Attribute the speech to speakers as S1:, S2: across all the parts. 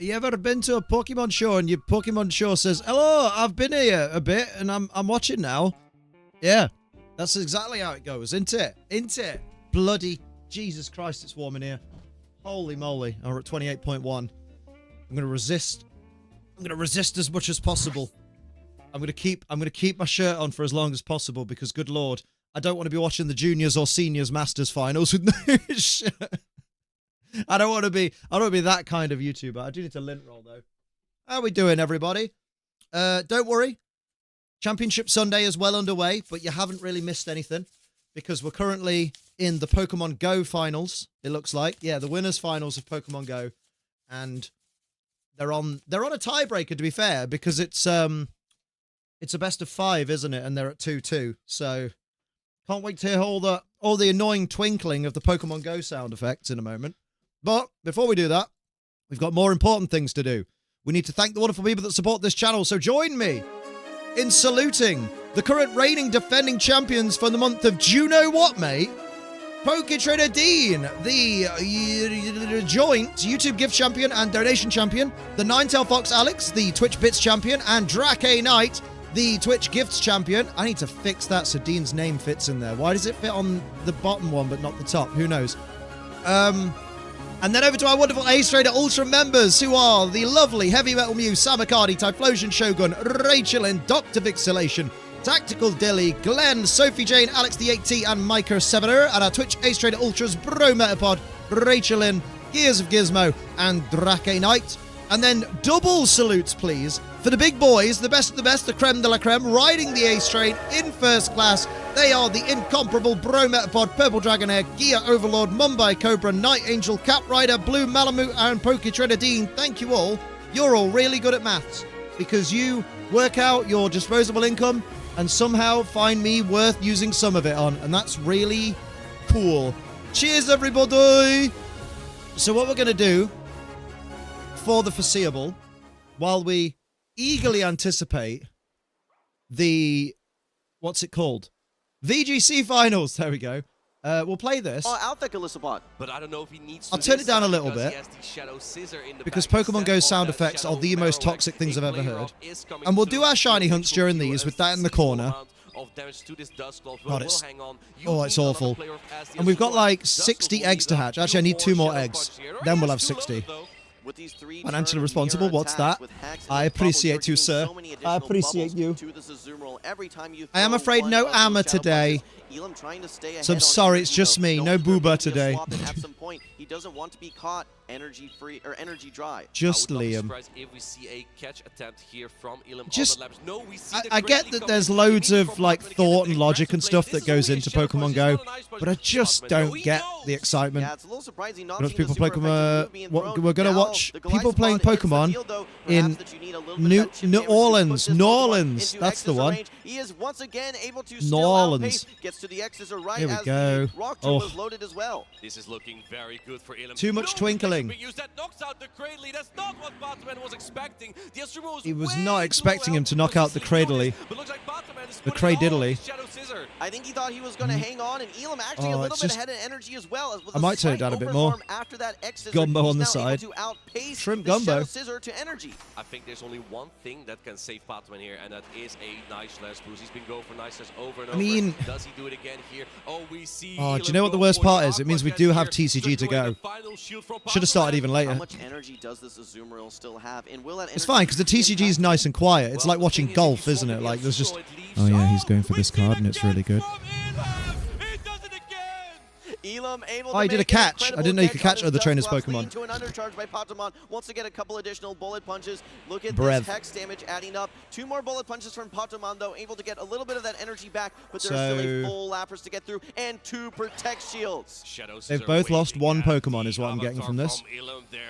S1: You ever been to a Pokemon show and your Pokemon show says, hello, I've been here a bit and I'm watching now? Yeah, that's exactly how it goes, isn't it? Isn't it? Bloody Jesus Christ, it's warm in here. Holy moly. We're at 28.1. I'm going to resist. I'm going to resist as much as possible. I'm going to keep my shirt on for as long as possible because, good Lord, I don't want to be watching the juniors or seniors Masters finals with no shirt. I don't want to be that kind of YouTuber. I do need to lint roll, though. How are we doing, everybody? Don't worry. Championship Sunday is well underway, but you haven't really missed anything because we're currently in the Pokemon Go finals, it looks like. Yeah, the winners finals of Pokemon Go. And they're on a tiebreaker, to be fair, because it's a best of 5, isn't it? And they're at 2-2. So can't wait to hear all the annoying twinkling of the Pokemon Go sound effects in a moment. But before we do that, we've got more important things to do. We need to thank the wonderful people that support this channel, so join me in saluting the current reigning defending champions for the month of Juno what, mate? PokéTrader Dean, the joint YouTube gift champion and donation champion, the Ninetail Fox Alex, the Twitch Bits champion, and Drake Knight, the Twitch Gifts champion. I need to fix that so Dean's name fits in there. Why does it fit on the bottom one but not the top? Who knows? And then over to our wonderful Ace Trader Ultra members, who are the lovely Heavy Metal Mew, Samakadi, Typhlosion Shogun, Rachel and Dr. Vixilation, Tactical Dilly, Glenn, Sophie Jane, Alex the 8T, and Micah Severer, and our Twitch Ace Trader Ultras, Bro Metapod, Rachelin, Gears of Gizmo, and Drake Knight. And then double salutes, please, for the big boys, the best of the best, the creme de la creme, riding the Ace train in first class. They are the incomparable Bro Metapod, Purple Dragonair, Gear Overlord, Mumbai Cobra, Night Angel, Cat Rider, Blue Malamute, and PokéTrader Dean. Thank you all. You're all really good at maths because you work out your disposable income and somehow find me worth using some of it on, and that's really cool. Cheers, everybody! So what we're going to do for the foreseeable, while we eagerly anticipate the, what's it called? VGC finals. There we go. We'll play this.
S2: But I don't know if he needs to.
S1: I'll turn it down a little bit because Pokemon Go sound effects are the most toxic things I've ever heard. And we'll do our shiny hunts during these with that in the corner. God, it's awful. And we've got like 60 eggs to hatch. Actually, I need 2 more eggs. Then we'll have 60. Financially responsible, what's that? I appreciate you, sir. I appreciate you. I am afraid no Amma today. So I'm sorry, it's just me. No Booba today.
S3: He doesn't want to be caught energy free or energy dry.
S1: Just Liam.
S2: If we see a catch attempt here from Elam
S1: just,
S2: on the labs. No, we see
S1: I get that there's loads of like thought and logic and stuff that goes into Pokemon Go, but I just don't get the excitement.
S3: Yeah, it's a little surprising.
S1: Watch people play Pokemon. We're gonna watch people playing Pokemon in New Orleans. That's the one.
S3: He is once again able to
S1: New Orleans.
S3: Gets to the X's right.
S1: Here we go.
S3: Was loaded as well.
S2: This is looking very good for Elam.
S1: Too much twinkling.
S2: That knocks out the Cradley. That's not what Batman was expecting.
S1: He was not expecting him to knock out the Cradley. The Cradiddly.
S3: I think he thought he was going to hang on, and Elam actually a little bit ahead in energy as well.
S1: I might turn it down a bit more.
S3: After that
S1: Gumbo on the side. Shrimp Gumbo.
S3: To energy.
S2: I think there's only one thing that can save Batman here, and that is a nice slash boost. He's been going for nice slash over and over.
S1: I mean,
S2: does he do it again here? Oh, we see.
S1: Oh, do you know what the worst part is? It means we do have TCG to go. Should have started even later.
S3: How much energy does this Azumarill still have? And will that
S1: it's fine because the TCG is nice and quiet. It's like watching golf, isn't it? Like there's just, oh yeah, he's going for this card and it's really good.
S3: Elam able
S1: I did a catch. I didn't know you could catch other trainers' Pokemon.
S3: To an undercharge by Patamon. Wants to get a couple additional bullet punches. Look at
S1: Breath.
S3: this hex damage adding up. 2 more bullet punches from Patamon, though, able to get a little bit of that energy back, but there's still a full Lapras to get through, and 2 protect shields.
S1: They've both lost 1 Pokemon is what I'm getting from this.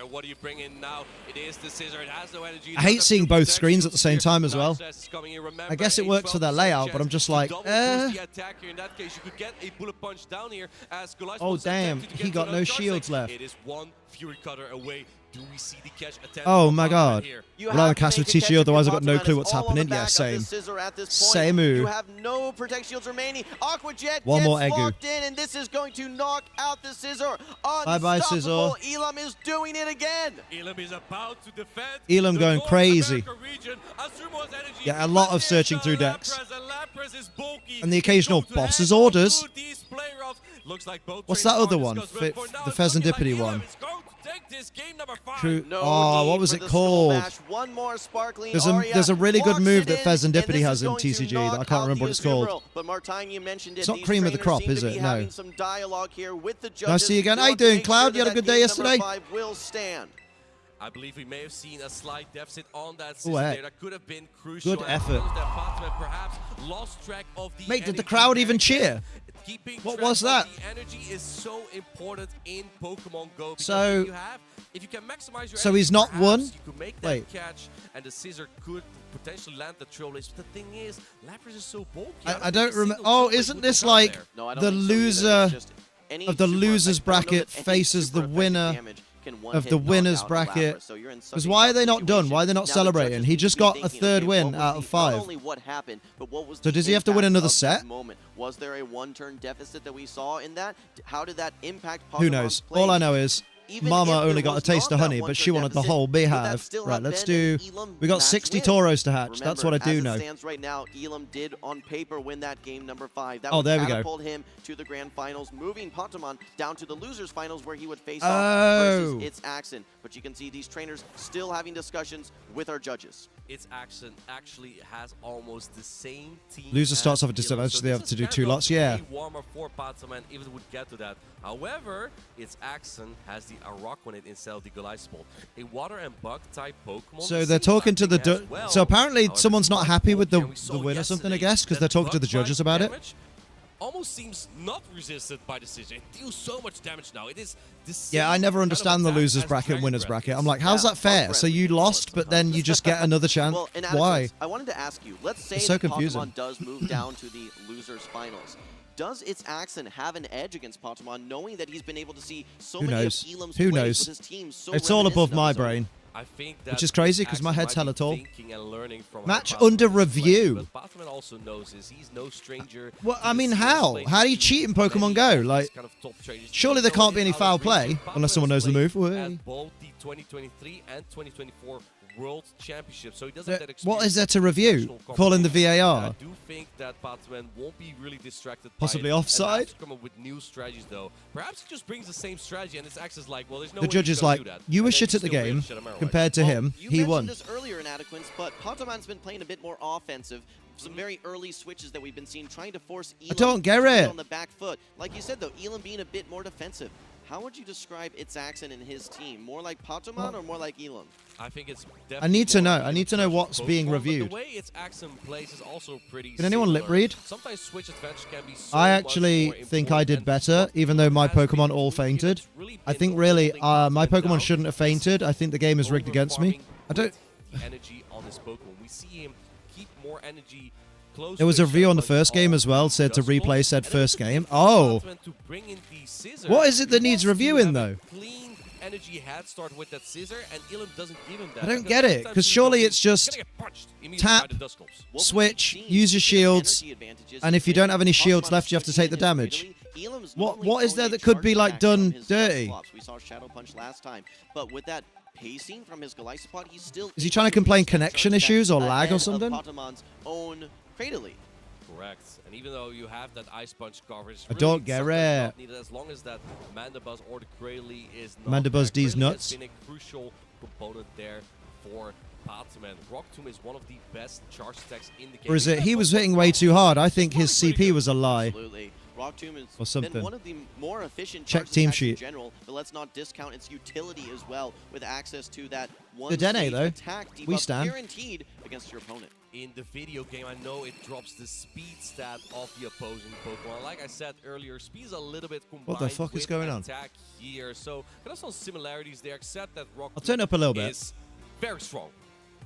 S2: What do you bring in now? It is the scissor. It has no energy.
S1: I hate seeing both screens at the same time as well. I guess it works for their layout, but I'm just like,
S2: Oh
S1: damn, he got no shields left.
S2: It is 1 Fury Cutter away. Do we see the catch attempt?
S1: Oh my god.
S3: You
S1: Rely on
S3: have to
S1: cast
S3: make
S1: with
S3: a catch
S1: TCU,
S3: if
S1: otherwise I've
S3: your
S1: got no
S3: Pokemon
S1: clue
S3: is
S1: what's
S3: all on
S1: happening.
S3: the
S1: Yeah,
S3: back of the
S1: same.
S3: scissor at this point.
S1: Same move.
S3: You have no Protect Shields remaining. Aqua Jet
S1: One
S3: gets
S1: more Egu.
S3: locked in, and this is going to knock out the scissor.
S1: Bye-bye, Scissor.
S3: Elam is doing it again.
S2: Elam is about to defend.
S1: Elam
S2: the
S1: going
S2: North
S1: crazy.
S2: America region. Azumo's energy,
S1: Yeah, a lot
S2: but
S1: of searching
S2: there's
S1: through
S2: the
S1: decks.
S2: Lapras, and Lapras is bulky.
S1: And the occasional
S2: He's going to
S1: boss's
S2: hand
S1: orders.
S2: to these player-offs. Looks like both
S1: What's
S2: trainers
S1: that other
S2: are
S1: one?
S2: discussed, but for now,
S1: The
S2: it's looking
S1: Pheasantipity
S2: like Elam
S1: one.
S2: is going to take this game number 5.
S1: True.
S3: No
S1: Oh,
S3: need
S1: what was
S3: for
S1: it
S3: the Skull
S1: called?
S3: Bash. One more sparkling
S1: There's
S3: Aria
S1: a really good
S3: locks
S1: move
S3: it
S1: that
S3: in,
S1: Pheasantipity
S3: and this
S1: has
S3: is
S1: in
S3: going to
S1: TCG that I
S3: knock
S1: can't
S3: out
S1: remember
S3: the
S1: what it's called.
S3: Azumarill. But Martine, you mentioned it.
S1: It's not
S3: These
S1: cream of the
S3: trainers
S1: crop,
S3: seem
S1: is
S3: to
S1: it?
S3: be
S1: No.
S3: having some dialogue here with the judges.
S1: Nice to see you again.
S3: They
S1: How you
S3: want to
S1: doing,
S3: make
S1: Cloud?
S3: sure
S1: You had a
S3: that
S1: good day
S3: game
S1: yesterday?
S3: number 5 will stand.
S2: I believe we may have seen a slight deficit on that
S1: Oh,
S2: system
S1: heck.
S2: there. That could have been crucial.
S1: Good
S2: and
S1: effort.
S2: shows that Patman perhaps lost track of the
S1: Mate, did the
S2: energy
S1: crowd even
S2: back
S1: cheer?
S2: then. Keeping
S1: What
S2: track
S1: was
S2: of
S1: that?
S2: The energy is so important in Pokemon Go. Because
S1: So-
S2: if you can maximize your
S1: so
S2: energy,
S1: he's not
S2: perhaps
S1: won?
S2: You could make that
S1: Wait.
S2: catch, and the scissor could potentially land the Trailblaze. But the thing is, Lapras is so bulky.
S1: I don't remember. Oh, isn't this like
S3: No, I don't
S1: the
S3: think so either.
S1: loser
S3: It's just any
S1: of the
S3: super
S1: losers
S3: effective- I don't know
S1: bracket
S3: that any
S1: faces
S3: super
S1: the
S3: effective
S1: winner
S3: damage can
S1: of
S3: one-hit
S1: the
S3: knock
S1: winners
S3: out a
S1: bracket?
S3: Lapras, so you're in such
S1: Because
S3: a
S1: why are
S3: tough
S1: they not done?
S3: situation.
S1: Why are they not
S3: Now the
S1: celebrating?
S3: judges
S1: He
S3: need
S1: just
S3: to be
S1: got a
S3: thinking,
S1: third
S3: okay,
S1: win
S3: what was
S1: out of
S3: the- not
S1: 5.
S3: only what happened, but what was
S1: So
S3: the
S1: does he have to win
S3: impact
S1: another
S3: of that
S1: set?
S3: moment? Was there a one-turn deficit that we saw in that? How did that impact
S1: Who
S3: Pokemon's
S1: knows?
S3: play?
S1: All I know is
S3: Even
S1: Mama
S3: if
S1: only
S3: there
S1: got a
S3: was
S1: taste
S3: not
S1: of
S3: that
S1: honey, but
S3: one-turn
S1: she wanted the
S3: deficit,
S1: whole
S3: would that
S1: beehive.
S3: still
S1: Right,
S3: have
S1: let's
S3: been
S1: do...
S3: an Elam
S1: We got
S3: max
S1: 60
S3: win?
S1: Tauros to hatch. That's what I
S3: Remember,
S1: do
S3: as
S1: know.
S3: it stands right now, Elam did on paper win that game number 5. That
S1: Oh,
S3: would
S1: there we go.
S3: catapult him to the grand finals, moving Patamon down to the losers finals where he would face
S1: Oh.
S3: off versus its Axon. But you can see these trainers still having discussions with our judges.
S2: Its Axon actually has almost the same team.
S1: Loser
S2: as
S1: starts off at
S2: Elam,
S1: disadvantage,
S2: so
S1: so they have
S2: this
S1: to
S2: is
S1: do
S2: very
S1: 2
S2: much
S1: lots. Yeah.
S2: a warmer for Patman if it would get to that. However, its Axon has the Araquanid instead of the Goliath. A water and bug type Pokemon.
S1: So
S2: the
S1: they're
S2: same
S1: talking to the...
S2: typing as well.
S1: So apparently
S2: However,
S1: someone's not happy with the
S2: and we saw
S1: win or something, I
S2: yesterday
S1: guess, because
S2: that
S1: they're talking to the
S2: bug
S1: judges
S2: type
S1: about it.
S2: damage almost seems not resisted by the decision. It deals so much damage now. It is the
S1: Yeah, I
S2: same
S1: never
S2: kind of
S1: understand the
S2: attack
S1: losers
S2: as
S1: bracket and
S2: Dragon
S1: winners
S2: Breath
S1: bracket.
S2: is.
S1: I'm like, how's
S3: Yeah,
S1: that fair?
S3: bug
S1: So you
S3: breath.
S1: lost, but then you just get another chance?
S3: Well, in
S1: Why?
S3: I wanted to ask you, let's say
S1: It's so
S3: that
S1: confusing.
S3: Patamon does move down to the losers finals. Does its Axon have an edge against Patamon, knowing that he's been able to see so
S1: Who
S3: many
S1: knows?
S3: of Elam's
S1: Who
S3: plays
S1: knows?
S3: with his team so
S1: It's all above
S3: reminiscent of
S1: my
S3: his own?
S1: brain.
S2: I think that
S1: Which is crazy, 'cause
S2: Axon
S1: my head's
S2: might
S1: hella
S2: be
S1: tall.
S2: thinking and learning from
S1: Match
S2: how Patman
S1: under
S2: is playing,
S1: review.
S2: But Patman also knows is he's no stranger.
S1: Well,
S2: to
S1: I
S2: the
S1: mean,
S2: skills
S1: how?
S2: played
S1: How do you
S2: to
S1: cheat in
S2: many
S1: Pokemon
S2: of
S1: Go?
S2: these
S1: Like,
S2: kind of top traders.
S1: surely
S2: Even
S1: there
S2: though
S1: can't
S2: it
S1: be
S2: is
S1: any
S2: out
S1: foul
S2: of
S1: play,
S2: reach,
S1: unless someone
S2: Patman
S1: knows the
S2: has
S1: move.
S2: played
S1: Way.
S2: at both the 2023 and 2024 World Championships, so he doesn't
S1: There-
S2: have that
S1: what is
S2: experience
S1: there to
S2: in
S1: review?
S2: international
S1: Calling the
S2: competition.
S1: VAR?
S2: I do think that Patman won't be really distracted
S1: Possibly
S2: by it, and
S1: offside?
S2: has to come up with new strategies though. Perhaps he just brings the same strategy and it's access like, well, there's no
S1: The
S2: way
S1: judge
S2: he's
S1: is
S2: gonna
S1: like,
S2: do that.
S1: you
S2: And
S1: were
S2: then
S1: shit
S2: you
S1: at the
S2: still
S1: game
S2: win Shadowmare, right?
S1: compared to
S3: Well,
S1: him.
S3: You
S1: He
S3: mentioned
S1: won.
S3: this earlier in Adequance, but Patamon's been playing a bit more offensive. Some very early switches that we've been seeing, trying to force Elam
S1: don't get
S3: to
S1: it.
S3: on the back foot. Like you said, though, Elam being a bit more defensive. How would you describe its Axon and his team? More like Patamon or more like Elam?
S2: I think it's
S1: I need to
S2: definitely
S1: know.
S2: more
S1: I need to know what's
S2: Pokemon,
S1: being
S2: but
S1: reviewed.
S2: The way its Axon plays is also pretty
S1: Can anyone lip
S2: similar.
S1: read?
S2: Sometimes switch advantage can be so
S1: I
S2: much
S1: actually
S2: more
S1: think I did
S2: important,
S1: better,
S2: but
S1: even though my
S2: has been
S1: Pokemon all
S2: the team
S1: fainted.
S2: that's really
S1: I
S2: been
S1: think really
S2: holding
S1: my
S2: Patman
S1: Pokemon
S2: down
S1: shouldn't have
S2: is
S1: fainted. I think the game is rigged against me. I don't...
S2: the energy on this Pokemon. We see him keep more energy close
S1: There was
S2: to
S1: a
S2: his
S1: review on the
S2: Shadow
S1: first
S2: Punch
S1: game
S2: on
S1: as well, said to
S2: Duskull,
S1: replay said
S2: and then
S1: first
S2: it's a
S1: game.
S2: bit for
S1: Oh,
S2: Patman to bring in the scissor.
S1: what is it that
S2: He
S1: needs
S2: wants to
S1: reviewing
S2: have a
S1: though?
S2: Clean energy head start with that scissor, and Elam doesn't give him that.
S1: I don't
S2: because
S1: get it,
S2: sometimes
S1: 'cause
S2: he's
S1: surely
S2: gonna
S1: it's just
S2: get punched immediately
S1: tap,
S2: by the Duskulls.
S3: What we've
S1: switch,
S3: seen
S1: use your
S3: is
S1: shields,
S3: energy advantages
S1: and if you
S3: in
S1: don't have any shields
S3: Patamon
S1: left, you have to take the
S3: switching
S1: damage.
S3: immediately. Elam's
S1: What-
S3: normally
S1: what is
S3: throwing
S1: there
S3: a
S1: that could
S3: charge
S1: be, like,
S3: attack
S1: done
S3: from his
S1: dirty?
S3: Glycops. We saw Shadow Punch last time, but with that pacing from his Glycopod, he's still
S1: Is he
S3: able
S1: trying to complain
S3: use that
S1: connection
S3: charge attack
S1: issues or lag or
S3: ahead of
S1: something?
S3: Patamon's own Cradily.
S2: Correct. And even though you have that Ice Punch coverage,
S1: I don't get
S2: sometimes
S1: it.
S2: not needed, as long as that Mandibuzz or the Cradily is not
S1: Mandibuzz
S2: there.
S1: D's
S2: Cradily
S1: nuts.
S2: has been a crucial component there for Patman. Rock Tomb is one of the best charge attacks in the game.
S1: Or is it he was hitting way too hard? I think his CP was a lie.
S3: Absolutely. Rock Tomb has
S1: Or something.
S3: been one of the more efficient
S1: Check
S3: charge
S1: team
S3: attacks in
S1: sheet.
S3: general, but let's not discount its utility as well with access to that one
S1: The Dene,
S3: stage
S1: though.
S3: attack
S1: We
S3: debuff
S1: stand.
S3: guaranteed against your opponent.
S2: In the video game, I know it drops the speed stat of the opposing Pokemon. Like I said earlier, speed is a little bit combined
S1: What the fuck is
S2: with
S1: going on?
S2: attack here. So there are some similarities there, except that Rock
S1: I'll turn up a little bit.
S2: is very strong.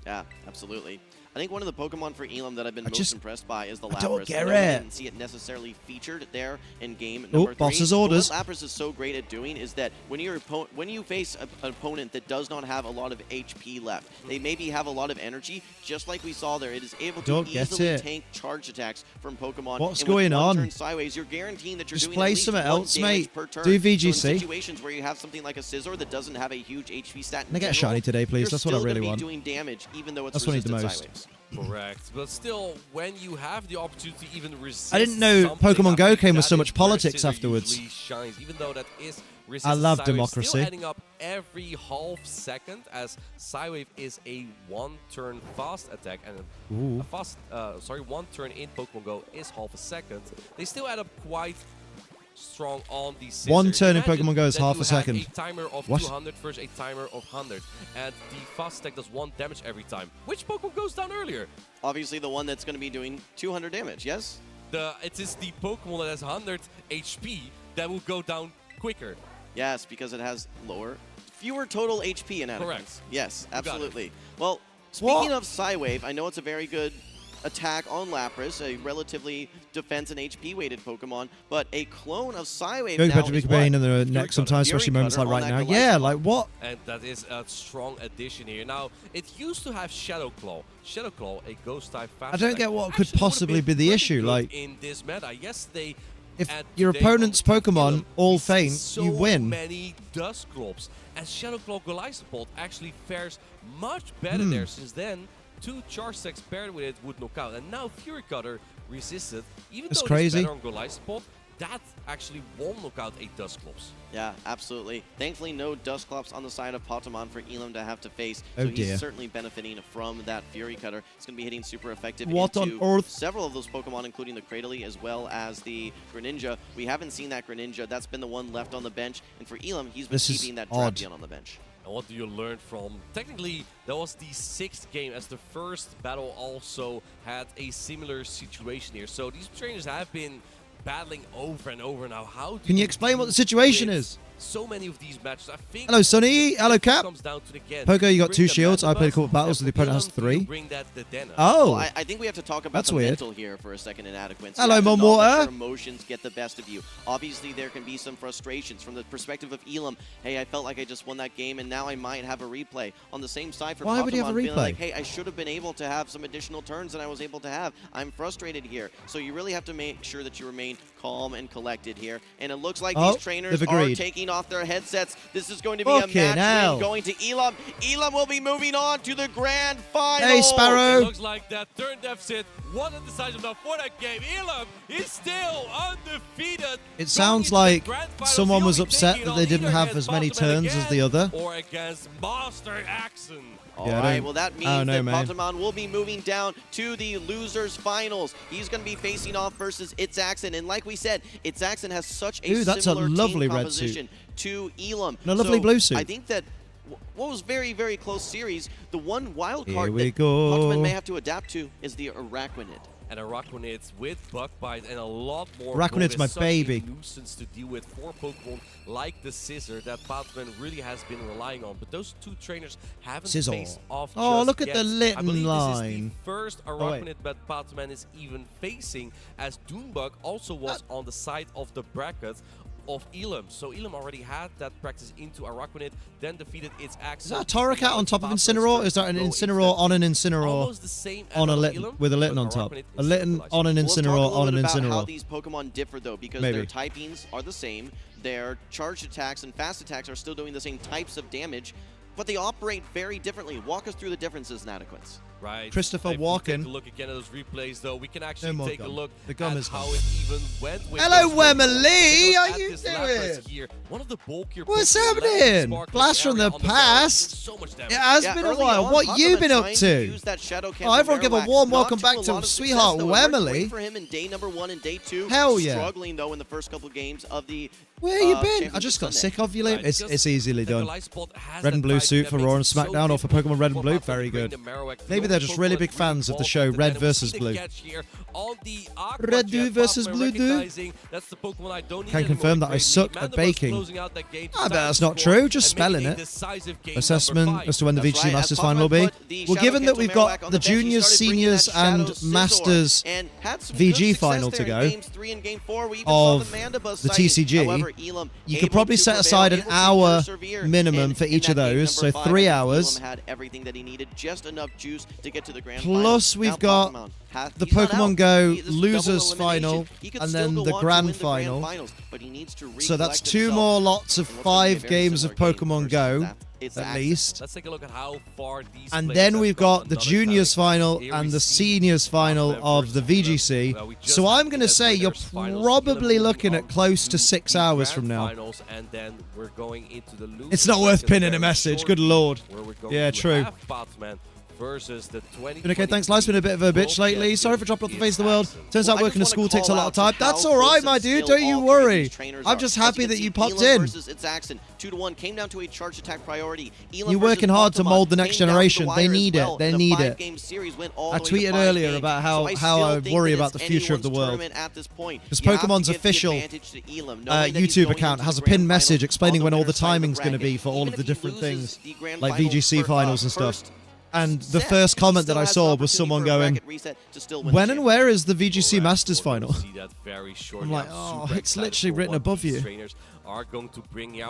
S3: Yeah, absolutely. I think one of the Pokemon for Elam that I've been most impressed by is the Lapras.
S1: don't get
S3: I know we
S1: it.
S3: didn't see it necessarily featured there in game number 3.
S1: Boss's orders.
S3: But what Lapras is so great at doing is that when you face an opponent that does not have a lot of HP left, they maybe have a lot of energy, just like we saw there, it is able to easily tank charge attacks from Pokemon.
S1: What's
S3: and with
S1: going on?
S3: Turn sideways, you're guaranteeing that you're
S1: Just
S3: doing
S1: play
S3: at least
S1: something
S3: 1
S1: else,
S3: damage
S1: mate.
S3: per turn.
S1: Do
S3: So in
S1: VGC.
S3: situations where you have something like a Scizor that doesn't have a huge HP stat,
S1: Can I get a shiny today, please? That's what I really want.
S3: You're still going to be doing damage, even though it's
S1: That's what I need the
S3: resisted
S1: most.
S3: sideways.
S2: Correct. But still, when you have the opportunity to even resist
S1: I didn't know
S2: something,
S1: Pokemon Go
S2: I think
S1: came with
S2: that
S1: so
S2: is
S1: much
S2: where
S1: politics
S2: Scizor
S1: afterwards.
S2: usually shines, even though that is
S1: I love
S2: Psywave,
S1: democracy.
S2: Still adding up every half second, as Psywave is a one-turn fast attack, and one turn in Pokemon Go is half a second. They still add up quite strong on the Scizor.
S1: One turn in
S2: Imagine
S1: Pokemon Go is
S2: that
S1: half
S2: you
S1: a second.
S2: have a timer of
S1: What?
S2: 200 versus a timer of 100, and the fast attack does 1 damage every time. Which Pokemon goes down earlier?
S3: Obviously, the one that's going to be doing 200 damage, yes?
S2: It is the Pokemon that has 100 HP that will go down quicker.
S3: Yes, because it has fewer total HP in it.
S2: Correct.
S3: Yes, absolutely. Well, speaking of Psywave, I know it's a very good attack on Lapras, a relatively defense and HP weighted Pokemon, but a clone of Psywave
S1: Going
S3: now
S1: back to
S3: is
S1: Big Bane in the
S2: Fury
S1: neck sometimes,
S3: Fury
S1: especially moments like
S3: Cutter
S1: right
S3: on
S1: now.
S3: that
S1: Yeah,
S3: Goliath
S1: like what?
S2: And that is a strong addition here. Now, it used to have Shadow Claw. Shadow Claw, a ghost type fast
S1: I don't
S2: attack,
S1: get what could
S2: actually
S1: possibly
S2: would've
S1: be
S2: been
S1: the
S2: pretty
S1: issue.
S2: good
S1: Like,
S2: in this meta, yes, they
S1: if
S2: add
S1: your
S2: today
S1: opponent's
S2: on
S1: Pokemon
S2: Elam,
S1: all
S2: we see
S1: faint, you win.
S2: So many Dusclops, and Shadow Claw Goliath actually fares much better there, since then 2 Charge Attacks paired with it would knock out, and now Fury Cutter resisted, even
S1: That's
S2: though
S1: crazy.
S2: it's better on Goliath that actually won't knock out a Dusclops.
S3: Yeah, absolutely. Thankfully, no Dusclops on the side of Patamon for Elam to have to face.
S1: Oh,
S3: so
S1: dear.
S3: he's certainly benefiting from that Fury Cutter. It's going to be hitting super effective
S1: What
S3: into
S1: on earth?
S3: several of those Pokemon, including the Cradily as well as the Greninja. We haven't seen that Greninja. That's been the one left on the bench. And for Elam, he's been keeping that
S1: odd.
S3: Drapion on the bench.
S2: And what do you learn from? Technically, that was the 6th game, as the first battle also had a similar situation here. So these trainers have been battling over and over now. How do
S1: Can you explain what the situation
S2: with
S1: is?
S2: So many of these matches, I think.
S1: Hello, Sonny. Hello, Cap.
S2: Comes down to the game.
S1: Pogo, you got
S2: Bring
S1: 2
S2: the
S1: shields. I played a
S2: Metabus,
S1: couple of battles with the opponent has
S2: and for Elam,
S1: 3.
S2: you bring that the Dena.
S1: Oh.
S3: Well, I think we have to talk about
S1: That's
S3: the
S1: weird.
S3: mental here for a second, Inadequacy.
S1: Hello,
S3: You have to
S1: Mom
S3: not let
S1: Water.
S3: your emotions get the best of you. Obviously, there can be some frustrations from the perspective of Elam. Hey, I felt like I just won that game, and now I might have a replay. On the same side for
S1: Why would he have a
S3: Patamon, feeling
S1: replay?
S3: like, hey, I should have been able to have some additional turns than I was able to have. I'm frustrated here. So you really have to make sure that you remain calm and collected here. And it looks like these trainers
S1: they've
S3: are
S1: agreed.
S3: taking off their headsets. This is going to be a
S1: Fucking
S3: match
S1: hell.
S3: win going to Elam. Elam will be moving on to the grand final.
S1: Hey, Sparrow.
S2: It looks like that turn deficit wasn't decisive enough for that game. Elam is still undefeated.
S1: It sounds like someone was upset that they didn't have as many turns as the other.
S2: Or against Master Axon.
S3: All
S1: Yeah, I
S3: right,
S1: don't-
S3: well that
S1: I don't
S3: means
S1: know,
S3: that
S1: man.
S3: Patamon will be moving down to the losers finals. He's going to be facing off versus It's Axon, and like we said, It's Axon has such a
S1: Ooh, that's a
S3: similar
S1: lovely
S3: team
S1: red suit.
S3: composition to Elam.
S1: And a lovely blue suit.
S3: I think that what was very, very close series, the one wild card
S1: Here we
S3: that
S1: go.
S3: Patamon may have to adapt to is the Araquanid.
S2: And Araquanids with Bug Bite and a lot more.
S1: Araquanid's my
S2: such
S1: baby.
S2: A nuisance to deal with for Pokemon like the Scizor that Patamon really has been relying on. But those 2 trainers haven't
S1: Scizor.
S2: faced off
S1: Oh,
S2: just
S1: look at
S2: yet.
S1: the Litten
S2: I believe
S1: line.
S2: This is the first
S1: wait.
S2: Araquanid that Patamon is even facing, as Doombug also was on the side of the bracket of Elam. So Elam already had that practice into Araquanid, then defeated its Axon.
S1: Is that a Torracat on top of Incineroar? Is that an Incineroar on an Incineroar
S2: Almost the same
S1: on a
S2: as
S1: Litten,
S2: Elam,
S1: with a Litten
S2: but
S1: on top?
S2: Araquanid
S1: A
S2: is
S1: Litten
S2: stabilized.
S1: on an
S3: Let's talk a
S1: Incineroar
S3: little
S1: on an
S3: bit about how
S1: Incineroar.
S3: these Pokemon differ, though, because
S1: Maybe.
S3: their typings are the same. Their charged attacks and fast attacks are still doing the same types of damage, but they operate very differently. Walk us through the differences, Inadequates.
S2: Right.
S1: Christopher
S2: If we
S1: Walken.
S2: take a look again at those replays, though, we can actually
S1: more
S2: take a
S1: gum.
S2: look
S1: The gum
S2: at
S1: is
S2: how
S1: gone.
S2: it even went with
S1: Hello,
S2: those Pokemon.
S1: Emily.
S2: Take a look
S1: How
S2: at
S1: you
S2: this
S1: doing?
S2: Lapras here. One of the bulkier
S1: What's
S2: Pokemon left in
S1: happening?
S2: Sparkling
S1: Blast from
S2: area
S1: the
S2: on ground.
S1: past?
S2: Did so much damage.
S1: It has
S3: Yeah,
S1: been a
S3: early
S1: while.
S3: on,
S1: What
S3: Patamon
S1: you been up
S3: trying
S1: to?
S3: use that Shadow Cancer
S1: Oh, everyone give a
S3: Marowak.
S1: warm
S3: Not
S1: welcome
S3: to
S1: back
S3: a
S1: to
S3: lot of
S1: sweetheart
S3: success, though. It worked
S1: Wemily.
S3: great for him in day number 1 and day 2.
S1: Hell yeah.
S3: Struggling, though, in the first couple games of the
S1: Where you been? I just got sick of you, Liam. It's easily done. Red and blue suit for Raw and SmackDown, or for Pokemon Red and Blue. Very good. Maybe they're just really big fans of the show Red versus Blue. Red do versus Blue do. Can confirm that I suck at baking. I bet that's not true. Just spelling it. Assessment as to when the VGC Masters final will be. Well, given that we've got the Juniors, Seniors, and Masters VG final to go of the TCG, you could probably set aside an hour minimum for each of those, so 3 hours. Plus, we've got the Pokemon Go Losers Final and then the Grand Final. So that's 2 more lots of 5 games of Pokemon Go. At least.
S2: Let's take a look at how far these
S1: and then we've got the Juniors final and the Seniors final of the VGC. So I'm going to say you're probably looking at close to 6 hours from now. It's not worth pinning a message. Good lord. Yeah, true.
S2: Versus the 20.
S1: Okay, thanks. Life's been a bit of a bitch lately. Sorry for dropping off the face of the world. Turns out working at school takes a lot of time. That's all right, my dude. Don't you worry. I'm just happy that you popped in.
S3: 2-1 came down to a charge attack priority.
S1: You're working hard to mold the next generation. They need it. They need it. I tweeted earlier about how I worry about the future of the world. Because Pokemon's official YouTube account has a pinned message explaining when all the timing's going to be for all of the different things, like VGC finals and stuff. And the first comment that I saw was someone going, when and where is the VGC Masters final? I'm like, oh, it's literally written above you.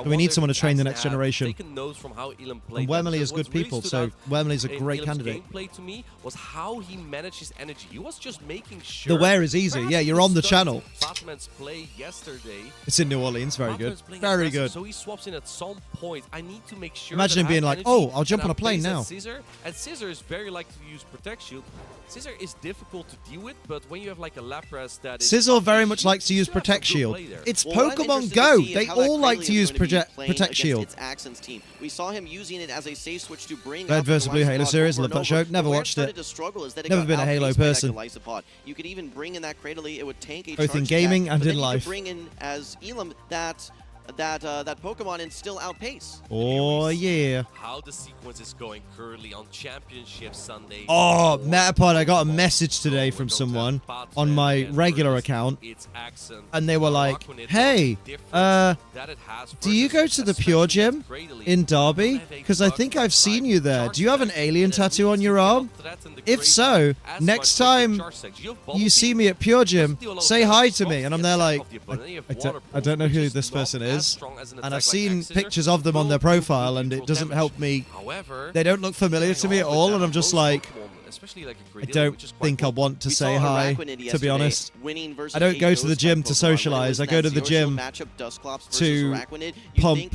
S1: We need someone to train the next generation. And Wembley is good people, so Wembley's a great candidate.
S2: To me was how he managed his energy. He was just making sure.
S1: The wear is easy. Yeah, you're on the channel.
S2: Batman's play yesterday.
S1: It's in New Orleans. Very good. Very good.
S2: So he swaps in at some point. I need to make sure.
S1: Imagine him being like, oh, I'll jump on a plane now.
S2: And Scissor is very like to use Protect Shield. Scissor is difficult to deal with, but when you have like a Lapras that is...
S1: Scissor very much likes to use Protect Shield. It's Pokemon Go. They all like to use Protect Shield.
S3: We saw him using it as a safe switch to bring
S1: Red vs. Blue Halo series. Love that show. Never watched it. Never been a Halo person.
S3: You could even bring in that Cradily. It would tank a
S1: both in gaming and in life.
S3: Bring in as Elam that Pokemon and still outpace.
S1: Oh yeah.
S2: How the sequence is going currently on Championship Sunday.
S1: Oh, Metapod, I got a message today from someone on my regular account, and they were like, hey, do you go to the Pure Gym in Derby? Because I think I've seen you there. Do you have an alien tattoo on your arm? If so, next time you see me at Pure Gym, say hi to me. And I'm there like, I don't know who this person is. And I've seen pictures of them on their profile, and it doesn't help me. They don't look familiar to me at all, and I'm just like, I don't think I want to say hi, to be honest. I don't go to the gym to socialize. I go to the gym to pump. I'm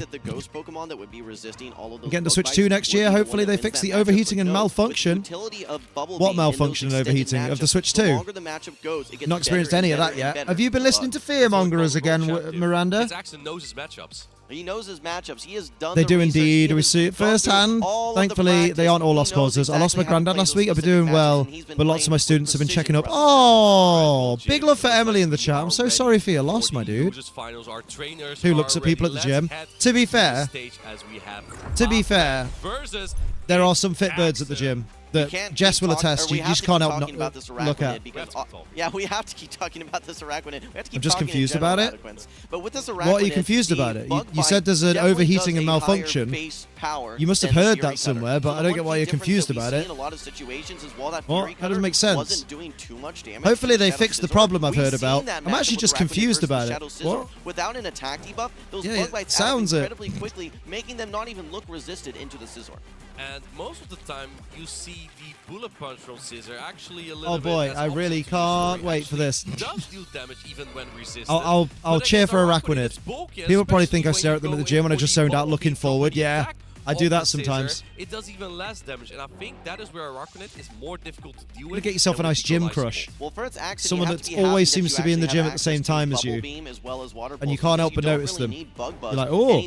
S1: getting to Switch 2 next year. Hopefully they fix the overheating and malfunction. What malfunction and overheating of the Switch 2? Not experienced any of that yet. Have you been listening to Fearmongers again, Miranda?
S3: He knows his matchups. He has done
S1: They do indeed. We see it firsthand. Thankfully, they aren't all lost causes. I lost my granddad last week. I've been doing well, but lots of my students have been checking up. Oh, big love for Emily in the chat. I'm so sorry for your loss, my dude. Who looks at people at the gym. To be fair, there are some fit birds at the gym that Jess will attest. You just can't help not look at.
S3: Yeah, we have to keep talking about this Araquanid.
S1: I'm just confused about it.
S3: But with this Araquanid,
S1: what are you confused about it? You said there's an overheating and malfunction. You must have heard that somewhere, but I don't get why you're confused about it. Well, that doesn't make sense. Hopefully they fixed the problem I've heard about. I'm actually just confused about it. What?
S3: Without an attack debuff, those bug bites
S1: sounds
S3: incredibly quickly, making them not even look resisted into the Scizor.
S2: And most of the time, you see the bullet punch from Scizor actually a little bit.
S1: Oh boy, I really can't wait for this.
S2: Does deal damage even when resisted.
S1: I'll cheer for Araquanid. People probably think I stare at them at the gym when I just zoned out looking forward. Yeah. I do that sometimes.
S2: It does even less damage, and I think that is where Araquanid is more difficult to deal
S1: You
S2: with.
S1: get yourself a nice gym crush.
S3: Well, for its action,
S1: Someone that always seems to be in the gym at the same time as you. And you can't help but notice them. You're like, oh,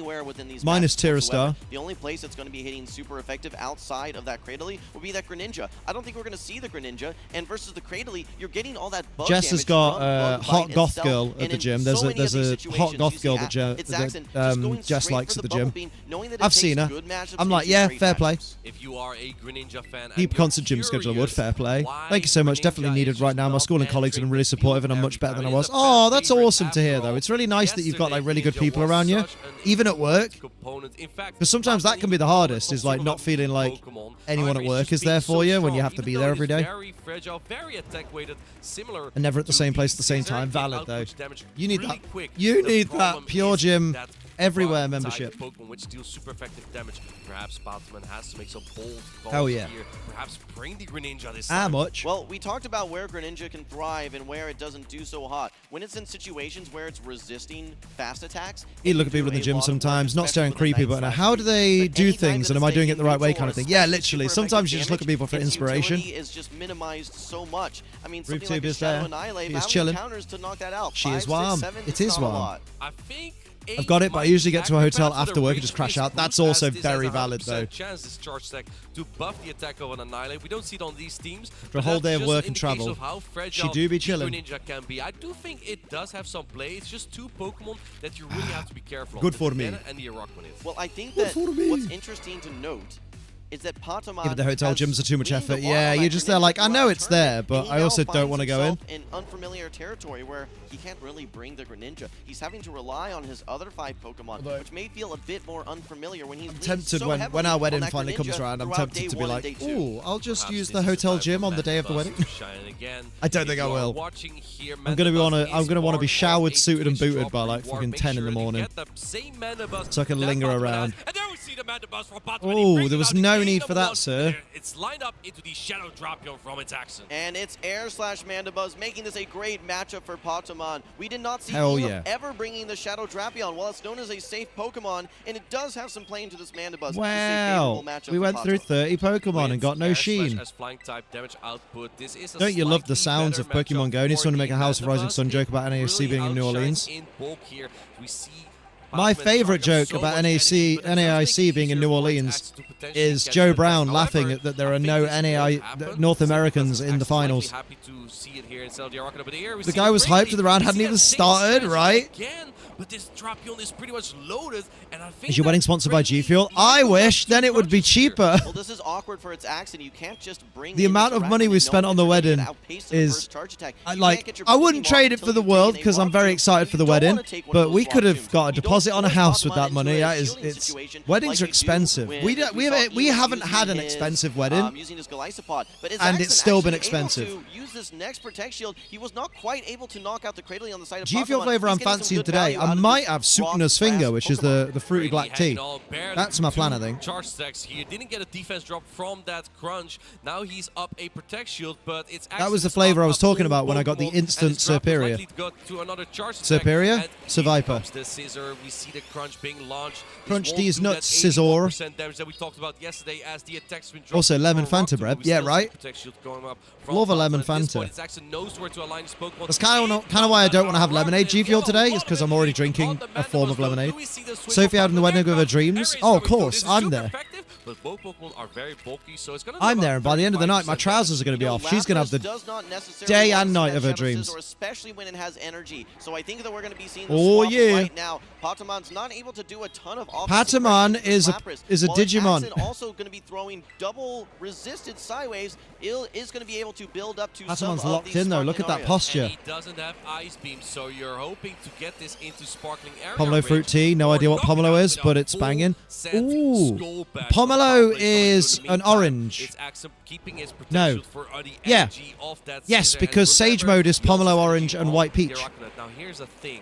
S1: minus tier star.
S3: The only place that's going to be hitting super effective outside of that Cradily would be that Greninja. I don't think we're going to see the Greninja, and versus the Cradily, you're getting all that bug
S1: Jess has got
S3: a
S1: hot goth girl at the gym. There's a hot goth girl that Jess likes at the gym. I've seen her. I'm like, yeah, fair play.
S2: If you are a Greninja fan,
S1: Keep constant gym schedule would, fair play. Thank you so much, definitely needed right now. My school and colleagues have been really supportive and I'm much better than I was. Oh, that's awesome to hear though. It's really nice that you've got like really good people around you, even at work. Because sometimes that can be the hardest, is like not feeling like anyone at work is there for you when you have to be there every day. And never at the same place at the same time. Valid though. You need that. You need that pure gym everywhere membership.
S2: Pokemon which deals super effective damage. Perhaps POKÉMON has to make some bold calls
S1: Hell yeah.
S2: here. Perhaps bring the Greninja this
S1: How
S2: time.
S1: much?
S3: Well, we talked about where Greninja can thrive and where it doesn't do so hot. When it's in situations where it's resisting fast attacks,
S1: You look at people in the gym sometimes, not staring creepy, but how do they do things and am I doing it the right way kind of thing? Yeah, literally. Sometimes you just look at people for inspiration.
S3: Is just minimized so much. I mean, something
S1: RootTube
S3: like
S1: is there.
S3: Annihilate,
S1: She is chilling.
S3: counters to knock that out.
S1: She
S3: 5,
S1: is
S3: 6,
S1: warm.
S3: 7,
S1: It
S3: it's
S1: is
S3: not a
S1: warm.
S3: lot.
S2: I think
S1: I've got it, but I usually get to a hotel after work and just crash out. That's also very valid though.
S2: Chance this charge stack to buff the attack of an Annihilate. We don't see it on these teams.
S1: For a whole day of work and travel, she do be chilling.
S2: Greninja can be. I do think it does have some play. It's just two Pokemon that you really have to be careful
S1: Good
S2: of.
S1: for me.
S2: And the Araquanid.
S3: Well, I think that what's interesting to note is that POKÉMON
S1: Yeah, but the hotel gyms are too much effort. Yeah, you're just there like, I know it's there, but I also don't want to go in.
S3: In unfamiliar territory where he can't really bring the Greninja. He's having to rely on his other 5 Pokemon, which may feel a bit more unfamiliar when he's
S1: Tempted
S3: so
S1: when our wedding
S3: on that
S1: finally comes
S3: Greninja
S1: around. I'm
S3: throughout
S1: tempted
S3: day
S1: to be
S3: 1
S1: like,
S3: and day 2.
S1: ooh, I'll just
S2: Perhaps
S1: use
S2: this
S1: the
S2: is
S1: hotel
S2: time
S1: gym
S2: for
S1: on the day of the
S2: Mandibuzz
S1: wedding.
S2: to shine again.
S1: I don't think
S2: If
S1: I
S2: you are
S1: will.
S2: watching here,
S1: I'm gonna
S2: Mandibuzz
S1: be
S2: is
S1: showered,
S2: part of a
S1: suited, and
S2: Twitch
S1: booted
S2: drop
S1: by like
S2: reward.
S1: fucking
S2: Make
S1: 10 in
S2: sure
S1: the
S2: that you
S1: morning,
S2: get the same Mandibuzz
S1: so I can
S2: that
S1: linger
S2: POKÉMON
S1: around.
S2: has. And there we see the Mandibuzz from POKÉMON.
S1: Oh,
S2: He
S1: there was
S2: brings
S1: no
S2: out the
S1: need
S2: game
S1: for
S2: number
S1: that,
S2: 1.
S1: sir.
S2: It's lined up into the Shadow Drapion from its accent.
S3: And it's Air/Mandibuzz, making this a great matchup for POKÉMON. We did not see
S1: Hell
S3: Elam
S1: yeah.
S3: ever bringing the Shadow Drapion. While it's known as a safe Pokemon, and it does have some play into this Mandibuzz.
S1: Wow, we went through 30 Pokemon and got no sheen.
S2: As flying type damage output. This is a
S1: Don't you love the
S2: slightly
S1: sounds of
S2: better
S1: Pokemon
S2: matchup
S1: Go? I need
S2: for
S1: someone to make a
S2: the
S1: House of Rising Sun
S2: Mandibuzz.
S1: joke about NAIC
S2: It
S1: being in New
S2: really
S1: Orleans.
S2: outshines in bulk here. We see
S1: My
S2: POKÉMON
S1: favorite
S2: target
S1: joke
S2: so
S1: about
S2: much energy, but it does make
S1: NAIC
S2: it
S1: being in
S2: easier
S1: New
S2: for its
S1: Orleans
S2: axes to potentially
S1: is
S2: catch
S1: Joe
S2: the attack.
S1: Brown
S2: However,
S1: laughing that there
S2: I
S1: are
S2: think
S1: no
S2: this won't
S1: NAI
S2: happen.
S1: North
S2: Simply
S1: Americans
S2: because
S1: in the
S2: it's actually
S1: finals.
S2: happy to see it here instead of the Araquanid, but here we
S1: The
S2: see
S1: guy was
S2: Brady.
S1: hyped. The round
S2: We
S1: hadn't
S2: see
S1: even
S2: that same
S1: started,
S2: strategy
S1: right?
S2: Again, but this Drapion is pretty much loaded, and I think
S1: Is your
S2: that
S1: wedding sponsored by G
S2: Brady
S1: Fuel?
S2: might
S1: I
S2: have
S1: wish.
S2: two
S1: Then it would be
S2: crunches here.
S1: cheaper.
S3: Well, this is awkward for its accent. You can't just bring
S1: The
S3: in
S1: amount
S3: this
S1: of money we
S3: Araquanid
S1: spent on the
S3: knowing that you're
S1: wedding
S3: gonna outpace the
S1: is
S3: first charge attack.
S1: I
S3: You
S1: like.
S3: can't get your
S1: I wouldn't
S3: Pokemon
S1: trade it
S3: until
S1: for the
S3: you've
S1: world
S3: taken a
S1: because I'm
S3: walk
S1: very
S3: through.
S1: excited for the
S3: You don't
S1: wedding.
S3: wanna take one of
S1: But
S3: those
S1: we could
S3: walk
S1: have
S3: throughs.
S1: got a
S3: You don't
S1: deposit on a
S3: force
S1: house with
S3: Pokemon
S1: that
S3: into
S1: money.
S3: a
S1: That is,
S3: shielding
S1: it's
S3: situation
S1: weddings
S3: like
S1: are
S3: you do
S1: expensive.
S3: when
S1: We
S3: saw
S1: haven't
S3: Elam
S1: had an
S3: using
S1: expensive
S3: his,
S1: wedding.
S3: using his Golisopod, but his
S1: And it's
S3: accent
S1: still been
S3: actually able
S1: expensive.
S3: to use this next Protect Shield. He was not quite able to knock out the Cradily on the side of
S1: G Fuel
S3: Pokemon.
S1: flavor
S3: He's
S1: I'm
S3: getting some
S1: fancying
S3: good
S1: today.
S3: value
S1: I
S3: out of
S1: might
S3: this
S1: have
S3: rock
S1: Sukuna's
S3: grass
S1: Finger, which is
S3: Pokemon.
S1: the fruity
S2: Brady
S1: black tea.
S2: hanging on barely
S1: That's my plan, I
S2: two
S1: think.
S2: Charge stacks here. Didn't get a defense drop from that crunch. Now he's up a Protect Shield, but it's
S1: That was the flavor I was talking about when I got the instant Superior. Superior? Survivor.
S2: The scissor. We see the crunch being launched.
S1: Crunch
S2: This
S1: these
S2: won't do
S1: nuts,
S2: that
S1: scissor.
S2: 81% damage that we talked about yesterday as the attack's been dropped.
S1: Also, lemon
S2: from
S1: Fanta
S2: Rock
S1: bread.
S2: Tomb. We
S1: Yeah,
S2: still see
S1: right.
S2: Protect Shield going up from
S1: Love a
S2: Phantom.
S1: lemon
S2: At this
S1: Fanta.
S2: point, it's actually knows where to align his Pokemon.
S1: That's kind of why I don't want to have lemonade G Fuel today, is because I'm already drinking a form of lemonade. Sophie out in the wedding with her dreams. Oh, of course, I'm there.
S2: But both Pokemon are very bulky, so it's gonna
S1: I'm there, and by the end of the night, my trousers are going to be off. She's going to have the day and night of her dreams.
S3: Especially when it has energy. So I think that we're going to be seeing the
S1: Oh,
S3: swap
S1: yeah.
S3: right now. Patamon's not able to do a ton of offensive
S1: Patamon
S3: pressure
S1: is
S3: with
S1: a
S3: Lapras,
S1: Digimon.
S3: while its accent also going to be throwing double resisted Psywaves. Is going to be able to build up to some
S1: Patamon's
S3: of
S1: locked
S3: these
S1: in, though. Look at
S3: sparkling
S1: that
S3: areas.
S1: posture.
S2: And he doesn't have Ice Beam, so you're hoping to get this into Sparkling Area
S1: Pomelo
S2: range,
S1: fruit tea. No
S2: or
S1: idea what
S2: knock it
S1: pomelo
S2: out
S1: is,
S2: with
S1: but
S2: a
S1: it's
S2: full
S1: banging.
S2: set
S1: Ooh.
S2: skull badge.
S1: Pomelo
S2: But
S1: is
S2: in the
S1: an
S2: meantime,
S1: orange.
S2: it's Axum keeping his
S1: No.
S2: protection for the
S1: Yeah.
S2: energy of that
S1: Yes,
S2: scissor.
S1: because
S2: And
S1: Sage
S2: remember,
S1: mode is
S2: he also
S1: pomelo
S2: has
S1: orange
S2: energy
S1: and
S2: on
S1: white
S2: the
S1: peach.
S2: Araquanid. Now here's the thing.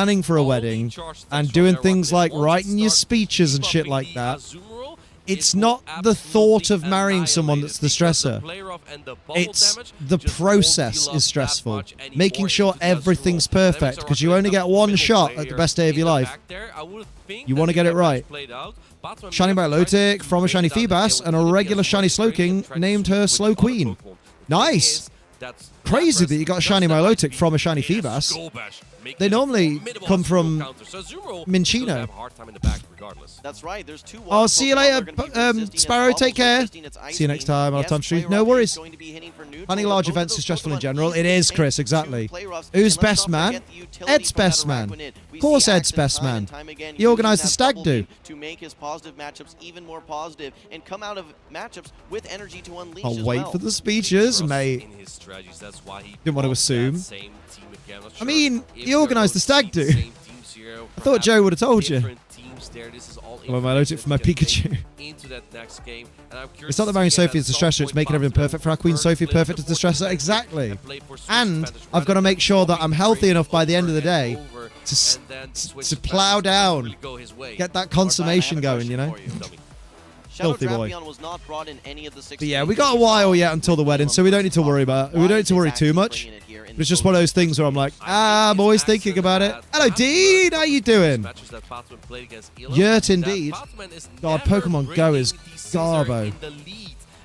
S1: planning for a wedding and doing things like writing your speeches and shit like that, it's not the thought of marrying someone that's the stressor. It's the process is stressful. Making sure everything's perfect, because you only get one shot at the best day of your life. You want to get it right. Shiny Milotic from a shiny Feebas and a regular shiny Slowking named her Slow Queen. Nice! crazy that you got a shiny Milotic from a shiny Feebas. They normally come from Minchino.
S3: That's right. There's 2.
S1: I'll see you later, Sparrow. Take care. See you next time. I'll have time stream. No worries. Planning large events is stressful in general. It is, Chris. Exactly. Who's best man? Ed's best man. Of course, Ed's best man. He organised the stag do.
S3: To make his positive matchups even more positive and come out of matchups with energy to unleash.
S1: I'll wait for the speeches, mate. Didn't want to assume. I mean, he organised the stag do. I thought Joe would have told you. Well, I loaded it for my Pikachu. It's not that marrying Sophie is the stressor, it's making everything perfect for our Queen Sophie, perfect as the stressor. Exactly. And I've got to make sure that I'm healthy enough by the end of the day to plow down, get that consummation going, you know? Filthy boy. But yeah, we got a while yet until the wedding, so we don't need to worry about it. We don't need to worry too much. But it's just one of those things where I'm like, I'm always thinking about it. Hello, Dean. How you doing? Yurt indeed. God, Pokemon Go is garbo.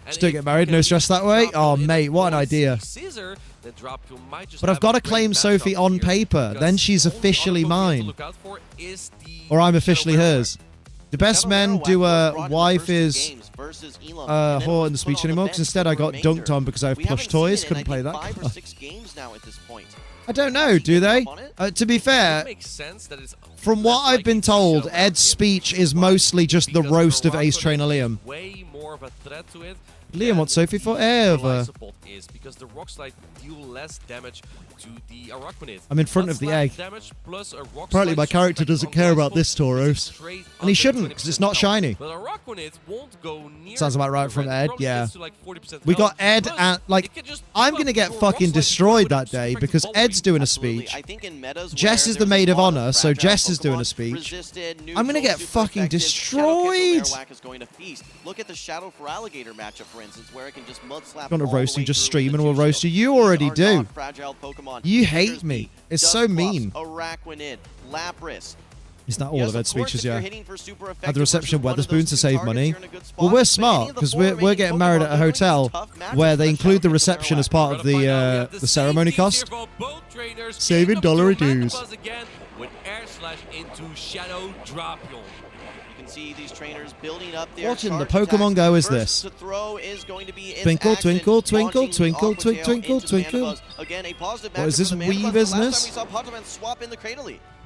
S1: Just don't get married. No stress that way. Oh, mate, what an idea. But I've got to claim Sophie on paper. Then she's officially mine. Or I'm officially hers. The best men do a wife is whore in the speech anymore, because instead I got dunked on because I have plush toys. Couldn't play that. I don't know, do they? To be fair, from what I've been told, Ed's speech is mostly just the roast of Ace Trainer Liam. Liam wants Sophie forever. I'm in front of the egg. Apparently my character doesn't care about this Tauros. And he shouldn't, because it's not shiny. Sounds about right from Ed, yeah. We got Ed and, like, I'm going to get fucking destroyed that day, because Ed's doing a speech. Jess is the maid of honor, so Jess is doing a speech. I'm going to get fucking destroyed.
S3: Look at the Shadow for Alligator matchup, for instance, where it can just mud slap.
S1: I'm going to roast you, just stream and we'll roast you. You already do. You hate me. It's so mean. Is that all of Ed's speeches, yeah? Had the reception of Weatherspoon to save money. Well, we're smart, because we're getting married at a hotel where they include the reception as part of the ceremony cost. Saving dollar dues.
S3: See these trainers building up their
S1: what in the Pokemon Go is this? Twinkle, twinkle, twinkle, twinkle, twinkle, twinkle, twinkle. What is this wee business?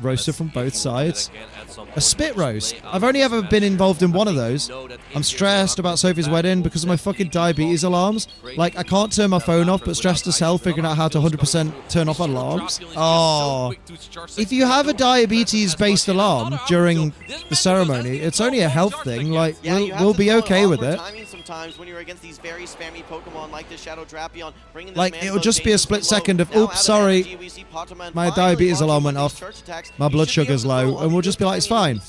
S1: Roasted from both sides. A spit roast. I've only ever been involved in one of those. I'm stressed about Sophie's wedding because of my fucking diabetes alarms. Like, I can't turn my phone off, but stressed as hell figuring out how to 100% turn off alarms. Oh. If you have a diabetes-based alarm during the ceremony, it's only a health thing. Like, we'll be okay with it. Like, it'll just be a split second of, oops, sorry, my diabetes alarm went off. My blood sugar's low, and we'll just be like, it's fine.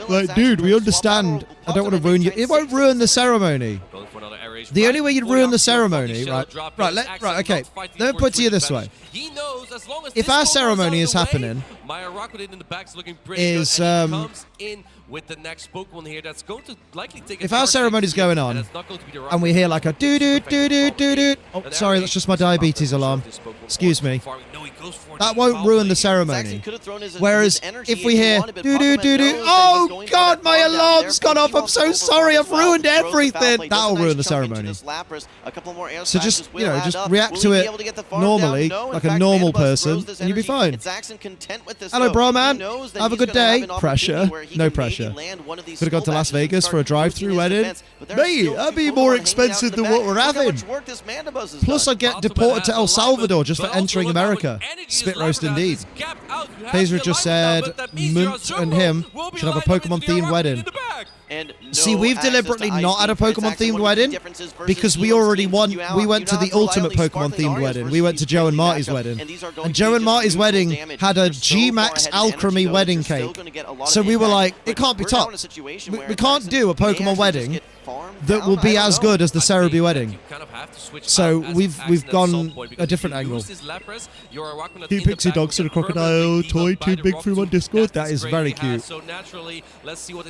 S1: Like, dude, we understand. I don't want to ruin you. It won't ruin the ceremony. The only way you'd ruin the ceremony, right, okay. Let me put it to you this way. If our ceremony is happening, is, if our ceremony's going on, and we hear like a doo-doo-doo-doo-doo-doo. Oh, sorry, that's just my diabetes alarm. Excuse me. That won't ruin the ceremony. Whereas if we hear doo-doo-doo-doo, oh god, my alarm's gone off, I'm so sorry, I've ruined everything. That'll ruin the ceremony. So just, you know, just react to it normally, like a normal person, and you'll be fine. Hello, bro, man. Have a good day. Pressure. No pressure. Could have gone to Las Vegas for a drive-through wedding. Mate, that'd be more expensive than what we're having. Plus, I'd get deported to El Salvador just for entering America. Spit roast indeed. Taser just said Munt and him should have a Pokemon-themed wedding. See, we've deliberately not had a Pokemon-themed wedding because we already won. We went to the ultimate Pokemon-themed wedding. We went to Joe and Marty's wedding. And Joe and Marty's wedding had a G-Max Alchemy wedding cake. So we were like, it can't be topped. We can't do a Pokemon wedding that will be as good as the Cerebi wedding. So we've gone a different angle. Two pixie dogs and a crocodile toy too big for my Discord. That is very cute.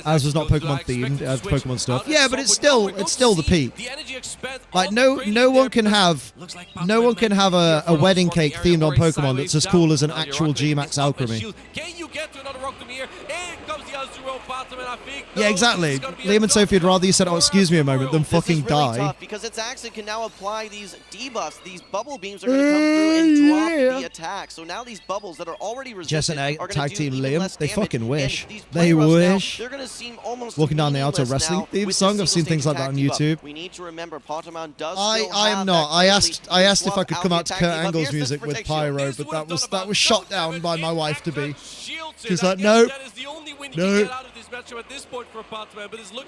S1: As was not Pokemon themed Pokemon stuff. Yeah, but it's still the peak. Like no one can have a wedding cake themed on Pokemon that's as cool as an actual G-Max Alchemy.
S2: Can you get to another Rock Tomb here? In comes the Azuro bottom, and I think
S1: yeah, exactly. Liam and Sophie would rather you said, "Oh, excuse me a moment," than fucking
S3: this is really
S1: die.
S3: Tough because its Axon can now apply these debuffs. These bubble beams are going to come through and drop the attack. So now these bubbles that are already resistant
S1: Jess and
S3: are going
S1: tag
S3: to
S1: team
S3: do even
S1: Liam.
S3: less
S1: They
S3: damage.
S1: fucking wish.
S3: And these
S1: They
S3: play roughs now,
S1: wish.
S3: they're going to seem almost
S1: Walking down the Alto
S3: meaningless
S1: Wrestling
S3: now
S1: theme
S3: with
S1: song.
S3: the
S1: I've seen
S3: single
S1: things like
S3: stage
S1: that on
S3: attack
S1: YouTube.
S3: debuff. We need to remember Patamon does
S1: I
S3: still
S1: am
S3: have
S1: not.
S3: that
S1: I
S3: ability
S1: asked
S3: to
S1: if
S3: swap
S1: I could come out to
S3: the
S1: Kurt
S3: attack debuff.
S1: Angle's
S3: Here's
S1: music
S3: this
S1: with
S3: protection.
S1: Pyro,
S2: This
S1: but
S2: would've
S1: that
S2: done
S1: was shot down by my wife to be.
S2: She's
S1: like, no,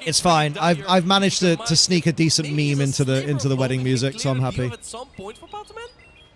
S1: it's fine. I've managed to sneak a decent meme into the wedding music, so I'm happy.
S2: At some point for Patamon?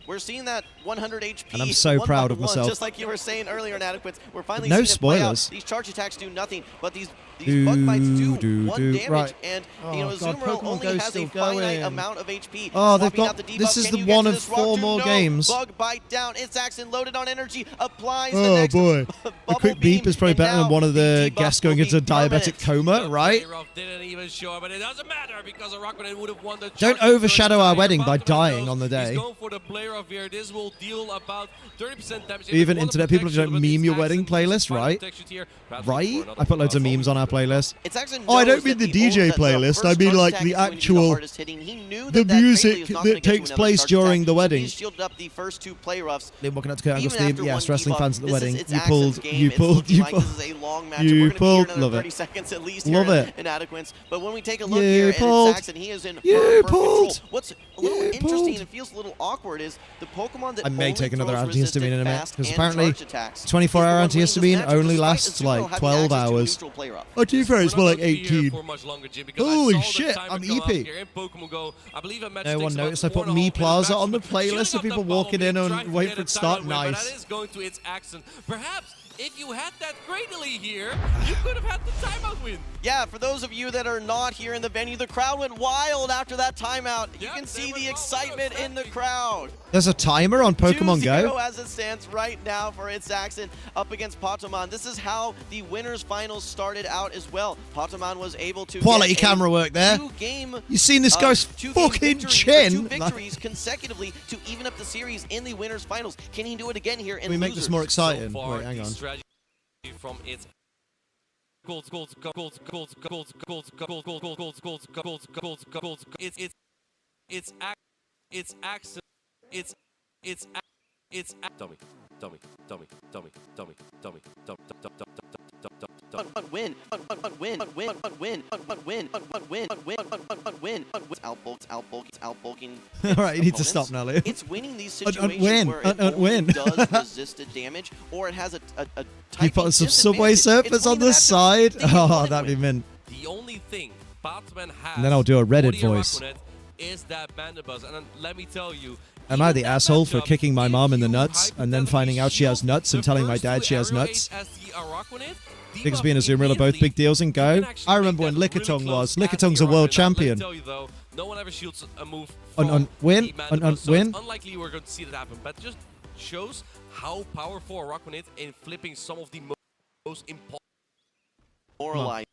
S3: We're seeing that 100 HP.
S1: And I'm so proud of myself.
S3: Just like you were saying earlier, Inadequates. We're finally
S1: No
S3: seeing it play out.
S1: spoilers.
S3: These charge attacks do nothing, but these bug bites do one damage.
S1: Right.
S3: And
S1: Oh,
S3: you know,
S1: God,
S3: Azumarill
S1: Pokemon
S3: only
S1: Go's
S3: has
S1: still
S3: a finite
S1: going.
S3: amount of HP.
S1: Oh, they've
S3: Swapping
S1: got.
S3: out the debuff.
S1: This is
S3: Can
S1: the
S3: you get
S1: one
S3: to
S1: of
S3: this rock
S1: 4
S3: tomb?
S1: more
S3: No.
S1: games.
S3: Bug bite down. It's Axon loaded on energy. Applies the
S1: Oh
S3: next
S1: boy. The
S3: bubble
S1: quick beep
S3: beam,
S1: is probably
S3: and
S1: better than
S3: now
S1: one of the
S3: debuff
S1: guests
S3: will
S1: going
S3: be
S1: into a diabetic
S3: permanent.
S1: coma, right?
S2: Didn't even show, but it doesn't matter because Rockman would have won the
S1: Don't
S2: charge
S1: overshadow our wedding by
S2: Patamon
S1: dying
S2: knows
S1: on the day.
S2: He's going for the player of here. This will deal about 30% damage.
S1: Even internet people don't meme your wedding playlist, right? Right? I put loads of memes on our playlist.
S3: It's Axon
S1: Oh, I don't
S3: knows
S1: mean
S3: that
S1: the DJ
S3: that the
S1: playlist.
S3: first
S1: I mean
S3: charge
S1: like
S3: attack
S1: the
S3: is going to be
S1: actual
S3: hardest hitting. He knew
S1: the
S3: that
S1: music
S3: Cradley was not
S1: that
S3: gonna get to
S1: takes
S3: another
S1: place
S3: charge
S1: during
S3: attack,
S1: the
S3: so
S1: wedding.
S3: He shielded up the first 2 play roughs.
S1: Liam walking out to Kurt Angle's
S3: Even
S1: theme.
S3: after
S1: Yes,
S3: one
S1: wrestling
S3: debuff,
S1: fans at the
S3: this
S1: wedding.
S3: is- it's
S1: You
S3: Axon's
S1: pulled,
S3: game.
S1: you
S3: It's
S1: pulled,
S3: looking
S1: you
S3: like
S1: pulled.
S3: This is a long matchup.
S1: You
S3: We're gonna
S1: pulled.
S3: be here in
S1: Love
S3: another
S1: it.
S3: 30 seconds at least
S1: Love
S3: here
S1: it.
S3: in Adequance. But when we take a look
S1: You
S3: here, and
S1: pulled.
S3: it's Axon, he is in
S1: You
S3: firm
S1: pulled.
S3: control. What's a little
S1: You
S3: interesting
S1: pulled.
S3: and feels a little awkward is the Pokemon that
S1: I may
S3: only
S1: take another
S3: throws
S1: antihistamine in a minute,
S3: resistant
S1: because
S3: fast
S1: apparently
S3: and charge attacks
S1: 24-hour
S3: is the one winning
S1: antihistamine
S3: this matchup,
S1: only
S3: despite
S1: lasts
S3: Azumarill
S1: like
S3: having
S1: 12
S3: access to a
S1: hours.
S3: neutral play rough.
S1: Oh, to be fair, it's more like 18. Holy
S2: Holy
S1: shit, I'm EP. No
S2: No
S1: one noticed I put Me Plaza on the playlist of people walking in and waiting for it to start. Nice.
S2: That is going to its Axon. Perhaps if you had that Cradley here, you could have had the timeout win.
S3: Yeah, for those of you that are not here in the venue, the crowd went wild after that timeout. You
S2: Yeah,
S3: can
S2: they
S3: see
S2: went
S3: the
S2: wild.
S3: excitement in the crowd.
S1: There's a timer on Pokemon
S3: 2-0
S1: Go.
S3: as it stands right now for its Axon up against Patamon. This is how the winners finals started out as well. Patamon was able to
S1: Quality
S3: get a
S1: camera work there.
S3: 2-game
S1: You seen this guy's
S3: two-game
S1: fucking
S3: victory, or
S1: chin?
S3: 2 victories consecutively to even up the series in the winners finals. Can he do it again here in
S1: Can we make this
S3: losers?
S1: more exciting?
S2: So far,
S1: Wait, hang
S2: the
S1: on.
S2: strategy from its
S3: Win. Outbulking.
S1: All right, you need to stop now, Liam.
S3: It's winning these
S1: Win.
S3: situations where it only
S1: Win.
S3: does resisted damage, or it has a
S1: You
S3: typing
S1: put some Subway
S3: disadvantage.
S1: Surfers
S3: It's
S1: on
S3: winning
S1: the
S3: the matchup.
S1: side.
S3: They can
S1: Oh,
S3: win
S1: that'd be
S3: with.
S1: mint.
S2: The only thing Batman has,
S1: And then I'll do a Reddit
S2: for the
S1: voice.
S2: Araquanid is that Mandibuzz. And then let me tell you,
S1: Am I
S2: even
S1: the
S2: that
S1: asshole for
S2: matchup,
S1: kicking my
S2: if
S1: mom in the
S2: you
S1: nuts and then finding out she has
S2: shield
S1: nuts and
S2: the
S1: telling my
S2: first
S1: dad
S2: two
S1: she has
S2: area
S1: nuts?
S2: raids as the Araquanid,
S1: Because
S2: debuff
S1: being a Zoomer are both
S2: immediately,
S1: big deals in
S2: you
S1: Go.
S2: can actually
S1: I remember
S2: make
S1: when
S2: that really
S1: Lickitung
S2: close
S1: was.
S2: at
S1: Lickiting's
S2: the
S1: a world
S2: Araquanid. Now, let me
S1: champion.
S2: tell you though, no one ever shields a move
S1: On
S2: from
S1: win,
S2: the
S1: on
S2: Mandibuzz, so
S1: win.
S2: it's unlikely we're going to see that happen, but just shows how powerful Araquanid in flipping some of the most important.
S3: Oralize,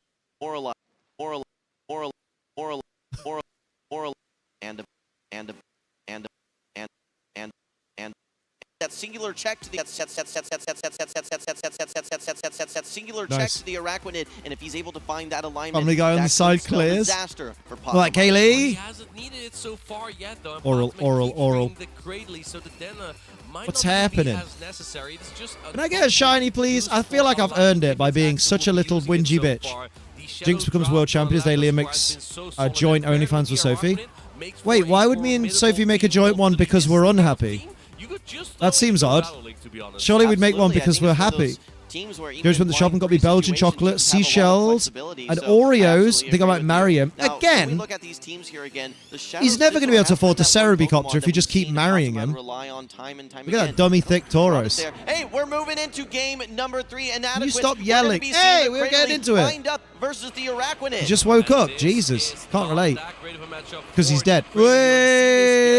S3: and that singular check to the singular check
S1: Nice.
S3: to the Araquanid, and if he's able to find that alignment,
S1: Family Guy on
S3: that
S1: the
S3: could
S1: side
S3: spell
S1: clears.
S3: disaster for Pokemon.
S1: Like
S2: He
S1: Kaylee.
S2: hasn't needed it so far yet, though. and
S1: Oral,
S2: Batman
S1: oral,
S2: keeps
S1: oral.
S2: bringing the Cradley, so the Denna might
S1: What's
S2: not be
S1: happening?
S2: as necessary. It's just
S1: Can I get a shiny, please? I feel like I've earned it by being such a little whingy bitch. Jinx becomes world champion as they Liam makes a joint OnlyFans with Sophie. Wait, why would me and Sophie make a joint one because we're unhappy? That seems odd. Surely we'd make one
S3: Absolutely, I
S1: because
S3: think
S1: we're
S3: it's one of
S1: happy.
S3: those teams where even
S1: Goes went to the shop and got me
S3: blind
S1: Belgian
S3: situations
S1: chocolate,
S3: just have a lot of
S1: seashells,
S3: flexibility,
S1: and
S3: so
S1: Oreos.
S3: I
S1: I
S3: absolutely
S1: think I
S3: agree
S1: might
S3: with
S1: marry
S3: you.
S1: him.
S3: Now, when we
S1: Again,
S3: look at these teams here again, the
S1: he's
S3: Shadows
S1: never going to be able to
S3: Digital
S1: afford to
S3: has been that one
S1: Cerebicopter
S3: Pokemon
S1: if you
S3: that
S1: just
S3: we've
S1: keep
S3: seen
S1: marrying
S3: Pokemon
S1: him.
S3: rely on time and time
S1: Look at that
S3: again.
S1: dummy thick Tauros.
S3: There. Hey, we're moving into game number 3. Inadequate.
S1: stop
S3: We're
S1: yelling?
S3: gonna be seeing
S1: Hey,
S3: the
S1: we were
S3: Cradley
S1: getting into it.
S3: lined up versus the Araquanid.
S1: He just woke up. Jesus. Can't relate. Because he's dead.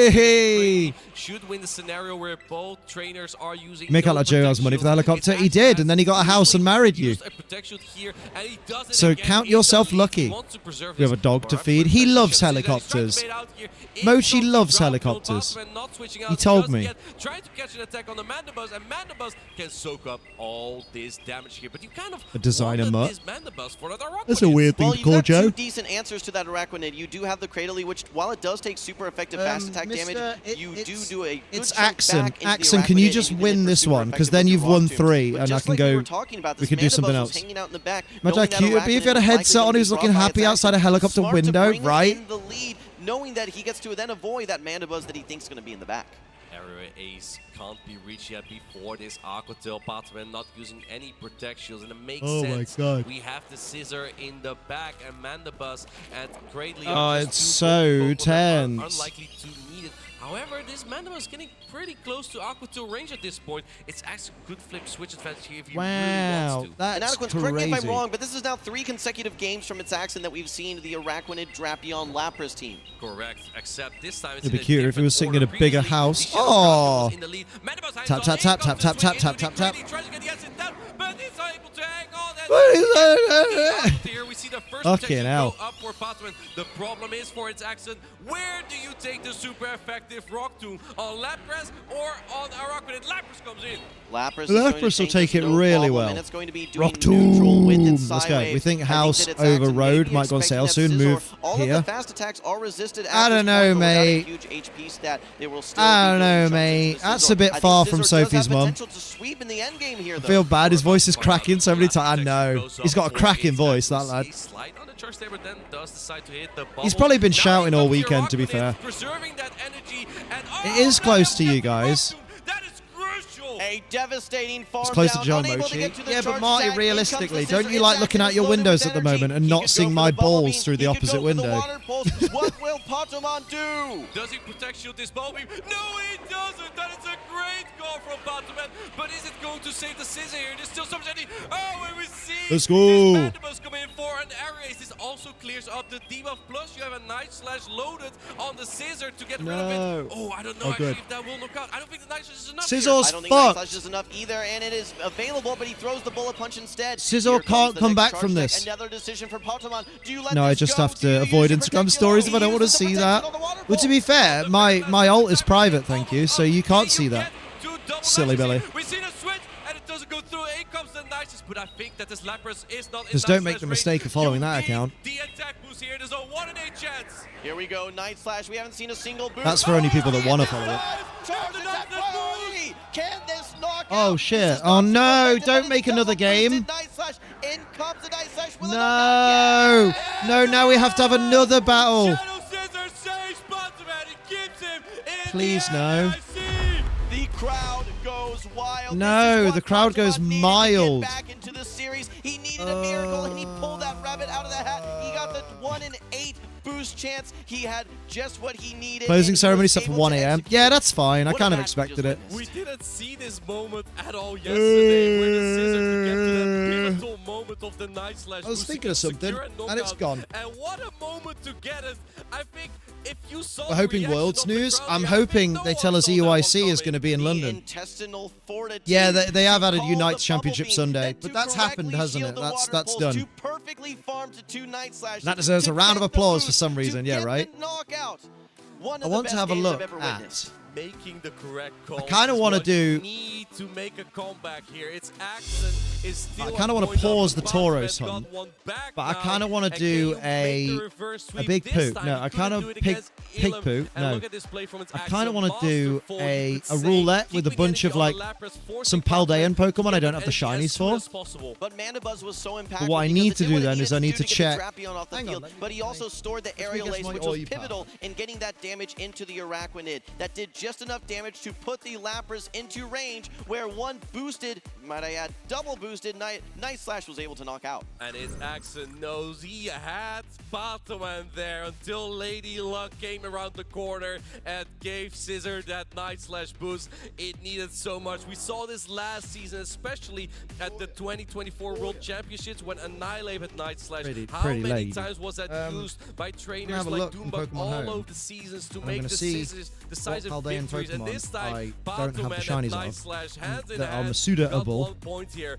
S1: Way.
S2: Should win the scenario where both trainers are using.
S1: Make out like Joe has money for the helicopter. He did, and then he got a house and married you.
S2: Protect Shield here, and he does it
S1: So
S2: again.
S1: count
S2: He
S1: yourself
S2: does
S1: lucky.
S2: He wants to preserve
S1: We have
S2: his
S1: a dog to
S2: buff,
S1: feed.
S2: but
S1: He
S2: you
S1: loves
S2: can see that he's trying
S1: helicopters.
S2: to bait out here. It's
S1: Mochi
S2: not
S1: loves
S2: the ground build.
S1: helicopters.
S2: Botman not switching out
S1: He told
S2: just
S1: me.
S2: yet, trying to catch an attack on the Mandibus, and Mandibus can soak up all this damage here. But you kind of
S1: A designer
S2: wanted
S1: mutt.
S2: this Mandibus for that Araquanid.
S1: That's a weird thing
S3: Well,
S1: to
S3: you've
S1: call
S3: got
S1: Joe.
S3: two decent answers to that Araquanid. You do have the Cradily, which, while it does take super effective fast attack damage, you do a good
S1: It's
S3: chunk
S1: Axon.
S3: back into the
S1: Axon, can you
S3: Araquanid,
S1: just
S3: and you did it
S1: win
S3: for
S1: this
S3: super
S1: one? Because
S3: effective
S1: then
S3: with
S1: you've
S3: your
S1: won
S3: Rock Tomb.
S1: 3,
S3: But
S1: and I
S3: just
S1: can
S3: like we
S1: go.
S3: were talking about,
S1: We
S3: this
S1: could do something
S3: Mandibuzz was
S1: else.
S3: hanging out in the back,
S1: Imagine
S3: knowing
S1: how
S3: that
S1: cute it'd be if you had a
S3: Araquanid was
S1: headset
S3: likely
S1: on
S3: gonna
S1: who's
S3: be
S1: looking
S3: brought by
S1: happy
S3: its
S1: outside a
S3: Axon.
S1: helicopter
S3: Smart to
S1: window,
S3: bring it
S1: right?
S3: in the lead, knowing that he gets to then avoid that Mandibuzz that he thinks is going to be in the back.
S2: Area Ace can't be reached yet before this Aqua Tail Botman not using any Protect Shields, and it makes sense.
S1: Oh my God.
S2: We have the Scissor in the back, and Mandibus and Cradily
S1: Oh,
S2: are just
S1: it's
S2: two
S1: so
S2: Pokemon that are
S1: tense.
S2: unlikely to need it. However, this Mandibus is getting pretty close to Aqua Tail range at this point. It's actually a good flip switch advantage here if you really
S1: Wow,
S2: want to.
S3: And
S1: that's
S3: Adequate, correct me if I'm
S1: crazy.
S3: wrong, but this is now 3 consecutive games from its Axon that we've seen the Araquanid Drapion Lapras team.
S2: Correct, except this time it's
S1: It'd be
S2: in a
S1: cuter if it was
S2: different
S1: sitting in a
S2: order.
S1: bigger
S2: Previously,
S1: house.
S2: the Shadow
S1: Oh.
S2: was in the lead. Mandibus hangs
S1: Tap,
S2: on,
S1: tap,
S2: in
S1: tap,
S2: comes
S1: tap,
S2: the
S1: tap,
S2: swing
S1: tap,
S2: into
S1: tap,
S2: the
S1: tap, tap.
S2: Cradily, tries to get the S in down, but he's able to hang on. And
S1: What is that?
S2: here we see the first
S1: Fucking
S2: protection
S1: hell.
S2: go up for Botman. The problem is for its Axon, where do you take the super effective Rock Tomb? On Lapras or on Araquanid? Lapras comes in.
S3: Lapras is going to
S1: will
S3: take
S1: take
S3: this
S1: it
S3: no
S1: really
S3: problem,
S1: well.
S3: and it's going to be doing
S1: Rock
S3: neutral with its
S1: Tomb. Let's
S3: Psy
S1: go.
S3: Wave.
S1: We think
S3: I
S1: House
S3: that its
S1: over
S3: Axon may
S1: Road
S3: be
S1: might go on
S3: expecting
S1: sale
S3: that
S1: soon.
S3: Scissor.
S1: Move
S3: All
S1: here.
S3: of the fast attacks are resisted at
S1: I don't
S3: this
S1: know,
S3: point, but without a
S1: mate.
S3: huge HP stat, they will still
S1: I
S3: be
S1: don't
S3: doing
S1: know,
S3: chunks
S1: mate.
S3: into the
S1: That's
S3: Scissor.
S1: a bit
S3: I think
S1: far
S3: Scissor
S1: from
S3: does
S1: Sophie's
S3: have
S1: mum.
S3: potential to sweep in the end game here,
S1: I
S3: though.
S1: feel bad. His voice is cracking so many times. I know. He's got a cracking voice, that lad.
S2: Slide on the charge there, but then does decide to hit the
S1: He's
S2: bubble.
S1: probably been
S2: Now
S1: shouting
S2: he
S1: all
S2: comes here,
S1: weekend, to be
S2: Araquanid,
S1: fair.
S2: preserving that energy, and
S1: It is
S2: now
S1: close to
S2: we
S1: you
S2: have the Rock
S1: guys.
S2: Tomb. That is crucial.
S3: A devastating farm
S1: It's close to
S3: down,
S1: John
S3: unable to
S1: Mochi.
S3: get to the
S1: Yeah, but
S3: charge
S1: Marty,
S3: attack. In
S1: realistically,
S3: comes the
S1: don't
S3: Scissor.
S1: you like
S3: Its
S1: looking
S3: Axon
S1: out
S3: is
S1: your
S3: loaded
S1: windows
S3: with
S1: at the
S3: energy.
S1: moment and
S3: He
S1: not
S3: could
S1: seeing
S3: go for
S1: my
S3: the bubble
S1: balls
S3: beam.
S1: through the
S3: He could
S1: opposite
S3: go for the
S1: window?
S3: water pulse. What will Patamon do?
S2: Does he protect shield this ball beam? No, he doesn't. That is a great call from Patamon. But is it going to save the Scissor here? There's still so much energy. Oh, and we see
S1: Let's go.
S2: this Mandibus come in for an area ace. This also clears up the debuff. Plus, you have a Night Slash loaded on the Scissor to get rid of
S1: No.
S2: it. Oh, I don't know
S1: Oh,
S2: actually
S1: good.
S2: if that will knock out. I don't think the Night Slash is enough.
S1: Scissors
S3: I don't think Night
S1: fucked.
S3: Slash is enough either, and it is available, but he throws the bullet punch instead.
S1: Scissor
S3: Here comes
S1: can't
S3: the
S1: come
S3: next
S1: back
S3: charge
S1: from
S3: attack.
S1: this.
S3: Another decision for Patamon. Do you let
S1: No, I
S3: this
S1: just
S3: go?
S1: have
S3: Do you
S1: to
S3: use
S1: avoid
S3: your
S1: Instagram
S3: protect
S1: stories
S3: shield?
S1: if I don't
S3: He
S1: want to
S3: uses the
S1: see
S3: protection
S1: that.
S3: on the water
S1: Well, to
S3: pulse.
S1: be fair, my alt is private, thank you, so you can't see that. Silly Billy.
S2: We see the switch, and it doesn't go through. In comes the Nices, but I think that this Lapras is not in
S1: Just don't
S2: Night
S1: make
S2: Slash
S1: the
S2: range.
S1: mistake of following
S2: You
S1: that
S2: need
S1: account.
S2: The attack boost here. There's a 1 in 8 chance.
S3: Here we go, Night Slash. We haven't seen a single boost.
S1: That's for only people that want to follow it.
S3: Charge attack priority. Can this knock
S1: Oh,
S3: out?
S1: shit.
S3: This is
S1: Oh,
S3: not
S1: no,
S3: super effective,
S1: don't
S3: but
S1: make
S3: it's
S1: another
S3: double boosted
S1: game.
S3: Night Slash. In comes the Night Slash with a
S1: No.
S3: knockout. Yes!
S1: No, now we have to have another battle.
S2: Shadow Scissor saves Botman. He keeps him in
S1: Please,
S2: the
S1: no.
S2: NAIC.
S3: The crowd goes wild.
S1: No,
S3: This is what
S1: the crowd
S3: Patamon
S1: goes
S3: needed to get
S1: mild.
S3: back into the series. He needed a miracle, and he pulled that rabbit out of the hat. He got the 1 in 8 boost chance. He had just what he needed.
S1: Closing
S3: and he
S1: ceremony
S3: was
S1: set for
S3: able
S1: 1
S3: to
S1: a.m.
S3: execute
S1: Yeah,
S3: it.
S1: that's fine. I
S3: What a
S1: kind of
S3: match we
S1: expected
S3: just
S1: it.
S3: witnessed.
S2: We didn't see this moment at all yesterday, where the Scissor could get to that pivotal moment of the Night Slash.
S1: I was
S2: boost.
S1: thinking
S2: He
S1: of
S2: could
S1: something,
S2: secure a
S1: and it's
S2: knockout.
S1: gone.
S2: And what a moment to get it. I think if you saw
S1: We're
S2: the
S1: hoping
S2: reaction
S1: World's
S2: of the
S1: news.
S2: crowd
S1: I'm
S2: here, I think
S1: hoping
S2: no
S1: they
S2: one
S1: tell us
S2: saw that one
S1: EUIC is
S2: coming.
S1: going to be in
S3: The
S1: London.
S3: intestinal fortitude
S1: Yeah, they have
S3: to
S1: added
S3: call
S1: Unite
S3: the
S1: Championship
S3: bubble beam,
S1: Sunday,
S3: then
S1: but
S3: to
S1: that's happened,
S3: correctly
S1: hasn't
S3: shield
S1: it?
S3: the
S1: That's
S3: water pulse,
S1: done.
S3: to perfectly farm to 2 Night Slashes.
S1: That deserves
S3: to
S1: a round of
S3: get the
S1: applause for
S3: boost,
S1: some reason,
S3: to
S1: yeah,
S3: get
S1: right?
S3: the knockout. One
S1: I
S3: of the
S1: want to
S3: best
S1: have a
S3: games
S1: look
S3: I've ever
S1: at.
S3: witnessed.
S2: Making the correct call.
S1: kinda wanna do-
S2: Need to make a comeback here. It's Axon is still.
S1: I kinda
S2: want
S1: wanna
S2: to
S1: pause the Tauros hunt, but I kinda wanna do a big poo. No, I kinda pig poo. No, I kinda wanna do a roulette with a bunch of like some Paldean Pokemon I don't have the shinies for.
S3: But Mandibuzz was so impactful.
S1: what I
S3: because
S1: need
S3: it
S1: to
S3: did
S1: do
S3: what it
S1: then
S3: needed
S1: is I
S3: to
S1: need
S3: do
S1: to
S3: get
S1: check-
S3: the Drapion off the
S1: Hang on,
S3: field,
S1: let me
S3: but he also stored the aerial
S1: guess
S3: ace,
S1: my
S3: which was
S1: Oipa.
S3: pivotal in getting that damage into the Araquanid. That did just enough damage to put the Lapras into range, where one boosted, might I add, double boosted Night Slash was able to knock out.
S2: And his Axon knows he had Patamon there until Lady Luck came around the corner and gave Scissor that Night Slash boost. It needed so much. We saw this last season, especially at the 2024 World Championships when Annihilate had Night Slash. How
S1: Pretty
S2: many
S1: lady.
S2: times was that used by trainers
S1: have a
S2: like
S1: look in
S2: Doombug
S1: Pokemon
S2: all
S1: Home.
S2: over the seasons to
S1: I'm
S2: make
S1: gonna
S2: the
S1: see
S2: Scissors decisive
S1: what Paldean
S2: victories. And
S1: Pokemon
S2: this time,
S1: I don't have the
S2: Patamon
S1: shinies
S2: and Night
S1: of
S2: Slash hands in
S1: that are
S2: hand
S1: suitable.
S2: got 1 point here.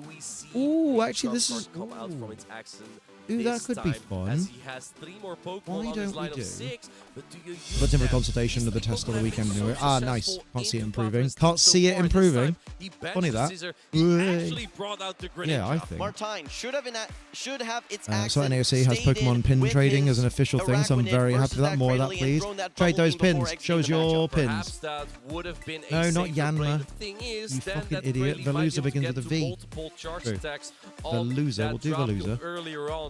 S2: Do we see
S1: Ooh,
S2: a
S1: actually, this
S2: Trump
S1: is...
S2: card come out from
S1: ooh.
S2: its action
S1: Ooh, that
S2: this
S1: could be
S2: time,
S1: fun.
S2: as he has 3 more Pokemon
S1: Why
S2: on his
S1: don't we
S2: line
S1: do?
S2: of 6, but do you use
S1: Put in for
S2: them?
S1: consultation
S2: These
S1: of the
S2: 3
S1: test of the
S2: Pokemon have
S1: weekend.
S2: been so
S1: Ah, nice.
S2: successful
S1: Can't see it
S2: in
S1: improving.
S2: Papa's
S1: Can't
S2: team
S1: see
S2: so
S1: it
S2: far. This
S1: improving.
S2: time, he benched
S1: Funny
S2: the
S1: that.
S2: Scissor. He
S1: Way.
S2: actually brought out the Greninja.
S1: Yeah, I think.
S3: Martine should have its
S1: So
S3: accent
S1: NAIC has
S3: stayed
S1: Pokemon
S3: in
S1: pin
S3: with
S1: trading
S3: his
S1: as an official thing, so I'm
S3: Araquanid
S1: very happy
S3: versus
S1: with that. More of that,
S3: Cradily and
S1: please.
S3: thrown that
S1: Trade
S3: double
S1: those
S3: team before
S1: pins.
S3: exiting
S1: Shows
S3: the matchup.
S1: your
S2: Perhaps
S1: pins.
S2: that would have been a
S1: No, not
S2: safer play.
S1: Yanma.
S2: The thing is,
S1: You
S2: then
S1: fucking
S2: that
S1: idiot.
S2: Cradily might be
S1: Veluza
S2: able to
S1: begins
S2: get
S1: with a
S2: to
S1: V.
S2: multiple charge
S1: True.
S2: attacks
S1: Veluza,
S2: that
S1: we'll do
S2: dropped
S1: Veluza.
S2: earlier on.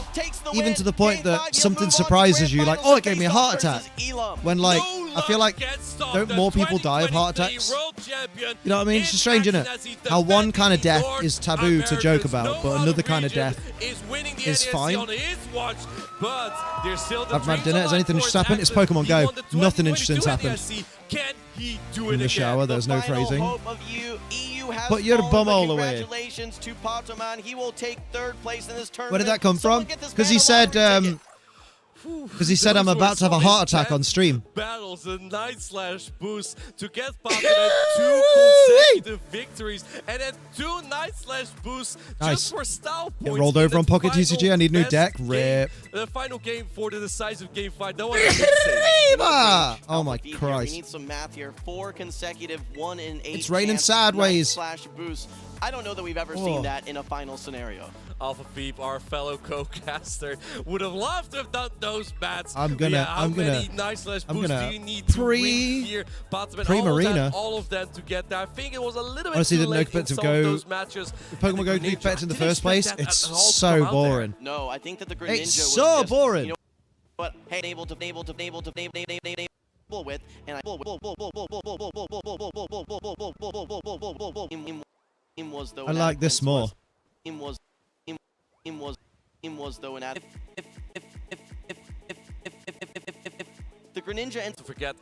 S1: even to the point that something surprises you, like, oh, it gave me a heart attack. When, like, I feel like, don't more people die of heart attacks? You know what I mean? It's just strange, isn't it? How one kind of death is taboo to joke about, but another kind of death is fine. I've had dinner. Has anything interesting happened? It's Pokemon Go. Nothing interesting's happened. In the shower, there's no phrasing.
S3: Hope of EU has
S1: Put your
S3: fallen,
S1: bum
S3: but
S1: all away.
S3: Congratulations to POKÉMON. He will take 3rd place in this tournament.
S1: Where did that come
S3: Someone
S1: from?
S3: get this
S1: Because
S3: man
S1: he
S3: a
S1: said,
S3: lottery ticket.
S1: because he said I'm about to have a heart attack on stream.
S2: Battles, a night / boost to get POKÉMON 2 consecutive victories, and then 2 night / boosts
S1: Nice.
S2: just for style
S1: Get
S2: points.
S1: rolled
S2: in
S1: over on
S2: the
S1: Pocket
S2: final
S1: TCG. I need a new
S2: best
S1: deck.
S2: game.
S1: Rip.
S2: The final game for the decisive game fight. That was insane.
S1: Reba! Oh my
S3: Alpha feed here.
S1: Christ.
S3: We need some math here. 4 consecutive 1 in 8.
S1: It's raining
S3: chance
S1: sideways.
S3: night / boost. I don't know that we've ever
S1: Oh.
S3: seen that in a final scenario.
S2: Alpha Peep, our fellow co-caster, would have loved to have done those bats.
S1: I'm
S2: But
S1: gonna-
S2: how
S1: I'm gonna-
S2: many night / boosts
S1: I'm gonna
S2: do you need to
S1: pre-
S2: win here? POKÉMON,
S1: pre-Marina.
S2: all of them to get there. I think it was a little bit
S1: Honestly,
S2: too
S1: didn't know
S2: late in
S1: competitive
S2: some of
S1: go-
S2: those matches.
S1: Pokemon Go do pets in the first place. It's so boring.
S3: No, I think that the Greninja
S1: It's
S3: was
S1: so
S3: just,
S1: boring.
S3: You know, but hey, able to with, and I was though.
S1: I like this more.
S3: Was though an the Greninja and
S2: To forget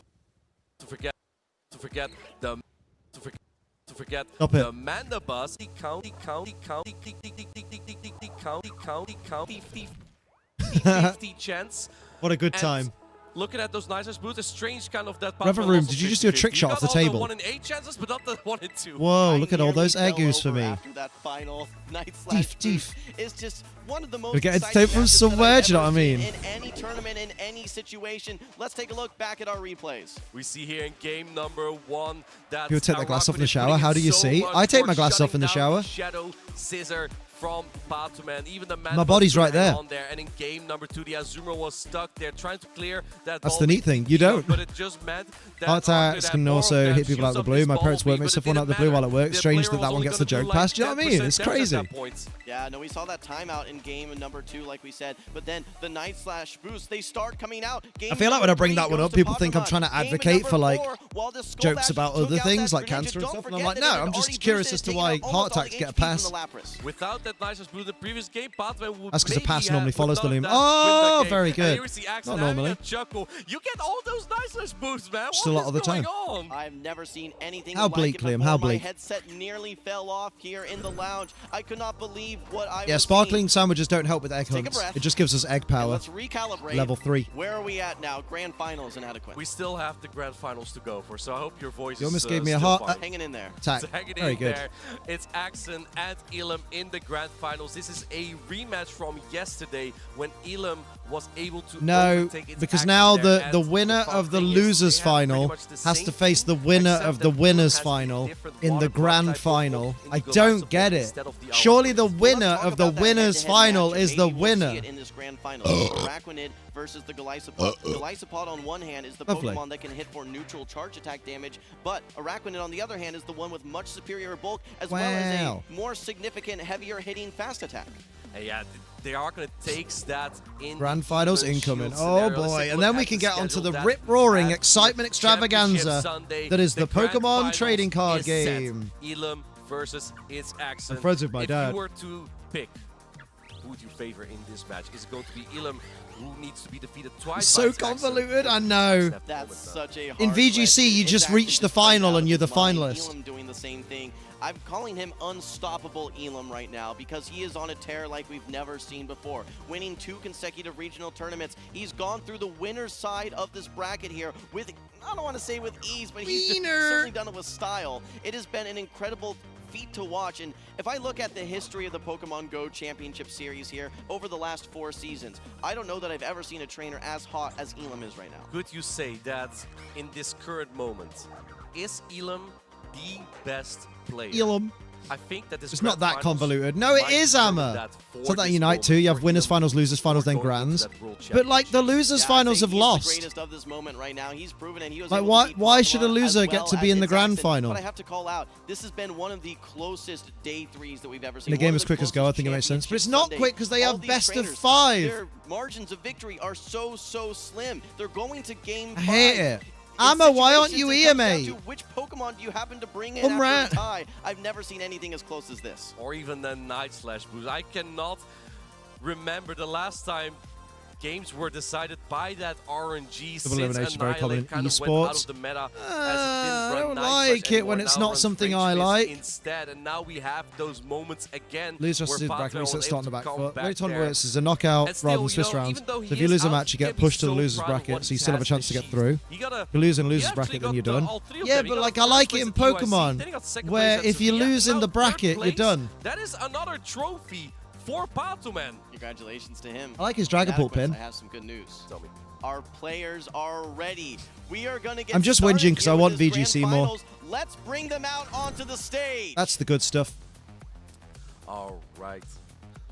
S1: Stop it.
S2: the Mandibus, county 50 chance.
S1: What a good
S2: And
S1: time.
S2: Looking at those nice boots, a strange kind of that.
S1: Rever Room, did you just do a trick shot off the table?
S2: You got all the 1 in 8 chances, but not the 1 in 2.
S1: Whoa, look at all those
S3: nearly
S1: eggoos
S3: fell
S1: for me.
S3: over after that final night /
S1: Deef, deef.
S3: It's just one of the most
S1: Gotta get
S3: exciting
S1: entertained from
S3: matches that I've
S1: somewhere, do you know
S3: ever
S1: what I mean?
S3: seen in any tournament, in any situation. Let's take a look back at our replays.
S2: We see here in game number 1 that
S1: People take their glasses off in the
S2: Araquanid
S1: shower.
S2: putting
S1: How
S2: in
S1: do you
S2: so
S1: see?
S2: much
S1: I take
S2: for
S1: my glasses off in the
S2: shutting down
S1: shower.
S2: Shadow Scissor from POKÉMON. Even the
S1: My body's right there.
S2: on there. And in game number 2, the Azumarill was stuck there trying to clear that
S1: That's
S2: ball
S1: the neat
S2: with
S1: thing, you
S2: Elo,
S1: don't.
S2: But it just meant that
S1: Heart attacks
S2: Araquanid
S1: can
S2: had more
S1: also
S2: of them
S1: hit people out of
S2: shoots
S1: the
S2: up
S1: blue.
S2: his
S1: My
S2: ball
S1: parents
S2: speed,
S1: work
S2: but
S1: make
S2: it
S1: stuff one out of the
S2: didn't
S1: blue while at
S2: matter.
S1: work.
S2: The
S1: Strange
S2: player
S1: that
S2: was
S1: that one
S2: only
S1: gets the
S2: gonna do
S1: joke
S2: like
S1: pass. Do you know what I mean?
S2: 10%
S1: It's
S2: damage at
S1: crazy.
S2: that point.
S3: Yeah, no, we saw that timeout in game number 2, like we said. But then the night / boost, they start coming out. Game
S1: I feel like when I bring that
S3: number
S1: one up,
S3: 3
S1: people
S3: goes
S1: think I'm
S3: POKÉMON.
S1: trying to
S3: Game
S1: advocate
S3: number
S1: for, like,
S3: 4, while the Skull
S1: jokes
S3: Dash
S1: about
S3: took
S1: other
S3: out
S1: things
S3: that
S1: like
S3: Greninja,
S1: cancer and
S3: don't
S1: stuff, and I'm
S3: forget
S1: like,
S3: that
S1: no,
S3: it had
S1: I'm just
S3: already
S1: curious
S3: boosted
S1: as to
S3: and
S1: why
S3: taken out
S1: heart
S3: almost all
S1: attacks
S3: the
S1: get a
S3: HP from
S1: pass.
S3: the Lapras.
S2: Without that nice boost in the previous game, POKÉMON would
S1: That's 'cause the
S2: maybe
S1: pass normally
S2: would
S1: follows
S2: not
S1: the loom.
S2: have win
S1: Oh,
S2: that game.
S1: very
S2: And
S1: good.
S2: here we see Axon
S1: Not
S2: having
S1: normally.
S2: a chuckle. You get all those nice boosts, man.
S1: Just a lot of the time.
S2: On?
S3: I've never seen anything
S1: How
S3: like
S1: bleak,
S3: it
S1: Liam,
S3: before.
S1: how
S3: My
S1: bleak.
S3: headset nearly fell off here in the lounge. I could not believe what I
S1: Yeah,
S3: was
S1: sparkling
S3: seeing.
S1: sandwiches don't help with egg
S3: Take a
S1: hunts.
S3: breath.
S1: It just gives us egg
S3: And
S1: power.
S3: let's recalibrate.
S1: Level 3.
S3: Where are we at now? Grand finals inadequate.
S2: We still have the grand finals to go for, so I hope your voice
S1: You
S2: is
S1: almost gave me a
S2: still
S1: heart
S2: fine.
S3: Hanging in there.
S1: attack.
S2: So hanging
S1: Very
S2: in
S1: good.
S2: there. It's Axon and Elam in the grand finals. This is a rematch from yesterday when Elam was able to
S1: No,
S2: overtake its
S1: because
S2: Axon
S1: now
S2: there.
S1: the
S2: And
S1: winner
S2: the
S1: of the
S2: thing is,
S1: losers
S2: they have pretty
S1: final
S2: much the
S1: has
S2: same
S1: to face the
S2: team,
S1: winner
S2: except
S1: of the
S2: that Blue
S1: winners
S2: has a
S1: final
S2: different
S1: in the
S2: water
S1: grand
S2: type
S1: final.
S2: Pokemon
S1: I
S2: in the
S1: don't
S2: Goliath
S1: get
S2: Pokemon
S1: it.
S2: instead of the
S1: Surely the
S2: Alpha.
S1: winner
S3: Let's talk
S1: of the
S3: about that
S1: winners
S3: head-to-head
S1: final
S3: matchup.
S1: is the
S3: Maybe we'll see
S1: winner.
S3: it in this grand final. Araquanid versus the Golisopod. Golisopod on one hand is the
S1: Lovely.
S3: Pokemon that can hit for neutral charge attack damage, but Araquanid on the other hand is the one with much superior bulk as well as
S1: Wow.
S3: a more significant, heavier hitting fast attack.
S2: And yeah, they are going to take that in
S1: Grand finals
S2: even
S1: incoming.
S2: shield
S1: Oh
S2: scenario. Let's
S1: boy.
S2: take a
S1: And
S2: look
S1: then we
S2: at
S1: can get onto
S2: schedule.
S1: the
S2: That
S1: rip-roaring
S2: at
S1: excitement
S2: Championship
S1: extravaganza
S2: Sunday,
S1: that is the
S2: grand
S1: Pokemon
S2: finals
S1: trading card
S2: is set.
S1: game.
S2: Elam versus its Axon.
S1: I'm friends with my dad.
S2: If you were to pick who would you favor in this match, is it going to be Elam, who needs to be defeated twice?
S1: So
S2: by its Axon?
S1: convoluted, I know.
S3: That's such a hard
S1: In VGC,
S3: question.
S1: you
S3: It's
S1: just
S3: actually
S1: reach the
S3: just right
S1: final
S3: out
S1: and
S3: of
S1: you're the
S3: his mind.
S1: finalist.
S3: Elam doing the same thing. I'm calling him unstoppable Elam right now because he is on a tear like we've never seen before. Winning 2 consecutive regional tournaments. He's gone through the winner's side of this bracket here with, I don't want to say with ease, but he's just certainly done it with style. It has been an incredible feat to watch, and if I look at the history of the Pokemon Go Championship Series here over the last 4 seasons, I don't know that I've ever seen a trainer as hot as Elam is right now.
S2: Could you say that in this current moment, is Elam the best player?
S1: Elam.
S2: I think that this
S1: It's not
S2: grand
S1: that
S2: finals
S1: convoluted. No, it
S2: might
S1: is,
S2: determine
S1: Amma.
S2: that for
S1: It's not that
S2: this
S1: Unite
S2: moment
S1: too. You have
S2: for
S1: winners
S2: Elam
S1: finals, losers finals, then
S2: before going
S1: grands.
S2: into that World
S1: But like the
S2: Championship.
S1: losers
S3: Yeah, I
S1: finals
S3: think
S1: have
S3: he's
S1: lost.
S3: the greatest of this moment right now. He's proven and he was
S1: Like,
S3: able
S1: why-
S3: to beat
S1: why should a
S3: Pokemon
S1: loser
S3: as
S1: get
S3: well
S1: to be
S3: as
S1: in the
S3: its
S1: grand
S3: Axon.
S1: final?
S3: But I have to call out, this has been one of the closest day 3s that we've ever seen.
S1: The game
S3: One of
S1: is quick as go, I
S3: closest
S1: think it makes sense. But it's
S3: championship
S1: not
S3: Sundays.
S1: quick because they
S3: All
S1: have
S3: these
S1: best of
S3: trainers,
S1: 5.
S3: Their margins of victory are so slim. They're going to game 5.
S1: I hate it.
S3: In
S1: Amma, why aren't
S3: situations,
S1: you
S3: it
S1: here,
S3: comes down
S1: mate?
S3: to which Pokemon do you happen to bring in
S1: Come
S3: after a
S1: right.
S3: tie? I've never seen anything as close as this.
S2: Or even the Night / Boost. I cannot remember the last time games were decided by that RNG
S1: Double
S2: since
S1: elimination, very common in
S2: Annihilate kind of went out
S1: esports.
S2: of the meta.
S1: I don't like it when it's not something I like.
S2: Instead, and now we have those moments again.
S1: Lose rest
S2: where
S1: of the bracket
S2: Patreon
S1: reset,
S2: was
S1: start on
S2: able
S1: the
S2: to
S1: back
S2: come
S1: foot.
S2: back
S1: Very ton
S2: there.
S1: where it's a knockout
S2: And still,
S1: rather than
S2: you
S1: Swiss
S2: know,
S1: rounds.
S2: even though
S1: So
S2: he
S1: if you
S2: is
S1: lose a
S2: out,
S1: match, you
S2: he
S1: get
S2: can be
S1: pushed to the
S2: so
S1: losers
S2: proud of
S1: bracket,
S2: what
S1: so you
S2: he
S1: still have a
S2: has
S1: chance to get
S2: achieved.
S1: through.
S2: He got a-
S1: If you lose in
S2: he
S1: losers
S2: actually
S1: bracket, then
S2: got
S1: you're
S2: the-
S1: done.
S2: all three of
S1: Yeah,
S2: them. He
S1: but
S2: got
S1: like
S2: the
S1: I
S2: first
S1: like it
S2: place
S1: in
S2: at UIC,
S1: Pokemon,
S2: then he got second
S1: where
S2: place at
S1: if you
S2: Sevilla,
S1: lose
S2: and
S1: in
S2: now
S1: the
S2: third
S1: bracket, you're
S2: place.
S1: done.
S2: That is another trophy for POKÉMON.
S3: Congratulations to him.
S1: I like his Dragapult
S3: Adequate,
S1: pin.
S3: I have some good news.
S2: Tell me.
S3: Our players are ready. We are going to get
S1: I'm just
S3: started
S1: whinging 'cause
S3: here
S1: I
S3: with
S1: want
S3: this
S1: VGC
S3: grand
S1: more.
S3: finals. Let's bring them out onto the stage.
S1: That's the good stuff.
S2: All right.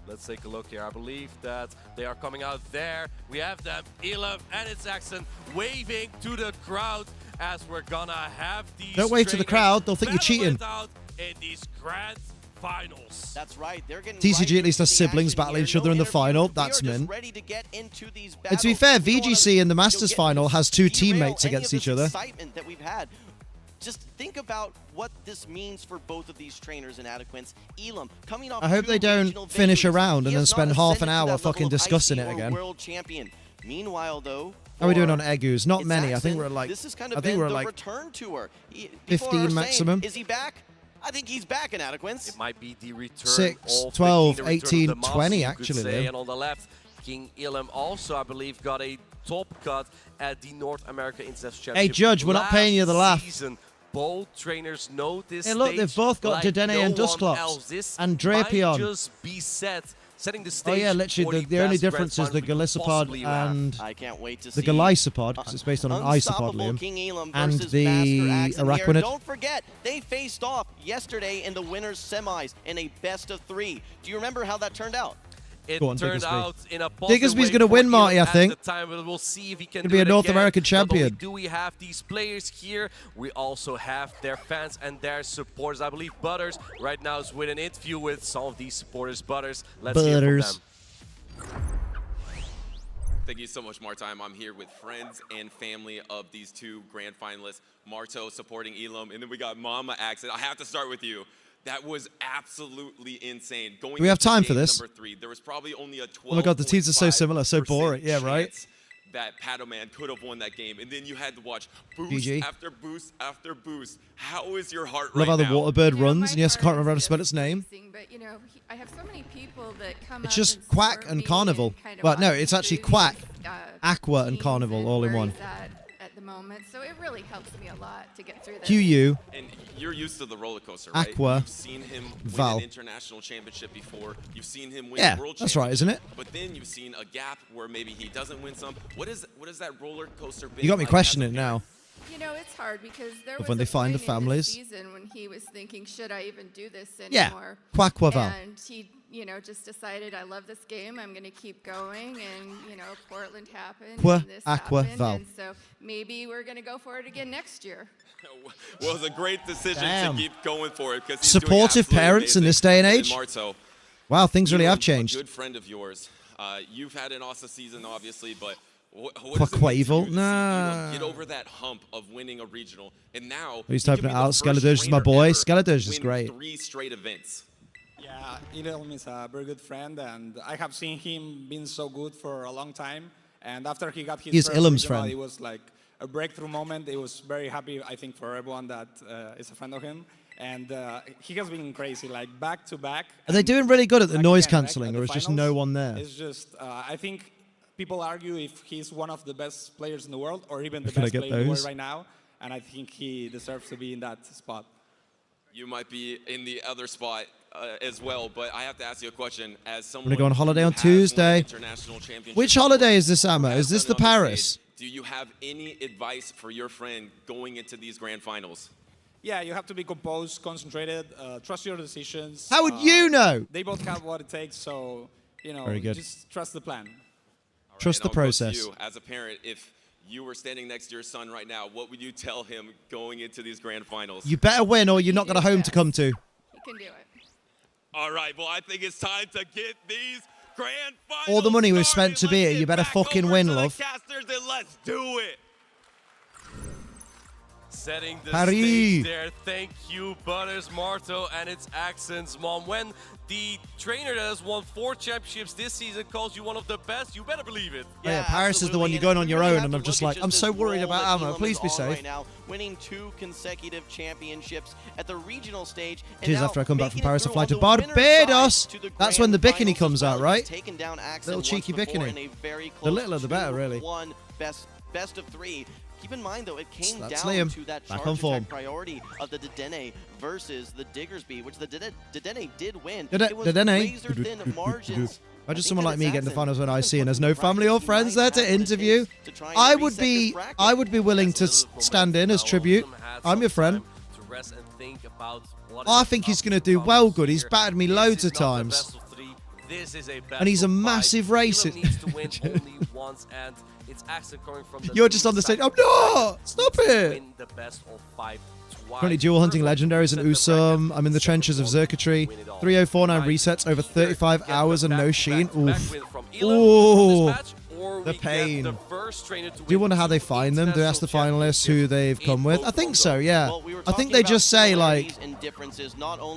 S2: Let's take a look here. I believe that they are coming out there. We have them, Elam and its accent, waving to the crowd as we're gonna have these.
S1: Don't wave to the crowd, they'll think you're cheating.
S2: battle it out in these grand finals.
S3: That's right. They're getting
S1: TCG
S3: right
S1: at least has
S3: into the
S1: siblings
S3: action
S1: battling
S3: here.
S1: each other
S3: No
S1: in the
S3: interviews.
S1: final.
S3: We
S1: That's
S3: are just
S1: mint.
S3: ready to get into these
S1: And to be
S3: battles.
S1: fair,
S3: We don't wanna,
S1: VGC in the
S3: you know,
S1: Masters
S3: get
S1: final has two
S3: derail
S1: teammates
S3: any of
S1: against
S3: this
S1: each other.
S3: Excitement that we've had. Just think about what this means for both of these trainers and Adequants. Elam coming off
S1: I hope
S3: two
S1: they don't
S3: regional
S1: finish a
S3: victories.
S1: round and
S3: He
S1: then
S3: has
S1: spend
S3: not
S1: half an
S3: ascended to
S1: hour
S3: that level
S1: fucking
S3: of
S1: discussing
S3: IC
S1: it
S3: or
S1: again.
S3: World champion. Meanwhile, though,
S1: How are we doing
S3: for
S1: on Egus? Not
S3: its
S1: many. I think
S3: accent,
S1: we're at like,
S3: this has kind
S1: I
S3: of
S1: think
S3: been
S1: we're at
S3: the
S1: like
S3: return tour.
S1: 15 maximum.
S3: Is he back? I think he's back in Adequants.
S2: It might be the return
S1: 6,
S2: of
S1: 12,
S2: the king, the return
S1: 18,
S2: of the master,
S1: 20
S2: you could
S1: actually,
S2: say.
S1: Liam.
S2: And on the left, King Elam also, I believe, got a top cut at the North America International Championship.
S1: Hey, Judge, we're not paying you the
S2: last
S1: laugh.
S2: season. Both trainers know this
S1: Hey, look,
S2: stage
S1: they've both got
S2: like
S1: Dedenne
S2: no
S1: and
S2: one
S1: Dusclops
S2: else. This
S1: and
S2: might
S1: Drapion.
S2: just be setting the
S1: Oh
S2: stage.
S1: yeah,
S2: for
S1: literally the only
S2: best grand
S1: difference is the
S2: final we could possibly
S1: Gallisapod
S2: have.
S1: and
S3: I can't wait to
S1: the
S3: see
S1: Gallisapod, because it's based on an isopod,
S3: Unstoppable
S1: Liam.
S3: King Elam
S1: And
S3: versus
S1: the
S3: Master Axon here.
S1: Araquanid.
S3: Don't forget, they faced off yesterday in the winners semis in a best of 3. Do you remember how that turned out?
S2: It
S1: Go on,
S2: turned
S1: Digglesby.
S2: out in a positive
S1: Digglesby's
S2: way
S1: gonna
S2: for
S1: win, Marty, I
S2: Elam at
S1: think.
S2: the time, but we'll see if he can
S1: Gonna
S2: do
S1: be a
S2: it
S1: North
S2: again.
S1: American
S2: Not only
S1: champion.
S2: do we have these players here, we also have their fans and their supporters. I believe Butters right now is with an interview with some of these supporters. Butters, let's hear from them.
S4: Thank you so much, Martime. I'm here with friends and family of these two grand finalists. Marto supporting Elam, and then we got Mama Accent. I have to start with you. That was absolutely insane. Going
S1: Do we have
S4: into
S1: time for
S4: game
S1: this?
S4: Number 3, there was probably only a 12.
S1: Oh my god, the teams are so similar, so boring. Yeah, right?
S4: That POKÉMON could have won that game, and then you had to watch boost
S1: GG.
S4: after boost after boost. How is your heart
S1: Love
S4: right
S1: how the
S4: now?
S1: water bird
S5: You know,
S1: runs,
S5: my
S1: and yes, I can't
S5: heart
S1: remember how to
S5: is
S1: spell its name.
S5: amazing, But you know, I have so many people that come
S1: It's
S5: up
S1: just
S5: and
S1: Quack
S5: support
S1: and
S5: me
S1: Carnival.
S5: kind of
S1: Well, no,
S5: offer
S1: it's actually
S5: these,
S1: Quack, Aqua, and
S5: teams
S1: Carnival all in
S5: where
S1: one.
S5: he's at the moment. So it really helps me a lot to get through this.
S1: QU,
S4: And you're used to the roller coaster, right?
S1: Aqua,
S4: You've seen him win
S1: Val.
S4: an international championship before. You've seen him win
S1: Yeah,
S4: a world
S1: that's right, isn't it?
S4: But then you've seen a gap where maybe he doesn't win some. What is that roller coaster been
S1: You got me
S4: like
S1: questioning
S4: as
S1: it
S4: a
S1: now.
S5: You know, it's hard because there
S1: Of
S5: was
S1: when
S5: a
S1: they find the
S5: point in
S1: families.
S5: this season when he was thinking, should I even do this
S1: Yeah,
S5: anymore?
S1: Quackwa Val.
S5: And he, you know, just decided, I love this game. I'm going to keep going. And you know, Portland happened.
S1: Qua,
S5: and this
S1: Aqua,
S5: happened,
S1: Val.
S5: And so maybe we're going to go for it again next year.
S4: Well, it was a great decision
S1: Damn.
S4: to keep going for it because
S1: Supportive parents in this day and age.
S4: Marto,
S1: Wow, things really
S4: Elam,
S1: have changed.
S4: A good friend of yours. You've had an awesome season, obviously, but what does it mean to
S1: Quaquavel?
S4: you to see
S1: Nah.
S4: Elam get over that hump of winning a regional, and now
S1: He's
S4: he could
S1: typing
S4: be
S1: it
S4: the
S1: out.
S4: first
S1: Skeletor's is my
S4: trainer
S1: boy.
S4: ever
S1: Skeletor's
S4: to
S1: is
S4: win
S1: great.
S4: 3 straight events.
S6: Yeah, Elam is a very good friend, and I have seen him being so good for a long time. And after he got his
S1: He's
S6: first
S1: Elam's
S6: regional,
S1: friend.
S6: it was like a breakthrough moment. It was very happy, I think, for everyone that is a friend of him. And he has been crazy, like back to back.
S1: Are they
S6: and
S1: doing really good at the
S6: back
S1: noise
S6: again,
S1: cancelling,
S6: at
S1: or
S6: the
S1: is just
S6: finals.
S1: no one there?
S6: It's just, I think people argue if he's one of the best players in the world, or even the
S1: Can I
S6: best
S1: get
S6: player in the world
S1: those?
S6: right now. And I think he deserves to be in that spot.
S4: You might be in the other spot as well, but I have to ask you a question. As someone
S1: gonna go on holiday
S4: who
S1: on
S4: has won
S1: Tuesday.
S4: international championships
S1: Which
S4: before,
S1: holiday is this, Amma?
S4: who
S1: Is
S4: has
S1: this the
S4: done it on
S1: Paris?
S4: stage, do you have any advice for your friend going into these grand finals?
S6: Yeah, you have to be composed, concentrated, trust your decisions.
S1: How would you know?
S6: They both have what it takes, so, you know,
S1: Very good.
S6: just trust the plan.
S4: All right,
S1: Trust
S4: and
S1: the
S4: I'll go to
S1: process.
S4: you, as a parent, if you were standing next to your son right now, what would you tell him going into these grand finals?
S1: You better win, or you're not got a home to come to.
S5: He can do it.
S4: All right, well, I think it's time to get these grand finals
S1: All the money we've spent
S4: started.
S1: to be
S4: Let's
S1: here, you
S4: get
S1: better
S4: back
S1: fucking
S4: over
S1: win,
S4: to the
S1: love.
S4: casters and let's do it.
S2: setting the
S1: Paris.
S2: stage there. Thank you, Butters, Marto, and its accents, mom. When the trainer that has won 4 championships this season calls you one of the best, you better believe it.
S1: Yeah, Paris is the one you're going on your own, and I'm just like, I'm so worried about Ammo. Please be safe.
S3: Right now, winning 2 consecutive championships at the regional stage.
S1: Jeez, after I come back from Paris, I fly to Barbados. That's when the bikini comes out, right? Little cheeky bikini. The littler, the better, really.
S3: One best of 3. Keep in mind, though, it came
S1: That's
S3: down
S1: Liam.
S3: to that
S1: Back
S3: charge
S1: on form.
S3: attack priority of the Dedenne versus the Diggersby, which the Dedenne did win.
S1: Dedenne.
S3: It was razor-thin margins.
S1: Why does someone like me get in the finals when I see and there's no family or friends there to interview? I would be willing to stand in as tribute. I'm your friend. I think he's going to do well good. He's battered me loads of times. And he's a massive racist. You're just on the stage. I'm not! Stop it! Currently dual hunting legendaries in Usum. I'm in the trenches of Zerkatry. 3049 resets over 35 hours and no Sheen. Oof. Ooh. The pain. Do you wonder how they find them? Do they ask the finalists who they've come with? I think so, yeah. I think they just say, like,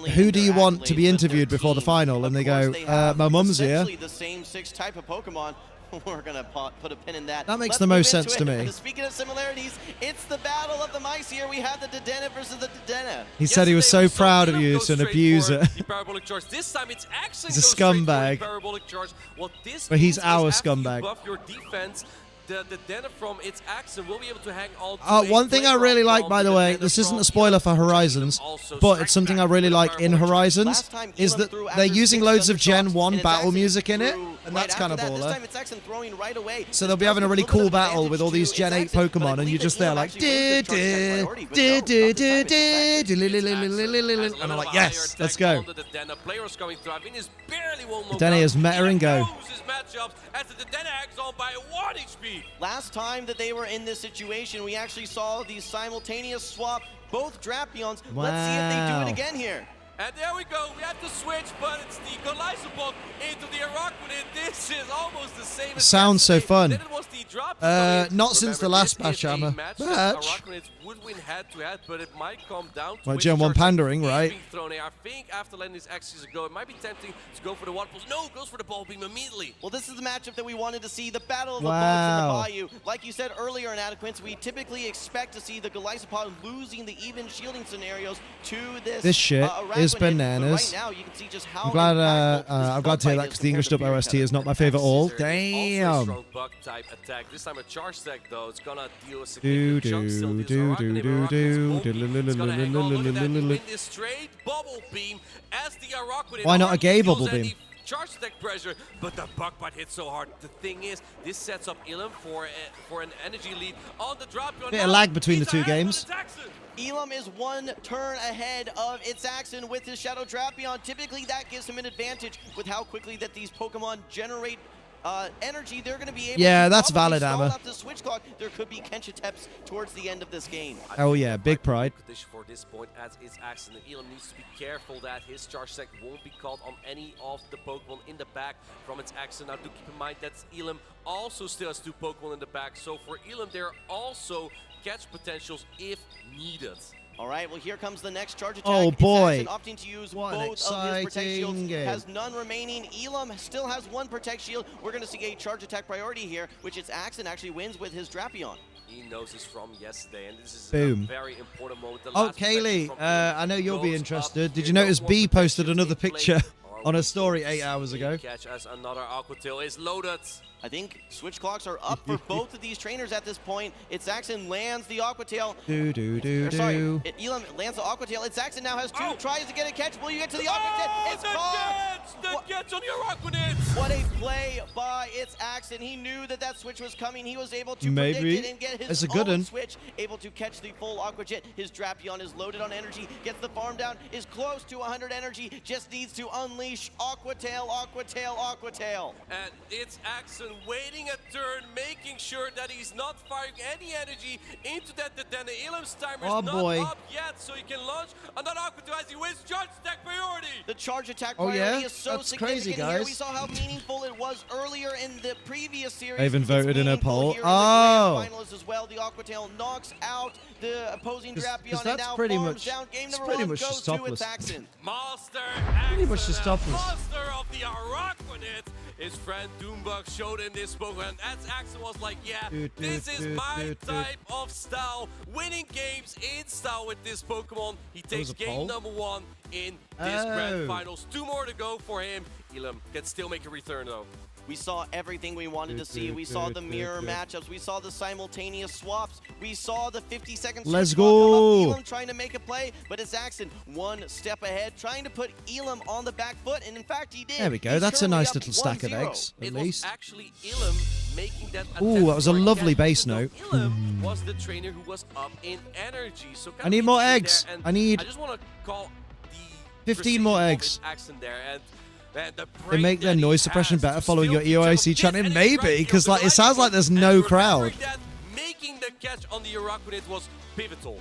S1: who do you want to be interviewed before the final? And they go, my mum's here.
S3: The same 6 type of Pokemon. We're going to put a pin in that.
S1: That makes the most sense to me.
S3: And speaking of similarities, it's the battle of the mice here. We have the Dedenne versus the Dedenne.
S1: He said he was so proud of you to abuse it.
S2: This time it's actually
S1: He's a scumbag. But he's our scumbag.
S2: Buff your defense. The Dedenne from its accent will be able to hang on to
S1: one thing I really like, by the way, this isn't a spoiler for Horizons, but it's something I really like in Horizons, is that they're using loads of Gen 1 battle music in it, and that's kind of baller. So they'll be having a really cool battle with all these Gen 8 Pokemon, and you're just there like, and I'm like, yes, let's go. Dedenne is meta and go.
S3: Last time that they were in this situation, we actually saw these simultaneous swap both Drapions.
S1: Wow.
S3: Let's see if they do it again here.
S2: And there we go. We have to switch, but it's the Golisopok into the Araquanid. This is almost the same.
S1: Sounds so fun.
S2: Then it was the drop.
S1: Not since the last batch, Hammer.
S2: Araquanid would win head-to-head, but it might come down to
S1: Gen 1 pandering, right?
S2: I think after letting these X's go, it might be tempting to go for the water pulse. No, goes for the ball beam immediately.
S3: Well, this is the matchup that we wanted to see, the battle of the bullets in the Bayou. Like you said earlier in Adequance, we typically expect to see the Golisopod losing the even shielding scenarios to this
S1: shit is bananas.
S3: Right now, you can see just how
S1: I'm glad to hear that because the English dub OST is not my favorite all. Damn.
S2: Strong bug type attack. This time a charge stack though. It's gonna deal a significant chunk. Still deals win this straight bubble beam as the Araquanid.
S1: Why not a gay bubble beam?
S2: Charge stack pressure, but the bug bite hit so hard. The thing is, this sets up Ilum for an energy lead on the drop.
S1: Bit of lag between the two games.
S3: Elam is 1 turn ahead of its Axon with his Shadow Drapion. Typically, that gives him an advantage with how quickly that these Pokemon generate energy. They're going to be able to
S1: that's valid, Hammer.
S3: the switch clock. There could be Kenchateps towards the end of this game.
S1: Oh yeah, big pride.
S2: For this point, as its Axon, Elam needs to be careful that his charge stack won't be caught on any of the Pokemon in the back from its Axon. Now, do keep in mind that Elam also still has 2 Pokemon in the back. So for Elam, there are also catch potentials if needed.
S3: All right, well, here comes the next charge attack.
S1: Oh, boy.
S3: Opting to use
S1: What an
S3: both of his Protect Shields.
S1: game.
S3: Has none remaining. Elam still has 1 Protect Shield. We're going to see a charge attack priority here, which its Axon actually wins with his Drapion.
S2: He knows this from yesterday, and this is
S1: Boom.
S2: a very important moment.
S1: Oh, Kaylee, I know you'll be interested. Did you notice B posted another picture on her story 8 hours ago?
S2: Catch as another Aqua Tail is loaded.
S3: I think switch clocks are up for both of these trainers at this point. Its Axon lands the Aqua Tail.
S1: Elam
S3: Elam lands the Aqua Tail. Its Axon now has 2 tries to get a catch. Will you get to the Aqua Tail? It's caught!
S2: That gets on your Aquanid!
S3: What a play by its Axon. He knew that that switch was coming. He was able to
S1: Maybe.
S3: predict it and get his
S1: That's a good
S3: own
S1: one.
S3: switch. Able to catch the full Aqua Jet. His Drapion is loaded on energy. Gets the farm down. Is close to 100 energy. Just needs to unleash Aqua Tail, Aqua Tail, Aqua Tail.
S2: And it's Axon waiting a turn, making sure that he's not firing any energy into that Dedenne. Elam's timer is not up yet, so he can launch another Aqua Tail as he wins charge attack priority.
S3: The charge attack
S1: Oh,
S3: priority
S1: yeah?
S3: is so
S1: That's
S3: significant
S1: crazy,
S3: here.
S1: guys.
S3: We saw how meaningful it was earlier in the previous series.
S1: I even voted in a poll.
S3: Here
S1: Oh.
S3: in the grand finals as well. The Aquatail knocks out the opposing Drapion, and
S1: that's
S3: now
S1: pretty
S3: farms
S1: much
S3: down. Game
S1: it's
S3: number
S1: pretty
S3: one
S1: much
S3: goes
S1: just
S3: to
S1: topless.
S3: Axon.
S2: Monster
S1: Pretty much
S2: Axon,
S1: just topless.
S2: monster of the Araquanid. His friend Doombug showed him this Pokemon, and as Axon was like, yeah, this is my type of style. Winning games in style with this Pokemon. He takes game number 1 in this grand finals. 2 more to go for him. Elam can still make a return though.
S3: We saw everything we wanted to see. We saw the mirror matchups. We saw the simultaneous swaps. We saw the 50-second switch.
S1: Let's
S3: clock come
S1: go.
S3: up. Elam trying to make a play, but it's Axon one step ahead, trying to put Elam on the back foot, and in fact, he did.
S1: There we go.
S3: He's
S1: That's a
S3: currently
S1: nice
S3: up
S1: little stack of
S3: 1-0.
S1: eggs, at
S2: It
S1: least.
S2: was actually Elam making that
S1: Ooh, that was a
S2: attempt for
S1: lovely
S2: catch,
S1: base
S2: even though
S1: note.
S2: Elam was the trainer who was up in energy. So
S1: I need more eggs.
S2: there, and
S1: I need
S2: I just want to call the
S1: 15 more
S2: precision of
S1: eggs.
S2: his accent there, and the
S1: They make their
S2: break that
S1: noise
S2: he
S1: suppression
S2: has
S1: better
S2: to
S1: following your
S2: still
S1: EOIC
S2: keep
S1: chanting.
S2: this, and it's
S1: Maybe,
S2: right
S1: because
S2: here
S1: like it
S2: with
S1: sounds like there's
S2: and
S1: no
S2: remembering
S1: crowd.
S2: that making the catch on the Araquanid was pivotal.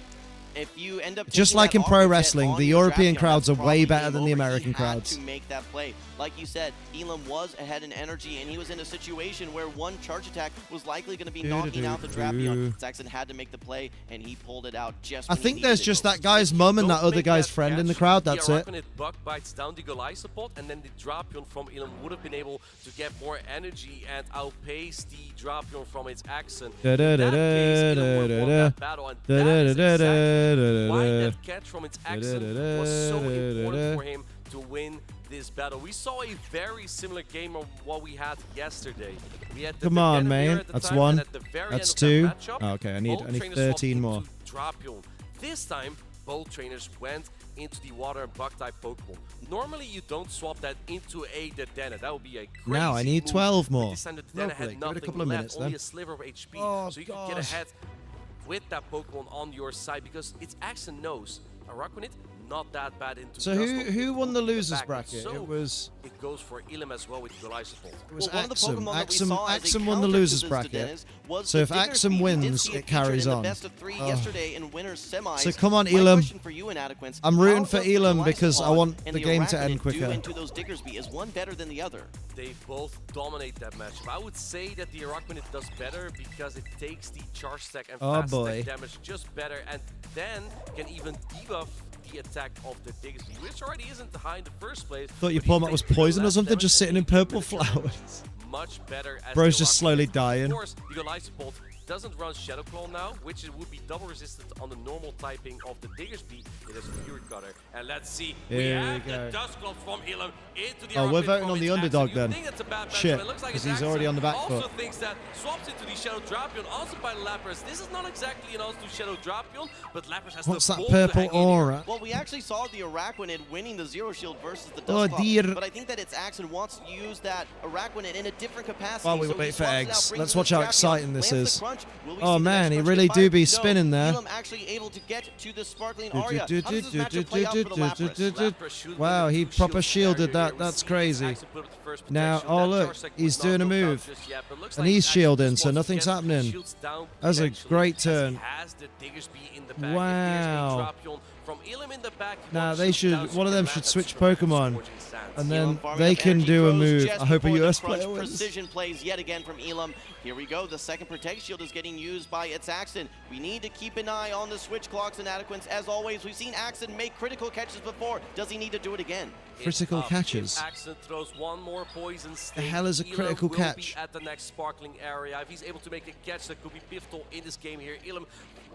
S3: If you end up
S1: Just
S3: taking
S1: like
S3: that
S1: in pro
S3: off the
S1: wrestling,
S3: jet
S1: the
S3: on your
S1: European
S3: Drapion,
S1: crowds
S3: that's
S1: are way
S3: probably
S1: better
S3: game
S1: than the
S3: over.
S1: American
S3: He had
S1: crowds.
S3: to make that play. Like you said, Elam was ahead in energy, and he was in a situation where one charge attack was likely going to be knocking out the Drapion. Saxon had to make the play, and he pulled it out just
S1: I
S3: when he
S1: think
S3: needed
S1: there's
S3: it
S1: just
S3: most.
S1: that guy's mum and that
S2: Don't
S1: other
S2: make
S1: guy's
S2: that
S1: friend in the
S2: catch,
S1: crowd. That's it.
S2: The Araquanid bug bites down the Goliath support, and then the Drapion from Elam would have been able to get more energy and outpace the Drapion from its accent. In that case, Elam would have won that battle, and that is exactly why that catch from its accent was so important for him to win this battle. We saw a very similar game of what we had yesterday. We had the
S1: Come on,
S2: Venom
S1: man.
S2: at the
S1: That's
S2: time,
S1: one.
S2: and at the very
S1: That's
S2: end
S1: two.
S2: of that matchup,
S1: Oh, okay, I need
S2: both
S1: 13
S2: trainers
S1: more.
S2: swapped into Drapion. This time, both trainers went into the water and bug type Pokemon. Normally, you don't swap that into a Dedenne. That would be a crazy
S1: Now I need
S2: move.
S1: 12
S2: But
S1: more.
S2: this time the Dedenne
S1: Lovely.
S2: had
S1: Give it a
S2: nothing
S1: couple of
S2: left,
S1: minutes
S2: only
S1: then.
S2: a sliver of HP.
S1: Oh,
S2: so you can get
S1: gosh.
S2: ahead with that Pokemon on your side because its accent knows Araquanid not that bad into
S1: So who won the losers bracket?
S2: So
S1: It was
S2: it goes for Elam as well with Goliath support.
S3: One of the
S1: Axum.
S3: Pokemon that we saw as a
S1: Axum won the
S3: counter to
S1: losers
S3: this
S1: bracket.
S3: Dedenne was
S1: So
S3: the
S1: if
S3: Digger
S1: Axum
S3: Speed. We did
S1: wins,
S3: see
S1: it
S3: featured
S1: carries
S3: in
S1: on.
S3: the best of 3
S1: Oh.
S3: yesterday in winners semis.
S1: So come on,
S3: My
S1: Elam.
S3: question for you, Inadequence,
S1: I'm rooting
S3: how
S1: for
S3: does the
S1: Elam
S3: Goliath
S1: because I
S3: Squad
S1: want
S3: and
S1: the game to end
S3: Araquanid
S1: quicker.
S3: do into those Diggersby? Is one better than the other?
S2: They both dominate that matchup. I would say that the Araquanid does better because it takes the charge stack and fast
S1: boy.
S2: stack damage just better, and then can even debuff the attack of the Diggersby, which already isn't high in the first place.
S1: Thought your
S2: but
S1: palm
S2: he
S1: was
S2: takes
S1: poison or
S2: less
S1: something,
S2: damage
S1: just
S2: and
S1: sitting in
S2: he can
S1: purple
S2: manipulate
S1: flowers.
S2: much better as
S1: Bro's
S2: the
S1: just
S2: Araquanid.
S1: slowly dying.
S2: Of course, the Goliath support doesn't run Shadow Claw now, which it would be double resistant on the normal typing of the Diggersby. It is Fury Cutter. And let's see, we
S1: Here
S2: have
S1: we
S2: the
S1: go.
S2: Dust Cloud from Elam into the
S1: Oh, we're
S2: Araquanid
S1: voting
S2: from
S1: on the
S2: its
S1: underdog
S2: accent. You
S1: then.
S2: think that's a bad matchup,
S1: Shit,
S2: but it looks like
S1: 'cause
S2: its
S1: he's already
S2: accent
S1: on the back
S2: also
S1: foot.
S2: thinks that swaps into the Shadow Drapion, also by Lapras. This is not exactly an also to Shadow Drapion, but Lapras has
S1: What's
S2: the
S1: that
S2: ball to
S1: purple
S2: hang in here.
S1: aura?
S3: Well, we actually saw the Araquanid winning the Zero Shield versus the
S1: Oh,
S3: Dusclops,
S1: dear.
S3: but I think that its Axon wants to use that Araquanid in a different capacity.
S1: While we
S3: so he
S1: wait for
S3: swaps it
S1: eggs,
S3: out, brings
S1: let's
S3: in
S1: watch
S3: the
S1: how
S3: Drapion,
S1: exciting this
S3: lands the
S1: is.
S3: crunch. Will we
S1: Oh,
S3: see the
S1: man,
S3: next
S1: he
S3: crunch
S1: really
S3: get
S1: do
S3: fired?
S1: be
S3: No,
S1: spinning there.
S3: Elam actually able to get to the Sparkling Aria. How does this matchup play out for the Lapras?
S2: Lapras should
S1: Wow,
S2: win the
S1: he
S2: two
S1: proper
S2: shield
S1: shielded
S2: barrier
S1: that.
S2: here. We
S1: That's
S2: see
S1: crazy.
S2: Axel put up the first
S1: Now,
S2: protection.
S1: oh
S2: That
S1: look,
S2: charge stack
S1: he's
S2: was
S1: doing a
S2: not knocked out
S1: move.
S2: just yet, but looks
S1: And
S2: like
S1: he's
S2: Axel
S1: shielding,
S2: just
S1: so
S2: wants to
S1: nothing's
S2: get the
S1: happening.
S2: shields down
S1: That's a
S2: eventually,
S1: great
S2: as
S1: turn.
S2: he has the Diggersby in the back. If
S1: Wow.
S2: there's a Drapion from Elam in the back, he
S1: Nah,
S2: wants
S1: they
S2: to
S1: should.
S2: down
S1: One of them
S2: Superman
S1: should
S2: and
S1: switch
S2: Superman
S1: Pokemon,
S2: Scorching Sands.
S1: and
S3: Elam
S1: then
S3: farming
S1: they
S3: up
S1: can
S3: energy
S1: do a
S3: grows
S1: move.
S3: just
S1: I hope a
S3: before the
S1: US
S3: crunch.
S1: player wins.
S3: Precision plays yet again from Elam. Here we go. The second Protect Shield is getting used by its Axon. We need to keep an eye on the switch clocks and Inadequence. As always, we've seen Axon make critical catches before. Does he need to do it again?
S1: Critical
S2: It's up.
S1: catches.
S2: If Axon throws one more poison sting,
S1: The hell is a
S2: Elam
S1: critical
S2: will
S1: catch?
S2: Be at the next sparkling area. If he's able to make a catch, that could be pivotal in this game here. Elam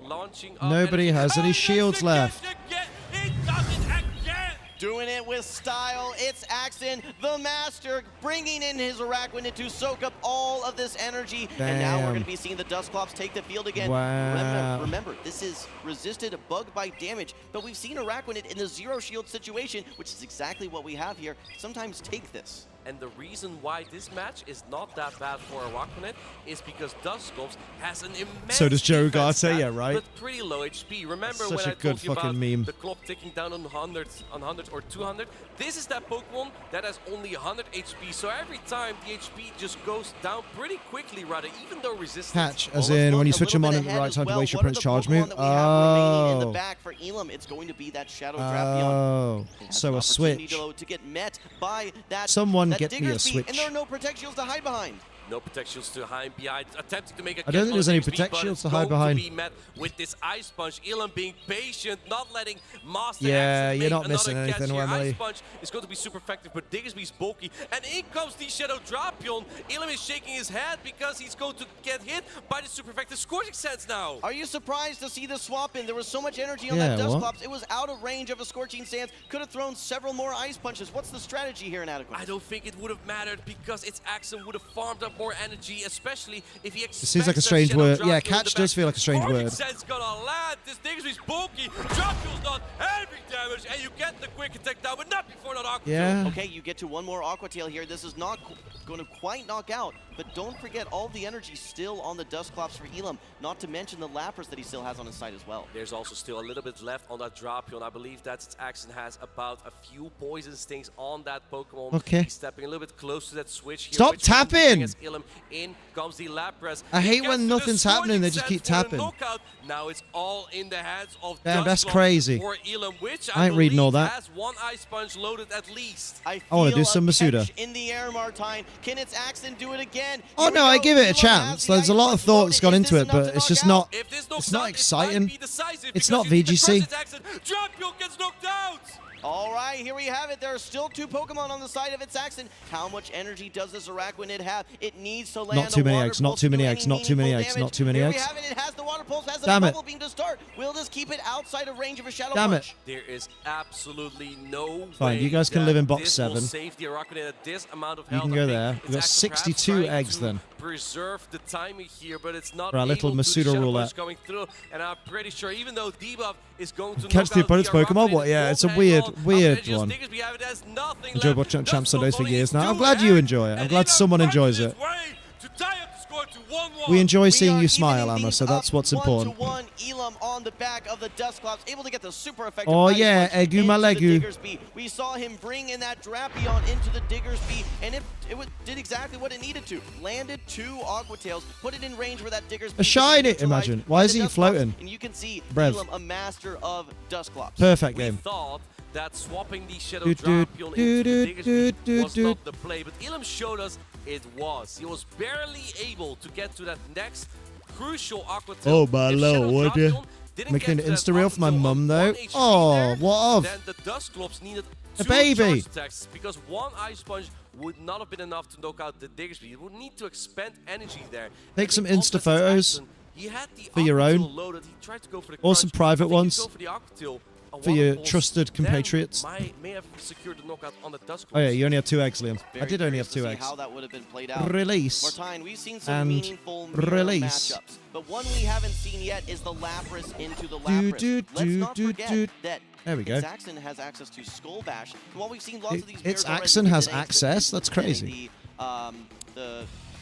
S2: launching up.
S1: Nobody
S2: and
S1: has any
S2: oh,
S1: shields
S2: that's
S1: left.
S2: again. He does it again.
S3: Doing it with style, it's Axon, the master, bringing in his Araquanid to soak up all of this energy. And now we're
S1: Damn.
S3: going to be seeing the Dusclops take the field again.
S1: Wow.
S3: Remember, this is resisted bug bite damage, but we've seen Araquanid in the zero shield situation, which is exactly what we have here. Sometimes take this.
S2: And the reason why this match is not that bad for Araquanid is because Dusclops has an immense
S1: So does Joe
S2: defense
S1: Ugarte,
S2: stat,
S1: yeah, right?
S2: But pretty low HP. Remember
S1: Such
S2: when
S1: a
S2: I
S1: good
S2: told you
S1: fucking
S2: about
S1: meme.
S2: the clock ticking down on 100 or 200? This is that Pokemon that has only 100 HP. So every time the HP just goes down pretty quickly, rather, even though resistance.
S1: Catch, as
S3: Almost
S1: in when
S3: look
S1: you
S3: a
S1: switch
S3: little
S1: him on
S3: bit
S1: at the
S3: ahead
S1: right
S3: as
S1: time to
S3: well.
S1: waste your
S3: What are
S1: opponent's
S3: the
S1: charge
S3: Pokemon
S1: move.
S3: that we have remaining in the
S1: Oh.
S3: back for Elam? It's going to be that Shadow Drapion.
S1: Oh.
S3: It has
S1: So
S3: an
S1: a
S3: opportunity
S1: switch.
S3: to get met by that
S1: Someone
S3: that
S1: get me a
S3: Digger's beat,
S1: switch.
S3: and there are no protect shields to hide behind.
S2: No protect shields to hide behind. Attempting to make a
S1: I don't think there's any
S2: Digger's
S1: protect
S2: beat, but
S1: shields
S2: it's
S1: to hide
S2: going
S1: behind.
S2: To be met with this Ice Punch. Elam being patient, not letting Master
S1: Yeah,
S2: Axe
S1: you're
S2: make
S1: not missing
S2: another catch
S1: anything,
S2: here.
S1: Emily.
S2: Ice Punch is going to be super effective, but Diggersby's bulky. And in comes the Shadow Drapion. Elam is shaking his head because he's going to get hit by the super effective Scorching Sands now.
S3: Are you surprised to see the swap in? There was so much energy on
S1: Yeah,
S3: that
S1: what?
S3: Dusclops. It was out of range of a Scorching Sands. Could have thrown several more Ice Punches. What's the strategy here, Inadequate?
S2: I don't think it would have mattered because its Axon would have farmed up more energy, especially if he
S1: It seems like a strange word. Yeah, catch does feel like a strange word.
S2: Sense gonna land. This Diggersby's bulky. Drapion's not heavy damage, and you get the quick attack down, but not before that Aqua Tail.
S1: Yeah.
S3: Okay, you get to one more Aqua Tail here. This is not going to quite knock out, but don't forget all the energy still on the Dusclops for Elam, not to mention the Lapras that he still has on his side as well.
S2: There's also still a little bit left on that Drapion. I believe that its Axon has about a few poison stings on that Pokemon.
S1: Okay.
S2: He's stepping a little bit close to that switch here.
S1: Stop
S2: which is going to
S1: tapping!
S2: bring us Elam. In comes the Lapras.
S1: I
S2: He
S1: hate
S2: gets
S1: when
S2: to the
S1: nothing's happening, they just
S2: Scorching
S1: keep
S2: Sands for the
S1: tapping.
S2: knockout. Now it's all in the hands of
S1: Damn, that's
S2: Dusclops
S1: crazy.
S2: for Elam, which
S1: I ain't reading all
S2: believe
S1: that.
S2: has one Ice Punch loaded at least.
S3: I
S1: wanna do
S3: feel
S1: some
S3: a
S1: Masuda.
S3: catch in the air, Martine. Can its Axon do it again?
S1: Oh
S3: Here we
S1: no, I
S3: go.
S1: give it a
S3: Elam
S1: chance.
S3: has the
S1: There's a
S3: Ice
S1: lot
S3: Punch
S1: of thought that's
S3: loaded.
S1: gone
S3: Is
S1: into
S3: this
S1: it,
S3: enough
S1: but
S3: to
S1: it's
S3: knock
S1: just
S3: out?
S1: not.
S2: If this knocks
S1: It's not
S2: out,
S1: exciting.
S2: It might be decisive
S1: It's
S2: because
S1: not
S2: if it
S1: VGC.
S2: crushes its Axon, Drapion gets knocked out.
S3: All right, here we have it. There are still two Pokemon on the side of its Axon. How much energy does this Araquanid have? It needs to land
S1: Not too
S3: a
S1: many
S3: water
S1: eggs, not
S3: pulse
S1: too
S3: to do
S1: many
S3: any
S1: eggs, not too many
S3: meaningful
S1: eggs,
S3: damage.
S1: not too many
S3: Here
S1: eggs.
S3: we have it. It has the water pulse, has a
S1: Damn it.
S3: bubble beam to start. Will this keep it outside of range of a Shadow
S1: Damn
S3: Punch?
S1: it.
S2: There is absolutely no
S1: Fine,
S2: way
S1: you guys can
S2: that
S1: live in box
S2: this will
S1: 7.
S2: save the Araquanid at this amount of
S1: You
S2: health.
S1: can
S2: I
S1: go
S2: think
S1: there.
S2: it's
S1: We've got
S2: actually perhaps
S1: 62
S2: trying
S1: eggs
S2: to
S1: then.
S2: Preserve the timing here, but it's not
S1: For our little
S2: able to.
S1: Masuda
S2: The Shadow
S1: roulette.
S2: Punch coming through, and I'm pretty sure even though debuff is going to
S1: Catch
S2: knock
S1: the
S2: out
S1: opponent's Pokemon?
S2: Araquanid,
S1: What? Yeah,
S2: it
S1: it's a
S2: won't
S1: weird,
S2: hang on.
S1: weird
S2: Up to
S1: one.
S2: Diggersby have it, has nothing
S1: Enjoy
S2: left.
S1: watching Champ
S2: Dusclops
S1: Sundays for
S2: only
S1: years
S2: needs
S1: now. I'm
S2: two
S1: glad you
S2: eggs,
S1: enjoy it. I'm
S2: and
S1: glad
S2: Elam
S1: someone
S2: finds
S1: enjoys
S2: his
S1: it.
S2: way to tie up the score to 1-1.
S1: We enjoy
S3: We
S1: seeing
S3: are
S1: you smile,
S3: evening
S1: Amma,
S3: things
S1: so that's
S3: up
S1: what's important.
S3: 1-1. Elam on the back of the Dusclops, able to get the super effective
S1: Oh
S3: Ice
S1: yeah,
S3: Punch
S1: Egu
S3: into the
S1: Malegu.
S3: Diggersby. We saw him bring in that Drapion into the Diggersby, and it did exactly what it needed to. Landed two Aqua Tails, put it in range where that Diggersby
S1: A shiny,
S3: could be utilized
S1: imagine.
S3: by
S1: Why is
S3: the
S1: he
S3: Dusclops.
S1: floating?
S3: And you can see
S1: Brev.
S3: Elam, a master of Dusclops.
S1: Perfect
S2: We
S1: game.
S2: thought that swapping the Shadow
S1: Doot, doot,
S2: Drapion
S1: doot,
S2: into the
S1: doot,
S2: Diggersby
S1: doot,
S2: was
S1: doot.
S2: not the play, but Elam showed us it was. He was barely able to get to that next crucial Aqua Tail.
S1: Oh, my
S2: If
S1: lord,
S2: Shadow
S1: would ya?
S2: Drapion didn't
S1: Making
S2: get
S1: an
S2: to that
S1: Insta reel
S2: Aqua
S1: for my
S2: Tail
S1: mum,
S2: on
S1: though.
S2: 1 HP
S1: Oh,
S2: there,
S1: what of?
S2: then the Dusclops needed
S1: The
S2: two
S1: baby.
S2: charge attacks because one Ice Punch would not have been enough to knock out the Diggersby. You would need to expend energy there.
S1: Take
S2: And
S1: some
S2: in
S1: Insta
S2: Ultimate
S1: photos
S2: Axon, he had the
S1: for your
S2: Aqua Tail
S1: own.
S2: loaded. He tried to go for the
S1: Or some
S2: crunch.
S1: private
S2: I think he'd
S1: ones
S2: go for the Aqua Tail. A
S1: for your
S2: water pulse,
S1: trusted
S2: then
S1: compatriots.
S2: may have secured the knockout on the Dusclops.
S1: Oh yeah, you only have 2 eggs, Liam. I
S3: Very
S1: did only
S3: curious
S1: have
S3: to
S1: 2
S3: see
S1: eggs.
S3: how that would have been played out.
S1: Release.
S3: Martine, we've seen some
S1: And
S3: meaningful mirror
S1: release.
S3: matchups, but one we haven't seen yet is the Lapras into the
S1: Do,
S3: Lapras.
S1: do,
S3: Let's
S1: do,
S3: not
S1: do,
S3: forget
S1: do.
S3: that
S1: There we go.
S3: Zaxxon has access to Skull Bash, and while we've seen lots of these
S1: Its
S3: mirrors already
S1: Axon has
S3: today,
S1: access? That's crazy.
S3: The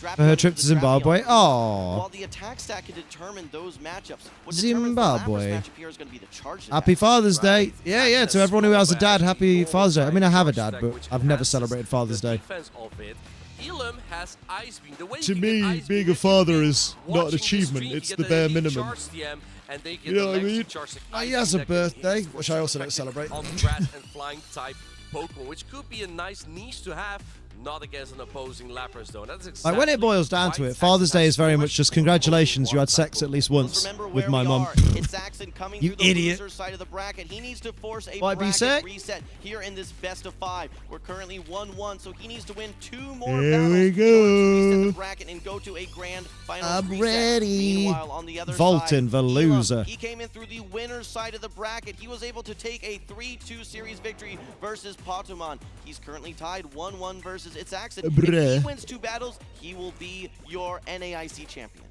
S3: Drapion
S1: For her trip
S3: into
S1: to
S3: the
S1: Zimbabwe?
S3: Drapion.
S1: Aw.
S3: While the attack stack can determine those matchups, what determines
S1: Zimbabwe.
S3: the Lapras matchup here is going to be the charge attack.
S1: Happy Father's Day.
S2: Right.
S1: Yeah, yeah, to
S2: Access
S1: everyone who has a
S2: Skull
S1: dad,
S2: Bash,
S1: happy
S2: normal
S1: Father's Day. I mean, I have a
S2: charge
S1: dad,
S2: stack,
S1: but
S2: which
S1: I've never
S2: enhances
S1: celebrated Father's
S2: the
S1: Day.
S2: defense of it. Elam has Ice Beam. The way
S1: To
S2: you can get
S1: me,
S2: Ice
S1: being
S2: Beam
S1: a father
S2: is
S1: is not an
S2: watching the
S1: achievement,
S2: stream,
S1: it's
S2: you
S1: the
S2: get
S1: bare
S2: elite
S1: minimum.
S2: charge TM, and they get
S1: You know
S2: the
S1: what I
S2: legs
S1: mean?
S2: to charge the
S1: Oh,
S2: Ice
S1: he has
S2: Beam
S1: a
S2: that can
S1: birthday,
S2: hit
S1: which I also don't
S2: effective
S1: celebrate.
S2: On grass and flying type Pokemon, which could be a nice niche to have, not against an opposing Lapras though. That's exactly
S1: Like when it boils down to it, Father's Day is very much just congratulations, you had sex at least once
S3: Remember
S1: with
S3: where
S1: my
S3: we
S1: mum.
S3: are. It's Zaxxon coming
S1: You
S3: through the
S1: idiot.
S3: loser side of the bracket. He needs to force a
S1: What, be
S3: bracket
S1: sick?
S3: reset here in this best of 5. We're currently 1-1, so he needs to win 2 more
S1: Here
S3: battles
S1: we
S3: in order to reset
S1: go.
S3: the bracket and go to a grand final
S1: I'm
S3: reset.
S1: ready.
S3: Meanwhile, on the other
S1: Vulcan,
S3: side,
S1: the
S3: Elam,
S1: loser.
S3: he came in through the winner's side of the bracket. He was able to take a 3-2 series victory versus Potumon. He's currently tied 1-1 versus its Zaxxon. If
S1: Bruh.
S3: he wins 2 battles, he will be your NAIC champion.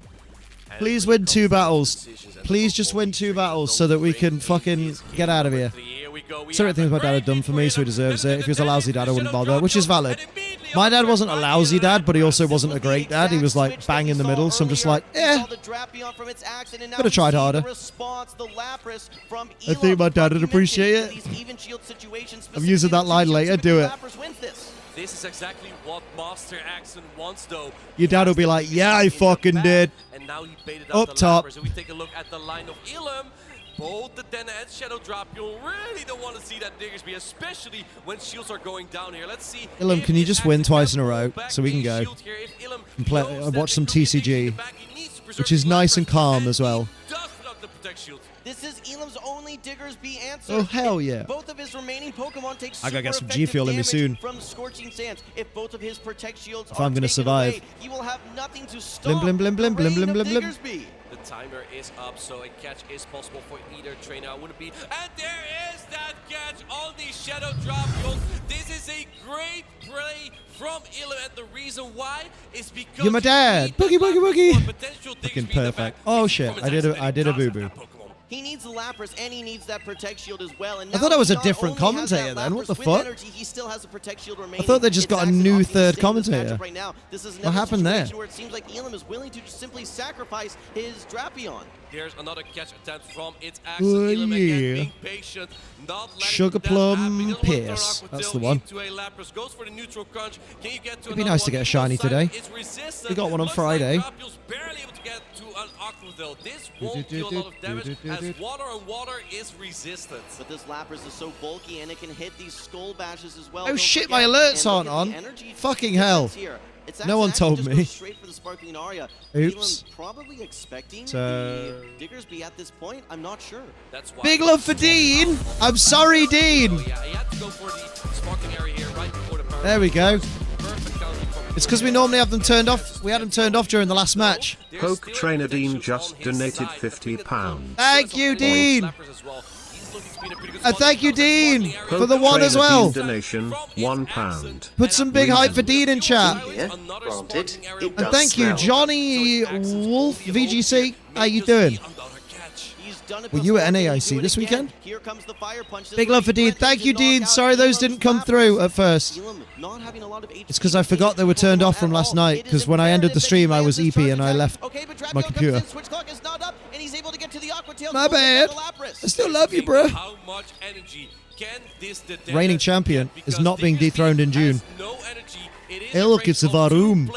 S1: Please win 2 battles. Please just win 2 battles so that we can fucking get out of here. Certain things my dad had done for me, so he deserves it. If he was a lousy dad, I wouldn't bother, which is valid. My dad wasn't a lousy dad, but he also wasn't a great dad. He was like bang in the middle, so I'm just like, eh. Could have tried harder. I think my dad would appreciate it. I'm using that line later, do it.
S2: This is exactly what Master Axon wants, though.
S1: Your dad will be like, yeah, I fucking did.
S2: And now he baited
S1: Up
S2: out the
S1: top.
S2: Lapras. So we take a look at the line of Elam. both the Dena and Shadow Drop, you'll really don't want to see that Diggersby, especially when shields are going down here. Let's see.
S1: Ilum, can you just win twice in a row so we can go and play, watch some TCG, which is nice and calm as well.
S3: This is Elam's only Diggersby answer.
S1: Oh, hell yeah.
S3: Both of his remaining Pokemon take super
S1: I gotta get some G
S3: effective
S1: Fuel in me
S3: damage
S1: soon.
S3: from Scorching Sands. If both of his Protect Shields
S1: If
S3: are
S1: I'm gonna
S3: taken
S1: survive.
S3: away, he will have nothing to stop
S1: Blim, blim, blim, blim, blim, blim, blim, blim.
S3: Diggersby.
S2: The timer is up, so a catch is possible for either trainer. I wouldn't be. And there is that catch on the Shadow Drop. This is a great play from Ilum, and the reason why is because
S1: You're my dad. Boogie, boogie, boogie.
S2: Potential
S1: Fucking
S2: Diggersby in the
S1: perfect.
S2: back.
S1: Oh
S2: We see
S1: shit,
S2: from
S1: I
S2: his
S1: did
S2: actions
S1: a
S2: that he does have
S1: boo-boo.
S2: that Pokemon.
S3: He needs the Lapras and he needs that Protect Shield as well. And
S1: I thought that was a
S3: not
S1: different
S3: only has that
S1: commentator then. What
S3: Lapras
S1: the
S3: with
S1: fuck?
S3: Energy, he still has a Protect Shield remaining.
S1: thought they just got a
S3: It's
S1: new
S3: Axon opting to
S1: third
S3: stay in this
S1: commentator.
S3: matchup Right now. This is
S1: What
S3: another
S1: happened there?
S3: situation where it seems like Elam is willing to just simply sacrifice his Drapion.
S2: There's another catch attempt from its Axon.
S1: Oh,
S2: Ilum again
S1: yeah.
S2: being patient, not letting
S1: Sugar
S2: that
S1: Plum
S2: happen. He doesn't want to turn
S1: Pierce.
S2: Aqua
S1: That's
S2: Tail
S1: the one.
S2: into a Lapras. Goes for the neutral crunch. Can you get to
S1: It'd be
S2: another
S1: nice to
S2: one?
S1: get a shiny
S2: Because
S1: today.
S2: It's resistant.
S1: We got one on
S2: Looks
S1: Friday.
S2: Like Drapul's barely able to get to an Aqua Tail. This won't deal a lot of damage as water on water is resistant.
S3: But this Lapras is so bulky and it can hit these skull bashes as well.
S1: Oh
S3: Don't
S1: shit,
S3: forget.
S1: my alerts
S3: And look
S1: aren't
S3: at the
S1: on.
S3: energy
S1: Fucking
S3: difference
S1: hell.
S3: here. It's
S1: No one
S3: actually
S1: told
S3: just
S1: me.
S3: goes straight for the Sparkling Aria.
S1: Oops.
S3: Elam probably expecting
S1: So-
S3: the Diggersby at this point. I'm not sure.
S2: That's why.
S1: Big love for Dean. I'm sorry,
S2: Oh,
S1: Dean.
S2: yeah, he had to go for the sparkling area here right before the power.
S1: There we go.
S2: Perfect counting from
S1: It's because we normally have them turned off. We had them turned off during the last match.
S2: There's
S7: Poke
S2: still
S7: Trainer Dean
S2: potential
S7: just
S2: on his
S7: donated
S2: side.
S7: £50.
S1: Thank you, Dean. And
S2: And
S1: thank you, Dean, for the one as
S7: Trainer
S1: well.
S7: Dean donation, £1.
S1: Put some big hype for Dean in chat.
S8: Yeah, granted, it
S1: And
S8: does
S1: thank you,
S8: smell.
S1: Johnny Wolf VGC. How you doing? Were you at NAIC this weekend?
S3: Here comes the fire punch. This
S1: Big
S3: will
S1: love
S3: be
S1: for Dean.
S3: threatening
S1: Thank
S3: to
S1: you,
S3: knock
S1: Dean.
S3: out
S1: Sorry those
S3: Elam's
S1: didn't come
S3: Lapras.
S1: through at first.
S3: Elam not having a lot of HP
S1: It's because I forgot they were turned off from last night, because when I ended the stream I was EP and I left my computer.
S3: Switch clock is not up, and he's able to get to the Aqua Tail.
S1: My bad. I still love you, bro.
S2: How much energy can this Dedenne
S1: Reigning champion
S2: get?
S1: is
S2: Because
S1: not being
S2: Diggersby
S1: dethroned in June.
S2: has no energy. It is
S1: Hey, look, it's a Varoom.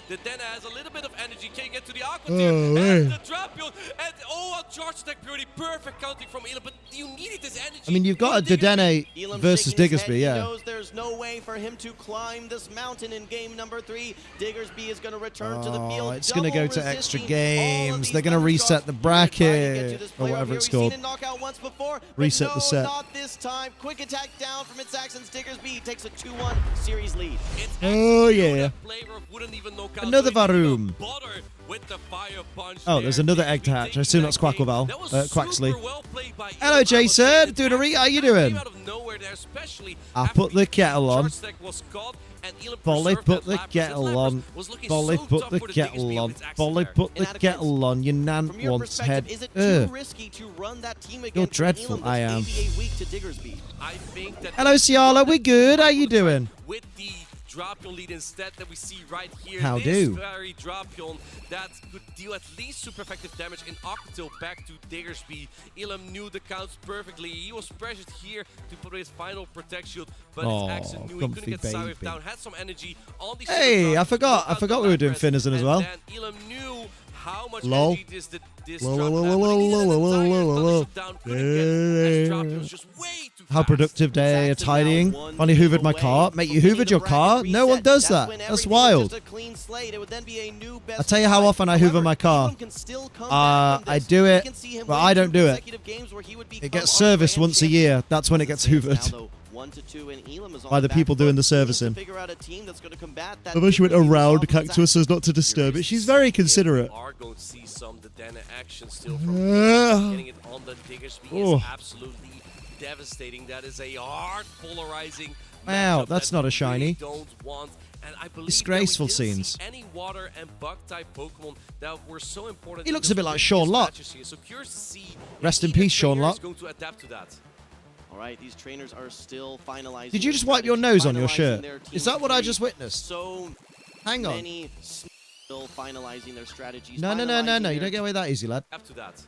S2: Dedenne has a little bit of energy. Can you get to the Aqua
S1: Oh,
S2: Tail?
S1: hey.
S2: And the Drapion. And a charge attack purely perfect counting from Elam, but you needed this energy.
S1: I mean, you've got a
S2: from Diggersby.
S1: Dedenne
S3: Elam
S1: versus
S3: shaking his head.
S1: Diggersby,
S3: He
S1: yeah.
S3: knows there's no way for him to climb this mountain in game number 3. Diggersby is going to return to the
S1: Oh,
S3: field.
S1: it's going to
S3: double
S1: go to extra
S3: resisting all of
S1: games.
S3: these
S1: They're going to
S3: thunder
S1: reset
S3: shots.
S1: the
S3: He's gonna try and get to
S1: bracket,
S3: this
S1: or
S3: player
S1: whatever
S3: here.
S1: it's
S3: We've seen
S1: called.
S3: it knock out once before, but
S1: Reset the
S3: no,
S1: set.
S3: not this time. Quick attack down from its Axon's Diggersby. Takes a 2-1 series lead.
S2: It's
S1: Oh,
S2: actually
S1: yeah.
S2: that player wouldn't even knock out,
S1: Another
S2: so he did not
S1: Varoom.
S2: bother with the fire punch
S1: Oh, there's
S2: there.
S1: another
S2: Diggersby
S1: egg to hatch. I
S2: taking
S1: assume
S2: that
S1: that's
S2: game.
S1: Quackwell,
S2: That was
S1: Quaxley.
S2: super well played by
S1: Hello,
S2: Elam, I would
S1: Jason.
S2: say.
S1: Doing a how you
S2: Came
S1: doing?
S2: out of nowhere there, especially
S1: I
S2: after
S1: put the
S2: the
S1: kettle on.
S2: charge stack was caught and Elam
S1: Bolly
S2: preserved
S1: put
S2: that
S1: the
S2: Lapras.
S1: kettle
S2: This Lapras
S1: on.
S2: was looking
S1: Bolly
S2: so
S1: put
S2: tough
S1: the
S2: for Diggersby
S1: kettle
S2: with
S1: on.
S2: its axe
S1: Bolly
S2: there.
S1: put the
S3: And
S1: kettle on. Your nan
S3: From your
S1: wants
S3: perspective,
S1: head.
S3: is it too
S1: Ugh.
S3: risky to run that team against
S1: You're dreadful.
S3: Elam
S1: I
S3: that's
S1: am.
S3: ABA weak to Diggersby?
S2: I think that
S1: Hello, Ciala. We good? How you doing?
S2: with the Drapion lead instead that we see right here.
S1: How
S2: this
S1: do?
S2: very Drapion that could deal at least super effective damage in Aquatil back to Diggersby. Elam knew the counts perfectly. He was pressured here to put his final Protect Shield, but
S1: Aw,
S2: his Axon knew he
S1: comfy
S2: couldn't get Psywave
S1: baby.
S2: down. Had some energy on the
S1: Hey,
S2: Super
S1: I
S2: Drop,
S1: forgot
S2: took out the
S1: we were doing
S2: Lapras,
S1: Finnison as
S2: and
S1: well.
S2: then Elam knew how much
S1: Lol.
S2: energy this
S1: Lol,
S2: Drop
S1: lol,
S2: had,
S1: lol,
S2: but he needed
S1: lol,
S2: an
S1: lol,
S2: entire
S1: lol, lol.
S2: Thunder Shot down, couldn't get, as Drapion was just way too
S1: How
S2: fast.
S1: productive day of tidying. Finally hoovered my car. Mate, you hoovered your car? No one does that. That's wild. I'll tell you how often I hoover my car. I do it, but I don't do it. It gets serviced once a year. That's when it gets hoovered. By the people doing the servicing. I wish you went around Cactus so as not to disturb it. She's very considerate.
S2: Are going to see some Dedenne action still from getting it on the Diggersby
S1: Oh.
S2: is absolutely devastating. That is a hard polarizing.
S1: Wow,
S2: matchup
S1: that's
S2: that
S1: not a
S2: we
S1: shiny.
S2: really don't want. And I believe
S1: Disgraceful
S2: that we didn't
S1: scenes.
S2: see any water and bug type Pokemon that were so important.
S1: He
S2: in
S1: looks
S2: those
S1: a bit like
S2: previous
S1: Sean Locke.
S2: matches here. So curious to see if
S1: Rest in
S2: either
S1: peace, Sean
S2: trainer is
S1: Locke.
S2: going to adapt to that.
S3: All right, these trainers are still finalizing.
S1: Did you
S3: their
S1: just wipe your
S3: strategy,
S1: nose on your
S3: finalizing
S1: shirt?
S3: their team
S1: Is that what I
S3: three.
S1: just witnessed?
S3: So
S1: Hang on.
S3: many still finalizing their strategies.
S1: No. You
S3: finalizing
S1: don't
S3: their-
S1: get away that easy, lad.
S2: Adapt to that.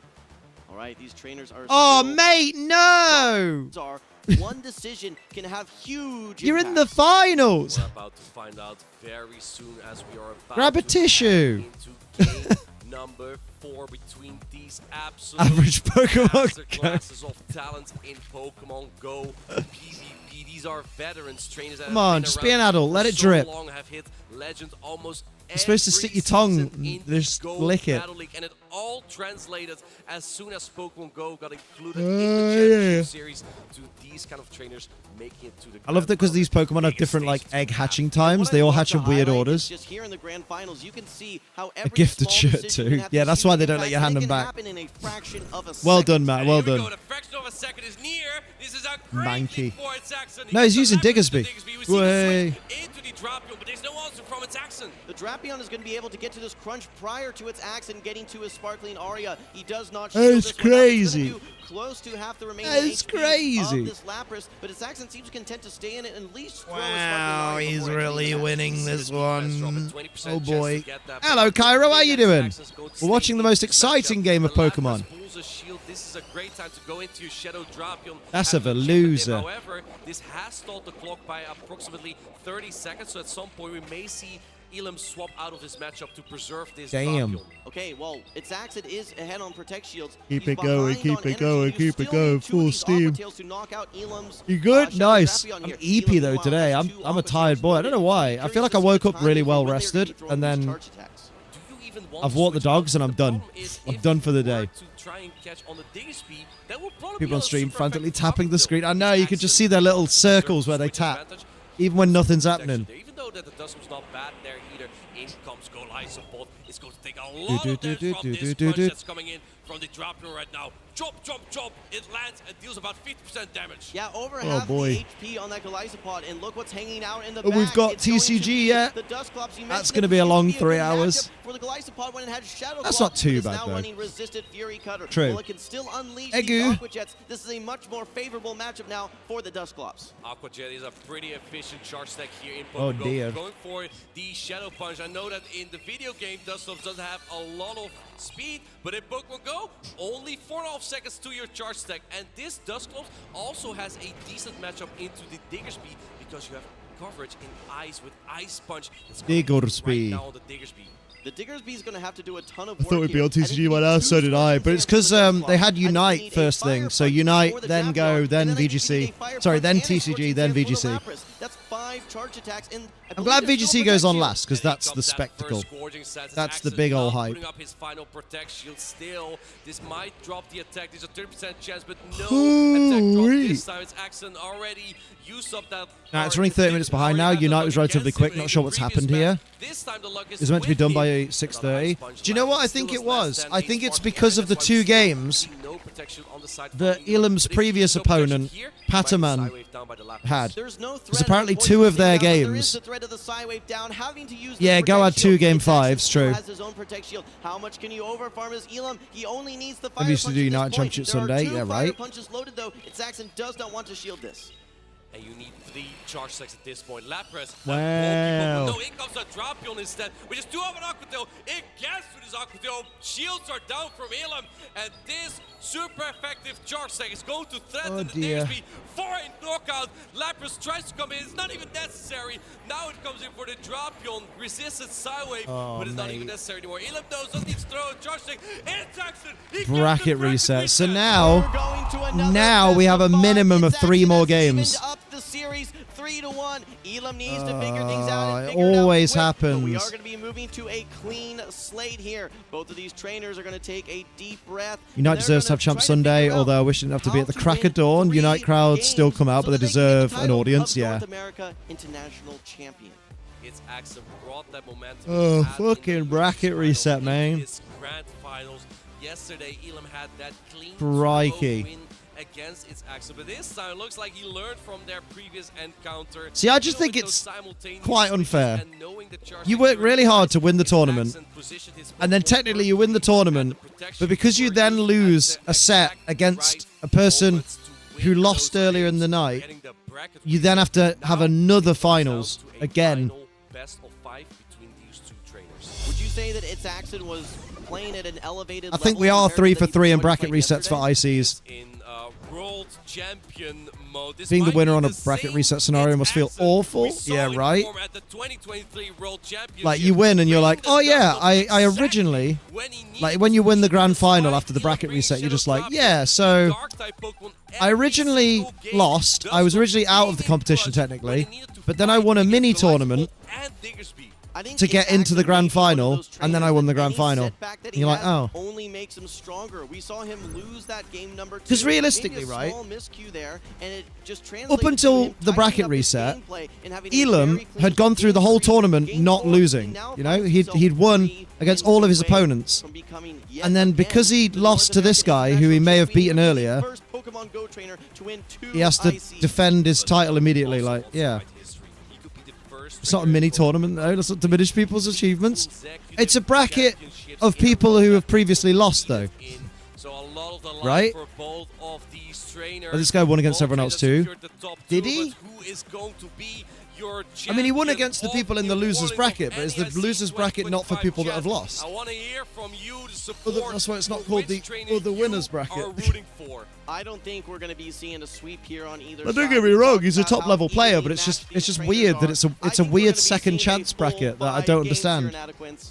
S3: All right, these trainers are.
S1: Oh,
S3: still
S1: mate, no!
S3: are one decision can have huge.
S1: You're in the
S3: impacts.
S1: finals.
S2: We're about to find out very soon as we are about
S1: Grab a
S2: to
S1: tissue.
S2: head into game number 4 between these absolute
S1: Average Pokemon
S2: classes of talent in Pokemon Go PvP. These are veterans, trainers that
S1: Come on, just be an adult. Let it drip.
S2: So long, have hit legends almost
S1: You're supposed to stick your tongue, just lick it.
S2: And it all translated as soon as Pokemon Go got included in the championship series to these kind of trainers making it to the
S1: I love that because these Pokemon have different like egg hatching times. They all hatch in weird orders.
S3: Just here in the grand finals, you can see how
S1: A gifted shirt too. Yeah, that's why they don't let you hand them back. Well done, Matt. Well done. Manky. No, he's using Diggersby. Way.
S3: The Drapion is going to be able to get to this crunch prior to its axe and getting to his sparkling Aria. He does not shield
S1: That's
S3: this
S1: crazy.
S3: Close to half the remaining
S1: That's
S3: HP
S1: crazy.
S3: of this Lapras, but its accent seems content to stay in it and at least throw
S1: Wow,
S3: a
S1: he's
S3: sparkling Aria
S1: really
S3: before
S1: winning this one.
S2: 20%
S1: Oh boy.
S2: chance to get that,
S1: Hello,
S2: but
S1: Cairo. How you doing?
S2: Access go to
S1: We're watching the most
S2: stay in
S1: exciting
S2: matchup.
S1: game of
S2: The Lapras
S1: Pokemon.
S2: pulls a shield. This is a great time to go into your Shadow Drapion.
S1: That's
S2: and
S1: of a
S2: chip it in.
S1: loser.
S2: However, this has stalled the clock by approximately 30 seconds, so at some point we may see Elam swap out of this matchup to preserve this
S1: Damn.
S2: Drapion.
S3: Okay, well, its accent is ahead on Protect Shields.
S1: Keep
S3: He's
S1: it going,
S3: behind
S1: keep
S3: on
S1: it
S3: energy.
S1: going,
S3: You
S1: keep it
S3: still
S1: going,
S3: need two
S1: full
S3: of these
S1: steam.
S3: Aqua Tails to knock out Elam's,
S1: You good?
S3: Shadow
S1: Nice.
S3: Drapion
S1: I'm
S3: here.
S1: EP
S3: Elam,
S1: though
S3: meanwhile,
S1: today.
S3: has
S1: I'm
S3: two
S1: a
S3: Aqua
S1: tired
S3: Tails
S1: boy. I don't know why. I feel like I woke up really well rested and then I've walked the dogs and I'm done. I'm done for the day. People on stream frantically tapping the screen. I know, you can just see their little circles where they tap, even when nothing's happening.
S2: Even though that the dust was not bad there either, in comes Golai support. It's going to take a lot of damage from this punch that's coming in from the Drapion right now. Chop, chop, chop. It lands and deals about 50% damage.
S3: Yeah, over
S1: Oh,
S3: half
S1: boy.
S3: the HP on that Golisopod, and look what's hanging out in the
S1: Oh,
S3: back.
S1: we've got
S3: It's going to
S1: TCG
S3: be
S1: yet.
S3: the Dusclops. You
S1: That's
S3: mentioned
S1: gonna
S3: it
S1: be a
S3: would
S1: long
S3: a good
S1: 3
S3: matchup
S1: hours.
S3: For the Golisopod when it had Shadow
S1: That's
S3: Claw,
S1: not too
S3: it is
S1: bad,
S3: now
S1: though.
S3: running Resisted Fury Cutter.
S1: True.
S3: Well, it can still unleash
S1: Egu.
S3: these Aqua Jets. This is a much more favorable matchup now for the Dusclops.
S2: Aqua Jet is a pretty efficient charge stack here in
S1: Oh,
S2: Pokemon.
S1: dear.
S2: Going for the Shadow Punch. I know that in the video game, Dusclops doesn't have a lot of speed, but in Pokemon Go, only 4.5 seconds to your charge stack. And this Dusclops also has a decent matchup into the Diggersby because you have coverage in Ice with Ice Punch. That's coming in
S1: Diggersby.
S2: right now on the Diggersby.
S3: The Diggersby is going to have to do a ton of
S1: I
S3: work
S1: thought we'd be
S3: here.
S1: on TCG
S3: And
S1: one
S3: it
S1: hour,
S3: needs
S1: so
S3: two
S1: did I.
S3: sparkling
S1: But it's
S3: fans
S1: because
S3: for the Dusclops.
S1: they had
S3: I think you
S1: Unite
S3: need a
S1: first
S3: Fire
S1: thing. So
S3: Punch
S1: Unite,
S3: for the
S1: then
S3: Drapion,
S1: go, then
S3: and I think you
S1: VGC.
S3: need a Fire
S1: Sorry,
S3: Punch
S1: then
S3: and a Scorching
S1: TCG, then
S3: Sands for the
S1: VGC.
S3: Lapras. That's 5 charge attacks. And I
S1: I'm
S3: believe
S1: glad
S3: there's still
S1: VGC goes on
S3: Protect
S1: last because
S2: And he
S1: that's the
S2: comes out
S1: spectacle.
S2: first, Scorching Sands.
S1: That's the
S2: Axel
S1: big ol'
S2: now
S1: hype.
S2: putting up his final Protect Shield still. This might drop the attack. There's a 30% chance, but no attack drop
S1: Hoo-wee.
S2: this time. It's Axel already used up that.
S1: Nah, it's running 30 minutes behind now. Unite was relatively quick. Not sure what's happened here.
S2: This time the luck is
S1: It's meant to be
S2: with
S1: done by
S2: him.
S1: 6:30.
S2: Another Ice Punch
S1: Do you know what I
S2: lands.
S1: think
S2: Still
S1: it
S2: has less
S1: was?
S2: than
S1: I
S2: a
S1: think it's
S2: sparkling
S1: because
S2: eye.
S1: of the
S2: That's why
S1: 2
S2: we still
S1: games
S2: see no protection on the side
S1: that
S2: from Elam.
S1: Elam's
S2: But if
S1: previous
S2: no protection
S1: opponent,
S2: here, you might see
S1: Pataman,
S2: Psywave down by the Lapras.
S1: had.
S3: There's no threat
S1: There's
S3: of
S1: apparently
S3: the
S1: 2 of their
S3: poison down, but there
S1: games.
S3: is the threat of the Psywave down, having to use the
S1: Yeah, go
S3: Protect
S1: add 2
S3: Shield.
S1: game
S3: It's actually
S1: 5s,
S3: still
S1: true.
S3: has his own Protect Shield. How much can you overfarm as Elam? He only needs the
S1: Maybe
S3: Fire
S1: used to
S3: Punch
S1: do
S3: at this
S1: Unite
S3: point.
S1: Championship
S3: There are
S1: Sunday,
S3: 2
S1: yeah,
S3: Fire
S1: right.
S3: Punches loaded though. Saxon does not want to shield this.
S2: And you need 3 charge stacks at this point. Lapras.
S1: Wow.
S2: No, in comes a Drapion instead, which is 2 of an Aqua Tail. It gets to this Aqua Tail. Shields are down from Elam, and this super effective charge stack is going to threaten
S1: Oh,
S2: the
S1: dear.
S2: Diggersby for a knockout. Lapras tries to come in. It's not even necessary. Now it comes in for the Drapion. Resisted Psywave,
S1: Oh,
S2: but it's not even
S1: mate.
S2: necessary anymore. Elam knows doesn't need to throw a charge stack. It's Axel. He gets the
S1: Bracket reset. So
S3: We're
S1: now,
S3: going to another
S1: now we
S3: best
S1: have a
S3: of 5.
S1: minimum of
S3: It's
S1: 3
S3: Saxon
S1: more
S3: has evened
S1: games.
S3: up the series 3-1. Elam needs to figure things out. And
S1: it
S3: figure it out
S1: always
S3: quick, but we
S1: happens.
S3: are going to be moving to a clean slate here. Both of these trainers are going to take a deep breath.
S1: Unite
S3: They're
S1: deserves to
S3: gonna
S1: have Champ
S3: try to
S1: Sunday,
S3: figure out
S1: although I wish it didn't have to be
S3: how
S1: at the
S3: to
S1: crack
S3: win
S1: of dawn.
S3: 3
S1: Unite crowds
S3: games
S1: still come out,
S3: so
S1: but they
S3: that can get the
S1: deserve an
S3: title
S1: audience,
S3: of
S1: yeah.
S3: North America International Champion.
S2: It's Axel brought that momentum.
S1: Oh,
S2: he had in the
S1: fucking
S2: losers
S1: bracket
S2: final
S1: reset,
S2: into
S1: man.
S2: this grand finals. Yesterday, Elam had that clean
S1: Crikey.
S2: win against its Axel, but this time it looks like he learned from their previous encounter.
S1: See, I just
S2: You know,
S1: think
S2: with
S1: it's
S2: those simultaneous
S1: quite
S2: switches
S1: unfair.
S2: and knowing the charge
S1: You
S2: that
S1: work
S2: you're
S1: really
S2: in,
S1: hard to win the
S2: his
S1: tournament,
S2: Axel positioned his
S1: and then
S2: Pokemon
S1: technically you win the
S2: perfectly, and
S1: tournament,
S2: protection
S1: but because you
S2: were
S1: then
S2: used at
S1: lose
S2: the
S1: a set
S2: exact
S1: against
S2: right
S1: a person
S2: moments to win
S1: who
S2: those
S1: lost earlier in the
S2: games,
S1: night,
S2: getting the bracket
S1: you then have to have
S2: now
S1: another
S2: it comes
S1: finals
S2: down to a
S1: again.
S2: final best of 5 between these 2 trainers.
S3: Would you say that its Axon was playing at an elevated
S1: I think
S3: level
S1: we are
S3: compared
S1: 3
S3: to
S1: for
S3: the
S1: 3 in
S3: opponent
S1: bracket
S3: played
S1: resets for
S3: yesterday?
S1: ICs.
S2: In World Champion mode. This
S1: Being the
S2: might
S1: winner
S2: be
S1: on a
S2: the
S1: bracket
S2: same
S1: reset scenario
S2: as
S1: must feel
S2: Axel
S1: awful.
S2: we saw
S1: Yeah,
S2: in
S1: right?
S2: form at the 2023 World Championship.
S1: Like, you win and you're like, oh yeah, I originally,
S2: when he needed
S1: like when you win the grand
S2: to
S1: final
S2: fight,
S1: after the
S2: Elam
S1: bracket
S2: brings
S1: reset, you're
S2: Shadow
S1: just like,
S2: Drop
S1: yeah,
S2: in.
S1: so
S2: Dark-type Pokemon
S1: I
S2: every
S1: originally
S2: single game
S1: lost.
S2: does
S1: I was
S2: not
S1: originally out of the
S2: gain
S1: competition
S2: plus when
S1: technically,
S2: he needed to
S1: but then I
S2: fight
S1: won a
S2: against
S1: mini
S2: the likes of
S1: tournament
S2: Bolt and Diggersby.
S3: I think
S1: to get
S3: it's
S1: into the
S3: Axel
S1: grand
S3: being one of
S1: final,
S3: those
S1: and then I
S3: trainers
S1: won the
S3: that
S1: grand
S3: any
S1: final.
S3: setback that
S1: And
S3: he
S1: you're like,
S3: has
S1: oh.
S3: only makes him stronger. We saw him lose that game number 2.
S1: 'Cause realistically,
S3: maybe a
S1: right,
S3: small miscue there, and it just
S1: up
S3: translated
S1: until
S3: to him
S1: the
S3: tightening
S1: bracket
S3: up his
S1: reset,
S3: gameplay and having a
S1: Elam
S3: very clean
S1: had gone through the
S3: game
S1: whole
S3: 3,
S1: tournament
S3: game
S1: not
S3: 4.
S1: losing.
S3: He now
S1: You know,
S3: finds
S1: he'd
S3: himself
S1: won
S3: 3
S1: against
S3: wins
S1: all of his
S3: away
S1: opponents.
S3: from becoming yet
S1: And then
S3: again
S1: because he
S3: the
S1: lost to
S3: North
S1: this guy,
S3: American
S1: who he may have
S3: International
S1: beaten
S3: Champion,
S1: earlier,
S3: the first Pokemon Go trainer to win 2
S1: he has to
S3: IC.
S1: defend his title immediately. Like, yeah. It's not a mini tournament, though. Let's not diminish people's achievements. It's a bracket of people who have previously lost, though. Right? Well, this guy won against everyone else, too. Did he? I mean, he won against the people in the losers bracket, but is the losers bracket not for people that have lost?
S2: I want to hear from you to
S1: Well,
S2: support
S1: that's why it's not
S2: for
S1: called
S2: which
S1: the
S2: trainer
S1: winners
S2: you
S1: bracket.
S2: are rooting for.
S3: I don't think we're going to be seeing a sweep here on either
S1: But
S3: side.
S1: don't get me
S3: We
S1: wrong,
S3: talked
S1: he's a
S3: about how
S1: top-level player,
S3: evenly
S1: but it's
S3: matched
S1: just
S3: these
S1: weird that
S3: trainers
S1: it's a
S3: are. I think we're
S1: weird
S3: gonna be
S1: second
S3: seeing a
S1: chance
S3: full
S1: bracket that I
S3: 5
S1: don't
S3: games here
S1: understand.
S3: in Adequance.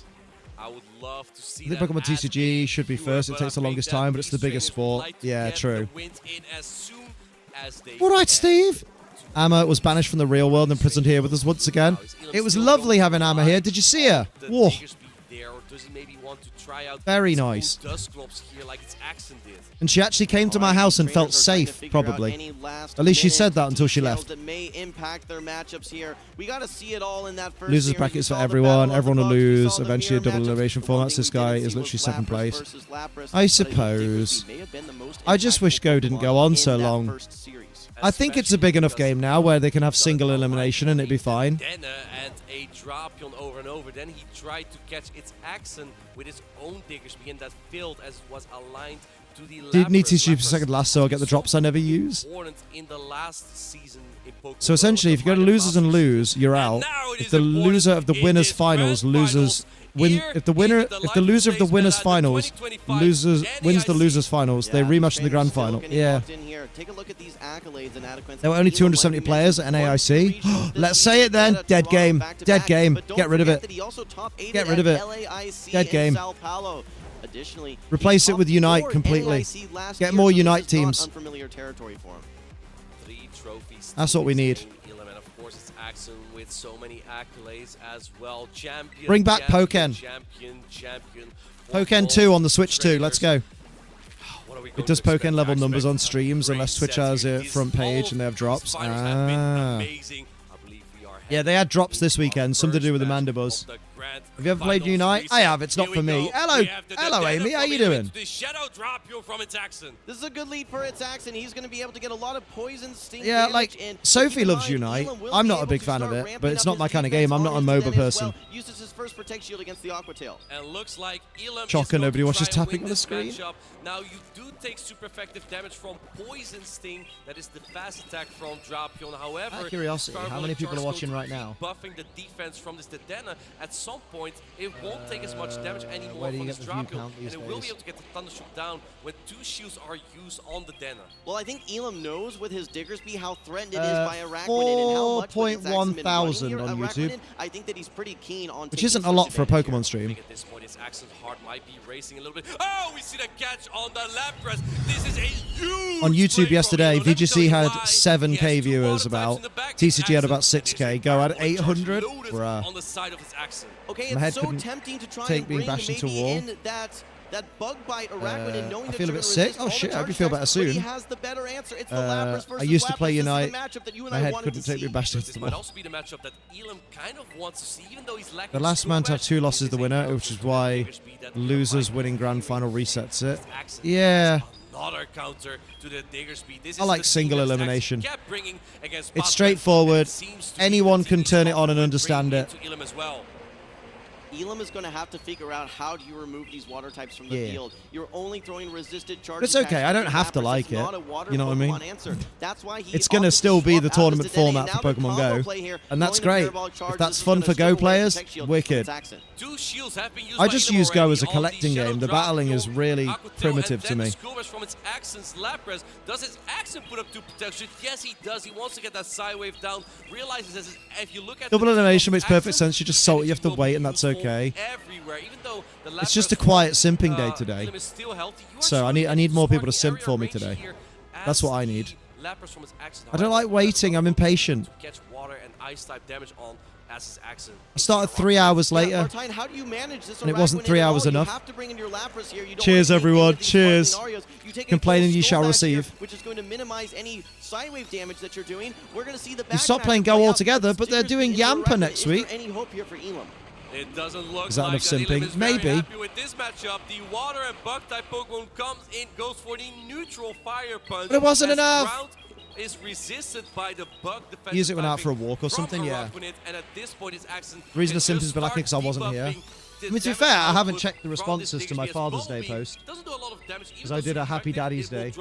S2: I would love to see
S1: I think
S2: that
S1: Pokemon
S2: as
S1: TCG
S2: a
S1: should be
S2: viewer,
S1: first. It
S2: but
S1: takes the
S2: I think
S1: longest
S2: that
S1: time, but it's the
S2: these
S1: biggest
S2: trainers would
S1: sport.
S2: like to
S1: Yeah,
S2: get
S1: true.
S2: the wins in as soon as they
S1: All right,
S2: can.
S1: Steve. Amma was banished from the real world and imprisoned here with us once again. It was lovely having Amma here. Did you see her? Whoa. Very nice. And she actually came to my house and felt safe, probably. At least she said that until she left.
S3: That may impact their matchups here. We got to see it all in that first
S1: Losers
S3: series. We
S1: brackets for
S3: saw the
S1: everyone.
S3: battle of
S1: Everyone
S3: the
S1: will
S3: bugs. We
S1: lose.
S3: saw the
S1: Eventually, a
S3: mirror
S1: double
S3: matchups.
S1: elimination
S3: The
S1: format.
S3: one
S1: This
S3: thing we
S1: guy
S3: didn't
S1: is
S3: see
S1: literally
S3: was
S1: second
S3: Lapras
S1: place.
S3: versus Lapras,
S1: I
S3: but
S1: suppose.
S3: Diggersby may have been the most
S1: I just wish
S3: impactful
S1: Go didn't go
S3: Pokemon
S1: on
S3: in
S1: so
S3: that
S1: long.
S3: first series.
S1: I think it's a big enough game now where they can have single elimination and it'd be fine.
S2: And a Drapion over and over. Then he tried to catch its accent with his own Diggersby, and that failed as it was aligned to the
S1: Did need to
S2: Lapras.
S1: shoot for second last, so I get the drops I never use.
S2: Important in the last season in Pokemon
S1: So essentially, if you go to losers and lose, you're out. If the loser of the winners finals loses, if the loser of the winners finals wins the losers finals, they rematch in the grand final. Yeah.
S3: Take a look at these accolades and Adequance.
S1: There were only 270 players at NAIC. Let's say it then. Dead game. Dead game. Get rid of it. Get rid of it. Dead game.
S3: Additionally,
S1: Replace it with Unite completely. Get more Unite teams.
S3: Unfamiliar territory for him.
S2: 3 trophies.
S1: That's what we need.
S2: Elam, and of course, it's Axel with so many accolades as well. Champion.
S1: Bring back
S2: champion,
S1: Pokken.
S2: Champion.
S1: Pokken 2 on the Switch 2. Let's go.
S2: What are we
S1: It
S2: going
S1: does
S2: to expect?
S1: Pokken level
S2: I
S1: numbers
S2: expect
S1: on streams
S2: great
S1: unless Twitch
S2: sets
S1: has
S2: here.
S1: a
S2: These
S1: front page
S2: whole
S1: and they have drops.
S2: finals have been amazing. I believe we are
S1: Yeah, they had drops this weekend. Something to do with the Mandibuzz. Have you ever played Unite? I have. It's not for me. Hello, Amy. How you doing?
S2: The Shadow Drapion from its accent.
S3: This is a good lead for its Axon. He's going to be able to get a lot of poison sting
S1: Yeah,
S3: damage,
S1: like,
S3: and
S1: Sophie
S3: keep in
S1: loves
S3: mind,
S1: Unite.
S3: Elam will
S1: I'm
S3: be
S1: not a
S3: able
S1: big
S3: to
S1: fan of
S3: start
S1: it,
S3: ramping
S1: but it's
S3: up
S1: not
S3: his
S1: my kind of
S3: defense
S1: game. I'm not
S3: on
S1: a
S3: his
S1: MOBA
S3: Den as
S1: person.
S3: well. Uses his first Protect Shield against the Aqua Tail.
S2: And looks like Elam
S1: Shocker,
S2: is going
S1: nobody
S2: to
S1: watches
S2: try and
S1: tapping
S2: win
S1: on the
S2: this
S1: screen.
S2: matchup. Now you do take super effective damage from Poison Sting. That is the fast attack from Drapion. However,
S1: Out of curiosity, how many people are watching right now?
S2: Buffing the defense from this Dedenne. At some point, it won't take as much damage anymore
S1: where do you
S2: from
S1: get
S2: this
S1: the view
S2: Drapion,
S1: count
S2: and
S1: these
S2: it will be
S1: days?
S2: able to get the Thundershock down when 2 shields are used on the Dedenne.
S3: Well, I think Elam knows with his Diggersby how threatened it is by Araquanid and how much with its Axon been running
S1: 4,100
S3: here.
S1: on
S3: Araquanid,
S1: YouTube.
S3: I think that he's pretty keen on
S1: Which
S3: taking
S1: isn't a
S3: first
S1: lot for a
S3: advantage here.
S1: Pokemon
S2: I
S1: stream.
S2: think at this point, his Axon's heart might be racing a little bit. Oh, we see the catch on the Lapras. This is a huge
S1: On
S2: play
S1: YouTube
S2: from
S1: yesterday,
S2: Elam. Let me tell
S1: VGC
S2: you
S1: had
S2: why.
S1: 7K
S2: He has 2
S1: viewers
S2: auto types
S1: about.
S2: in the back.
S1: TCG had about
S2: Axon,
S1: 6K. Go had
S2: and it is
S1: 800.
S2: loaded
S1: Bruh.
S2: on the side of his Axon.
S3: Okay,
S1: My head
S3: it's so
S1: couldn't
S3: tempting to try
S1: take
S3: and
S1: being
S3: bring
S1: bashed into a
S3: maybe
S1: wall.
S3: in that bug bite Araquanid, knowing
S1: I
S3: that
S1: feel a
S3: you're
S1: bit
S3: gonna
S1: sick.
S3: resist
S1: Oh
S3: all the
S1: shit, I hope
S3: charge
S1: you feel
S3: attacks,
S1: better
S3: but he
S1: soon.
S3: has the better answer. It's the Lapras versus
S1: I used to
S3: Lapras.
S1: play
S3: This is the
S1: Unite.
S3: matchup that you and
S1: My
S3: I
S1: head
S3: wanted
S1: couldn't
S3: to
S1: take me
S3: see.
S1: bashed into
S2: This
S1: the
S2: might
S1: wall.
S2: also be the matchup that Elam kind of wants to see, even though he's lacking
S1: The last man to have 2 losses is the winner, which is why
S2: losers
S1: losers winning grand final resets it. Yeah.
S2: Another counter to the Diggersby. This
S1: I
S2: is
S1: like
S2: the
S1: single
S2: team that
S1: elimination.
S2: kept bringing against
S1: It's
S2: Butler,
S1: straightforward.
S2: and seems to be
S1: Anyone
S2: the
S1: can
S2: team
S1: turn it on and
S2: bringing
S1: understand it.
S2: into Elam as well.
S3: Elam is going to have to figure out how do you remove these water types from the field. You're only throwing resisted charge.
S1: It's okay. I don't have to like it. You know what I mean?
S3: That's why
S1: it's going to still be the tournament format for Pokemon Go. And that's great. If that's fun for Go players, wicked. I just use Go as a collecting game. The battling is really primitive to me.
S2: Does his Accent put up 2 protection? Yes, he does. He wants to get that Psywave down. Realizes that if you look at
S1: double elimination makes perfect sense. You just salt. You have to wait, and that's okay. It's just a quiet simping day today. So I need more people to simp for me today. That's what I need. I don't like waiting. I'm impatient. I started 3 hours later,
S3: Martine, how do you manage this
S1: and it wasn't 3 hours enough.
S3: You have to bring in your Lapras here. You don't
S1: Cheers,
S3: want to
S1: everyone.
S3: these
S1: Cheers.
S3: scenarios. You take
S1: Complaining
S3: a
S1: you shall
S3: back
S1: receive.
S3: Here, which is going to minimize any Psywave damage that you're doing. We're going to see the
S1: You stop playing Go altogether, but they're doing Yampa next week.
S3: Is there any hope here for Elam?
S2: It doesn't look
S1: is that
S2: like
S1: enough simping? Maybe.
S2: Happy with this matchup. The water and bug type Pokemon comes in, goes for the neutral fire punch.
S1: But it wasn't enough.
S2: Is resisted by the bug defense.
S1: Use it when out for a walk or something, yeah.
S2: And at this point, his Accent
S1: the reason the simp is black because I wasn't here. I mean, to be fair, I haven't checked the responses to my Father's Day post. Because I did a Happy Daddy's Day.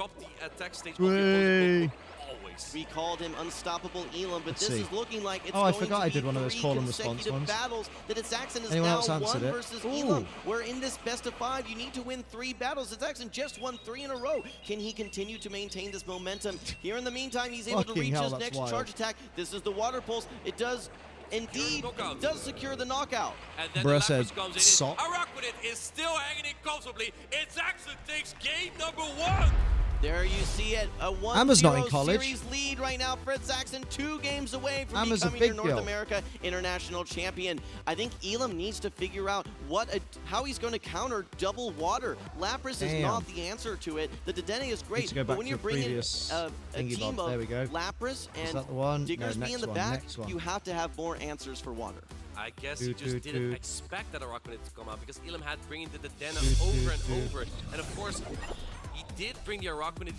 S3: We called him Unstoppable Elam, but this is looking like it's
S1: I
S3: going
S1: forgot
S3: to
S1: I
S3: be
S1: did one of those call and response ones.
S3: battles that its Accent is
S1: Anyone
S3: now
S1: else answered
S3: 1
S1: it?
S3: versus Elam. We're in this best of 5. You need to win 3 battles. Its Accent just won 3 in a row. Can he continue to maintain this momentum? Here in the meantime, he's able to reach his next charge attack. This is the Water Pulse. It does indeed secure the knockout.
S2: And then
S1: Bruh
S2: the
S1: said,
S2: comes in.
S1: "Sock."
S2: Araquanid is still hanging in comfortably. Its Accent takes game number 1.
S3: There you see it, a 1-0 series lead right now for its Accent, 2 games away from becoming your North America International Champion. I think Elam needs to figure out how he's going to counter double water. Lapras is not the answer to it. The Dedenne is great, but when you're bringing a team of Lapras and Diggersby in the back, you have to have more answers for water.
S2: I guess you just didn't expect that Araquanid to come out because Elam had bringing the Dedenne over and over. And of course, he did bring the Araquanid,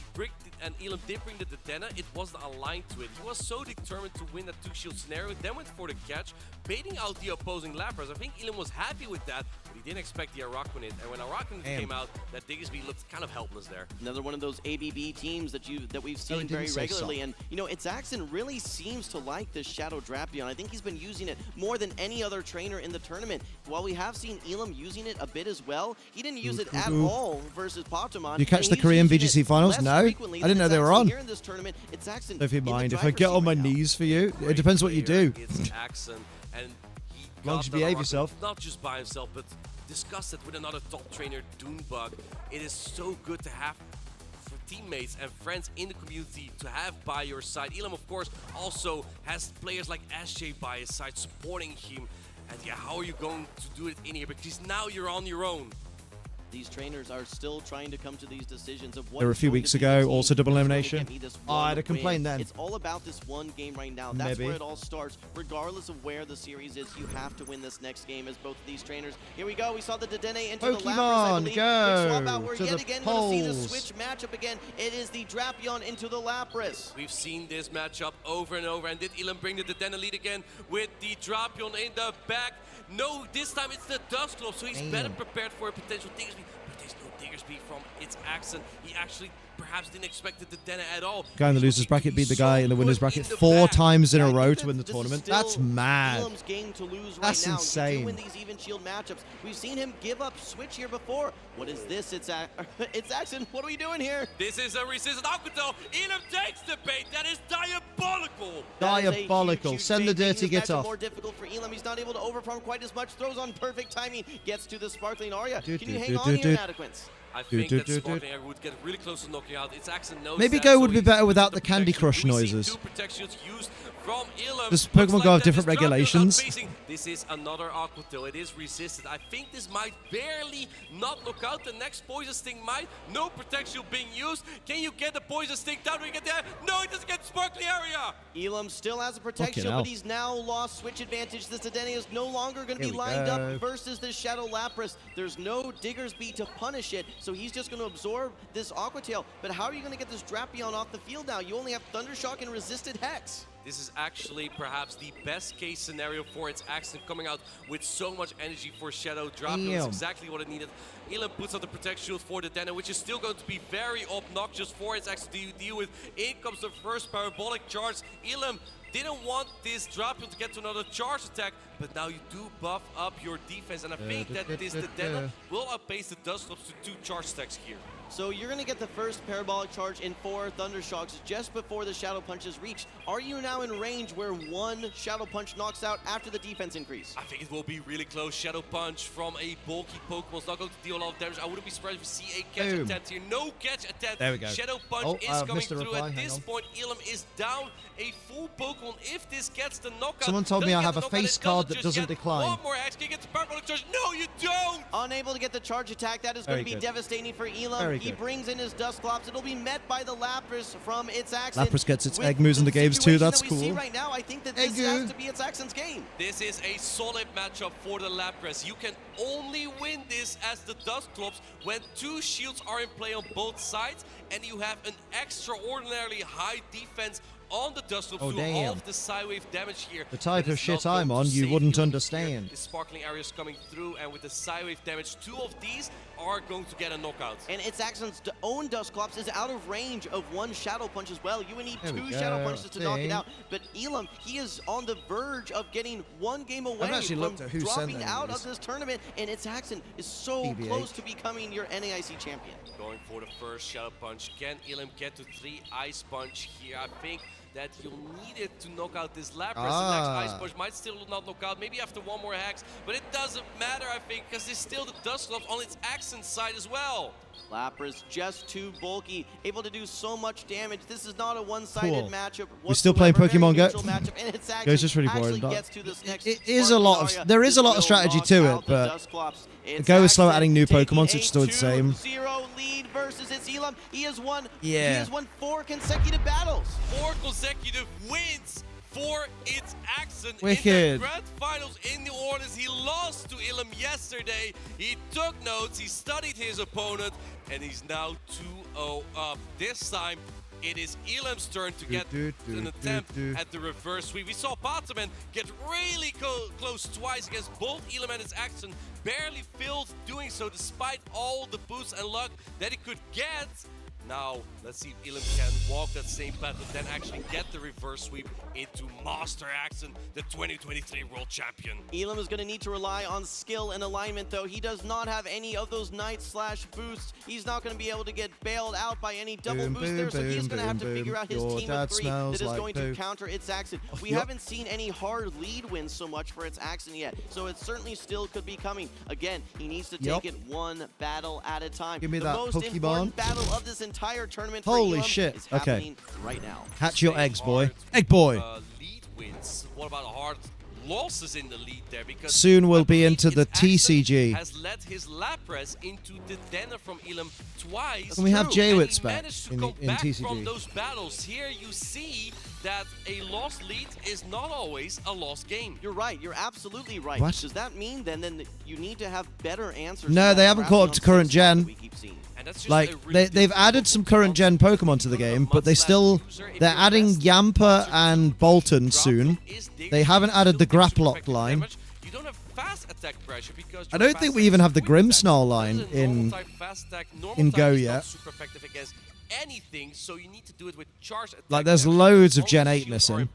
S2: and Elam did bring the Dedenne. It wasn't aligned to it. He was so determined to win that 2-shield scenario, then went for the catch, baiting out the opposing Lapras. I think Elam was happy with that, but he didn't expect the Araquanid. And when Araquanid came out, that Diggersby looked kind of helpless there.
S3: Another one of those ABB teams that we've seen very regularly. And, you know, its Accent really seems to like this Shadow Drapion. I think he's been using it more than any other trainer in the tournament. While we have seen Elam using it a bit as well, he didn't use it at all versus Patamon.
S1: You catch the Korean VGC finals? No, I didn't know they were on.
S3: Here in this tournament, it's Accent
S1: if you mind, if I get on my knees for you, it depends what you do.
S2: It's Accent, and
S1: as long as you behave yourself.
S2: Not just by himself, but discussed it with another top trainer, Doonbug. It is so good to have teammates and friends in the community to have by your side. Elam, of course, also has players like SJ by his side supporting him. And yeah, how are you going to do it in here? Because now you're on your own.
S3: These trainers are still trying to come to these decisions of what.
S1: There were a few weeks ago, also double elimination. I had a complaint then.
S3: It's all about this one game right now. That's where it all starts. Regardless of where the series is, you have to win this next game as both of these trainers. Here we go. We saw the Dedenne into the Lapras, I believe.
S1: Go
S3: swap out. We're
S1: to
S3: yet
S1: the
S3: again going to see the switch matchup again. It is the Drapion into the Lapras.
S2: We've seen this matchup over and over. And did Elam bring the Dedenne lead again with the Drapion in the back? No, this time it's the Dusclops, so he's better prepared for a potential Diggersby. But there's no Diggersby from its Accent. He actually perhaps didn't expect the Dedenne at all.
S1: Guy in the losers bracket beat the guy in the winners bracket 4 times in a row to win the tournament. That's mad.
S3: Elam's game to lose
S1: That's
S3: right now.
S1: insane.
S3: To win these even shield matchups. We've seen him give up switch here before. What is this? It's Accent. What are we doing here?
S2: This is a resistant Alcatel. Elam takes the bait. That is diabolical.
S1: Diabolical.
S3: Huge
S1: Send the dirty git off.
S3: More difficult for Elam. He's not able to overfarm quite as much. Throws on perfect timing. Gets to the Sparkling Aria. Can you hang on here, Inadequance?
S2: I think that Sparkling Aria would get really close to knocking out. Its Accent knows
S1: Maybe
S2: that,
S1: Go
S2: so
S1: would be better without the Candy Crush noises.
S2: Two protections used from Elam.
S1: Does Pokemon Go have different regulations?
S2: This is another Aquatil. It is resisted. I think this might barely not knock out. The next Poison Sting might. No protection being used. Can you get the Poison Sting down? We get there. No, it doesn't get Sparkling Area.
S3: Elam still has a protection, but he's now lost switch advantage. This Dedenne is no longer going to be lined up versus this Shadow Lapras. There's no Diggersby to punish it, so he's just going to absorb this Aquatail. but how are you going to get this Drapion off the field now? You only have Thundershock and Resisted Hex.
S2: This is actually perhaps the best case scenario for its Accent, coming out with so much energy for Shadow. Drapion is exactly what it needed. Elam puts out the Protect Shield for the Deno, which is still going to be very obnoxious for its Accent to deal with. In comes the first Parabolic Charge. Elam didn't want this Drapion to get to another charge attack, but now you do buff up your defense, and I think that the Deno will outpace the Dusclops to 2 charge stacks here.
S3: So you're going to get the first Parabolic Charge in 4 Thundershocks just before the Shadow Punch is reached. Are you now in range where 1 Shadow Punch knocks out after the defense increase?
S2: I think it will be really close. Shadow Punch from a bulky Pokemon is not going to deal a lot of damage. I wouldn't be surprised if we see a catch attempt here. No catch attempt.
S1: There we go.
S2: Shadow Punch is coming through. At this point, Elam is down a full Pokemon. If this gets the knockout,
S1: someone told me I have a face card that doesn't decline.
S2: One more X. Can you get the Parabolic Charge? No, you don't!
S3: Unable to get the charge attack. That is going to be devastating for Elam. He brings in his Dusclops. It'll be met by the Lapras from its Accent.
S1: Lapras gets its egg moves in the games too. That's cool.
S3: See right now, I think that this has to be its Accent's game.
S2: This is a solid matchup for the Lapras. You can only win this as the Dusclops when 2 shields are in play on both sides, and you have an extraordinarily high defense on the Dusclops to halve the Psywave damage here.
S1: The type of shit I'm on, you wouldn't understand.
S2: The sparkling areas coming through, and with the Psywave damage, 2 of these are going to get a knockout.
S3: And its Accent's own Dusclops is out of range of 1 Shadow Punch as well. You would need 2 Shadow Punches to knock it out. But Elam, he is on the verge of getting 1 game away from dropping out of this tournament, and its Accent is so close to becoming your NAIC champion.
S2: Going for the first Shadow Punch. Can Elam get to 3 Ice Punch here? I think that you'll need it to knock out this Lapras. The next Ice Punch might still not knock out, maybe after 1 more Hex, but it doesn't matter, I think, because there's still the Dusclops on its Accent side as well.
S3: Lapras just too bulky, able to do so much damage. This is not a one-sided matchup.
S1: We're still playing Pokemon Go.
S3: It's
S1: just really boring. It is a lot of. There is a lot of strategy to it, but Go is slow at adding new Pokemon, so it's still the same.
S3: 0 lead versus its Elam. He has won.
S1: Yeah.
S3: He has won 4 consecutive battles.
S2: 4 consecutive wins for its Accent
S1: Wicked.
S2: in the Grand Finals in New Orleans. He lost to Elam yesterday. He took notes, he studied his opponent, and he's now 2-0 up. This time, it is Elam's turn to get an attempt at the reverse sweep. We saw POKÉMON get really close twice against both Elam and its Accent. Barely failed doing so despite all the boosts and luck that he could get. Now, let's see if Elam can walk that same path, but then actually get the reverse sweep into Master Accent, the 2023 World Champion.
S3: Elam is going to need to rely on skill and alignment, though. He does not have any of those Night/boosts. He's not going to be able to get bailed out by any double boost there, so he's going to have to figure out his team of 3 that is going to counter its Accent. We haven't seen any hard lead wins so much for its Accent yet, so it certainly still could be coming. Again, he needs to take it 1 battle at a time.
S1: Give me that
S3: most
S1: Pokemon.
S3: Important battle of this entire tournament
S1: Holy
S3: for Elam
S1: shit.
S3: is happening right now.
S1: Hatch your eggs, boy. Egg boy.
S2: Lead wins. What about hard losses in the lead there? Because
S1: soon we'll be into the TCG.
S2: Has led his Lapras into the Deno from Elam twice.
S1: And we have Jaywitz back in
S2: TCG. From
S1: TCG.
S2: those battles. Here you see that a lost lead is not always a lost game.
S3: You're right. You're absolutely right.
S1: What?
S3: Does that mean then you need to have better answers?
S1: No, they haven't caught up to current gen. Like, they've added some current gen Pokemon to the game, but they're adding Yamper and Bolton soon. They haven't added the Graplock line.
S2: You don't have fast attack pressure because
S1: I don't think we even have the Grimmsnarl line in Go yet.
S2: Super effective against anything, so you need to do it with charge attack.
S1: Like, there's loads of Gen 8 missing.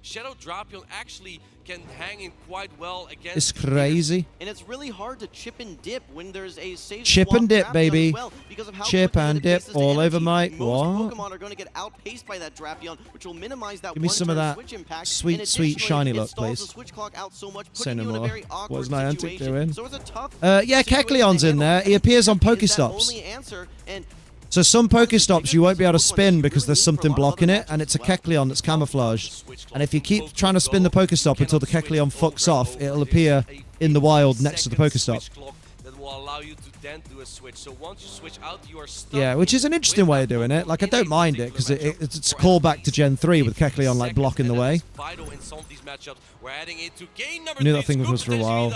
S2: Shadow Drapion actually can hang in quite well against.
S1: It's crazy.
S3: And it's really hard to chip and dip when there's a safe
S1: chip and dip, baby.
S3: Well, because of how
S1: chip and dip all over my.
S3: Most
S1: what?
S3: Pokemon are going to get outpaced by that Drapion, which will minimize that.
S1: Give me some of that sweet, sweet shiny look, please.
S3: The switch clock out so much,
S1: Say no
S3: you in a
S1: more.
S3: very awkward
S1: What's Niantic
S3: situation.
S1: doing?
S3: So it's a tough
S1: yeah, Kecleon's in there. He appears on Pokestops. So some Pokestops you won't be able to spin because there's something blocking it, and it's a Kecleon that's camouflaged. And if you keep trying to spin the Pokestop until the Kecleon fucks off, it'll appear in the wild next to the Pokestop.
S2: That will allow you to then do a switch. So once you switch out, you are stuck.
S1: Yeah, which is an interesting way of doing it. Like, I don't mind it because it's a callback to Gen 3 with Kecleon like blocking the way. I knew that thing was for a while.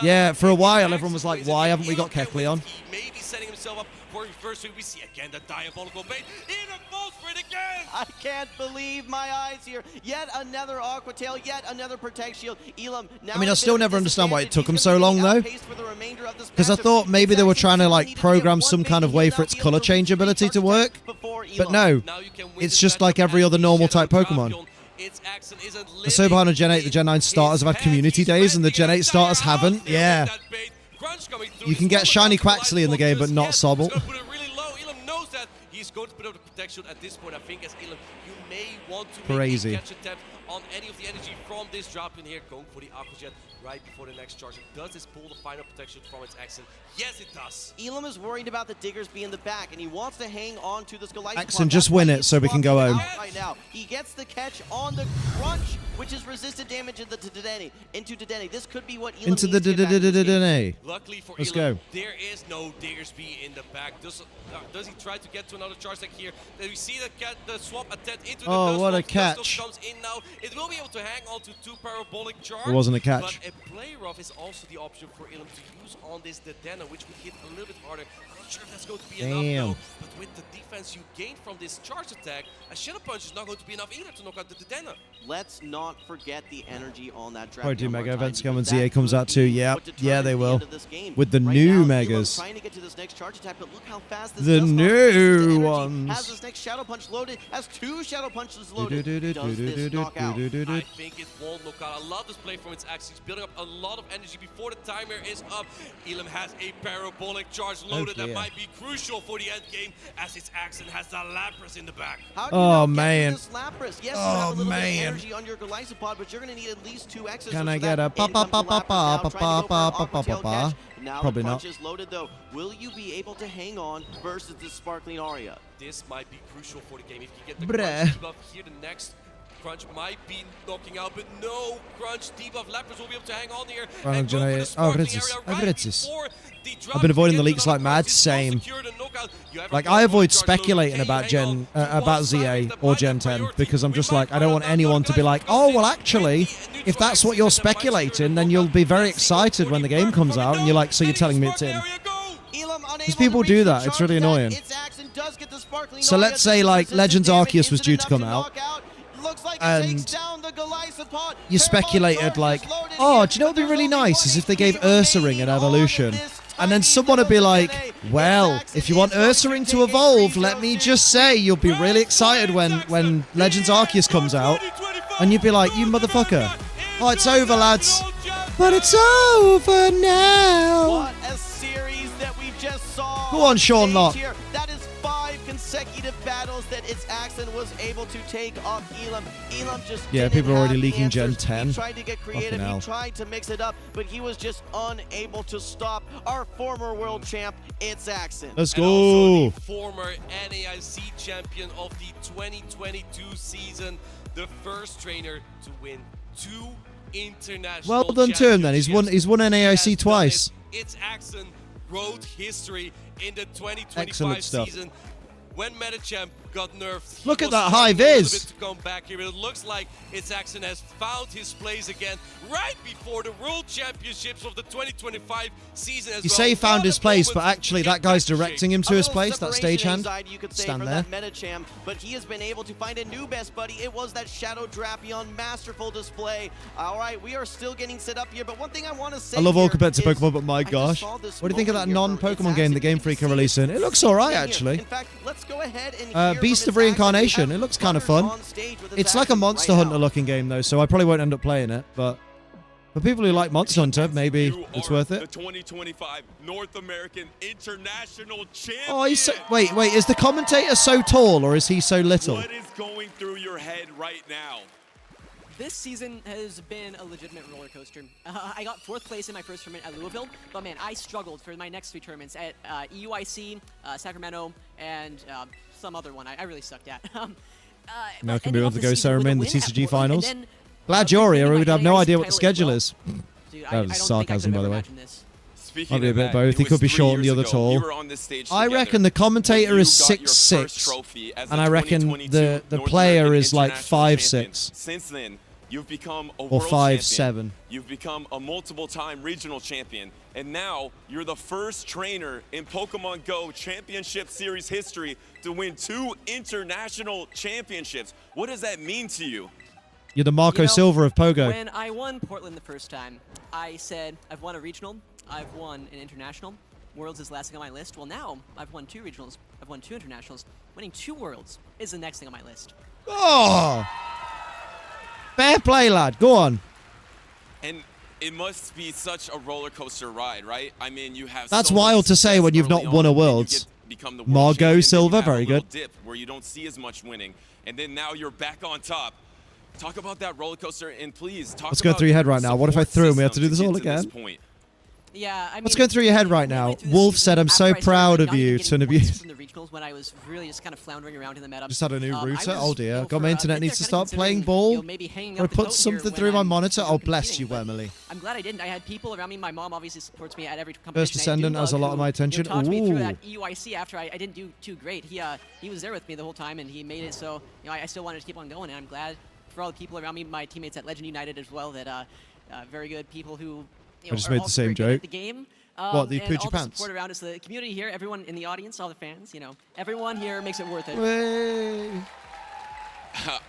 S1: Yeah, for a while everyone was like, why haven't we got Kecleon?
S2: Maybe setting himself up for reverse. We see again the diabolical bait. Elam falls for it again.
S3: I can't believe my eyes here. Yet another Aqua Tail, yet another Protect Shield. Elam now.
S1: I mean, I still never understand why it took them so long, though. Because I thought maybe they were trying to, like, program some kind of way for its color change ability to work. But no, it's just like every other normal type Pokemon. The so behind on Gen 8, the Gen 9 starters have had community days, and the Gen 8 starters haven't. Yeah. You can get Shiny Quaxley in the game, but not Sobble.
S2: He's going to put up the protection at this point. I think as Elam, you may want to
S1: Crazy.
S2: make a catch attempt on any of the energy from this drop in here. Going for the Aqua Jet right before the next charge. Does this pull the final protection from its accent? Yes, it does.
S3: Elam is worried about the Diggers being in the back, and he wants to hang on to this Goliath.
S1: Accent, just win it so we can go home.
S3: Right now, he gets the catch on the Crunch, which is resisted damage into Dedenne. This could be what Elam
S1: into the Dedenne.
S2: Luckily for
S1: Let's
S2: Elam,
S1: go.
S2: there is no Diggersby in the back. Does he try to get to another charge deck here? Then we see the swap attempt into the
S1: Oh, what a
S2: Dust
S1: catch.
S2: comes in now. It will be able to hang on to 2 parabolic charge.
S1: It wasn't a catch.
S2: But a play rough is also the option for Elam to use on this Dedenne, which would hit a little bit harder. I'm not sure if that's going to be enough though. But with the defense you gain from this charge attack, a Shadow Punch is not going to be enough either to knock out the Dedenne.
S3: Let's not forget the energy on that draft.
S1: Probably do mega events again when ZA comes out too. Yeah, they will. With the
S3: right
S1: new
S3: now,
S1: megas.
S3: Trying to get to this next charge attack, but look how fast this
S1: The
S3: does
S1: new
S3: not
S1: ones.
S3: Has this next Shadow Punch loaded, has 2 Shadow Punches loaded. Does this knock out?
S2: I think it won't knock out. I love this play from its axe. He's building up a lot of energy before the timer is up. Elam has a parabolic charge loaded that might be crucial for the end game, as its accent has the Lapras in the back.
S3: How do you not get
S1: man.
S3: this Lapras? Yes, you have a little bit of energy on your Golisopod, but you're going to need at least 2 X's.
S1: Can I get a pa-pa-pa-pa-pa-pa-pa-pa-pa-pa? Probably not.
S3: Punches loaded though. Will you be able to hang on versus this Sparkling Aria?
S2: This might be crucial for the game. If you get the
S1: Bruh.
S2: Crunch debuff here, the next Crunch might be knocking out, but no Crunch debuff. Lapras will be able to hang on here. And go for the Sparkling Area right before the drop.
S1: I've been avoiding the
S2: Get
S1: leaks like
S2: another
S1: mad.
S2: Crunch. It's all
S1: Same.
S2: secured and knockout. You have
S1: Like,
S2: a
S1: I avoid
S2: charge
S1: speculating
S2: loaded.
S1: about
S2: Okay, hang on to
S1: about
S2: one
S1: ZA
S2: side.
S1: or
S2: The
S1: Gen 10
S2: priority.
S1: because I'm
S2: We
S1: just
S2: might
S1: like, I
S2: find
S1: don't
S2: out
S1: want
S2: that
S1: anyone to be like, oh, well, actually, if that's what you're speculating, then you'll be very excited when the game comes out, and you're like, so you're telling me it's in.
S3: Because
S1: people do that. It's really annoying. So let's say, like, Legends Arceus was due to come out, and you speculated, like, oh, do you know what would be really nice is if they gave Ursaring an evolution. And then someone would be like, well, if you want Ursaring to evolve, let me just say you'll be really excited when Legends Arceus comes out. And you'd be like, you motherfucker. Oh, it's over, lads. But it's over now.
S3: What a series that we just saw.
S1: Go on, Sean Locke.
S3: That is 5 consecutive battles that its accent was able to take off Elam. Elam just
S1: people are already
S3: have
S1: leaking Gen
S3: answers.
S1: 10.
S3: He tried to get creative.
S1: Fucking hell.
S3: He tried to mix it up, but he was just unable to stop our former world champ, its accent.
S1: Let's
S2: And also
S1: go.
S2: the former NAIC champion of the 2022 season, the first trainer to win 2 international
S1: Well done to him then. He's won NAIC twice.
S2: Its accent wrote history in the 2025
S1: Excellent stuff.
S2: season. When Metachamp got nerfed,
S1: Look
S2: he
S1: at
S2: was
S1: that high
S2: struggling a little
S1: vis.
S2: bit to come back here, but it looks like its accent has found his place again right before the World Championships of the 2025 season as
S1: You
S2: well.
S1: say he found
S2: What
S1: his
S2: a
S1: place,
S2: moment
S1: but actually
S2: to get
S1: that guy's
S2: back to
S1: directing
S2: shape.
S1: him to
S3: A
S1: his
S3: little
S1: place, that
S3: separation
S1: stagehand.
S3: anxiety, you could say,
S1: Stand
S3: for
S1: there.
S3: that Metacham, but he has been able to find a new best buddy. It was that Shadow Drapion masterful display. All right, we are still getting set up here, but one thing I want to say
S1: I love all
S3: here
S1: competitive
S3: is
S1: Pokemon, but my
S3: I just
S1: gosh.
S3: saw this
S1: What do you think of that
S3: moment here for
S1: non-Pokemon
S3: its
S1: game the
S3: accent.
S1: Game
S3: You can
S1: Freak are
S3: see
S1: releasing? It looks alright,
S3: here.
S1: actually.
S3: In fact, let's go ahead and hear
S1: Beast
S3: from
S1: of
S3: its
S1: Reincarnation.
S3: accent.
S1: It looks kind of
S3: Butters
S1: fun.
S3: on stage with its
S1: It's like a
S3: accent
S1: Monster
S3: right
S1: Hunter
S3: now.
S1: looking game, though, so I probably won't end up playing it, but for people who like Monster Hunter, maybe
S4: You
S1: it's
S4: are
S1: worth
S4: The
S1: it.
S4: 2025 North American International Champion.
S1: Oh, he's so... Wait, is the commentator so tall, or is he so little?
S4: What is going through your head right now?
S8: This season has been a legitimate roller coaster. I got 4th place in my first tournament at Louisville, but man, I struggled for my next 3 tournaments at EUIC, Sacramento, and some other one I really sucked at.
S1: Now
S8: but
S1: can be
S8: ending
S1: able
S8: off
S1: to
S8: the
S1: go
S8: season with a
S1: Serumane, the
S8: win at
S1: TCG
S8: Portland,
S1: finals.
S8: and then,
S1: Glad you're
S8: retaining
S1: here, or
S8: my
S1: we'd have no
S8: NAIC
S1: idea what the
S8: title as
S1: schedule
S8: well.
S1: is.
S8: Dude,
S1: That was
S8: I don't think I
S1: sarcasm,
S8: could
S1: by
S8: have
S1: the
S8: ever
S1: way.
S8: imagined this.
S4: Speaking
S1: I'll be a
S4: of
S1: bit
S4: that,
S1: both.
S4: it
S1: He
S4: was
S1: could be
S4: 3
S1: short and the
S4: years
S1: other
S4: ago.
S1: tall.
S4: You were on this stage
S1: I
S4: together.
S1: reckon the commentator
S4: You
S1: is
S4: got your first
S1: 6'6",
S4: trophy as
S1: and
S4: the
S1: I reckon
S4: 2022
S1: the
S4: North
S1: player
S4: American
S1: is like
S4: International
S1: 5'6".
S4: Champion. Since then, You've become a
S1: Or
S4: world
S1: 5-7.
S4: champion. You've become a multiple-time regional champion. And now you're the first trainer in Pokemon Go Championship Series history to win 2 international championships. What does that mean to you?
S1: You're the Marco Silva of Pogo.
S8: When I won Portland the first time, I said, I've won a regional, I've won an international. Worlds is the last thing on my list. Well, now I've won 2 regionals, I've won 2 internationals. Winning 2 Worlds is the next thing on my list.
S1: Oh! Fair play, lad. Go on.
S4: And it must be such a roller coaster ride, right? I mean, you have
S1: That's
S4: so
S1: wild
S4: much
S1: to say when you've
S4: success
S1: not won a
S4: early on, and
S1: Worlds.
S4: become the world
S1: Margot
S4: champion, then
S1: Silva,
S4: you have
S1: very
S4: a little
S1: good.
S4: dip where you don't see as much winning, and then now you're back on top. Talk about that roller coaster, and please talk
S1: What's going
S4: about
S1: through your head right now? What if I
S4: support
S1: threw and we had to do
S4: system
S1: this all
S4: get to
S1: again?
S4: point?
S8: Yeah, I mean,
S1: What's going through your head right
S8: when I
S1: now?
S8: went through this
S1: Wolf
S8: season,
S1: said, I'm
S8: after
S1: so
S8: I started
S1: proud of
S8: not even
S1: you,
S8: getting
S1: son of you.
S8: points from the regionals when I was really just kind of floundering around in the meta.
S1: Just had a new
S8: I
S1: router.
S8: was,
S1: Oh dear.
S8: you know,
S1: God, my
S8: for a
S1: internet
S8: bit
S1: needs to
S8: there
S1: start
S8: kinda
S1: playing
S8: considering, you know,
S1: ball.
S8: maybe hanging
S1: Or
S8: up the
S1: put
S8: coat
S1: something
S8: here
S1: through
S8: when
S1: my
S8: I'm
S1: monitor.
S8: sort
S1: Oh,
S8: of
S1: bless you,
S8: competing, but
S1: Emily.
S8: I'm glad I didn't. I had people around me. My mom obviously supports me at every competition.
S1: First Descendant has a lot of my attention.
S8: You know, talked me through
S1: Ooh.
S8: that EUIC after I didn't do too great. He was there with me the whole time, and he made it so you know I still wanted to keep on going. And I'm glad for all the people around me, my teammates at Legend United as well, that very good people who you know,
S1: just
S8: are
S1: made the
S8: also
S1: same
S8: very good at
S1: joke.
S8: the game.
S1: What, the
S8: and
S1: pooch
S8: all
S1: your
S8: the
S1: pants?
S8: support around us, the community here, everyone in the audience, all the fans, you know, everyone here makes it worth it.
S1: Way.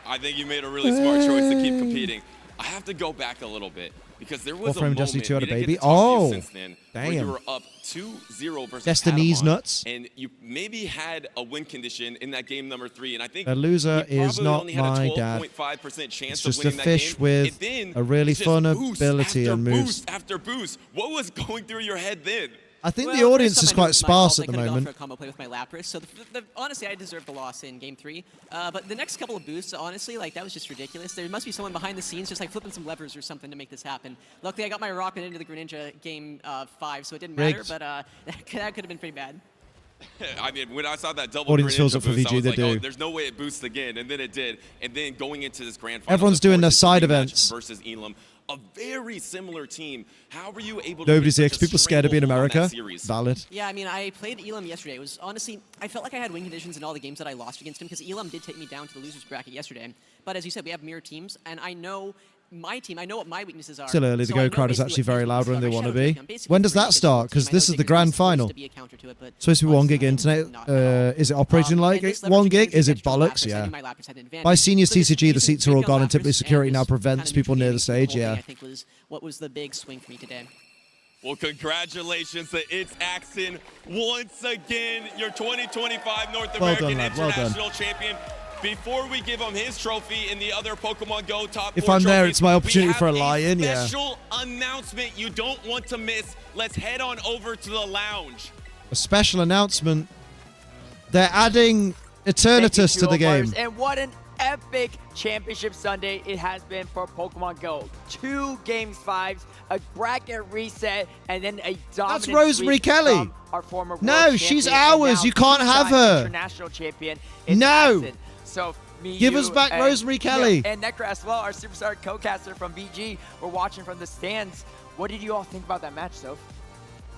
S4: I think you made a really smart choice to keep competing. I have to go back a little bit because there was a
S1: Warframe
S4: moment
S1: Destiny 2 had a
S4: we didn't
S1: baby?
S4: get to talk to you
S1: Oh,
S4: since then, where you
S1: damn.
S4: were up 2-0 versus
S1: Destiny's
S4: Patamon,
S1: nuts.
S4: and you maybe had a win condition in that game number 3, and I think
S1: The loser
S4: you
S1: is
S4: probably
S1: not
S4: only had
S1: my
S4: a
S1: dad.
S4: 12.5% chance
S1: It's
S4: of
S1: just a
S4: winning that
S1: fish
S4: game.
S1: with
S4: And then
S1: a really
S4: it's just
S1: fun
S4: boost
S1: ability
S4: after
S1: and moves.
S4: Boost after boost. What was going through your head then?
S1: I think
S8: Well,
S1: the audience
S8: first
S1: is
S8: time I
S1: quite
S8: knew it was my
S1: sparse
S8: fault,
S1: at the
S8: I could've gone
S1: moment.
S8: for a combo play with my Lapras, so honestly, I deserved the loss in Game 3. But the next couple of boosts, honestly, like that was just ridiculous. There must be someone behind the scenes just like flipping some levers or something to make this happen. Luckily, I got my Rockman into the Greninja Game 5, so it didn't matter,
S1: Rigged.
S8: but that could have been pretty bad.
S4: I mean, when I saw that double
S1: Audience fills
S4: Greninja
S1: up for
S4: boost, I
S1: VG,
S4: was
S1: they
S4: like,
S1: do.
S4: oh, there's no way it boosts again, and then it did. And then going into this grand final,
S1: Everyone's doing their side events.
S4: versus Elam, a very similar team. How were you able
S1: Nobody's
S4: to
S1: here
S4: get
S1: 'cause
S4: such a
S1: people scared of being
S4: stranglehold on that
S1: America.
S4: series?
S1: Valid.
S8: Yeah, I mean, I played Elam yesterday. It was honestly, I felt like I had win conditions in all the games that I lost against him because Elam did take me down to the losers bracket yesterday. But as you said, we have mirror teams, and I know my team, I know what my weaknesses are.
S1: Still early. The
S8: So I
S1: go
S8: know
S1: crowd is
S8: basically
S1: actually
S8: what
S1: very
S8: his
S1: loud when they
S8: weaknesses
S1: want
S8: are.
S1: to
S8: My
S1: be.
S8: Shadow Champion, basically
S1: When does
S8: free
S1: that
S8: because
S1: start?
S8: it's
S1: Because
S8: team. I
S1: this
S8: know
S1: is the
S8: Ziggs
S1: grand
S8: supposed
S1: final.
S8: to be a counter to it, but
S1: Supposed to be 1
S8: honestly,
S1: gig internet.
S8: not at all.
S1: Is it operating like
S8: And this
S1: 1
S8: leverage
S1: gig?
S8: against
S1: Is it
S8: the
S1: bollocks?
S8: Lapras, I
S1: Yeah.
S8: knew my Lapras had an advantage.
S1: By Seniors
S8: So just
S1: TCG, the
S8: using
S1: seats are all
S8: big
S1: gone
S8: gun
S1: and typically
S8: Lapras
S1: security now
S8: was
S1: prevents
S8: kinda
S1: people near the
S8: neutral
S1: stage,
S8: holding,
S1: yeah.
S8: I think what was the big swing for me today.
S4: Well, congratulations to It's Axon once again, your 2025 North
S1: Well
S4: American
S1: done, lad. Well done.
S4: International Champion. Before we give him his trophy and the other Pokemon Go top
S1: If
S4: 4
S1: I'm there,
S4: trophies,
S1: it's my opportunity
S4: we have
S1: for a lie-in, yeah.
S4: special announcement you don't want to miss. Let's head on over to the lounge.
S1: A special announcement. They're adding Eternatus to the game.
S9: And what an epic championship Sunday it has been for Pokemon Go. 2 Games 5s, a bracket reset, and then a dominant
S1: Rosemary
S9: sweep
S1: Kelly.
S9: from our former
S1: No,
S9: world
S1: she's
S9: champion and
S1: ours.
S9: now
S1: You can't have
S9: two-time
S1: her.
S9: International champion. It's
S1: No.
S9: Axon. So me,
S1: Give
S9: you,
S1: us back
S9: and,
S1: Rosemary Kelly.
S9: And Necro as well, our superstar co-caster from VG. We're watching from the stands. What did you all think about that match, Soph?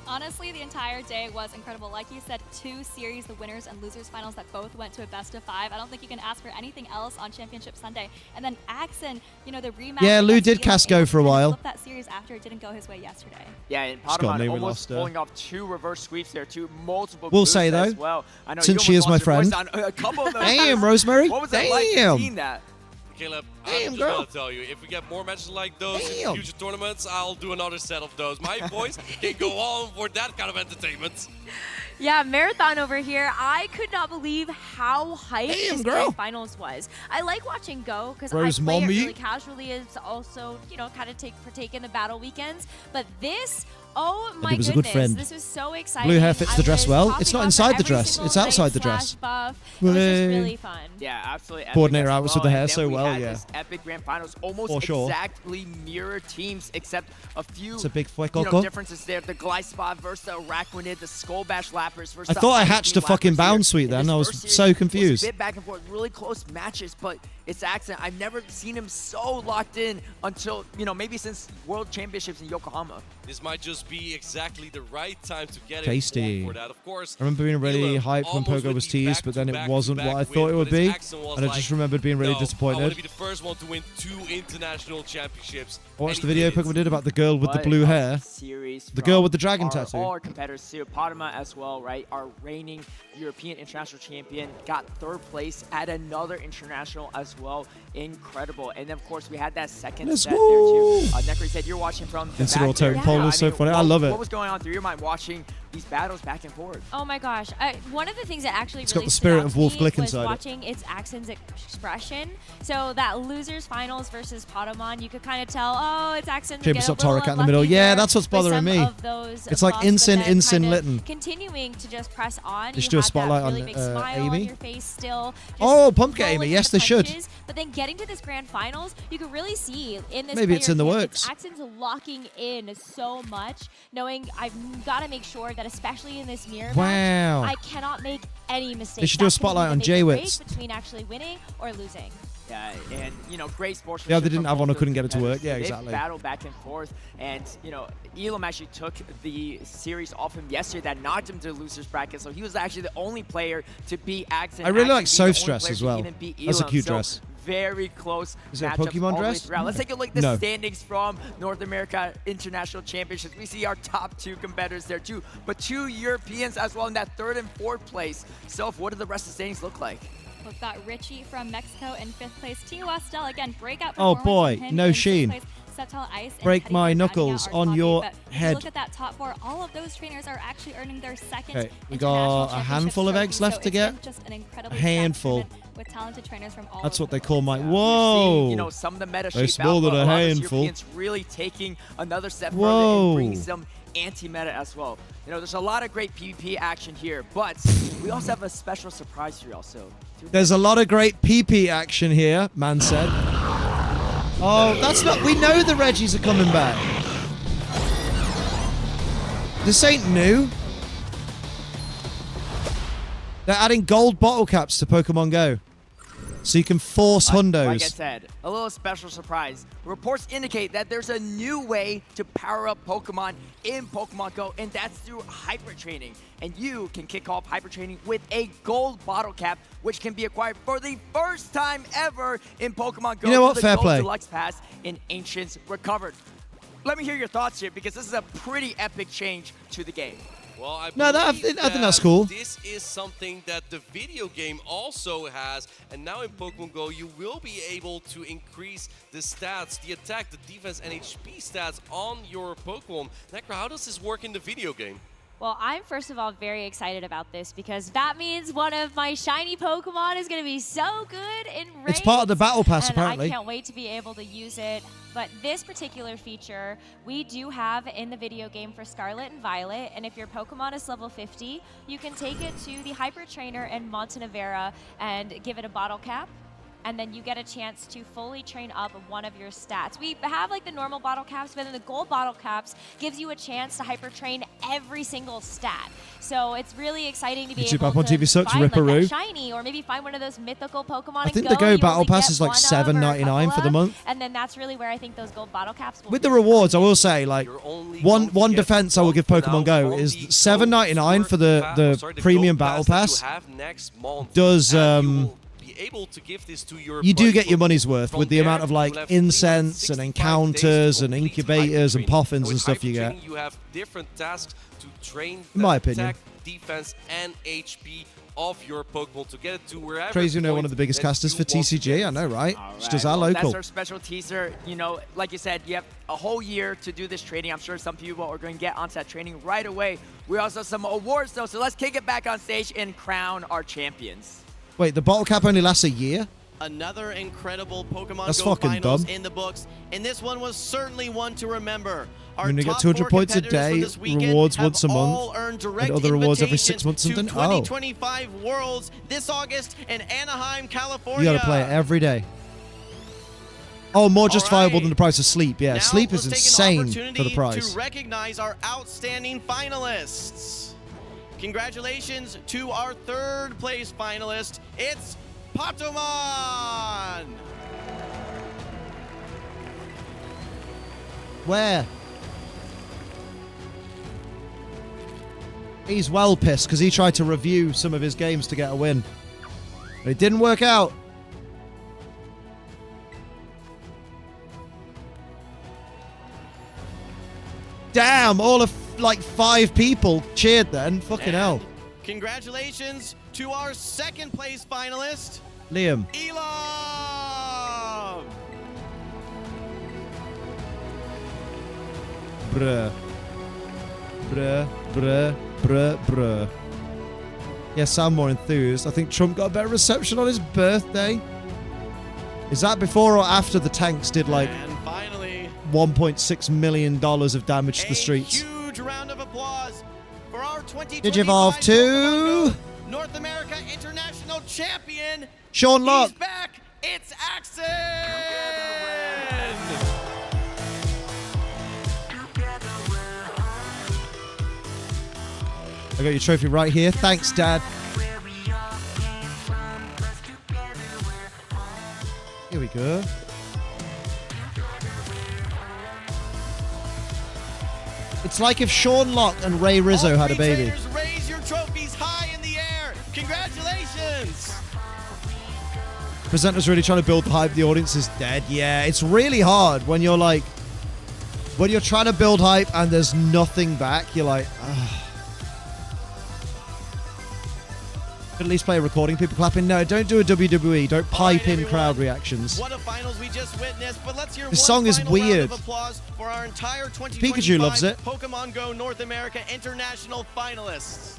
S10: Honestly, the entire day was incredible. Like you said, 2 series, the winners and losers finals that both went to a best of 5. I don't think you can ask for anything else on Championship Sunday. And then Axon, you know, the rematch.
S1: Yeah, Lou
S10: against
S1: did
S10: Elam,
S1: cast go
S10: able
S1: for a
S10: to
S1: while.
S10: flip that series after it didn't go his way yesterday.
S9: Yeah, and
S1: She's got a
S9: Patamon
S1: name, we
S9: almost
S1: lost her.
S9: pulling off 2 reverse sweeps there, 2 multiple
S1: We'll
S9: boosts
S1: say, though,
S9: as well. I know
S1: since
S9: you
S1: she
S9: almost
S1: is my
S9: lost your voice
S1: friend.
S9: on a couple of those
S1: Damn,
S9: boosts.
S1: Rosemary.
S9: What was it like
S1: Damn.
S9: seeing that?
S2: Caleb,
S1: Damn,
S2: I'm just
S1: girl.
S2: gonna tell you, if we get more matches like those
S1: Damn.
S2: in future tournaments, I'll do another set of those. My voice can go on for that kind of entertainment.
S11: Yeah, Marathon over here. I could not believe how hyped
S1: Damn,
S11: this
S1: girl.
S11: grand finals was. I like watching Go because I
S1: Rose
S11: play it
S1: mommy.
S11: really casually. It's also, you know, kind of partake in the battle weekends. But this, oh my
S1: he was a
S11: goodness,
S1: good friend.
S11: this was so exciting.
S1: Blue hair fits the
S11: I
S1: dress
S11: was
S1: well.
S11: popping
S1: It's not
S11: off
S1: inside
S11: at
S1: the
S11: every
S1: dress.
S11: single
S1: It's outside the
S11: raid
S1: dress.
S11: slash buff. It was just
S1: Way.
S11: really fun.
S9: Yeah, absolutely. epic
S1: Coordinator
S9: as
S1: outfits with the
S9: well.
S1: hair
S9: And
S1: so
S9: then we
S1: well,
S9: had
S1: yeah.
S9: This epic grand finals, almost
S1: For sure.
S9: exactly mirror teams, except a few
S1: It's a big
S9: you know,
S1: fuecoco.
S9: differences there. The Glyspot versus the Araquanid, the Skull Bash Lapras versus
S1: I thought I
S9: the
S1: hatched a
S9: Ice Beam
S1: fucking
S9: Lapras
S1: bound
S9: here.
S1: suite
S9: In
S1: then.
S9: this
S1: I was
S9: first
S1: so
S9: series,
S1: confused.
S9: Was a bit back and forth, really close matches, but It's Axon. I've never seen him so locked in until, maybe since World Championships in Yokohama.
S2: This might just be exactly the right time to get
S1: Tasty.
S2: it for that. Of course,
S1: I remember being really hyped when Pogo was teased, but then it wasn't what I thought it would be. And I just remembered being really
S2: I want
S1: disappointed.
S2: to be the first one to win 2 international championships.
S1: I watched the video Pokemon did about the girl with the blue hair. The girl with the dragon tattoo.
S9: All our competitors too. Potama as well, right? Our reigning European international champion got 3rd place at another international as well. Incredible. And then, of course, we had that second set there too. Necri said you're watching from the back there.
S1: Poll is so funny. I love it.
S9: What was going on through your mind watching these battles back and forth?
S11: Oh my gosh. One of the things that actually
S1: It's
S11: really
S1: got the spirit of Wolf Glick
S11: was
S1: inside it.
S11: watching its Axon's expression. So that losers finals versus Potamon, you could kind of tell, oh, it's Axon.
S1: James up Torek in the middle. Yeah, that's what's bothering me. It's like Insin Litten.
S11: Continuing to just press on.
S1: They should do a spotlight on
S11: really big smile
S1: Amy.
S11: on your face still.
S1: Oh, Pumpkin Amy. Yes, they should.
S11: But then getting to this grand finals, you can really see in this
S1: Maybe it's in the works.
S11: Axon's locking in so much, knowing I've got to make sure that, especially in this mirror
S1: Wow.
S11: match, I cannot make any mistakes.
S1: They should do a spotlight on J-Wits.
S11: Between actually winning or losing.
S9: Yeah, and great sportsmanship.
S1: Yeah, they didn't have one. I couldn't get it to work. Yeah, exactly.
S9: They battled back and forth, and Elam actually took the series off him yesterday. That knocked him to the losers bracket, so he was actually the only player to beat Axon.
S1: I really like Soph's dress as well. That's a cute dress.
S9: Very close.
S1: Is it a Pokemon dress?
S9: Let's take a look at the standings from North America International Championships. We see our top 2 competitors there too, but 2 Europeans as well in that 3rd and 4th place. Soph, what do the rest of the standings look like?
S10: We've got Richie from Mexico in 5th place. Tio Estelle, again, breakout
S1: Oh
S10: performance
S1: boy,
S10: from him
S1: no
S10: in
S1: Sheen.
S10: 6th place. Septile Ice and
S1: Break
S10: Teddy
S1: my
S10: Bear
S1: knuckles
S10: rounding out our
S1: on
S10: top
S1: your
S10: 8, but
S1: head.
S10: If you look at that top 4, all of those trainers are actually earning their 2nd
S1: Okay, we
S10: international
S1: got a
S10: championship
S1: handful of
S10: trophy,
S1: eggs left
S10: so
S1: to
S10: it's
S1: get.
S10: been just an incredibly
S1: A handful.
S10: fast tournament with talented trainers from all
S1: That's
S10: over
S1: what they
S10: the
S1: call
S10: world.
S1: my. Whoa.
S9: Some of the meta
S1: They
S9: shape out,
S1: smaller
S9: but
S1: than
S9: a
S1: a
S9: lot of those
S1: handful.
S9: Europeans really taking another step further
S1: Whoa.
S9: and bringing some anti-meta as well. There's a lot of great PvP action here, but we also have a special surprise for you also.
S1: There's a lot of great PP action here, man said. Oh, that's not. We know the Reggies are coming back. This ain't new. They're adding gold bottle caps to Pokemon Go. So you can force hundos.
S9: Like I said, a little special surprise. Reports indicate that there's a new way to power up Pokemon in Pokemon Go, and that's through hyper training. And you can kick off hyper training with a gold bottle cap, which can be acquired for the first time ever in Pokemon Go.
S1: You know what?
S9: The
S1: Fair
S9: Gold
S1: play.
S9: Deluxe Pass in Ancients Recovered. Let me hear your thoughts here, because this is a pretty epic change to the game.
S2: Well, I
S1: think that's cool.
S2: This is something that the video game also has, and now in Pokemon Go, you will be able to increase the stats, the attack, the defense, and HP stats on your Pokemon. Necro, how does this work in the video game?
S11: Well, I'm first of all very excited about this because that means one of my shiny Pokemon is going to be so good in raids.
S1: It's part of the Battle Pass,
S11: and
S1: apparently.
S11: I can't wait to be able to use it. But this particular feature, we do have in the video game for Scarlet and Violet. And if your Pokemon is level 50, you can take it to the Hyper Trainer in Montenevera and give it a bottle cap. And then you get a chance to fully train up one of your stats. We have like the normal bottle caps, but then the gold bottle caps gives you a chance to hyper train every single stat. So it's really exciting to be able to
S1: TV sucks,
S11: find like
S1: Ripperoo.
S11: that shiny, or maybe find one of those mythical Pokemon.
S1: I think the Go Battle Pass is like $7.99 for the month.
S11: And then that's really where I think those gold bottle caps will
S1: With the rewards, I will say, like, one defense I will give Pokemon Go is $7.99 for the premium Battle Pass. Does
S2: able to give this to your
S1: you do get your money's worth with the amount of like incense and encounters and incubators and poffins and stuff you get.
S2: You have different tasks to train
S1: In my
S2: the
S1: opinion.
S2: attack, defense, and HP of your Pokemon to get it to wherever.
S1: Crazy, one of the biggest casters for TCG. I know, right? It's just our local.
S9: That's our special teaser. Like you said, you have a whole year to do this training. I'm sure some people are going to get onto that training right away. We also have some awards though, so let's kick it back on stage and crown our champions.
S1: Wait, the bottle cap only lasts a year?
S3: Another incredible Pokemon
S1: That's
S3: Go
S1: fucking
S3: finals
S1: dumb.
S3: in the books, and this one was certainly one to remember.
S1: You're gonna get 200 points a day, rewards once a month, and other rewards every 6 months something. Oh,
S3: 2025 Worlds this August in Anaheim, California.
S1: you gotta play it every day. Oh, more justifiable than the price of sleep. Yeah,
S3: Now,
S1: sleep is
S3: let's take an
S1: insane for the
S3: opportunity
S1: price.
S3: to recognize our outstanding finalists. Congratulations to our third place finalist. It's Patamon!
S1: Where? He's well pissed because he tried to review some of his games to get a win. But it didn't work out. Damn, all of like 5 people cheered then. Fucking hell.
S3: Congratulations to our second place finalist,
S1: Liam.
S3: Elam!
S1: Bruh. Bruh, bruh, bruh, bruh. Yeah, sound more enthused. I think Trump got a better reception on his birthday. Is that before or after the tanks did like $1.6 million of damage to the streets?
S3: Huge round of applause for our 2025
S1: Digivolve 2.
S3: North America International Champion.
S1: Sean Locke.
S3: He's back. It's Axon.
S1: I got your trophy right here. Thanks, Dad. Here we go. It's like if Sean Locke and Ray Rizzo had a baby.
S3: Raise your trophies high in the air. Congratulations.
S1: Presenters really trying to build the hype. The audience is dead. Yeah, it's really hard when you're like, when you're trying to build hype and there's nothing back. You're like, ugh. Could at least play a recording. People clapping. No, don't do a WWE. Don't pipe in crowd reactions.
S3: What a finals we just witnessed, but let's hear
S1: This song is weird.
S3: Round of applause for our entire 2025
S1: Pikachu loves it.
S3: Pokemon Go North America International finalists.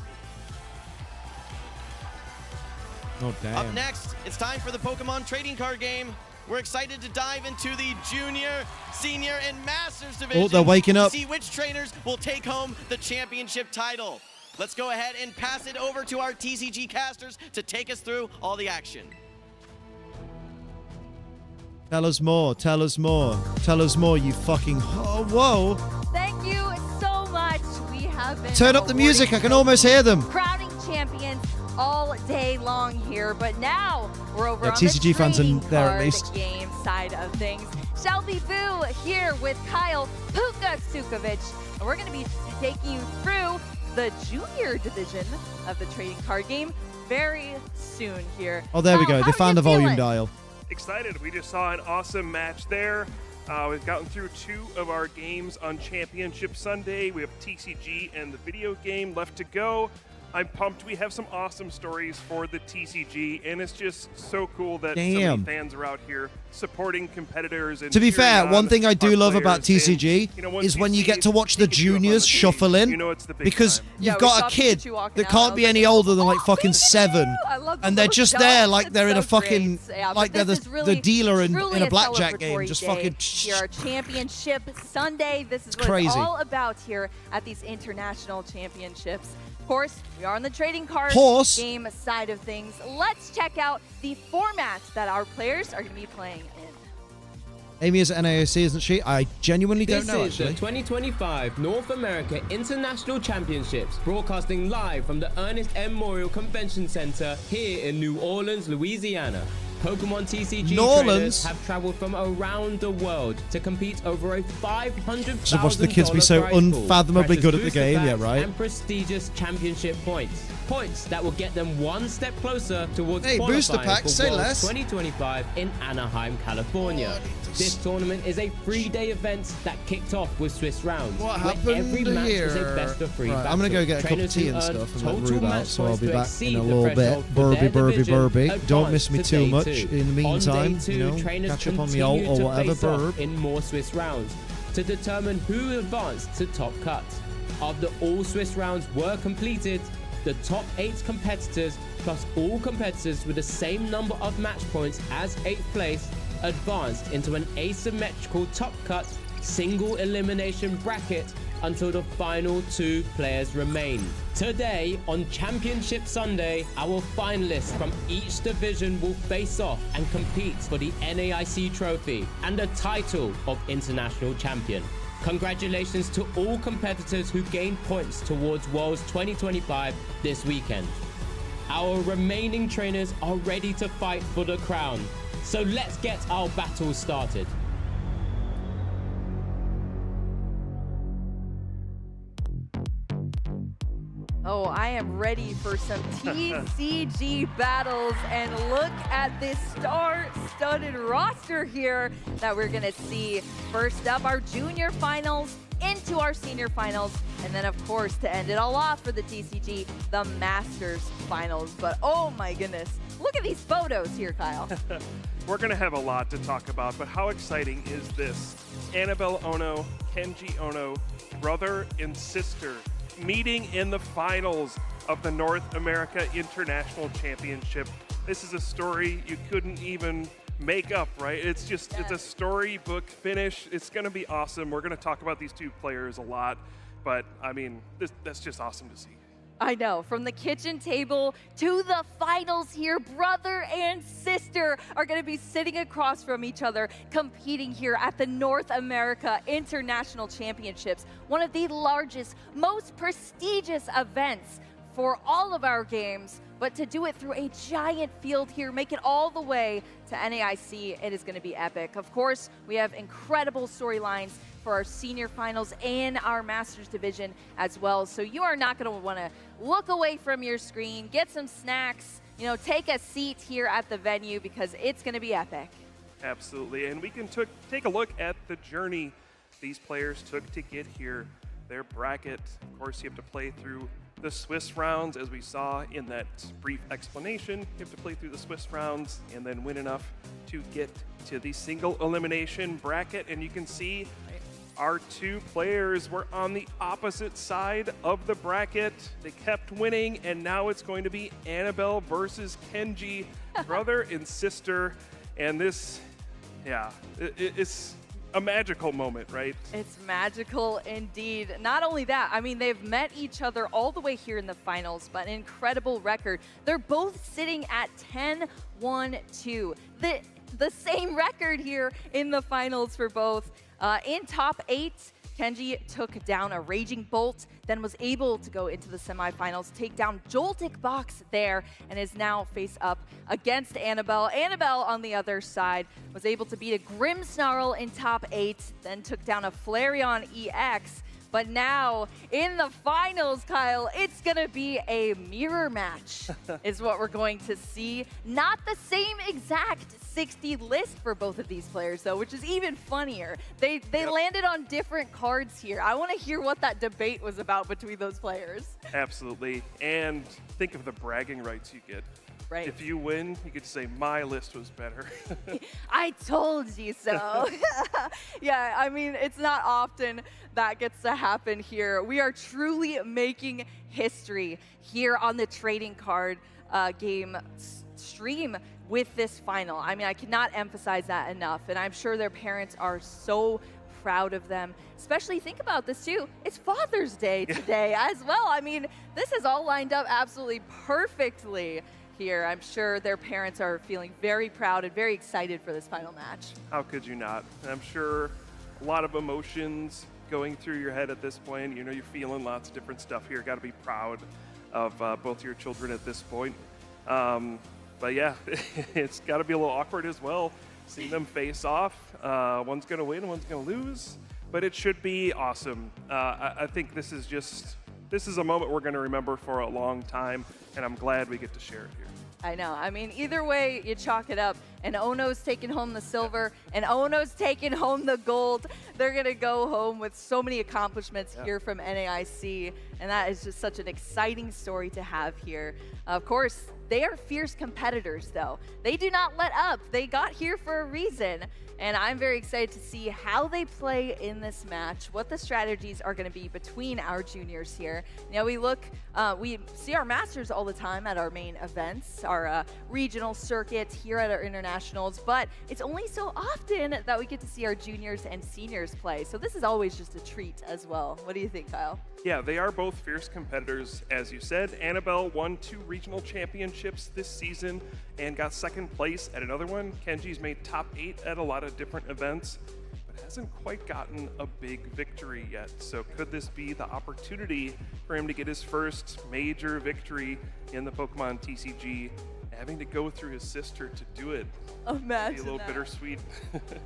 S1: Oh, damn.
S3: Up next, it's time for the Pokemon trading card game. We're excited to dive into the Junior, Senior, and Masters division.
S1: Oh, they're waking up.
S3: To see which trainers will take home the championship title. Let's go ahead and pass it over to our TCG casters to take us through all the action.
S1: Tell us more. Tell us more. Tell us more, you fucking... Oh, whoa.
S12: Thank you so much. We have been...
S1: Turn up the music. I can almost hear them.
S12: Crowning champions all day long here, but now we're over on
S1: TCG
S12: the
S1: fans
S12: trading
S1: are there at
S12: card
S1: least.
S12: game side of things. Shelby Boo here with Kyle Puka Sukovic, and we're going to be taking you through the junior division of the trading card game very soon here.
S1: Oh, there we go. They found the volume
S12: feeling?
S1: dial.
S13: Excited. We just saw an awesome match there. We've gotten through 2 of our games on Championship Sunday. We have TCG and the video game left to go. I'm pumped. We have some awesome stories for the TCG, and it's just so cool that so many fans are out here supporting competitors. And
S1: to be fair,
S13: cheering
S1: one thing I do love about
S13: players.
S1: TCG
S13: And,
S1: is when you get to watch the juniors shuffle in, because you've got a kid that can't be any older than like fucking 7, and they're just there like they're in a fucking, like they're the dealer in a blackjack game, just fucking...
S12: Here, our championship Sunday. This is what
S1: crazy.
S12: it's all about here at these international championships. Of course, we are on the trading card game side of things. Let's check out the format that our players are going to be playing in.
S1: Amy is at NAIC, isn't she? I genuinely don't know,
S14: This is the 2025 North America International Championships, broadcasting live from the Ernest M. Memorial Convention Center here in New Orleans, Louisiana. Pokemon TCG traders have traveled from around the world to compete over a $500,000
S1: So watch the kids be so
S14: prize pool,
S1: unfathomably good at the
S14: booster
S1: game, yeah,
S14: packs,
S1: right?
S14: and prestigious championship points. Points that will get them one step closer towards
S1: booster
S14: qualifying
S1: packs,
S14: for
S1: say
S14: Worlds
S1: less.
S14: 2025 in Anaheim, California. This tournament is a 3-day event that kicked off with Swiss rounds.
S1: What
S14: where
S1: happened
S14: every match
S1: here?
S14: is a best-of-3
S1: Right, I'm gonna go get a cup of tea and stuff and let Rube out, so I'll be back in a little bit. Burby. Don't miss me too much in the meantime, you know, catch up on the alt or whatever, burb.
S14: In more Swiss rounds to determine who advanced to top cut. After all Swiss rounds were completed, the top 8 competitors plus all competitors with the same number of match points as 8th place advanced into an asymmetrical top cut single elimination bracket until the final 2 players remain. Today on Championship Sunday, our finalists from each division will face off and compete for the NAIC trophy and the title of International Champion. Congratulations to all competitors who gained points towards Worlds 2025 this weekend. Our remaining trainers are ready to fight for the crown. So let's get our battle started.
S12: Oh, I am ready for some TCG battles, and look at this star-studded roster here that we're gonna see. First up, our junior finals into our senior finals, and then of course to end it all off for the TCG, the Masters finals. But oh my goodness, look at these photos here, Kyle.
S13: We're gonna have a lot to talk about, but how exciting is this? Annabelle Ono, Kenji Ono, brother and sister, meeting in the finals of the North America International Championship. This is a story you couldn't even make up, right? It's just, it's a storybook finish. It's gonna be awesome. We're gonna talk about these two players a lot, but I mean, that's just awesome to see.
S12: I know, from the kitchen table to the finals here, brother and sister are going to be sitting across from each other, competing here at the North America International Championships, one of the largest, most prestigious events for all of our games, but to do it through a giant field here, make it all the way to NAIC, it is going to be epic. Of course, we have incredible storylines for our senior finals and our Masters division as well. So you are not going to want to look away from your screen, get some snacks, you know, take a seat here at the venue because it's going to be epic.
S13: Absolutely, and we can take a look at the journey these players took to get here. Their bracket, of course, you have to play through the Swiss rounds, as we saw in that brief explanation. You have to play through the Swiss rounds and then win enough to get to the single elimination bracket. And you can see our two players were on the opposite side of the bracket. They kept winning, and now it's going to be Annabelle versus Kenji, brother and sister. And this, yeah, it's a magical moment, right?
S12: It's magical indeed. Not only that, I mean, they've met each other all the way here in the finals, but an incredible record. They're both sitting at 10-1-2. The same record here in the finals for both. In top 8, Kenji took down a Raging Bolt, then was able to go into the semifinals, take down Joltik Box there, and is now face up against Annabelle. Annabelle, on the other side, was able to beat a Grimmsnarl in top 8, then took down a Flareon EX. But now, in the finals, Kyle, it's going to be a mirror match, is what we're going to see. Not the same exact 60 list for both of these players, though, which is even funnier. They landed on different cards here. I want to hear what that debate was about between those players.
S13: Absolutely. And think of the bragging rights you get.
S12: Right.
S13: If you win, you get to say, my list was better.
S12: I told you so. Yeah, I mean, it's not often that gets to happen here. We are truly making history here on the trading card game stream with this final. I mean, I cannot emphasize that enough, and I'm sure their parents are so proud of them. Especially, think about this too, it's Father's Day today as well. I mean, this is all lined up absolutely perfectly here. I'm sure their parents are feeling very proud and very excited for this final match.
S13: How could you not? I'm sure a lot of emotions going through your head at this point. You know, you're feeling lots of different stuff here. Got to be proud of both your children at this point. But yeah, it's got to be a little awkward as well, seeing them face off. One's going to win, one's going to lose, but it should be awesome. I think this is a moment we're going to remember for a long time, and I'm glad we get to share it here.
S12: I know. I mean, either way, you chalk it up, and Ono's taking home the silver, and Ono's taking home the gold. They're going to go home with so many accomplishments here from NAIC, and that is just such an exciting story to have here. Of course, they are fierce competitors, though. They do not let up. They got here for a reason. And I'm very excited to see how they play in this match, what the strategies are going to be between our juniors here. Now we see our Masters all the time at our main events, our regional circuit here at our internationals, but it's only so often that we get to see our juniors and seniors play. So this is always just a treat as well. What do you think, Kyle?
S13: Yeah, they are both fierce competitors, as you said. Annabelle won 2 regional championships this season and got second place at another one. Kenji's made top 8 at a lot of different events. But hasn't quite gotten a big victory yet. So could this be the opportunity for him to get his first major victory in the Pokemon TCG? Having to go through his sister to do it.
S12: Imagine
S13: be a little
S12: that.
S13: bittersweet.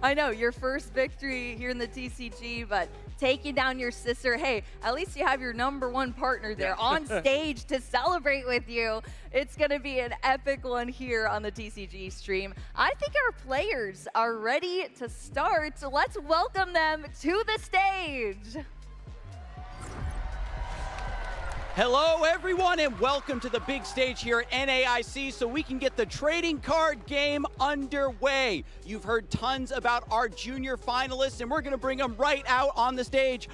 S12: I know, your first victory here in the TCG, but taking down your sister, hey, at least you have your #1 partner there on stage to celebrate with you. It's going to be an epic one here on the TCG stream. I think our players are ready to start, so let's welcome them to the stage.
S15: Hello everyone and welcome to the big stage here at NAIC so we can get the trading card game underway. You've heard tons about our junior finalists and we're going to bring them right out on the stage.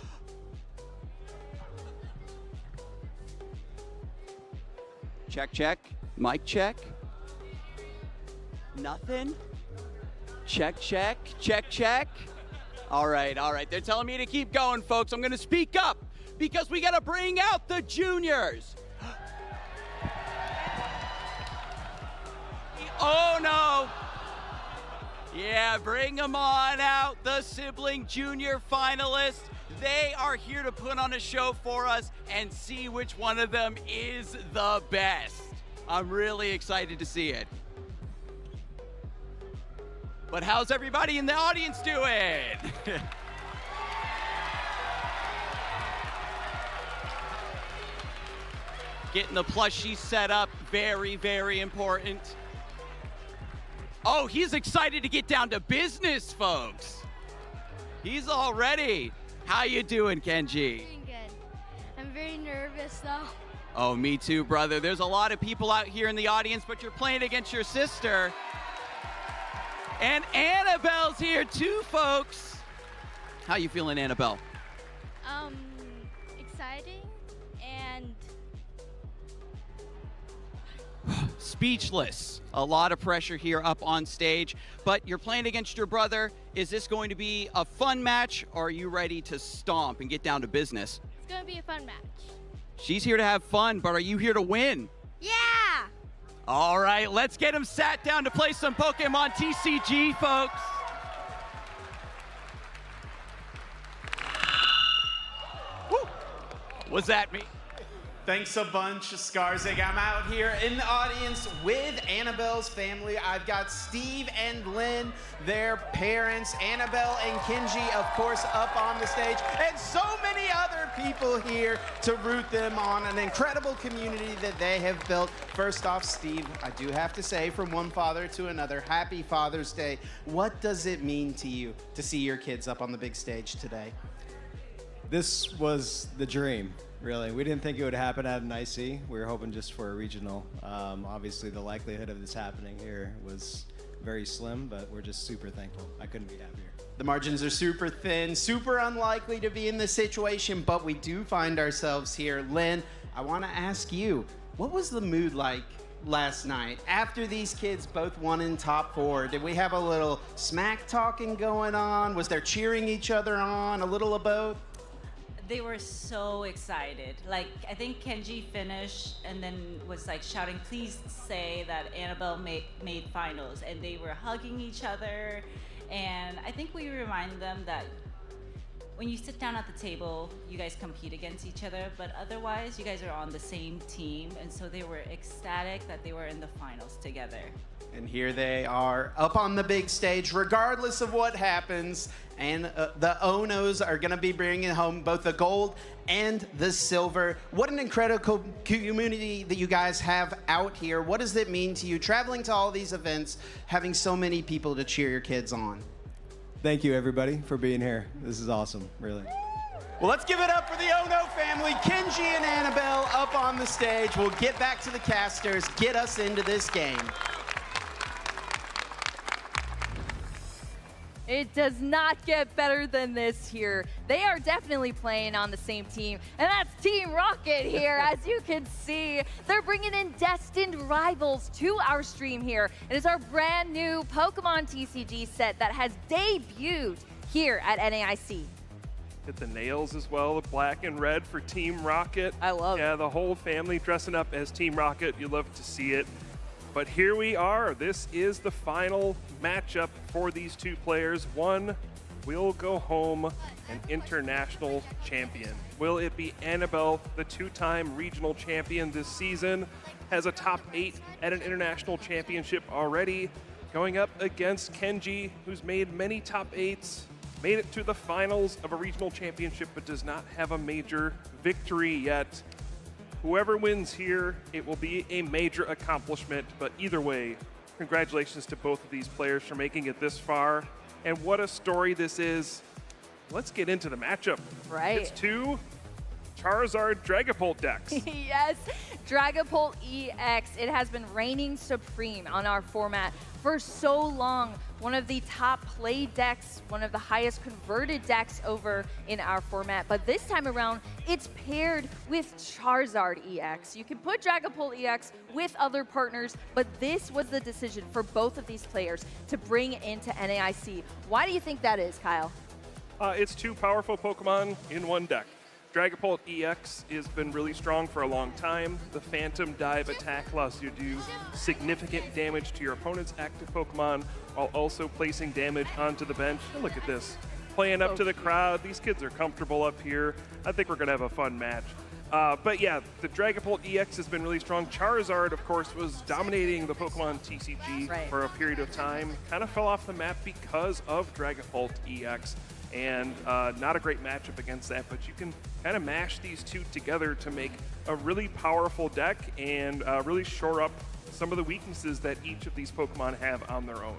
S15: Check, check. Mic check. Nothing. Check, check. Check, check. All right. They're telling me to keep going, folks. I'm going to speak up, because we gotta bring out the juniors. Oh no. Yeah, bring them on out, the sibling junior finalists. They are here to put on a show for us and see which one of them is the best. I'm really excited to see it. But how's everybody in the audience doing? Getting the plushie set up, very, very important. Oh, he's excited to get down to business, folks. He's all ready. How you doing, Kenji?
S16: Doing good. I'm very nervous, though.
S15: Oh, me too, brother. There's a lot of people out here in the audience, but you're playing against your sister. And Annabelle's here too, folks. How you feeling, Annabelle?
S16: Exciting and
S15: speechless. A lot of pressure here up on stage, but you're playing against your brother. Is this going to be a fun match, or are you ready to stomp and get down to business?
S16: it's going to be a fun match.
S15: She's here to have fun, but are you here to win?
S16: Yeah!
S15: All right, let's get him sat down to play some Pokemon TCG, folks. Woo. What's that mean?
S17: Thanks a bunch, Skarzig. I'm out here in the audience with Annabelle's family. I've got Steve and Lynn, their parents, Annabelle and Kenji, of course, up on the stage, and so many other people here to root them on. An incredible community that they have built. First off, Steve, I do have to say, from one father to another, happy Father's Day. What does it mean to you to see your kids up on the big stage today?
S18: This was the dream, really. We didn't think it would happen at NAIC. We were hoping just for a regional. Obviously, the likelihood of this happening here was very slim, but we're just super thankful. I couldn't be happier.
S17: The margins are super thin, super unlikely to be in this situation, but we do find ourselves here. Lynn, I want to ask you, what was the mood like last night after these kids both won in top 4? Did we have a little smack talking going on? Was there cheering each other on, a little of both?
S19: They were so excited. Like, I think Kenji finished and then was like shouting, please say that Annabelle made finals. And they were hugging each other. And I think we remind them that when you sit down at the table, you guys compete against each other, but otherwise you guys are on the same team. And so they were ecstatic that they were in the finals together.
S17: And here they are up on the big stage, regardless of what happens. And the Onos are going to be bringing home both the gold and the silver. What an incredible community that you guys have out here. What does it mean to you, traveling to all these events, having so many people to cheer your kids on?
S18: Thank you, everybody, for being here. This is awesome, really.
S17: Well, let's give it up for the Ono family. Kenji and Annabelle up on the stage. We'll get back to the casters, get us into this game.
S12: It does not get better than this here. They are definitely playing on the same team, and that's Team Rocket here. As you can see, they're bringing in destined rivals to our stream here. It is our brand new Pokemon TCG set that has debuted here at NAIC.
S13: Hit the nails as well, the black and red for Team Rocket.
S12: I love it.
S13: Yeah, the whole family dressing up as Team Rocket. You love to see it. But here we are. This is the final matchup for these two players. One will go home an international champion. Will it be Annabelle, the two-time regional champion this season, has a top 8 at an international championship already, going up against Kenji, who's made many top 8s, made it to the finals of a regional championship, but does not have a major victory yet. Whoever wins here, it will be a major accomplishment, but either way, congratulations to both of these players for making it this far. And what a story this is. Let's get into the matchup.
S12: Right.
S13: It's two Charizard Dragapult decks.
S12: Yes, Dragapult EX. It has been reigning supreme on our format for so long. One of the top played decks, one of the highest converted decks over in our format. But this time around, it's paired with Charizard EX. You can put Dragapult EX with other partners, but this was the decision for both of these players to bring into NAIC. Why do you think that is, Kyle?
S13: It's two powerful Pokemon in one deck. Dragapult EX has been really strong for a long time. The Phantom Dive attack allows you to do significant damage to your opponent's active Pokemon while also placing damage onto the bench. And look at this, playing up to the crowd. These kids are comfortable up here. I think we're gonna have a fun match. But yeah, the Dragapult EX has been really strong. Charizard, of course, was dominating the Pokemon TCG for a period of time. Kind of fell off the map because of Dragapult EX. And not a great matchup against that, but you can kind of mash these two together to make a really powerful deck and really shore up some of the weaknesses that each of these Pokemon have on their own.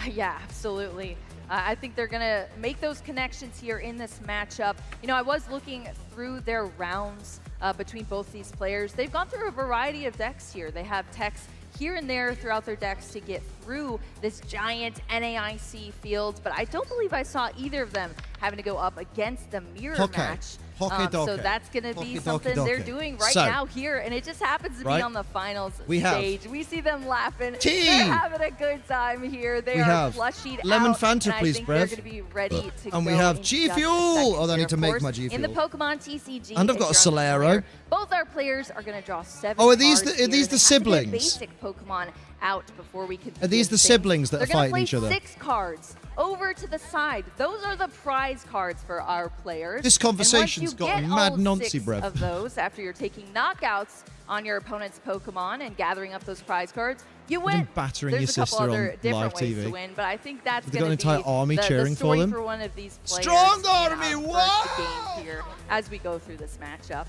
S12: Yeah, absolutely. I think they're going to make those connections here in this matchup. You know, I was looking through their rounds between both these players. They've gone through a variety of decks here. They have techs here and there throughout their decks to get through this giant NAIC field, but I don't believe I saw either of them having to go up against the mirror match. So that's going to be something they're doing right now here, and it just happens to be on the finals stage. We see them laughing. They're having a good time here. They are plushied
S1: Lemon
S12: out,
S1: Fanta,
S12: and I
S1: please,
S12: think
S1: Brev.
S12: they're going to be ready to go.
S1: And we have
S12: in
S1: G
S12: just a
S1: Fuel.
S12: second
S1: Oh, I
S12: here.
S1: need to
S12: Of
S1: make
S12: course,
S1: my G Fuel.
S12: In the Pokemon TCG,
S1: And I've got a Solero.
S12: Both our players are going to draw 7
S1: Oh, are these
S12: cards
S1: the- are
S12: here.
S1: these the
S12: They have to get
S1: siblings?
S12: basic Pokemon out before we can.
S1: Are these
S12: begin
S1: the
S12: things.
S1: siblings that are
S12: They're gonna
S1: fighting
S12: play
S1: each other?
S12: 6 cards over to the side. Those are the prize cards for our players.
S1: This conversation's
S12: and once you
S1: got
S12: get
S1: mad
S12: all
S1: noncy,
S12: 6
S1: bruv.
S12: of those after you're taking knockouts on your opponent's Pokemon and gathering up those prize cards, you win.
S1: Imagine battering
S12: There's
S1: your
S12: a couple
S1: sister
S12: other
S1: on
S12: different
S1: live
S12: ways
S1: TV.
S12: to win, but I think that's
S1: Have they
S12: going
S1: got
S12: to
S1: an
S12: be
S1: entire army
S12: the
S1: cheering for
S12: story
S1: them?
S12: for one of these players.
S1: Strong
S12: in
S1: army,
S12: our
S1: wow!
S12: first game here as we go through this matchup.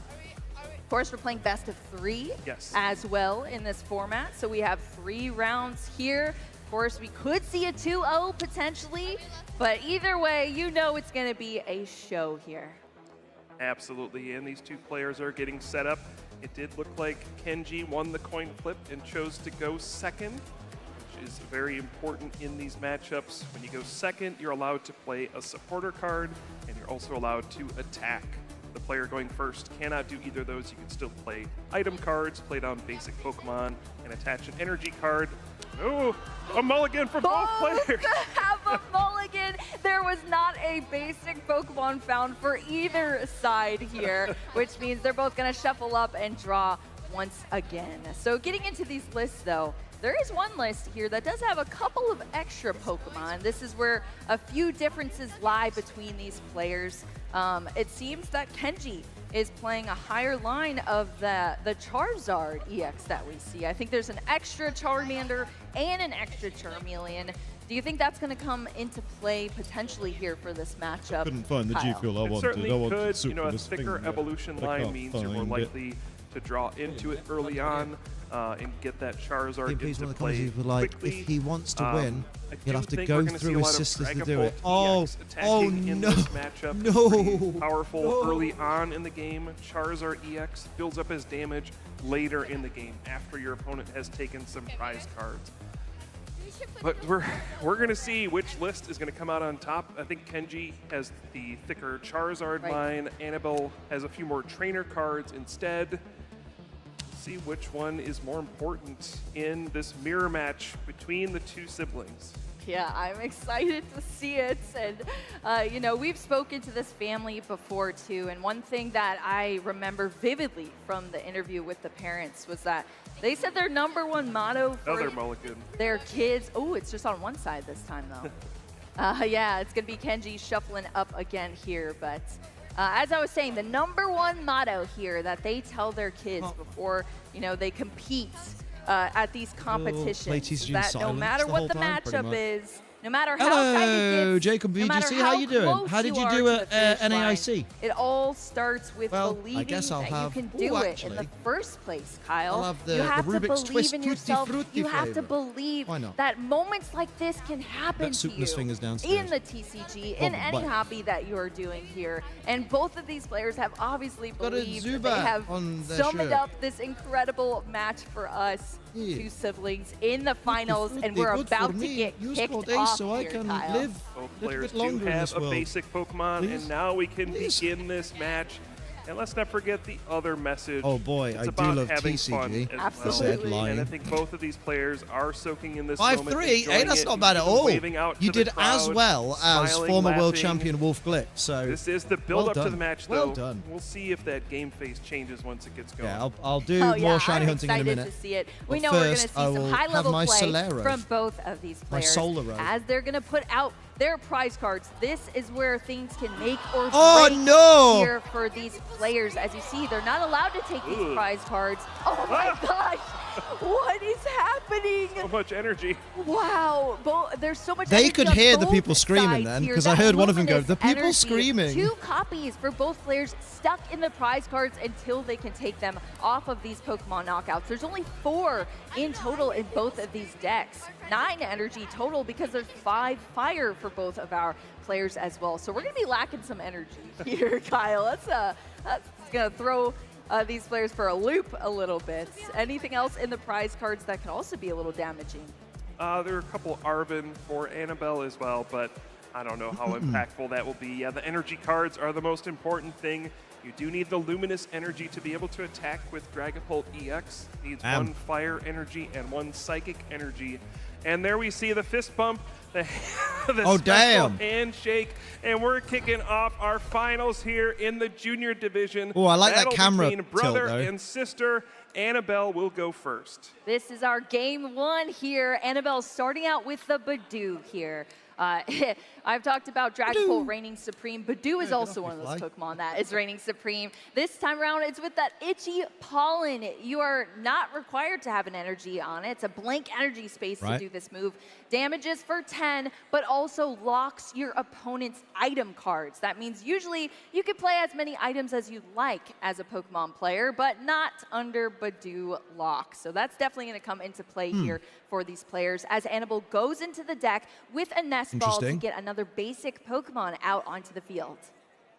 S12: Of course, we're playing best of 3 as well in this format. So we have 3 rounds here. Of course, we could see a 2-0 potentially, but either way, you know it's going to be a show here.
S13: Absolutely, and these two players are getting set up. It did look like Kenji won the coin flip and chose to go second, which is very important in these matchups. When you go second, you're allowed to play a supporter card, and you're also allowed to attack. The player going first cannot do either of those. You can still play item cards, play down basic Pokemon, and attach an energy card. Oh, a mulligan for both players.
S12: Have a mulligan. There was not a basic Pokemon found for either side here, which means they're both going to shuffle up and draw once again. So getting into these lists, though, there is one list here that does have a couple of extra Pokemon. This is where a few differences lie between these players. It seems that Kenji is playing a higher line of the Charizard EX that we see. I think there's an extra Charmander and an extra Charmeleon. Do you think that's going to come into play potentially here for this matchup?
S1: Couldn't find the G
S12: Kyle?
S1: Fuel I
S13: It
S1: wanted.
S13: certainly
S1: I wanted
S13: could.
S1: soup
S13: You know,
S1: for
S13: a
S1: this
S13: thicker
S1: finger,
S13: evolution
S1: but I
S13: line
S1: can't
S13: means you're more
S1: find it.
S13: likely to draw into it early on and get that Charizard
S1: He's
S13: into
S1: one of the
S13: play
S1: comments who were like,
S13: quickly.
S1: if he wants to win,
S13: I
S1: he'll
S13: do
S1: have to
S13: think
S1: go
S13: we're gonna see
S1: through
S13: a
S1: his
S13: lot of
S1: sisters to do
S13: Dragapult
S1: it. Oh,
S13: EX
S1: oh
S13: attacking in
S1: no,
S13: this matchup.
S1: no.
S13: Pretty powerful early on in the game. Charizard EX builds up his damage later in the game after your opponent has taken some prize cards. But we're going to see which list is going to come out on top. I think Kenji has the thicker Charizard line. Annabelle has a few more trainer cards instead. See which one is more important in this mirror match between the two siblings.
S12: Yeah, I'm excited to see it. And, you know, we've spoken to this family before, too. And one thing that I remember vividly from the interview with the parents was that they said their #1 motto for
S13: Another mulligan.
S12: their kids. Oh, it's just on one side this time, though. Yeah, it's going to be Kenji shuffling up again here. But as I was saying, the #1 motto here that they tell their kids before, you know, they compete at these competitions, that no matter what the matchup is, no matter how tight it gets,
S1: Jacob
S12: no matter
S1: VGC, how you doing?
S12: close
S1: How did you
S12: are
S1: do
S12: to the
S1: at
S12: finish line,
S1: NAIC?
S12: it all starts with
S1: Well, I
S12: believing
S1: guess I'll
S12: that
S1: have-
S12: you can do
S1: Ooh,
S12: it in the
S1: actually,
S12: first place, Kyle.
S1: I'll have the
S12: you have to
S1: Rubik's
S12: believe
S1: Twist
S12: in
S1: Tutti
S12: yourself.
S1: Frutti
S12: You have to
S1: flavor.
S12: believe
S1: Why not?
S12: that moments like this can happen
S1: Let's
S12: to
S1: soup his
S12: you
S1: fingers downstairs.
S12: in the TCG, in
S1: Well,
S12: any
S1: but-
S12: hobby that you are doing here. And both of these players have obviously
S1: Got a
S12: believed that they
S1: Zubat
S12: have
S1: on their
S12: summoned
S1: shirt.
S12: up this incredible match for us,
S1: Yeah.
S12: two siblings in the finals, and we're
S1: Good for
S12: about to
S1: me.
S12: get
S1: You
S12: kicked
S1: scored ace
S12: off
S1: so I
S12: here,
S1: can
S12: Kyle.
S1: live
S13: Both
S1: a little
S13: players
S1: bit longer
S13: do
S1: in
S13: have
S1: this
S13: a
S1: world.
S13: basic Pokemon,
S1: Please?
S13: and now we can begin this match. And let's not forget the other message.
S1: Oh boy,
S13: it's
S1: I do
S13: about
S1: love
S13: having
S1: TCG.
S13: fun as
S12: Absolutely.
S13: well. And I
S1: Lying.
S13: think both of these players are soaking in this
S1: 5-3.
S13: moment.
S1: Hey,
S13: enjoying
S1: that's
S13: it,
S1: not bad at
S13: even
S1: all.
S13: waving out
S1: You
S13: to the
S1: did as
S13: crowd,
S1: well as
S13: smiling,
S1: former world
S13: laughing.
S1: champion Wolf Glick. So
S13: This is the build
S1: well
S13: up to
S1: done.
S13: the match,
S1: Well
S13: though.
S1: done.
S13: We'll see if that game phase changes once it gets going.
S1: Yeah, I'll do
S12: Oh, yeah,
S1: more shiny
S12: I'm
S1: hunting in a
S12: excited
S1: minute.
S12: to see it. We
S1: But
S12: know we're going to
S1: first,
S12: see
S1: I
S12: some
S1: will
S12: high-level
S1: have my
S12: play
S1: Solero.
S12: from both of these
S1: My
S12: players
S1: Solero.
S12: as they're going to put out their prize cards. This is where things can make or
S1: Oh,
S12: break
S1: no!
S12: here for these players. As you see, they're not allowed to take these prize cards. Oh my gosh, what is happening?
S13: So much energy.
S12: Wow, there's so much
S1: They
S12: energy
S1: could
S12: on
S1: hear the
S12: both
S1: people screaming
S12: sides
S1: then,
S12: here.
S1: 'cause I
S12: That
S1: heard one of them go,
S12: luminous
S1: "The people
S12: energy."
S1: screaming.
S12: 2 copies for both players stuck in the prize cards until they can take them off of these Pokemon knockouts. There's only 4 in total in both of these decks. 9 energy total because there's 5 fire for both of our players as well. So we're going to be lacking some energy here, Kyle. That's going to throw these players for a loop a little bit. Anything else in the prize cards that can also be a little damaging?
S13: There are a couple Arvin for Annabelle as well, but I don't know how impactful that will be. Yeah, the energy cards are the most important thing. You do need the luminous energy to be able to attack with Dragapult EX. Needs 1 fire energy and 1 psychic energy. And there we see the fist bump, the special
S1: damn.
S13: handshake, and we're kicking off our finals here in the junior division.
S1: Oh, I like that
S13: Battle
S1: camera
S13: between brother
S1: tilt, though.
S13: and sister. Annabelle will go first.
S12: This is our game 1 here. Annabelle starting out with the Badoo here. I've talked about Dragapult reigning supreme. Badoo is also one of those Pokemon that is reigning supreme. This time around, it's with that itchy pollen. You are not required to have an energy on it. It's a blank energy space to do this move. Damages for 10, but also locks your opponent's item cards. That means usually you can play as many items as you'd like as a Pokemon player, but not under Badoo lock. So that's definitely going to come into play here for these players as Annabelle goes into the deck with a nest ball to get another basic Pokemon out onto the field.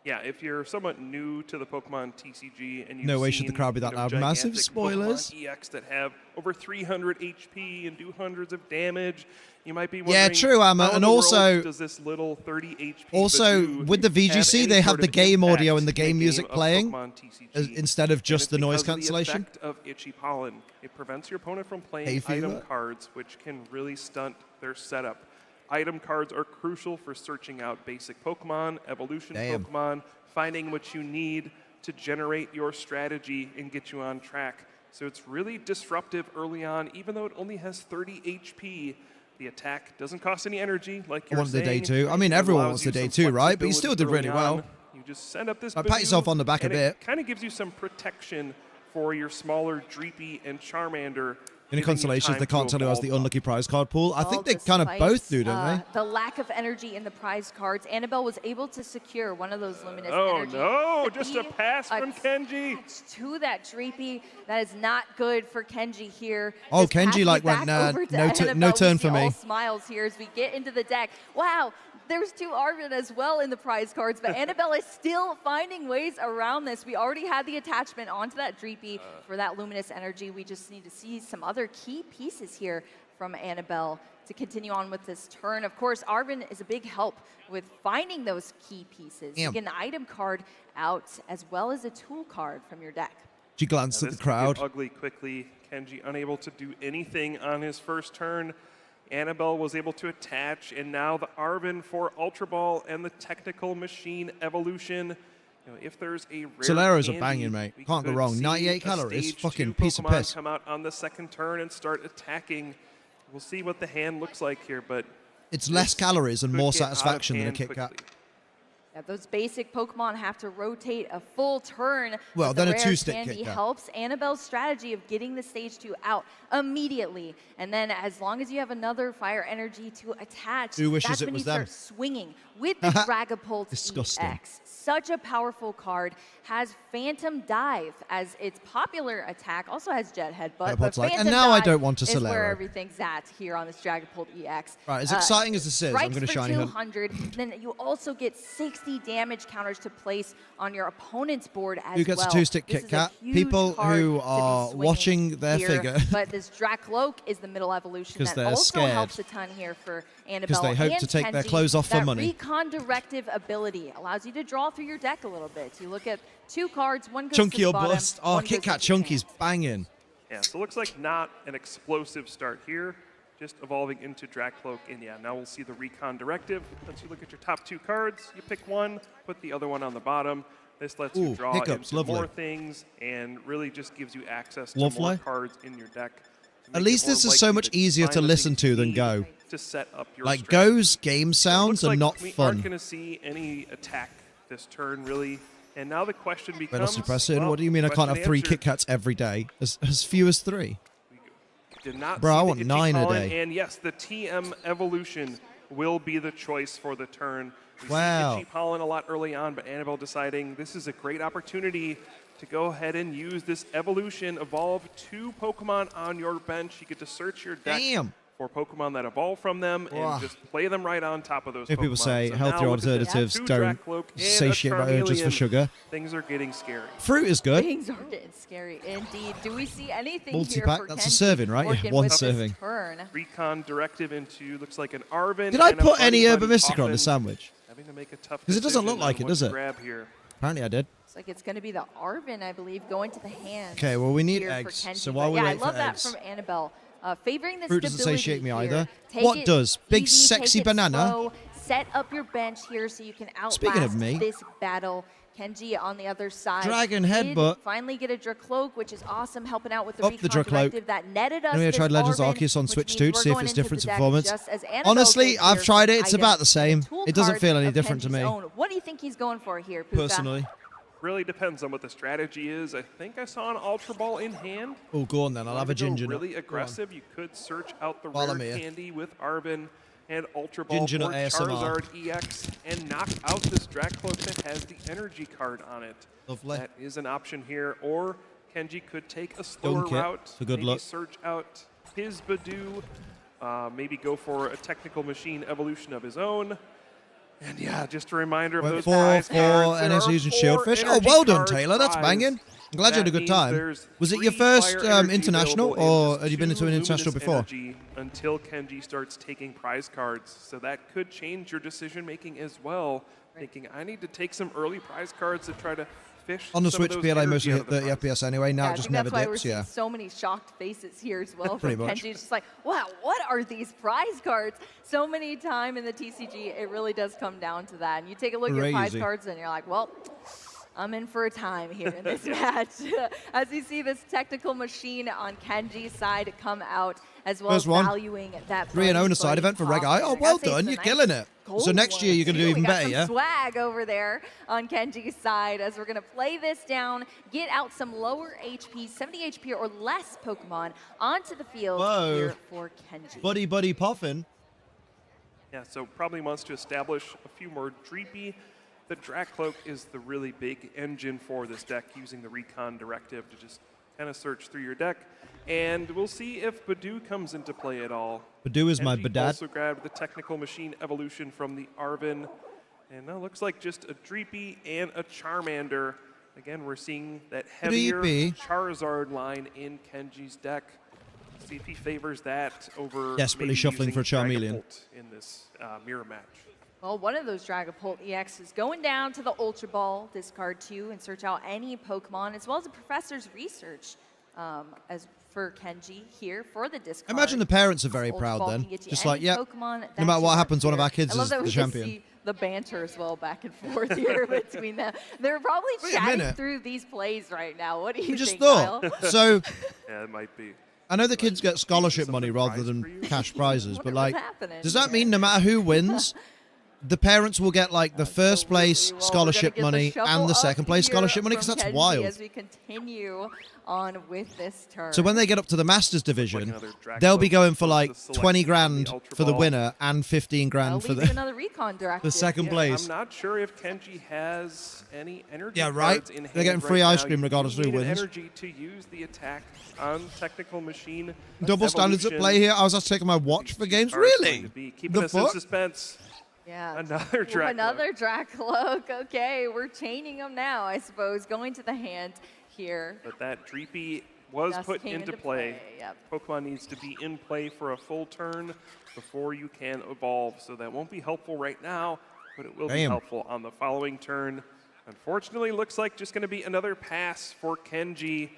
S13: Yeah, if you're somewhat new to the Pokemon TCG and you've
S1: No way
S13: seen,
S1: should the crowd be that loud. Massive
S13: gigantic
S1: spoilers.
S13: Pokemon EX that have over 300 HP and do hundreds of damage, you might be wondering,
S1: Yeah, true, Amma,
S13: how in
S1: and
S13: the world
S1: also-
S13: does this little 30 HP
S1: Also,
S13: Badoo
S1: with the VGC,
S13: have
S1: they
S13: any
S1: have
S13: sort
S1: the
S13: of
S1: game audio
S13: impact
S1: and the
S13: in
S1: game music
S13: of
S1: playing
S13: Pokemon TCG?
S1: instead of just the
S13: And it's
S1: noise
S13: because of
S1: cancellation.
S13: The effect of itchy pollen. It prevents your opponent from
S1: Hay
S13: playing item
S1: fever.
S13: cards, which can really stunt their setup. Item cards are crucial for searching out basic Pokemon, evolution Pokemon, finding what you need to generate your strategy and get you on track. So it's really disruptive early on, even though it only has 30 HP. The attack doesn't cost any energy, like
S1: I
S13: you're
S1: wanted the
S13: saying.
S1: day 2. I mean,
S13: It
S1: everyone
S13: allows
S1: wants
S13: you
S1: the day
S13: some
S1: 2, right? But you
S13: flexibility
S1: still did
S13: early
S1: really well.
S13: on. You just send up this
S1: I pat yourself on the back a
S13: and
S1: bit.
S13: It kind of gives you some protection for your smaller Dreepy and Charmander.
S1: In the
S13: giving you
S1: constellations,
S13: time
S1: they
S13: to
S1: can't tell who has
S13: evolve
S1: the unlucky prize card pool. I think they
S12: Well,
S1: kind of
S12: despite,
S1: both do, don't they?
S12: The lack of energy in the prize cards, Annabelle was able to secure one of those luminous
S13: Oh
S12: energy.
S13: no,
S12: to
S13: just a
S12: be
S13: pass from Kenji.
S12: attached to that Dreepy. That is not good for Kenji here.
S1: Oh,
S12: Just pass
S1: Kenji
S12: me
S1: like
S12: back
S1: went, nah,
S12: over to
S1: no
S12: Annabelle.
S1: turn
S12: We
S1: for
S12: see
S1: me.
S12: all smiles here as we get into the deck. Wow, there's 2 Arvin as well in the prize cards, but Annabelle is still finding ways around this. We already had the attachment onto that Dreepy for that luminous energy. We just need to see some other key pieces here from Annabelle to continue on with this turn. Of course, Arvin is a big help with finding those key pieces. You get an item card out as well as a tool card from your deck.
S1: She glanced at the
S13: This could get
S1: crowd.
S13: ugly quickly. Kenji unable to do anything on his first turn. Annabelle was able to attach, and now the Arvin for Ultra Ball and the Technical Machine Evolution. You know, if there's a rare
S1: Solero's a
S13: candy,
S1: banging, mate.
S13: we
S1: Can't go
S13: could
S1: wrong.
S13: see
S1: 98
S13: a
S1: calories.
S13: stage
S1: Fucking
S13: 2
S1: piece of
S13: Pokemon
S1: piss.
S13: come out on the second turn and start attacking. We'll see what the hand looks like here, but
S1: It's less calories and
S13: could
S1: more
S13: get out of
S1: satisfaction than a
S13: hand
S1: Kit Kat.
S13: quickly.
S12: Yeah, those basic Pokemon have to rotate a full turn.
S1: Well,
S12: but
S1: then
S12: the
S1: a
S12: rare
S1: two-stick
S12: candy
S1: Kit Kat.
S12: helps Annabelle's strategy of getting the stage 2 out immediately. And then as long as you have another fire energy to attach,
S1: Who wishes
S12: that's
S1: it
S12: when
S1: was
S12: you
S1: them?
S12: start swinging with the Dragapult
S1: Disgusting.
S12: EX. Such a powerful card. Has Phantom Dive as its popular attack. Also has Jet Headbutt. But
S1: Headbutt's like,
S12: Phantom
S1: and now I
S12: Dive
S1: don't want to
S12: is where
S1: Solero.
S12: everything's at here on this Dragapult EX.
S1: Right, as exciting as this is, I'm
S12: strikes
S1: going to
S12: for
S1: shiny hunt.
S12: 200. Then you also get 60 damage counters to place on your opponent's board as well.
S1: Who gets a two-stick
S12: This
S1: Kit
S12: is a
S1: Kat?
S12: huge
S1: People
S12: card
S1: who
S12: to be
S1: are
S12: swinging
S1: watching their
S12: here.
S1: figure.
S12: But this Dracloak is the middle evolution
S1: 'Cause
S12: that
S1: they're
S12: also
S1: scared.
S12: helps a ton here for Annabelle
S1: they hope
S12: and
S1: to take their
S12: Kenji.
S1: clothes off for
S12: That
S1: money.
S12: Recon Directive ability allows you to draw through your deck a little bit. You look at 2 cards, one goes
S1: Chunky
S12: to the
S1: or
S12: bottom,
S1: bust. Oh,
S12: one
S1: Kit
S12: goes
S1: Kat
S12: into your
S1: Chunky's banging.
S13: Yeah, so it looks like not an explosive start here, just evolving into Dracloak. And yeah, now we'll see the Recon Directive. Lets you look at your top 2 cards. You pick one, put the other one on the bottom. This lets you
S1: Ooh,
S13: draw
S1: hiccups,
S13: into
S1: lovely.
S13: more things and really just gives you access to
S1: Lovely.
S13: more cards in your deck. to
S1: At
S13: make
S1: least
S13: it more
S1: this is so
S13: likely
S1: much
S13: that you
S1: easier
S13: find
S1: to
S13: the
S1: listen
S13: things
S1: to
S13: you
S1: than
S13: need
S1: Go.
S13: to set up your
S1: Like
S13: strategy.
S1: Go's game sounds
S13: Looks
S1: are
S13: like
S1: not
S13: we aren't
S1: fun.
S13: going to see any attack this turn, really. And now the question
S1: Wait,
S13: becomes...
S1: that's depressing.
S13: well,
S1: What do you mean I can't
S13: question
S1: have 3
S13: answered.
S1: Kit Kats every day? As few as 3?
S13: Did not
S1: Bro, I
S13: see the
S1: want
S13: Itchy
S1: 9 a
S13: Pollen,
S1: day.
S13: And yes, the TM evolution will be the choice for the turn. We
S1: Wow.
S13: see Itchy Pollen a lot early on, but Annabelle deciding this is a great opportunity to go ahead and use this evolution, evolve 2 Pokemon on your bench. You get to search your deck
S1: Damn.
S13: for Pokemon that evolve from them
S1: Wow.
S13: and just play them right on top of those
S1: If
S13: Pokemon.
S1: people say
S13: So
S1: healthy
S13: now look at this,
S1: alternatives
S13: 2
S1: don't
S13: Dracloak and a
S1: satiate my urges for
S13: Charmeleon.
S1: sugar.
S13: Things are getting scary.
S1: Fruit is good.
S12: Things are getting scary indeed. Do we see anything
S1: Multi-pack,
S12: here for
S1: that's a
S12: Kenji
S1: serving, right? Yeah,
S12: working
S1: one
S12: with this
S1: serving.
S12: Turn?
S13: Recon Directive into looks like an Arven.
S1: Did I
S13: and a
S1: put any
S13: Buddy
S1: Urban
S13: Buddy
S1: Mystical on the
S13: Poffin.
S1: sandwich?
S13: Having to make a tough
S1: Because it doesn't look
S13: decision
S1: like
S13: on
S1: it,
S13: what
S1: does
S13: to
S1: it?
S13: grab here.
S1: Apparently I did.
S12: Looks like it's going to be the Arven, I believe, going to the hand.
S1: Okay, well, we need
S12: here for
S1: eggs.
S12: Kenji.
S1: So while
S12: But
S1: we
S12: yeah,
S1: wait
S12: I love
S1: for
S12: that
S1: eggs.
S12: from Annabelle. Favoring the
S1: Fruit doesn't
S12: stability
S1: satiate me
S12: here.
S1: either.
S12: Take
S1: What
S12: it
S1: does? Big
S12: easy,
S1: sexy
S12: take it
S1: banana?
S12: slow, set up your bench here so you can outlast
S1: Speaking of me.
S12: this battle. Kenji on the other side.
S1: Dragon
S12: did
S1: Headbutt.
S12: Finally get a Dracloak, which is awesome, helping out with the
S1: Up the
S12: Recon
S1: Dracloak.
S12: Directive that netted us
S1: I'm going
S12: this
S1: to try Legends
S12: Arven,
S1: Arceus on
S12: which
S1: Switch
S12: means
S1: too to
S12: we're
S1: see if
S12: going
S1: it's
S12: into
S1: different
S12: the
S1: in
S12: deck
S1: performance.
S12: just as Annabelle
S1: Honestly,
S12: goes
S1: I've
S12: here
S1: tried
S12: for
S1: it. It's
S12: item
S1: about the same.
S12: and tool
S1: It doesn't
S12: card
S1: feel any
S12: of
S1: different to
S12: Kenji's
S1: me.
S12: own. What do you think he's going for here, Puka?
S1: Personally.
S13: Really depends on what the strategy is. I think I saw an Ultra Ball in hand.
S1: Oh, go on then. I'll have a
S13: If you go
S1: ginger nut.
S13: really
S1: Go on.
S13: aggressive. You could search out the
S1: While
S13: rare
S1: I'm here.
S13: candy with Arven and Ultra Ball
S1: Ginger
S13: for
S1: nut ASMR.
S13: Charizard EX and knock out this Dracloak that has the energy card on it.
S1: Lovely.
S13: That is an option here. Or Kenji could take a slower
S1: Dunk it.
S13: route.
S1: For good
S13: maybe
S1: luck.
S13: search out his Badoo. Maybe go for a technical machine evolution of his own. And yeah, just a reminder of
S1: Went
S13: those
S1: for
S13: prize cards. There are
S1: NSUs and
S13: 4
S1: Shieldfish. Oh,
S13: energy
S1: well done,
S13: card
S1: Taylor. That's
S13: prize.
S1: banging. I'm glad you had a
S13: That
S1: good
S13: means
S1: time.
S13: there's
S1: Was it your
S13: 3
S1: first
S13: fire energy
S1: international,
S13: available in
S1: or
S13: this
S1: had you been into
S13: 2
S1: an international
S13: luminous
S1: before?
S13: energy until Kenji starts taking prize cards. So that could change your decision making as well. Thinking, I need to take some early prize cards to try to fish
S1: On the
S13: some of
S1: Switch,
S13: those
S1: PLA
S13: energy
S1: mostly
S13: out
S1: hit
S13: of the
S1: 30 FPS anyway. Now
S12: Yeah,
S1: it
S12: I
S1: just
S12: think
S1: never
S12: that's why we're
S1: dips.
S12: seeing
S1: Yeah.
S12: so many shocked faces here as well
S1: Pretty
S12: from
S1: much.
S12: Kenji. It's just like, wow, what are these prize cards? So many time in the TCG, it really does come down to that. And you take a look at prize
S1: Crazy.
S12: cards and you're like, well, I'm in for a time here in this match. As you see this technical machine on Kenji's side come out, as well
S1: First
S12: as
S1: one.
S12: valuing that
S1: 3 and 0 in a side event for Reg Eye. Oh, well done. You're killing it. So next year you're going to do even better,
S12: we
S1: yeah?
S12: got some swag over there on Kenji's side as we're going to play this down, get out some lower HP, 70 HP or less Pokemon onto the field
S1: Whoa.
S12: here for Kenji.
S1: Buddy Puffin.
S13: Yeah, so probably wants to establish a few more Dreepy. The Dracloak is the really big engine for this deck, using the Recon Directive to just kind of search through your deck. And we'll see if Badoo comes into play at all.
S1: Badoo is my
S13: Kenji
S1: badad.
S13: also grabbed the Technical Machine evolution from the Arven. And now looks like just a Dreepy and a Charmander. Again, we're seeing that heavier
S1: Dreepy.
S13: Charizard line in Kenji's deck. See if he favors that over
S1: Desperately
S13: maybe
S1: shuffling for a
S13: using
S1: Charmeleon.
S13: Dragapult in this mirror match.
S12: Well, one of those Dragapult EX is going down to the Ultra Ball, discard 2, and search out any Pokemon, as well as the Professor's Research as for Kenji here for the discard.
S1: Imagine the parents are very
S12: Ultra
S1: proud
S12: Ball
S1: then.
S12: can get you
S1: Just
S12: any
S1: like, yep,
S12: Pokemon
S1: no
S12: that
S1: matter
S12: you
S1: what
S12: want
S1: happens, one of
S12: here.
S1: our kids
S12: I love
S1: is
S12: that
S1: the
S12: we
S1: champion.
S12: Can see the banter as well back and forth here between them. They're probably
S1: Wait a
S12: chatting
S1: minute.
S12: through these plays right now. What do you
S1: We just
S12: think,
S1: thought.
S12: Kyle?
S1: So
S13: Yeah, it might be.
S1: I know the kids get scholarship money rather than cash prizes, but like,
S12: happening
S1: does that mean no matter who wins, the parents will get like the first place scholarship money and the second place scholarship money? Because that's
S12: Kenji
S1: wild.
S12: As we continue on with this turn.
S1: So when they get up to the Masters division, they'll be going for like 20 grand for the winner and 15 grand for
S12: another recon directive.
S1: the second place.
S13: I'm not sure if Kenji has any energy.
S1: Yeah, right.
S13: cards in
S1: They're
S13: hand
S1: getting free
S13: right
S1: ice
S13: now.
S1: cream
S13: You
S1: regardless
S13: do
S1: of who
S13: need
S1: wins.
S13: Energy to use the attack on technical machine.
S1: Double standards at play here. I was just taking my watch for games. Really?
S13: Keeping
S1: The
S13: us in
S1: fuck?
S13: suspense.
S12: Yeah.
S13: Another Drac.
S12: Another Drac Cloak. Okay, we're chaining them now, I suppose. Going to the hand here.
S13: But that Dreepy was
S12: Just
S13: put
S12: came
S13: into
S12: into
S13: play.
S12: play, yep.
S13: Pokemon needs to be in play for a full turn before you can evolve. So that won't be helpful right now, but it will be
S1: Damn.
S13: helpful on the following turn. Unfortunately, looks like just going to be another pass for Kenji.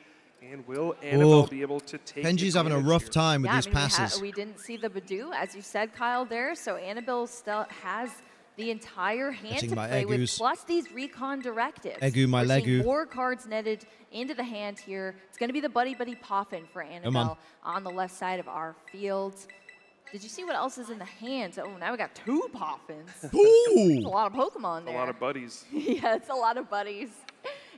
S13: And will Annabelle be able to take
S1: Kenji's having a
S13: advantage
S1: rough
S13: here?
S1: time with these
S12: we
S1: passes.
S12: we didn't see the Badoo, as you said, Kyle, there. So Annabelle still has the entire hand
S1: Getting
S12: to
S1: my
S12: play with,
S1: Egus.
S12: plus these recon directives.
S1: Egu, my
S12: We're seeing
S1: Legu.
S12: 4 cards netted into the hand here. It's going to be the Buddy Buddy Poffin for Annabelle on the left side of our field. Did you see what else is in the hands? Oh, now we got 2 Poffins.
S1: Ooh.
S12: That's a lot of Pokemon there.
S13: A lot of buddies.
S12: Yeah, it's a lot of buddies.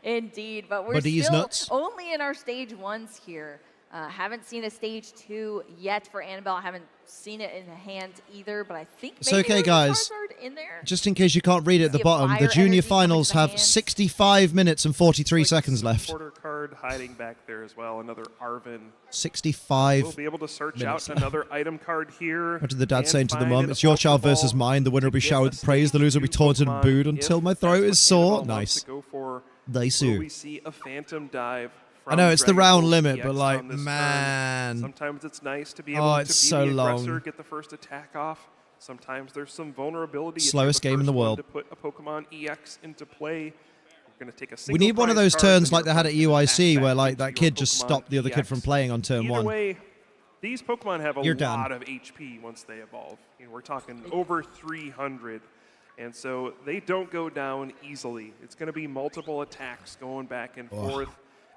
S12: Indeed, but we're
S1: Buddies
S12: still
S1: nuts.
S12: only in our stage 1s here. Haven't seen a stage 2 yet for Annabelle. Haven't seen it in the hand either, but I think
S1: It's
S12: maybe
S1: okay,
S12: there's a
S1: guys.
S12: Charizard in there.
S1: Just in case you can't read it at the
S12: See a
S1: bottom, the
S12: fire
S1: junior
S12: energy coming
S1: finals
S12: to the
S1: have
S12: hand.
S1: 65 minutes and 43 seconds left.
S13: Quarter card hiding back there as well. Another Arvin.
S1: 65
S13: We'll be able to search
S1: minutes
S13: out
S1: left.
S13: another item card here.
S1: What did the dad
S13: and
S1: saying to the
S13: find
S1: mum?
S13: an
S1: It's your child
S13: Ultra
S1: versus
S13: Ball
S1: mine. The winner will be
S13: to get
S1: showered with praise. The loser will be taunted and booed until my throat is sore. Nice.
S13: Go for,
S1: Nice.
S13: will we see a Phantom Dive?
S1: I know it's the
S13: Dragon
S1: round
S13: Ball
S1: limit,
S13: EX
S1: but like,
S13: on this turn?
S1: man.
S13: Sometimes it's nice to be able
S1: Oh,
S13: to
S1: it's
S13: be
S1: so
S13: the aggressor,
S1: long.
S13: get the first attack off. Sometimes there's some vulnerability. if
S1: Slowest
S13: you're
S1: game in the
S13: first one
S1: world.
S13: To put a Pokemon EX into play. We're going to take a
S1: We
S13: single
S1: need one of
S13: prize
S1: those
S13: card,
S1: turns
S13: then
S1: like they
S13: you're
S1: had at
S13: going to
S1: UIC
S13: attack
S1: where
S13: back
S1: like
S13: into
S1: that
S13: your
S1: kid just
S13: Pokemon
S1: stopped the other kid
S13: EX.
S1: from playing on turn
S13: Either
S1: 1.
S13: way, these Pokemon have a
S1: You're
S13: lot
S1: done.
S13: of HP once they evolve. You know, we're talking over 300. And so they don't go down easily. It's going to be multiple attacks going back and forth.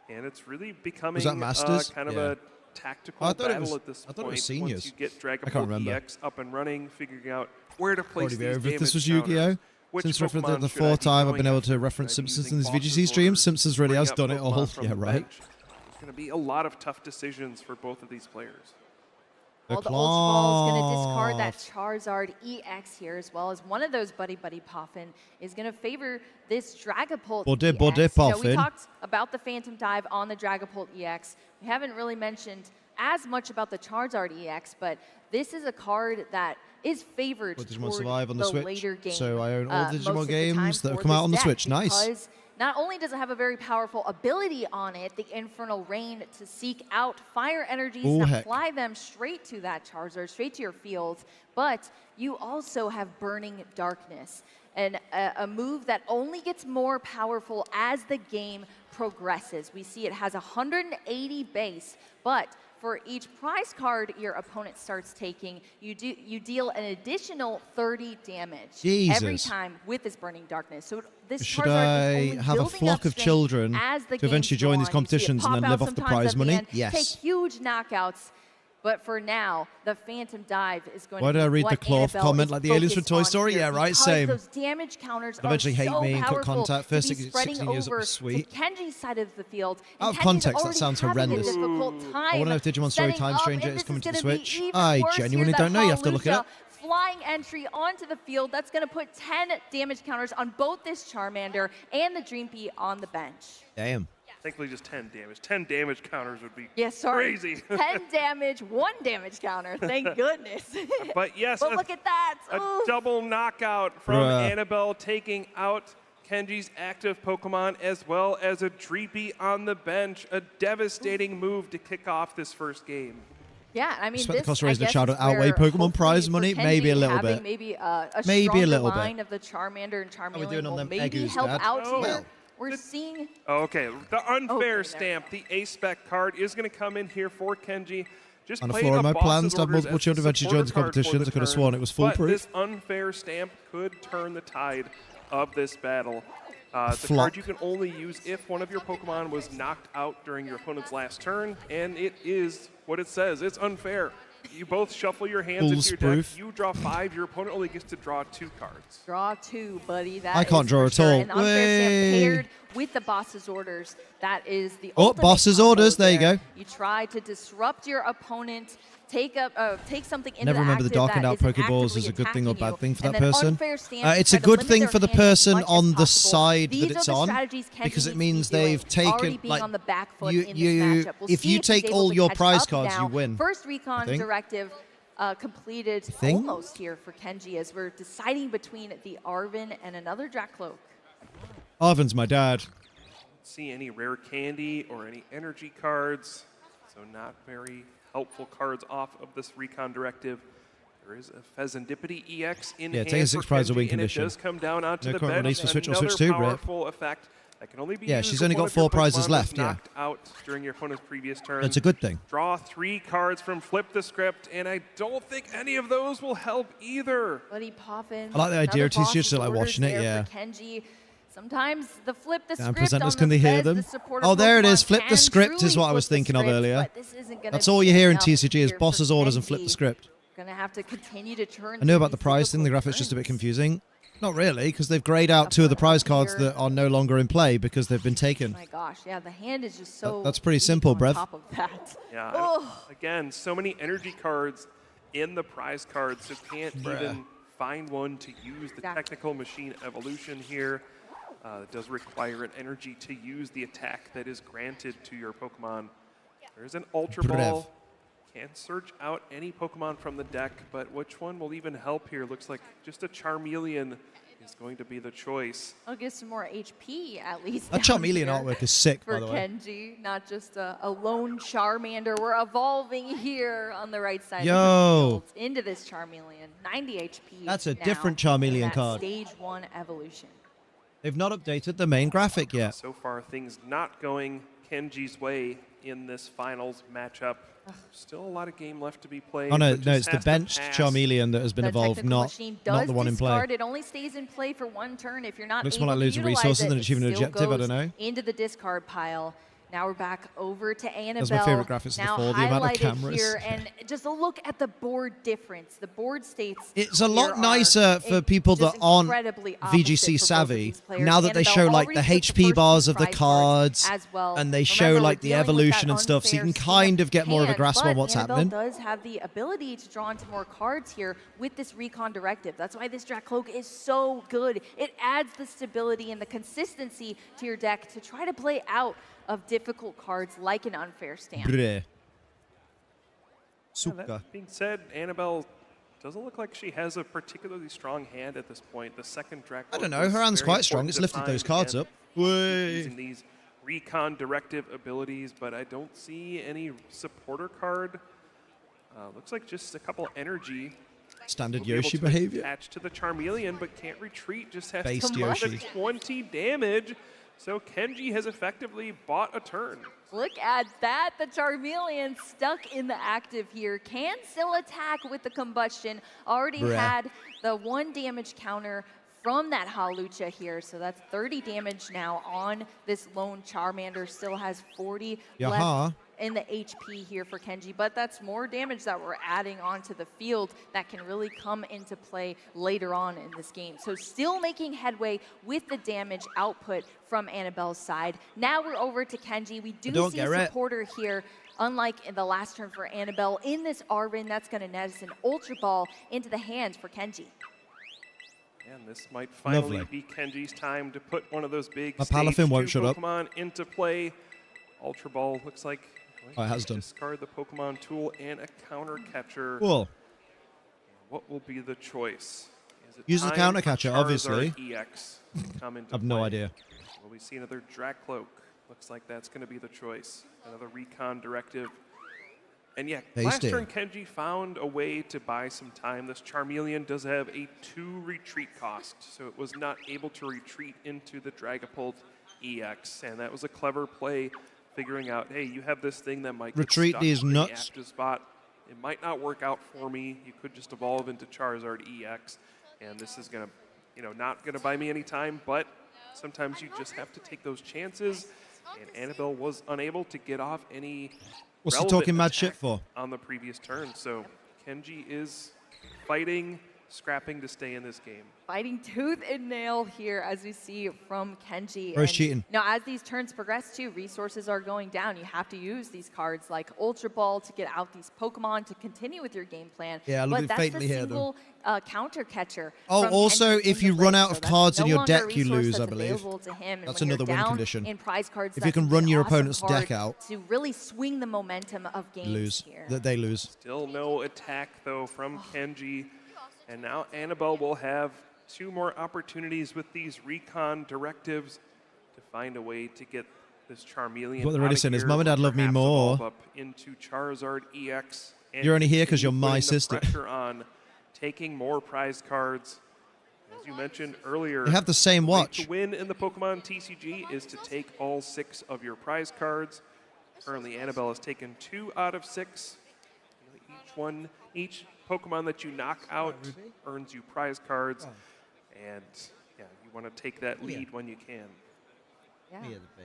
S13: And it's really becoming
S1: that Masters?
S13: kind of
S1: Yeah.
S13: a tactical
S1: I thought it
S13: battle
S1: was-
S13: at this
S1: I thought it
S13: point.
S1: was seniors.
S13: Once you get Dragon
S1: I can't
S13: Ball
S1: remember.
S13: EX up and running, figuring out where to place
S1: Already be
S13: these
S1: over. If this
S13: damage
S1: was Yu-Gi-Oh!
S13: counters. Which
S1: Since referencing
S13: Pokemon
S1: the
S13: should I
S1: fourth
S13: be
S1: time I've
S13: going
S1: been able
S13: after?
S1: to reference
S13: Should I be
S1: Simpsons
S13: using
S1: in his
S13: bosses
S1: VGC streams.
S13: orders,
S1: Simpsons really
S13: bring
S1: has
S13: up
S1: done it all.
S13: Pokemon from
S1: Yeah,
S13: the
S1: right.
S13: bench? There's going to be a lot of tough decisions for both of these players.
S12: Well, the Ultra Ball is going to discard that Charizard EX here, as well as one of those Buddy Buddy Poffin is going to favor this Dragapult
S1: Buddy
S12: EX.
S1: Buddy
S12: You know, we
S1: Poffin.
S12: talked about the Phantom Dive on the Dragapult EX. We haven't really mentioned as much about the Charizard EX, but this is a card that is favored
S1: Well, Digimon
S12: toward
S1: Survive on the Switch,
S12: later game.
S1: so I own all the
S12: most
S1: Digimon
S12: of the time
S1: games that have
S12: for
S1: come out
S12: this
S1: on the
S12: deck,
S1: Switch. Nice.
S12: because not only does it have a very powerful ability on it, the Infernal Rain, to seek out fire energies
S1: Oh,
S12: and
S1: heck.
S12: apply them straight to that Charizard, straight to your field, but you also have Burning Darkness, and a move that only gets more powerful as the game progresses. We see it has 180 base, but for each prize card your opponent starts taking, you deal an additional 30 damage every
S1: Jesus.
S12: time with this Burning Darkness. So this
S1: Should
S12: Charizard
S1: I
S12: is only
S1: have a
S12: building
S1: flock
S12: up
S1: of
S12: strength
S1: children
S12: as the
S1: to eventually
S12: games
S1: join
S12: go
S1: these
S12: on. You see it
S1: competitions and
S12: pop
S1: then
S12: out
S1: live off the
S12: sometimes
S1: prize
S12: at the
S1: money?
S12: end,
S1: Yes.
S12: Take huge knockouts. But for now, the Phantom Dive is going
S1: Why
S12: to
S1: did
S12: be
S1: I read
S12: what
S1: the cloth
S12: Annabelle
S1: comment
S12: is
S1: like the aliens from
S12: focused
S1: Toy
S12: on
S1: Story?
S12: here,
S1: Yeah, right,
S12: because
S1: same.
S12: Those damage counters
S1: They'll eventually
S12: are
S1: hate
S12: so
S1: me and cut
S12: powerful
S1: contact.
S12: to
S1: First
S12: be
S1: 16
S12: spreading
S1: years,
S12: over
S1: sweet.
S12: to Kenji's side of the field.
S1: Out of
S12: And Kenji's
S1: context, that
S12: already
S1: sounds
S12: having
S1: horrendous.
S12: A difficult time
S1: I want to know if Digimon Story
S12: setting
S1: Time
S12: up,
S1: Stranger
S12: and
S1: is
S12: this
S1: coming to the
S12: gonna be
S1: Switch.
S12: even
S1: I
S12: worse
S1: genuinely
S12: here.
S1: don't know. You have to look it
S12: That
S1: up.
S12: Flying entry onto the field. That's going to put 10 damage counters on both this Charmander and the Dreampy on the bench.
S1: Damn.
S13: Thankfully, just 10 damage. 10 damage counters would be
S12: Yeah, sorry.
S13: crazy.
S12: 10 damage, 1 damage counter. Thank goodness.
S13: But yes,
S12: But look at that.
S13: a
S12: Ooh.
S13: double knockout from
S1: Bruh.
S13: Annabelle, taking out Kenji's active Pokemon as well as a Dreepy on the bench. A devastating move to kick off this first game.
S12: Yeah, I mean,
S1: Expect the
S12: this,
S1: cost
S12: I
S1: raising the
S12: guess,
S1: child
S12: is
S1: to outweigh
S12: where
S1: Pokemon
S12: hopefully
S1: prize
S12: for
S1: money?
S12: Kenji,
S1: Maybe a little
S12: having
S1: bit.
S12: Maybe a
S1: Maybe a
S12: stronger
S1: little bit.
S12: line of the Charmander and Charmeleon
S1: doing on
S12: will
S1: them
S12: maybe
S1: Egus,
S12: help
S1: Dad?
S12: out
S13: Oh.
S12: here. We're seeing...
S13: Okay, the unfair
S12: Okay,
S13: stamp, the A-Spec card, is going to come in here for Kenji. Just
S1: On the
S13: playing
S1: floor of my
S13: boss's
S1: plans to have
S13: orders
S1: multiple
S13: as
S1: children
S13: the
S1: eventually join the
S13: supporter card for
S1: competitions. I could have
S13: turn,
S1: sworn it was
S13: But
S1: foolproof.
S13: this unfair stamp could turn the tide of this battle. It's a card you can only use if one of your Pokemon was knocked out during your opponent's last turn, and it is what it says. It's unfair. You both shuffle your hands into your deck. You draw 5. Your opponent only gets to draw 2 cards.
S12: Draw 2, buddy. That
S1: I can't draw at all.
S12: And the unfair stamp paired with the boss's orders. That is the
S1: Oh,
S12: ultimate
S1: boss's
S12: combo
S1: orders. There you go.
S12: You try to disrupt your opponent. Take something into
S1: Never remember the darkened out Pokeballs as a good thing or bad thing for that person. It's a good thing for the person on the side that it's on, because it means they've taken, like, if you take all your prize cards, you win.
S12: First recon directive completed almost here for Kenji as we're deciding between the Arven and another Drakloak.
S1: Arven's my dad.
S13: See any rare candy or any energy cards, so not very helpful cards off of this recon directive. There is a Pheasantipity EX in hand
S1: take a 6 prize or win condition.
S13: It does come down onto
S1: No
S13: the
S1: current
S13: bench.
S1: release for Switch or
S13: Another
S1: Switch 2, rip.
S13: powerful effect that can only be used
S1: she's
S13: if
S1: only
S13: one
S1: got
S13: of your
S1: 4 prizes
S13: Pokemon
S1: left,
S13: was knocked out during your opponent's previous turn.
S1: That's a good thing.
S13: Draw 3 cards from Flip the Script, and I don't think any of those will help either.
S12: Buddy Poppin.
S1: I like the idea of TCG, just like watching it,
S12: yeah. Kenji. Sometimes the Flip the Script
S1: presenters,
S12: on
S1: can they hear
S12: Fez,
S1: them?
S12: the supporter
S1: Oh, there it is.
S12: Pokemon
S1: Flip the
S12: can
S1: script is
S12: truly
S1: what I was
S12: flip the
S1: thinking of
S12: script,
S1: earlier.
S12: but this isn't gonna
S1: That's
S12: be
S1: all you hear in
S12: enough
S1: TCG is
S12: here
S1: boss's
S12: for
S1: orders and flip the
S12: Kenji.
S1: script.
S12: Gonna have to continue to turn.
S1: I know about the prize thing. The graphics just a bit confusing. Not really, because they've grayed out 2 of the prize cards that are no longer in play because they've been taken.
S12: Oh my gosh, yeah, the hand is just so.
S1: That's pretty simple,
S12: on
S1: Brev.
S12: top of that.
S13: Yeah.
S12: Oh.
S13: Again, so many energy cards in the prize cards, so can't even find one to use the technical machine evolution here. It does require an energy to use the attack that is granted to your Pokemon. There's an Ultra Ball. Can search out any Pokemon from the deck, but which one will even help here? Looks like just a Charmeleon is going to be the choice.
S12: I'll get some more HP at least.
S1: That
S12: down
S1: Charmeleon
S12: here
S1: artwork is sick,
S12: for
S1: by the way.
S12: Kenji, not just a lone Charmander. We're evolving here on the right side
S1: Yo.
S12: of the field into this Charmeleon. 90 HP.
S1: That's a
S12: now
S1: different
S12: in
S1: Charmeleon
S12: that
S1: card.
S12: Stage 1 evolution.
S1: They've not updated the main graphic yet.
S13: So far, things not going Kenji's way in this finals matchup. Still a lot of game left to be played.
S1: Oh, no,
S13: but
S1: no,
S13: just
S1: it's the
S13: has to
S1: benched
S13: pass.
S1: Charmeleon that has been
S12: The
S1: evolved,
S12: technical
S1: not
S12: machine does
S1: the one in play.
S12: discard. It only stays in play for 1 turn. If you're not
S1: Looks
S12: able
S1: more like
S12: to
S1: losing
S12: utilize
S1: resources
S12: it,
S1: than
S12: it
S1: achieving an
S12: still
S1: objective, I
S12: goes
S1: don't know.
S12: into the discard pile. Now we're back over to Annabelle.
S1: That's my favorite graphics of the
S12: now
S1: fall, the amount of
S12: highlighted
S1: cameras.
S12: here, and just a look at the board difference. The board states
S1: It's a lot
S12: here
S1: nicer
S12: are
S1: for people that
S12: just
S1: aren't
S12: incredibly opposite
S1: VGC
S12: for both of
S1: savvy.
S12: these players.
S1: Now that they
S12: Annabelle
S1: show like
S12: already
S1: the
S12: took
S1: HP
S12: first
S1: bars
S12: two
S1: of the
S12: prize
S1: cards,
S12: as well.
S1: and they show
S12: Remember,
S1: like
S12: we're
S1: the
S12: dealing with
S1: evolution
S12: that
S1: and stuff, so you can
S12: unfair
S1: kind of get more of a
S12: hand,
S1: grasp
S12: but
S1: on what's
S12: Annabelle
S1: happening.
S12: does have the ability to draw into more cards here with this recon directive. That's why this Drakloak is so good. It adds the stability and the consistency to your deck to try to play out of difficult cards like an unfair stamp.
S1: Bleh.
S13: Yeah, that being said, Annabelle doesn't look like she has a particularly strong hand at this point. The second Drakloak
S1: I don't know, her hand's quite strong. It's lifted those cards up.
S13: Using these recon directive abilities, but I don't see any supporter card. Looks like just a couple energy.
S1: Standard
S13: We'll be able
S1: Yoshi
S13: to
S1: behavior.
S13: Attach to the Charmeleon, but can't retreat. Just has
S1: Based
S13: to come
S1: Yoshi.
S13: 20 damage. So Kenji has effectively bought a turn.
S12: Look at that. The Charmeleon stuck in the active here. Can still attack with the combustion. Already had the 1 damage counter from that Hawlucha here. So that's 30 damage now on this lone Charmander. Still has 40 left in the HP here for Kenji, but that's more damage that we're adding onto the field that can really come into play later on in this game. So still making headway with the damage output from Annabelle's side. Now we're over to Kenji. We do see a supporter here, unlike in the last turn for Annabelle. In this Arven, that's going to net us an Ultra Ball into the hands for Kenji.
S13: And this might finally be Kenji's time to put one of those big
S1: Palafin won't shut up.
S13: Pokemon into play. Ultra Ball looks like
S1: it has done.
S13: Discard the Pokemon tool and a counter catcher.
S1: Cool.
S13: What will be the choice? Is it
S1: Use the
S13: time
S1: counter
S13: for
S1: catcher,
S13: Charizard
S1: obviously.
S13: EX to come into
S1: I have no
S13: play?
S1: idea.
S13: Will we see another Drakloak? Looks like that's going to be the choice. Another recon directive. And yeah, last turn Kenji found a way to buy some time. This Charmeleon does have a 2 retreat cost, so it was not able to retreat into the Dragapult EX, and that was a clever play, figuring out, hey, you have this thing that might get
S1: Retreat
S13: stuck
S1: these
S13: in the
S1: nuts.
S13: active spot. It might not work out for me. You could just evolve into Charizard EX, and this is gonna, not gonna buy me any time, but sometimes you just have to take those chances, and Annabelle was unable to get off any
S1: What's he talking mad shit
S13: attack
S1: for?
S13: on the previous turn. So Kenji is fighting, scrapping to stay in this game.
S12: Fighting tooth and nail here, as we see from Kenji.
S1: Bro's cheating.
S12: Now, as these turns progress too, resources are going down. You have to use these cards like Ultra Ball to get out these Pokemon to continue with your game plan.
S1: Yeah, I love it
S12: but that's
S1: fatally
S12: the
S1: here, though.
S12: single counter catcher.
S1: Oh,
S12: from
S1: also,
S12: Kenji
S1: if
S12: in
S1: you
S12: the
S1: run
S12: list,
S1: out
S12: so
S1: of
S12: that's
S1: cards in
S12: no
S1: your
S12: longer a
S1: deck, you
S12: resource
S1: lose, I
S12: that's
S1: believe.
S12: available to him. And
S1: That's
S12: when you're
S1: another win
S12: down
S1: condition.
S12: in prize cards,
S1: If you
S12: that
S1: can
S12: be
S1: run
S12: an
S1: your
S12: awesome
S1: opponent's
S12: card
S1: deck out,
S12: to really swing the momentum of games
S1: lose.
S12: here.
S1: They lose.
S13: Still no attack, though, from Kenji. And now Annabelle will have 2 more opportunities with these recon directives to find a way to get this Charmeleon
S1: What they're really
S13: out of
S1: saying is,
S13: here,
S1: Mum and Dad love me
S13: perhaps
S1: more.
S13: evolve up into Charizard EX. And
S1: You're only here 'cause you're
S13: continue
S1: my
S13: putting the
S1: sister.
S13: Pressure on taking more prize cards. As you mentioned earlier,
S1: They have the same
S13: the way
S1: watch.
S13: to win in the Pokemon TCG is to take all 6 of your prize cards. Currently, Annabelle has taken 2 out of 6. Each Pokemon that you knock out earns you prize cards. And yeah, you want to take that lead when you can.
S12: Yeah.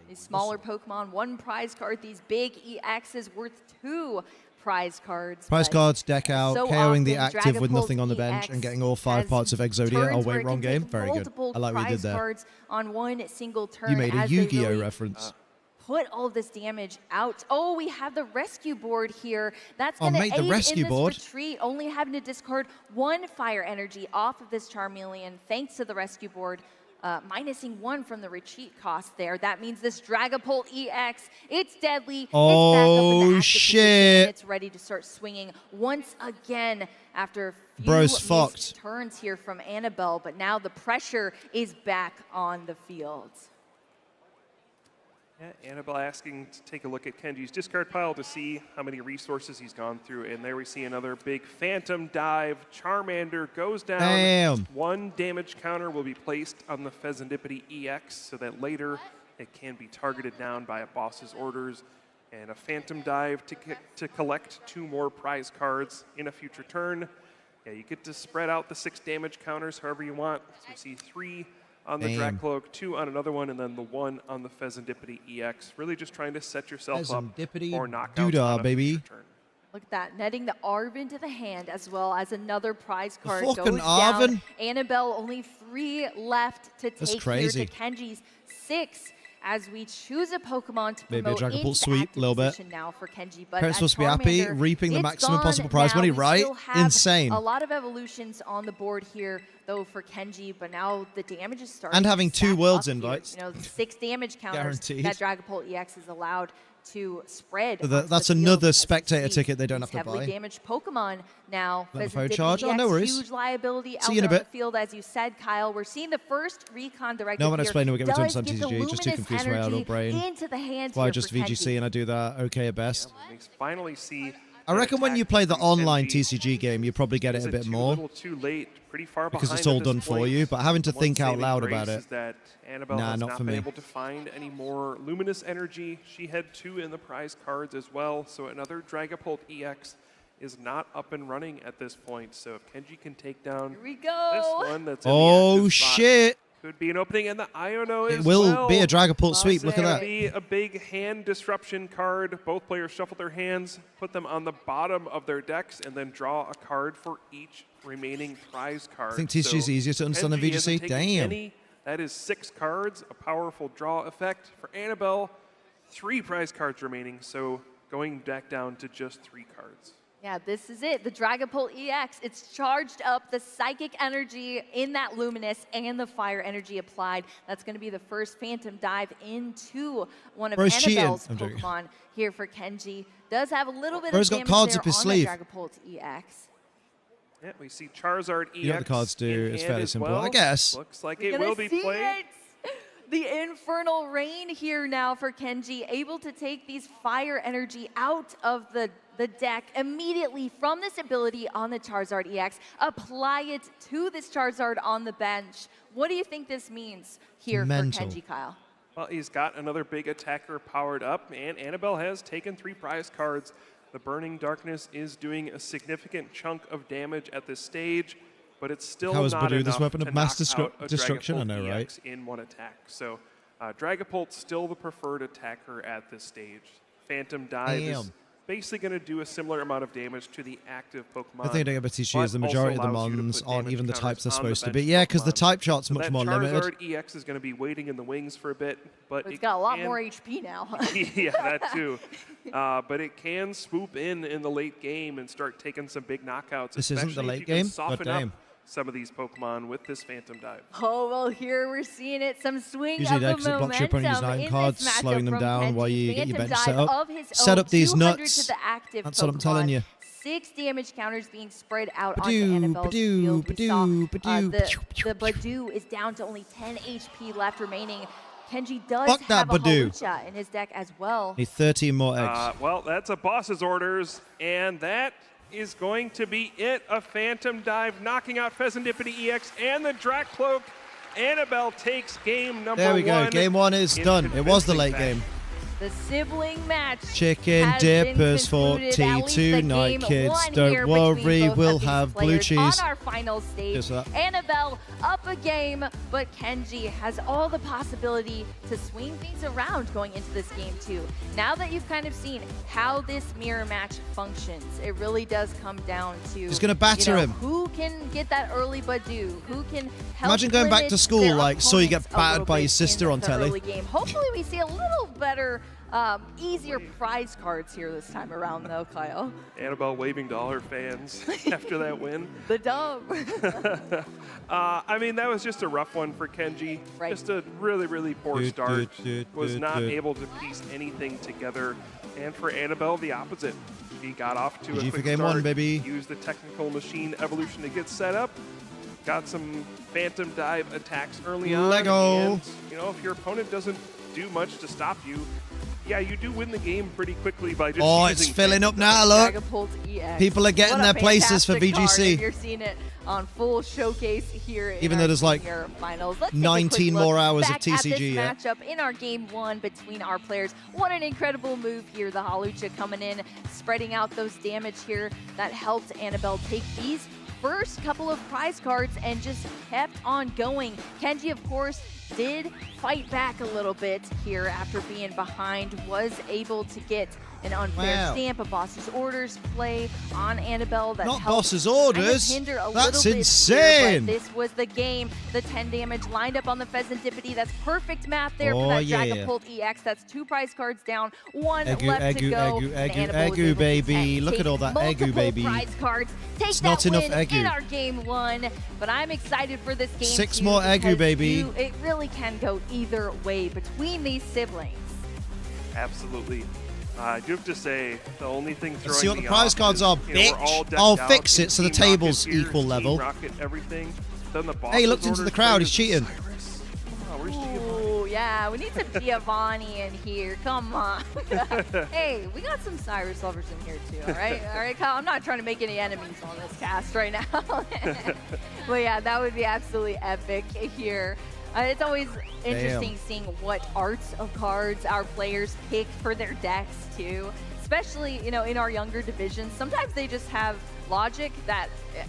S12: These smaller Pokemon, 1 prize card. These big EXs worth 2 prize cards.
S1: Prize
S12: but
S1: cards, deck out,
S12: so
S1: KOing the
S12: often,
S1: active with
S12: Dragapult
S1: nothing on the bench, and getting all 5 parts of Exodia. Oh,
S12: turns where
S1: wait,
S12: it
S1: wrong
S12: can
S1: game.
S12: take
S1: Very good.
S12: multiple
S1: I like what you did
S12: prize
S1: there.
S12: cards on one single turn.
S1: You made a
S12: as they
S1: Yu-Gi-Oh
S12: really
S1: reference.
S12: Put all this damage out. Oh, we have the rescue board here. That's
S1: Oh,
S12: going to
S1: mate,
S12: aid
S1: the rescue
S12: in this
S1: board.
S12: retreat. Only having to discard 1 fire energy off of this Charmeleon, thanks to the rescue board. Minusing 1 from the retreat cost there. That means this Dragapult EX, it's deadly. It's back up in the
S1: Oh,
S12: active position,
S1: shit.
S12: and it's ready to start swinging once again after a few
S1: Bro's
S12: missed
S1: fucked.
S12: turns here from Annabelle, but now the pressure is back on the field.
S13: Yeah, Annabelle asking to take a look at Kenji's discard pile to see how many resources he's gone through. And there we see another big Phantom Dive. Charmander goes down.
S1: Damn.
S13: 1 damage counter will be placed on the Fezandipity EX so that later it can be targeted down by a boss's orders. And a Phantom Dive to collect 2 more prize cards in a future turn. Yeah, you get to spread out the 6 damage counters however you want. So we see 3 on the
S1: Damn.
S13: Dracloak, 2 on another one, and then the 1 on the Fezandipity EX. Really just trying to set yourself up
S1: Fezandipity
S13: for knockouts
S1: doodah,
S13: on a
S1: baby.
S13: future turn.
S12: Look at that, netting the Arven to the hand as well as another prize card
S1: fucking
S12: goes down.
S1: Arven?
S12: Annabelle, only 3 left to
S1: That's
S12: take
S1: crazy.
S12: here to Kenji's 6 as we choose a Pokemon to
S1: Maybe a
S12: promote
S1: Dragon
S12: into
S1: Ball sweep,
S12: active
S1: little bit.
S12: position now for Kenji. But
S1: Parents
S12: as
S1: supposed to be happy,
S12: Charmander,
S1: reaping the
S12: it's
S1: maximum
S12: gone
S1: possible prize
S12: now.
S1: money,
S12: We
S1: right?
S12: still have
S1: Insane.
S12: A lot of evolutions on the board here, though, for Kenji, but now the damage is starting
S1: And having
S12: to
S1: 2
S12: stack
S1: Worlds
S12: up here.
S1: invites.
S12: You know, 6 damage counters
S1: Guaranteed.
S12: that Dragapult EX is allowed to spread.
S1: So
S12: onto
S1: that's
S12: the field
S1: another
S12: as we
S1: spectator
S12: see
S1: ticket they don't have
S12: these
S1: to
S12: heavily
S1: buy.
S12: damaged Pokemon now.
S1: Let the
S12: Pheasant
S1: phone
S12: Dip
S1: charge. Oh, no
S12: EX,
S1: worries.
S12: Huge liability out
S1: See you in a
S12: there on
S1: bit.
S12: the field, as you said, Kyle. We're seeing the first recon directive
S1: No, I'm
S12: here.
S1: explaining we'll get returned
S12: Does
S1: to
S12: get the
S1: TCG, just too
S12: luminous
S1: confused my
S12: energy
S1: adult brain.
S12: into the hands
S1: Why
S12: here
S1: just
S12: for
S1: VGC
S12: Kenji.
S1: and I do that okay at best.
S13: We finally see
S1: I reckon when you play the online TCG game, you probably get it
S13: is
S1: a bit
S13: too
S1: more
S13: little too late, pretty far
S1: because
S13: behind
S1: it's all
S13: at this
S1: done for
S13: point.
S1: you. But having to
S13: One
S1: think out
S13: saving
S1: loud
S13: grace
S1: about it,
S13: is that Annabelle
S1: nah,
S13: has
S1: not
S13: not
S1: for
S13: been
S1: me.
S13: able to find any more luminous energy. She had 2 in the prize cards as well, so another Dragapult EX is not up and running at this point. So if Kenji can take down
S12: we go.
S13: this one that's in the
S1: oh
S13: active spot,
S1: shit!
S13: could be an opening, and the Iono
S1: It
S13: as
S1: will
S13: well.
S1: be a Dragapult sweep. Look at
S13: Gonna
S1: that.
S13: be a big hand disruption card. Both players shuffle their hands, put them on the bottom of their decks, and then draw a card for each remaining prize card.
S1: I think TCG is easier to understand than
S13: Kenji hasn't
S1: VGC.
S13: taken
S1: Damn.
S13: any. That is 6 cards, a powerful draw effect. For Annabelle, 3 prize cards remaining, so going back down to just 3 cards.
S12: Yeah, this is it. The Dragapult EX. It's charged up the psychic energy in that luminous and the fire energy applied. That's going to be the first Phantom Dive into one of
S1: Bro's cheating.
S12: Annabelle's
S1: I'm joking.
S12: Pokemon here for Kenji. Does have a little bit
S1: Bro's
S12: of
S1: got
S12: damage
S1: cards
S12: there
S1: up his
S12: on
S1: sleeve.
S12: that Dragapult EX.
S13: Yeah, we see Charizard EX.
S1: You know what the cards do.
S13: in
S1: It's
S13: hand
S1: fairly
S13: as
S1: simple.
S13: well.
S1: I guess.
S13: Looks like
S12: We're
S13: it
S12: gonna
S13: will be
S12: see
S13: played.
S12: it. The Infernal Rain here now for Kenji, able to take these fire energy out of the deck immediately from this ability on the Charizard EX, apply it to this Charizard on the bench. What do you think this means here
S1: Mental.
S12: for Kenji, Kyle?
S13: Well, he's got another big attacker powered up, and Annabelle has taken 3 prize cards. The Burning Darkness is doing a significant chunk of damage at this stage. but it's still
S1: How is
S13: not
S1: Badoo
S13: enough
S1: this weapon
S13: to
S1: of mass
S13: knock out a
S1: destruction? I
S13: Dragapult
S1: know, right?
S13: EX in one attack. So Dragapult's still the preferred attacker at this stage. Phantom Dive is basically going to do a similar amount of damage to the active Pokemon.
S1: The thing I about TCG is the majority of the mons aren't even the types they're supposed to be.
S13: bench
S1: Yeah, because the
S13: Pokemon.
S1: type chart's
S13: So
S1: much
S13: that
S1: more limited.
S13: Charizard EX is going to be waiting in the wings for a bit, but
S12: It's
S13: it
S12: got a lot
S13: can-
S12: more HP now.
S13: yeah, that too. But it can swoop in the late game and start taking some big knockouts.
S1: This isn't the
S13: especially if
S1: late
S13: you can
S1: game?
S13: Soften
S1: God damn.
S13: up some of these Pokemon with this Phantom Dive.
S12: Oh, well, here we're seeing it. Some swing
S1: Usually
S12: of
S1: that
S12: the
S1: 'cause it blocks your
S12: momentum
S1: opponent's 9
S12: in
S1: cards,
S12: this matchup
S1: slowing them
S12: from
S1: down while
S12: Kenji.
S1: you get your
S12: Phantom
S1: bench
S12: Dive
S1: set up.
S12: of his
S1: Set
S12: own,
S1: up these
S12: 200
S1: nuts.
S12: To the active
S1: That's what I'm
S12: Pokemon.
S1: telling you.
S12: 6 damage counters being spread out onto
S1: Badoo,
S12: Annabelle's
S1: Badoo,
S12: field. We saw
S1: Badoo,
S12: the Badoo is down to only 10 HP left remaining. Kenji does
S1: Fuck that
S12: have a
S1: Badoo.
S12: Hawlucha in his deck as well.
S1: Need 13 more eggs.
S13: Well, that's a boss's orders, and that is going to be it. A Phantom Dive knocking out Pheasantipity EX and the Dracloak. Annabelle takes game number 1.
S1: There we go. Game 1 is
S13: in
S1: done. It was the
S13: convincing
S1: late
S13: fashion.
S1: game.
S12: The sibling match
S1: Chicken
S12: has been
S1: dippers for
S12: concluded, at least the
S1: T2 night,
S12: game
S1: kids.
S12: one
S1: Don't
S12: here
S1: worry,
S12: between both
S1: we'll
S12: of these
S1: have blue
S12: players
S1: cheese.
S12: on our final stage.
S1: Cheers for that.
S12: Annabelle up a game, but Kenji has all the possibility to swing things around going into this game too. Now that you've kind of seen how this mirror match functions, it really does come down to
S1: He's gonna batter him.
S12: who can get that early Badoo, who can help
S1: Imagine going back
S12: limit
S1: to school,
S12: their
S1: like, so you get
S12: opponents a
S1: battered
S12: little
S1: by your
S12: bit
S1: sister
S12: in
S1: on
S12: the
S1: telly.
S12: early game. Hopefully we see a little better, easier prize cards here this time around, though, Kyle.
S13: Annabelle waving to all her fans after that win.
S12: The dub.
S13: I mean, that was just a rough one for Kenji.
S12: Right.
S13: Just a really, really poor
S1: Do,
S13: start.
S1: do, do,
S13: Was
S1: do,
S13: not
S1: do.
S13: able to piece anything together. And for Annabelle, the opposite. He got off to a
S1: GG for
S13: quick
S1: game
S13: start.
S1: 1, baby.
S13: Used the technical machine evolution to get set up. Got some Phantom Dive attacks early on.
S1: Lego.
S13: And, you know, if your opponent doesn't do much to stop you, yeah, you do win the game pretty quickly by just
S1: Oh, it's
S13: using
S1: filling up
S13: Phantom
S1: now,
S13: Dive.
S1: look.
S12: Dragapult EX.
S1: People are getting
S12: What a
S1: their places for
S12: fantastic card
S1: VGC.
S12: if you're seeing it on full showcase here in
S1: Even though
S12: our
S1: there's, like,
S12: junior finals. Let's take a
S1: 19
S12: quick
S1: more
S12: look
S1: hours of
S12: back at this
S1: TCG, yeah.
S12: matchup in our game 1 between our players. What an incredible move here. The Hawlucha coming in, spreading out those damage here that helped Annabelle take these first couple of prize cards and just kept on going. Kenji, of course, did fight back a little bit here after being behind, was able to get an unfair
S1: Wow.
S12: stamp, a boss's orders play on Annabelle that
S1: Not
S12: helped
S1: boss's
S12: kind of
S1: orders.
S12: hinder a
S1: That's
S12: little bit
S1: insane.
S12: here, but this was the game. The 10 damage lined up on the Pheasantipity. That's perfect math there
S1: Oh,
S12: for that
S1: yeah.
S12: Dragapult EX. That's 2 prize cards down, 1
S1: Egu,
S12: left to
S1: egu,
S12: go.
S1: egu,
S12: and
S1: egu,
S12: Annabelle was
S1: egu,
S12: able to
S1: baby. Look at
S12: take
S1: all that egu,
S12: multiple
S1: baby.
S12: prize cards. Take
S1: It's
S12: that
S1: not enough
S12: win
S1: egu.
S12: in our game 1, but I'm excited for this game
S1: 6
S12: too,
S1: more egu,
S12: because
S1: baby.
S12: it really can go either way between these siblings.
S13: Absolutely. I do have to say, the only thing throwing
S1: Let's see what the
S13: me
S1: prize
S13: off
S1: cards
S13: is,
S1: are,
S13: you know, we're
S1: bitch.
S13: all decked
S1: I'll
S13: out
S1: fix
S13: in
S1: it so the
S13: Team Rocket
S1: table's
S13: ears,
S1: equal
S13: Team
S1: level.
S13: Rocket, everything. Then the
S1: Hey, he looked into the
S13: boss's
S1: crowd.
S13: orders
S1: He's cheating.
S13: Cyrus. Oh, where's Giovanni?
S12: Ooh, yeah, we need some Giovanni in here. Come on. Hey, we got some Cyrus lovers in here too, all right? All right, Kyle, I'm not trying to make any enemies on this cast right now. But yeah, that would be absolutely epic here. It's always interesting seeing what arts of cards our players pick for their decks too. Especially, you know, in our younger divisions, sometimes they just have logic that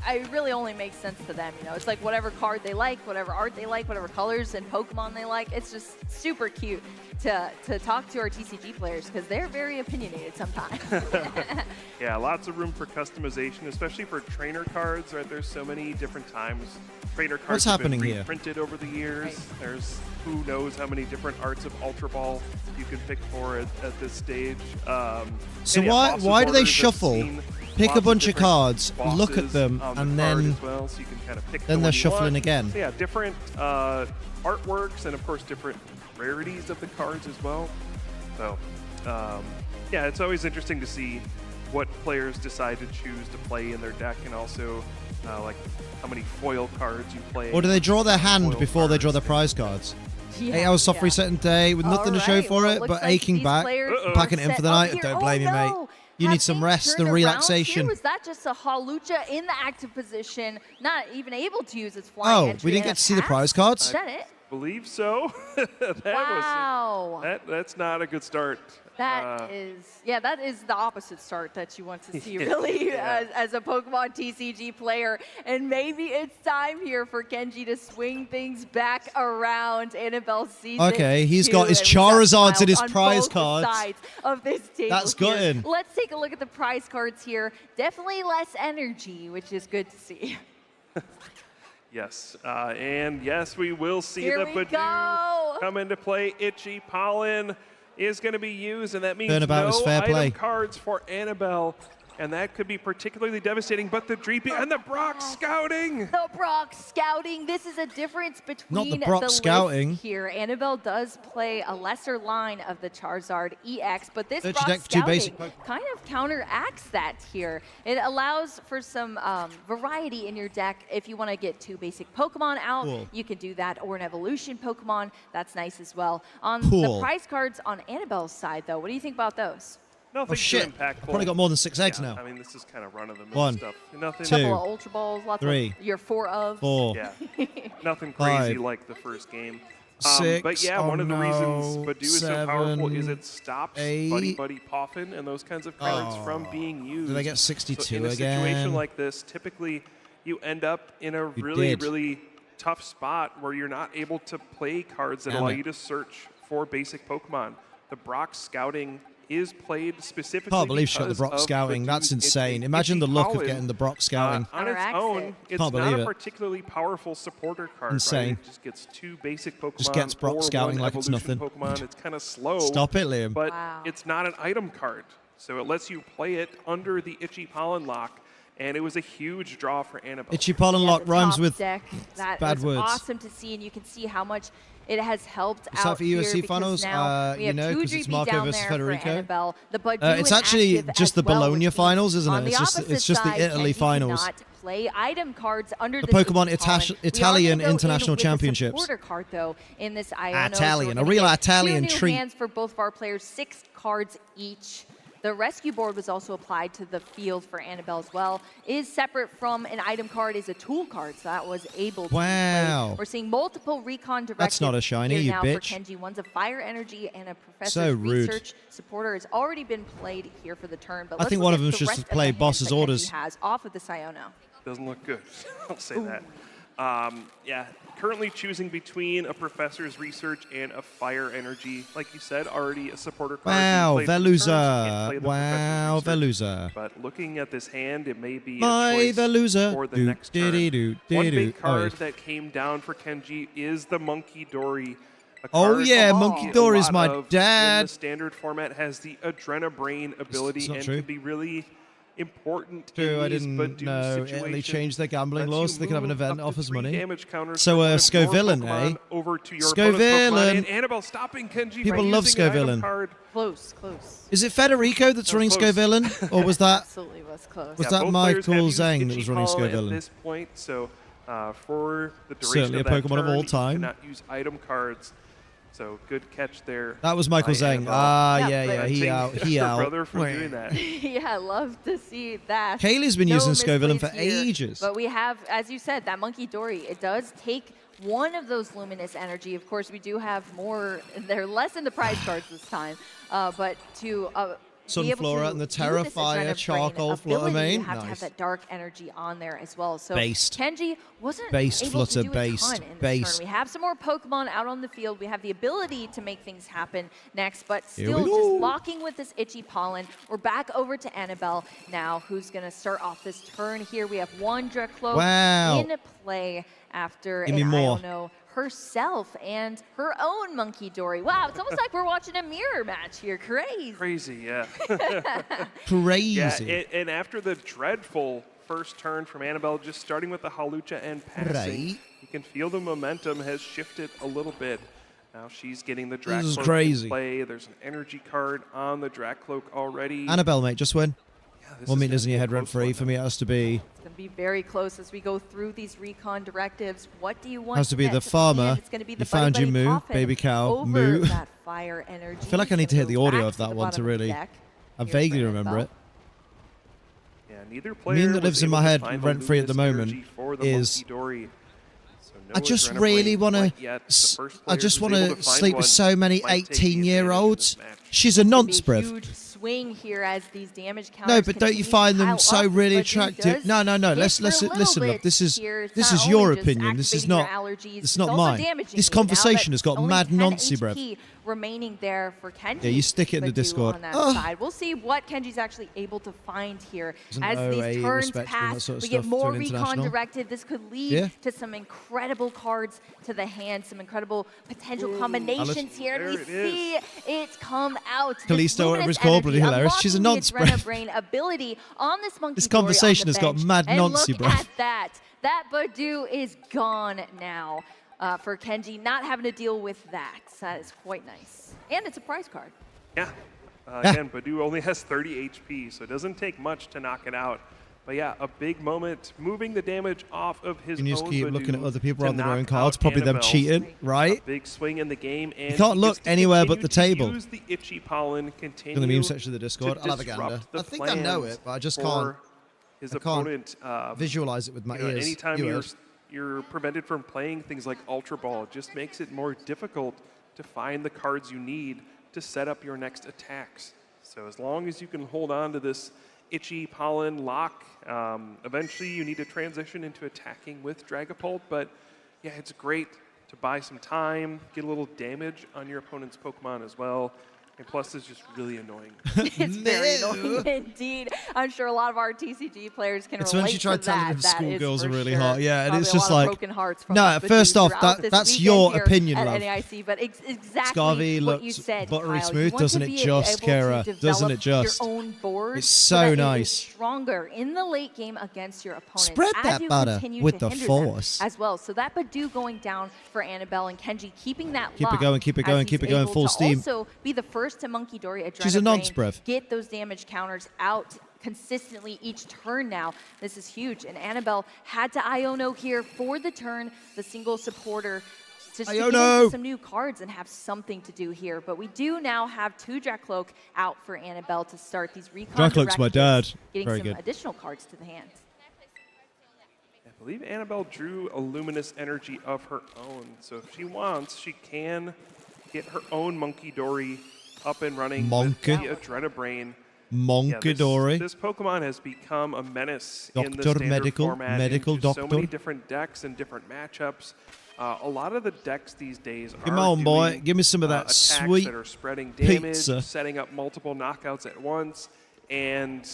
S12: it really only makes sense to them. You know, it's like whatever card they like, whatever art they like, whatever colors and Pokemon they like. It's just super cute to talk to our TCG players because they're very opinionated sometimes.
S13: Yeah, lots of room for customization, especially for trainer cards, right? There's so many different times trainer cards
S1: What's
S13: have been
S1: happening here?
S13: reprinted over the years.
S12: Right.
S13: There's who knows how many different arts of Ultra Ball you can pick for at this stage.
S1: So
S13: and yeah, boss's
S1: why do they
S13: orders, I've
S1: shuffle,
S13: seen
S1: pick
S13: lots
S1: a
S13: of
S1: bunch of
S13: different
S1: cards, look at
S13: bosses
S1: them,
S13: on the
S1: and
S13: card
S1: then
S13: as well, so you can kind of pick
S1: then
S13: the
S1: they're
S13: one you
S1: shuffling
S13: want.
S1: again?
S13: So yeah, different artworks and of course different rarities of the cards as well. So yeah, it's always interesting to see what players decide to choose to play in their deck, and also like how many foil cards you play.
S1: Or do they draw their hand
S13: Foil
S1: before they
S13: cards.
S1: draw their prize cards?
S12: Yeah,
S1: 8 hours soft
S12: yeah.
S1: resetting day with nothing to show
S12: Alright,
S1: for
S12: well,
S1: it,
S12: looks
S1: but
S12: like
S1: aching
S12: these
S1: back,
S12: players
S1: packing it
S12: are
S1: in for the
S12: set
S1: night.
S12: up here.
S1: Don't blame
S12: Oh,
S1: you, mate.
S12: no.
S1: You
S12: Have
S1: need some
S12: things
S1: rest
S12: turned
S1: and
S12: around
S1: relaxation.
S12: here? Was that just a Hawlucha in the active position, not even able to use its flying
S1: Oh,
S12: entry
S1: we didn't
S12: and
S1: get to see the
S12: attack?
S1: prize cards?
S12: Is that it?
S13: Believe so.
S12: Wow.
S13: That's not a good start.
S12: That is the opposite start that you want to see, really, as a Pokemon TCG player. And maybe it's time here for Kenji to swing things back around Annabelle's season.
S1: Okay, he's got his Charizards in his prize cards.
S12: Sides of this table.
S1: That's good.
S12: Let's take a look at the prize cards here. Definitely less energy, which is good to see.
S13: Yes, and yes, we will see
S12: Here
S13: the
S12: we
S13: Badoo
S12: go.
S13: come into play. Itchy Pollen is going to be used, and that means
S1: Turnabout was
S13: no
S1: fair
S13: item
S1: play.
S13: cards for Annabelle, and that could be particularly devastating. But the Dreepy and the Brock Scouting.
S12: The Brock Scouting. This is a difference between
S1: Not the Brock Scouting.
S12: lists here. Annabelle does play a lesser line of the Charizard EX, but this
S1: Search
S12: Brock
S1: deck for two basic
S12: Scouting kind of counteracts that here. It allows for some variety in your deck. If you want to get 2 basic Pokemon out,
S1: Cool.
S12: you can do that, or an evolution Pokemon. That's nice as well. On
S1: Cool.
S12: the prize cards on Annabelle's side, though, what do you think about those?
S13: Nothing
S1: shit.
S13: too impactful.
S1: Probably got more than 6 eggs now.
S13: I mean, this is kind of run-of-the-mill
S1: 1,
S13: stuff. Nothing.
S1: 2,
S12: Couple of Ultra Balls, lots
S1: 3,
S12: of your 4 of.
S1: 4.
S13: Yeah, nothing crazy
S1: 5,
S13: like the first game.
S1: 6.
S13: But yeah,
S1: oh
S13: one of the
S1: no,
S13: reasons Badoo is so powerful is
S1: 7,
S13: it stops
S1: 8.
S13: Buddy Buddy Poffin and those kinds of cards from being used.
S1: Did I get
S13: So
S1: 62
S13: in a
S1: again?
S13: situation like this, typically you end up in a really tough spot where you're not able to play cards that
S1: Damn
S13: allow
S1: it.
S13: you to search for basic Pokemon. The Brock Scouting is played specifically
S1: Can't believe she got the
S13: because
S1: Brock
S13: of
S1: Scouting. That's
S13: Badoo's
S1: insane. Imagine the luck of
S13: Pollen.
S1: getting the Brock Scouting.
S13: On its own, it's
S1: Can't
S13: not
S1: believe
S13: a
S1: it.
S13: particularly powerful supporter card.
S1: Insane.
S13: Right? It just gets 2 basic Pokemon.
S1: Just gets Brock
S13: or
S1: Scouting
S13: 1
S1: like it's
S13: evolution
S1: nothing.
S13: Pokemon. It's kind of slow.
S1: Stop it, Liam.
S13: But it's not an item card, so it lets you play it under the Itchy Pollen lock. And it was a huge draw for Annabelle.
S1: Itchy Pollen lock
S12: The
S1: rhymes
S12: top
S1: with
S12: deck, that
S1: bad
S12: was
S1: words.
S12: awesome to see, and you can see how much it has helped
S1: Is that
S12: out
S1: for
S12: here
S1: UFC
S12: because
S1: finals?
S12: now we
S1: You
S12: have
S1: know,
S12: 2
S1: because it's
S12: Dreepy
S1: Marco
S12: down
S1: versus
S12: there
S1: Federico.
S12: for Annabelle. The Badoo
S1: It's
S12: and
S1: actually
S12: active
S1: just
S12: as
S1: the
S12: well,
S1: Bologna
S12: which
S1: finals, isn't
S12: on
S1: it?
S12: the
S1: It's just the
S12: opposite
S1: Italy
S12: side, Kenji
S1: finals.
S12: cannot play item cards under
S1: The
S12: this
S1: Pokemon
S12: Itchy Pollen. We are
S1: Italian
S12: gonna go in
S1: International
S12: with a
S1: Championships.
S12: supporter card though in this Iono.
S1: Italian,
S12: so
S1: a
S12: we're
S1: real
S12: gonna get
S1: Italian
S12: 2 new
S1: treat.
S12: hands for both of our players, 6 cards each. The rescue board was also applied to the field for Annabelle as well. Is separate from an item card, is a tool card, so that was able to be
S1: Wow.
S12: played. We're seeing multiple recon directives.
S1: That's not a shiny,
S12: here
S1: you
S12: now
S1: bitch.
S12: For Kenji. One's a fire energy and a professor's
S1: So rude.
S12: research supporter has already been played here for the turn. But
S1: I
S12: let's
S1: think
S12: look
S1: one
S12: at
S1: of them's
S12: the
S1: just
S12: rest
S1: to
S12: of
S1: play
S12: the hands
S1: boss's
S12: that Kenji
S1: orders.
S12: has off of the Iono.
S13: Doesn't look good. I'll say that. Yeah, currently choosing between a professor's research and a fire energy. Like you said, already a supporter card.
S1: Wow,
S13: You play the research, can't play
S1: Veluza.
S13: the
S1: Wow,
S13: professor's research.
S1: Veluza.
S13: But looking at this hand, it may be
S1: My
S13: a choice
S1: Veluza.
S13: for the
S1: Do,
S13: next turn.
S1: diddy-do,
S13: One
S1: diddy-do.
S13: big card
S1: Oh, yeah.
S13: that came down for Kenji is the Monkey Dory. A
S1: Oh,
S13: card
S1: yeah,
S13: that
S1: Monkey
S13: we get a
S1: Dory's
S13: lot
S1: my
S13: of
S1: dad.
S13: In the standard format has the Adrenabrain ability
S1: it's not
S13: and
S1: true.
S13: can be really important
S1: True,
S13: in
S1: I
S13: these
S1: didn't
S13: Badoo
S1: know Italy
S13: situations.
S1: changed their gambling
S13: Lets you
S1: laws so they could have an
S13: move
S1: event
S13: up
S1: that
S13: to
S1: offers
S13: 3
S1: money.
S13: damage counters
S1: So,
S13: for more
S1: Scovillain,
S13: Pokemon
S1: eh?
S13: over to your opponent's Pokemon,
S1: Scovillain.
S13: and Annabelle stopping Kenji
S1: People
S13: by
S1: love
S13: using an item
S1: Scovillain.
S13: card.
S12: Close, close.
S1: Is it Federico that's running
S13: close.
S1: Scovillain? Or was that
S12: Absolutely was close.
S1: Was
S13: Yeah,
S1: that
S13: both players have
S1: Michael
S13: used
S1: Zhang that
S13: Itchy
S1: was running
S13: Pollen
S1: Scovillain?
S13: at this point, so for the duration
S1: Certainly
S13: of
S1: a
S13: that
S1: Pokemon of
S13: turn,
S1: all
S13: you
S1: time.
S13: cannot use item cards. So good catch there.
S1: That was Michael
S13: by
S1: Zhang.
S13: Annabelle.
S1: Ah, yeah,
S12: but-
S1: yeah, he out, he
S13: her
S1: out.
S13: brother from
S1: Wait.
S13: doing that.
S12: Yeah, I love to see that.
S1: Kaylee's been
S12: No
S1: using Scovillain
S12: misplays
S1: for
S12: here.
S1: ages.
S12: But we have, as you said, that Monkey Dory. It does take one of those luminous energy. Of course, we do have more. They're less in the prize cards this time. But to be able
S1: Sunflora
S12: to
S1: and the
S12: use this
S1: Terrifier
S12: Adrenabrain
S1: charcoal
S12: ability,
S1: Fluttermane.
S12: you have to have
S1: Nice.
S12: that dark energy on there as well. So
S1: Based.
S12: Kenji wasn't
S1: Based
S12: able
S1: Flutter,
S12: to do
S1: based,
S12: a ton in this
S1: based.
S12: turn. We have some more Pokemon out on the field. We have the ability to make things happen next, but
S1: Here
S12: still
S1: we
S12: just
S1: go.
S12: locking with this Itchy Pollen. We're back over to Annabelle now, who's going to start off this turn here. We have one Dracloak
S1: Wow.
S12: in play after
S1: Give me
S12: an
S1: more.
S12: Iono herself and her own Monkey Dory. Wow, it's almost like we're watching a mirror match here. Crazy.
S13: Crazy, yeah.
S1: Crazy.
S13: Yeah, and after the dreadful first turn from Annabelle, just starting with the Halucha and passing,
S1: Right.
S13: you can feel the momentum has shifted a little bit. Now she's getting the
S1: This is
S13: Dracloak
S1: crazy.
S13: in play. There's an energy card on the Dracloak already.
S1: Annabelle, mate, just win.
S13: this
S1: 1
S13: is
S1: meters in
S13: gonna
S1: your
S13: be a
S1: head rent
S13: close
S1: free.
S13: one
S1: For me, it has to be.
S12: It's going to be very close as we go through these recon directives. What do you want?
S1: Has to be
S12: get
S1: the
S12: the
S1: farmer.
S12: hand? It's going to be
S1: You
S12: the
S1: found
S12: Buddy
S1: your
S12: Buddy
S1: moo,
S12: Coffin
S1: baby cow,
S12: over
S1: moo.
S12: that fire energy.
S1: I feel like I need to hit the
S12: Go
S1: audio
S12: back
S1: of
S12: to
S1: that
S12: the
S1: one
S12: bottom
S1: to
S12: of the
S1: really.
S12: deck.
S1: I
S12: Here's
S1: vaguely
S12: the
S1: remember it.
S13: Yeah, neither
S1: The
S13: player
S1: meme that
S13: was
S1: lives in
S13: able
S1: my
S13: to
S1: head
S13: find the
S1: rent free at the
S13: luminous
S1: moment
S13: energy for the
S1: is
S13: Monkey Dory. So
S1: I just really want to. I just want to sleep with so many 18-year-olds. She's a nonce, bruv.
S12: Huge swing here as these damage counters.
S1: No, but don't you find them so really attractive? No. Let's listen, look. This is your opinion. This is not mine. This conversation has got mad noncy, bruv.
S12: Remaining there for Kenji.
S1: Yeah, you stick it in the Discord.
S12: On that side. We'll see what Kenji's actually able to find here. As these turns pass, we get more recon directed. This could lead to some incredible cards to the hand, some incredible potential combinations here. And we see it come out.
S1: Kalisto, whatever it's called, bloody hilarious. She's a nonce, bro.
S12: Ability on this monkey.
S1: This conversation has got mad noncy, bro.
S12: Look at that. That Badu is gone now. For Kenji, not having to deal with that. That is quite nice. And it's a prize card.
S13: Yeah. Again, Badu only has 30 HP, so it doesn't take much to knock it out. But yeah, a big moment, moving the damage off of his own
S1: You just keep
S13: Badu
S1: looking at other people on their own
S13: knock
S1: cards,
S13: out
S1: probably them
S13: Annabelle.
S1: cheating, right?
S13: A big swing in the game, and
S1: You can't look anywhere but the table.
S13: Use the itchy pollen, continue
S1: In the meme section of the Discord,
S13: to
S1: I'll have a gander.
S13: disrupt the
S1: I think I know
S13: plans
S1: it, but I just
S13: for
S1: can't.
S13: His
S1: I can't
S13: opponent,
S1: visualize it with my ears.
S13: Anytime
S1: You
S13: you're prevented from playing things like Ultra Ball, it just makes it more difficult to find the cards you need to set up your next attacks. So as long as you can hold on to this itchy pollen lock, eventually you need to transition into attacking with Dragapult. But yeah, it's great to buy some time, get a little damage on your opponent's Pokemon as well. And plus, it's just really annoying.
S12: It's very annoying indeed. I'm sure a lot of our TCG players can relate
S1: when she tried
S12: to that.
S1: telling them schoolgirls are really
S12: sure.
S1: hot. Yeah, and
S12: Probably
S1: it's
S12: a
S1: just
S12: lot of
S1: like,
S12: broken hearts from
S1: no,
S12: us, but
S1: first off,
S12: throughout this
S1: that's
S12: weekend
S1: your
S12: here
S1: opinion,
S12: at
S1: love.
S12: NAIC, but exactly
S1: Scarvy
S12: what you
S1: looks
S12: said,
S1: buttery
S12: Kyle.
S1: smooth,
S12: You want
S1: doesn't
S12: to
S1: it
S12: be
S1: just,
S12: able
S1: Kara?
S12: to
S1: Doesn't it
S12: develop
S1: just?
S12: Your own board
S1: It's
S12: so
S1: so
S12: that it is
S1: nice.
S12: stronger in the late game against your opponent.
S1: Spread
S12: as
S1: that
S12: you
S1: butter
S12: continue
S1: with
S12: to
S1: the
S12: hinder
S1: force.
S12: them as well. So that Badu going down for Annabelle and Kenji, keeping that
S1: Keep it
S12: lock
S1: going, keep it
S12: as
S1: going,
S12: he's
S1: keep it going,
S12: able
S1: full
S12: to
S1: steam.
S12: Also be the first to Monkey Dory Adrenaline.
S1: She's a nonce, bruv.
S12: Get those damage counters out consistently each turn now. This is huge. And Annabelle had to Iono here for the turn, the single supporter, just to get into some new cards and have something to do here. But we do now have 2 Dracloak out for Annabelle to start these recon
S1: Dracloak's my dad.
S12: getting
S1: Very
S12: some
S1: good.
S12: additional cards to the hand.
S13: I believe Annabelle drew a luminous energy of her own. So if she wants, she can get her own Monkey Dory up and running
S1: Monkey.
S13: with the Adrenabrain.
S1: Monkey Dory.
S13: This Pokemon has become a menace in the
S1: Doctor,
S13: standard
S1: medical,
S13: format.
S1: medical
S13: in just so many
S1: doctor.
S13: different decks and different matchups. A lot of the decks these days
S1: Come
S13: are
S1: on, boy.
S13: doing,
S1: Give me some of that
S13: attacks
S1: sweet
S13: that are spreading damage,
S1: pizza.
S13: setting up multiple knockouts at once, and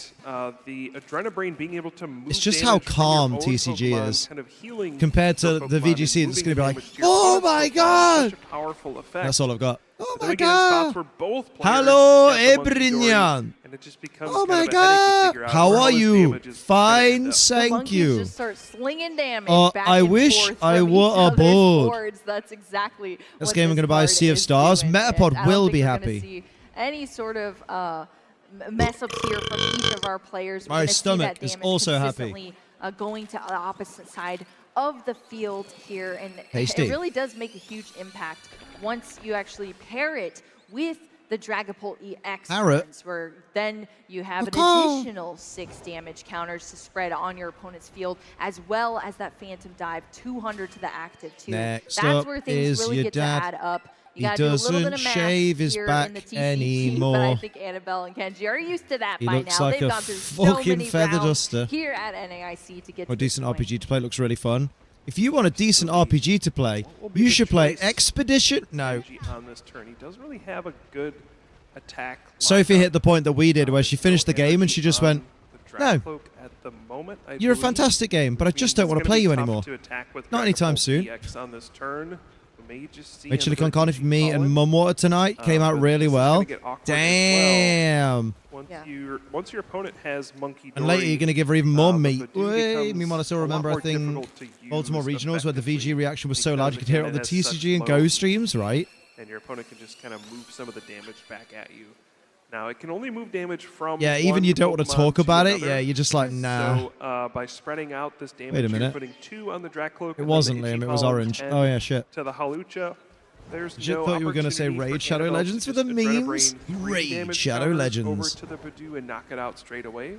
S13: the Adrenabrain being able to move
S1: It's just how
S13: damage from your
S1: calm
S13: own
S1: TCG
S13: Pokemon,
S1: is
S13: kind of healing
S1: compared to
S13: your
S1: the
S13: Pokemon
S1: VGC.
S13: and
S1: It's
S13: moving
S1: going to be
S13: the
S1: like,
S13: damage to your
S1: oh
S13: opponent's
S1: my
S13: Pokemon.
S1: god!
S13: Such a powerful effect.
S1: That's all I've got. Oh
S13: Then
S1: my
S13: we get in spots
S1: god!
S13: where both players
S1: Hello,
S13: have the Monkey Dory,
S1: Ebrignan.
S13: and it just becomes
S1: Oh
S13: kind
S1: my
S13: of a headache to
S1: god!
S13: figure out
S1: How
S13: where
S1: are
S13: all this
S1: you?
S13: damage is gonna end
S1: Fine,
S13: up.
S1: thank
S12: Monkeys
S1: you.
S12: just start slinging damage back
S1: I
S12: and
S1: wish
S12: forth
S1: I
S12: from
S1: were
S12: each other's
S1: aboard.
S12: boards. That's exactly
S1: This
S12: what
S1: game I'm going to buy
S12: card
S1: Sea of
S12: is
S1: Stars.
S12: doing,
S1: Metapod
S12: and I don't
S1: will
S12: think
S1: be
S12: we're gonna
S1: happy.
S12: see any sort of mess ups here from each of our players. We're
S1: My
S12: gonna see
S1: stomach
S12: that
S1: is
S12: damage
S1: also happy.
S12: consistently, going to the opposite side of the field here, and
S1: Tasty.
S12: it really does make a huge impact once you actually pair it with the Dragapult EX
S1: Parrot.
S12: turns, where then you have an
S1: Caw-caw.
S12: additional 6 damage counters to spread on your opponent's field, as well as that Phantom Dive 200 to the active too.
S1: Next
S12: That's
S1: up
S12: where things
S1: is
S12: really
S1: your
S12: get
S1: dad.
S12: to add up. You
S1: He
S12: gotta do a little bit
S1: doesn't
S12: of math
S1: shave his
S12: here
S1: back
S12: in the TCG,
S1: anymore.
S12: But I think Annabelle and Kenji are used to that
S1: He
S12: by
S1: looks
S12: now.
S1: like
S12: They've
S1: a
S12: gone through so
S1: fucking
S12: many
S1: feather
S12: rounds
S1: duster.
S12: here at NAIC to get
S1: Or
S12: to
S1: decent
S12: this point.
S1: RPG to play looks really fun. If you want a decent RPG to play, you should play Expedition. No.
S13: On this turn, he doesn't really have a good attack.
S1: Sophie hit the point that we did where she finished the game and she just went, no,
S13: Dracloak at the moment, I
S1: you're a
S13: believe,
S1: fantastic game, but I just don't
S13: means
S1: want
S13: it's
S1: to play you
S13: gonna be
S1: anymore.
S13: tough to attack with
S1: Not anytime
S13: Dragapult
S1: soon.
S13: EX on this turn. We may just see
S1: Made Chili Con
S13: another
S1: Carne for me and
S13: Colin.
S1: Mumwater tonight. Came out
S13: But
S1: really
S13: this is
S1: well.
S13: gonna get awkward as well.
S1: Damn.
S13: Once your opponent has Monkey Dory,
S1: And later you're going to give her even more
S13: the
S1: meat.
S13: Badu becomes
S1: Meanwhile, I still
S13: a lot
S1: remember, I
S13: more
S1: think,
S13: difficult to use
S1: Baltimore Regionals where the VG reaction was so
S13: because,
S1: loud you could hear it on
S13: again,
S1: the
S13: it has such
S1: TCG and
S13: low
S1: Go streams, right?
S13: and your opponent can just kind of move some of the damage back at you. Now, it can only move damage from
S1: Yeah, even
S13: one
S1: you don't want to
S13: Pokemon
S1: talk about it.
S13: another.
S1: Yeah, you're just like, nah.
S13: So by spreading out this damage,
S1: Wait a
S13: you're
S1: minute.
S13: putting 2 on the Dracloak.
S1: It wasn't Liam, it was orange. Oh yeah, shit.
S13: To the Halucha. There's
S1: Legit
S13: no
S1: thought you were going to say
S13: opportunity
S1: Raid
S13: for
S1: Shadow
S13: Annabelle
S1: Legends
S13: to
S1: for the
S13: just
S1: memes.
S13: Adrenabrain 3
S1: Raid
S13: damage
S1: Shadow
S13: counters
S1: Legends.
S13: Over to the Badu and knock it out straight away.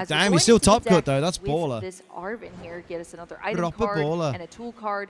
S12: As we're
S1: damn,
S12: going
S1: he's still
S12: into the
S1: top cut
S12: deck
S1: though. That's
S12: with
S1: baller.
S12: This Arvin here get us another item
S1: Proper
S12: card
S1: baller.
S12: and a tool card.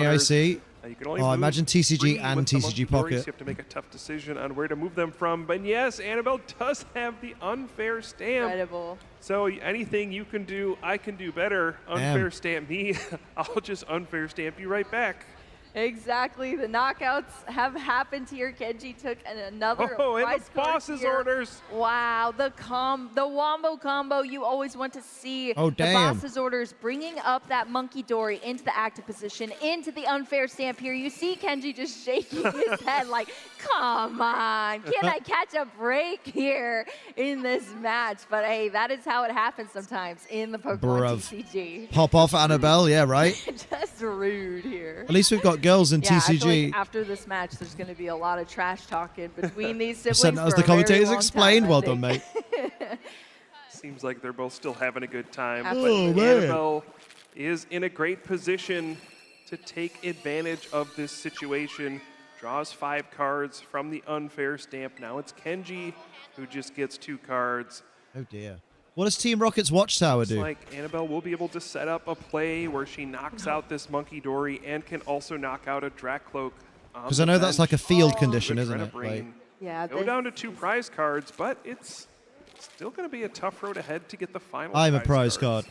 S1: NAIC.
S13: You can only
S1: Oh,
S13: move
S1: imagine TCG
S13: 3
S1: and
S13: with the
S1: TCG
S13: monkey dories.
S1: Pocket.
S13: You have to make a tough decision on where to move them from. But yes, Annabelle does have the unfair stamp.
S12: Incredible.
S13: So anything you can do, I can do better. Unfair stamp me, I'll just unfair stamp you right back.
S12: Exactly. The knockouts have happened here. Kenji took another
S13: and
S12: prize
S13: the boss's
S12: card here.
S13: orders.
S12: Wow, the wombo combo you always want to see.
S1: Oh, damn.
S12: The boss's orders bringing up that monkey dory into the active position, into the unfair stamp here. You see Kenji just shaking his head like, come on, can I catch a break here in this match? But hey, that is how it happens sometimes in the Pokemon TCG.
S1: Pop off Annabelle, yeah, right?
S12: Just rude here.
S1: At least we've got girls in
S12: Yeah, I feel
S1: TCG.
S12: like after this match, there's going to be a lot of trash talking between these siblings.
S1: Sent as
S12: for
S1: the
S12: a very
S1: commentators
S12: long
S1: explained.
S12: time, I
S1: Well
S12: think.
S1: done, mate.
S13: Seems like they're both still having a good time.
S1: Oh,
S13: but
S1: man.
S13: Annabelle is in a great position to take advantage of this situation. Draws 5 cards from the unfair stamp. Now it's Kenji who just gets 2 cards.
S1: Oh, dear. What does Team Rocket's Watchtower
S13: Looks
S1: do?
S13: like Annabelle will be able to set up a play where she knocks out this Monkey Dory and can also knock out a Dracloak.
S1: Because I know that's like a field condition, isn't it? Like,
S12: Yeah,
S13: Go down to 2 prize cards, but it's still going to be a tough road ahead to get the final
S1: I'm a prize card.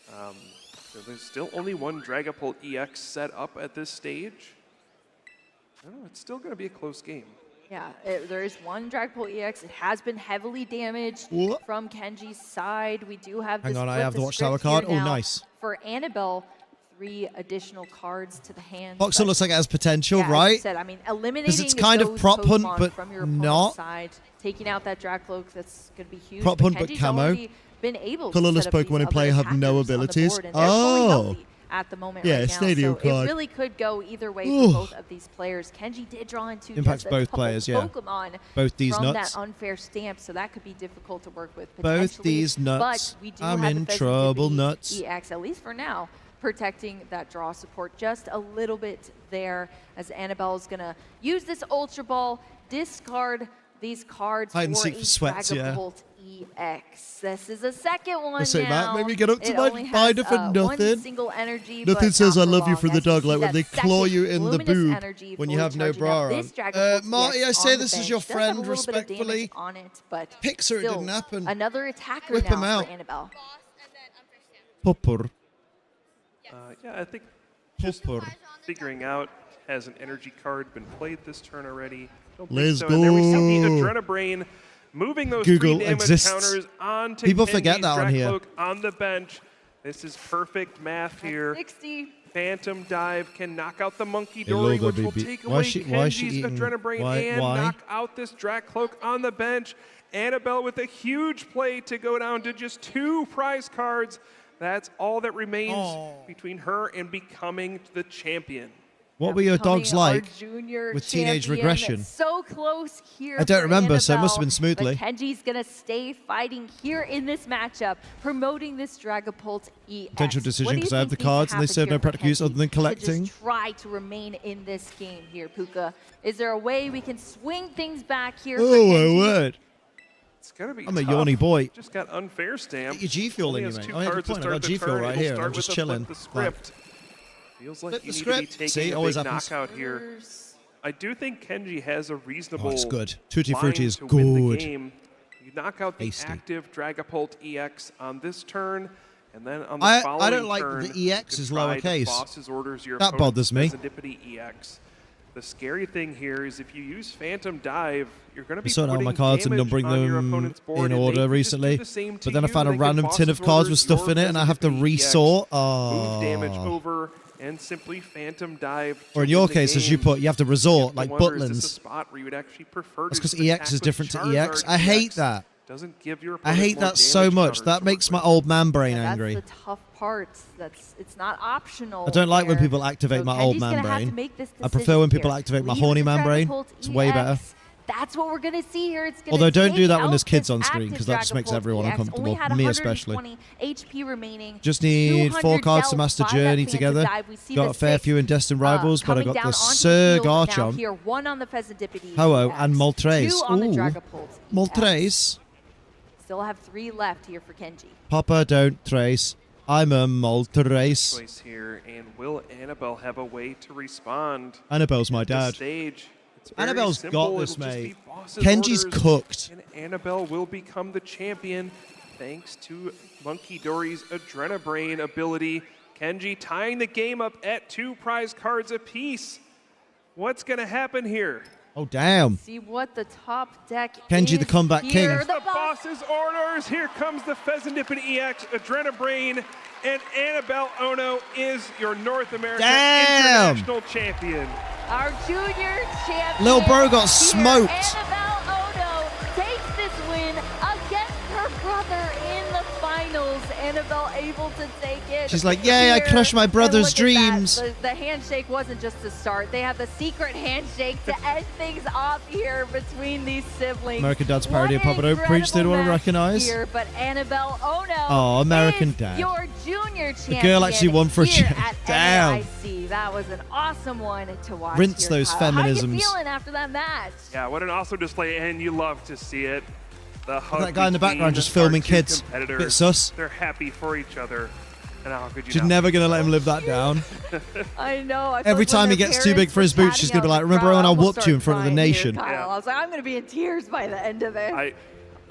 S13: So there's still only 1 Dragapult EX set up at this stage. I don't know, it's still going to be a close game.
S12: Yeah, there is 1 Dragapult EX. It has been heavily damaged
S1: What?
S12: from Kenji's side. We do have
S1: Hang
S12: this
S1: on, I
S12: flip
S1: have the
S12: the
S1: Watchtower
S12: script here
S1: card. Oh,
S12: now.
S1: nice.
S12: For Annabelle, 3 additional cards to the hand.
S1: Boxer
S12: but
S1: looks like it has potential,
S12: yeah, As
S1: right?
S12: you said, I mean, eliminating
S1: Because it's kind of
S12: those
S1: prop hunt,
S12: Pokemon
S1: but
S12: from your opponent's
S1: not.
S12: side, taking out that Dracloak, that's going to be huge.
S1: Prop hunt, but
S12: Kenji's
S1: camo.
S12: already been able
S1: Colourless
S12: to set up
S1: Pokemon
S12: these
S1: in play
S12: other
S1: have no
S12: attackers on the
S1: abilities.
S12: board, and they're fully
S1: Oh.
S12: healthy at the moment
S1: Yeah,
S12: right now.
S1: Stadium
S12: So
S1: card.
S12: it really could go either way
S1: Ooh.
S12: for both of these players. Kenji did draw into
S1: Impacts
S12: just a
S1: both
S12: couple
S1: players, yeah.
S12: Pokemon
S1: Both these
S12: from
S1: nuts.
S12: that unfair stamp, so that could be difficult to work with
S1: Both
S12: potentially.
S1: these nuts.
S12: But we do
S1: I'm
S12: have
S1: in
S12: the
S1: trouble,
S12: Pheasantipity
S1: nuts.
S12: EX, at least for now, protecting that draw support just a little bit there, as Annabelle is going to use this Ultra Ball, discard these cards
S1: Hide and
S12: for
S1: seek
S12: a
S1: for sweats, yeah.
S12: Dragapult EX. This is the second one
S1: Let's say,
S12: now.
S1: Matt, maybe get up to
S12: It
S1: my
S12: only has,
S1: binder for
S12: one
S1: nothing.
S12: single energy,
S1: Nothing
S12: but
S1: says
S12: not
S1: I
S12: for
S1: love you
S12: long,
S1: for the
S12: as
S1: dog
S12: see
S1: like when
S12: that
S1: they claw
S12: second
S1: you in the
S12: luminous
S1: boob
S12: energy
S1: when you
S12: fully
S1: have no
S12: charging
S1: bra
S12: up.
S1: on.
S12: This Dragapult
S1: Marty,
S12: EX
S1: I say
S12: on the
S1: this is
S12: bench
S1: your
S12: does have
S1: friend,
S12: a little bit of damage
S1: respectfully.
S12: on it, but
S1: Pixar, it
S12: still,
S1: didn't happen.
S12: Another attacker
S1: Whip him
S12: now
S1: out.
S12: for Annabelle.
S1: Popper.
S13: Yeah, I think just figuring out, has an energy card been played this turn already? Don't think
S1: Let's
S13: so. And there we see the
S1: go.
S13: Adrenabrain moving those
S1: Google
S13: 3 damage
S1: exists.
S13: counters onto
S1: People
S13: Kenji's
S1: forget that on here.
S13: Dracloak on the bench. This is perfect math here.
S12: 60.
S13: Phantom Dive can knock out the Monkey
S1: Hey,
S13: Dory,
S1: Logo,
S13: which will
S1: baby.
S13: take
S1: Why
S13: away
S1: is she
S13: Kenji's
S1: eating-
S13: Adrenabrain
S1: why-
S13: and
S1: why?
S13: knock out this Dracloak on the bench. Annabelle with a huge play to go down to just 2 prize cards. That's all that remains between her and becoming the champion.
S1: What were your dogs
S12: Becoming our
S1: like
S12: junior
S1: with teenage
S12: champion.
S1: regression?
S12: So close here.
S1: I don't
S12: for
S1: remember, so it
S12: Annabelle,
S1: must have been smoothly.
S12: But Kenji's gonna stay fighting here in this matchup, promoting this Dragapult EX.
S1: Potential decision,
S12: What do you
S1: 'cause I have
S12: think
S1: the
S12: needs to
S1: cards and they
S12: happen
S1: serve
S12: here
S1: no
S12: for
S1: practical use
S12: Kenji
S1: other than
S12: to
S1: collecting?
S12: just try to remain in this game here, Puka. Is there a way we can swing things back here? for
S1: Oh, my
S12: Kenji?
S1: word.
S13: It's gonna be
S1: I'm a
S13: tough.
S1: yawny boy.
S13: Just got unfair stamp.
S1: Get your G Fuel
S13: Only
S1: in you,
S13: has
S1: mate.
S13: 2
S1: Oh, yeah, good
S13: cards to
S1: point. I
S13: start
S1: got
S13: the
S1: G Fuel
S13: turn.
S1: right
S13: It'll
S1: here.
S13: start
S1: I'm just
S13: with a
S1: chilling.
S13: flip the script. Feels like
S1: Flip
S13: you
S1: the
S13: need to be
S1: script.
S13: taking
S1: See,
S13: a
S1: always
S13: big
S1: happens.
S13: knockout here. I do think Kenji has a reasonable
S1: Oh, it's good. Tutti
S13: line
S1: Frutti is
S13: to win the
S1: good.
S13: game. You knock out the
S1: Tasty.
S13: active Dragapult EX on this turn, and then on the
S1: I
S13: following
S1: don't like
S13: turn,
S1: the EX
S13: you
S1: is
S13: can try the
S1: lowercase.
S13: boss's orders, your
S1: That
S13: opponent's
S1: bothers me.
S13: Pheasantipity EX. The scary thing here is if you use Phantom Dive, you're going to
S1: I
S13: be
S1: sorted out
S13: putting
S1: my cards and
S13: damage
S1: numbering
S13: on your
S1: them
S13: opponent's board,
S1: in
S13: and they
S1: order
S13: could just do
S1: recently.
S13: the same to
S1: But then I
S13: you.
S1: found a
S13: They could
S1: random tin of
S13: boss's
S1: cards with
S13: orders,
S1: stuff
S13: your
S1: in it and I have to
S13: Pheasantipity EX,
S1: resort.
S13: Move damage
S1: Oh.
S13: over and simply Phantom Dive.
S1: Or in
S13: to
S1: your
S13: win the
S1: case, as you
S13: game.
S1: put, you have to resort,
S13: You
S1: like
S13: wonder, is this a
S1: Butlins.
S13: spot where you would actually prefer
S1: That's
S13: to
S1: because
S13: just
S1: EX
S13: attack
S1: is
S13: with
S1: different to EX.
S13: Charizard
S1: I hate
S13: EX?
S1: that.
S13: Doesn't give your
S1: I
S13: opponent
S1: hate
S13: more
S1: that so
S13: damage
S1: much.
S13: counters
S1: That
S13: to
S1: makes
S13: work
S1: my old man brain
S12: Yeah,
S1: angry.
S12: That's the tough part. It's not optional.
S1: I don't like when
S12: there.
S1: people activate
S12: So
S1: my old
S12: Kenji's
S1: man
S12: gonna have to
S1: brain.
S12: make this
S1: I prefer
S12: decision
S1: when people
S12: here.
S1: activate my
S12: Leave
S1: horny
S12: the
S1: man brain.
S12: Dragapult
S1: It's way
S12: EX.
S1: better.
S12: That's what we're gonna see here. It's gonna
S1: Although don't do
S12: take
S1: that when
S12: out
S1: there's kids
S12: this
S1: on screen,
S12: active
S1: 'cause that just makes
S12: Dragapult
S1: everyone
S12: EX.
S1: uncomfortable,
S12: Only had
S1: me especially.
S12: 120 HP remaining.
S1: Just need
S12: 200
S1: 4 cards to
S12: dealt
S1: master
S12: by that
S1: Journey
S12: Phantom
S1: together.
S12: Dive. We see
S1: Got
S12: the
S1: a fair
S12: 6,
S1: few in Destined Rivals, but I
S12: coming
S1: got
S12: down
S1: the
S12: onto
S1: Sir
S12: field now
S1: Garchomp.
S12: here. 1 on the Pheasantipity
S1: Ho-Oh
S12: EX,
S1: and Moltres.
S12: 2 on the
S1: Ooh.
S12: Dragapult EX.
S1: Moltres.
S12: Still have 3 left here for Kenji.
S1: Papa, don't trace. I'm a Malta race.
S13: Choice here, and will Annabelle have a way to respond?
S1: Annabelle's my
S13: at the
S1: dad.
S13: Stage. It's very
S1: Annabelle's
S13: simple.
S1: got this,
S13: It'll just be
S1: mate.
S13: boss's
S1: Kenji's
S13: orders,
S1: cooked.
S13: and Annabelle will become the champion thanks to Monkey Dory's Adrenabrain ability. Kenji tying the game up at 2 prize cards apiece. What's going to happen here?
S1: Oh, damn.
S12: See what the top deck
S1: Kenji,
S12: is
S1: the comeback king.
S12: here.
S13: Here's the boss's orders. Here comes the Pheasantipin EX Adrenabrain, and Annabelle Ono is your North American International Champion.
S12: Our junior champion.
S1: Lil Bro got
S12: here.
S1: smoked.
S12: Annabelle Ono takes this win against her brother in the finals. Annabelle able to take it.
S1: She's like, yay, I crushed my brother's dreams.
S12: The handshake wasn't just to start. They have the secret handshake to end things off here between these siblings.
S1: American Dad's parody of Papa Don't Preach, they don't want to recognize.
S12: Here, but Annabelle Ono
S1: Oh, American
S12: is
S1: Dad.
S12: your junior champion.
S1: The girl actually won for a
S12: here
S1: change.
S12: at
S1: Damn.
S12: NAIC. That was an awesome one to watch.
S1: Rinse
S12: here,
S1: those
S12: Kyle.
S1: feminisms.
S12: How you feeling after that match?
S13: Yeah, what an awesome display, and you love to see it. The hug
S1: That guy in the
S13: between
S1: background just
S13: our
S1: filming
S13: two
S1: kids.
S13: competitors.
S1: Bit sus.
S13: They're happy for each other. And how could you
S1: She's
S13: not
S1: never
S13: be
S1: going to let
S13: so?
S1: him live that down.
S12: I know. I feel
S1: Every
S12: like when
S1: time he
S12: their
S1: gets too big
S12: parents
S1: for his
S12: were
S1: boots, she's going to
S12: patting
S1: be like,
S12: on the
S1: remember
S12: crowd,
S1: when I
S12: almost
S1: whooped you in
S12: started
S1: front of the
S12: crying here,
S1: nation?
S12: Kyle.
S13: Yeah.
S12: I was like, I'm going to be in tears by the end of it.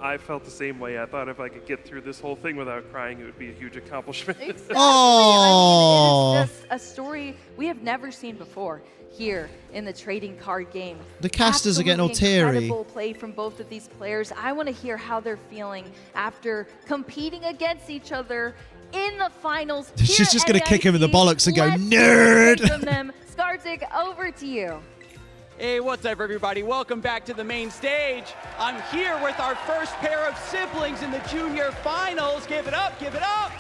S13: I felt the same way. I thought if I could get through this whole thing without crying, it would be a huge accomplishment.
S12: Exactly.
S1: Oh.
S12: I mean, it is just a story we have never seen before here in the trading card game.
S1: The casters are getting all
S12: Absolutely
S1: teary.
S12: Incredible play from both of these players. I want to hear how they're feeling after competing against each other in the finals.
S1: She's
S12: here
S1: just
S12: at
S1: going to kick him in the
S12: NAIC.
S1: bollocks and go,
S12: Let's hear it
S1: nerd.
S12: from them. Skarzik, over to you.
S15: Hey, what's up, everybody? Welcome back to the main stage. I'm here with our first pair of siblings in the junior finals. Give it up, give it up.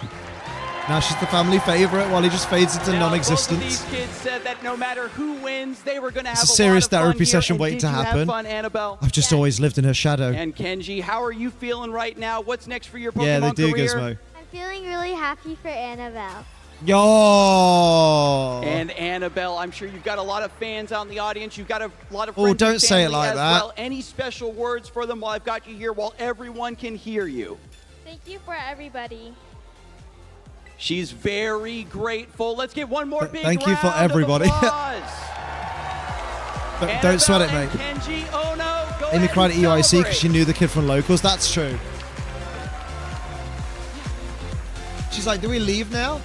S1: Now she's the family favorite while he just fades into
S15: Now,
S1: non-existence.
S15: both of these kids said that no matter who wins, they were going to have
S1: It's a
S15: a
S1: serious
S15: lot of fun
S1: therapy
S15: here.
S1: session
S15: And
S1: waiting
S15: did
S1: to
S15: you have
S1: happen.
S15: fun, Annabelle?
S1: I've just always lived in her shadow.
S15: And Kenji, how are you feeling right now? What's next for your Pokemon
S1: Yeah, they do,
S15: career?
S1: Gizmo.
S16: I'm feeling really happy for Annabelle.
S1: Yo!
S15: And Annabelle, I'm sure you've got a lot of fans out in the audience. You've got a lot of
S1: Oh,
S15: friends
S1: don't
S15: and
S1: say it
S15: family
S1: like
S15: as
S1: that.
S15: well. Any special words for them while I've got you here, while everyone can hear you?
S16: Thank you for everybody.
S15: She's very grateful. Let's get one more big
S1: Thank you for
S15: round of
S1: everybody.
S15: applause.
S1: Don't sweat it, mate.
S15: Kenji Ono, go
S1: Amy
S15: ahead
S1: cried at
S15: and
S1: EIC
S15: celebrate.
S1: because she knew the kid from locals. That's true. She's like, do we leave now?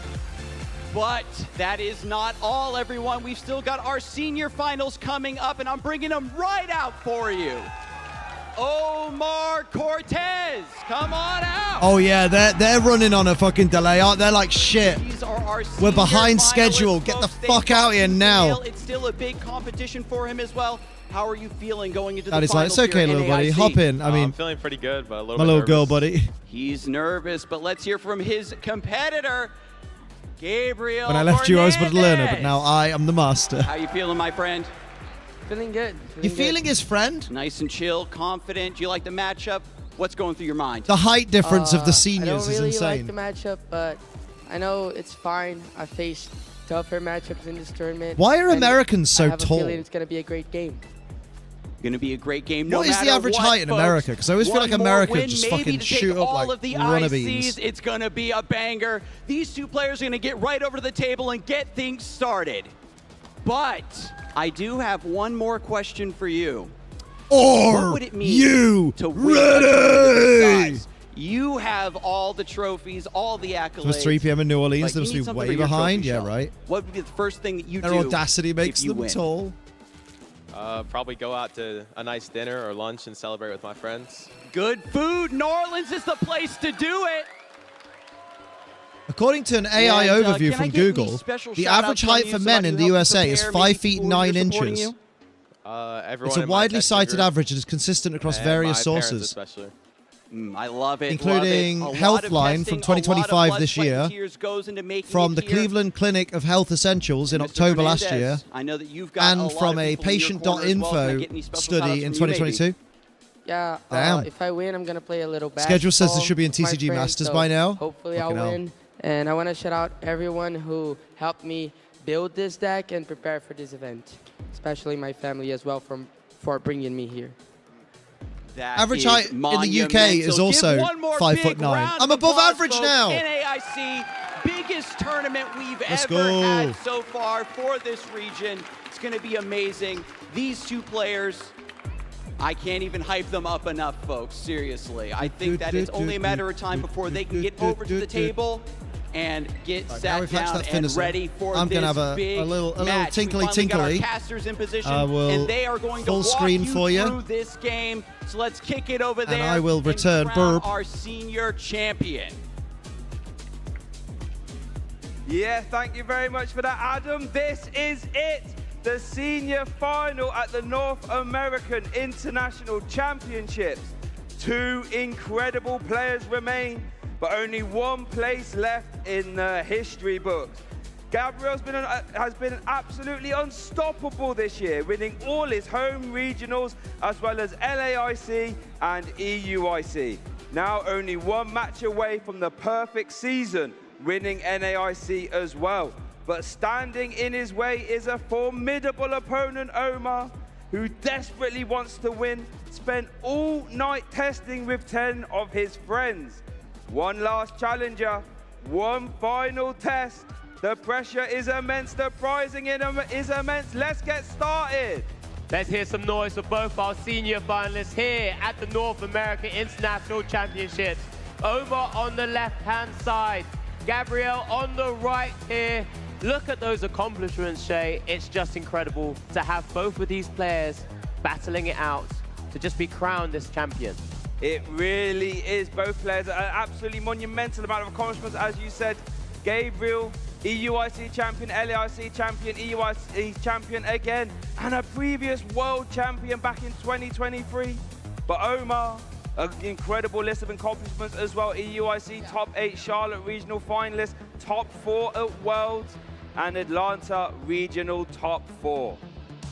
S15: But that is not all, everyone. We've still got our senior finals coming up, and I'm bringing them right out for you. Omar Cortez, come on out.
S1: Oh yeah, they're running on a fucking delay, aren't they? Like shit.
S15: These are our
S1: We're
S15: senior
S1: behind
S15: finalists,
S1: schedule. Get the
S15: folks. They
S1: fuck out here
S15: got
S1: now.
S15: Yale. It's still a big competition for him as well. How are you feeling going into the
S1: That is like,
S15: finals
S1: it's okay,
S15: here at
S1: little buddy.
S15: NAIC?
S1: Hop in. I mean,
S20: I'm feeling pretty good, but a little
S1: my
S20: bit
S1: little
S20: nervous.
S1: girl buddy.
S15: He's nervous, but let's hear from his competitor, Gabriel.
S1: When I left you, I was but a learner, but
S15: Fernandez.
S1: now I am the master.
S15: How you feeling, my friend?
S21: Feeling good.
S1: You feeling his friend?
S15: Nice and chill, confident. Do you like the matchup? What's going through your mind?
S1: The height difference of the
S21: I
S1: seniors
S21: don't
S1: is
S21: really
S1: insane.
S21: like the matchup, but I know it's fine. I faced tougher matchups in this tournament.
S1: Why are
S21: and
S1: Americans so
S21: I have
S1: tall?
S21: A feeling it's going to be a great game.
S15: Going to be a great game. No
S1: What is the
S15: matter
S1: average
S15: what,
S1: height in
S15: folks.
S1: America? Because I always feel
S15: One
S1: like
S15: more
S1: America
S15: win,
S1: just
S15: maybe
S1: fucking
S15: to take
S1: shoot up
S15: all
S1: like
S15: of the
S1: runner
S15: ICs.
S1: beans.
S15: It's going to be a banger. These two players are going to get right over to the table and get things started. But I do have one more question for you.
S1: Are
S15: what would it mean
S1: you
S15: to win a tournament this
S1: ready?
S15: size? You have all the trophies, all the accolades.
S1: It was 3 p.m. in New Orleans.
S15: But
S1: They
S15: you
S1: must
S15: need
S1: be
S15: something
S1: way
S15: for your
S1: behind.
S15: trophy
S1: Yeah,
S15: shelf.
S1: right.
S15: What would be the first thing that you
S1: Their
S15: do
S1: audacity makes
S15: if you
S1: them
S15: win?
S1: tall.
S20: Probably go out to a nice dinner or lunch and celebrate with my friends.
S15: Good food. New Orleans is the place to do it.
S1: According to an AI
S15: And,
S1: overview
S15: can I
S1: from
S15: get any
S1: Google,
S15: special
S1: the
S15: shout-outs
S1: average
S15: from
S1: height
S15: you,
S1: for
S15: somebody
S1: men in
S15: who
S1: the
S15: helped
S1: USA is
S15: prepare
S1: 5
S15: maybe
S1: feet
S15: people
S1: 9
S15: who are supporting
S1: inches.
S15: you?
S20: Everyone
S1: It's a
S20: in my
S1: widely
S20: testing
S1: cited
S20: group,
S1: average and is consistent across
S20: and
S1: various
S20: my parents
S1: sources,
S20: especially.
S15: I love it.
S1: including
S15: love it. A lot of
S1: Healthline from
S15: testing, a lot of
S1: 2025
S15: blood,
S1: this
S15: sweat, and
S1: year,
S15: tears goes into making
S1: from
S15: it
S1: the
S15: here.
S1: Cleveland Clinic of Health Essentials in
S15: Mr.
S1: October last year,
S15: Fernandez, I know that you've got a
S1: and
S15: lot
S1: from
S15: of
S1: a
S15: people in your corner as well. Can I
S1: patient.info
S15: get any special
S1: study
S15: shout-outs
S1: in
S15: from you, maybe?
S1: 2022.
S21: Yeah,
S1: Damn.
S21: if I win, I'm going to play a little basketball.
S1: Schedule says this should be in
S21: with my
S1: TCG
S21: friends,
S1: Masters
S21: so
S1: by now.
S21: Hopefully
S1: Fucking
S21: I'll
S1: hell.
S21: win. And I want to shout out everyone who helped me build this deck and prepare for this event, especially my family as well for bringing me here.
S15: That
S1: Average
S15: is
S1: height in the UK is
S15: monumental.
S1: also
S15: Give one more
S1: 5'9".
S15: big round
S1: I'm
S15: of
S1: above
S15: applause,
S1: average
S15: folks.
S1: now.
S15: NAIC biggest tournament we've
S1: Let's
S15: ever
S1: go.
S15: had so far for this region. It's going to be amazing. These two players, I can't even hype them up enough, folks. Seriously. I think that it's only a matter of time before they can get over to the table and get sat down and ready for
S1: I'm
S15: this
S1: gonna have
S15: big
S1: a little
S15: match.
S1: tinkly
S15: We finally got our
S1: tinkly.
S15: casters in position,
S1: I will
S15: and they are going to
S1: full
S15: walk
S1: screen
S15: you
S1: for you.
S15: through this game. So let's kick it over there.
S1: And I will return
S15: crown
S1: burp.
S15: our senior champion.
S6: Yeah, thank you very much for that, Adam. This is it. The senior final at the North American International Championships. 2 incredible players remain, but only 1 place left in the history books. Gabriel's has been absolutely unstoppable this year, winning all his home regionals as well as LAIC and EUIC. Now only 1 match away from the perfect season, winning NAIC as well. But standing in his way is a formidable opponent, Omar, who desperately wants to win, spent all night testing with 10 of his friends. 1 last challenger, 1 final test. The pressure is immense, the prizing is immense. Let's get started.
S14: Let's hear some noise for both our senior finalists here at the North American International Championships. Omar on the left-hand side, Gabriel on the right here. Look at those accomplishments, Shay. It's just incredible to have both of these players battling it out to just be crowned this champion.
S6: It really is. Both players are an absolutely monumental amount of accomplishments, as you said. Gabriel, EUIC champion, LAIC champion, EUIC champion again, and a previous world champion back in 2023. But Omar, an incredible list of accomplishments as well. EUIC top 8 Charlotte regional finalist, top 4 at Worlds, and Atlanta regional top 4.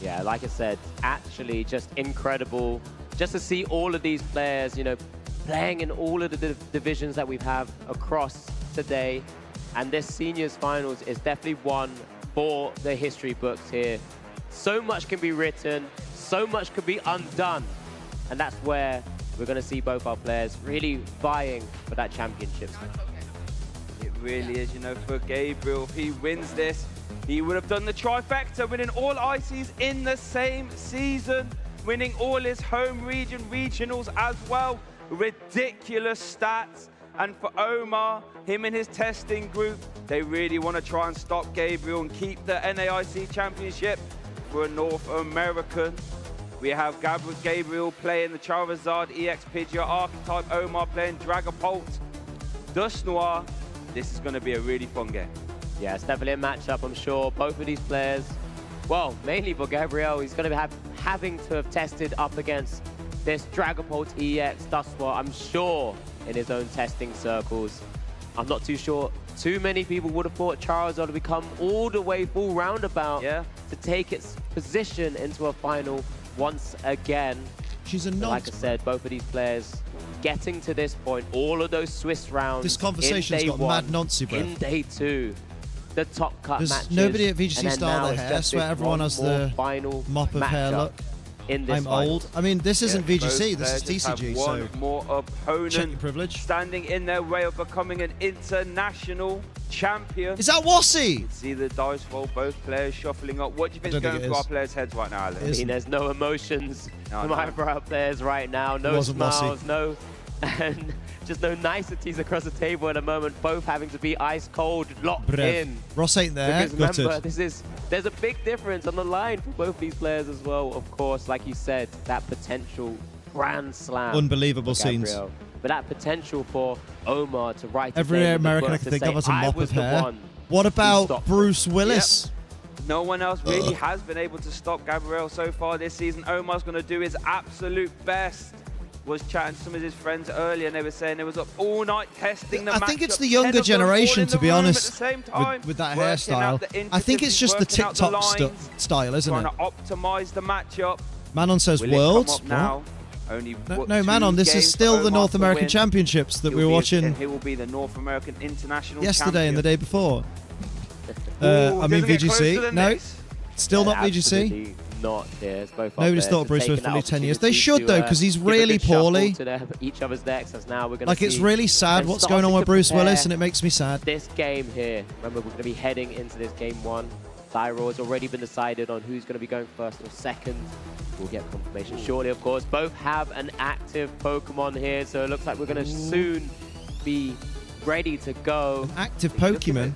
S14: Yeah, like I said, actually just incredible just to see all of these players, you know, playing in all of the divisions that we've had across today. And this seniors finals is definitely one for the history books here. So much can be written, so much could be undone. And that's where we're going to see both our players really vying for that championship.
S6: It really is, you know, for Gabriel, if he wins this, he would have done the trifecta, winning all ICs in the same season, winning all his home region regionals as well. Ridiculous stats. And for Omar, him and his testing group, they really want to try and stop Gabriel and keep the NAIC championship for a North American. We have Gabriel playing the Charizard, EX Pidgeot, Archetype, Omar playing Dragapult, Dust Noir. This is going to be a really fun game.
S14: Yeah, it's definitely a matchup, I'm sure. Both of these players, well, mainly for Gabriel, he's going to be having to have tested up against this Dragapult EX Dust Noir, I'm sure, in his own testing circles. I'm not too sure too many people would have thought Charizard would become all the way full roundabout to take its position into a final once again.
S1: She's a
S14: nonce. Like I said, both of these players getting to this point, all of those Swiss rounds.
S1: This conversation's got mad noncy breath.
S14: In day 2, the top cut
S1: There's
S14: matches.
S1: nobody at VGC
S14: and then
S1: style
S14: now
S1: their
S14: it's
S1: hair. I
S14: just
S1: swear
S14: this
S1: everyone
S14: one
S1: has
S14: more
S1: the
S14: final
S1: mop of hair
S14: matchup
S1: look.
S14: in this
S1: I'm
S14: final.
S1: old. I mean, this isn't VGC,
S6: Both
S1: this is
S6: players have
S1: TCG,
S6: one
S1: so
S6: more opponent
S1: check your privilege.
S6: standing in their way of becoming an international champion.
S1: Is that Wassy?
S6: See the dice roll, both players shuffling up. What do you think
S1: I
S6: is
S1: don't
S6: going
S1: think it
S6: through our
S1: is.
S6: players' heads right now, Alex?
S14: I mean, there's no emotions from
S6: no.
S14: either of our players right now. No
S1: wasn't
S14: smiles,
S1: Mossy.
S14: no, and just no niceties across the table at the moment. Both having to be ice cold, locked
S1: Brev.
S14: in.
S1: Ross ain't there.
S14: Because remember,
S1: Gutted.
S14: there's a big difference on the line for both these players as well. Of course, like you said, that potential grand slam.
S1: Unbelievable
S14: for Gabriel.
S1: scenes.
S14: But that potential for Omar to write
S1: Every
S14: his name in the
S1: American I
S14: book
S1: can
S14: to
S1: think
S14: say,
S1: of has a
S14: "I
S1: mop
S14: was
S1: of
S14: the
S1: hair.
S14: one
S1: What
S14: who
S1: about
S14: stopped
S1: Bruce Willis?
S6: No one else really has been able to stop Gabriel so far this season. Omar's going to do his absolute best. Was chatting to some of his friends earlier, and they were saying they was up all night testing the
S1: I think it's
S6: matchup,
S1: the
S6: 10
S1: younger
S6: of them all
S1: generation,
S6: in
S1: to
S6: the
S1: be
S6: room
S1: honest,
S6: at the same time,
S1: with that
S6: working
S1: hairstyle.
S6: out the
S1: I think it's just the
S6: intricacies, working out
S1: TikTok
S6: lines,
S1: style, isn't
S6: trying
S1: it?
S6: to optimize the matchup.
S1: Manon says
S6: Will it come
S1: Worlds.
S6: up now? Only
S1: No, Manon, this is still the North American Championships that we were watching
S6: He will be the North American International
S1: yesterday and the day before.
S6: Ooh,
S1: I mean
S6: doesn't get closer
S1: VGC.
S6: than
S1: No,
S6: this.
S1: still not
S14: Absolutely
S1: VGC.
S5: not here. It's both
S1: Nobody's thought Bruce Smith for 10 years. They should, though, because he's really poorly.
S5: To each other's decks, as now we're going
S1: like, it's really sad what's going on with Bruce Willis, and it makes me sad.
S5: This game here, remember, we're going to be heading into this game 1. Thyro has already been decided on who's going to be going first or second. We'll get confirmation shortly, of course. Both have an active Pokemon here, so it looks like we're going to soon be ready to go.
S1: An active Pokemon?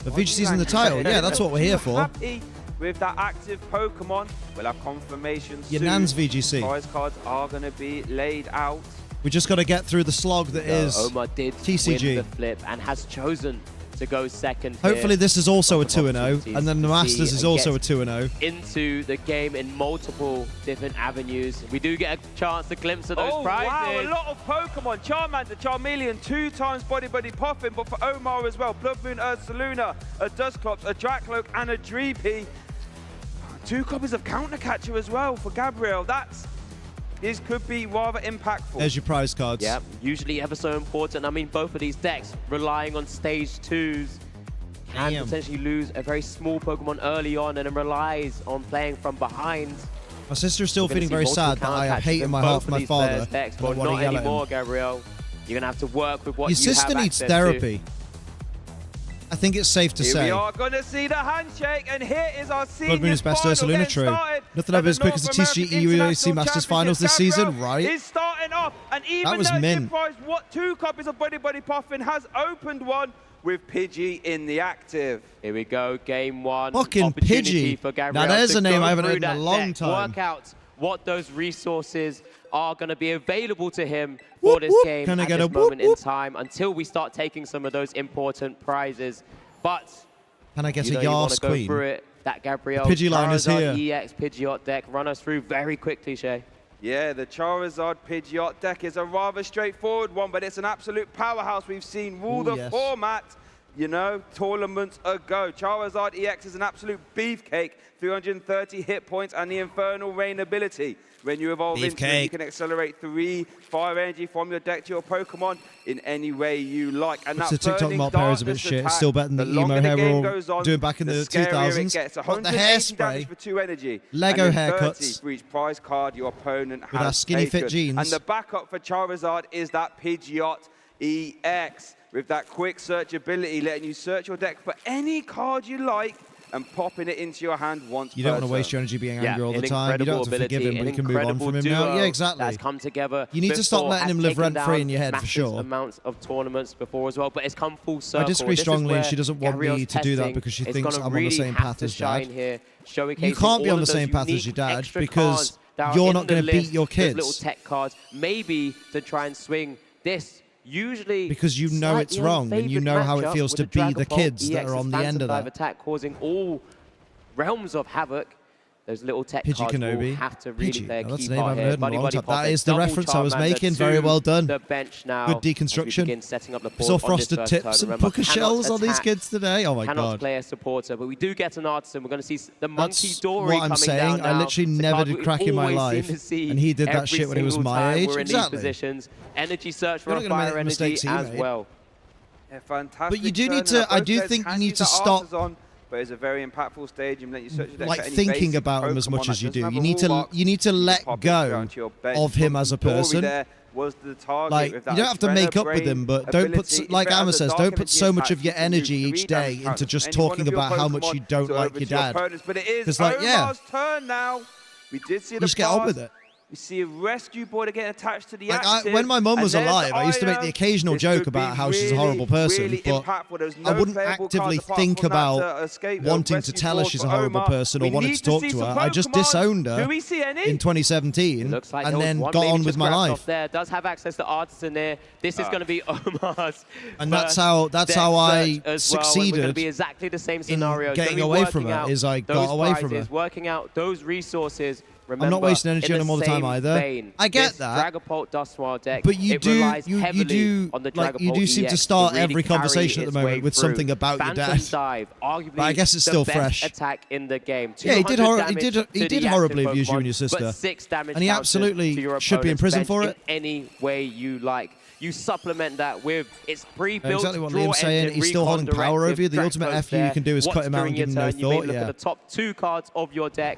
S1: The VGC's in the title. Yeah, that's what we're here for.
S6: Happy with that active Pokemon. We'll have confirmation soon.
S1: Your Nan's VGC.
S6: Prize cards are going to be laid out.
S1: We just got to get through the slog that is
S5: Omar did
S1: TCG.
S5: win the flip and has chosen to go second.
S1: Hopefully this is also a 2-0, and then the Masters is also a 2-0.
S5: Into the game in multiple different avenues. We do get a chance to glimpse of those prizes.
S6: Wow, a lot of Pokemon. Charmander, Charmeleon, 2 times Body Puffin, but for Omar as well. Blood Moon, Ursaluna, a Dusclops, a Drakloak, and a Dreepy. 2 copies of Counter Catcher as well for Gabriel. This could be rather impactful.
S1: There's your prize cards.
S5: Yeah, usually ever so important. I mean, both of these decks relying on stage 2s can potentially lose a very small Pokemon early on and then relies on playing from behind.
S1: My sister's still feeling very sad that I have hate in my heart for my father.
S5: Decks, but not anymore, Gabriel. You're going to have to work with what
S1: your sister needs therapy. I think it's safe to say.
S6: We are going to see the handshake, and here is our senior
S1: Blood Moon is best Ursaluna, true. Nothing ever as quick as the TCG UAC Masters Finals this season, right?
S6: Is starting off, and even
S1: that was mint.
S6: What 2 copies of Body Puffin has opened one with Pidgey in the active.
S5: Here we go, game 1.
S1: Fucking Pidgey. Now there's a name I haven't heard in a long time.
S5: Work out what those resources are going to be available to him for this game at this moment in time until we start taking some of those important prizes. But
S1: can I get a Yas Queen?
S5: Go through it. That Gabriel
S1: Pidgey line is here.
S5: EX Pidgeot deck. Run us through very quickly, Shay.
S6: Yeah, the Charizard Pidgeot deck is a rather straightforward one, but it's an absolute powerhouse. We've seen rule the format, you know, tournaments ago. Charizard EX is an absolute beefcake, 330 hit points and the Infernal Rain ability. When you evolve into it, you can accelerate 3 fire energy from your deck to your Pokemon in any way you like. And
S1: it's a TikTok Malt Pairs a bit of shit. It's still better than the emo hair we were doing back in the 2000s. What the hairspray?
S6: For 2 energy.
S1: Lego haircuts.
S6: For each prize card your opponent has
S1: with our skinny fit jeans.
S6: And the backup for Charizard is that Pidgeot EX. With that quick search ability, letting you search your deck for any card you like and popping it into your hand once.
S1: You don't want to waste your energy being angry all the time. You don't have to forgive him, but you can move on from him now. Yeah, exactly.
S5: That's come together.
S1: You need to stop letting him live rent-free in your head, for sure.
S5: Amounts of tournaments before as well, but it's come full circle.
S1: I disagree strongly, and she doesn't want me to do that because she thinks I'm on the same path as Dad. You can't be on the same path as your dad because you're not going to beat your kids.
S5: Little tech cards, maybe to try and swing this. Usually
S1: because you know it's wrong and you know how it feels to be the kids that are on the end of that.
S5: Attack causing all realms of havoc. Those little tech cards will have to really play a key part here.
S1: That is the reference I was making. Very well done.
S5: The bench now.
S1: Good deconstruction.
S5: Setting up the
S1: saw frosted tips and pucker shells on these kids today. Oh my god.
S5: Cannot play a supporter, but we do get an artisan. We're going to see the Monkey Dory coming down.
S1: That's what I'm saying. I literally never did crack in my life, and he did that shit when he was my age. Exactly.
S5: Energy search for a fire energy as well.
S6: Yeah, fantastic.
S1: But you do need to. I do think you need to stop.
S6: But it's a very impactful stage and let you search your deck
S1: like thinking about him as much as you do. You need to let go of him as a person. Like you don't have to make up with him, but don't put, like Amma says, don't put so much of your energy each day into just talking about how much you don't like your dad.
S6: But it is Omar's turn now. We did see the
S1: just get on with it.
S6: We see a rescue boarder getting attached to the
S1: active. When my mum was alive, I used to make the occasional joke about how she's a horrible person, but I wouldn't actively think about wanting to tell her she's a horrible person or wanting to talk to her. I just disowned her in 2017 and then got on with my life.
S5: Does have access to artisan there. This is going to be Omar's.
S1: And that's how I succeeded
S5: in exactly the same scenario.
S1: Getting away from her. Is I got away from her.
S5: Working out those resources. Remember,
S1: I'm not wasting energy on him all the time either. I get that.
S5: Dragapult Dustwild deck,
S1: but you do seem to start every conversation at the moment with something about your dad. But I guess it's still fresh.
S5: Attack in the game.
S1: Yeah, he did horribly abuse you and your sister, and he absolutely should be in prison for it.
S5: Any way you like. You supplement that with its pre-built
S1: exactly what Liam's saying. He's still holding power over you. The ultimate FU you can do is cut him out and give him no thought.
S5: Look at the top 2 cards of your deck.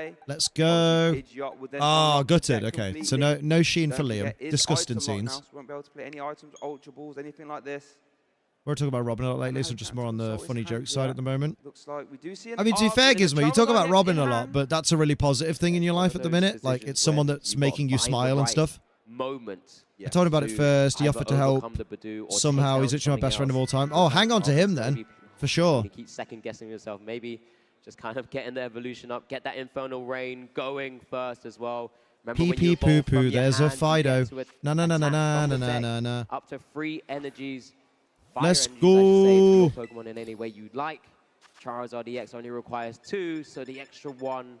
S6: play.
S1: Let's go.
S6: Pidgeot would then
S1: Oh,
S6: unlock the
S1: gutted.
S6: deck
S1: Okay, so
S6: completely.
S1: no Sheen
S6: Don't
S1: for Liam.
S6: forget, it's
S1: Disgusting
S6: item lock now,
S1: scenes.
S6: so we won't be able to play any items, Ultra Balls, anything like this.
S1: We're talking about Robin a lot lately, so just more on the funny joke side at the moment.
S6: Looks like we do see an
S1: I mean, to be fair, Gizmo, you talk about Robin a lot, but that's a really positive thing in your life at the minute. Like, it's someone that's making you smile and stuff.
S5: Moment.
S1: I told him about it first. He offered to help. Somehow, he's literally my best friend of all time. Oh, hang on to him then, for sure.
S5: You keep second guessing yourself. Maybe just kind of getting the evolution up, get that Infernal Rain going first as well.
S1: Pee pee poo poo. There's a Fido. Na na na na na na na na na.
S5: Up to 3 energies.
S1: Let's
S5: go.
S1: go.
S5: Pokemon in any way you'd like. Charizard EX only requires 2, so the extra 1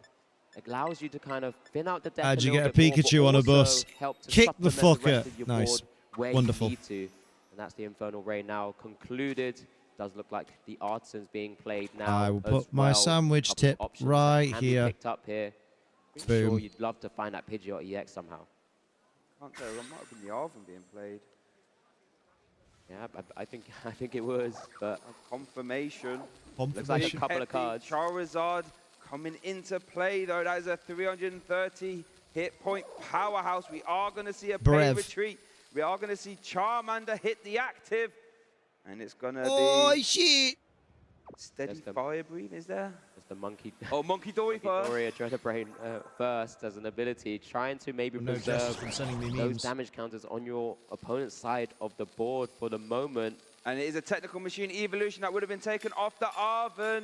S5: allows you to kind of thin out the deck.
S1: How'd you get a Pikachu on a bus? Kick the fucker. Nice. Wonderful.
S5: And that's the Infernal Rain now concluded. Does look like the Artisan's being played now.
S1: I will put my sandwich tip right here.
S5: Picked up here.
S1: Boom.
S5: Sure, you'd love to find that Pidgeot EX somehow.
S6: Can't tell. That might have been the Arvin being played.
S5: Yeah, I think it was, but
S6: confirmation.
S5: Looks like a couple of cards.
S6: Charizard coming into play though. That is a 330 hit point powerhouse. We are going to see a play retreat. We are going to see Charmander hit the active, and it's going to be.
S1: Shit!
S6: Steady Fire Breathe, is there?
S5: There's the Monkey.
S6: Oh, Monkey Dory first.
S5: Monkey Dory first as an ability, trying to maybe preserve those damage counters on your opponent's side of the board for the moment.
S6: And it is a technical machine evolution that would have been taken off the Arvin.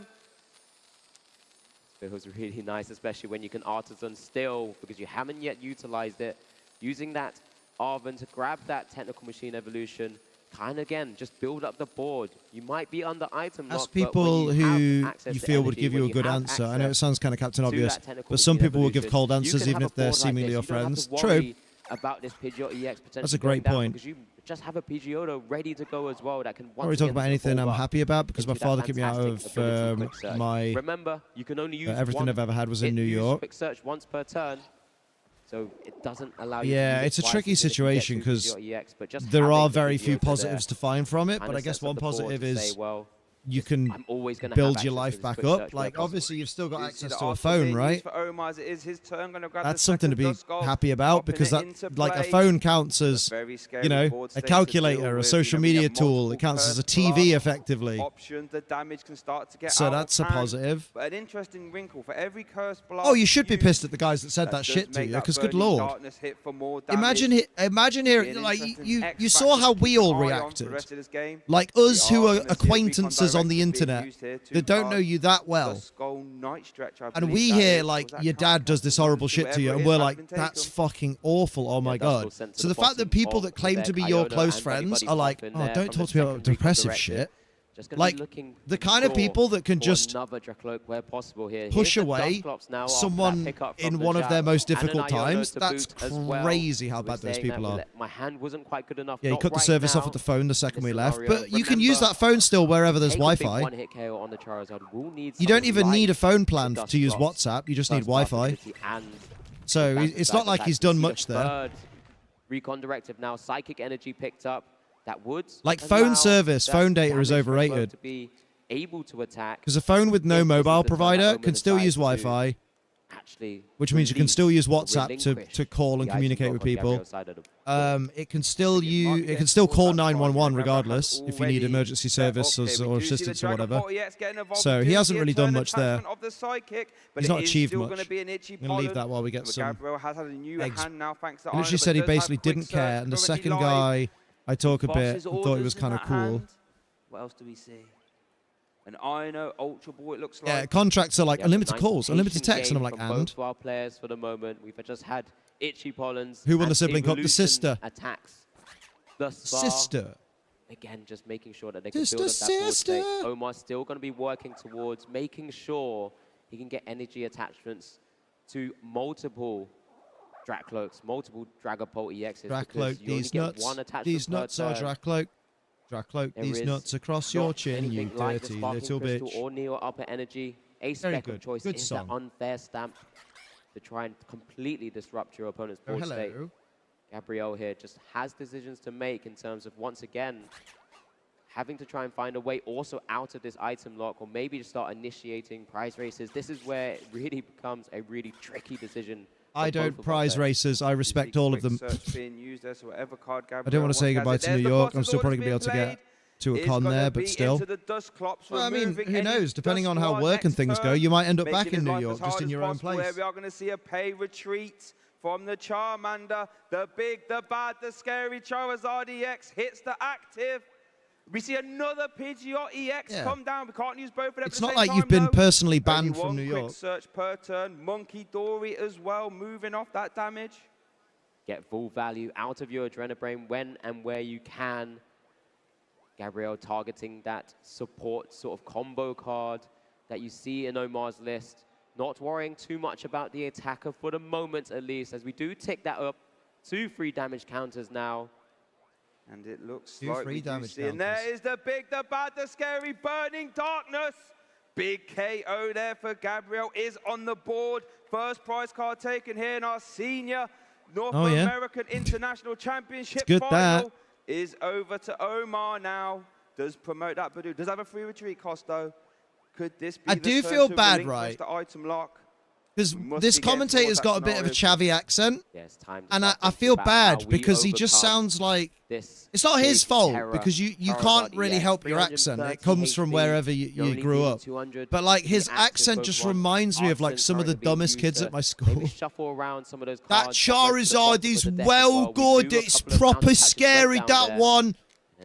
S5: It was really nice, especially when you can Artisan still, because you haven't yet utilized it. Using that Arvin to grab that technical machine evolution, kind of again, just build up the board. You might be under item lock.
S1: Ask people who you feel would give you a good answer. I know it sounds kind of Captain Obvious, but some people will give cold answers even if they're seemingly your friends. True.
S5: About this Pidgeot EX potentially.
S1: That's a great point.
S5: Because you just have a Pidgeotto ready to go as well that can.
S1: I don't really talk about anything I'm happy about because my father kicked me out of my.
S5: Remember, you can only use
S1: everything I've ever had was in New York.
S5: Quick search once per turn. So it doesn't allow you.
S1: Yeah, it's a tricky situation because there are very few positives to find from it. But I guess one positive is you can build your life back up. Like, obviously, you've still got access to a phone, right? That's something to be happy about because that, like, a phone counts as, you know, a calculator, a social media tool. It counts as a TV, effectively.
S6: The damage can start to get
S1: so that's a positive.
S6: But an interesting wrinkle for every curse blast.
S1: Oh, you should be pissed at the guys that said that shit to you, because good lord. Imagine here, like, you saw how we all reacted. Like, us who are acquaintances on the internet that don't know you that well. And we hear, like, your dad does this horrible shit to you, and we're like, that's fucking awful, oh my god. So the fact that people that claim to be your close friends are like, oh, don't talk to me about depressive shit. Like, the kind of people that can just push away someone in one of their most difficult times, that's crazy how bad those people are.
S5: My hand wasn't quite good enough.
S1: Yeah, you cut the service off with the phone the second we left, but you can use that phone still wherever there's Wi-Fi. You don't even need a phone plan to use WhatsApp, you just need Wi-Fi. So it's not like he's done much there.
S5: Recon directive now, Psychic Energy picked up. That would
S1: like phone service, phone data is overrated.
S5: To be able to attack.
S1: Because a phone with no mobile provider can still use Wi-Fi, which means you can still use WhatsApp to call and communicate with people. It can still call 911 regardless if you need emergency service or assistance or whatever. So he hasn't really done much there. He's not achieved much. I'm going to leave that while we get some eggs. He literally said he basically didn't care, and the second guy I talk a bit and thought he was kind of cool.
S6: What else do we see? An Ino Ultra Ball, it looks like.
S1: Yeah, contracts are like unlimited calls, unlimited text, and I'm like, and?
S5: Both our players for the moment. We've just had Itchy Pollens.
S1: Who won the sibling cup? The sister.
S5: Attacks. Thus far.
S1: Sister.
S5: Again, just making sure that they can build up that board state. Omar's still going to be working towards making sure he can get energy attachments to multiple Dracloaks, multiple Dragapult EXs.
S1: Dracloak, these nuts. These nuts are Dracloak. Dracloak, these nuts across your chin, you dirty little bitch.
S5: Or Neo Upper Energy. A spec of choice is that unfair stamp to try and completely disrupt your opponent's board state. Gabrielle here just has decisions to make in terms of, once again, having to try and find a way also out of this item lock, or maybe just start initiating prize races. This is where it really becomes a really tricky decision.
S1: I don't prize races. I respect all of them. I don't want to say goodbye to New York. I'm still probably going to be able to get to a con there, but still. Well, I mean, who knows? Depending on how work and things go, you might end up back in New York, just in your own place.
S6: We are going to see a pay retreat from the Charmander. The big, the bad, the scary Charizard EX hits the active. We see another Pidgeot EX come down. We can't use both of them.
S1: It's not like you've been personally banned from New
S6: Only
S1: York.
S6: one quick search per turn. Monkey Dory as well, moving off that damage.
S5: Get full value out of your Adrenabrain when and where you can. Gabriel targeting that support sort of combo card that you see in Omar's list. Not worrying too much about the attacker for the moment, at least, as we do tick that up to 3 damage counters now.
S6: And it looks
S1: Two
S6: like
S1: free
S6: we do
S1: damage
S6: see. And there is the big, the bad, the scary Burning Darkness. Big KO there for Gabriel is on the board. First prize card taken here in our senior North American International Championship final is over to Omar now. Does promote that, but does have a free retreat cost though. Could this be
S1: I
S6: the
S1: do
S6: turn
S1: feel
S6: to
S1: bad,
S6: relinquish
S1: right?
S6: the item lock?
S1: Because this commentator's got a bit of a chavvy accent,
S5: time
S1: and I feel bad because he just sounds like it's not his fault because you can't really help your accent. It comes from wherever you grew up. But like his accent just reminds me of like some of the dumbest kids at my school.
S5: Shuffle around some of those
S1: That Charizard is well good. It's proper scary. That one.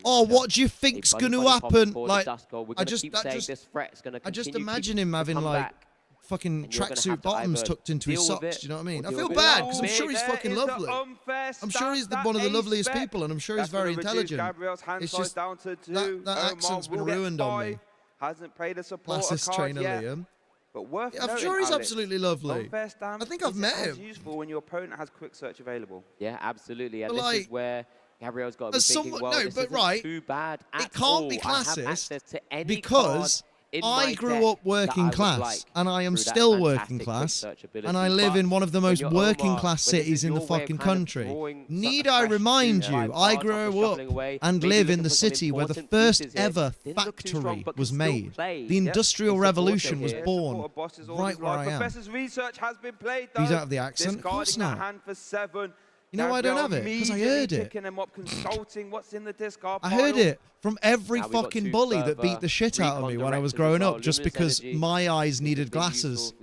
S1: Oh, what do you think's going to happen? Like, I just imagine him having like fucking tracksuit bottoms tucked into his socks. Do you know what I mean? I feel bad because I'm sure he's fucking lovely. I'm sure he's one of the loveliest people, and I'm sure he's very intelligent. It's just that accent's been ruined on me.
S6: Hasn't played a supporter
S1: Classist
S6: card
S1: trainer
S6: yet.
S1: Liam.
S6: But worth
S1: I'm sure he's absolutely lovely.
S6: I
S1: think I've met him.
S6: Useful when your opponent has quick search available.
S5: Yeah, absolutely. And
S1: But
S5: this
S1: like,
S5: is where Gabriel's got to be thinking, well, this isn't too bad at
S1: it can't
S5: all.
S1: be
S5: I have
S1: classist
S5: access to any
S1: because
S5: card in
S1: I
S5: my
S1: grew
S5: deck
S1: up
S5: that
S1: working
S5: I would
S1: class,
S5: like
S1: and I am
S5: through that
S1: still working
S5: fantastic
S1: class,
S5: quick search ability.
S1: and I live
S5: But
S1: in one of the
S5: when
S1: most
S5: you're
S1: working
S5: Omar,
S1: class
S5: when this
S1: cities
S5: is
S1: in the
S5: your way of
S1: fucking
S5: kind of
S1: country.
S5: drawing
S1: Need
S5: such
S1: I
S5: fresh
S1: remind
S5: food
S1: you,
S5: by
S1: I
S5: cards
S1: grew
S5: after
S1: up
S5: shuffling away,
S1: and
S5: maybe
S1: live
S5: looking
S1: in the
S5: for some
S1: city where the
S5: important
S1: first
S5: pieces here.
S1: ever
S5: Didn't look too strong,
S1: factory
S5: but
S1: was
S5: can still
S1: made.
S5: play.
S1: The Industrial
S5: Supporter
S1: Revolution was
S5: here.
S1: born right where I am.
S6: Professor's research has been played though.
S1: You don't have the accent? Of course
S6: Discarding
S1: not.
S6: a hand for 7.
S1: You know why I don't have it? Because I heard it.
S6: Picking them up, consulting what's in the discard
S1: I heard
S6: pile.
S1: it from every fucking bully that beat the shit out of me when I was growing up, just because my eyes needed glasses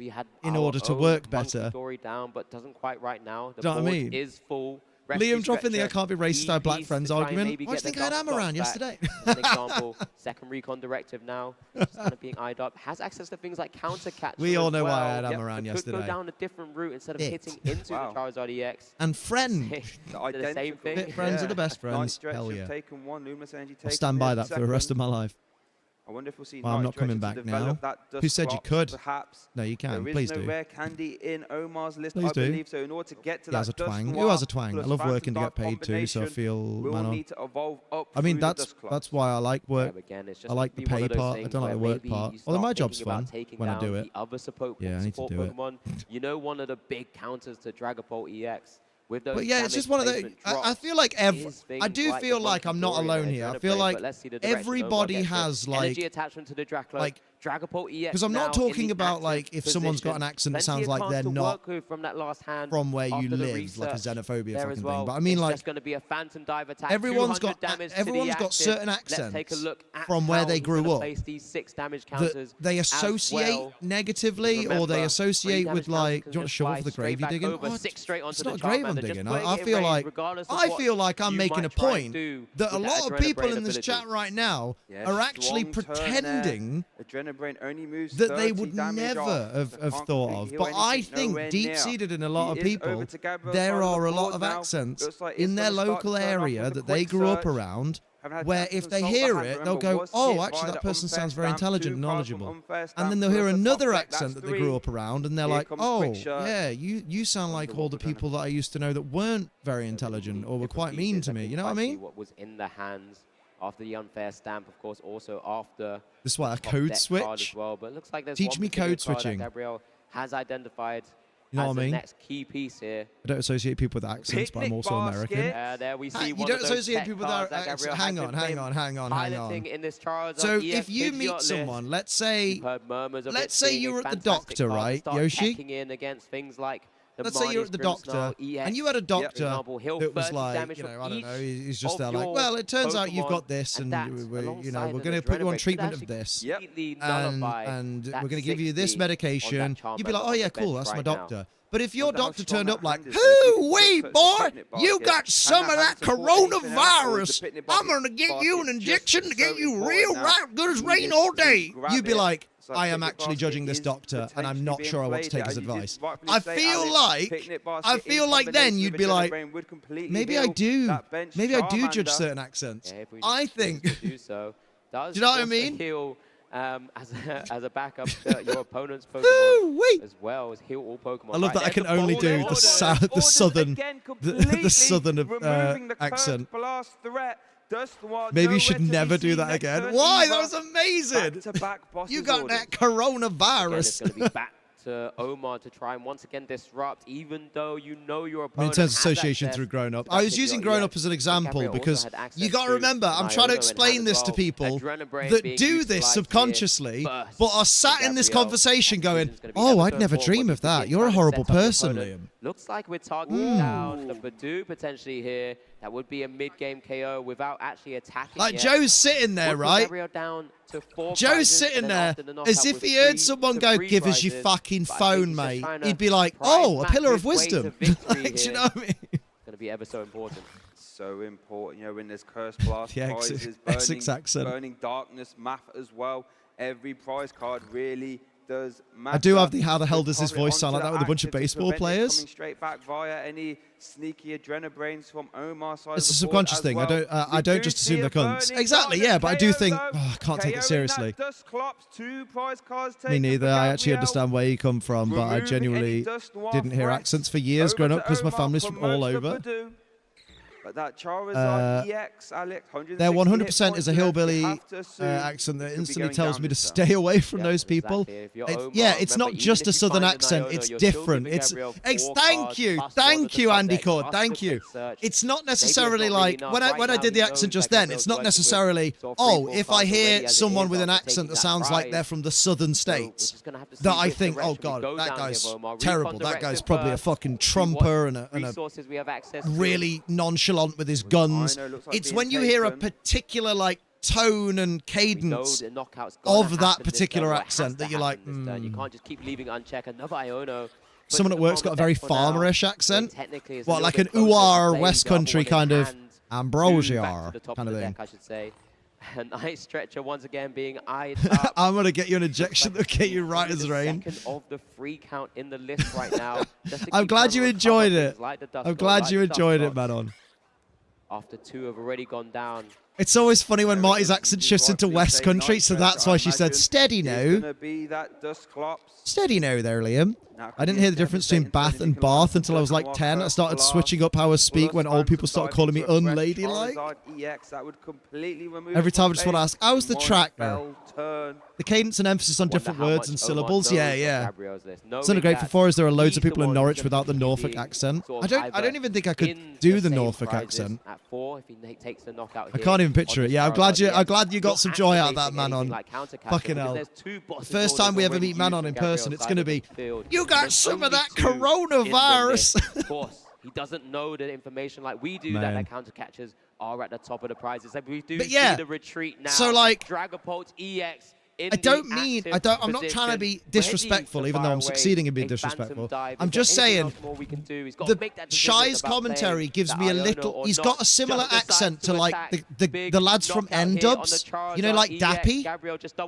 S1: in order to work better.
S5: Down, but doesn't quite right now. The
S1: Do you know what I
S5: board
S1: mean?
S5: is full.
S1: Liam dropping the I
S5: Stretcher,
S1: can't be racist, I have black friends argument. Why do you think I had Amaran yesterday?
S5: As an example, second recon directive now, just kind of being eyed up, has access to things like counter catch.
S1: We all know
S5: well.
S1: why I had Amaran yesterday.
S5: Could go down a different route instead of hitting into the Charizard EX.
S1: And friend.
S5: The same thing.
S1: Bit friends are the best friends.
S6: Night
S1: Hell
S6: Stretch
S1: yeah.
S6: have taken one, Luminous Energy
S1: I'll
S6: taken
S1: stand by
S6: the
S1: that for the rest of my life.
S6: I wonder if we'll see
S1: Well, I'm
S6: Night
S1: not coming
S6: Stretch
S1: back
S6: to
S1: now.
S6: develop that
S1: Who
S6: dust
S1: said you
S6: crop,
S1: could?
S6: Perhaps.
S1: No, you can.
S6: There
S1: Please
S6: is no
S1: do.
S6: rare candy in Omar's list,
S1: Please
S6: I
S1: do.
S6: believe. So in order to get to
S1: He has
S6: that
S1: a twang.
S6: dust
S1: Who has a
S6: noir
S1: twang? I
S6: plus
S1: love
S6: Phantom
S1: working to get
S6: Dart
S1: paid too, so I
S6: combination
S1: feel
S6: will
S1: man on.
S6: need to evolve up
S1: I mean,
S6: through the
S1: that's
S6: dust clock.
S1: that's why I like work.
S5: Again, it's just
S1: I like the
S5: be one
S1: pay
S5: of those
S1: part. I
S5: things
S1: don't like the
S5: where
S1: work
S5: maybe
S1: part.
S5: you
S1: Although
S5: start
S1: my job's
S5: thinking about
S1: fun
S5: taking
S1: when I
S5: down
S1: do it.
S5: the other support
S1: Yeah, I need to do it.
S5: Pokemon. You know, one of the big counters to Dragapult EX. With those
S1: But yeah, it's just one of the. I feel like I do feel like I'm not alone here. I feel like everybody has like
S5: energy attachment to the Draclo.
S1: like
S5: Dragapult EX.
S1: because I'm not
S5: now in
S1: talking
S5: the
S1: about
S5: active
S1: like if someone's got an
S5: position.
S1: accent that
S5: Plenty
S1: sounds
S5: of
S1: like
S5: cards
S1: they're
S5: to
S1: not
S5: work with from that last hand
S1: from where you
S5: after the
S1: live, like a
S5: research
S1: xenophobia
S5: there
S1: fucking
S5: as
S1: thing.
S5: well.
S1: But I mean,
S5: It's
S1: like
S5: just going to be a phantom dive attack.
S1: everyone's
S5: 200
S1: got
S5: damage to
S1: everyone's
S5: the
S1: got
S5: active.
S1: certain
S5: Let's take a
S1: accents
S5: look at
S1: from where
S5: how
S1: they
S5: he's gonna
S1: grew up
S5: place these 6 damage
S1: that
S5: counters
S1: they
S5: as
S1: associate
S5: well.
S1: negatively, or they associate with like. Do you want to shovel for the grave you're digging? Oh, it's not grave I'm digging. I feel like I'm making a point that a lot of people in this chat right now are actually pretending that they would never have thought of. But I think deep-seated in a lot of people, there are a lot of accents in their local area that they grew up around, where if they hear it, they'll go, oh, actually, that person sounds very intelligent and knowledgeable. And then they'll hear another accent that they grew up around, and they're like, oh, yeah, you sound like all the people that I used to know that weren't very intelligent or were quite mean to me. You know what I mean?
S5: What was in the hands after the unfair stamp, of course, also after
S1: this is why a
S5: top
S1: code
S5: deck
S1: switch.
S5: card as well. But it looks like there's
S1: Teach
S5: one
S1: me
S5: particular
S1: code
S5: card that
S1: switching.
S5: Gabriel has identified
S1: You know
S5: as
S1: what I
S5: the
S1: mean?
S5: next key piece here.
S1: I don't associate people with accents, but I'm also American.
S5: There we see
S1: You
S5: one
S1: don't
S5: of those
S1: associate
S5: tech
S1: people with
S5: cards that
S1: accents.
S5: Gabriel
S1: Hang
S5: has
S1: on,
S5: been
S1: hang on.
S5: piloting in this Charizard
S1: So
S5: EX
S1: if you
S5: Pidgeot
S1: meet
S5: list.
S1: someone, let's say
S5: We've heard murmurs of
S1: let's
S5: it
S1: say
S5: being
S1: you
S5: a
S1: were at the
S5: fantastic
S1: doctor,
S5: card to
S1: right,
S5: start
S1: Yoshi?
S5: checking in against things like
S1: let's say you're at the doctor, and you had a doctor that was like, you know, I don't know, he's just there like, well, it turns out you've got this, and you know, we're going to put you on treatment of this, and we're going to give you this medication. You'd be like, oh yeah, cool, that's my doctor. But if your doctor turned up like, hoo-wee, boy, you got some of that coronavirus. I'm going to get you an injection to get you real right good as rain all day. You'd be like, I am actually judging this doctor, and I'm not sure I want to take his advice. I feel like then you'd be like, maybe I do judge certain accents. I think. Do you know what I mean?
S5: As a backup to your opponent's Pokemon as well as heal all Pokemon.
S1: I love that I can only do the southern accent. Maybe you should never do that again. Why? That was amazing. You got that coronavirus.
S5: It's going to be back to Omar to try and once again disrupt, even though you know your opponent.
S1: In terms of association through Grown Up, I was using Grown Up as an example because you got to remember, I'm trying to explain this to people that do this subconsciously, but are sat in this conversation going, "Oh, I'd never dream of that. You're a horrible person, Liam."
S5: Looks like we're targeting down the Badoo potentially here. That would be a mid-game KO without actually attacking.
S1: Like Joe's sitting there, right? Joe's sitting there as if he heard someone go, "Give us your fucking phone, mate." He'd be like, "Oh, a pillar of wisdom." Like, do you know what I mean?
S5: It's going to be ever so important.
S6: So important, you know, when there's Curse Blast prizes, burning darkness, math as well. Every prize card really does matter.
S1: I do have the how the hell does his voice sound like that with a bunch of baseball players?
S6: Coming straight back via any sneaky Adrenabrains from Omar's side.
S1: It's a subconscious thing. Well. I don't just assume they're cunts. Exactly, yeah, but I do think, oh, I can't take it seriously. Me neither. I actually understand where you come from, but I genuinely didn't hear accents for years growing up because my family's from all over.
S6: But that Charizard EX, Alex,
S1: there 100% is a hillbilly accent that instantly tells me to stay away from those people. It's not just a southern accent, it's different. Thank you, Andy Cord, thank you. It's not necessarily like, when I did the accent just then, it's not necessarily, oh, if I hear someone with an accent that sounds like they're from the southern states, that I think, oh god, that guy's terrible, that guy's probably a fucking trumper and a really nonchalant with his guns. It's when you hear a particular like tone and cadence of that particular accent that you're like,
S5: You can't just keep leaving unchecked. Another Iono.
S1: Someone at work's got a very farmerish accent. What, like an Uar West Country kind of Ambrosia kind of thing.
S5: I should say. A nice stretcher once again being eyed
S1: I'm going to get you an injection that'll get you right as rain.
S5: Second of the free count in the list right now.
S1: I'm glad you enjoyed it. I'm glad you enjoyed it, Manon.
S5: After two have already gone down.
S1: It's always funny when Marty's accent shifts into West Country, so that's why she said, steady now. Steady now there, Liam. I didn't hear the difference between Bath and Bath until I was like 10. I started switching up how I speak when old people started calling me unladylike. Every time I just want to ask, how's the track now? The cadence and emphasis on different words and syllables, yeah. It's ungrateful for is there are loads of people in Norwich without the Norfolk accent. I don't even think I could do the Norfolk accent. I can't even picture it. Yeah, I'm glad you got some joy out of that, Manon. Fucking hell. The first time we ever meet Manon in person, it's going to be, you got some of that coronavirus.
S5: Of course, he doesn't know the information like we do that counter catchers are at the top of the prizes. Like we do see the retreat now.
S1: So like
S5: Dragapult EX.
S1: I'm not trying to be disrespectful, even though I'm succeeding in being disrespectful. I'm just saying, the Shy's commentary gives me a little, he's got a similar accent to like the lads from N-Dubs, you know, like Dappy?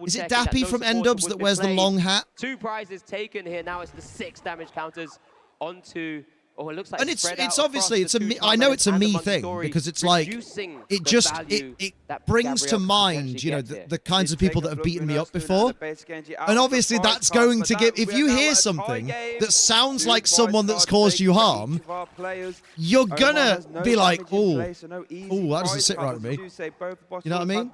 S1: Is it Dappy from N-Dubs that wears the long hat?
S5: 2 prizes taken here, now it's the 6 damage counters onto... Oh, it looks like
S1: and it's obviously I know it's a me thing because it's like it brings to mind, you know, the kinds of people that have beaten me up before, and obviously that's going to give, if you hear something that sounds like someone that's caused you harm, you're gonna be like, oh, that doesn't sit right with me. You know what I mean?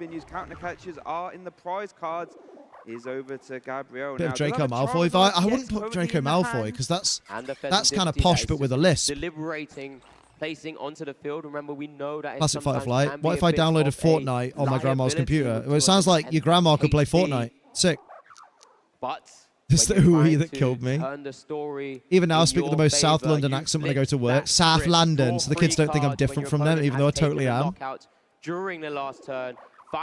S6: Is over to Gabriel.
S1: Bit of Draco Malfoy vibe. I wouldn't put Draco Malfoy because that's kind of posh, but with a lisp.
S5: Deliberating, placing onto the field. Remember, we know that
S1: Classic Firefly. What if I downloaded Fortnite on my grandma's computer? Well, it sounds like your grandma could play Fortnite. Sick.
S5: But
S1: It's the ooey that killed me. Even now I speak with the most South London accent when I go to work. South London, so the kids don't think I'm different from them, even though I totally am.
S5: During the last turn.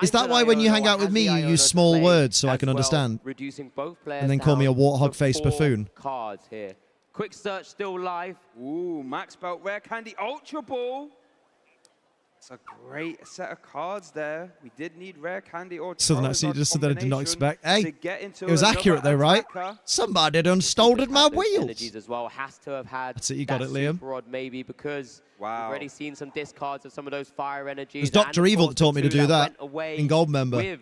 S1: Is that why when you hang out with me, you use small words so I can understand? And then call me a warthog-faced buffoon?
S5: Cards here. Quick search still live.
S6: Ooh, Max Belt Rare Candy Ultra Ball. It's a great set of cards there. We did need Rare Candy or
S1: Southern accent just said that I did not expect. Hey, it was
S6: another
S1: accurate though, right?
S6: attacker.
S1: Somebody done stole my wheels.
S5: Energies as well. Has to have had
S1: That's it, you got it, Liam.
S5: Super rod maybe because we've already seen some discards of some of those fire energies.
S1: It was Dr. Evil that taught me to do that in Gold Member.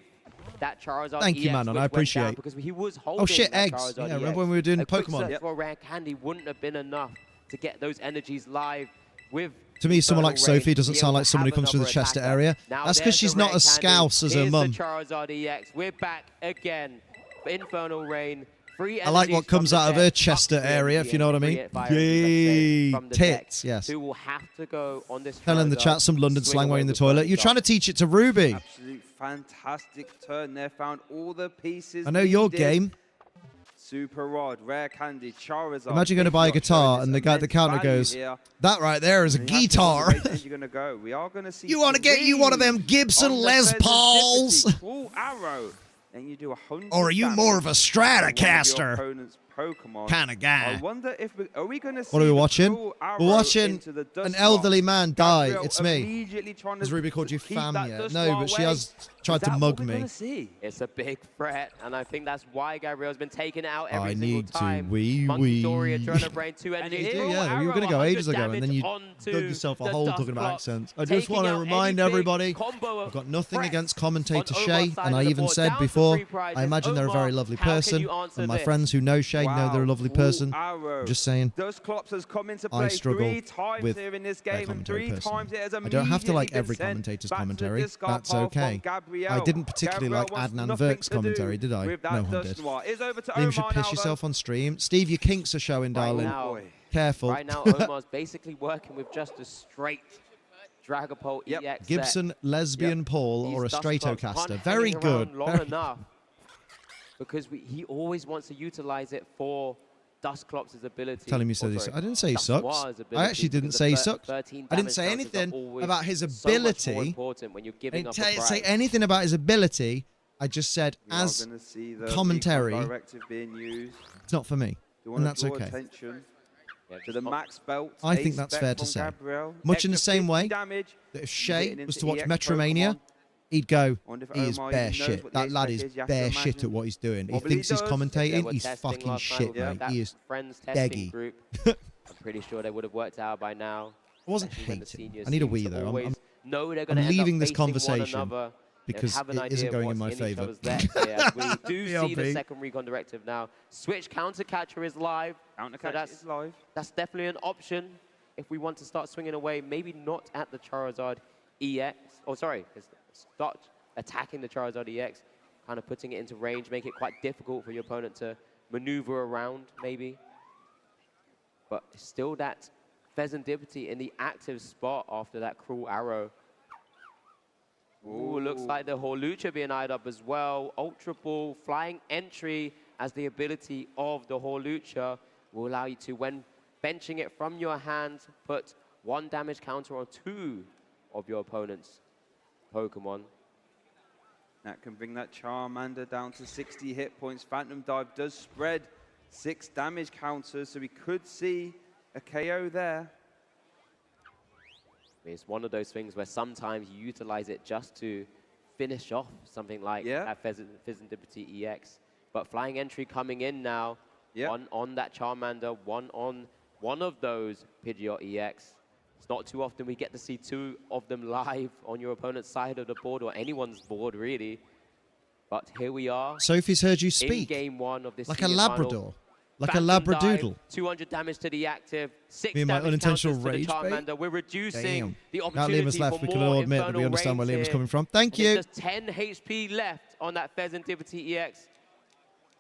S5: That Charizard
S1: Thank you,
S5: EX,
S1: Manon. I
S5: which went
S1: appreciate
S5: down
S1: it.
S5: Because he was
S1: Oh
S5: holding
S1: shit,
S5: that
S1: eggs.
S5: Charizard
S1: Yeah,
S5: EX.
S1: remember when we were doing
S5: A quick
S1: Pokemon?
S5: search for Rare Candy wouldn't have been enough to get those energies live with.
S1: To me, someone like Sophie doesn't sound like someone who comes through the Chester area. That's because she's not as scouse as her mum.
S5: Charizard EX. We're back again. Infernal Rain.
S1: I like what comes out of her Chester area, if you know what I mean. Yay, tits, yes.
S5: Who will have to go on this
S1: Tell in the chat some London slang while you're in the toilet. You're trying to teach it to Ruby.
S6: Absolute fantastic turn there. Found all the pieces.
S1: I know your
S6: needed.
S1: game.
S6: Super Rod, Rare Candy, Charizard.
S1: Imagine going to buy a guitar and the guy at the counter goes, "That right there is a guitar."
S6: You're going to go. We are going to see.
S1: You want to get you one of them Gibson Les Pauls?
S6: Full arrow. And you do 100
S1: Or are you more of a Stratocaster
S6: Pokemon
S1: kind of guy?
S6: I wonder if are we going to see
S1: What are we
S6: the
S1: watching?
S6: full arrow
S1: We're watching
S6: into the
S1: an
S6: dust
S1: elderly
S6: box?
S1: man die.
S6: Gabrielle
S1: It's me.
S6: immediately trying
S1: Has
S6: to
S1: Ruby called you
S6: keep
S1: fam
S6: that
S1: yet?
S6: dust
S1: No,
S6: bar
S1: but she
S6: away.
S1: has tried
S6: Is
S1: to
S6: that
S1: mug
S6: what we're
S1: me.
S6: gonna see?
S5: It's a big threat, and I think that's why Gabrielle's been taking it out every
S1: I
S5: single
S1: need to
S5: time.
S1: wee
S5: Monkey Dory,
S1: wee.
S5: Adrenaline Brain, 2
S1: And
S5: energies.
S1: you do, yeah. You were going to go ages ago, and then you dug yourself a hole talking about accents. I just want to remind everybody, I've got nothing against commentator Shay, and I even said before, I imagine they're a very lovely person, and my friends who know Shay know they're a lovely person. I'm just saying,
S6: Dustclops has come into play
S1: I struggle
S6: 3 times
S1: with
S6: here in this
S1: their
S6: game, and
S1: commentary
S6: 3
S1: personally.
S6: times it has
S1: I don't have to like
S6: immediately
S1: every
S6: been sent
S1: commentator's
S6: back to the
S1: commentary.
S6: discard
S1: That's
S6: pile
S1: okay.
S6: from Gabrielle.
S1: I didn't particularly like
S6: Gabrielle wants
S1: Adnan
S6: nothing
S1: Verk's
S6: to do
S1: commentary, did I?
S6: with that
S1: No one
S6: dust
S1: did.
S6: noir. It's over to
S1: Liam should
S6: Omar
S1: piss
S6: now,
S1: yourself on stream. Steve, your kinks are showing, darling. Careful.
S5: Right now, Omar's basically working with just a straight Dragapult EX
S1: Gibson,
S5: set.
S1: lesbian Paul, or a
S5: These Dustclops
S1: Stratocaster.
S5: aren't
S1: Very
S5: hanging
S1: good.
S5: around long
S1: Very
S5: enough because he always wants to utilize it for Dustclops' ability.
S1: Telling me so. I didn't say he sucks. I actually didn't say he sucked. I didn't say anything about his ability. I didn't say anything about his ability. I just said
S6: We are
S1: as
S6: gonna see the
S1: commentary,
S6: recon directive being used.
S1: it's not for me,
S6: Do
S1: and
S6: wanna
S1: that's
S6: draw
S1: okay.
S6: attention to the max belt.
S1: I think
S6: ace
S1: that's
S6: spec
S1: fair to
S6: from
S1: say.
S6: Gabrielle.
S1: Much in the
S6: Extra
S1: same
S6: 50
S1: way
S6: damage.
S1: that if
S6: Getting
S1: Shay
S6: into
S1: was to watch
S6: EX
S1: Metromania,
S6: Pokemon.
S1: he'd go,
S6: Wonder if
S1: he is
S6: Omar
S1: bare
S6: even knows
S1: shit.
S6: what the
S1: That lad
S6: expect
S1: is
S6: is, you have to
S1: bare shit
S6: imagine.
S1: at what he's doing. He
S6: Probably
S1: thinks he's
S6: does.
S1: commentating, he's
S5: testing
S1: fucking
S5: last night
S1: shit,
S5: with
S1: mate.
S5: that
S1: He is
S5: friends testing
S1: beggy.
S5: group. I'm pretty sure they would have worked out by now.
S1: I wasn't
S5: especially when the
S1: hating.
S5: seniors
S1: I need a
S5: seem
S1: wee
S5: to
S1: though.
S5: always know they're
S1: I'm
S5: gonna end up
S1: leaving this
S5: facing one
S1: conversation
S5: another.
S1: because
S5: Have an
S1: it
S5: idea
S1: isn't
S5: of
S1: going in
S5: what's
S1: my
S5: each
S1: favour.
S5: other's decks here. We do see the
S1: BLP.
S5: second recon directive now. Switch counter catcher is live.
S6: Is live.
S5: That's definitely an option if we want to start swinging away. Maybe not at the Charizard EX. Oh, sorry. Start attacking the Charizard EX, kind of putting it into range, make it quite difficult for your opponent to maneuver around, maybe. But still that Pheasantipity in the active spot after that cruel arrow. Ooh, looks like the Hawlucha being eyed up as well. Ultra Ball, flying entry as the ability of the Hawlucha will allow you to, when benching it from your hands, put 1 damage counter on 2 of your opponent's Pokemon.
S6: That can bring that Charmander down to 60 hit points. Phantom Dive does spread 6 damage counters, so we could see a KO there.
S5: It's one of those things where sometimes you utilize it just to finish off something like that Pheasantipity EX. But flying entry coming in now on that Charmander, one on one of those Pidgeot EX. It's not too often we get to see 2 of them live on your opponent's side of the board, or anyone's board, really. But here we are.
S1: Sophie's heard you
S5: In
S1: speak.
S5: game 1 of this
S1: Like a
S5: senior
S1: Labrador.
S5: final.
S1: Like a
S5: Phantom
S1: Labradoodle.
S5: Dive, 200 damage to the active, 6
S1: Me and my
S5: damage
S1: unintentional
S5: counters to
S1: rage
S5: the
S1: bait.
S5: Charmander. We're reducing
S1: Damn.
S5: the
S1: Now
S5: opportunity
S1: Liam has left.
S5: for
S1: We can
S5: more
S1: all admit that we
S5: infernal
S1: understand where
S5: rains
S1: Liam is
S5: here.
S1: coming from. Thank
S5: And
S1: you.
S5: there's just 10 HP left on that Pheasantipity EX.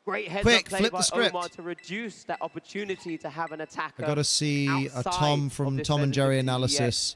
S5: Great heads
S1: Quick,
S5: up play
S1: flip
S5: by
S1: the script.
S5: Omar to reduce that opportunity to have an attacker.
S1: I got to see a
S5: outside
S1: Tom
S5: of
S1: from
S5: this
S1: Tom and Jerry
S5: Pheasantipity
S1: analysis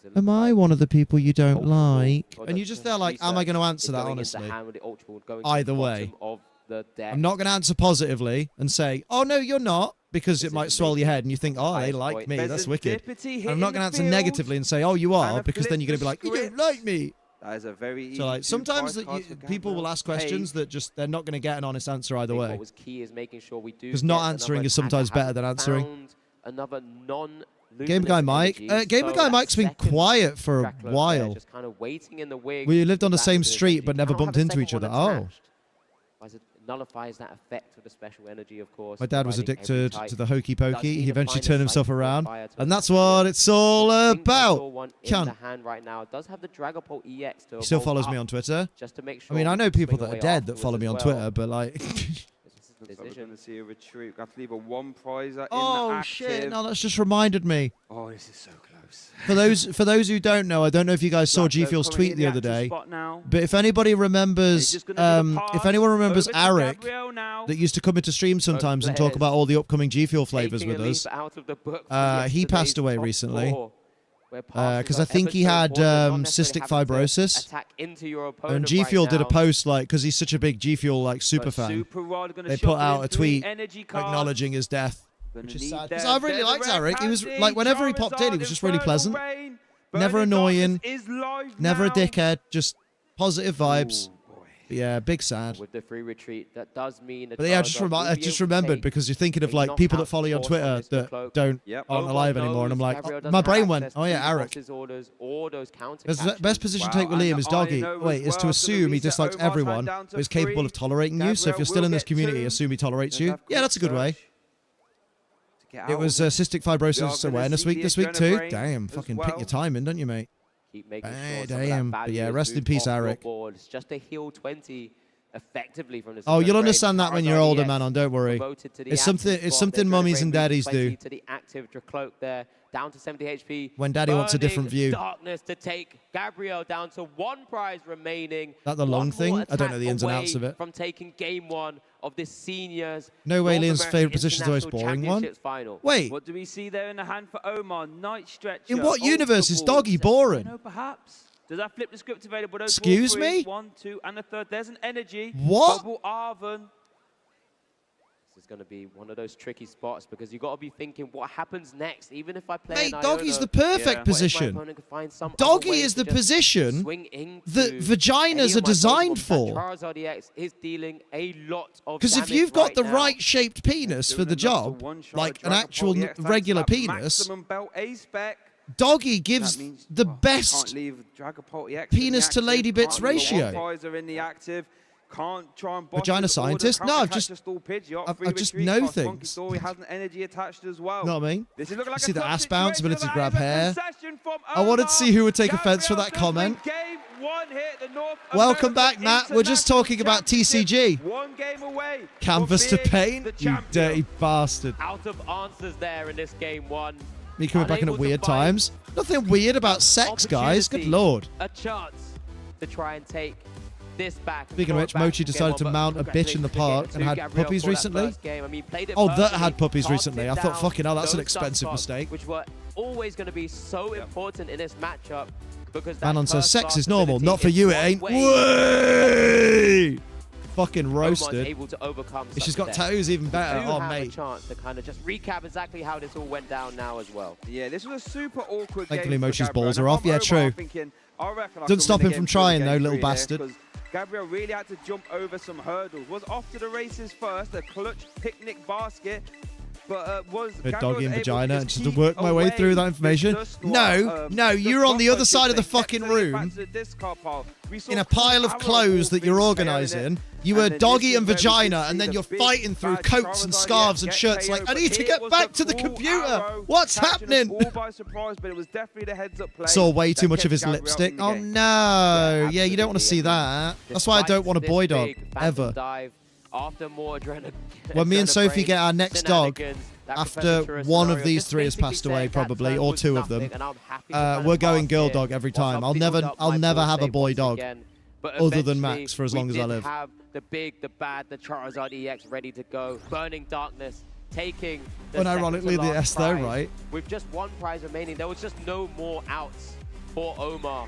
S1: Am I one of the people you don't like? And you're just there like, am I going to answer that honestly? Either way.
S5: the deck.
S1: I'm not going to answer positively and say, oh, no, you're not, because it might swell your head and you think, oh, they like me. That's wicked. And I'm not going to answer negatively and say, oh, you are, because then you're going to be like, you don't like me.
S6: That is a very easy.
S1: So like sometimes people will ask questions that just they're not going to get an honest answer either way.
S5: What was key is making sure we do.
S1: Because not answering is sometimes better than answering.
S5: Another
S1: Gamer Guy Mike. Gamer Guy Mike's been quiet for a while.
S5: Just kind of waiting in the wing.
S1: We lived on the same street but never bumped into each other. Oh.
S5: Nullifies that effect of the special energy, of course.
S1: My dad was addicted to the hokey pokey. He eventually turned himself around, and that's what it's all about.
S5: The hand right now does have the Dragapult EX.
S1: He still follows me on Twitter.
S5: Just to make sure.
S1: I mean, I know people that are dead that follow me on Twitter, but like.
S6: We're going to see a retreat. We've got to leave a one prizer in
S1: oh
S6: the active.
S1: shit! No, that's just reminded me.
S6: Oh, this is so close.
S1: For those who don't know, I don't know if you guys saw G Fuel's tweet the other day, but if anybody remembers, if anyone remembers Arik, that used to come into stream sometimes and talk about all the upcoming G Fuel flavors with us, he passed away recently. Because I think he had cystic fibrosis, and G Fuel did a post like, because he's such a big G Fuel like super fan, they put out a tweet acknowledging his death, which is sad. Because I really liked Arik. He was like, whenever he popped in, he was just really pleasant, never annoying, never a dickhead, just positive vibes. But yeah, big sad.
S5: With the free retreat, that does mean.
S1: But yeah, I just remembered because you're thinking of like people that follow you on Twitter that aren't alive anymore, and I'm like, my brain went, oh yeah, Arik. The best position to take with Liam is doggy. Wait, is to assume he dislikes everyone, but is capable of tolerating you. So if you're still in this community, assume he tolerates you. Yeah, that's a good way. It was Cystic Fibrosis Awareness Week this week too. Damn, fucking pick your time in, don't you, mate?
S5: Keep making
S1: damn. But yeah, rest in peace, Arik.
S5: It's just a heal 20 effectively from the.
S1: Oh, you'll understand that when you're older, man. Don't worry. It's something mummies and daddies do.
S5: To the active Dracloak there, down to 70 HP.
S1: When daddy wants a different view.
S5: Darkness to take Gabriel down to one prize remaining.
S1: That the long thing? I don't know the ins and outs of it.
S5: From taking game one of this seniors.
S1: No way, Liam's favorite position is always boring one. Wait.
S6: What do we see there in the hand for Omar? Night Stretcher.
S1: In what universe is doggy boring?
S6: No, perhaps. Does that flip the script available? Those
S1: excuse me?
S6: 1, 2, and a third. There's an energy.
S1: What?
S6: Double Arven.
S5: This is going to be one of those tricky spots because you've got to be thinking what happens next. Even if I play
S1: Mate, doggy's the perfect position. Doggy is the position that vaginas are designed for. Because if you've got the right shaped penis for the job, like an actual regular penis, doggy gives the best penis to lady bits ratio.
S6: Can't try and
S1: vagina scientist? No, I've just know things.
S6: He has an energy attached as well.
S1: Know what I mean?
S6: This is looking like
S1: see the ass bounce, ability to grab hair. I wanted to see who would take offense for that comment. Welcome back, Matt. We're just talking about TCG.
S6: One game away.
S1: Canvas to paint, you dirty bastard.
S5: Out of answers there in this game one.
S1: Me coming back in at weird times. Nothing weird about sex, guys. Good lord.
S5: A chance to try and take this back.
S1: Speaking of which, Mochi decided to mount a bitch in the park and had puppies recently. Oh, that had puppies recently. I thought, fucking hell, that's an expensive mistake.
S5: Which were always going to be so important in this matchup because
S1: Manon says sex is normal. Not for you, it ain't. Way! Fucking roasted.
S5: Able to overcome
S1: she's got tattoos even better. Oh, mate.
S5: A chance to kind of just recap exactly how this all went down now as well.
S6: Yeah, this was a super awkward
S1: Thankfully,
S6: game.
S1: Mochi's balls are off. Yeah, true. Doesn't stop him from trying, though, little bastard.
S6: Gabriel really had to jump over some hurdles. Was off to the races first, a clutch picnic basket. But was
S1: doggy and vagina, and just to work my way through that information. No, you're on the other side of the fucking room in a pile of clothes that you're organising. You were doggy and vagina, and then you're fighting through coats and scarves and shirts like, I need to get back to the computer. What's happening? Saw way too much of his lipstick. Oh no. Yeah, you don't want to see that. That's why I don't want a boy dog, ever.
S5: After more adrenaline.
S1: When me and Sophie get our next dog, after one of these three has passed away, probably, or two of them, we're going girl dog every time. I'll never have a boy dog, other than Max, for as long as I live.
S5: Have the big, the bad, the Charizard EX ready to go. Burning Darkness, taking.
S1: Unironically, the S though, right?
S5: With just one prize remaining, there was just no more outs for Omar.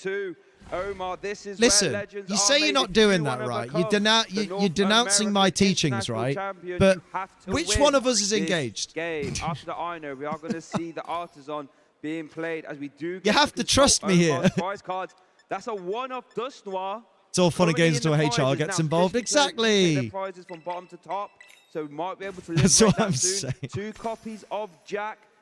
S6: 2. Omar, this is
S1: Listen,
S6: where legends
S1: you
S6: are
S1: say
S6: made.
S1: you're not
S6: If
S1: doing
S6: you
S1: that,
S6: wanna
S1: right?
S6: become
S1: You're denouncing my teachings, right? But which one of us is engaged?
S6: Game. After the I know, we are going to see the Artisan being played as we do.
S1: You have to trust me here.
S6: Prize cards. That's a one-off Dust Noir.
S1: It's all fun and games until
S6: Currently in the
S1: HR
S6: prizes.
S1: gets
S6: Now,
S1: involved.
S6: Christian players can take
S1: Exactly.
S6: their prizes from bottom to top, so we might be able to
S1: That's
S6: liberate
S1: what
S6: that
S1: I'm
S6: soon.
S1: saying.
S6: 2 copies of Jack.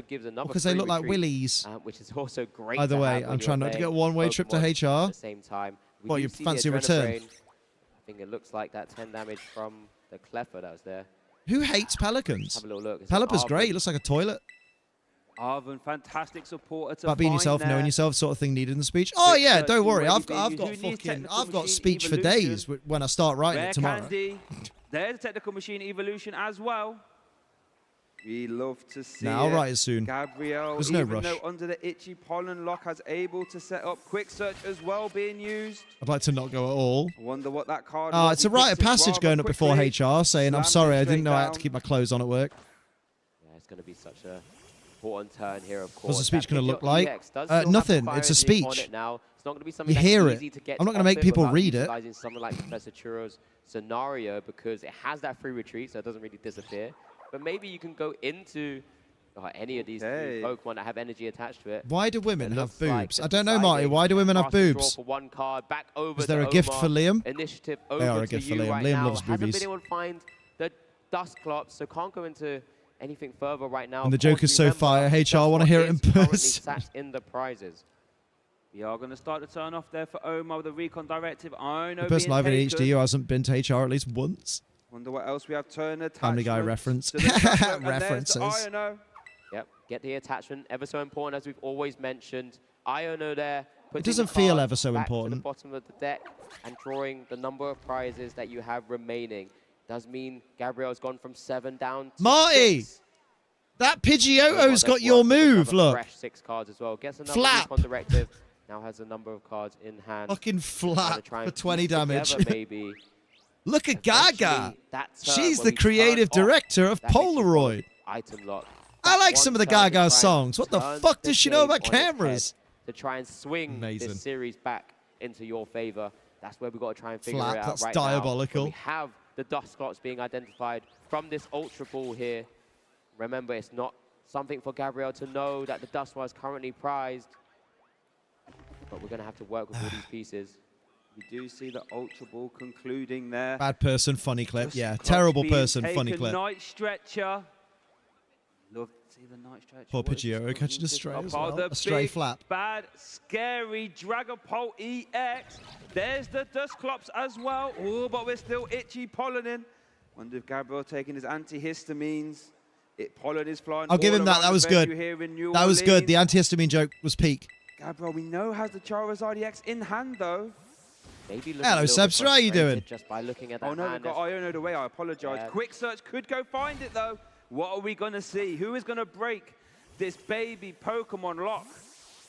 S5: also gives another
S1: Because they
S5: free
S1: look like
S5: retreat,
S1: willies.
S5: which is also great.
S1: Either
S5: to
S1: way,
S5: have when
S1: I'm
S5: you're
S1: trying not to get a
S5: playing
S1: one-way trip to
S5: Pokemon
S1: HR.
S5: At the same time.
S1: What,
S5: do
S1: you
S5: see the
S1: fancy
S5: Adrenaline
S1: return?
S5: Brain. I think it looks like that 10 damage from the Cleffa that was there.
S1: Who hates pelicans?
S5: Have a little look.
S1: Pelipper's great. He looks like a toilet.
S6: Arvin, fantastic supporter to
S1: About being
S6: find
S1: yourself,
S6: there.
S1: knowing yourself, sort of thing needed in the speech. Oh yeah, don't worry. I've got
S6: Who needs
S1: fucking
S6: technical
S1: I've got
S6: machine
S1: speech for
S6: evolution?
S1: days when I start writing
S6: Rare
S1: it tomorrow.
S6: Candy. There's a technical machine evolution as well. We love to see
S1: Nah, I'll
S6: it.
S1: write it soon.
S6: Gabrielle,
S1: There's no
S6: even
S1: rush.
S6: though under the itchy pollen lock, has able to set up quick search as well being used.
S1: I'd like to not go at all.
S6: I wonder what that card
S1: Oh,
S6: was.
S1: it's
S6: He
S1: a rite
S6: picks
S1: of
S6: it
S1: passage
S6: rather
S1: going up before
S6: quickly.
S1: HR saying, I'm
S6: Slams
S1: sorry,
S6: it
S1: I didn't know I had
S6: straight
S1: to keep my clothes on at work.
S5: Yeah, it's going to be such a important turn here, of course.
S1: What's the speech
S5: That
S1: going to look
S5: Pidgeot
S1: like?
S5: EX does still have
S1: Nothing.
S5: the
S1: It's a
S5: fire energy on
S1: speech.
S5: it now. It's not going to be something
S1: You
S5: that's
S1: hear
S5: easy
S1: it.
S5: to get
S1: I'm not going to
S5: off
S1: make
S5: it
S1: people
S5: without
S1: read it.
S5: utilizing something like Professor Churro's scenario, because it has that free retreat, so it doesn't really disappear. But maybe you can go into any of these three Pokemon that have energy attached to it.
S1: Why do women have
S5: looks like
S1: boobs?
S5: they've
S1: I don't know, Marty.
S5: decided
S1: Why do women have
S5: cast a draw
S1: boobs?
S5: for one card, back over
S1: Is there
S5: to
S1: a gift
S5: Omar.
S1: for Liam?
S5: Initiative
S1: They
S5: over
S1: are a
S5: to
S1: gift for
S5: you
S1: Liam.
S5: right
S1: Liam
S5: now.
S1: loves
S5: Hasn't
S1: boobies.
S5: been able to find the Dusclops, so can't go into anything further right now.
S1: And the
S5: Of course,
S1: joke is so
S5: remember,
S1: fire. HR want to hear it in
S5: Dusclops is currently
S1: person.
S5: sat in the prizes.
S6: We are going to start the turn off there for Omar with the recon directive. I know
S1: The person live in
S6: being
S1: HD
S6: taken.
S1: who hasn't been to HR at least once.
S6: Wonder what else we have. Turn
S1: Family Guy
S6: attachments
S1: reference.
S6: to the Dusclops, and there's the
S1: References.
S6: Iono.
S5: Yep, get the attachment. Ever so important, as we've always mentioned. Iono there.
S1: It doesn't feel ever so
S5: back to the
S1: important.
S5: bottom of the deck and drawing the number of prizes that you have remaining. Does mean Gabriel's gone from 7 down to
S1: Marty!
S5: 6.
S1: That Pidgeotto's got your move, look.
S5: Fresh 6 cards as well. Gets another
S1: Flap.
S5: recon directive. Now has a number of cards in hand.
S1: Fucking
S5: Trying to
S1: flap
S5: try
S1: for
S5: and
S1: 20
S5: piece
S1: damage.
S5: together maybe.
S1: Look at Gaga.
S5: That turn
S1: She's
S5: when
S1: the
S5: we
S1: creative
S5: turn off
S1: director of
S5: that extra
S1: Polaroid.
S5: item lock.
S1: I like
S5: One
S1: some of the
S5: turn to try
S1: Gaga
S5: and
S1: songs. What the
S5: turn
S1: fuck
S5: the
S1: does she know
S5: game
S1: about
S5: on its
S1: cameras?
S5: head to try and swing
S1: Amazing.
S5: this series back into your favor. That's where we've got to try and figure
S1: Flap,
S5: it out
S1: that's
S5: right
S1: diabolical.
S5: now. We have the Dusclops being identified from this Ultra Ball here. Remember, it's not something for Gabriel to know that the Dusclops is currently prized. But we're going to have to work with all these pieces.
S6: We do see the Ultra Ball concluding there.
S1: Bad person, funny clip. Yeah,
S6: Clock
S1: terrible
S6: being
S1: person, funny
S6: taken,
S1: clip.
S6: Night Stretcher. Love to see the Night Stretcher.
S1: Poor
S6: What is
S1: Pidgeotto
S6: this
S1: catching a
S6: this
S1: stray
S6: up?
S1: as
S6: Oh,
S1: well.
S6: the
S1: A stray
S6: big,
S1: flap.
S6: Bad, scary Dragapult EX. There's the Dusclops as well. Oh, but we're still itchy pollinating. Wonder if Gabriel taking his antihistamines. Pollen is flying.
S1: I'll give
S6: all
S1: him that.
S6: around
S1: That
S6: the
S1: was
S6: venue
S1: good.
S6: here in New
S1: That was good. The
S6: Orleans.
S1: antihistamine joke was peak.
S6: Gabriel, we know has the Charizard EX in hand though.
S5: Maybe
S1: Hello, Sebster. How you doing?
S5: Just by looking at that
S6: Oh no,
S5: hand.
S6: we've got Iono the way. I apologize.
S5: Yeah.
S6: Quick search could go find it though. What are we gonna see? Who is gonna break this baby Pokemon lock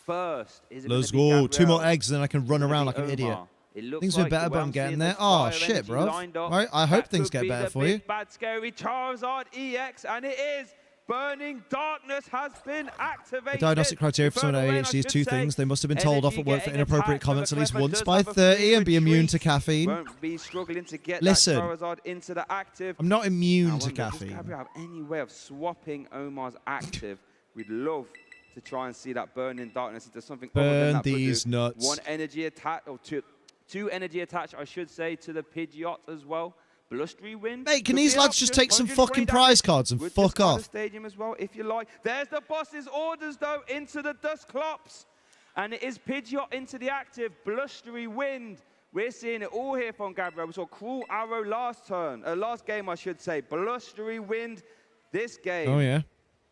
S6: first? Is it gonna
S1: Let's
S6: be
S1: go.
S6: Gabriel?
S1: 2 more eggs, then I can run
S6: Is it
S1: around
S6: gonna
S1: like an
S6: be
S1: idiot.
S6: Omar? It looks
S1: Things
S6: like
S1: are better,
S6: the
S1: but
S6: way
S1: I'm
S6: I'm
S1: getting
S6: seeing
S1: there.
S6: the
S1: Oh,
S6: Fire
S1: shit,
S6: Energy
S1: bro.
S6: lined up.
S1: Right, I hope
S6: That
S1: things
S6: could
S1: get
S6: be
S1: better
S6: the
S1: for you.
S6: big, bad, scary Charizard EX, and it is. Burning Darkness has been
S1: The
S6: activated.
S1: diagnostic criteria for someone with ADHD is 2 things. They must have been told off at work for
S6: Energy
S1: inappropriate
S6: getting
S1: comments at least
S6: attacked,
S1: once
S6: does
S1: by
S6: have a
S1: 30
S6: free
S1: and be immune to
S6: retreat.
S1: caffeine.
S6: Won't be struggling to get
S1: Listen.
S6: that Charizard into the active.
S1: I'm not immune
S6: Now, I
S1: to
S6: wonder, does
S1: caffeine.
S6: Gabriel have any way of swapping Omar's active? We'd love to try and see that Burning Darkness into something other than
S1: Burn
S6: that
S1: these
S6: Voodoo.
S1: nuts.
S6: One energy attack, or two energy attach, I should say, to the Pidgeot as well. Blustery Wind.
S1: Mate, can
S6: could
S1: these
S6: be an
S1: lads just
S6: option.
S1: take some
S6: 120
S1: fucking
S6: damage.
S1: prize cards and
S6: Would
S1: fuck
S6: discard the
S1: off?
S6: stadium as well, if you like. There's the boss's orders, though, into the Dusclops. And it is Pidgeot into the active. Blustery Wind. We're seeing it all here from Gabriel. We saw Cruel Arrow last game, I should say. Blustery Wind this game.
S1: Oh, yeah.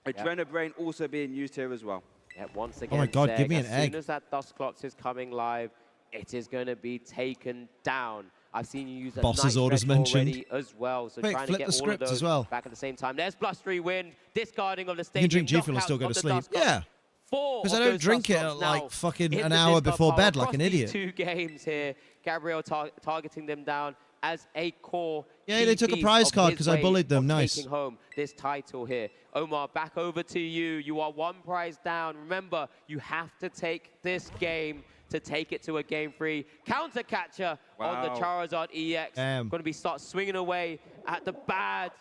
S6: Adrenabrain also being used here as well.
S5: Yeah, once again,
S1: Oh my God, give
S5: Zeg,
S1: me an
S5: as
S1: egg.
S5: soon as that Dusclops is coming live, it is going to be taken down. I've seen you use a
S1: Boss's
S5: Night
S1: orders
S5: Stretch already
S1: mentioned.
S5: as well. So
S1: Wait,
S5: trying
S1: flip
S5: to get
S1: the
S5: all
S1: script
S5: of those
S1: as well.
S5: back at the same time. There's Blustery Wind, discarding of the
S1: You
S5: stadium.
S1: can drink G Fuel and
S5: knockout
S1: still go
S5: of
S1: to
S5: the
S1: sleep.
S5: Dusclops.
S1: Yeah.
S5: 4
S1: Because
S5: of
S1: I don't
S5: those
S1: drink it
S5: Dusclops
S1: at
S5: now
S1: like fucking
S5: in
S1: an
S5: the
S1: hour
S5: discard
S1: before
S5: pile
S1: bed like
S5: across
S1: an
S5: these
S1: idiot.
S5: 2 games here. Gabriel targeting them down as a core.
S1: Yeah,
S5: key
S1: they took a
S5: piece
S1: prize
S5: of
S1: card
S5: his
S1: 'cause I
S5: way
S1: bullied them.
S5: of
S1: Nice.
S5: Taking home this title here. Omar, back over to you. You are 1 prize down. Remember, you have to take this game to take it to a game 3. Counter catcher on the
S6: Wow.
S5: Charizard EX.
S1: Damn.
S5: Going to be start swinging away at the bad,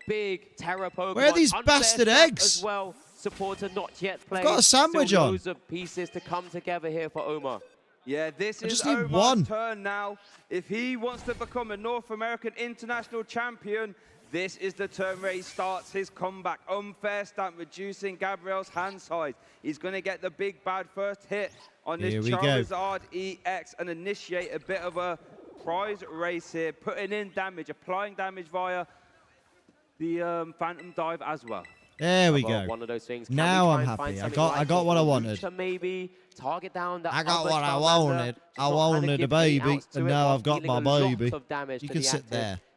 S5: big Terra Pokemon.
S1: Where are these
S5: Unfair
S1: bastard
S5: snap
S1: eggs?
S5: As well. Supporter not yet played.
S1: got a sandwich
S5: Still
S1: on.
S5: loads of pieces to come together here for Omar.
S6: Yeah, this
S1: I
S6: is
S1: just need
S6: Omar's
S1: one.
S6: turn now. If he wants to become a North American international champion, this is the turn where he starts his comeback. Unfair stamp, reducing Gabriel's hand size. He's going to get the big bad first hit on this
S1: Here we go.
S6: Charizard EX and initiate a bit of a prize race here, putting in damage, applying damage via the Phantom Dive as well.
S1: There we
S5: Well,
S1: go.
S5: one of those things. Can
S1: Now
S5: we try
S1: I'm
S5: and
S1: happy.
S5: find
S1: I
S5: something
S1: got
S5: like
S1: what I
S5: a
S1: wanted.
S5: Lucha maybe target down that
S1: I got
S5: other
S1: what I
S5: Charmander,
S1: wanted.
S5: just
S1: I
S5: not
S1: wanted
S5: kinda
S1: a
S5: give any
S1: baby,
S5: ounce to
S1: and
S5: it
S1: now
S5: while
S1: I've got
S5: dealing
S1: my
S5: a lot
S1: baby.
S5: of damage
S1: You
S5: to
S1: can
S5: the
S1: sit
S5: active.
S1: there.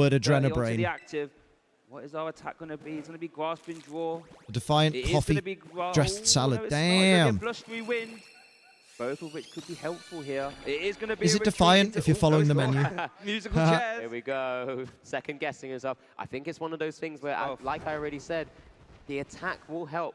S1: word
S6: Onto
S1: Adrenabrain.
S6: the active. What is our attack going to be? It's going to be grasping draw.
S1: A Defiant
S6: It is
S1: coffee
S6: gonna be
S1: dressed
S6: no,
S1: salad.
S6: it's not. It's gonna be a
S1: Damn.
S6: blustery win. Both of which could be helpful here. It is going to be.
S1: Is
S6: a
S1: it
S6: retreat
S1: Defiant
S6: into-
S1: if you're
S6: oh,
S1: following
S6: no,
S1: the
S6: it's
S1: menu?
S6: not. Musical chairs.
S5: Here we go. Second guessing yourself. I think it's one of those things where, like I already said, the attack will help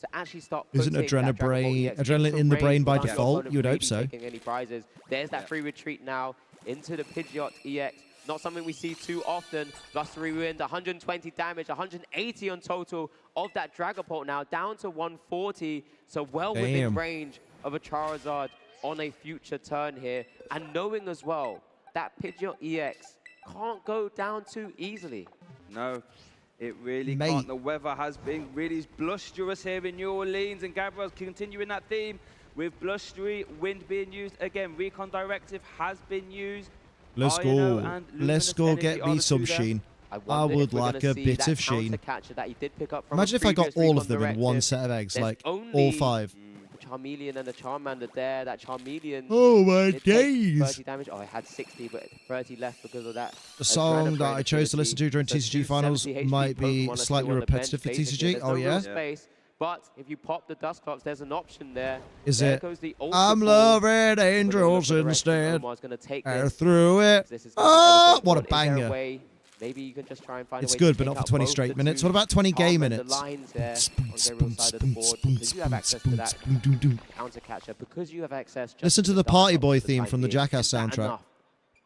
S5: to actually start.
S1: Isn't adrenaline in the brain by default? You would hope so.
S5: Taking any prizes. There's that free retreat now into the Pidgeot EX. Not something we see too often. Blustery Wind, 120 damage, 180 on total of that Dragapult now, down to 140. So well within range of a Charizard on a future turn here. And knowing as well that Pidgeot EX can't go down too easily.
S6: No, it really can't. The weather has been really blusterous here in New Orleans, and Gabriel's continuing that theme with Blustery Wind being used. Again, Recon Directive has been used.
S1: Let's go. Let's go get me some Sheen. I would like a bit of Sheen. Imagine if I got all of them in one set of eggs, like all 5.
S5: Charmeleon and a Charmander there. That Charmeleon.
S1: Oh my days!
S5: 30 damage. Oh, I had 60, but 30 left because of that.
S1: The song that I chose to listen to during TCG finals might be slightly repetitive for TCG. Oh yeah.
S5: Space, but if you pop the Dusclops, there's an option there.
S1: Is
S5: there
S1: it?
S5: Goes the
S1: I'm loving angels instead. I threw it.
S5: Oh,
S1: what a banger!
S5: Maybe you can just try and find
S1: it's
S5: a way
S1: good,
S5: to
S1: but not for 20 straight minutes. What about 20 game minutes?
S5: Lines there on Gabriel's side of the board, because you have access to that counter catcher, because you have access. Just
S1: listen to the Party Boy theme from the Jackass soundtrack.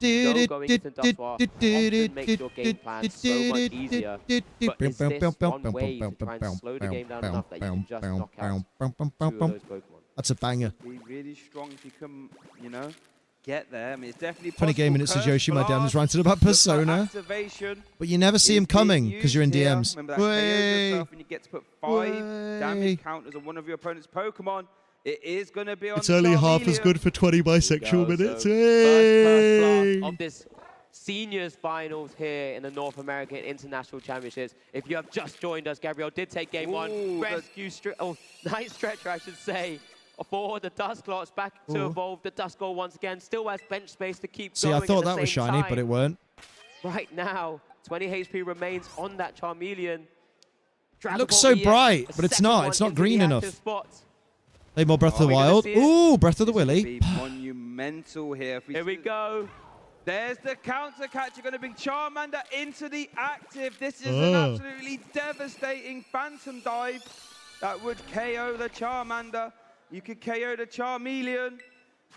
S5: Going into Dusclops often makes your game plan so much easier. But is this one way to try and slow the game down enough that you can just knock out 2 of those Pokemon?
S1: That's a banger.
S6: Be really strong if you can, you know, get there. I mean, it's definitely
S1: 20 game minutes is Yoshi, my damn, is ranting about Persona. But you never see him coming because you're in DMs.
S6: Remember that KO yourself and you get to put 5 damage counters on one of your opponent's Pokemon. It is going to be on
S1: It's only half as good for 20 bisexual minutes.
S5: First class of this seniors finals here in the North American International Championships. If you have just joined us, Gabriel did take game 1. Rescue, nice stretcher, I should say, for the Dusclops back to evolve. The Duskull once again still has bench space to keep going.
S1: See, I thought that was shiny, but it weren't.
S5: Right now, 20 HP remains on that Charmeleon.
S1: It looks so bright, but it's not. It's not green enough. Play more Breath of the Wild. Ooh, Breath of the Willy.
S6: Monumental here.
S5: Here we go.
S6: There's the counter catch. You're going to bring Charmander into the active. This is an absolutely devastating Phantom Dive that would KO the Charmander. You could KO the Charmeleon.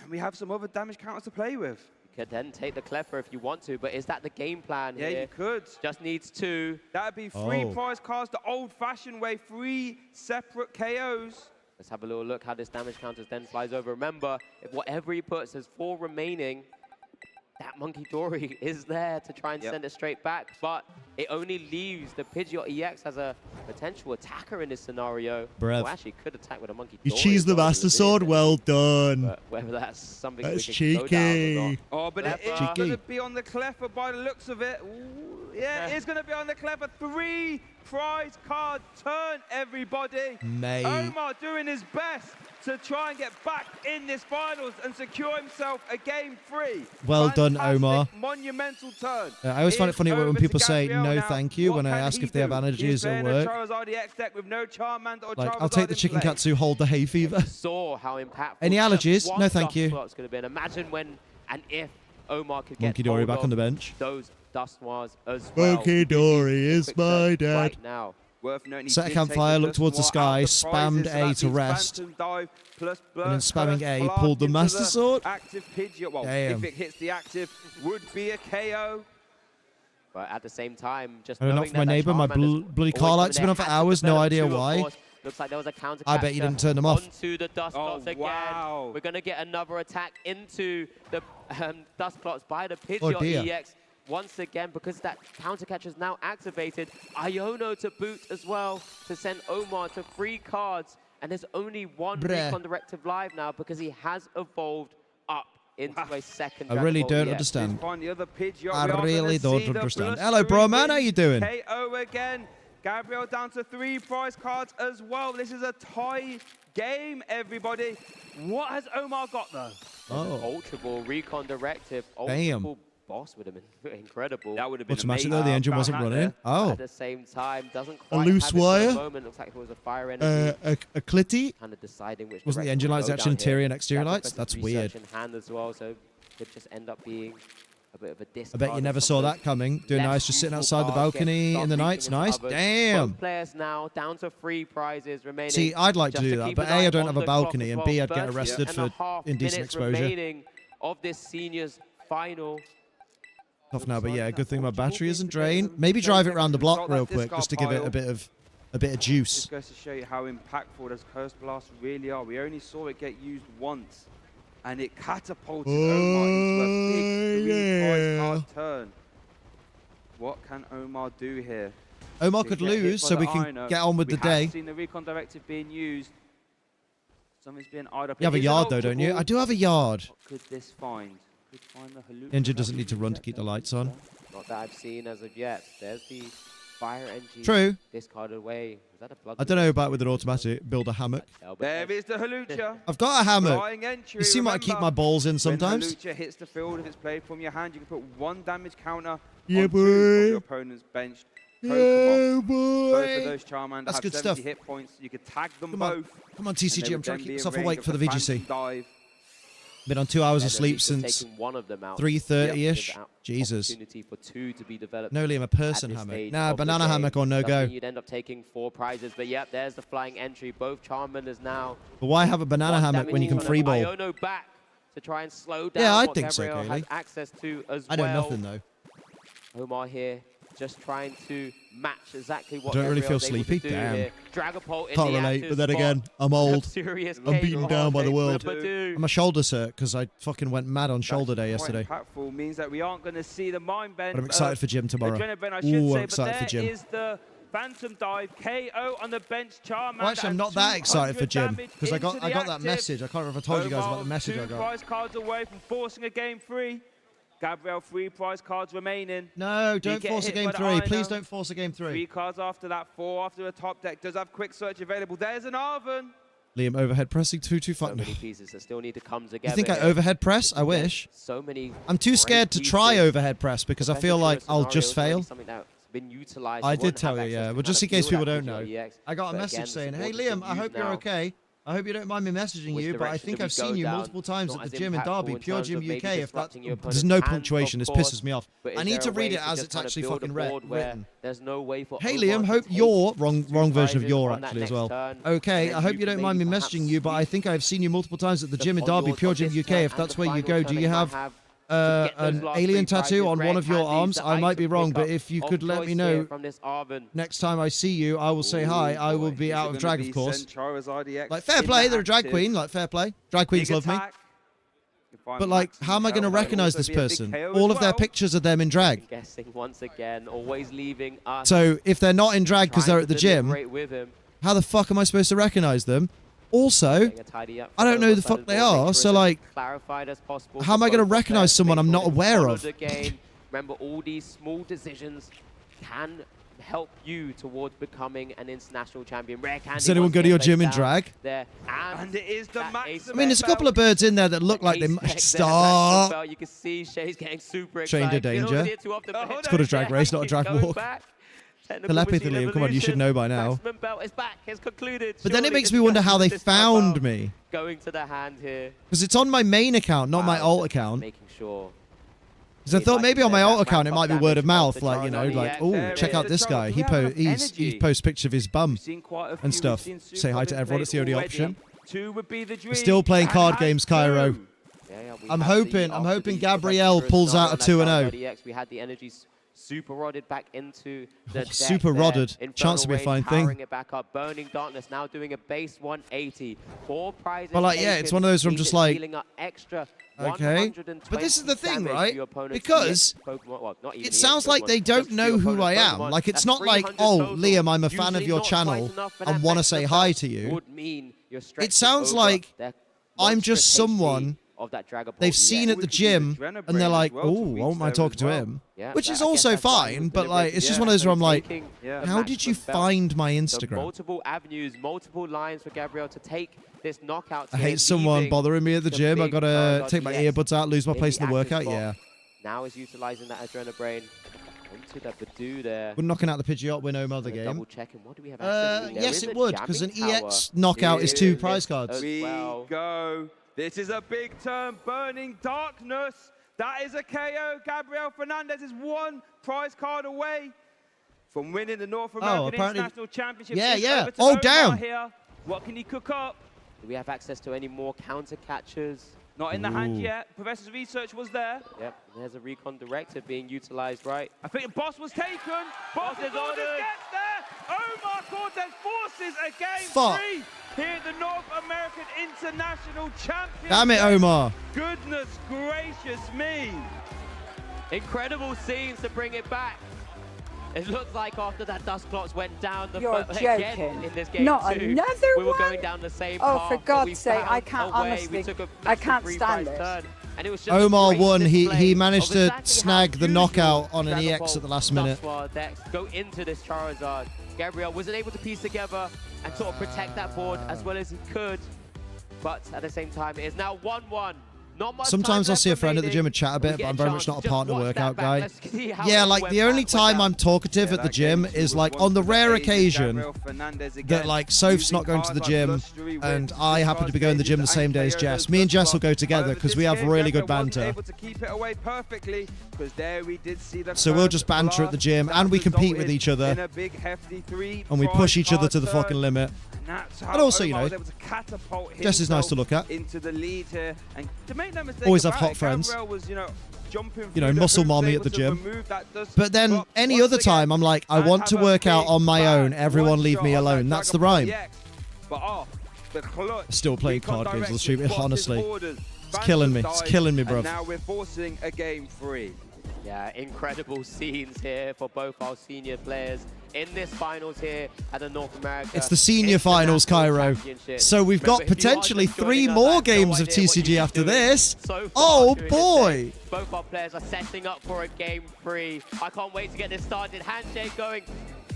S6: And we have some other damage counters to play with.
S5: You could then take the Cleffer if you want to, but is that the game plan here?
S6: Yeah, you could.
S5: Just needs 2.
S6: That would be 3 prize cards the old-fashioned way, 3 separate KOs.
S5: Let's have a little look how this damage counter then flies over. Remember, if whatever he puts, there's 4 remaining, that Monkey Dory is there to try and send it straight back, but it only leaves the Pidgeot EX as a potential attacker in this scenario.
S1: Brev.
S5: Well, actually could attack with a Monkey
S1: You
S5: Dory.
S1: cheese the Master Sword, well done.
S5: But whether that's something
S1: that's
S5: we can slow down or not.
S6: Oh, but it is going to be on the Cleffer by the looks of it. Ooh, yeah, it is going to be on the Cleffer. 3 prize card turn, everybody.
S1: Mate.
S6: Omar doing his best to try and get back in this finals and secure himself a game 3.
S1: Well done, Omar.
S6: Monumental turn.
S1: I always find it funny when people say no thank you when I ask if they have allergies at work.
S6: With no Charmander or
S1: like, I'll take the chicken katsu, hold the hay fever.
S5: Saw how impactful.
S1: Any allergies? No thank you.
S5: Going to be. And imagine when and if Omar could get
S1: Monkey Dory back on the bench.
S5: Those Dust Wars as well.
S1: Monkey Dory is my dad.
S5: Right now.
S1: Set a campfire, look towards the sky, spammed A to rest, and then spamming A, pulled the Master Sword.
S6: Active Pidgeot. Well,
S1: damn.
S6: If it hits the active, would be a KO.
S5: But at the same time, just
S1: not for my neighbour, my bloody car light's been on for hours, no idea why.
S5: Looks like there was a counter.
S1: I bet you didn't turn them off.
S5: Onto the Dusclops again.
S6: Wow.
S5: We're going to get another attack into the Dusclops by the Pidgeot EX. Once again, because that counter catcher is now activated, Iono to boot as well to send Omar to 3 cards. And there's only 1 Recon Directive live now because he has evolved up into a second.
S1: I really don't understand.
S6: I
S1: really don't understand. Hello, bro, man. How you doing?
S6: KO again. Gabriel down to 3 prize cards as well. This is a tie game, everybody. What has Omar got, though?
S5: Ultra Ball, Recon Directive,
S1: Bam.
S5: Ultra Ball boss would have been incredible.
S6: That would have been
S1: amazing. Though the engine wasn't running.
S5: At the same time, doesn't quite
S1: a loose
S5: have it
S1: wire.
S5: at the moment. Looks like it was a fire energy.
S1: A clitty.
S5: Kind of deciding which.
S1: Wasn't the engine lights actually interior and exterior lights? That's weird.
S5: In hand as well, so could just end up being a bit of a discard.
S1: I bet you never saw that coming. Doing nice, just sitting outside the balcony in the night. Nice. Damn.
S5: Both players now down to 3 prizes remaining.
S1: See, I'd like to do that, but A, I don't have a balcony, and B, I'd get arrested for indecent exposure.
S5: Remaining of this seniors final.
S1: Off now, but yeah, good thing my battery isn't drained. Maybe drive it around the block real quick just to give it a bit of juice.
S6: This goes to show you how impactful those Curse Blasts really are. We only saw it get used once, and it catapulted Omar into a big 3 prize card turn. What can Omar do here?
S1: Omar could lose, so we can get on with the day.
S6: We have seen the recon directive being used. Something's being eyed up.
S1: You have a yard though, don't you? I do have a yard.
S6: What could this find? Could find the Halucha.
S1: Ninja doesn't need to run to keep the lights on.
S5: Not that I've seen as of yet. There's the fire engine.
S1: True.
S5: Discarded away. Was that a blood?
S1: I don't know about with an automatic. Build a hammock.
S6: There is the Halucha.
S1: I've got a hammock.
S6: Flying entry,
S1: You see what I keep my balls in sometimes?
S6: When Halucha hits the field, if it's played from your hand, you can put 1 damage counter
S1: Yeah,
S6: on 2 of your opponent's bench.
S1: Yeah,
S6: Both of those Charmander
S1: That's
S6: have
S1: good
S6: 70
S1: stuff.
S6: hit points. You could tag them
S1: Come on.
S6: both.
S1: Come on, TCG. I'm trying to keep myself awake for the VGC.
S6: Dive.
S1: Been on 2 hours of sleep since 3:30ish. Jesus.
S5: For 2 to be developed.
S1: No, Liam, a person hammock. Nah, banana hammock or no go.
S5: You'd end up taking 4 prizes, but yep, there's the flying entry. Both Charmanders now.
S1: But why have a banana hammock when you can free ball?
S5: Iono back to try and slow down.
S1: Yeah, I
S5: what
S1: think so,
S5: Gabriel has
S1: Kaylee.
S5: access to as
S1: I
S5: well.
S1: know nothing though.
S5: Omar here, just trying to match exactly what.
S1: Don't really feel
S5: Gabriel's able to
S1: sleepy.
S5: do
S1: Damn.
S5: here. Dragapult in
S1: Can't
S5: the
S1: relate,
S5: active
S1: but then
S5: spot.
S1: again, I'm old.
S5: Serious
S1: I'm beaten
S5: chaos.
S1: down by the world.
S5: Flipper
S1: My shoulders hurt because I fucking went mad on shoulder day yesterday.
S6: Impactful means that we aren't going to see the mind bend.
S1: But I'm excited for gym tomorrow.
S6: Adrenaline, I should
S1: Ooh,
S6: say,
S1: I'm excited for
S6: but there
S1: gym.
S6: is the Phantom Dive KO on the bench. Charmander.
S1: Well, actually, I'm not that excited for gym because I got that message. I can't remember if I told you guys about the message I
S6: 2
S1: got.
S6: prize cards away from forcing a game 3. Gabriel, 3 prize cards remaining.
S1: No, don't
S6: get
S1: force a
S6: hit
S1: game
S6: by the
S1: 3.
S6: Ino.
S1: Please don't force a game 3.
S6: 3 cards after that, 4 after the top deck. Does have quick search available. There's an Arven.
S1: Liam, overhead pressing 225.
S5: So many pieces that still need to come together.
S1: You think I
S5: here.
S1: overhead press? I wish.
S5: So many.
S1: I'm too scared to try overhead press because I feel like I'll just fail.
S5: Been utilized.
S1: I did tell you, yeah. Well, just in case people don't know. I got a message saying, hey, Liam, I hope you're okay. I hope you don't mind me messaging you, but I think I've seen you multiple times at the gym in Derby, Pure Gym UK. If that, there's no punctuation, this pisses me off. I need to read it as it's actually fucking written.
S5: There's no way for
S1: Hey Liam, hope you're wrong version of your actually as well. Okay, I hope you don't mind me messaging you, but I think I've seen you multiple times at the gym in Derby, Pure Gym UK. If that's where you go, do you have an alien tattoo on one of your arms? I might be wrong, but if you could let me know next time I see you, I will say hi. I will be out of drag, of course. Like, fair play, they're a drag queen. Like, fair play. Drag queens love me. But, like, how am I going to recognize this person? All of their pictures are them in drag.
S5: Guessing once again, always leaving us.
S1: So, if they're not in drag because they're at the gym, how the fuck am I supposed to recognize them? Also, I don't know who the fuck they are, so like, how am I going to recognize someone I'm not aware of?
S5: Remember, all these small decisions can help you towards becoming an international champion. Rare Candy.
S1: Does anyone go to your gym in drag?
S5: There.
S6: And it is the max.
S1: I mean, there's a couple of birds in there that look like they might stop.
S5: You can see Shay's getting super excited.
S1: Trained to danger. It's called a drag race, not a drag walk. Telepathy, Liam, come on, you should know by now.
S5: Belt is back. It's concluded.
S1: But then it makes me wonder how they found me.
S5: Going to the hand here.
S1: Because it's on my main account, not my alt account.
S5: Making sure.
S1: Because I thought maybe on my alt account it might be word of mouth, like, you know, like, oh, check out this guy. He posts pictures of his bum and stuff. Say hi to everyone, it's the only option. We're still playing card games, Cairo. I'm hoping Gabrielle pulls out a 2-0.
S5: We had the energies super rodded back into the
S1: super rodded. Chance to be a fine thing.
S5: It back up. Burning Darkness now doing a base 180. 4 prizes.
S1: But like, yeah, it's one of those where I'm just like,
S5: extra
S1: okay. But this is the thing, right? Because it sounds like they don't know who I am. Like, it's not like, oh, Liam, I'm a fan of your channel and want to say hi to you. It sounds like I'm just someone they've seen at the gym and they're like, oh, why am I talking to him? Which is also fine, but like, it's just one of those where I'm like, how did you find my Instagram?
S5: Multiple avenues, multiple lines for Gabriel to take this knockout.
S1: I hate someone bothering me at the gym. I gotta take my earbuds out, lose my place in the workout. Yeah.
S5: Now is utilizing that adrenaline brain. Into that Badu there.
S1: We're knocking out the Pidgeot, win home other game.
S5: Double checking. What do we have?
S1: Yes, it would, because an EX knockout is 2 prize cards.
S6: We go. This is a big turn. Burning Darkness. That is a KO. Gabriel Fernandez is 1 prize card away from winning the North American International Championship.
S1: Yeah. Oh, damn.
S6: Here. What can he cook up?
S5: Do we have access to any more counter catchers?
S6: Not in the hand yet. Professor's research was there.
S5: Yep, and there's a recon directive being utilized, right?
S6: I think Boss was taken. Boss is ordered. Gets there. Omar Cortez forces a game 3 here at the North American International Championship.
S1: Damn it, Omar.
S6: Goodness gracious me.
S5: Incredible scenes to bring it back. It looks like after that dust clots went down the
S7: You're
S5: again
S7: joking.
S5: in this game
S7: Not
S5: too,
S7: another
S5: we were
S7: one?
S5: going down the same
S7: Oh,
S5: path.
S7: for
S5: but
S7: God's
S5: we
S7: sake, I
S5: found
S7: can't
S5: a way.
S7: honestly.
S5: We took a
S7: I can't
S5: free
S7: stand
S5: prize
S7: this.
S5: turn, and it was just
S1: Omar
S5: a great
S1: won. He
S5: display
S1: managed
S5: of
S1: to
S5: exactly
S1: snag
S5: how
S1: the
S5: usual
S1: knockout on an
S5: Dragon
S1: EX
S5: Ball
S1: at the last minute.
S5: Dustwa decks go into this Charizard. Gabriel wasn't able to piece together and sort of protect that board as well as he could, but at the same time, it is now 1-1. Not much
S1: Sometimes
S5: time
S1: I'll see a
S5: left
S1: friend at the
S5: remaining.
S1: gym and chat a bit, but I'm very much not a partner workout guy.
S5: Let's see how
S1: Yeah,
S5: it
S1: like
S5: went
S1: the only
S5: back
S1: time
S5: without-
S1: I'm talkative at the gym is like on the rare occasion that like Soph's not going to the gym and I happen to be going to the gym the same day as Jess. Me and Jess will go together because we have really good banter.
S6: Able to keep it away perfectly, because there we did see the
S1: So we'll just banter at the gym and we compete with each
S6: in
S1: other
S6: a big hefty 3
S1: and we push each other to the
S6: prize
S1: fucking limit.
S6: And that's how
S1: And also, you
S6: Omar
S1: know,
S6: was able to catapult
S1: Jess is nice to
S6: himself
S1: look at.
S6: into the lead here. And to make no mistake
S1: Always have
S6: about
S1: hot
S6: it,
S1: friends.
S6: Gabriel was, jumping
S1: You know,
S6: through the
S1: muscle
S6: hoops,
S1: mommy
S6: able
S1: at the
S6: to
S1: gym.
S6: remove that dust
S1: But then
S6: clot.
S1: any
S6: Once
S1: other
S6: again,
S1: time, I'm like, I want to
S6: have a
S1: work out
S6: big
S1: on my own.
S6: bang,
S1: Everyone
S6: one
S1: leave
S6: shot
S1: me
S6: on that
S1: alone. That's the
S6: Dragon Ball
S1: rhyme.
S6: EX. But the clutch
S1: Still playing
S6: recon
S1: card games on the
S6: directive
S1: stream,
S6: blocked his
S1: honestly.
S6: orders.
S1: It's killing me.
S6: Phantom
S1: It's
S6: died,
S1: killing me,
S6: and
S1: bruv.
S6: now we're forcing a game 3.
S5: Yeah, incredible scenes here for both our senior players in this finals here at the North America.
S1: It's the senior finals, Cairo. So we've got potentially 3 more games of TCG after this. Oh boy!
S5: Both our players are setting up for a game 3. I can't wait to get this started. Handshake going.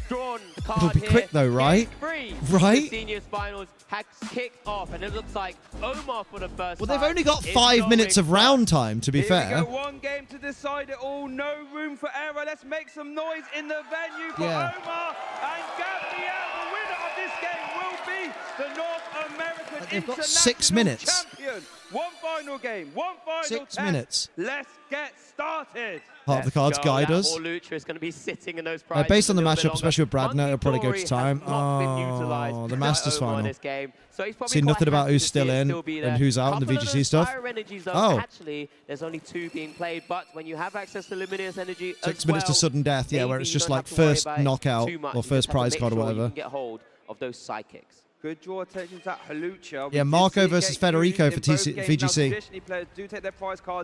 S5: Drawn card
S1: It'll be
S5: here.
S1: quick though, right?
S5: Game 3.
S1: Right?
S5: The seniors finals has kicked off, and it looks like Omar for the first
S1: Well,
S5: time.
S1: they've only got
S5: is
S1: 5 minutes
S5: going
S1: of round time, to be
S6: Here
S1: fair.
S6: we go, one game to decide it all. No room for error. Let's make some noise in the venue for
S1: Yeah.
S6: Omar and Gabriel. The winner of this game will be the North American
S1: They've got
S6: International
S1: 6 minutes.
S6: Champion. One final game, one final
S1: 6
S6: test.
S1: minutes.
S6: Let's get started.
S1: Half the cards guide us.
S5: Or Lucha is going to be sitting in those prizes
S1: Based on the
S5: a little bit
S1: matchup,
S5: longer.
S1: especially with Bradner, it'll probably go
S5: Monkey
S1: to time.
S5: Glory has not been utilised
S1: Oh, the
S5: by
S1: Masters
S5: Omar in
S1: final.
S5: this game. So he's probably
S1: See
S5: quite
S1: nothing about
S5: happy
S1: who's
S5: to see
S1: still
S5: it
S1: in
S5: still be there.
S1: and who's out in the
S5: Couple of
S1: VGC
S5: those
S1: stuff.
S5: fire energies, though,
S1: Oh.
S5: actually, there's only 2 being played, but when you have access to Luminous Energy
S1: 6
S5: as
S1: minutes to
S5: well,
S1: sudden death, yeah, where
S5: maybe
S1: it's
S5: you
S1: just
S5: don't
S1: like
S5: have to worry
S1: first
S5: about it
S1: knockout
S5: too much.
S1: or
S5: You
S1: first
S5: just have to
S1: prize
S5: make
S1: card or
S5: sure
S1: whatever.
S5: You can get hold of those psychics.
S6: Good draw attention to that Halucha.
S1: Yeah, Marco versus Federico for VGC.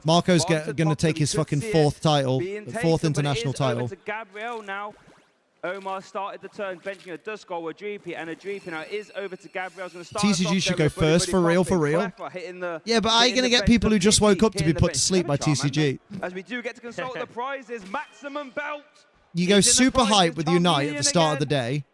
S1: Marco's going to take his fucking 4th title, 4th international title.
S6: To Gabriel now. Omar started the turn benching a Duskol, a Dreepy, and a Dreepy. Now it is over to Gabriel's going to start.
S1: TCG should go first, for real, for real. Yeah, but are you going to get people who just woke up to be put to sleep by TCG?
S6: As we do get to consult the prizes, maximum belt.
S1: You go super hype with Unite at the start of the day,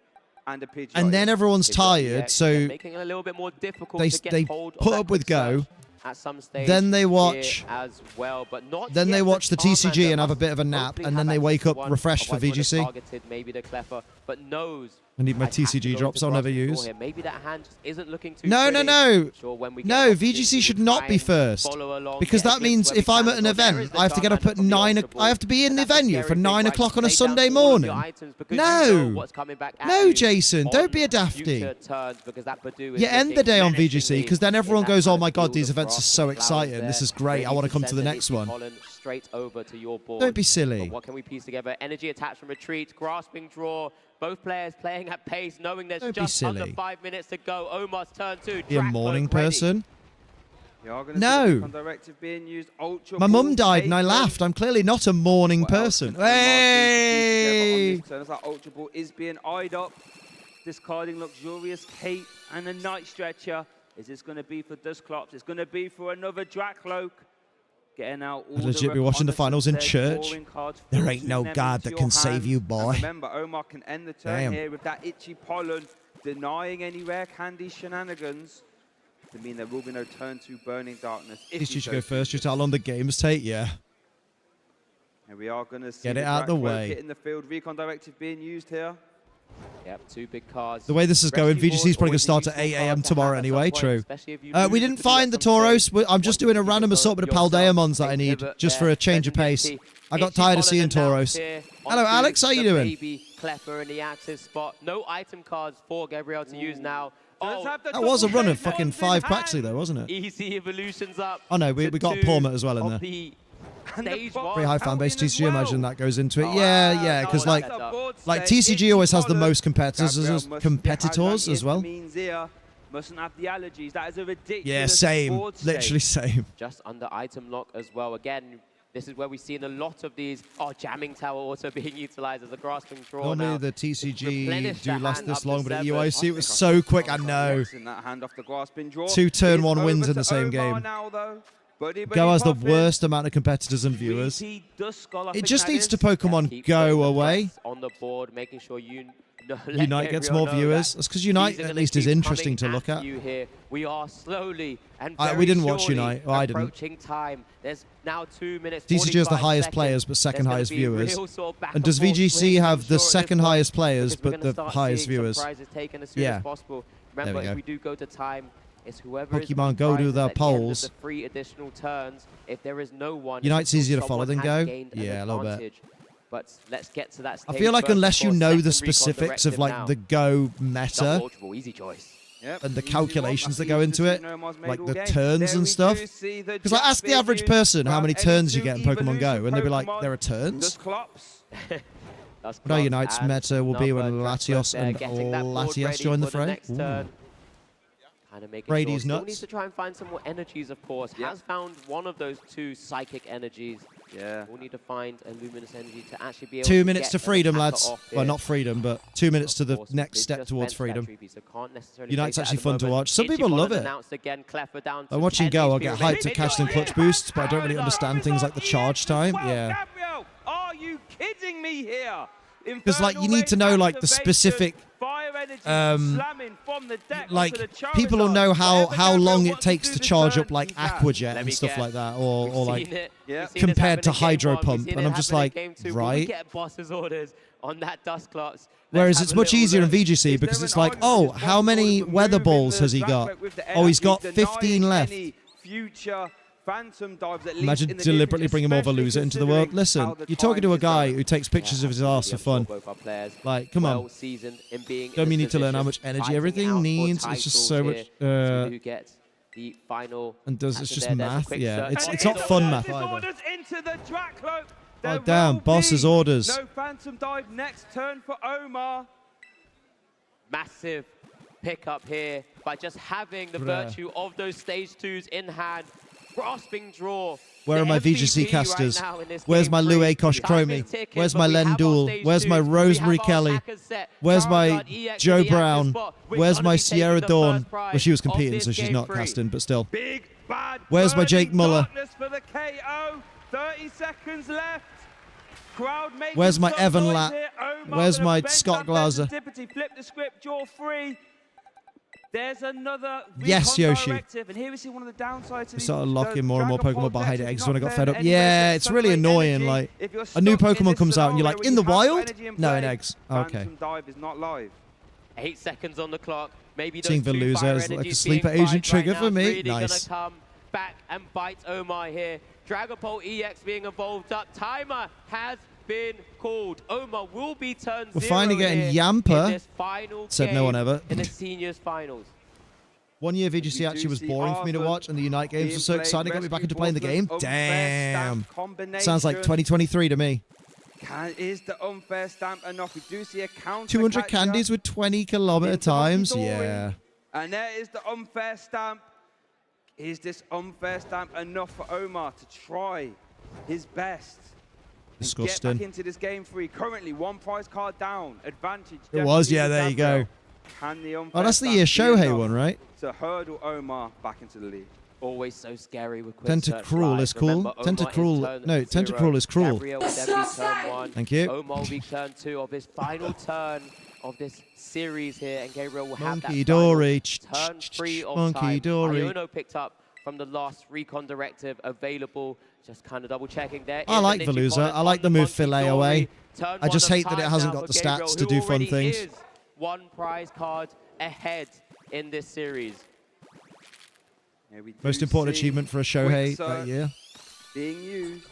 S1: and then everyone's tired, so
S5: making it a little bit more difficult
S1: they
S5: to get
S1: they
S5: hold of
S1: put
S5: that
S1: up with Go.
S5: at some stage.
S1: Then they
S5: here
S1: watch
S5: as well, but not
S1: Then they
S5: yet
S1: watch the
S5: Charmander
S1: TCG and have a
S5: must
S1: bit of a nap,
S5: hopefully
S1: and then
S5: have
S1: they wake
S5: access
S1: up
S5: to one,
S1: refreshed for
S5: otherwise would have
S1: VGC.
S5: targeted maybe the Cleffer, but knows
S1: I need my
S5: I have to
S1: TCG
S5: go
S1: drops
S5: to
S1: I'll never
S5: grasping
S1: use.
S5: draw here. Maybe that hand just isn't looking too
S1: No, no,
S5: pretty.
S1: no.
S5: Sure, when we get
S1: No,
S5: an opportunity,
S1: VGC should
S5: we
S1: not
S5: try
S1: be
S5: and
S1: first.
S5: follow along,
S1: Because
S5: get a
S1: that
S5: glimpse
S1: means
S5: where we
S1: if I'm
S5: can.
S1: at an
S5: Well, there
S1: event,
S5: is the
S1: I have to get up
S5: Charmander
S1: at
S5: from the
S1: 9
S5: Ultra Ball.
S1: I have to be in the
S5: That's the
S1: venue
S5: scary
S1: for
S5: thing,
S1: 9
S5: right?
S1: o'clock on a
S5: Stay down
S1: Sunday
S5: to all of
S1: morning.
S5: your items because you know
S1: No.
S5: what's coming back at
S1: No,
S5: you
S1: Jason, don't be a
S5: on
S1: dafty.
S5: future turns, because that Badoo is
S1: You end the
S5: looking
S1: day on VGC,
S5: menacingly
S1: because then
S5: in
S1: everyone
S5: that
S1: goes, oh
S5: kind
S1: my
S5: of
S1: god,
S5: field
S1: these
S5: of
S1: events are
S5: grass
S1: so
S5: and flowers
S1: exciting. This
S5: there.
S1: is great. I
S5: Ready
S1: want to come to
S5: send
S1: the
S5: an
S1: next
S5: itchy
S1: one.
S5: pollen straight over to your board.
S1: Don't be silly.
S5: But what can we piece together? Energy attached from retreat, grasping draw. Both players playing at pace, knowing there's
S1: Don't be
S5: just under
S1: silly.
S5: 5 minutes to go. Omar's turn 2.
S1: Be a morning person.
S6: You are gonna see
S1: No.
S6: the recon directive being used. Ultra
S1: My mum
S6: Ball
S1: died and I
S6: taken.
S1: laughed. I'm clearly not a morning person.
S6: What else can Omar
S1: Hey!
S6: do to keep together on this turn? It's like Ultra Ball is being eyed up. Discarding Luxurious Cape and a Night Stretcher. Is this going to be for Dusclops? It's going to be for another Dracloak. Getting out all
S1: I'd legit be watching the finals in church. There ain't no god that can save you, boy.
S6: And remember, Omar can end the turn
S1: Damn.
S6: here with that itchy pollen, denying any rare candy shenanigans. To mean there will be no turn 2 Burning Darkness. If
S1: These
S6: he
S1: two should
S6: so
S1: go first, just how long the games take, yeah.
S6: And we are going to see
S1: Get it out of the
S6: Dracloak
S1: way.
S6: hitting the field. Recon directive being used here.
S5: Yep, 2 big cards.
S1: The way this is going,
S5: Rescue
S1: VGC's probably going
S5: board,
S1: to start at
S5: always
S1: 8
S5: a useful
S1: a.m.
S5: card to
S1: tomorrow
S5: have at
S1: anyway,
S5: some point,
S1: true.
S5: especially if you
S1: We
S5: lose
S1: didn't
S5: the
S1: find the
S5: Badoo at some
S1: Tauros. I'm just doing a random assortment of Paldeamons that I need,
S5: yourself.
S1: just for a change of pace. I got tired of seeing Tauros. Hello, Alex, how you doing?
S5: Baby Cleffer in the active spot. No item cards for Gabriel to use now.
S1: That was a run of fucking 5 Quaxley though, wasn't it?
S5: Easy evolutions up.
S1: Oh no, we got Palmer as well in there.
S5: Stage
S1: Pretty high fan base TCG, imagine that goes into it. Yeah, because like TCG always has the most competitors as well.
S6: Mustn't have the allergies. That is a ridiculous.
S1: Yeah, same.
S6: board
S1: Literally
S6: state.
S1: same.
S5: Just under item lock as well. Again, this is where we've seen a lot of these. Oh, jamming tower also being utilized as a grasping draw.
S1: Normally
S5: now.
S1: the TCG do last this long, but at
S5: 7.
S1: UIC it was so quick. I know. 2 turn 1 wins in the same game. Go has the worst amount of competitors and viewers. It just needs to Pokemon Go away.
S5: On the board, making sure
S1: Unite gets more viewers. That's because Unite at least is interesting to look at.
S5: We are slowly and
S1: we didn't watch Unite. Well, I didn't.
S5: Approaching time. There's now 2 minutes.
S1: TCG has the highest players but second highest viewers. And does VGC have the second highest players but the highest viewers? Yeah.
S5: Remember, if we do go to time, it's whoever
S1: Pokemon Go do their polls.
S5: The 3 additional turns. If there is no one,
S1: Unite's easier to follow than Go. Yeah, a little bit.
S5: But let's get to that stage.
S1: I feel like unless you know the specifics of like the Go meta
S5: easy choice.
S1: and the calculations that go into it, like the turns and stuff. Because I ask the average person how many turns you get in Pokemon Go, and they'll be like, there are turns? No, Unite's meta will be when Latios and Latias join the fray. Brady's nuts.
S5: Needs to try and find some more energies, of course. Has found one of those 2 psychic energies.
S6: Yeah.
S5: We'll need to find a luminous energy to actually be able
S1: 2
S5: to
S1: minutes
S5: get
S1: to freedom,
S5: an
S1: lads.
S5: attacker off
S1: Well,
S5: here.
S1: not freedom, but 2 minutes to the next step towards freedom. Unite's actually fun to watch. Some people love it. I'm watching Go, I'll get hyped at casting clutch boosts, but I don't really understand things like the charge time. Yeah.
S6: Are you kidding me here?
S1: Because like you need to know like the specific like people will know how long it takes to charge up like Aquajet and stuff like that, or like compared to Hydro Pump, and I'm just like, right.
S5: Get boss's orders on that Dusclops.
S1: Whereas it's much easier in VGC because it's like, oh, how many weather balls has he got? Oh, he's got 15 left.
S6: Phantom dives at least
S1: Imagine deliberately bringing more of a loser into the world. Listen, you're talking to a guy who takes pictures of his ass for fun. Like, come on. Don't you need to learn how much energy everything needs? It's just so much. And it's just math. Yeah, it's not fun math either. Oh damn, boss's orders.
S6: No Phantom dive next turn for Omar.
S5: Massive pickup here by just having the virtue of those stage 2s in hand. Grasping draw.
S1: Where are my VGC casters? Where's my Lou Akosh Chromie? Where's my Len Duel? Where's my Rosemary Kelly? Where's my Joe Brown? Where's my Sierra Dawn? Well, she was competing, so she's not casting, but still. Where's my Jake Muller?
S6: For the KO. 30 seconds left.
S1: Where's my Evan Latt? Where's my Scott Glaser?
S6: Flip the script, draw 3. There's another
S1: yes, Yoshi.
S6: And here we see one of the downsides.
S1: We started locking more and more Pokemon by hiding eggs when I got fed up. Yeah, it's really annoying. Like a new Pokemon comes out and you're like, in the wild? No, in eggs. Okay.
S6: Dive is not live.
S5: 8 seconds on the clock. Maybe
S1: seeing the loser is like a sleeper agent trigger for me. Nice.
S5: Gonna come back and bite Omar here. Dragapult EX being evolved up. Timer has been called. Omar will be turned
S1: We're finally getting Yamper. Said no one ever.
S5: In the seniors finals.
S1: 1 year VGC actually was boring for me to watch, and the Unite games were so exciting. Got me back into playing the game. Damn. Sounds like 2023 to me.
S6: Is the unfair stamp enough? We do see a counter.
S1: 200 candies with 20 kilometer times. Yeah.
S6: And there is the unfair stamp. Is this unfair stamp enough for Omar to try his best?
S1: Disgusting.
S6: Get back into this game 3. Currently, 1 prize card down. Advantage.
S1: It was, yeah, there you go.
S6: Can the
S1: oh, that's the year Shohei one, right?
S6: To hurdle Omar back into the lead.
S5: Always so scary with
S1: Tentacruel is cool. Tentacruel, no, Tentacruel is cruel. Thank you.
S5: Omar will be turn 2 of his final turn of this series here, and Gabriel will have
S1: Monkey
S5: that
S1: Dory.
S5: turn 3 of
S1: Monkey
S5: time.
S1: Dory.
S5: Iono picked up from the last recon directive available. Just kind of double checking there.
S1: I like Veluza. I like the move Fillet away. I just hate that it hasn't got the stats to do fun things.
S5: 1 prize card ahead in this series.
S1: Most important achievement for a Shohei that year.
S6: Being used.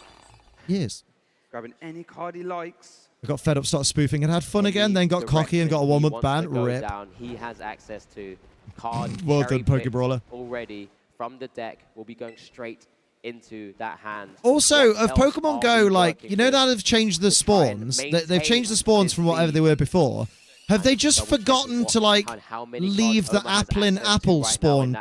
S1: Yes.
S6: Grabbing any card he likes.
S1: I got fed up, started spoofing, and had fun again. Then got cocky and got a 1 month ban. Rip.
S5: He has access to card
S1: Well done,
S5: cherry-picked
S1: Pokebrawler.
S5: already from the deck will be going straight into that hand.
S1: Also,
S5: What
S1: of
S5: else
S1: Pokemon
S5: are
S1: Go,
S5: we
S1: like,
S5: working
S1: you know
S5: with?
S1: that they've changed the spawns? They've changed the spawns from whatever they were before. Have they just forgotten to, like, leave the Applin apple spawn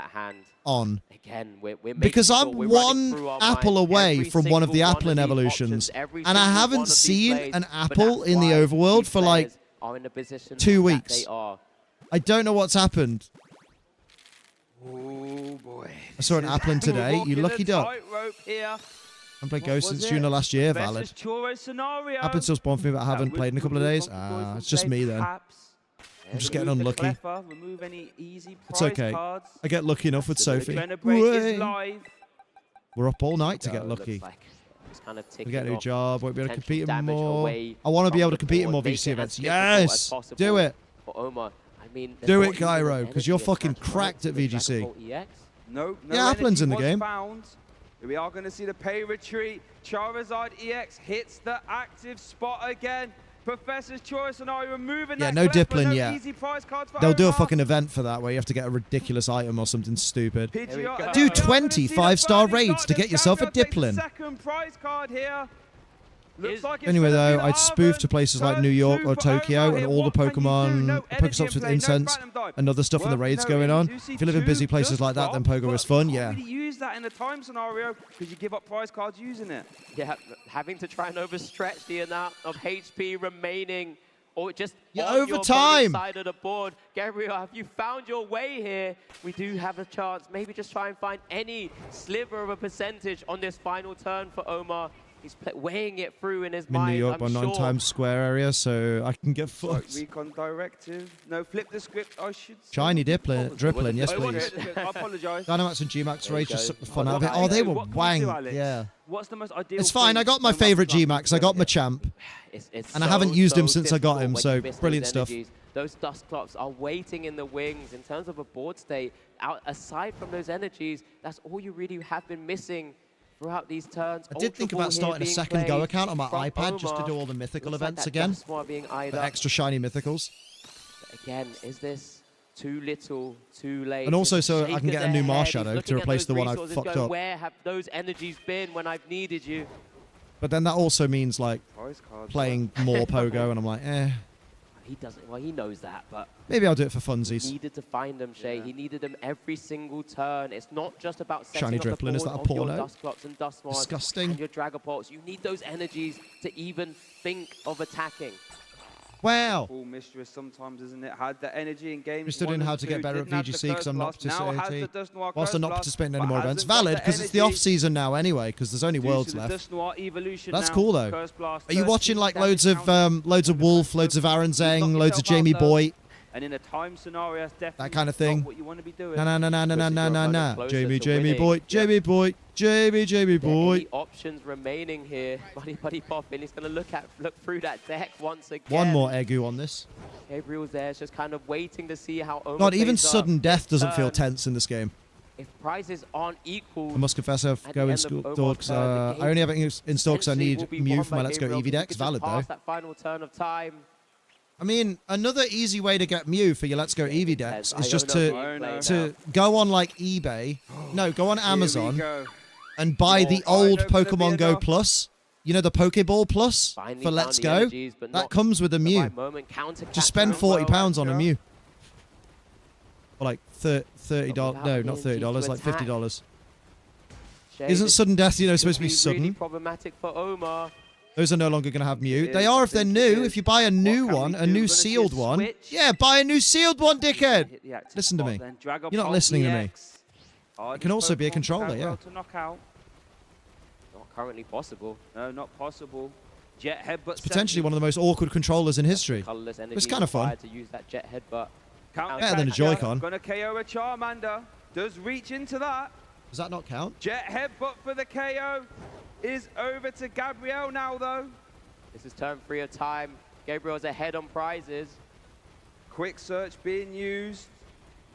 S1: on?
S5: Again, we're
S1: Because
S5: making
S1: I'm
S5: sure we're running
S1: one
S5: through our
S1: apple
S5: mind
S1: away
S5: every
S1: from one of the
S5: single
S1: Applin
S5: these
S1: evolutions,
S5: options, every
S1: and I
S5: single one
S1: haven't
S5: of these
S1: seen
S5: plays,
S1: an
S5: but
S1: apple
S5: that's
S1: in the
S5: why
S1: overworld
S5: these
S1: for like
S5: players are in the position
S1: 2
S5: that
S1: weeks.
S5: they are.
S1: I don't know what's happened.
S6: Oh boy.
S1: I saw an Applin today. You lucky duck.
S6: Here.
S1: I played Ghost since June of last year. Valid. Applin still spawned for me, but I haven't played in a couple of days. Ah, it's just me then. I'm just getting unlucky. It's okay. I get lucky enough with Sophie. We're up all night to get lucky. We get a new job. Won't be able to compete in more. I want to be able to compete in more VGC events. Yes! Do it! Do it, Gyro, because you're fucking cracked at VGC.
S6: No
S1: Yeah, Applin's in the
S6: energy was
S1: game.
S6: found. We are going to see the pay retreat. Charizard EX hits the active spot again. Professor's Choice and I removing
S1: Yeah,
S6: that
S1: no
S6: Cleffa,
S1: Diplin
S6: no
S1: yet.
S6: easy prize cards for
S1: They'll do a
S6: Omar.
S1: fucking event for that where you have to get a ridiculous item or something stupid.
S6: Pidgeot,
S1: Do 20 5-star raids to get yourself a Diplin.
S6: Second prize card here. Looks like it's
S1: Anyway,
S6: gonna be
S1: though,
S6: the
S1: I'd spoof to places like New York or Tokyo and all the Pokemon Pokestops with incense and other stuff in the raids going on. If you live in busy places like that, then Pogo is fun, yeah.
S6: Really use that in a time scenario because you give up prize cards using it.
S5: Yeah, having to try and overstretch the amount of HP remaining, or just
S1: You're
S5: on
S1: over
S5: your opponent's
S1: time.
S5: side of the board. Gabriel, have you found your way here? We do have a chance. Maybe just try and find any sliver of a percentage on this final turn for Omar. He's weighing it through in his
S1: I'm in
S5: mind,
S1: New York
S5: I'm
S1: by 9
S5: sure.
S1: Times Square area, so I can get fucked.
S6: Recon directive. No, flip the script. I should.
S1: Shiny Driplin, yes please.
S6: I apologise.
S1: Dynamax and G-Max
S6: There you
S1: Rage just
S6: go.
S1: sucked the fun out of it. Oh, they were wang. Yeah.
S6: What's the most ideal?
S1: It's fine.
S6: thing
S1: I got my
S6: to
S1: favourite G-Max. I got Machamp. And I haven't used him since I got him, so brilliant stuff.
S5: Those Dusclops are waiting in the wings in terms of a board state. Aside from those energies, that's all you really have been missing throughout these turns.
S1: I did think about starting a second Go account on my iPad just to do all the mythical events again. The extra shiny mythicals.
S5: But again, is this too little, too late?
S1: And also so I
S5: Shaking
S1: can get a
S5: their
S1: new
S5: head.
S1: Marshadow
S5: He's
S1: to
S5: looking at
S1: replace
S5: those
S1: the one I
S5: resources
S1: fucked
S5: going,
S1: up.
S5: Where have those energies been when I've needed you?
S1: But then that also means like playing more Pogo, and I'm like, eh.
S5: He doesn't. Well, he knows that, but
S1: Maybe I'll do it for
S5: he
S1: funsies.
S5: needed to find them, Shay. He needed them every single turn. It's not just about setting
S1: Shiny
S5: up the
S1: Drifloon,
S5: board
S1: is that a
S5: of your
S1: porno?
S5: Dusclops and Dusmons
S1: Disgusting.
S5: and your Dragapults. You need those energies to even think of attacking.
S1: Wow.
S6: Full Mistress sometimes, isn't it? Had the energy in games.
S1: We're studying how to get better at VGC because I'm not participating. Whilst I'm not participating in any more events.
S6: Hasn't got
S1: Valid,
S6: the
S1: because it's the
S6: energy
S1: off-season now anyway, because there's only Worlds left.
S6: Evolution
S1: That's
S6: now.
S1: cool, though.
S6: Curse Blast,
S1: Are you
S6: 13
S1: watching, like,
S6: damage
S1: loads of Wolf, loads of Aaron Zeng, loads of Jamie Boy?
S6: And in a time scenario, that's definitely
S1: That kind of thing.
S6: not what you want to be doing.
S1: Nah. Jamie Boy.
S5: Any
S1: Boy.
S5: options remaining here? Buddy Poppin. He's going to look through that deck once again.
S1: One more Egu on this.
S5: Gabriel's there, just kind of waiting to see how Omar
S1: God, even
S5: plays up.
S1: sudden death doesn't feel tense in this game.
S5: If prizes aren't equal,
S1: I must confess I've
S5: at
S1: go
S5: the
S1: in
S5: end
S1: school
S5: of
S1: door
S5: Omar's
S1: because
S5: turn, the
S1: I only have it
S5: game
S1: installed because I
S5: essentially
S1: need
S5: will be
S1: Mew
S5: won
S1: for my
S5: by
S1: Let's Go
S5: Gabriel.
S1: Eevee
S5: If
S1: deck.
S5: he
S1: It's
S5: can
S1: valid
S5: just
S1: though.
S5: pass that final turn of time.
S1: I mean, another easy way to get Mew for your Let's Go Eevee decks is just
S5: Iono
S1: to go on like eBay. No, go on Amazon
S6: go.
S1: and buy the old
S6: Iono gonna be
S1: Pokemon Go
S6: enough.
S1: Plus. You know the Pokeball Plus
S5: Finally
S1: for
S5: found
S1: Let's
S5: the
S1: Go?
S5: energies, but
S1: That
S5: not
S1: comes with a
S5: the
S1: Mew.
S5: right moment. Counter
S1: Just spend
S5: catch
S1: £40 on a
S6: Joe.
S1: Mew. Or like $30.
S5: without
S1: No,
S5: the
S1: not
S5: energy to
S1: $30. Like
S5: attack.
S1: $50.
S5: Shay,
S1: Isn't
S5: this
S1: sudden death, you know,
S5: could
S1: supposed to be
S5: really
S1: sudden?
S5: problematic for Omar.
S1: Those are no longer going to have Mew.
S6: It
S1: They
S6: is,
S1: are
S6: I
S1: if they're
S6: think it
S1: new.
S6: is.
S1: If you buy a new
S6: can
S1: one,
S6: we
S1: a
S6: do?
S1: new
S6: We're gonna see a
S1: sealed one.
S6: switch.
S1: Yeah, buy a new sealed one, dickhead.
S6: Hit the active
S1: Listen to
S6: spot
S1: me.
S6: then. Dragapult
S1: You're not listening to me.
S6: EX.
S1: It can also be a
S6: Pokemon
S1: controller,
S6: Gabriel
S1: yeah.
S6: To knock out.
S5: Not currently possible.
S6: No, not possible. Jet headbutt.
S1: It's potentially one of the most awkward controllers in history.
S5: Colorless energy
S1: It's kind of fun.
S5: required to use that jet headbutt.
S1: Better than a Joy-Con.
S6: Gonna KO a Charmander. Does reach into that.
S1: Does that not count?
S6: Jet headbutt for the KO. Is over to Gabriel now though.
S5: This is turn 3 of time. Gabriel's ahead on prizes.
S6: Quick search being used.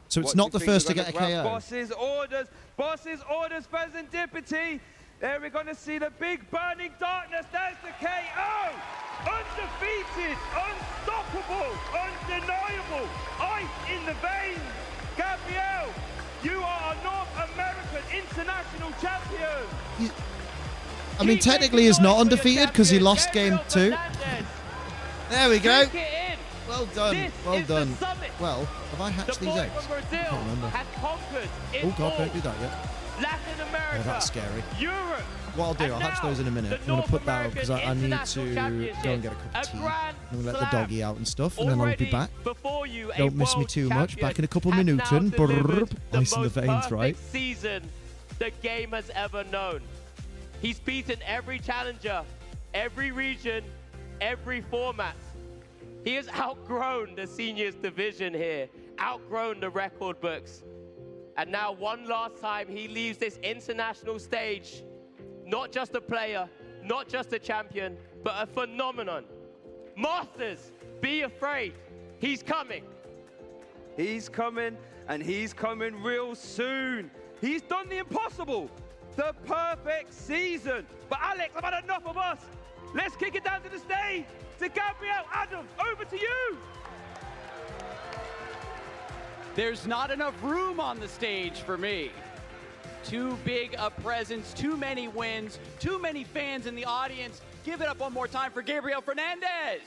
S1: So it's
S6: What
S1: not
S6: do
S1: the
S6: you think
S1: first to
S6: we're
S1: get a
S6: gonna grab?
S1: KO.
S6: Boss's orders. Boss's orders for Serendipity. There we're going to see the big burning darkness. There's the KO. Undefeated, unstoppable, undeniable. Ice in the veins. Gabriel international champion.
S1: I mean, technically he's not undefeated because he lost game 2. There we go. Well done. Well done. Well, have I hatched these eggs? I can't remember. Oh God, don't do that yet.
S6: Latin America,
S1: oh, that's scary.
S6: Europe.
S1: What I'll do, I'll hatch those in a minute. I'm going to put that out because I need to go and get a cup of tea. I'm going to let the doggy out and stuff, and then I'll be back. Don't miss me too much. Back in a couple minuten. Ice in the veins, right?
S5: Season the game has ever known. He's beaten every challenger, every region, every format. He has outgrown the seniors division here, outgrown the record books. And now one last time he leaves this international stage, not just a player, not just a champion, but a phenomenon. Masters, be afraid, he's coming.
S6: He's coming, and he's coming real soon. He's done the impossible, the perfect season. But Alex, I've had enough of us. Let's kick it down to the stage, to Gabriel. Adam, over to you.
S15: There's not enough room on the stage for me. Too big a presence, too many wins, too many fans in the audience. Give it up one more time for Gabriel Fernandez.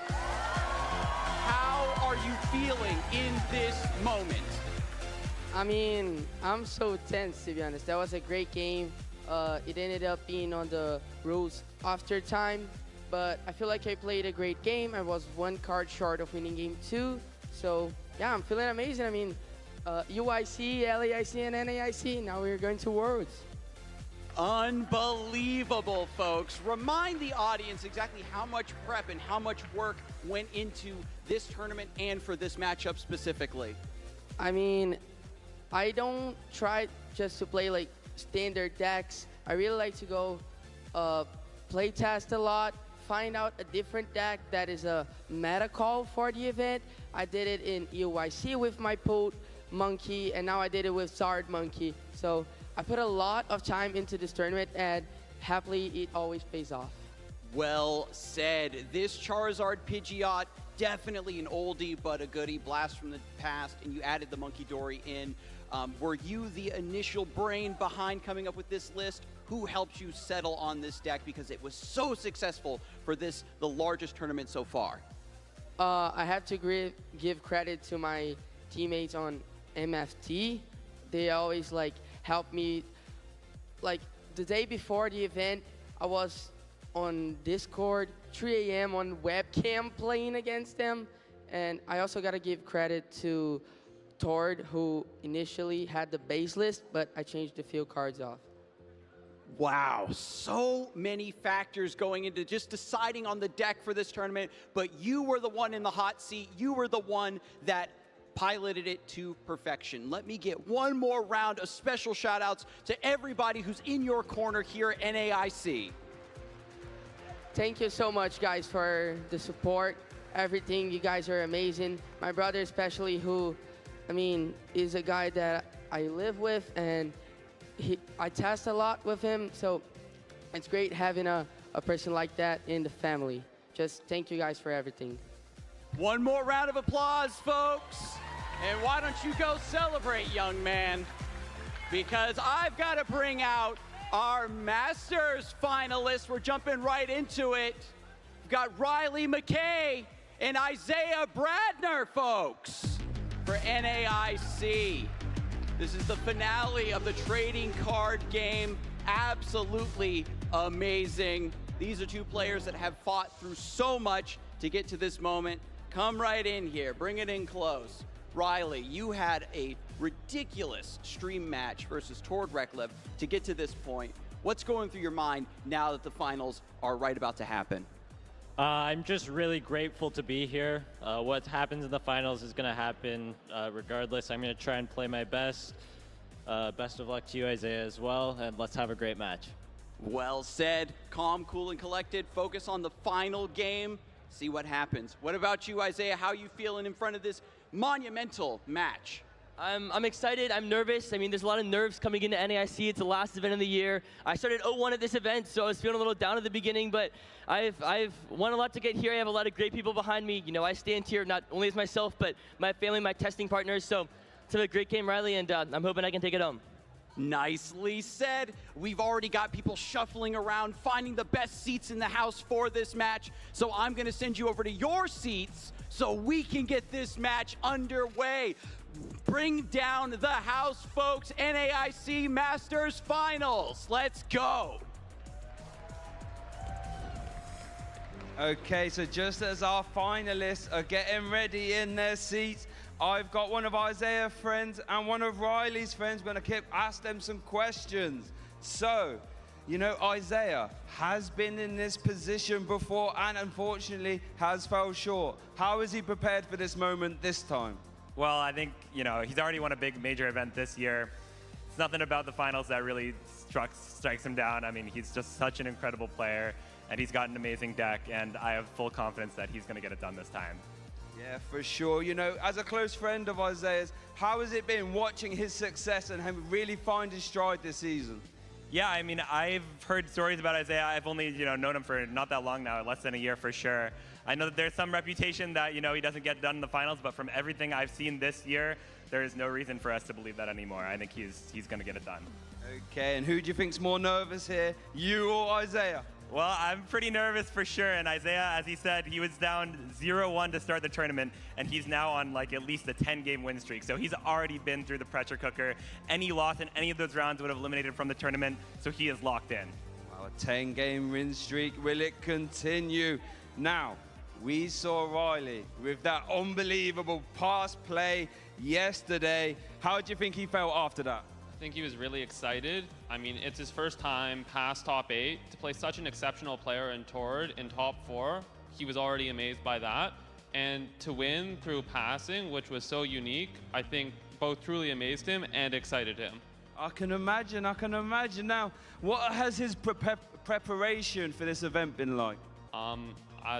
S15: How are you feeling in this moment?
S21: I mean, I'm so tense, to be honest. That was a great game. It ended up being on the rules after time, but I feel like I played a great game. I was 1 card short of winning game 2, so yeah, I'm feeling amazing. I mean, UIC, LAIC, and NAIC, now we're going to Worlds.
S15: Unbelievable, folks. Remind the audience exactly how much prep and how much work went into this tournament and for this matchup specifically.
S21: I mean, I don't try just to play like standard decks. I really like to go play test a lot, find out a different deck that is a meta call for the event. I did it in UIC with my Poot Monkey, and now I did it with Zard Monkey. So I put a lot of time into this tournament, and happily it always pays off.
S15: Well said. This Charizard Pidgeot, definitely an oldie but a goodie, blast from the past, and you added the Monkey Dory in. Were you the initial brain behind coming up with this list? Who helped you settle on this deck because it was so successful for the largest tournament so far?
S21: I have to give credit to my teammates on MFT. They always help me. Like the day before the event, I was on Discord 3 a.m. on webcam playing against them. And I also got to give credit to Tord, who initially had the base list, but I changed the field cards off.
S15: Wow, so many factors going into just deciding on the deck for this tournament, but you were the one in the hot seat. You were the one that piloted it to perfection. Let me get one more round of special shout outs to everybody who's in your corner here at NAIC.
S21: Thank you so much, guys, for the support, everything. You guys are amazing. My brother especially, who, I mean, is a guy that I live with, and I test a lot with him, so it's great having a person like that in the family. Just thank you guys for everything.
S15: One more round of applause, folks. And why don't you go celebrate, young man? Because I've got to bring out our Masters finalists. We're jumping right into it. We've got Riley McKay and Isaiah Bradner, folks, for NAIC. This is the finale of the trading card game. Absolutely amazing. These are two players that have fought through so much to get to this moment. Come right in here, bring it in close. Riley, you had a ridiculous stream match versus Tord Reklev to get to this point. What's going through your mind now that the finals are right about to happen?
S7: I'm just really grateful to be here. What happens in the finals is going to happen regardless. I'm going to try and play my best. Best of luck to you, Isaiah, as well, and let's have a great match.
S15: Well said. Calm, cool, and collected. Focus on the final game. See what happens. What about you, Isaiah? How are you feeling in front of this monumental match?
S22: I'm excited. I'm nervous. I mean, there's a lot of nerves coming into NAIC. It's the last event of the year. I started 0-1 at this event, so I was feeling a little down at the beginning, but I've won a lot to get here. I have a lot of great people behind me. You know, I stand here not only as myself, but my family, my testing partners. So it's a great game, Riley, and I'm hoping I can take it home.
S15: Nicely said. We've already got people shuffling around, finding the best seats in the house for this match. So I'm going to send you over to your seats so we can get this match underway. Bring down the house, folks. NAIC Masters Finals. Let's go.
S6: Okay, so just as our finalists are getting ready in their seats, I've got one of Isaiah's friends and one of Riley's friends. We're going to ask them some questions. So, you know, Isaiah has been in this position before and unfortunately has fell short. How is he prepared for this moment this time?
S4: Well, I think, you know, he's already won a big major event this year. It's nothing about the finals that really strikes him down. I mean, he's just such an incredible player, and he's got an amazing deck, and I have full confidence that he's going to get it done this time.
S6: Yeah, for sure. You know, as a close friend of Isaiah's, how has it been watching his success and him really find his stride this season?
S4: Yeah, I mean, I've heard stories about Isaiah. I've only, you know, known him for not that long now, less than a year for sure. I know that there's some reputation that, you know, he doesn't get done in the finals, but from everything I've seen this year, there is no reason for us to believe that anymore. I think he's going to get it done.
S6: Okay, and who do you think's more nervous here, you or Isaiah?
S4: Well, I'm pretty nervous for sure, and Isaiah, as he said, he was down 0-1 to start the tournament, and he's now on like at least a 10-game win streak. So he's already been through the pressure cooker. Any loss in any of those rounds would have eliminated from the tournament, so he is locked in.
S6: Wow, a 10-game win streak. Will it continue? Now, we saw Riley with that unbelievable pass play yesterday. How do you think he felt after that?
S8: I think he was really excited. I mean, it's his first time past top 8. To play such an exceptional player in Tord in top 4, he was already amazed by that. And to win through passing, which was so unique, I think both truly amazed him and excited him.
S6: I can imagine. Now, what has his preparation for this event been like?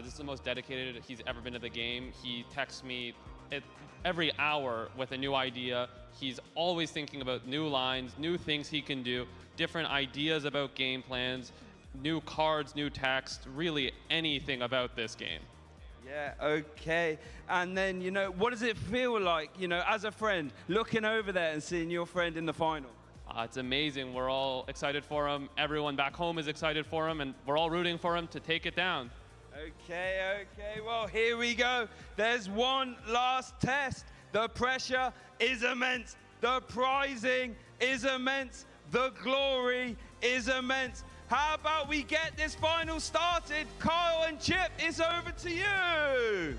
S8: This is the most dedicated he's ever been to the game. He texts me every hour with a new idea. He's always thinking about new lines, new things he can do, different ideas about game plans, new cards, new text, really anything about this game.
S6: Yeah, okay. And then, you know, what does it feel like, you know, as a friend, looking over there and seeing your friend in the final?
S8: It's amazing. We're all excited for him. Everyone back home is excited for him, and we're all rooting for him to take it down.
S6: Okay, well, here we go. There's one last test. The pressure is immense. The prizing is immense. The glory is immense. How about we get this final started? Kyle and Chip, it's over to you.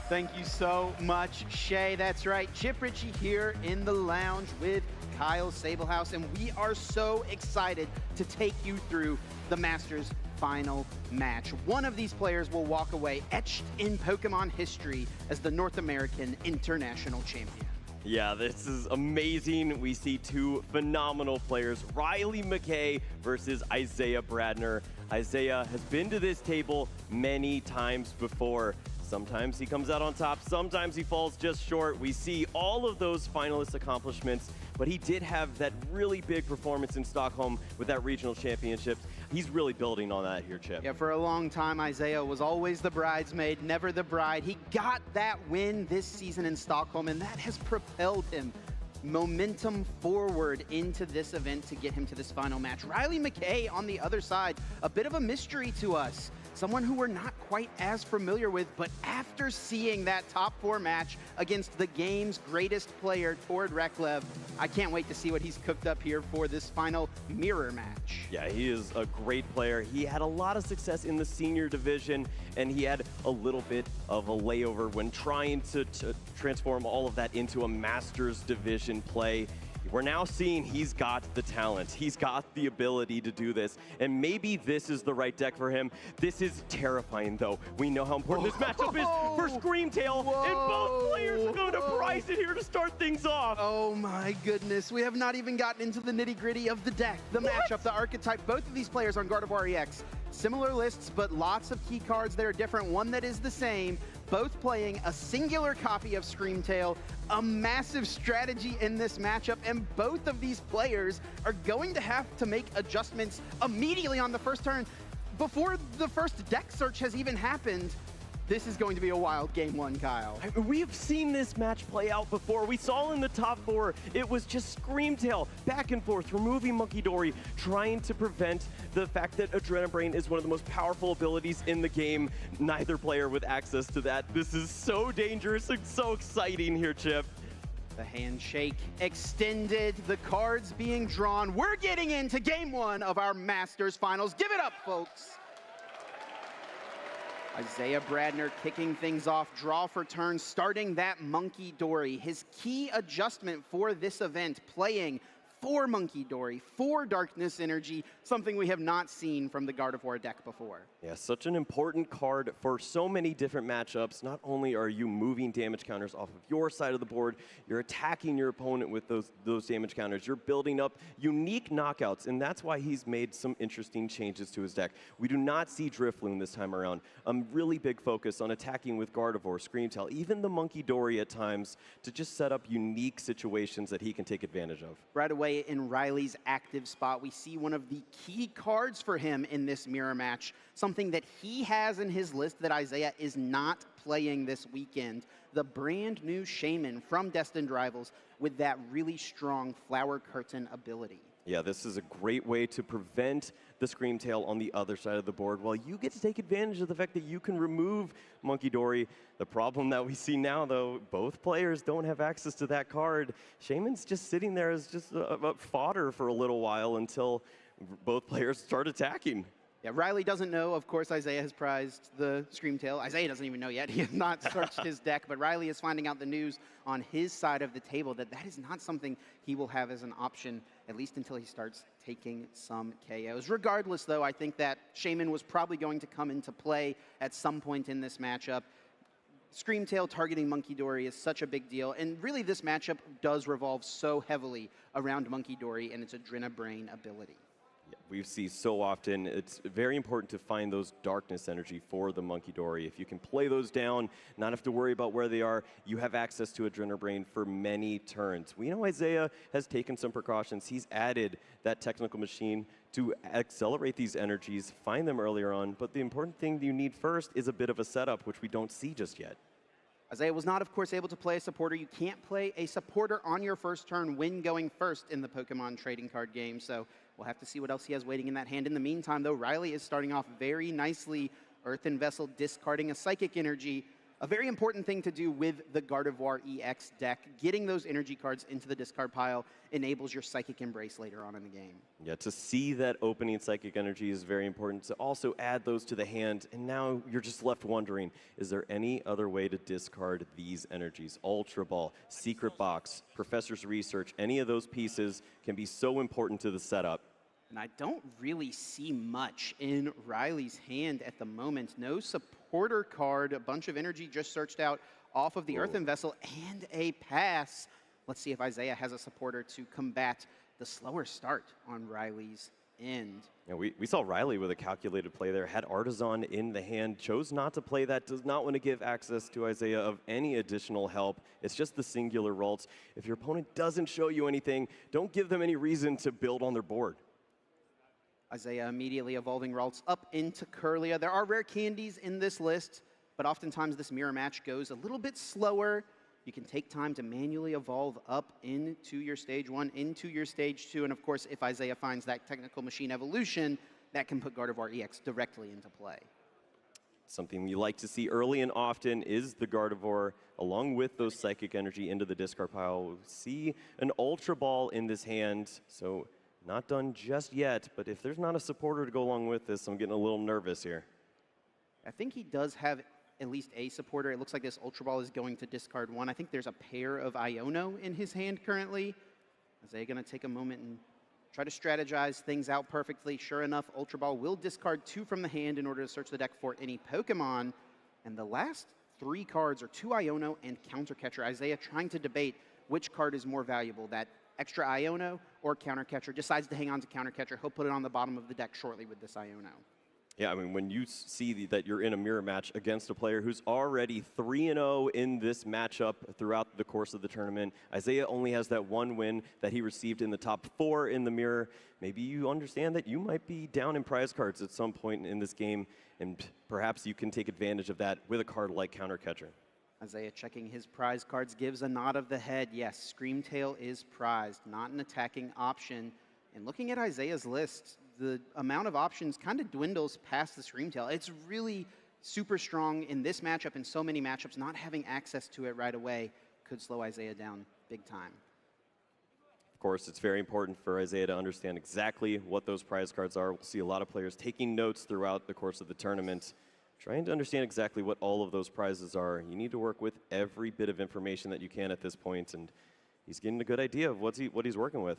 S23: Thank you so much, Shay. That's right, Chip Ritchie here in the lounge with Kyle Sablehouse, and we are so excited to take you through the Masters final match. One of these players will walk away etched in Pokemon history as the North American International Champion.
S24: Yeah, this is amazing. We see two phenomenal players, Riley McKay versus Isaiah Bradner. Isaiah has been to this table many times before. Sometimes he comes out on top, sometimes he falls just short. We see all of those finalist accomplishments, but he did have that really big performance in Stockholm with that regional championship. He's really building on that here, Chip.
S23: Yeah, for a long time, Isaiah was always the bridesmaid, never the bride. He got that win this season in Stockholm, and that has propelled him momentum forward into this event to get him to this final match. Riley McKay on the other side, a bit of a mystery to us. Someone who we're not quite as familiar with, but after seeing that top 4 match against the game's greatest player, Tord Reklev, I can't wait to see what he's cooked up here for this final mirror match.
S24: Yeah, he is a great player. He had a lot of success in the senior division, and he had a little bit of a layover when trying to transform all of that into a Masters division play. We're now seeing he's got the talent. He's got the ability to do this. And maybe this is the right deck for him. This is terrifying, though. We know how important this matchup is for Screamtail. And both players are going to prize it here to start things off.
S23: Oh, my goodness. We have not even gotten into the nitty-gritty of the deck, the matchup, the archetype. Both of these players on Gardevoir EX. Similar lists, but lots of key cards that are different. One that is the same. Both playing a singular copy of Screamtail, a massive strategy in this matchup, and both of these players are going to have to make adjustments immediately on the first turn. Before the first deck search has even happened, This is going to be a wild game one, Kyle.
S24: We've seen this match play out before. We saw in the top 4, it was just Screamtail back and forth, removing Monkey Dory, trying to prevent the fact that Adrenabrain is one of the most powerful abilities in the game. Neither player with access to that. This is so dangerous and so exciting here, Chip.
S23: The handshake extended, the cards being drawn. We're getting into game 1 of our Masters Finals. Give it up, folks. Isaiah Bradner kicking things off, draw for turn, starting that Monkey Dory. His key adjustment for this event, playing 4 Monkey Dory, 4 Darkness Energy, something we have not seen from the Gardevoir deck before.
S24: Yeah, such an important card for so many different matchups. Not only are you moving damage counters off of your side of the board, you're attacking your opponent with those damage counters. You're building up unique knockouts, and that's why he's made some interesting changes to his deck. We do not see Drifloon this time around. A really big focus on attacking with Gardevoir, Screamtail, even the Monkey Dory at times, to just set up unique situations that he can take advantage of.
S23: Right away in Riley's active spot, we see one of the key cards for him in this mirror match, something that he has in his list that Isaiah is not playing this weekend, the brand new Shaman from Destined Rivals with that really strong Flower Curtain ability.
S24: Yeah, this is a great way to prevent the Screamtail on the other side of the board while you get to take advantage of the fact that you can remove Monkey Dory. The problem that we see now, though, both players don't have access to that card. Shaman's just sitting there as just a fodder for a little while until both players start attacking.
S23: Yeah, Riley doesn't know. Of course, Isaiah has prized the Screamtail. Isaiah doesn't even know yet. He has not searched his deck, but Riley is finding out the news on his side of the table that that is not something he will have as an option, at least until he starts taking some KOs. Regardless, though, I think that Shaman was probably going to come into play at some point in this matchup. Screamtail targeting Monkey Dory is such a big deal, and really this matchup does revolve so heavily around Monkey Dory and its Adrenabrain ability.
S24: We see so often, it's very important to find those darkness energy for the Monkey Dory. If you can play those down, not have to worry about where they are, you have access to Adrenabrain for many turns. We know Isaiah has taken some precautions. He's added that technical machine to accelerate these energies, find them earlier on, but the important thing you need first is a bit of a setup, which we don't see just yet.
S23: Isaiah was not, of course, able to play a supporter. You can't play a supporter on your first turn when going first in the Pokemon trading card game, so we'll have to see what else he has waiting in that hand. In the meantime, though, Riley is starting off very nicely, Earthen Vessel discarding a Psychic Energy. A very important thing to do with the Gardevoir EX deck. Getting those energy cards into the discard pile enables your Psychic Embrace later on in the game.
S24: Yeah, to see that opening Psychic Energy is very important. To also add those to the hand, and now you're just left wondering, is there any other way to discard these energies? Ultra Ball, Secret Box, Professor's Research, any of those pieces can be so important to the setup.
S23: And I don't really see much in Riley's hand at the moment. No supporter card, a bunch of energy just searched out off of the Earthen Vessel, and a pass. Let's see if Isaiah has a supporter to combat the slower start on Riley's end.
S24: Yeah, we saw Riley with a calculated play there, had Artisan in the hand, chose not to play that, does not want to give access to Isaiah of any additional help. It's just the singular Ralts. If your opponent doesn't show you anything, don't give them any reason to build on their board.
S23: Isaiah immediately evolving Ralts up into Kirlia. There are rare candies in this list, but oftentimes this mirror match goes a little bit slower. You can take time to manually evolve up into your stage 1, into your stage 2, and of course, if Isaiah finds that technical machine evolution, that can put Gardevoir EX directly into play.
S24: Something we like to see early and often is the Gardevoir, along with those Psychic Energy into the discard pile. We'll see an Ultra Ball in this hand, so not done just yet, but if there's not a supporter to go along with this, I'm getting a little nervous here.
S23: I think he does have at least a supporter. It looks like this Ultra Ball is going to discard 1. I think there's a pair of Iono in his hand currently. Isaiah going to take a moment and try to strategize things out perfectly. Sure enough, Ultra Ball will discard 2 from the hand in order to search the deck for any Pokemon. And the last 3 cards are 2 Iono and Counter Catcher. Isaiah trying to debate which card is more valuable, that extra Iono or Counter Catcher. Decides to hang on to Counter Catcher. He'll put it on the bottom of the deck shortly with this Iono.
S24: Yeah, I mean, when you see that you're in a mirror match against a player who's already 3-0 in this matchup throughout the course of the tournament, Isaiah only has that one win that he received in the top 4 in the mirror. Maybe you understand that you might be down in prize cards at some point in this game, and perhaps you can take advantage of that with a card like Counter Catcher.
S23: Isaiah checking his prize cards, gives a nod of the head. Yes, Screamtail is prized, not an attacking option. And looking at Isaiah's list, the amount of options kind of dwindles past the Screamtail. It's really super strong in this matchup and so many matchups. Not having access to it right away could slow Isaiah down big time.
S24: Of course, it's very important for Isaiah to understand exactly what those prize cards are. We'll see a lot of players taking notes throughout the course of the tournament, trying to understand exactly what all of those prizes are. You need to work with every bit of information that you can at this point, and he's getting a good idea of what he's working with.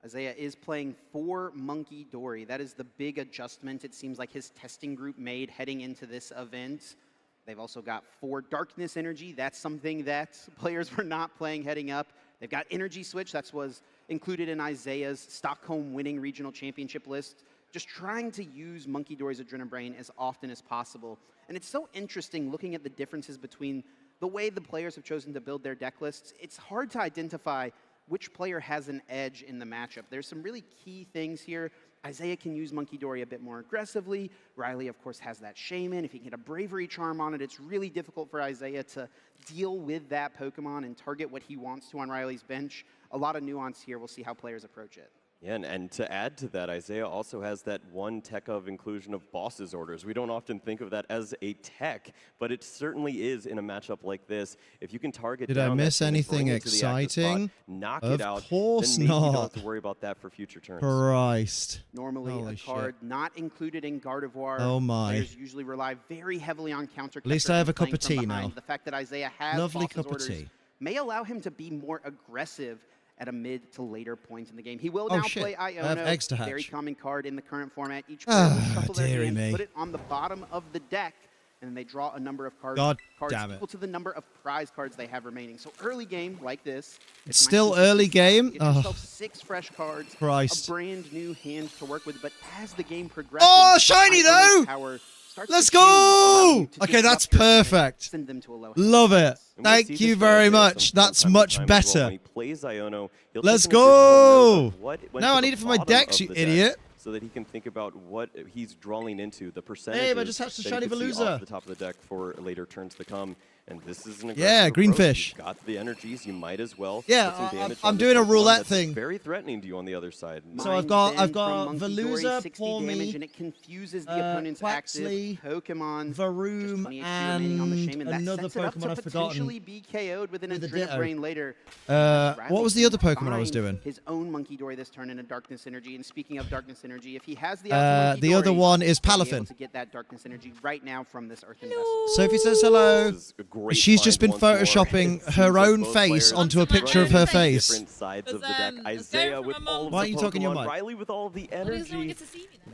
S23: Isaiah is playing 4 Monkey Dory. That is the big adjustment it seems like his testing group made heading into this event. They've also got 4 Darkness Energy. That's something that players were not playing heading up. They've got Energy Switch. That was included in Isaiah's Stockholm winning regional championship list. Just trying to use Monkey Dory's Adrenaline Brain as often as possible. And it's so interesting looking at the differences between the way the players have chosen to build their deck lists. It's hard to identify which player has an edge in the matchup. There's some really key things here. Isaiah can use Monkey Dory a bit more aggressively. Riley, of course, has that Shaman. If he can get a Bravery Charm on it, it's really difficult for Isaiah to deal with that Pokemon and target what he wants to on Riley's bench. A lot of nuance here. We'll see how players approach it.
S24: Yeah, and to add to that, Isaiah also has that one tech of inclusion of Boss's Orders. We don't often think of that as a tech, but it certainly is in a matchup like this. If you can target
S1: Did I miss anything exciting?
S24: Knock it out,
S1: Of course
S24: then maybe
S1: not.
S24: you don't have to worry about that for future turns.
S1: Christ.
S23: Normally
S1: Holy
S23: a card
S1: shit.
S23: not included in Gardevoir.
S1: Oh my.
S23: Players usually rely very heavily on counter.
S1: At least I have a cup of tea now.
S23: The fact that Isaiah has
S1: Lovely
S23: Boss's
S1: cup of
S23: Orders
S1: tea.
S23: may allow him to be more aggressive at a mid to later point in the game. He will
S1: Oh,
S23: now
S1: shit.
S23: play
S1: I have
S23: Iono,
S1: eggs to hatch.
S23: very common card in the current format. Each player will shuffle their
S1: dearie
S23: hand,
S1: me.
S23: put it on the bottom of the deck, and then they draw a number of cards,
S1: God damn it.
S23: equal to the number of prize cards they have remaining. So early game like this.
S1: It's still early game.
S23: Get
S1: Oh,
S23: yourself 6 fresh cards,
S1: Christ.
S23: a brand new hand to work with. But as the game progresses,
S1: Oh, shiny
S23: Iono's
S1: though!
S23: power starts
S1: Let's
S23: to change, allowing
S1: go!
S23: you to
S1: Okay, that's
S23: disrupt your opponent,
S1: perfect.
S23: send them to a low
S1: Love it.
S24: And we'll see
S1: Thank
S24: this
S1: you
S24: from
S1: very
S24: Isaiah
S1: much. That's
S24: from time to
S1: much
S24: time as well.
S1: better.
S24: When he plays Iono, he'll
S1: Let's
S24: take an additional note
S1: go!
S24: of what went
S1: No,
S24: to
S1: I
S24: the
S1: need it for my
S24: bottom
S1: decks,
S24: of
S1: you
S24: the deck,
S1: idiot.
S24: so that he can think about what he's drawing into, the percentage
S1: Babe, I just hatched a shiny
S24: off
S1: Veluza.
S24: the top of the deck for later turns to come. And this is an aggressive
S1: Yeah, green
S24: approach.
S1: fish.
S24: You've got the energies, you might as well
S1: Yeah,
S24: put some damage
S1: I'm
S24: on
S1: doing
S24: this
S1: a
S24: Pokemon
S1: roulette
S24: that's
S1: thing.
S24: very threatening to you on the other side.
S1: So I've got
S23: from Monkey Dory,
S1: Veluza,
S23: 60
S1: Pour
S23: damage,
S1: Me,
S23: and it confuses the opponent's
S1: Quaxley,
S23: active Pokemon.
S1: Varoom,
S23: Just 20 HP remaining on the
S1: and
S23: Shaman. That
S1: another
S23: sets it up
S1: Pokemon
S23: to
S1: I've forgotten.
S23: potentially be KO'd with an
S1: With a
S23: Adrenaline
S1: Ditto.
S23: Brain later.
S1: What was the other Pokemon I was
S23: Find
S1: doing?
S23: His own Monkey Dory this turn in a Darkness Energy. And speaking of Darkness Energy, if he has the Monkey
S1: The other
S23: Dory,
S1: one is
S23: he'll be able
S1: Palafin.
S23: to get that Darkness Energy right now from this Earthen Vessel.
S1: Sophie says hello.
S24: This is a great
S1: She's just been
S24: find once more.
S1: photoshopping
S24: It seems
S1: her
S24: like
S1: own
S24: both
S1: face
S24: players
S1: onto a
S24: are
S1: picture of
S24: trying
S1: her
S24: to
S1: face.
S24: different sides of the deck. Isaiah with all of
S1: Why
S24: the
S1: aren't you talking your
S24: Pokemon,
S1: mic?
S24: Riley with all of the energy.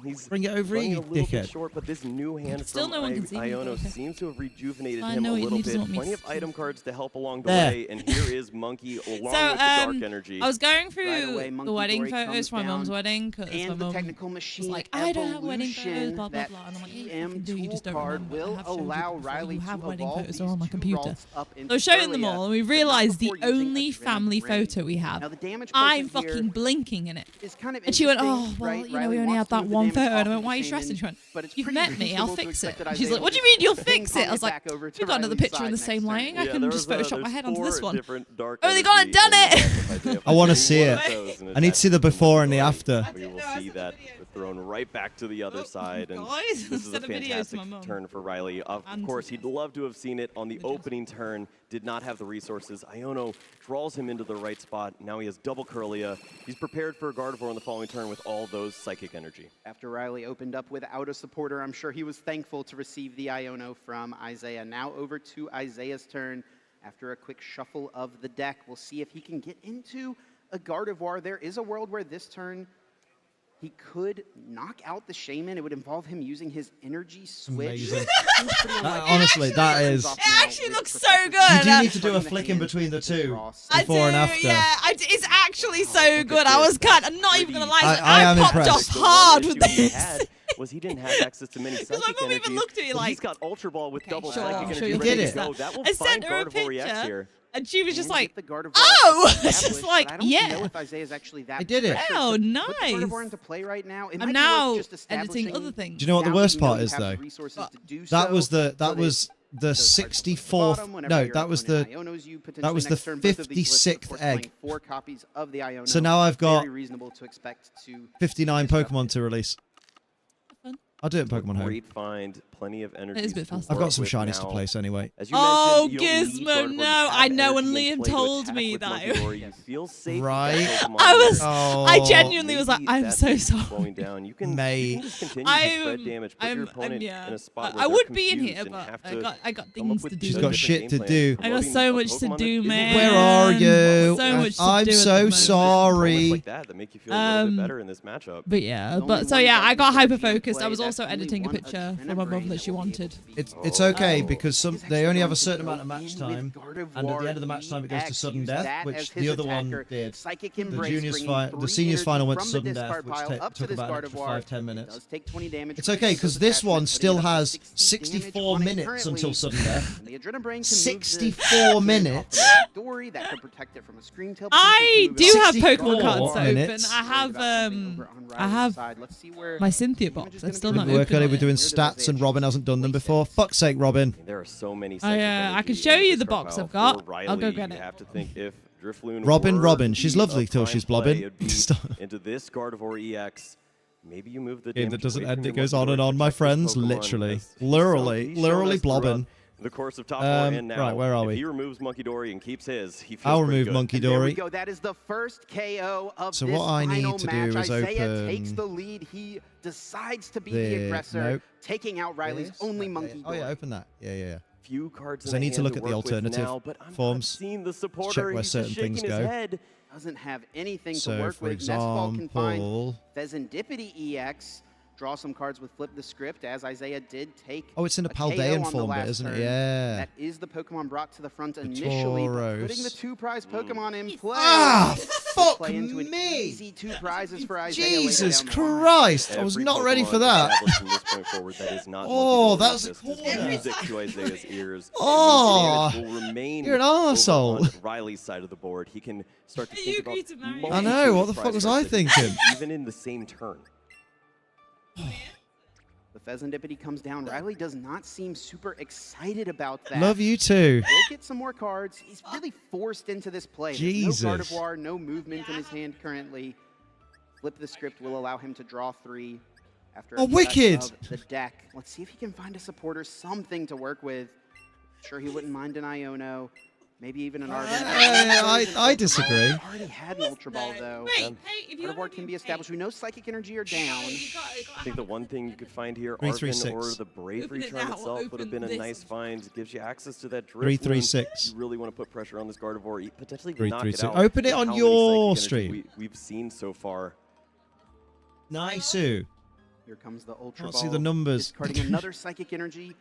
S24: He's
S1: Bring it over
S24: running
S1: here,
S24: a little
S1: dickhead.
S24: bit short, but this new hand
S2: Still
S24: from
S2: no one can see me,
S24: Iono
S2: but-
S24: seems to have rejuvenated
S2: I
S24: him
S2: know
S24: a
S2: he
S24: little
S2: doesn't
S24: bit.
S2: want me
S24: Plenty
S2: to
S24: of item cards to help along the
S1: There.
S24: way, and here is Monkey along with the
S2: So,
S24: dark energy.
S2: I was going through
S23: Right away,
S2: the
S23: Monkey
S2: wedding
S23: Dory
S2: photos
S23: comes
S2: for my mom's
S23: down,
S2: wedding because my
S23: and the
S2: mom
S23: technical machine
S2: was like, I don't have wedding
S23: evolution,
S2: photos, blah, blah,
S23: that
S2: blah. And I'm like, yeah, you
S23: TM
S2: fucking do, you just
S23: tool
S2: don't
S23: card
S2: remember. I
S23: will
S2: have showed you
S23: allow
S2: before.
S23: Riley
S2: You have
S23: to
S2: wedding
S23: evolve
S2: photos
S23: these
S2: are on my
S23: two
S2: computer.
S23: Ralts up
S2: So I
S23: into
S2: was showing them
S23: Kirlia,
S2: all, and we
S23: but not
S2: realized the
S23: before using
S2: only
S23: Adrenaline
S2: family
S23: Brain.
S2: photo we have,
S23: Now, the damage
S2: I'm
S23: placement here
S2: fucking blinking in it.
S23: is kind of
S2: And she went, oh,
S23: interesting,
S2: well,
S23: right?
S2: you know,
S23: Riley
S2: we only
S23: wants
S2: had
S23: to
S2: that
S23: move the
S2: one
S23: damage
S2: photo. And
S23: off
S2: I
S23: of
S2: went, why are you
S23: the
S2: stressing?
S23: Shaman,
S2: She went,
S23: but it's
S2: you've
S23: pretty
S2: met me, I'll
S23: reasonable to
S2: fix it.
S23: expect that
S2: She's like,
S23: Isaiah
S2: what do you
S23: will
S2: mean you'll
S23: just
S2: fix it?
S23: ping-pong
S2: I was
S23: it
S2: like,
S23: back over to
S2: we've got another
S23: Riley's
S2: picture in the
S23: side
S2: same
S23: next
S2: lighting.
S23: turn.
S2: I can just Photoshop my head onto this one.
S24: Oh,
S2: they gone and done it!
S1: I want to see it. I need to see the before and the after.
S24: We will see that thrown right back to the other side. And
S2: guys,
S24: this is a
S2: send a video to
S24: fantastic
S2: my mum.
S24: turn for Riley. Of
S2: And
S24: course, he'd love to have seen it on the opening turn. Did not have the resources. Iono draws him into the right spot. Now he has double Kirlia. He's prepared for a Gardevoir on the following turn with all those psychic energy.
S23: After Riley opened up without a supporter, I'm sure he was thankful to receive the Iono from Isaiah. Now over to Isaiah's turn. After a quick shuffle of the deck, we'll see if he can get into a Gardevoir. There is a world where this turn He could knock out the Shaman. It would involve him using his energy switch.
S1: Amazing. Honestly, that is.
S2: It actually looks so good.
S1: You do need to do a flick in between the two, before and after.
S2: Yeah, it's actually so good. I was kind of not even gonna lie.
S1: I am
S2: popped
S1: impressed.
S2: off hard with this.
S24: Was he didn't have access to many psychic
S2: my mum even
S24: energies,
S2: looked at me
S24: but
S2: like,
S24: he's got Ultra Ball with double
S2: sure,
S24: psychic
S2: I'm
S24: energy
S2: sure you'll
S24: ready
S1: get
S24: to
S1: it.
S24: go. That will
S2: I
S24: find
S2: sent her a
S24: Gardevoir EX
S2: picture,
S24: here.
S2: and she was just like,
S23: Gardevoir
S2: "Oh,"
S23: established,
S2: just like,
S23: but I don't
S2: yeah.
S23: know if Isaiah's actually that
S1: I did it.
S23: pressured
S2: Oh,
S23: to
S2: nice.
S23: Put the Gardevoir into play right now. It might
S2: I'm
S23: be
S2: now
S23: worth just
S2: editing
S23: establishing
S2: other things.
S1: Do you know what the
S23: now
S1: worst
S23: that you know
S1: part
S23: you
S1: is
S23: have the
S1: though?
S23: resources to do
S1: That
S23: so,
S1: was the
S23: so
S1: the 64th. No, that was the 56th egg.
S23: 4 copies of the Iono.
S1: So now I've got
S23: Very reasonable to expect to
S1: 59 Pokemon to release. I'll do it in Pokemon Home.
S24: Great find, plenty of energy.
S2: It is a bit fast.
S1: I've got some shinies to place anyway.
S24: As you
S2: Oh,
S24: mentioned, you don't need
S2: Gizmo,
S24: Gardevoir, you
S2: no.
S24: have
S2: I know when
S24: energy in
S2: Liam
S24: play to
S2: told
S24: attack
S2: me
S24: with
S2: that.
S24: Monkidori. You feel safe with
S1: Right.
S24: that Pokemon
S2: I was,
S24: there.
S2: I genuinely was like,
S24: Maybe
S2: I'm
S24: that
S2: so
S24: pace is
S2: sorry.
S24: slowing down. You can
S1: Mate.
S24: just continue to spread damage, put your opponent
S2: yeah.
S24: in a spot
S2: I
S24: where
S2: would
S24: they're
S2: be in
S24: confused
S2: here,
S24: and
S2: but
S24: have
S2: I
S24: to
S2: got
S24: come
S2: things
S24: up
S2: to
S24: with
S2: do.
S1: She's
S24: a
S1: got
S24: different
S1: shit to
S24: game plan.
S1: do.
S2: I got so much to
S24: Pokemon
S2: do,
S24: that
S2: man.
S1: Where are you?
S2: So much to
S1: I'm
S2: do at the
S1: so
S2: moment.
S1: sorry.
S24: Like that make you feel a little bit better in this matchup.
S2: But yeah, but so yeah, I got hyper focused. I was also editing a picture for my mum that she wanted.
S1: It's okay because they only have a certain amount of match time, and at the end of the match time it goes to sudden death, which the other one did. The seniors final went to sudden death, which took about an extra 5-10 minutes. It's okay because this one still has 64 minutes until sudden death. 64 minutes.
S2: I do have Pokemon cards open.
S1: minutes.
S2: I have my Cynthia box. I've still not
S1: We're
S2: opened it.
S1: doing stats, and Robin hasn't done them before. Fuck's sake, Robin.
S24: There are so many.
S2: I can show you the box I've got. I'll go get
S24: You
S2: it.
S24: have to think if Drifloon
S1: Robin,
S24: were
S1: she's
S24: the
S1: lovely till
S24: prime
S1: she's
S24: play,
S1: blobbing.
S24: it'd be into this Gardevoir EX. Maybe you move the
S1: Game
S24: damage
S1: that doesn't
S24: away from
S1: end,
S24: your
S1: it goes on and
S24: Monkidori,
S1: on, my
S24: protect this
S1: friends.
S24: Pokemon
S1: Literally.
S24: as he's
S1: Literally
S24: shown us
S1: blobbing.
S24: throughout the course of top 4 and now.
S1: Right, where are we?
S24: If he removes Monkidori and keeps his, he feels
S1: I'll
S24: pretty
S1: remove
S24: good.
S23: There we
S1: Monkidori.
S23: go. That is the first KO of
S1: So
S23: this
S1: what I need
S23: final
S1: to do
S23: match.
S1: is
S23: Isaiah takes
S1: open
S23: the lead. He decides to be
S1: the-
S23: the aggressor,
S1: nope.
S23: taking out Riley's only Monkey.
S1: Oh yeah, open that. Yeah.
S24: Few cards
S1: Because
S24: in
S1: I need to
S24: hand
S1: look at the
S24: work with
S1: alternative
S24: now, but I'm
S1: forms.
S24: Not seeing the supporter.
S1: Check where
S24: He's
S1: certain
S24: just shaking
S1: things
S24: his
S1: go.
S24: head.
S23: Doesn't have anything
S1: So,
S23: to work
S1: for
S23: with. Nestball can find
S1: example-
S23: Pheasantipity EX. Draw some cards with Flip the Script, as Isaiah did take.
S1: Oh, it's in a
S23: KO
S1: Paldean
S23: on the
S1: form bit,
S23: last
S1: isn't it?
S23: turn.
S1: Yeah.
S23: That is the Pokemon brought to the front initially, but
S1: Tauros.
S23: putting the 2 prize Pokemon in play.
S1: Ah, fuck
S23: play into an
S1: me!
S23: easy 2 prizes for Isaiah. later
S1: Jesus
S23: down the line.
S1: Christ! I was
S24: Every
S1: not ready for
S24: Pokemon
S1: that.
S24: established from this point forward that is not
S1: Oh,
S24: Monkidori
S1: that was a
S24: resistant.
S1: corner.
S24: Music to Isaiah's ears.
S1: Oh,
S24: Damage will remain
S1: you're an
S24: over
S1: arsehole.
S24: on Riley's side of the board. He can start to think about
S1: I know, what the fuck
S24: multiple
S1: was
S24: prize
S1: I
S24: cards
S1: thinking?
S24: even in the same turn.
S23: The Pheasantipity comes down. Riley does not seem super excited about that.
S1: Love you too.
S23: He'll get some more cards. He's really forced into this play. There's
S1: Jesus.
S23: no Gardevoir, no movement in his hand currently. Flip the Script will allow him to draw 3 after a
S1: Oh,
S23: cut
S1: wicked.
S23: of the deck. Let's see if he can find a supporter, something to work with. Sure, he wouldn't mind an Iono. Maybe even an Argon.
S1: I disagree.
S23: Already had an Ultra Ball, though. Gardevoir can be established. We know Psychic Energy are down.
S24: I think the one thing you could find here,
S1: 336.
S24: Arvin or the Bravery
S2: Open it
S24: Charm
S2: now,
S24: itself would have been a
S2: open
S24: nice
S2: this.
S24: find. It gives you access to that drift.
S1: 336.
S24: You really want to put pressure on this Gardevoir, potentially knock it
S1: 336.
S24: out.
S1: Open it
S24: with
S1: on
S24: how many
S1: your
S24: psychic
S1: stream.
S24: energy we've seen so far.
S1: Nice.
S23: Here comes the Ultra
S1: Can't
S23: Ball.
S1: see the numbers.
S23: Discarding another Psychic Energy.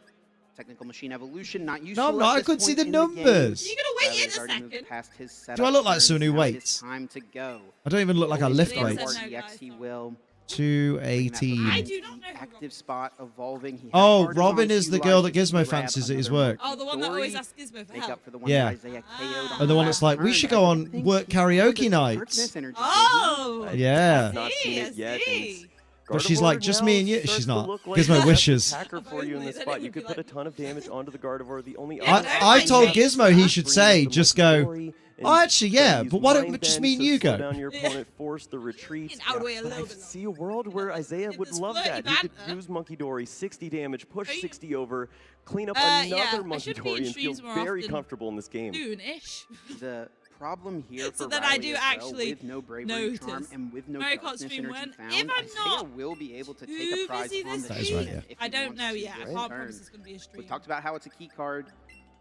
S23: Technical Machine Evolution, not useful.
S1: No, I'm not.
S23: at
S1: I
S23: this
S1: couldn't see
S23: point
S1: the
S23: in game.
S1: numbers.
S2: You're gonna wait
S23: Riley's
S2: in a
S23: already moved
S2: second.
S23: past his
S1: Do I look like someone who
S23: setup turns.
S1: waits?
S23: Now it is time to go.
S1: I don't even look like I lift
S23: Gardevoir
S1: weights.
S23: EX, he will.
S1: 218.
S2: I do not know.
S23: Active spot evolving. He has
S1: Oh,
S23: Argon
S1: Robin is the girl that
S23: utilized
S1: Gizmo
S23: to grab
S1: fancies at his
S23: another
S1: work.
S2: Oh, the one that always
S23: Monkidori.
S2: asks Gizmo for
S23: Make
S2: help.
S23: up for the one
S1: Yeah.
S23: that Isaiah KO'd on
S1: And the one
S23: last
S1: that's like, we
S23: turn.
S1: should go on
S23: Thanks
S1: work
S23: to
S1: karaoke
S23: the
S1: nights.
S23: Darkness Energy,
S2: Oh!
S1: Yeah.
S24: Not seen it yet.
S2: see.
S1: But she's
S24: Gardevoir
S1: like, just
S24: now
S1: me and you.
S24: starts
S1: She's
S24: to
S1: not.
S24: look like
S1: Gizmo
S24: the
S1: wishes.
S24: attacker for you in this spot. You could put a ton of damage onto the Gardevoir. The only
S1: I told Gizmo he should say, just go, oh, actually, yeah,
S24: use
S1: but why don't
S24: mind
S1: just
S24: bend
S1: me and
S24: to
S1: you
S24: slow
S1: go?
S24: down your opponent, force the retreat.
S2: Outweigh a
S24: But
S2: little
S24: I
S2: bit.
S24: see a world where Isaiah would
S2: this
S24: love
S2: flirty
S24: that. He could
S2: banter.
S24: use Monkidori, 60 damage, push
S2: Are you-
S24: 60 over, clean up
S2: Yeah,
S24: another
S2: I should be in
S24: Monkidori, and feel
S2: streams more
S24: very
S2: often.
S24: comfortable in this game.
S2: Soon-ish.
S23: The problem here
S2: So
S23: for
S2: that
S23: Riley
S2: I do
S23: as well,
S2: actually
S23: with no bravery charm
S2: notice.
S23: and with no
S2: Mario Kart
S23: darkness
S2: stream
S23: energy
S2: when.
S23: found,
S2: If I'm
S23: Isaiah
S2: not
S23: will be able to take
S2: too
S23: a prize
S2: busy
S23: on
S2: this
S23: the
S1: That is
S23: game
S1: right, yeah.
S23: if he
S2: I don't
S23: wants
S2: know
S23: to,
S2: yet. I
S23: right?
S2: can't promise it's going to be a stream.
S23: We talked about how it's a key card.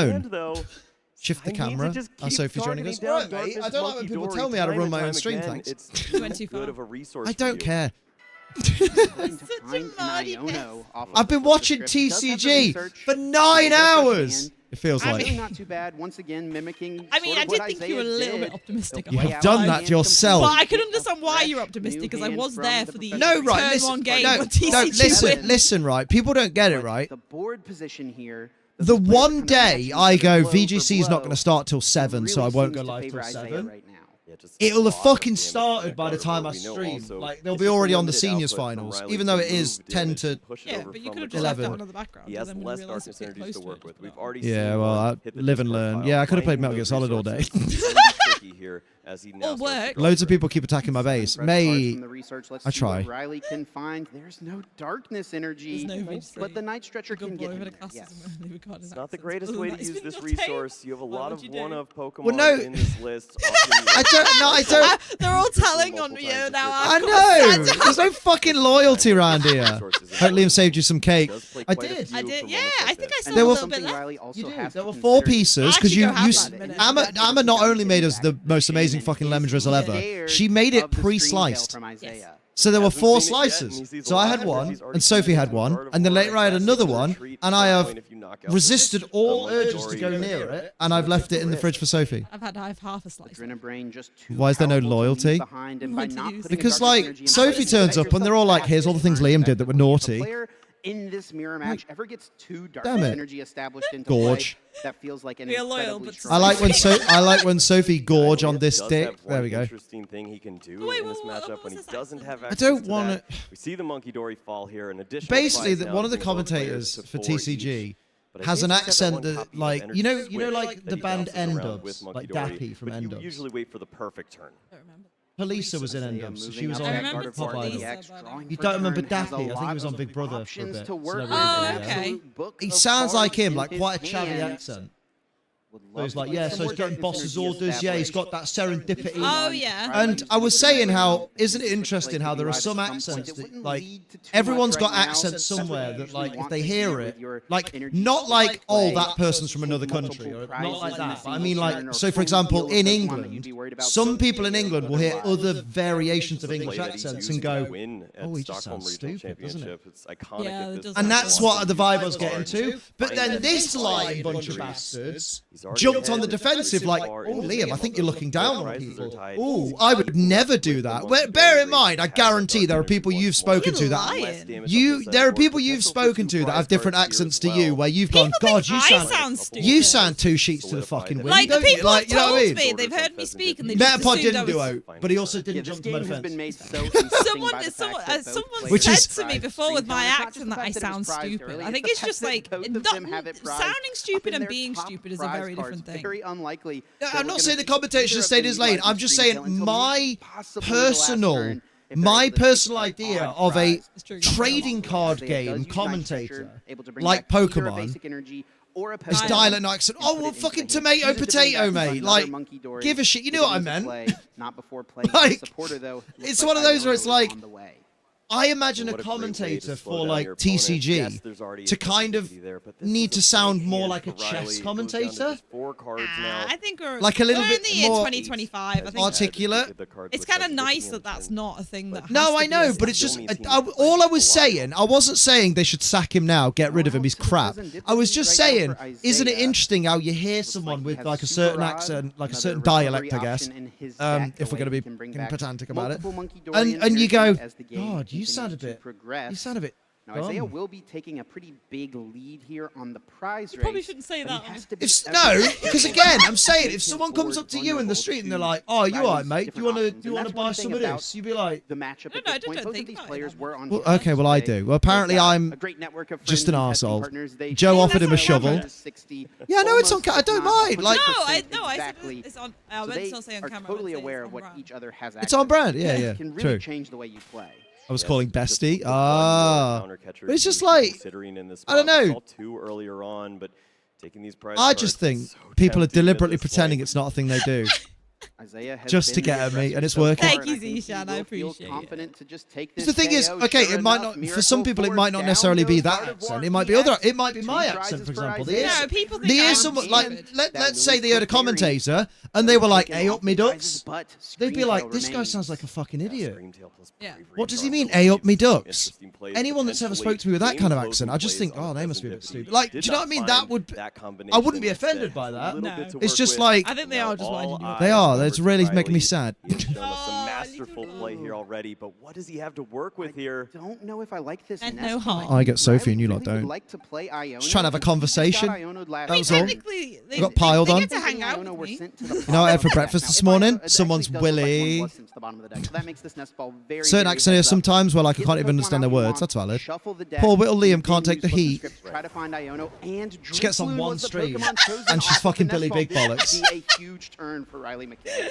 S1: phone.
S24: Though,
S1: Shift the
S24: I need to
S1: camera.
S24: just
S1: Oh,
S24: keep
S1: Sophie's joining us.
S24: targeting
S1: All
S24: down
S1: right, mate.
S24: Darkness
S1: I don't like when
S24: Monkey
S1: people
S24: Dory
S1: tell me how to
S24: time
S1: run
S24: and
S1: my own
S24: time
S1: stream,
S24: again.
S1: thanks.
S24: It's too good of a resource
S1: I
S24: for
S1: don't
S24: you.
S1: care.
S23: Find Naiono off of
S1: I've been
S23: the
S1: watching
S23: script. He does have the
S1: TCG
S23: research.
S1: for 9 hours. It feels like.
S23: Actually not too bad. Once again, mimicking.
S2: I mean,
S23: sort
S2: I
S23: of
S2: did
S23: what
S2: think you
S23: Isaiah
S2: were a little
S23: did.
S2: bit optimistic.
S23: The
S1: You
S23: way
S1: have
S23: out
S1: done
S23: hand
S1: that yourself.
S2: But I can understand why you're optimistic because I was there for the
S1: No, right,
S2: turn
S1: listen,
S2: one game
S1: no,
S2: when TCG
S1: no, listen,
S2: wins.
S1: listen, right. People don't get it, right.
S23: The board position here.
S1: The one day I go,
S23: blow for
S1: VGC is not
S23: blow,
S1: going to start till 7, so I
S23: really
S1: won't
S23: seems
S1: go
S23: to
S1: live
S23: favor
S1: till
S23: Isaiah
S1: 7.
S23: right now.
S1: It'll have fucking started by the time I stream. Like, they'll be already on the seniors finals, even though it is 10 to
S2: Yeah, but you could have just left that
S1: 11.
S2: one in the background.
S24: He
S2: and
S24: has
S2: then we
S24: less
S2: realised
S24: darkness
S2: it's
S24: energies
S2: close
S24: to
S2: to
S24: work
S2: it.
S24: with. We've already
S1: Yeah,
S24: seen
S1: well, I
S24: hit the
S1: live and
S24: Discord
S1: learn.
S24: file.
S1: Yeah, I could have played
S24: Finding
S1: Metal Gear
S24: those
S1: Solid all day.
S24: resources is gonna be tricky here as he now
S2: Or
S24: starts to
S2: work.
S24: go
S1: Loads of
S24: for it.
S1: people keep attacking my base.
S23: Fresh cards
S1: May
S23: from the research. Let's
S1: I
S23: see what
S1: try.
S23: Riley can find. There's no darkness energy,
S2: There's no VGC.
S23: but the Night Stretcher
S2: Good
S23: can
S2: boy
S23: get
S2: over
S23: him
S2: the
S23: there.
S2: classes
S23: Yes.
S2: and leave a card in
S24: It's not the
S2: accents.
S24: greatest
S2: Other
S24: way
S2: than
S24: to
S2: that,
S24: use
S2: it's
S24: this
S2: been your take.
S24: resource. You have a
S2: Why
S24: lot
S2: would
S24: of
S2: you do?
S24: one-of Pokemon
S1: Well, no.
S24: in this list.
S1: I don't. No, I don't.
S2: They're all telling on you now.
S1: I know. There's no fucking loyalty around here.
S24: Resources
S1: Hope Liam saved you some cake. I did.
S2: Yeah, I think I saw
S1: There
S2: a
S1: were
S2: little bit left.
S1: You did. There were 4 pieces because Amma not only made us the most amazing fucking lemon drizzle ever. She made it pre-sliced. So there were 4 slices. So I had one, and Sophie had one, and then later I had another one, and I have resisted all urges to go near it, and I've left it in the fridge for Sophie.
S2: I've had half a slice.
S1: Why is there no loyalty? Because like Sophie turns up and they're all like, "Here's all the things Liam did that were naughty."
S23: In this mirror match, ever gets too dark
S1: Damn it.
S23: energy established into
S1: Gorge.
S23: play, that feels like an
S2: Be loyal,
S23: incredibly
S2: but
S23: strong.
S1: I like when Sophie gorge on this dick. There we go.
S24: Interesting thing he can do in this matchup when he doesn't have
S1: I
S24: access
S1: don't
S24: to
S1: want
S24: that.
S1: to.
S24: We see the Monkey Dory fall here. An additional
S1: Basically,
S24: prize now
S1: one of the
S24: for both players
S1: commentators
S24: to
S1: for
S24: 4
S1: TCG
S24: each. But I
S1: has
S24: think
S1: an
S24: he's got that
S1: accent
S24: one
S1: that,
S24: copy of
S1: like,
S24: Energy
S1: you know,
S24: Switch
S1: like
S24: that
S1: the
S24: he
S1: band
S24: bounces around
S1: N-Dubs,
S24: with Monkey
S1: like
S24: Dory,
S1: Dappy from
S24: but you
S1: N-Dubs.
S24: usually wait for the perfect turn.
S1: Polisa was in N-Dubs, so she was on
S2: I remember
S1: Pop Idol.
S2: Polisa,
S1: You don't remember Dappy? I think he was on Big Brother for a bit.
S2: Oh, okay.
S1: He sounds like him, like quite a chavvy accent. So he's like, yeah, so he's getting boss's orders. Yeah, he's got that serendipity.
S2: Oh, yeah.
S1: And I was saying how, isn't it interesting how there are some accents that, like, everyone's got accents somewhere that, like, if they hear it, like, not like, oh, that person's from another country, or not like that. But I mean, like, so for example, in England, some people in England will hear other variations of English accents and go, oh, he just sounds stupid, doesn't it?
S24: It's iconic at this
S1: And that's
S24: point.
S1: what the vibe I was getting to. But then this lying bunch of bastards jumped on the defensive like, oh, Liam, I think you're looking down on people. Oh, I would never do that. Bear in mind, I guarantee there are people you've spoken to that there are people you've spoken to that have different accents to you, where you've gone, God, you sound 2 sheets to the fucking wind.
S2: Like, the people
S1: like,
S2: have told me, they've heard me speak, and they just
S1: Metapod
S2: assumed
S1: didn't
S2: I
S1: do
S2: was...
S1: out, but he also didn't jump to my defense.
S2: Someone said to me before with my accent that I sound stupid. I think it's just like, sounding stupid and being stupid is a very different thing.
S23: Very unlikely.
S1: I'm not saying the commentator should stay in his lane. I'm just saying my personal idea of a trading card game commentator like Pokemon is dialect accent. Oh, well, fucking tomato, potato, mate. Like, give a shit. You know what I meant? Like, it's one of those where it's like, I imagine a commentator for like TCG to kind of need to sound more like a chess commentator.
S2: I think we're
S1: like a little
S2: we're
S1: bit
S2: in the year
S1: more
S2: 2025. I think
S1: articulate.
S2: It's kind of nice that that's not a thing that.
S1: No, I know, but it's just all I was saying. I wasn't saying they should sack him now, get rid of him. He's crap. I was just saying, isn't it interesting how you hear someone with like a certain accent, like a certain dialect, I guess, if we're going to be pedantic about it, and you go, God, you sound a bit.
S23: Now, Isaiah will be taking a pretty big lead here on the prize race.
S2: Probably shouldn't say that.
S1: No, because again, I'm saying if someone comes up to you in the street and they're like, "Oh, you alright, mate? Do you want to buy some of this?" You'd be like,
S23: "The matchup at this point, both of these players were on."
S1: Well, okay, well I do. Well, apparently I'm just an arsehole. Joe offered him a shovel. Yeah, no, it's on. I don't mind. Like,
S2: I said it's on. I went to say on camera.
S23: Totally aware of what each other has.
S1: It's on brand. Yeah,
S23: It can really change the way you play.
S1: I was calling bestie. But it's just like, I don't know.
S24: Too earlier on, but taking these prize
S1: I just think people are deliberately pretending it's not a thing they do. Just to get at me, and it's working.
S2: Thank you, Zishan. I appreciate it.
S1: The thing is, okay, it might not. For some people, it might not necessarily be that accent. It might be other. It might be my accent, for example. They hear someone like, let's say they heard a commentator, and they were like, "Hey up, me ducks." They'd be like, "This guy sounds like a fucking idiot."
S2: Yeah.
S1: What does he mean, "Hey up, me ducks"? Anyone that's ever spoke to me with that kind of accent, I just think, "Oh, they must be a bit stupid." Like, do you know what I mean? That would. I wouldn't be offended by that.
S2: No.
S1: It's just like
S2: I think they are just wanting to do it.
S1: they are. It's really making me sad.
S24: He's shown us some masterful play here already, but what does he have to work with here?
S23: I don't know if I like this.
S2: And no harm.
S1: I get Sophie and you lot don't.
S23: Like to play Iono.
S1: Just trying to have a conversation. That was all.
S2: Technically, they
S1: Got piled
S2: they
S1: on.
S2: get to hang out with me.
S1: You know what I had for breakfast this morning? Someone's Willy. Certain accent here sometimes where like I can't even understand their words. That's valid. Poor little Liam can't take the heat. She gets on one stream and she's fucking Billy Big Bollocks.
S23: A huge turn for Riley McKay.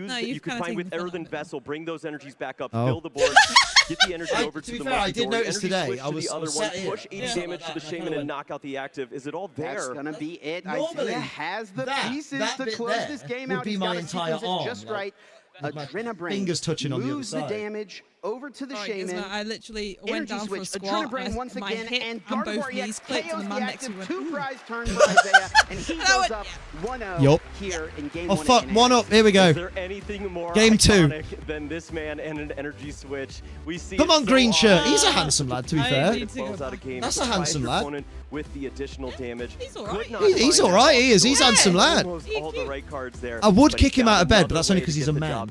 S20: use
S2: No,
S20: that
S2: you've
S20: you could
S2: kinda
S20: find with
S2: taken the
S20: Earthen Vessel, bring those energies back up,
S1: Oh.
S20: fill the board, get the energy over to
S1: be
S20: the
S1: fair, I
S20: Monkey
S1: did
S20: Dory,
S1: notice
S20: energy
S1: today,
S20: switch
S1: I
S20: to
S1: was
S20: the other one,
S1: sat here.
S20: push 80
S1: Yeah.
S20: damage to the
S1: Like that,
S20: Shaman
S1: and I
S20: and knock out the active. Is it all
S23: That's
S20: there?
S23: gonna be it.
S1: Normally,
S23: Isaiah has the
S1: that
S23: pieces to
S1: bit
S23: close
S1: there
S23: this game
S1: would
S23: out.
S1: be
S23: He's
S1: my
S23: got to
S1: entire
S23: sequence it
S1: arm,
S23: just
S1: like,
S23: right.
S1: with my
S23: Adrenabrain
S1: fingers touching on the other
S23: moves the
S1: side.
S23: damage over to the
S2: Sorry,
S23: Shaman.
S2: Gizmo, I literally went
S23: Energy
S2: down for a
S23: switch,
S2: squat.
S23: Adrenabrain once
S2: my
S23: again,
S2: hip
S23: and
S2: and both
S23: Gardevoir
S2: knees
S23: EX
S2: clicked, and
S23: KOs
S2: the
S23: the
S2: man next to
S23: active.
S2: me went,
S23: 2 prize turn for Isaiah, and he goes up 1-0
S1: Yup.
S23: here in game
S1: Oh
S23: 1.
S1: fuck, 1-up. Here we go.
S20: Is there anything more
S1: Game 2.
S20: iconic than this man and an energy switch? We see
S1: Come
S20: it
S1: on,
S20: so
S1: green shirt.
S20: often.
S1: He's a handsome lad, to be
S2: I
S1: fair.
S2: need to go
S20: Close out a game.
S1: That's a
S20: Surprise
S1: handsome
S20: your
S1: lad.
S20: opponent with the additional damage.
S2: He's all
S20: Could
S2: right.
S20: not
S1: He's
S20: find
S1: all right,
S20: that
S1: he is. He's
S20: off
S1: handsome
S20: the
S1: lad.
S20: almost all the right cards there.
S1: I would
S20: but
S1: kick
S20: he
S1: him
S20: found
S1: out of bed, but
S20: another
S1: that's only
S20: way to
S1: 'cause he's
S20: get
S1: a
S20: the
S1: man.
S20: job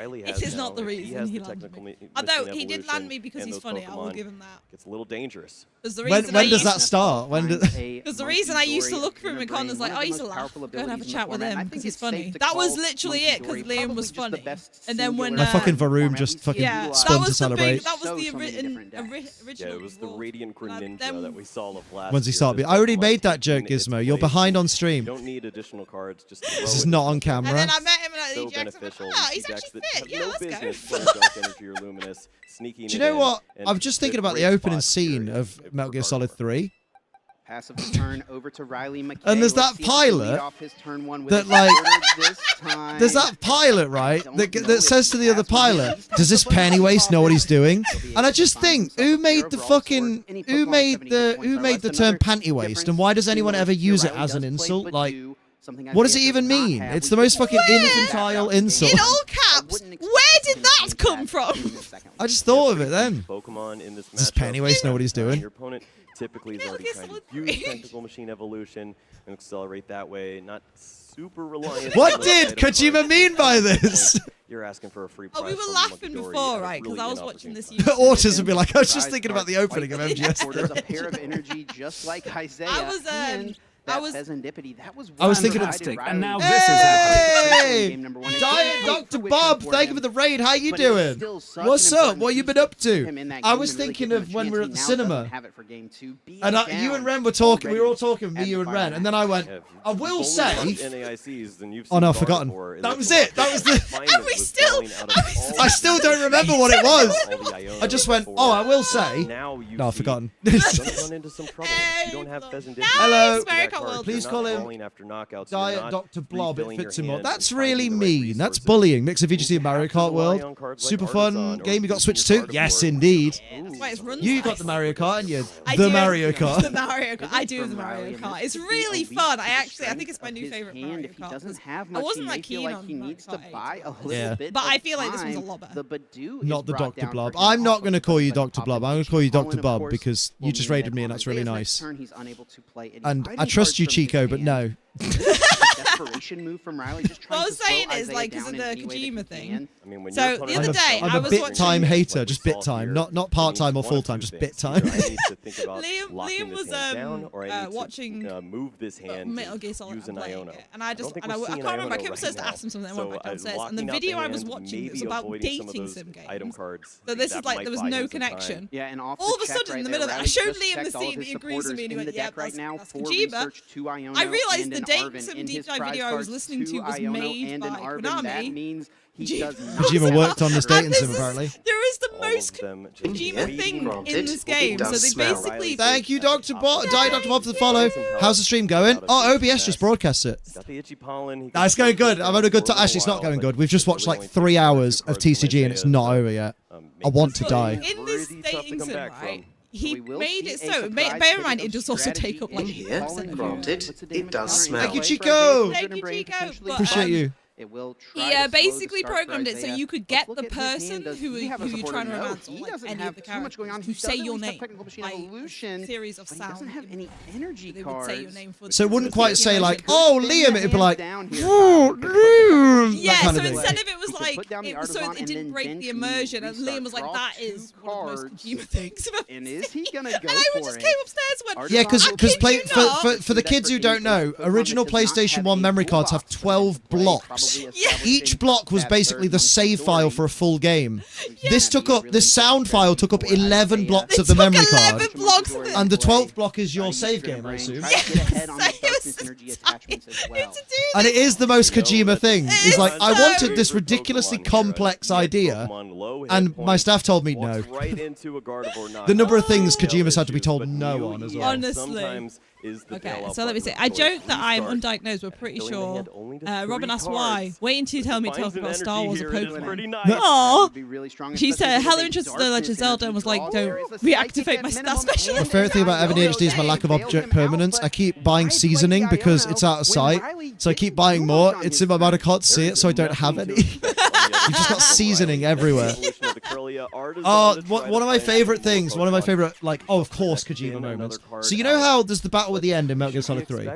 S24: Riley
S2: It
S24: has
S2: is
S24: now,
S2: not the
S24: if
S2: reason
S24: he has
S2: he
S24: the
S2: landed
S24: technical
S2: me.
S24: machine
S2: Although he did land
S24: evolution
S2: me because
S24: and
S2: he's
S24: those
S2: funny, I will
S24: Pokemon,
S2: give him that.
S24: Gets a little dangerous.
S2: There's the
S1: When
S2: reason I
S1: does
S2: used
S1: that start? When
S2: There's the reason I used to look for him in corners like, oh, he's a laugh. Go and have a chat with him because he's funny. That was literally it because Liam was funny. And then when
S1: My fucking Varoom just fucking spun to celebrate.
S2: That was the original.
S24: Yeah, it was the Radiant Greninja that we saw of last
S1: When's he
S24: year.
S1: start?
S24: This
S1: I already
S24: Pokemon
S1: made that
S24: in
S1: joke,
S24: its
S1: Gizmo. You're
S24: place.
S1: behind on
S24: You
S1: stream.
S24: don't need additional cards. Just
S1: This is not on camera.
S2: And then I met him and I
S24: so
S2: Jackson.
S24: beneficial.
S2: Ah,
S24: We
S2: he's
S24: see decks
S2: actually
S24: that
S2: fit.
S24: have
S2: Yeah,
S24: no
S2: let's
S24: business
S2: go.
S24: playing Dark Energy or Luminous, sneaking
S1: Do you
S24: it
S1: know
S24: in,
S1: what?
S24: and
S1: I'm just thinking
S24: good
S1: about the
S24: great
S1: opening
S24: spots
S1: scene
S24: here
S1: of Metal Gear Solid 3.
S23: Passive turn over to Riley McKay.
S1: And there's
S23: Let's
S1: that
S23: see if he can lead
S1: pilot
S23: off his turn one with
S1: that
S23: a
S1: like
S23: quarter this time.
S1: there's that pilot, right? That says to the other pilot, "Does this Pennywaste know what he's doing?" And I just think, who made the term pantywaist, and why does anyone ever use it as an insult? Like, what does it even mean? It's the most fucking infantile insult.
S2: In all caps, where did that come from?
S1: I just thought of it then.
S24: Pokemon in this matchup.
S1: Does Pennywaste know what he's doing?
S24: Your opponent typically is already trying to use Technical Machine Evolution and accelerate that way. Not super reliant.
S1: What did Kojima mean by this?
S24: You're asking for a free prize.
S2: Oh, we were
S24: from
S2: laughing
S24: Monkey Dory.
S2: before,
S24: You
S2: right?
S24: really
S2: Because I was
S24: get an
S2: watching this.
S24: opportunity.
S1: Autism would be like, I was just thinking about the opening of MGS.
S23: There's a pair of energy just like Isaiah. and that Pheasantipity, that was
S1: I was thinking of
S23: Fantastic.
S1: and now this is happening. Diet Dr. Bob, thank you for the raid. How you doing? What's up? What you been up to? I was thinking of when we were at the cinema. And you and Ren were talking. We were all talking, me, you, and Ren. And then I went, I will say. Oh no, I've forgotten. That was it. That was the.
S2: And we still.
S1: I still don't remember what it was. I just went, oh, I will say. No, I've forgotten. Hello. Please call him Diet Dr. Blob. It fits him more. That's really mean. That's bullying. Mix of VGC and Mario Kart World. Super fun game. You got Switch 2? Yes, indeed. You got the Mario Kart, and you the Mario Kart.
S2: The Mario Kart. I do have the Mario Kart. It's really fun. I think it's my new favorite Mario Kart. I wasn't that keen on Mario Kart 8. But I feel like this one's a lot better.
S1: Not the Dr. Blob. I'm not going to call you Dr. Blob. I'm going to call you Dr. Bob because you just raided me, and that's really nice. And I trust you, Chico, but no.
S23: Desperation move from Riley. Just
S2: what I was saying is, like, because of the Kojima thing. So the other day,
S1: I'm a bit time hater, just bit time, not part time or full time, just bit time.
S2: Liam was watching
S24: move this hand
S2: Metal Gear Solid and playing it, and I can't remember. I came upstairs to ask him something. I went back downstairs, and the video I was watching was about dating sim games. So this is like there was no connection.
S23: Yeah, and
S2: all of a sudden in the middle of it, I showed Liam the scene. He agrees with me, and he went, "Yeah, that's Kojima." I realized the dating sim deep dive video I was listening to was made by Konami.
S1: Kojima worked on this dating sim, apparently.
S2: There is the most Kojima thing in this game. So they basically.
S1: Thank you, Dr. Bob. Dr. Bob, for the follow. How's the stream going? Oh, OBS just broadcasts it. Nah, it's going good. I'm having a good time. Actually, it's not going good. We've just watched like 3 hours of TCG and it's not over yet. I want to die.
S2: In this dating sim, right? He made it so. Bear in mind, it does also take up like.
S3: Here, granted, it does smell.
S1: Thank you, Chico.
S2: Thank you, Chico.
S1: Appreciate you.
S2: He basically programmed it so you could get the person who you're trying to romance, or like any of the characters, who say your name. Like a series of sounds.
S23: Doesn't have any energy
S2: they would say your name for.
S1: So it wouldn't quite say like, "Oh, Liam." It'd be like,
S23: "Oh,
S1: Liam."
S2: Yeah. So instead of it was like, so it didn't break the immersion, and Liam was like, "That is one of the most Kojima things."
S23: And is he gonna go for it?
S2: And I just came upstairs and went,
S1: yeah, because for the kids who don't know, original PlayStation 1 memory cards have 12 blocks. Each block was basically the save file for a full game. This sound file took up 11 blocks of the memory card. And the 12th block is your save game, I assume. And it is the most Kojima thing. He's like, I wanted this ridiculously complex idea, and my staff told me no. The number of things Kojima's had to be told no on as well.
S2: Honestly. Okay, so let me say, I joke that I'm undiagnosed, but pretty sure. Robin asked why. Wait until you tell me to talk about Star Wars or Pokemon. Aww. She said, hella interested in The Legend of Zelda and was like, don't reactivate my stat specialist.
S1: My favorite thing about ADHD is my lack of object permanence. I keep buying seasoning because it's out of sight, so I keep buying more. It's in my mind, I can't see it, so I don't have any. You've just got seasoning everywhere. Oh, one of my favorite things, of course, Kojima moments. So you know how there's the battle at the end in Metal Gear Solid 3?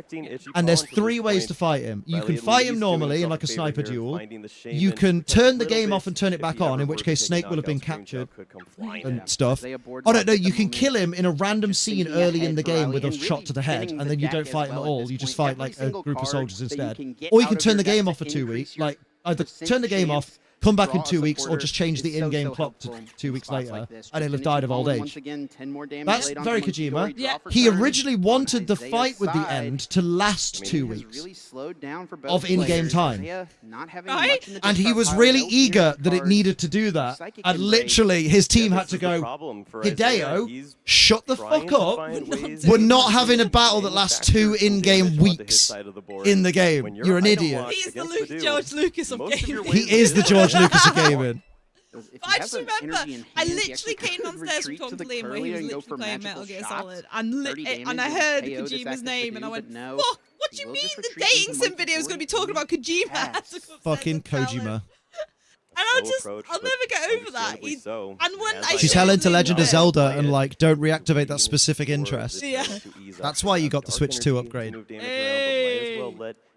S1: And there's 3 ways to fight him. You can fight him normally in like a sniper duel. You can turn the game off and turn it back on, in which case Snake will have been captured and stuff. Oh, no, you can kill him in a random scene early in the game with a shot to the head, and then you don't fight him at all. You just fight like a group of soldiers instead. Or you can turn the game off for 2 weeks. Like, either turn the game off, come back in 2 weeks, or just change the in-game clock to 2 weeks later, and he'll have died of old age. That's very Kojima.
S2: Yeah.
S1: He originally wanted the fight with the end to last 2 weeks of in-game time. And he was really eager that it needed to do that. And literally, his team had to go, Hideo, shut the fuck up. We're not having a battle that lasts 2 in-game weeks in the game. You're an idiot.
S2: He's the George Lucas of gaming.
S1: He is the George Lucas of gaming.
S2: But I just remember, I literally came downstairs from talking to Liam where he was literally playing Metal Gear Solid, and I heard Kojima's name, and I went, what do you mean the dating sim video is going to be talking about Kojima?
S1: Fucking Kojima.
S2: And I'll never get over that.
S1: She's hell into Legend of Zelda and like, don't reactivate that specific interest.
S2: Yeah.
S1: That's why you got the Switch 2 upgrade.
S2: Hey.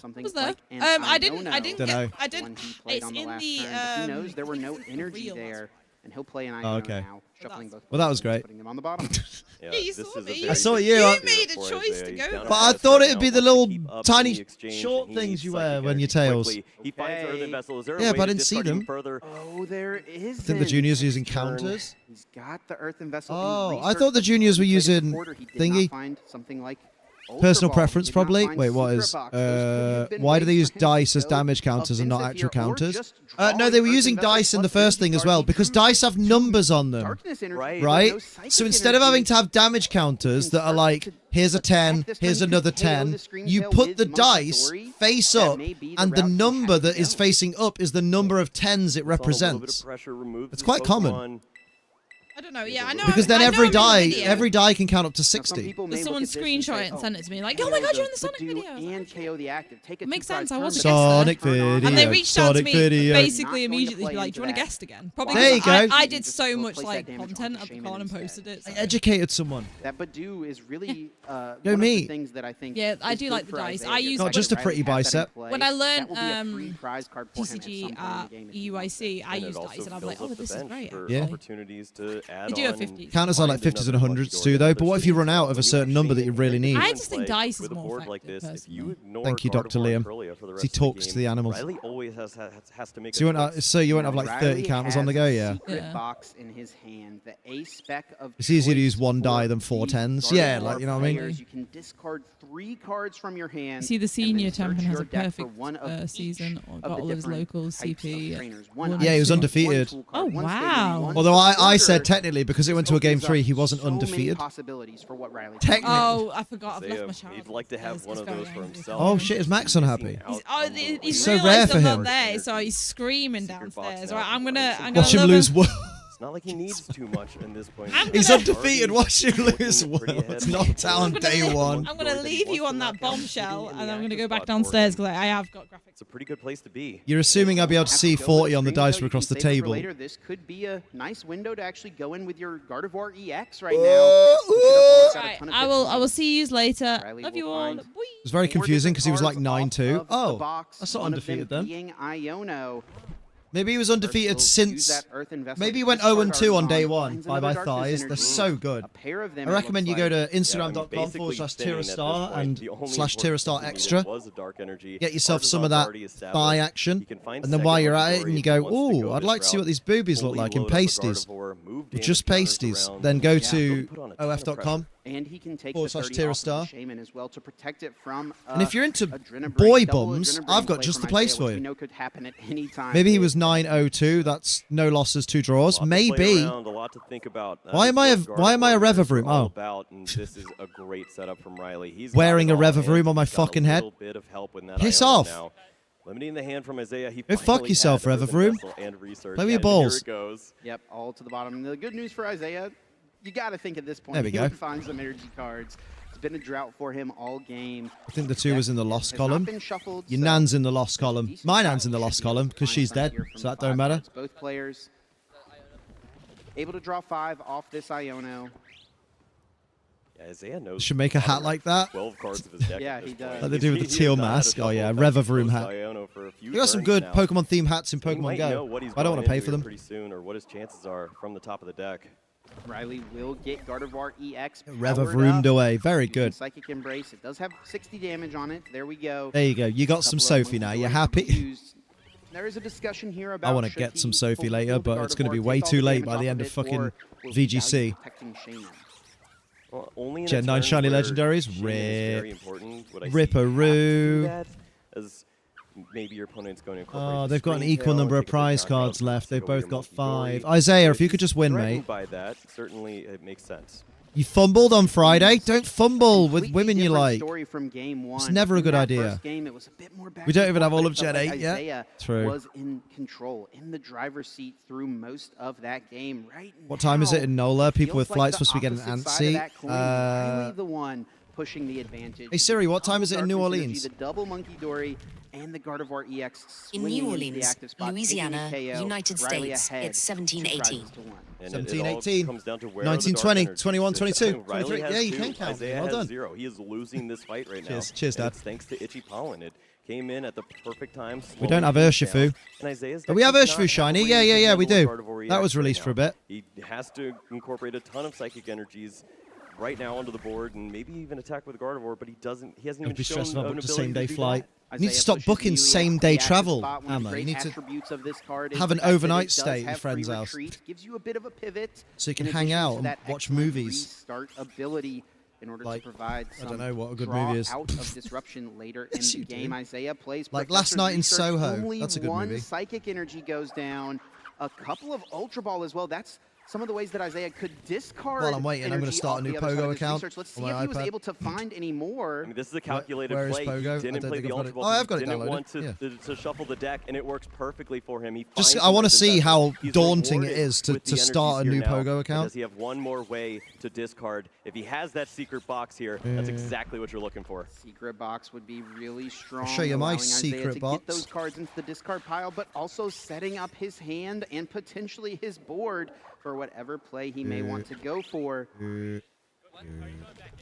S23: something
S2: Was there?
S23: like an
S2: I didn't
S23: Iono
S2: I didn't
S1: Dunno.
S2: get I didn't
S23: when he played
S2: it's
S23: on the
S2: in
S23: last
S2: the
S23: turn, but he knows there were no energy
S2: real
S23: there, and he'll play an
S1: Oh,
S23: Iono
S1: okay.
S23: now, shuffling both
S1: Well, that was
S23: players,
S1: great.
S23: putting them on the bottom.
S2: Yeah, you saw me.
S1: I saw you.
S2: You made a choice to go.
S1: But I thought it'd be the little tiny short things you wear when your tails.
S24: He finds Earthen Vessel. Is there a
S1: Yeah,
S24: way
S1: but I
S24: to
S1: didn't see
S24: discard even
S1: them.
S24: further?
S23: Oh, there is.
S1: I think the juniors are using counters.
S23: He's got the Earthen Vessel.
S1: Oh,
S23: in
S1: I
S23: research,
S1: thought the
S23: but
S1: juniors were
S23: when he played
S1: using
S23: quarter, he did
S1: thingy.
S23: not find something like
S1: Personal preference, probably. Wait, what is? Why do they use dice as damage counters and not actual counters? No, they were using dice in the first thing as well, because dice have numbers on them. Right? So instead of having to have damage counters that are like, here's a 10, here's another 10, you put the dice face up, and the number that is facing up is the number of 10s it represents. It's quite common.
S2: I don't know. Yeah, I know.
S1: Because then every die can count up to 60.
S2: There's someone screenshot it and send it to me like, oh my god, you're in the Sonic video.
S23: And KO the active. Take
S2: it makes sense. I was
S1: Sonic video.
S2: And they reached out to me
S1: video.
S2: basically immediately to be like, do you want to guest again? Probably
S1: there you go.
S2: I did so much like content at the con and posted it.
S1: I educated someone.
S23: That Badu is really
S1: go
S23: one
S1: me.
S23: of the things that I think.
S2: Yeah, I do like the dice. I use
S1: not just a pretty bicep.
S2: When I learned TCG at EUIC, I used dice and I was like, oh, this is great.
S1: Yeah.
S2: You do have 50.
S1: Counters are like 50s and 100s too, though. But what if you run out of a certain number that you really need?
S2: I just think dice is more effective, personally.
S1: Thank you, Dr. Liam. He talks to the animals.
S24: Riley always has to make
S1: so you won't have like 30 counters on the go, yeah?
S23: Box in his hand, the A-spec of
S1: it's easier to use one die than 4 10s. Yeah, like, you know what I mean?
S23: You can discard 3 cards from your hand.
S2: See, the senior champion has a perfect season. Got all of his locals, CP.
S1: Yeah, he was undefeated.
S2: Oh, wow.
S1: Although I said technically, because it went to a game 3, he wasn't undefeated. Technically.
S2: Oh, I forgot. I've left my child.
S24: He'd like to have one of those for himself.
S1: Oh shit, is Max unhappy?
S2: He's
S1: so rare for him.
S2: Not there, so he's screaming downstairs. Right, I'm gonna
S1: watch him lose world.
S24: It's not like he needs too much in this point.
S1: He's undefeated. Watch him lose world. It's knocked down day 1.
S2: I'm gonna leave you on that bombshell, and I'm gonna go back downstairs because I have got graphics.
S24: It's a pretty good place to be.
S1: You're assuming I'll be able to see 40 on the dice from across the table.
S23: Later, this could be a nice window to actually go in with your Gardevoir EX right now.
S2: Right, I will see you later. Love you all.
S1: It was very confusing because he was like 9-2. Oh, that's not undefeated then. Maybe he was undefeated since. Maybe he went 0-2 on day 1. Bye bye thighs. They're so good. I recommend you go to Instagram.com/TierraStar and /TierraStar Extra. Get yourself some of that thigh action. And then while you're at it and you go, ooh, I'd like to see what these boobies look like in pasties. Just pasties. Then go to OF.com.
S23: And he can take
S1: /TierraStar.
S23: Shaman as well to protect it from.
S1: And if you're into boy bums, I've got just the place for you.
S23: Could happen at any time.
S1: Maybe he was 9-0-2. That's no losses, 2 draws. Maybe.
S24: A lot to think about.
S1: Why am I a Revavroom? Oh.
S24: This is a great setup from Riley. He's
S1: wearing a Revavroom on my fucking head. Piss off.
S24: Limiting the hand from Isaiah.
S1: Go fuck yourself, Revavroom. Play with your balls.
S23: Yep, all to the bottom. And the good news for Isaiah, you got to think at this point,
S1: there we go.
S23: He would find some energy cards. It's been a drought for him all game.
S1: I think the 2 was in the lost column. Your Nan's in the lost column. My Nan's in the lost column because she's dead, so that don't matter.
S23: Both players able to draw 5 off this Iono.
S24: Yeah, Isaiah knows.
S1: Should make a hat like that.
S24: 12 cards of his deck.
S23: Yeah, he does.
S1: Like they do with the teal mask. Oh yeah, Revavroom hat. You got some good Pokemon themed hats in Pokemon Go. I don't want to pay for them.
S24: Pretty soon, or what his chances are from the top of the deck.
S23: Riley will get Gardevoir EX.
S1: Revavroom away. Very good.
S23: Psychic Embrace. It does have 60 damage on it. There we go.
S1: There you go. You got some Sophie now. You happy?
S23: There is a discsion here about
S1: I want to get some Sophie later, but it's going to be way too late by the end of fucking VGC.
S24: Well, only
S1: Gen 9 shiny legendaries. Ripperoo.
S24: Maybe your opponent's going to
S1: oh, they've got an equal number of prize cards left. They've both got 5. Isaiah, if you could just win, mate.
S24: By that, certainly it makes sense.
S1: You fumbled on Friday. Don't fumble with women you like. It's never a good idea. We don't even have all of Gen 8 yet. True.
S23: Was in control, in the driver's seat through most of that game. Right.
S1: What time is it in NOLA? People with flights supposed to be getting antsy.
S23: The one pushing the advantage.
S1: Hey Siri, what time is it in New Orleans?
S23: The double Monkey Dory and the Gardevoir EX
S9: in New Orleans, Louisiana, United States. It's 17:18.
S1: 17:18. 1920. 21, 22. 23. Yeah, you can count.
S24: Isaiah
S1: well done.
S24: 0. He is losing this fight right now.
S1: Cheers, Dad.
S24: Thanks to Itchy Pollen. It came in at the perfect time.
S1: We don't have Urshifu. But we have Urshifu shiny. Yeah, we do. That was released for a bit.
S24: He has to incorporate a ton of psychic energies right now onto the board and maybe even attack with Gardevoir, but he hasn't even shown an ability
S1: to same-day
S23: do
S1: flight.
S23: That.
S1: You need to stop booking same-day travel, Amma. You need to have an overnight stay at your friend's house.
S23: Gives you a bit of a pivot.
S1: So you can hang out and watch movies.
S23: Start ability in order to provide some
S1: I don't know what a good
S23: draw
S1: movie is.
S23: out of disruption later in the game. Isaiah plays
S1: like Last Night in Soho.
S23: Only
S1: That's a good
S23: one
S1: movie.
S23: psychic energy goes down. A couple of Ultra Ball as well. That's some of the ways that Isaiah could discard.
S1: While I'm waiting, I'm going to start a new Pogo account.
S23: Let's see
S1: on
S23: if
S1: my
S23: he was
S1: iPad.
S23: able to find any more.
S24: I mean, this is a calculated
S1: Where is
S24: play.
S1: Pogo?
S24: He didn't play the Ultra Ball.
S1: Oh, I've got it
S24: didn't
S1: downloaded.
S24: want to shuffle the deck, and it works perfectly for him. He
S1: Just,
S24: finds
S1: I want to
S24: the
S1: see
S24: best
S1: how
S24: He's
S1: daunting it
S24: rewarded
S1: is to
S24: with the
S1: start a
S24: energies
S1: new
S24: here now.
S1: Pogo account.
S24: Does he have one more way to discard? If he has that secret box here, that's exactly what you're looking for.
S23: Secret box would be really strong.
S1: I'll show you my
S23: allowing Isaiah
S1: secret
S23: to
S1: box.
S23: get those cards into the discard pile, but also setting up his hand and potentially his board for whatever play he may want to go for.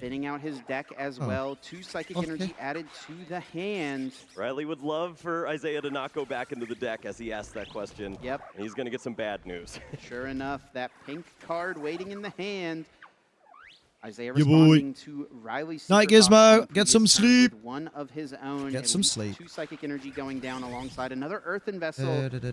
S23: Thinning out his deck as well. 2 psychic energy added to the hand.
S24: Riley would love for Isaiah to not go back into the deck as he asked that question.
S23: Yep.
S24: And he's going to get some bad news.
S23: Sure enough, that pink card waiting in the hand. Isaiah
S1: Your
S23: responding to Riley's
S1: Night
S23: secret box
S1: Gizmo, get some sleep.
S23: with one of his own.
S1: Get some sleep.
S23: 2 psychic energy going down alongside another earthen vessel.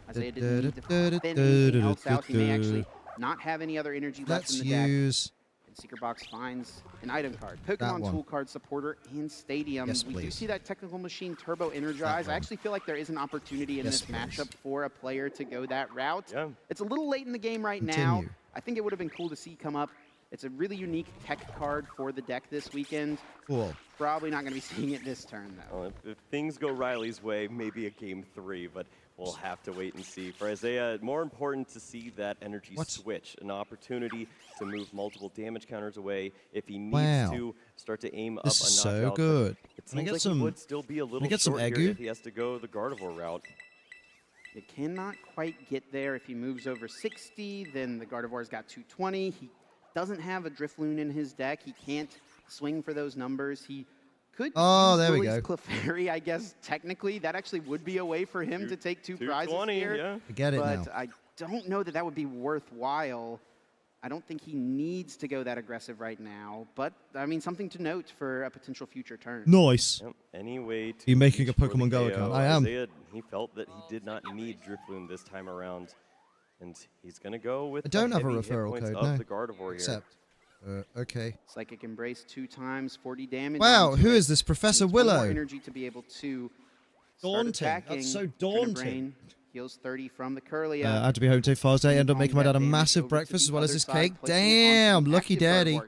S23: Isaiah didn't need to thin anything else out. He may actually not have any other energy left in the deck.
S1: Use.
S23: And Secret Box finds an item card. Pokemon Tool Card Supporter and Stadium.
S1: Yes,
S23: we do
S1: please.
S23: see that Technical Machine Turbo Energize. I actually feel like there is an opportunity in
S1: Yes,
S23: this matchup for a player to go that route.
S24: Yeah.
S23: It's a little late in the game right now.
S1: Continue.
S23: I think it would have been cool to see come up. It's a really unique tech card for the deck this weekend.
S1: Cool.
S23: Probably not going to be seeing it this turn, though.
S24: Well, if things go Riley's way, maybe a game 3, but we'll have to wait and see. For Isaiah, more important to see that energy switch, an opportunity to move multiple damage counters away if he needs to start to aim up a knockout.
S1: This is so good.
S24: It
S1: Can I
S24: seems
S1: get
S24: like
S1: some?
S24: he would still be a little
S1: Can I get some
S24: short here
S1: Egu?
S24: if he has to go the Gardevoir route.
S23: You cannot quite get there. If he moves over 60, then the Gardevoir's got 220. He doesn't have a Drifloon in his deck. He can't swing for those numbers. He could use
S1: there we
S23: Lily's
S1: go.
S23: Clefairy, I guess, technically. That actually would be a way for him to take 2 prizes
S24: 220,
S23: here.
S24: yeah.
S1: I get it
S23: but
S1: now.
S23: I don't know that that would be worthwhile. I don't think he needs to go that aggressive right now. But, I mean, something to note for a potential future turn.
S1: Nice.
S24: Yep. Any way to
S1: You making a
S24: reach for
S1: Pokemon
S24: the
S1: Go
S24: KO.
S1: account? I am.
S24: Isaiah, he felt that he did not need Drifloon this time around. And he's going to go with
S1: I don't
S24: the
S1: have a
S24: heavy hit
S1: referral
S24: points
S1: code,
S24: of
S1: no.
S24: the Gardevoir here.
S1: Except, okay.
S23: Psychic Embrace 2 times, 40 damage.
S1: Wow,
S23: onto
S1: who
S23: it.
S1: is this, Professor
S23: Needs one more
S1: Willow?
S23: energy to be able to
S1: Daunting.
S23: start attacking.
S1: That's so
S23: Turn a
S1: daunting.
S23: Brain, heals 30 from the Curlia.
S1: I had to be home today Father's Day. End up making my dad a massive breakfast as well as his cake. Damn, lucky daddy.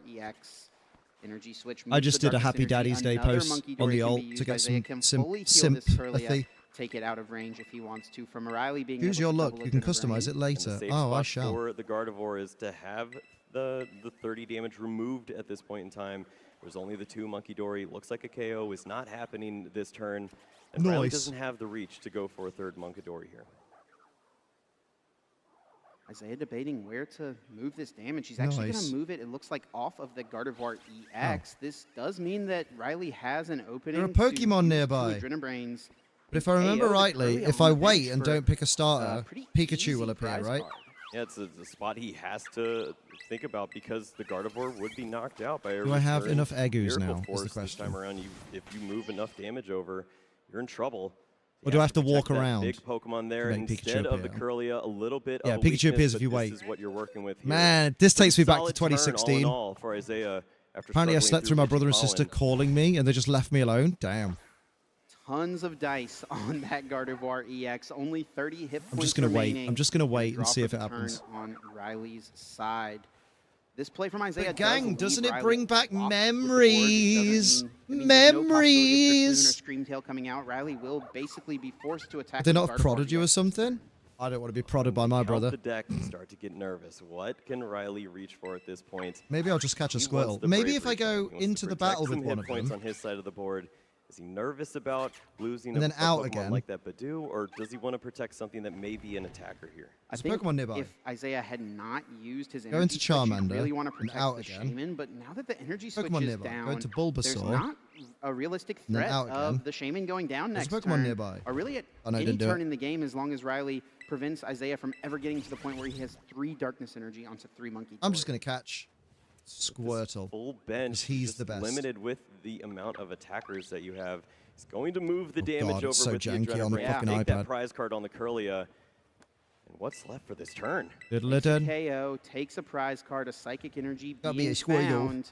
S23: Energy switch
S1: I just did a Happy
S23: Darkness
S1: Daddy's
S23: energy.
S1: Day
S23: Another
S1: post
S23: Monkey
S1: on
S23: Dory
S1: the
S23: can
S1: alt
S23: be
S1: to
S23: used.
S1: get
S23: Isaiah
S1: some
S23: can fully heal this Curlia,
S1: sympathy.
S23: take it out of range if he wants to. From Riley being
S1: Here's
S23: able
S1: your
S23: to
S1: luck.
S23: double
S1: You
S23: it
S1: can
S23: to the
S1: customize
S23: brain.
S1: it later.
S24: And the safe
S1: Oh, I
S24: spot
S1: shall.
S24: for the Gardevoir is to have the 30 damage removed at this point in time. There's only the 2 Monkey Dory. Looks like a KO is not happening this turn. And Riley
S1: Nice.
S24: doesn't have the reach to go for a 3rd Monkey Dory here.
S23: Isaiah debating where to move this damage. He's actually going
S1: Nice.
S23: to move it, it looks like, off of the Gardevoir EX. This does mean that Riley has an opening.
S1: There are Pokemon
S23: to
S1: nearby.
S23: use 2 Adrenabrains.
S1: But if I remember
S23: KO the
S1: rightly,
S23: Curlia
S1: if
S23: on
S1: I
S23: the
S1: wait
S23: bench
S1: and
S23: for
S1: don't pick a starter,
S23: pretty
S1: Pikachu
S23: easy
S1: will appear,
S23: prize
S1: right?
S23: card.
S24: Yeah, it's a spot he has to think about because the Gardevoir would be knocked out by a
S1: Do I have
S24: return
S1: enough Egus
S24: Miracle
S1: now, is the
S24: Force this
S1: question.
S24: time around. If you move enough damage over, you're in trouble.
S1: Or do I have to walk
S24: protect that
S1: around
S24: Big Pokemon there
S1: to make
S24: instead
S1: Pikachu
S24: of the
S1: appear?
S24: Curlia, a little bit
S1: Yeah,
S24: of a
S1: Pikachu
S24: weakness,
S1: appears
S24: but
S1: if you wait.
S24: This is what you're working with here.
S1: Man, this takes me back to
S24: Solid turn all in
S1: 2016.
S24: all for Isaiah after
S1: Apparently I
S24: struggling
S1: slept through my brother and
S24: Pollen.
S1: sister calling me and they just left me alone. Damn.
S23: Tons of dice on that Gardevoir EX. Only 30 hit points
S1: I'm just going to wait.
S23: remaining.
S1: I'm just going to wait
S23: Draw
S1: and see
S23: for
S1: if it
S23: the turn
S1: happens.
S23: on Riley's side. This play from Isaiah
S1: But gang,
S23: does leave
S1: doesn't it
S23: Riley
S1: bring back
S23: off the board.
S1: memories?
S23: That means there's no possibility of
S1: Memories.
S23: Drifloon or Screamtail coming out. Riley will basically be forced to attack.
S1: Did they not
S23: the
S1: have
S23: Gardevoir
S1: prodded you or
S23: EX.
S1: something? I don't want to be prodded by my
S24: Count
S1: brother.
S24: the deck and start to get nervous. What can Riley reach for at this point?
S1: Maybe I'll just catch a
S24: He
S1: Squirtle.
S24: wants the
S1: Maybe if I
S24: bravery
S1: go
S24: card. He wants
S1: into
S24: to
S1: the
S24: protect
S1: battle with
S24: some
S1: one
S24: hit
S1: of
S24: points
S1: them.
S24: on his side of the board. Is he nervous about losing
S1: And then out
S24: Pokemon
S1: again.
S24: like that Badoo, or does he want to protect something that may be an attacker here?
S23: I
S1: There's a
S23: think
S1: Pokemon nearby.
S23: if Isaiah had not used his
S1: Go
S23: energy
S1: into
S23: switch, he'd
S1: Charmander
S23: really want to
S1: and
S23: protect
S1: out
S23: the
S1: again.
S23: Shaman, but now that the energy switch
S1: Pokemon
S23: is
S1: nearby. Go
S23: down,
S1: into
S23: there's
S1: Bulbasaur.
S23: not a realistic
S1: And then
S23: threat
S1: out again.
S23: of the Shaman going down
S1: There's
S23: next
S1: a Pokemon
S23: turn,
S1: nearby.
S23: or really at
S1: Oh, no,
S23: any
S1: didn't do
S23: turn
S1: it.
S23: in the game, as long as Riley prevents Isaiah from ever getting to the point where he has 3 Darkness Energy onto 3 Monkey.
S1: I'm just going to catch Squirtle.
S24: Full bench.
S1: He's
S24: just
S1: the best.
S24: Limited with the amount of attackers that you have. He's going to move the
S1: Oh
S24: damage
S1: God,
S24: over
S1: it's so
S24: with the
S1: janky on the
S24: Adrenaline.
S1: fucking
S24: Take that
S1: iPad.
S24: prize card on the Curlia. And what's left for this turn?
S1: Diddle-a-dun.
S23: KO takes a prize card, a Psychic Energy
S1: That'll be a
S23: being
S1: Squirtle.
S23: found.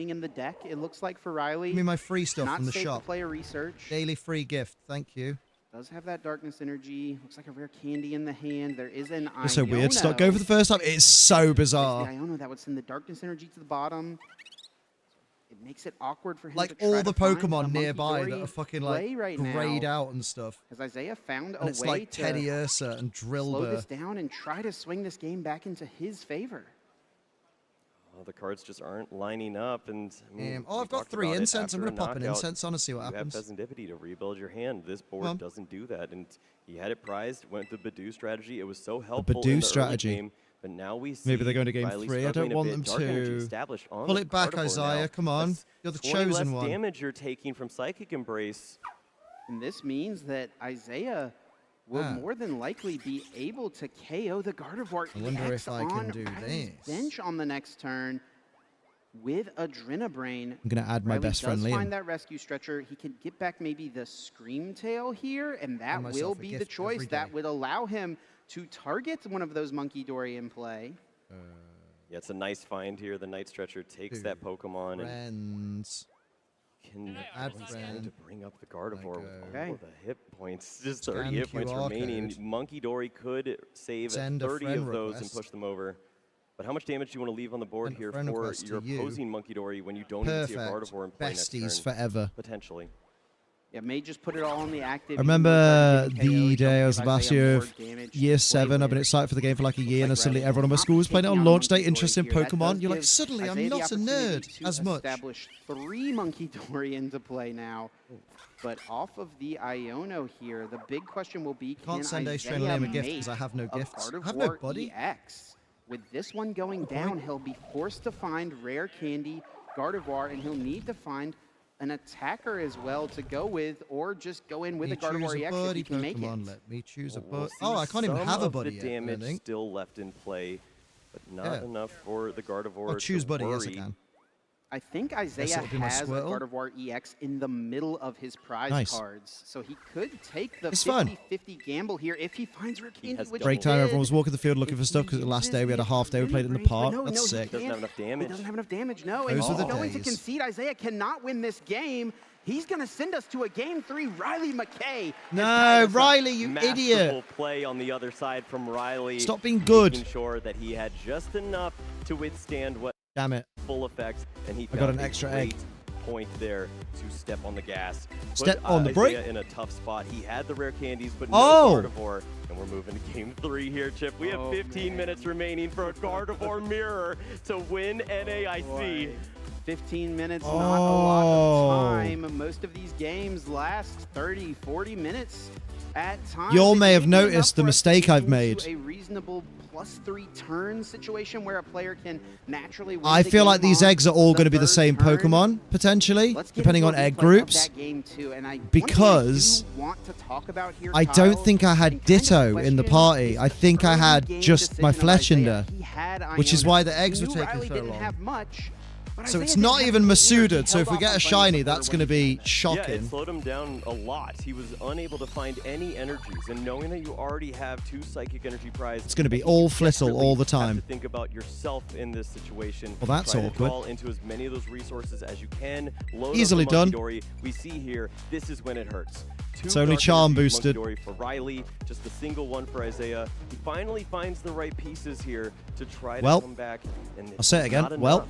S23: remaining in the deck, it looks like, for Riley.
S1: Give me my free stuff
S23: Not
S1: from the
S23: safe
S1: shop.
S23: To player research.
S1: Daily free gift. Thank you.
S23: Does have that darkness energy. Looks like a rare candy in the hand. There is an
S1: It's so weird. Stop going for the first time. It's so bizarre.
S23: The Iono that would send the darkness energy to the bottom. It makes it awkward for him
S1: Like
S23: to try
S1: all the
S23: to find
S1: Pokemon
S23: a
S1: nearby
S23: Monkey
S1: that are fucking like
S23: right
S1: grayed
S23: now.
S1: out and stuff.
S23: Has Isaiah found
S1: And
S23: a
S1: it's
S23: way
S1: like
S23: to
S1: Teddy Ursa and
S23: slow this
S1: Drillbur.
S23: down and try to swing this game back into his favor?
S24: Well, the cards just aren't lining up, and I mean,
S1: Oh, I've got 3 incense. I'm gonna pop an incense on and see what happens.
S24: You have Pheasantipity to rebuild your hand. This board doesn't do that, and he had it prized. Went with the Badoo strategy. It was so helpful in the early game. But now we see
S1: Maybe they're going to game
S24: Riley
S1: 3. I don't
S24: struggling a
S1: want
S24: bit.
S1: them
S24: Dark energy
S1: to
S24: established on
S1: pull
S24: the
S1: it back,
S24: Carnivore
S1: Isaiah.
S24: now.
S1: Come on.
S24: That's
S1: You're the
S24: 20
S1: chosen
S24: less
S1: one.
S24: damage you're taking from Psychic Embrace.
S23: And this means that Isaiah will more than likely be able to KO the Gardevoir
S1: I wonder
S23: EX
S1: if I can do
S23: Riley's
S1: this.
S23: bench on the next turn with Adrenabrain.
S1: I'm going to add my
S23: Riley
S1: best friend
S23: does
S1: Liam.
S23: find that rescue stretcher. He can get back maybe the Scream Tail here, and that
S1: Find
S23: will
S1: myself a
S23: be the
S1: gift
S23: choice
S1: every
S23: that
S1: day.
S23: would allow him to target one of those Monkey Dory in play.
S24: Yeah, it's a nice find here. The Night Stretcher takes that Pokemon and
S1: Friends.
S24: can
S1: Add
S24: once
S1: friend.
S24: again to bring up the Gardevoir with
S23: Okay.
S24: all of the hit points. Just
S1: Scan
S24: 30 hit points
S1: QR
S24: remaining.
S1: code.
S24: Monkey Dory could save
S1: Send a
S24: 30
S1: friend
S24: of those
S1: request.
S24: and push them over. But how much damage do you want to leave on the board
S1: Send a
S24: here
S1: friend
S24: for
S1: request to
S24: your
S1: you.
S24: opposing Monkey Dory when you don't even see a
S1: Perfect.
S24: Gardevoir in play next turn?
S1: Besties forever.
S24: Potentially.
S23: Yeah, may just put it all on the active.
S1: I remember the day I was last year of year 7. I've been excited for the game for like a year, and suddenly everyone in my school was playing it on launch day, interested in Pokemon. You're like, suddenly I'm not a nerd as much.
S23: Establish 3 Monkey Dory into play now. But off of the Iono here, the big question will be,
S1: Can't send
S23: Isaiah
S1: Ace Liam a gift
S23: make
S1: because I have no
S23: a
S1: gifts. I
S23: Gardevoir
S1: have no body.
S23: EX? With this one going down, he'll be forced to find Rare Candy Gardevoir, and he'll need to find an attacker as well to go with, or just go in with a Gardevoir EX if he can make it.
S1: Let me choose a
S24: We'll
S1: buddy.
S24: see
S1: Oh, I can't even
S24: some
S1: have a
S24: of
S1: buddy
S24: the
S1: yet, I
S24: damage
S1: think.
S24: still left in play, but not enough for the Gardevoir
S1: I'll choose
S24: to
S1: buddy, yes I
S24: worry.
S1: can.
S23: I think Isaiah
S1: it'll be my
S23: has a
S1: Squirtle.
S23: Gardevoir EX in the middle of his prize
S1: Nice.
S23: cards, so he could take the
S1: It's fun.
S23: 50-50 gamble here if he finds Rare Candy, which
S1: Break
S23: he
S1: time,
S23: did.
S1: everyone was walking the field looking for stuff because the last day we had a half day, we played it in the park.
S23: No,
S1: That's
S23: no,
S1: sick.
S23: he
S24: Doesn't have enough damage.
S23: He doesn't have enough damage, no. And
S1: Those
S23: he's
S1: are the
S23: going to
S1: days.
S23: concede. Isaiah cannot win this game. He's going to send us to a Game 3. Riley McKay.
S1: No, Riley, you
S24: Masterful
S1: idiot.
S24: play on the other side from Riley.
S1: Stop being good.
S24: Making sure that he had just enough to withstand what
S1: Damn it.
S24: full effects, and he
S1: I got
S24: found
S1: an
S24: a
S1: extra
S24: great
S1: egg.
S24: point there to step on the gas.
S1: Step
S24: Put,
S1: on the brake.
S24: Isaiah in a tough spot. He had the rare candies, but
S1: Oh.
S24: no Gardevoir. And we're moving to game 3 here, Chip. We have 15 minutes remaining for a Gardevoir mirror to win NAIC.
S23: Boy. 15 minutes, not a lot of
S1: Oh.
S23: time. Most of these games last 30, 40 minutes at times.
S1: You all
S23: It
S1: may have
S23: be enough
S1: noticed the
S23: for us to
S1: mistake
S23: get
S1: I've
S23: into
S1: made.
S23: A reasonable +3 turn situation where a player can naturally win
S1: I
S23: the
S1: feel like
S23: game
S1: these
S23: on
S1: eggs are all going to be the
S23: third
S1: same
S23: turn.
S1: Pokemon, potentially,
S23: Let's get
S1: depending
S23: into
S1: on
S23: a
S1: egg
S23: replay of
S1: groups.
S23: that game too, and
S1: Because
S23: do want to talk about here,
S1: I don't
S23: Kyle,
S1: think I had Ditto in the party. I think I had just my Fletchinder, which is why the eggs were
S23: Knew
S1: taking
S23: Riley
S1: so
S23: didn't
S1: long.
S23: have much, but
S1: So
S23: Isaiah
S1: it's
S23: didn't
S1: not
S23: have
S1: even
S23: the
S1: Masuda,
S23: energy.
S1: so
S23: He
S1: if we
S23: held
S1: get
S23: off
S1: a
S23: on
S1: shiny,
S23: Gardevoir
S1: that's
S23: when
S1: going to
S23: he
S1: be
S23: did that.
S24: Yeah, it
S1: shocking.
S24: slowed him down a lot. He was unable to find any energies, and knowing that you already have 2 Psychic Energy prizes,
S1: It's going to be all Flittle all the
S24: have
S1: time.
S24: to think about yourself in this situation.
S1: Well, that's
S24: Try to
S1: awkward.
S24: draw into as many of those resources as you can. Load
S1: Easily
S24: up the Monkey
S1: done.
S24: Dory. We see here, this is when it hurts. 2
S1: It's only
S24: Dark
S1: charm
S24: Energy
S1: boosted.
S24: Monkey Dory for Riley, just a single one for Isaiah. He finally finds the right pieces here to try to
S1: Well,
S24: come back. And
S1: I'll say it
S24: it's
S1: again.
S24: not
S1: Well.
S24: enough.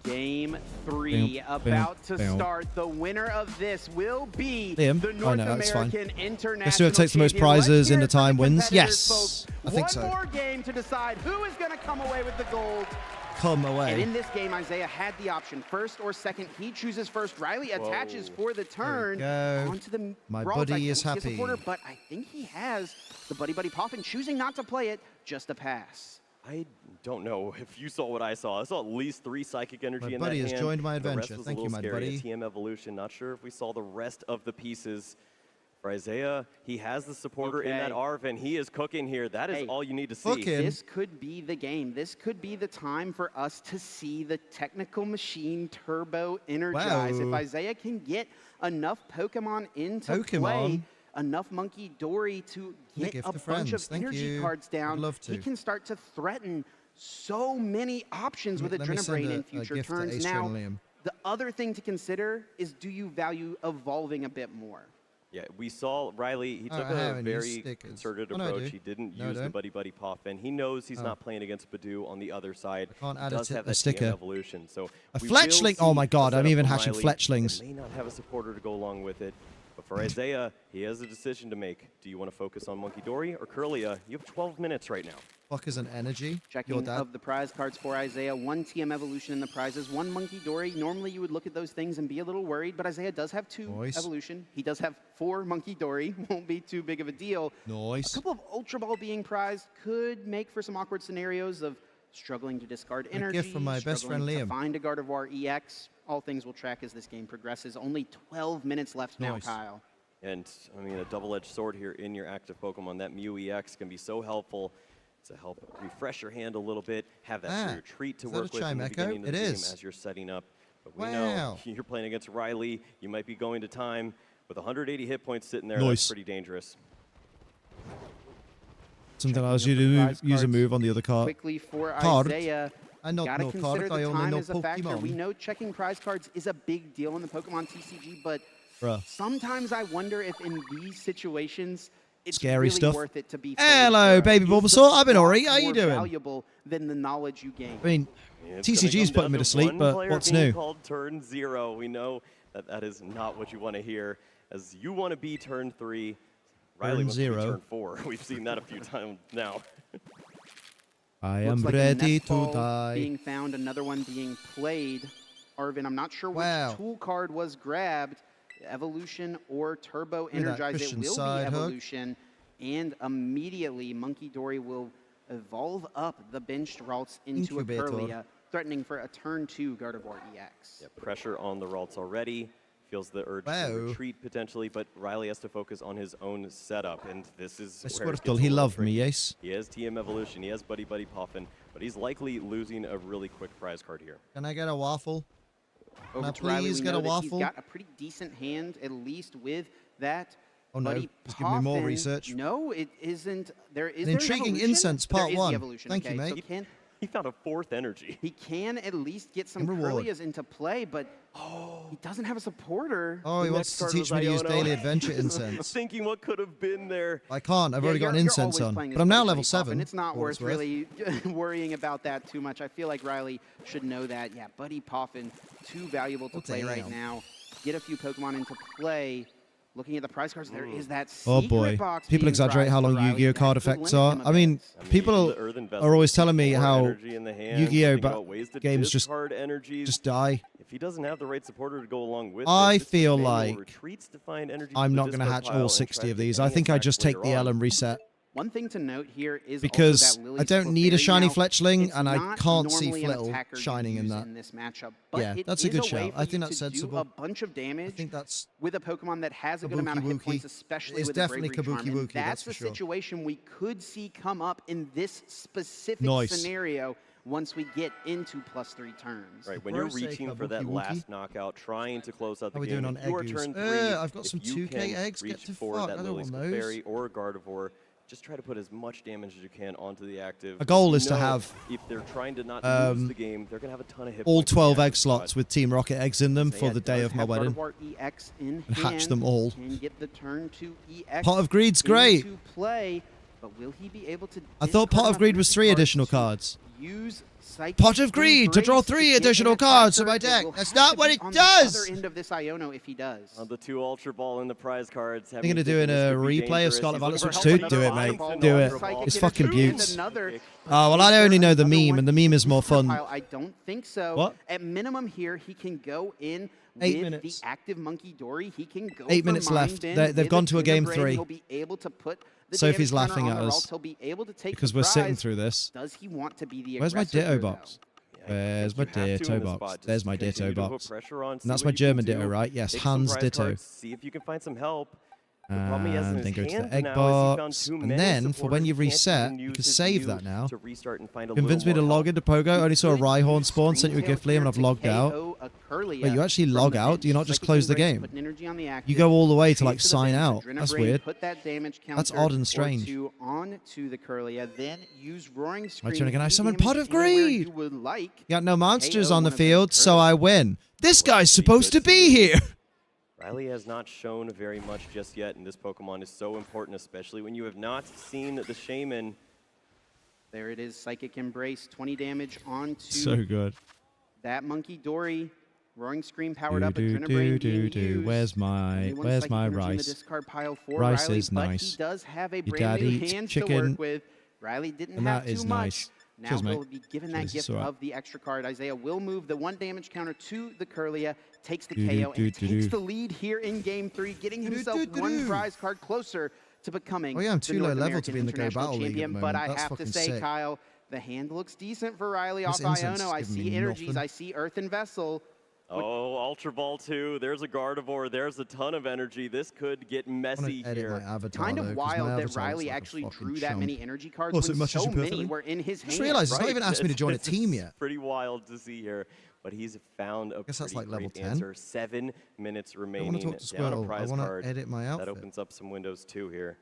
S23: Game 3 about to
S1: bam.
S23: start. The winner of this will be
S1: Liam?
S23: the
S1: Oh,
S23: North
S1: no, that's fine.
S23: American International
S1: Guess who takes the most
S23: champion.
S1: prizes
S23: Let's
S1: in
S23: hear
S1: the
S23: it for
S1: time wins?
S23: competitors,
S1: Yes,
S23: folks.
S1: I think
S23: One
S1: so.
S23: more game to decide who is going to come away with the gold.
S1: Come
S23: And
S1: away.
S23: in this game, Isaiah had the option, first or second. He chooses first. Riley attaches for the turn
S1: go.
S23: onto the
S1: My
S23: brawl
S1: buddy
S23: side.
S1: is
S23: Don't see a
S1: happy.
S23: supporter, but I think he has the Buddy Buddy Poffin, choosing not to play it, just a pass.
S24: I don't know if you saw what I saw. I saw at least 3 Psychic Energy
S1: My
S24: in
S1: buddy
S24: that
S1: has
S24: hand.
S1: joined my
S24: The rest
S1: adventure.
S24: was a
S1: Thank you,
S24: little
S1: my
S24: scary.
S1: buddy.
S24: A TM Evolution. Not sure if we saw the rest of the pieces. For Isaiah, he has the supporter in that
S23: Okay.
S24: ARV, and he is cooking here. That is
S23: Hey,
S24: all you need to see.
S1: Fuck him.
S23: This could be the game. This could be the time for us to see the technical machine turbo energize.
S1: Wow.
S23: If Isaiah can get enough Pokemon into
S1: Pokemon?
S23: play, enough Monkey Dory to
S1: The
S23: get
S1: gift
S23: a
S1: of
S23: bunch
S1: friends.
S23: of
S1: Thank
S23: energy
S1: you.
S23: cards down,
S1: I'd love to.
S23: he can start to threaten so many options with
S1: Let me send
S23: Adrenabrain in
S1: a
S23: future
S1: gift to
S23: turns.
S1: Ace
S23: Now,
S1: and Liam.
S23: the other thing to consider is, do you value evolving a bit more?
S24: Yeah, we saw Riley. He
S1: Oh,
S24: took
S1: I
S24: a
S1: haven't used
S24: very
S1: stickers.
S24: concerted
S1: Oh, no, I
S24: approach.
S1: do.
S24: He didn't
S1: No, I
S24: use the
S1: don't.
S24: Buddy Buddy Pop, and he knows he's
S1: Oh.
S24: not playing against Badoo on the other side.
S1: I can't
S24: He
S1: add
S24: does
S1: a
S24: have that
S1: sticker.
S24: TM Evolution. So
S1: A
S24: we will
S1: Fletchling? Oh
S24: see
S1: my god,
S24: the
S1: I'm
S24: setup
S1: even
S24: from
S1: hatching
S24: Riley.
S1: Fletchlings.
S24: He may not have a supporter to go along with it. But for Isaiah, he has a decision to make. Do you want to focus on Monkey Dory or Curlia? You have 12 minutes right now.
S1: Fuck is an energy. Your
S23: Checking
S1: dad.
S23: of the prize cards for Isaiah, 1 TM Evolution in the prizes, 1 Monkey Dory. Normally you would look at those things and be a little worried, but Isaiah does have 2
S1: Nice.
S23: Evolution. He does have 4 Monkey Dory. Won't be too big of a deal.
S1: Nice.
S23: A couple of Ultra Ball being prized could make for some awkward scenarios of struggling to discard
S1: A
S23: energy,
S1: gift from my best friend
S23: struggling to
S1: Liam.
S23: find a Gardevoir EX. All things will track as this game progresses. Only 12 minutes left now,
S1: Nice.
S23: Kyle.
S24: And, I mean, a double-edged sword here in your active Pokemon. That Mew EX can be so helpful to help refresh your hand a little bit, have that free retreat to work with in the beginning of the game as you're setting up. But we know you're playing against Riley. You might be going to time. With 180 hit points sitting there, that's pretty dangerous.
S1: Something allows you to use a move on the other card.
S23: Quickly for
S1: Card.
S23: Isaiah.
S1: I not
S23: Gotta
S1: know
S23: consider
S1: card, I
S23: the
S1: only
S23: time
S1: know
S23: as a factor.
S1: Pokemon.
S23: We know checking prize cards is a big deal in the Pokemon TCG, but sometimes I wonder if in these situations it's
S1: Scary
S23: really
S1: stuff.
S23: worth it to be.
S1: Hello, baby Bulbasaur. I've been alright. How you
S23: more
S1: doing?
S23: Valuable than the knowledge you gain.
S1: I mean, TCG's putting me to sleep, but what's new?
S24: Called turn 0. We know that that is not what you want to hear, as you want to be turn 3. Riley wants to be turn 4. We've seen that a few times now.
S1: I am ready to die.
S23: Being found, another one being played. Arvin, I'm not sure which tool card was grabbed. Evolution or Turbo Energize. It will be Evolution. And immediately, Monkey Dory will evolve up the benched Ralts into a Curlia, threatening for a turn 2 Gardevoir EX.
S24: Yeah, pressure on the Ralts already. Feels the urge to retreat potentially, but Riley has to focus on his own setup, and this is where it gets
S1: he
S24: a little
S1: loved
S24: tricky.
S1: me, yes.
S24: He has TM Evolution, he has Buddy Poffin, but he's likely losing a really quick prize card here.
S1: Can I get a waffle?
S23: Over to Riley, we know that he's got a pretty decent hand, at least with that.
S1: Oh no,
S23: Buddy
S1: he's giving me more
S23: Poffin.
S1: research.
S23: No, it isn't. There is
S1: An intriguing incense, part
S23: there is
S1: 1.
S23: The evolution.
S1: Thank
S23: okay,
S1: you, mate.
S23: So
S24: he found a 4th energy.
S23: He can at least get some
S1: reward.
S23: Curlias into play, but he doesn't have a supporter.
S1: Oh, he wants to teach me to use daily adventure incense.
S24: Thinking what could have been there.
S1: I can't. I've already got an incense on. But I'm now level 7.
S23: It's not worth really worrying about that too much. I feel like Riley should know that. Yeah, Buddy Poffin, too valuable to play right now. Get a few Pokemon into play. Looking at the prize cards, there is that secret box.
S1: People exaggerate how long Yu-Gi-Oh card effects are. I mean, people are always telling me how Yu-Gi-Oh games just die.
S24: If he doesn't have the right supporter to go along with
S1: I
S24: it,
S1: feel like
S24: retreats to find energy
S1: I'm
S24: from
S1: not
S24: the
S1: going to
S24: discard
S1: hatch
S24: pile
S1: all
S24: and
S1: 60
S24: try
S1: of
S24: to
S1: these.
S24: get
S1: I think I
S24: back
S1: just take
S24: later
S1: the
S24: on.
S1: L and reset.
S23: One thing to note here is
S1: because
S23: also that Lily's
S1: I don't need a
S23: Clefairy
S1: shiny
S23: now,
S1: Fletchling,
S23: it's
S1: and I
S23: not
S1: can't see
S23: normally an
S1: Flittle
S23: attacker you
S1: shining in
S23: use
S1: that.
S23: in this matchup, but
S1: Yeah,
S23: it
S1: that's a
S23: is
S1: good
S23: way
S1: shout.
S23: for
S1: I think
S23: you
S1: that's
S23: to do
S1: sensible.
S23: a bunch of damage
S1: I think that's
S23: with a Pokemon that has a good
S1: Kabuki
S23: amount of hit
S1: Wookie.
S23: points, especially
S1: It's
S23: with
S1: definitely
S23: the Bravery
S1: Kabuki
S23: Charm. And
S1: Wookie,
S23: that's
S1: that's
S23: the
S1: for sure.
S23: situation we could see come up in this specific
S1: Nice.
S23: scenario once we get into +3 turns.
S24: Right, when you're reaching for that last knockout, trying to close out the
S1: How we
S24: game,
S1: doing on
S24: if you are
S1: egg
S24: turn
S1: use?
S24: 3,
S1: I've got some
S24: if you
S1: 2K
S24: can
S1: eggs.
S24: reach
S1: Get to
S24: for
S1: fuck.
S24: that
S1: I don't
S24: Lily's
S1: want those.
S24: Clefairy or Gardevoir, just try to put as much damage as you can onto the active.
S1: A goal is
S24: You
S1: to
S24: know
S1: have
S24: if they're trying to not lose the game, they're going to have a ton of hit
S1: all
S24: points in
S1: 12
S24: the
S1: egg
S24: active
S1: slots
S24: side.
S1: with Team Rocket eggs in them for the day of my wedding.
S23: Gardevoir EX in
S1: And hatch
S23: hand,
S1: them all.
S23: and get the turn 2 EX
S1: Pot of Greed's great.
S23: into play, but will he be able to
S1: I thought Pot of Greed was 3 additional cards.
S23: use Psychic
S1: Pot of Greed to draw 3
S23: Embrace to
S1: additional
S23: get an
S1: cards to
S23: attacker?
S1: my
S23: It
S1: deck.
S23: will
S1: That's
S23: have
S1: not
S23: to
S1: what
S23: be
S1: it
S23: on
S1: does.
S23: The other end of this Iono if he does.
S24: The 2 Ultra Ball in the prize cards.
S1: You're going to do in a replay of Scarlet Violet Switch 2? Do it, mate. Do it. It's fucking beauts. Oh, well, I only know the meme, and the meme is more fun.
S23: I don't think so.
S1: What?
S23: At minimum here, he can go in
S1: 8
S23: with
S1: minutes.
S23: the active Monkey Dory. He can go
S1: 8
S23: for
S1: minutes
S23: Mind
S1: left.
S23: Bend
S1: They've
S23: with
S1: gone to a game
S23: Brain.
S1: 3.
S23: He'll be able to put the
S1: Sophie's
S23: damage counter
S1: laughing
S23: on
S1: at
S23: the
S1: us
S23: Ralts. He'll be able to take
S1: because
S23: the
S1: we're sitting
S23: prize.
S1: through this.
S23: Does he want to be the
S1: Where's my
S23: aggressor
S1: Ditto
S23: here,
S1: box? Where's my Ditto box? There's my Ditto
S24: Continue to put
S1: box.
S24: pressure on,
S1: And
S24: see
S1: that's
S24: what
S1: my
S24: you can
S1: German
S24: do.
S1: Ditto, right? Yes,
S24: Take some
S1: Hans
S24: prize
S1: Ditto.
S24: cards, see if you can find some help. The problem he has in
S1: And then
S24: his
S1: go to
S24: hand
S1: the egg
S24: now is he found
S1: box.
S24: too
S1: And
S24: many
S1: then, for when
S24: supporters,
S1: you
S24: he can't
S1: reset,
S24: even
S1: you
S24: use
S1: can
S24: his
S1: save
S24: Mew
S1: that now.
S24: to restart and find a
S1: Convinced me
S24: little
S1: to
S24: more
S1: log into Pogo. I only saw a Rhyhorn spawn, sent you a gift, Liam, and I've logged out. Wait, you actually log out? Do you not just close the game? You go all the way to, like, sign out. That's weird.
S23: Put that damage
S1: That's
S23: counter
S1: odd and
S23: or
S1: strange.
S23: 2 on to the Curlia, then use Roaring
S1: My
S23: Scream.
S1: turn again. I
S23: to
S1: summon
S23: damage
S1: Pot of
S23: anywhere
S1: Greed.
S23: you would like.
S1: You got no monsters
S23: KO
S1: on the
S23: one of
S1: field, so I win. This guy's supposed to be here.
S24: Riley has not shown very much just yet, and this Pokemon is so important, especially when you have not seen the Shaman.
S23: There it is, Psychic Embrace, 20 damage onto
S1: So good.
S23: that Monkey Dory. Roaring Scream powered up, Adrenabrain being used.
S1: Where's my
S23: Anyone Psychic Energy in the
S1: rice?
S23: discard pile for
S1: Rice
S23: Riley,
S1: is
S23: but
S1: nice.
S23: he does have a
S1: Your
S23: brand
S1: dad
S23: new
S1: eats
S23: hand to
S1: chicken,
S23: work with. Riley didn't
S1: and
S23: have
S1: that is
S23: too
S1: nice.
S23: much. Now
S1: Cheers, mate.
S23: he'll be given that
S1: Cheers,
S23: gift
S1: it's all right.
S23: of the extra card. Isaiah will move the 1 damage counter to the Curlia, takes the
S1: Do,
S23: KO,
S1: do,
S23: and
S1: do,
S23: takes
S1: do.
S23: the lead here in Game 3, getting himself
S1: do, do,
S23: 1
S1: do.
S23: prize card closer to becoming
S1: Oh, yeah, I'm
S23: the
S1: too low
S23: North
S1: level to
S23: American
S1: be in the Go
S23: International
S1: Battle League at the
S23: Champion. But
S1: moment.
S23: I
S1: That's
S23: have to
S1: fucking
S23: say,
S1: sick.
S23: Kyle, the hand looks decent for Riley
S1: This
S23: off
S1: incense
S23: Iono.
S1: is
S23: I
S1: giving
S23: see
S1: me
S23: energies,
S1: nothing.
S23: I see Earth and Vessel.
S24: Oh, Ultra Ball 2. There's a Gardevoir. There's a ton of energy. This could get messy here.
S23: Kind of wild that Riley actually drew that many energy cards when so many were in his hand.
S1: Just realized he's not even asked me to join a team yet.
S24: Pretty wild to see here. But he's found a pretty great answer. 7 minutes remaining.
S1: I want to talk to Squirtle. I want to edit my outfit.
S24: That opens up some windows too here.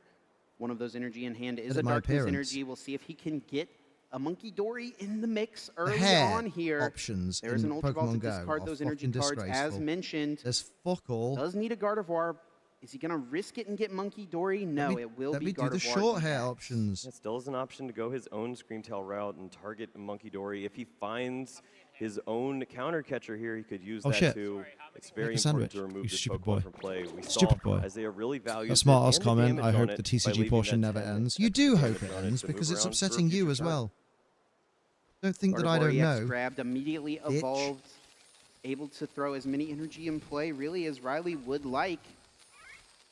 S23: One of those energy in hand is a Darkness energy. We'll see if he can get a Monkey Dory in the mix early on here.
S1: Options
S23: There's
S1: in
S23: an Ultra Ball to
S1: Pokemon Go
S23: discard those energy cards, as mentioned.
S1: There's fuck all.
S23: Does need a Gardevoir. Is he going to risk it and get Monkey Dory? No, it will be Gardevoir.
S1: Let me do the short hair options.
S24: It still is an option to go his own Screamtail route and target Monkey Dory. If he finds his own counter catcher here, he could use that to. It's very important to remove this Pokemon from play. We saw Isaiah really values
S1: a smart ass comment. I hope the TCG portion never ends. You do hope it ends because it's upsetting you as well. Don't think that I don't know.
S23: Grabbed, immediately evolved, able to throw as many energy in play really as Riley would like.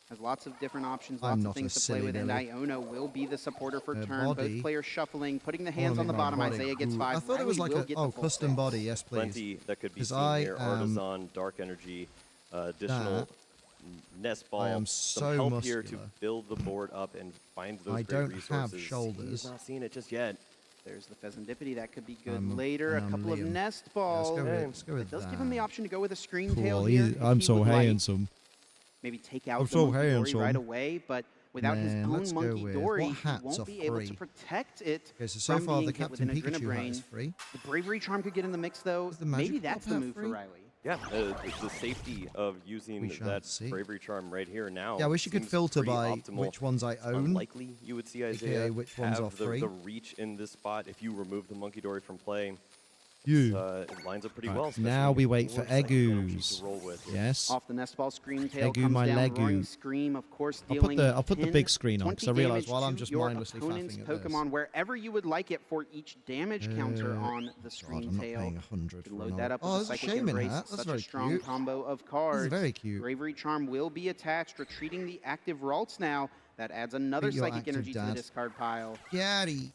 S23: Has lots of different options, lots of things to play with, and Iono will be the supporter for turn. Both players shuffling, putting the hands on the bottom. Isaiah gets 5.
S1: I thought it was like a custom body. Yes, please.
S24: Plenty that could be seen here. Artisan, Dark Energy, additional Nest Ball, some help here to build the board up and find those great resources.
S1: I don't have shoulders.
S24: He's not seeing it just yet.
S23: There's the Pheasantipity. That could be good later. A couple of Nest Balls.
S1: Let's go with
S23: it does give him the option to go with a Screamtail here.
S1: I'm so handsome.
S23: Maybe take out the Monkey Dory right away, but without his own Monkey Dory, he won't be able to protect it from being hit with an Adrenaline Brain. The Bravery Charm could get in the mix, though. Maybe that's the move for Riley.
S24: Yeah, it's the safety of using that Bravery Charm right here now.
S1: Yeah, I wish you could filter by which ones I own.
S24: Unlikely you would see Isaiah
S1: which ones are free.
S24: The reach in this spot if you remove the Monkey Dory from play.
S1: It
S24: lines up pretty well.
S1: Now we wait for Eggoos. Yes.
S23: Off the Nest Ball, Screamtail
S1: Eggu,
S23: comes
S1: my
S23: down.
S1: Legu.
S23: Roaring Scream, of course, dealing
S1: I'll put the big screen on because I realize while I'm just
S23: your
S1: mindlessly
S23: opponent's
S1: faffing at
S23: Pokemon wherever you would like it for each damage counter on the Screamtail.
S1: I'm not paying 100
S23: Load that up with
S1: there's
S23: a Psychic
S1: Shaymin
S23: Embrace.
S1: hat. That's
S23: Such
S1: very
S23: a strong
S1: cute.
S23: combo of cards.
S1: This is very cute.
S23: Bravery Charm will be attached, retreating the active Ralts now. That adds another Psychic Energy to the discard pile.
S1: Daddy.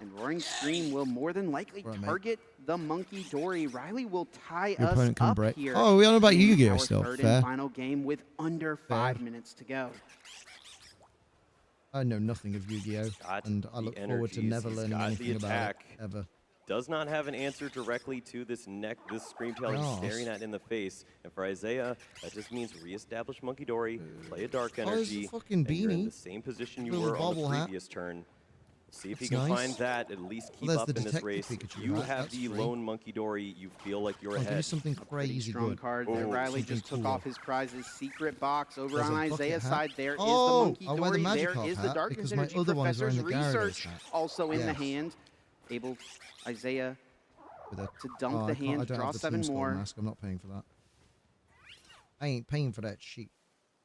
S23: And Roaring Scream will more than likely target the Monkey Dory. Riley will tie us up here.
S1: Oh, we don't know about Yu-Gi-Oh still.
S23: Third
S1: Fair.
S23: and final game with under 5 minutes to go.
S1: I know nothing of Yu-Gi-Oh, and I look forward to never learning anything about it ever.
S24: Does not have an answer directly to this Screamtail he's staring at in the face. And for Isaiah, that just means reestablish Monkey Dory, play a Dark Energy,
S1: and
S24: you're in the same position you were on the previous turn. See if he can find that, at least keep up in this race. You have the lone Monkey Dory, you feel like you're ahead.
S1: Do something crazy
S23: strong card there. Riley just took off his prizes. Secret box over on Isaiah's side. There is the Monkey Dory. There is the Darkness Energy. Professor's Research also in the hand. Able Isaiah to dump the hand, draw 7 more.
S1: Mask. I'm not paying for that. I ain't paying for that shit.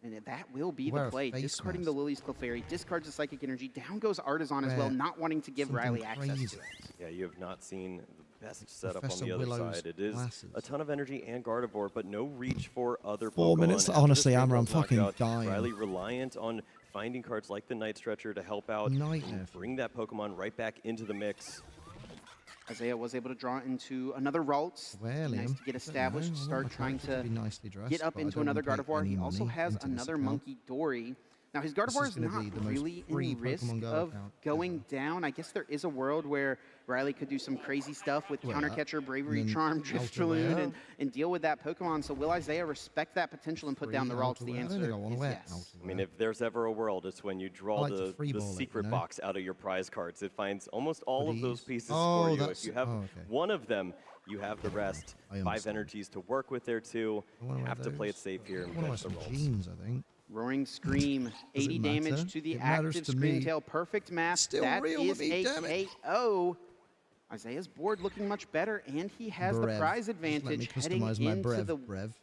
S23: And that will be the play. Discarding the Lily's Clefairy, discards the Psychic Energy. Down goes Artisan as well, not wanting to give Riley access to it.
S24: Yeah, you have not seen the best setup on the other side. It is a ton of energy and Gardevoir, but no reach for other Pokemon.
S1: 4 minutes, honestly, I'm fucking dying.
S24: Riley reliant on finding cards like the Night Stretcher to help out and bring that Pokemon right back into the mix.
S23: Isaiah was able to draw into another Ralts. Nice to get established, start trying to get up into another Gardevoir. He also has another Monkey Dory. Now, his Gardevoir is not really in risk of going down. I guess there is a world where Riley could do some crazy stuff with Counter Catcher, Bravery Charm, Drift Balloon, and deal with that Pokemon. So will Isaiah respect that potential and put down the Ralts? The answer is yes.
S24: I mean, if there's ever a world, it's when you draw the secret box out of your prize cards. It finds almost all of those pieces for you. If you have one of them, you have the rest. 5 energies to work with there, too. You have to play it safe here and finish the Ralts.
S1: I think.
S23: Roaring Scream, 80 damage to the active Screamtail. Perfect match. That is a KO. Isaiah's board looking much better, and he has the prize advantage heading into the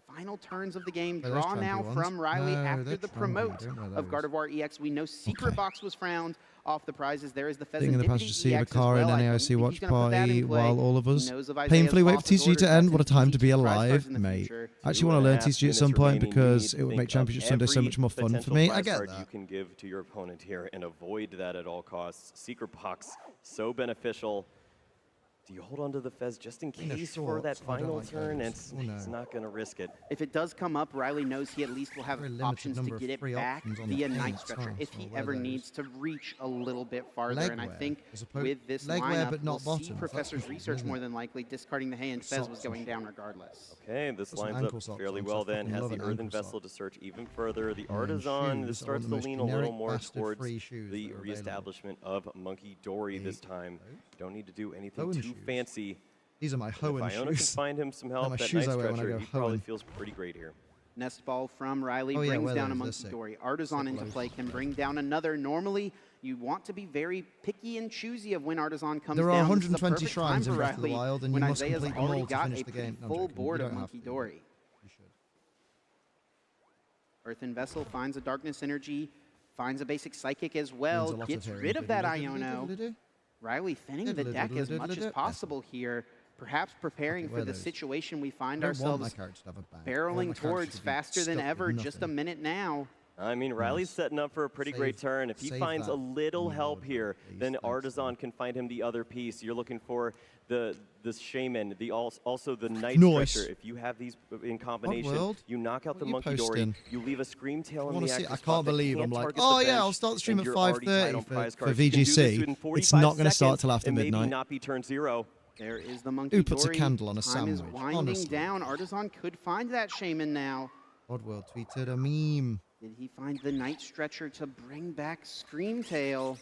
S23: final turns of the game. Draw now from Riley after the promote of Gardevoir EX. We know Secret Box was frowned off the prizes. There is the Pheasantipity
S1: in the past to see
S23: EX
S1: the car in
S23: well.
S1: NAIC watch party while all of us painfully wait for TCG to end. What a time to be alive, mate. I actually want to learn TCG at some point because it would make Championship Sunday so much more fun for me. I get that.
S24: You can give to your opponent here and avoid that at all costs. Secret Box, so beneficial. Do you hold on to the Fez just in case for that final turn? It's not going to risk it.
S23: If it does come up, Riley knows he at least will have options to get it back via Night Stretcher if he ever needs to reach a little bit farther. And I think with this lineup, we'll see Professor's research more than likely discarding the hay, and Fez was going down regardless.
S24: Okay, this lines up fairly well then. Has the Earthen Vessel to search even further. The Artisan starts to lean a little more towards the reestablishment of Monkey Dory this time. Don't need to do anything too fancy.
S1: These are my Hoenn shoes.
S24: If Iona can find him some help, that Night Stretcher, he probably feels pretty great here.
S23: Nest Ball from Riley brings down a Monkey Dory. Artisan into play can bring down another. Normally, you want to be very picky and choosy of when Artisan comes down.
S1: There are 120 shrines in Breath of the Wild, and you must complete them all to finish the game.
S23: Full board of Monkey Dory. Earthen Vessel finds a Darkness Energy, finds a basic Psychic as well, gets rid of that Iono. Riley thinning the deck as much as possible here, perhaps preparing for the situation we find ourselves barreling towards faster than ever, just a minute now.
S24: I mean, Riley's setting up for a pretty great turn. If he finds a little help here, then Artisan can find him the other piece. You're looking for the Shaman, also the Night Stretcher. If you have these in combination, you knock out the Monkey Dory, you leave a Scream Tail in the active
S1: I can't believe I'm like, oh yeah, I'll start the stream at 5:30 for VGC. It's not going to start till after midnight.
S24: Maybe not be turn 0.
S23: There is the Monkey
S1: Who puts
S23: Dory.
S1: a candle on a
S23: Time
S1: sandwich?
S23: is winding down. Artisan could find that Shaman now.
S1: Oddworld tweeted a meme.
S23: Did he find the Night Stretcher to bring back Scream Tail?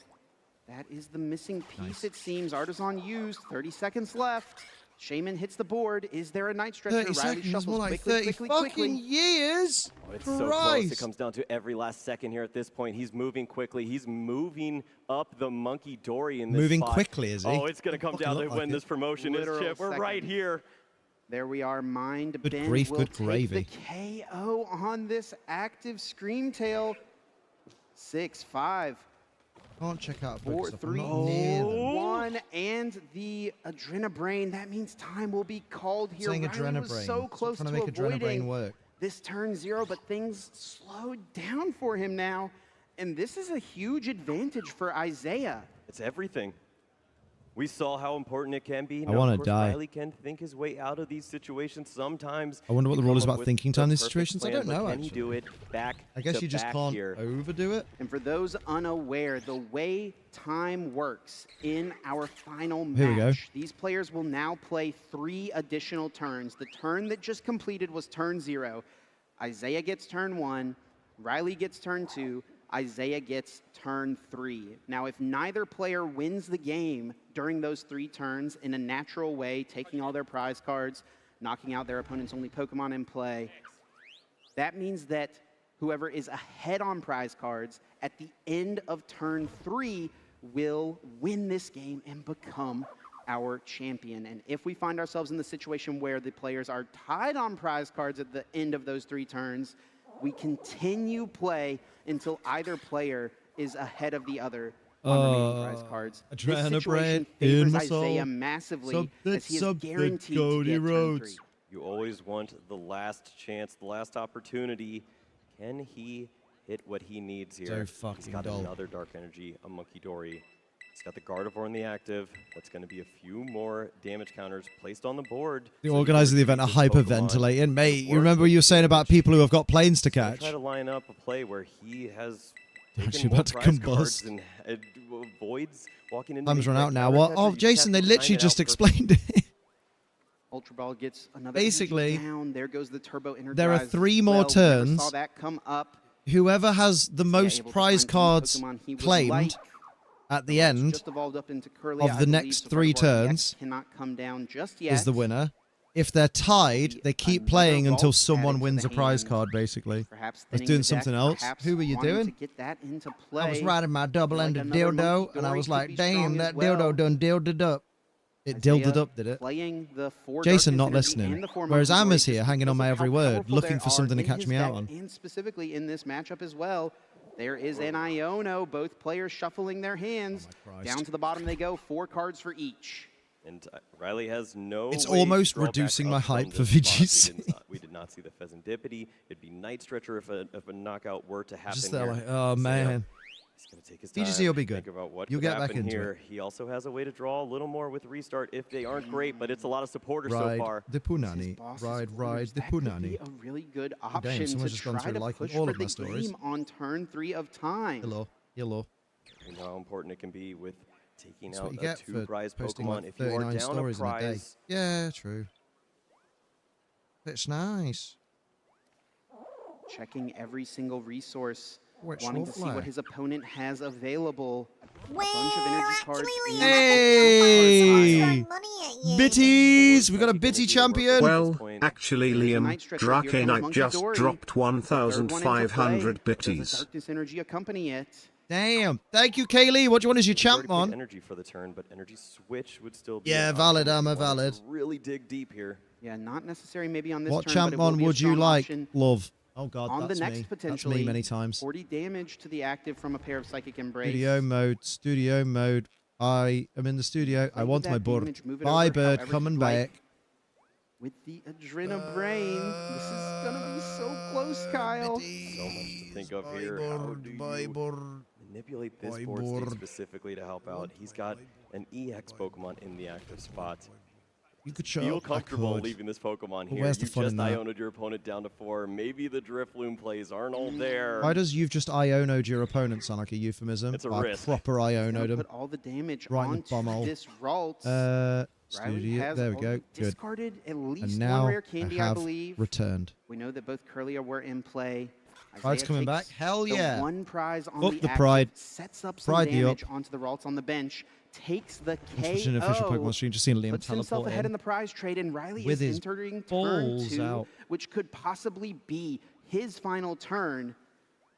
S23: That is the missing piece, it seems. Artisan used. 30 seconds left. Shaman hits the board. Is there a Night Stretcher?
S1: 30
S23: Riley
S1: seconds,
S23: shuffles
S1: more like
S23: quickly,
S1: 30 fucking years.
S24: Oh, it's so close. It comes down to every last second here at this point. He's moving quickly. He's moving up the Monkey Dory in this
S1: Moving
S24: spot.
S1: quickly, is he?
S24: Oh, it's going to come down to when this promotion is shipped. We're right here.
S23: There we are. Mind
S1: Good
S23: Bend
S1: grief,
S23: will
S1: good
S23: take
S1: gravy.
S23: the KO on this active Scream Tail. 6-5.
S1: Can't check out
S23: 4, 3, 1, and the Adrenabrain. That means time will be called here.
S1: Saying
S23: Riley was
S1: Adrenabrain.
S23: so close
S1: Trying
S23: to
S1: to make Adrenabrain
S23: avoiding
S1: work.
S23: this turn 0, but things slowed down for him now. And this is a huge advantage for Isaiah.
S24: It's everything. We saw how important it can be.
S1: I want to die.
S24: Riley can think his way out of these situations sometimes.
S1: I wonder what the rule is about thinking time in these situations. I don't know,
S24: Can he do it back
S1: I guess you just can't
S24: here?
S1: overdo it.
S23: And for those unaware, the way time works in our final
S1: Here we go.
S23: match, these players will now play 3 additional turns. The turn that just completed was turn 0. Isaiah gets turn 1, Riley gets turn 2, Isaiah gets turn 3. Now, if neither player wins the game during those 3 turns in a natural way, taking all their prize cards, knocking out their opponent's only Pokemon in play, that means that whoever is ahead on prize cards at the end of turn 3 will win this game and become our champion. And if we find ourselves in the situation where the players are tied on prize cards at the end of those 3 turns, we continue play until either player is ahead of the other on remaining prize cards. This situation favors Isaiah massively as he is guaranteed to get turn 3.
S24: You always want the last chance, the last opportunity. Can he hit what he needs here? He's got another Dark Energy, a Monkey Dory. He's got the Gardevoir in the active. That's going to be a few more damage counters placed on the board.
S1: The organizers of the event are hyperventilating. Mate, you remember what you were saying about people who have got planes to catch?
S24: Try to line up a play where he has
S1: Actually about to combust.
S24: and avoids walking into
S1: Time's run out now. What? Oh, Jason, they literally just explained it.
S23: Ultra Ball gets another
S1: Basically,
S23: down. There goes the Turbo Energize.
S1: there are 3 more
S23: Never
S1: turns.
S23: saw that come up.
S1: Whoever has the most
S23: able to
S1: prize
S23: find some
S1: cards
S23: Pokemon he would
S1: claimed
S23: like.
S1: at the end
S23: Just evolved up into Curly,
S1: of
S23: I
S1: the
S23: believe,
S1: next
S23: so
S1: 3
S23: Gardevoir
S1: turns
S23: cannot come down just yet.
S1: is the winner. If they're tied, they keep playing until someone wins a prize card, basically.
S23: Perhaps
S1: I was doing something else. Who were you
S23: wanting
S1: doing?
S23: To get that into play.
S1: I was riding my double-ended dildo, and I was like, damn, that dildo done dilded up. It dilded up, did it?
S23: Playing the 4
S1: Jason not
S23: Darkness Energy
S1: listening.
S23: and the 4
S1: Whereas
S23: Monkey
S1: Amma's
S23: Dory,
S1: here,
S23: just
S1: hanging on
S23: because
S1: my
S23: of how
S1: every word,
S23: powerful
S1: looking
S23: they
S1: for something to
S23: are in
S1: catch
S23: his
S1: me out
S23: deck,
S1: on.
S23: And specifically in this matchup as well. There is an Iono, both players shuffling their hands. Down to the bottom they go, 4 cards for each.
S24: And Riley has no
S1: It's
S24: way
S1: almost
S24: to draw
S1: reducing
S24: back
S1: my
S24: up from
S1: hype for
S24: this spot.
S1: VGC.
S24: We did not see the Pheasantipity. It'd be Night Stretcher if a knockout were to happen
S1: Just there
S24: here.
S1: like, oh, man.
S24: He's going to take his time.
S1: VGC will be good.
S24: Think about what
S1: You'll
S24: could
S1: get back
S24: happen
S1: into
S24: here.
S1: it.
S24: He also has a way to draw a little more with restart if they aren't great, but it's a lot of supporters
S1: Ride
S24: so far.
S1: the Punani. Ride the Punani.
S23: A really good option
S1: someone's
S23: to
S1: just gone
S23: try
S1: through
S23: to
S1: liking
S23: push
S1: all
S23: for
S1: of my
S23: the
S1: stories.
S23: game on turn 3 of time.
S1: Hello. Hello.
S24: You know how important it can be with taking
S1: That's
S24: out
S1: what you
S24: a
S1: get for
S24: 2-prize
S1: posting
S24: Pokemon.
S1: like
S24: If you are
S1: 39
S24: down a
S1: stories in a day.
S24: prize,
S1: Yeah, true. It's nice.
S23: Checking every single resource,
S1: Which
S23: wanting to see
S1: lovely.
S23: what his opponent has available. A bunch of energy cards.
S1: Hey! Bitties! We got a bitty champion.
S10: Well, actually, Liam, Drake Knight just dropped 1,500 bitties.
S23: Darkness energy accompany it.
S1: Damn. Thank you, Kaylee. What do you want as your champ,
S24: on?
S1: man?
S24: Energy for the turn, but energy switch would still be.
S1: Yeah,
S24: an
S1: valid,
S24: option if
S1: Amma,
S24: you wanted
S1: valid.
S24: to really dig deep here.
S23: Yeah, not necessary maybe on this
S1: What
S23: turn,
S1: champ,
S23: but it will
S1: man,
S23: be a
S1: would you
S23: strong
S1: like?
S23: option.
S1: Love. Oh, God,
S23: On
S1: that's
S23: the next
S1: me.
S23: potentially,
S1: That's me many times.
S23: 40 damage to the active from a pair of Psychic Embrace.
S1: Studio mode. I am in the studio. I want my bird. Bye, bird, coming back.
S23: With the Adrenabrain. This is going to be so close, Kyle.
S24: So much to think of here. How do you manipulate this board state specifically to help out? He's got an EX Pokemon in the active spot.
S1: You could show
S24: Feel
S1: up.
S24: comfortable leaving this Pokemon here.
S1: Where's the
S24: You
S1: fun
S24: just
S1: in that?
S24: Iona'd your opponent down to 4. Maybe the Drifloon plays aren't all there.
S1: Why does you've just Iona'd your opponent sound like a euphemism?
S24: It's a
S1: I
S24: risk.
S1: proper Iona'd him.
S23: Put all the damage
S1: Right in the
S23: onto
S1: bumhole.
S23: this Ralts.
S1: Riley
S23: Riley has
S1: there we go.
S23: already
S1: Good.
S23: discarded at least
S1: And now
S23: one rare candy,
S1: I
S23: I
S1: have
S23: believe.
S1: returned.
S23: We know that both Curlia were in play.
S1: Pride's
S23: Isaiah
S1: coming
S23: takes
S1: back. Hell
S23: the
S1: yeah.
S23: one prize on
S1: Up
S23: the
S1: the
S23: active,
S1: Pride.
S23: sets up some
S1: Pride the
S23: damage
S1: up.
S23: onto the Ralts on the bench, takes the
S1: Just watching an official
S23: KO,
S1: Pokemon stream, just seeing Liam
S23: puts himself
S1: teleport
S23: ahead
S1: in.
S23: in the prize trade, and Riley
S1: With
S23: is
S1: his
S23: entering turn
S1: balls
S23: 2,
S1: out.
S23: which could possibly be his final turn.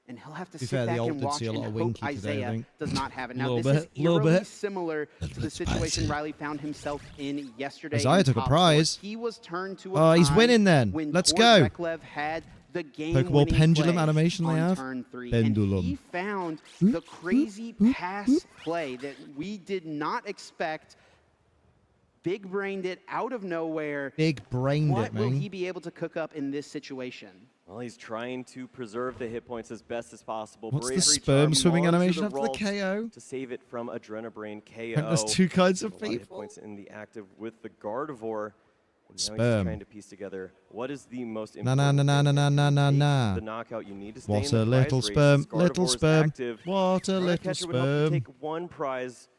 S23: And he'll have to
S1: To be
S23: sit
S1: fair, the
S23: back
S1: alt
S23: and
S1: did
S23: watch
S1: see a
S23: and
S1: lot of
S23: hope
S1: Winky today, I
S23: Isaiah
S1: think.
S23: does not have it. Now,
S1: Little
S23: this
S1: bit,
S23: is
S1: little
S23: eerily
S1: bit.
S23: similar to the situation Riley found himself in yesterday.
S1: Isaiah
S23: in
S1: took a
S23: top
S1: prize.
S23: four. He was turned to
S1: Oh,
S23: a
S1: he's
S23: tie
S1: winning then.
S23: when
S1: Let's
S23: Tord
S1: go.
S23: Reklev had the
S1: Pokeball
S23: game-winning
S1: pendulum
S23: play
S1: animation they
S23: on
S1: have.
S23: turn 3.
S1: Pendulum.
S23: And he found the crazy pass play that we did not expect. Big brained it out of nowhere.
S1: Big brained
S23: What
S1: it,
S23: will
S1: man.
S23: he be able to cook up in this situation?
S24: Well, he's trying to preserve the hit points as best as possible.
S1: What's the
S24: Bravery
S1: sperm
S24: Charm
S1: swimming
S24: onto
S1: animation after the
S23: Oh.
S24: Ralts
S1: KO?
S24: To save it from Adrenabrain KO.
S1: There's two kinds of
S24: A lot hit
S1: people.
S24: points in the active with the Gardevoir. And now he's
S1: Sperm.
S24: trying to piece together what is the most
S1: Na
S24: important.
S1: na na na na na na na.
S24: The knockout you need to stay
S1: What
S24: in
S1: a
S24: the
S1: little
S24: prize race.
S1: sperm,
S24: This
S1: little
S24: Gardevoir's
S1: sperm.
S24: active.
S1: What a little
S24: Catcher would help you
S1: sperm.
S24: take one prize.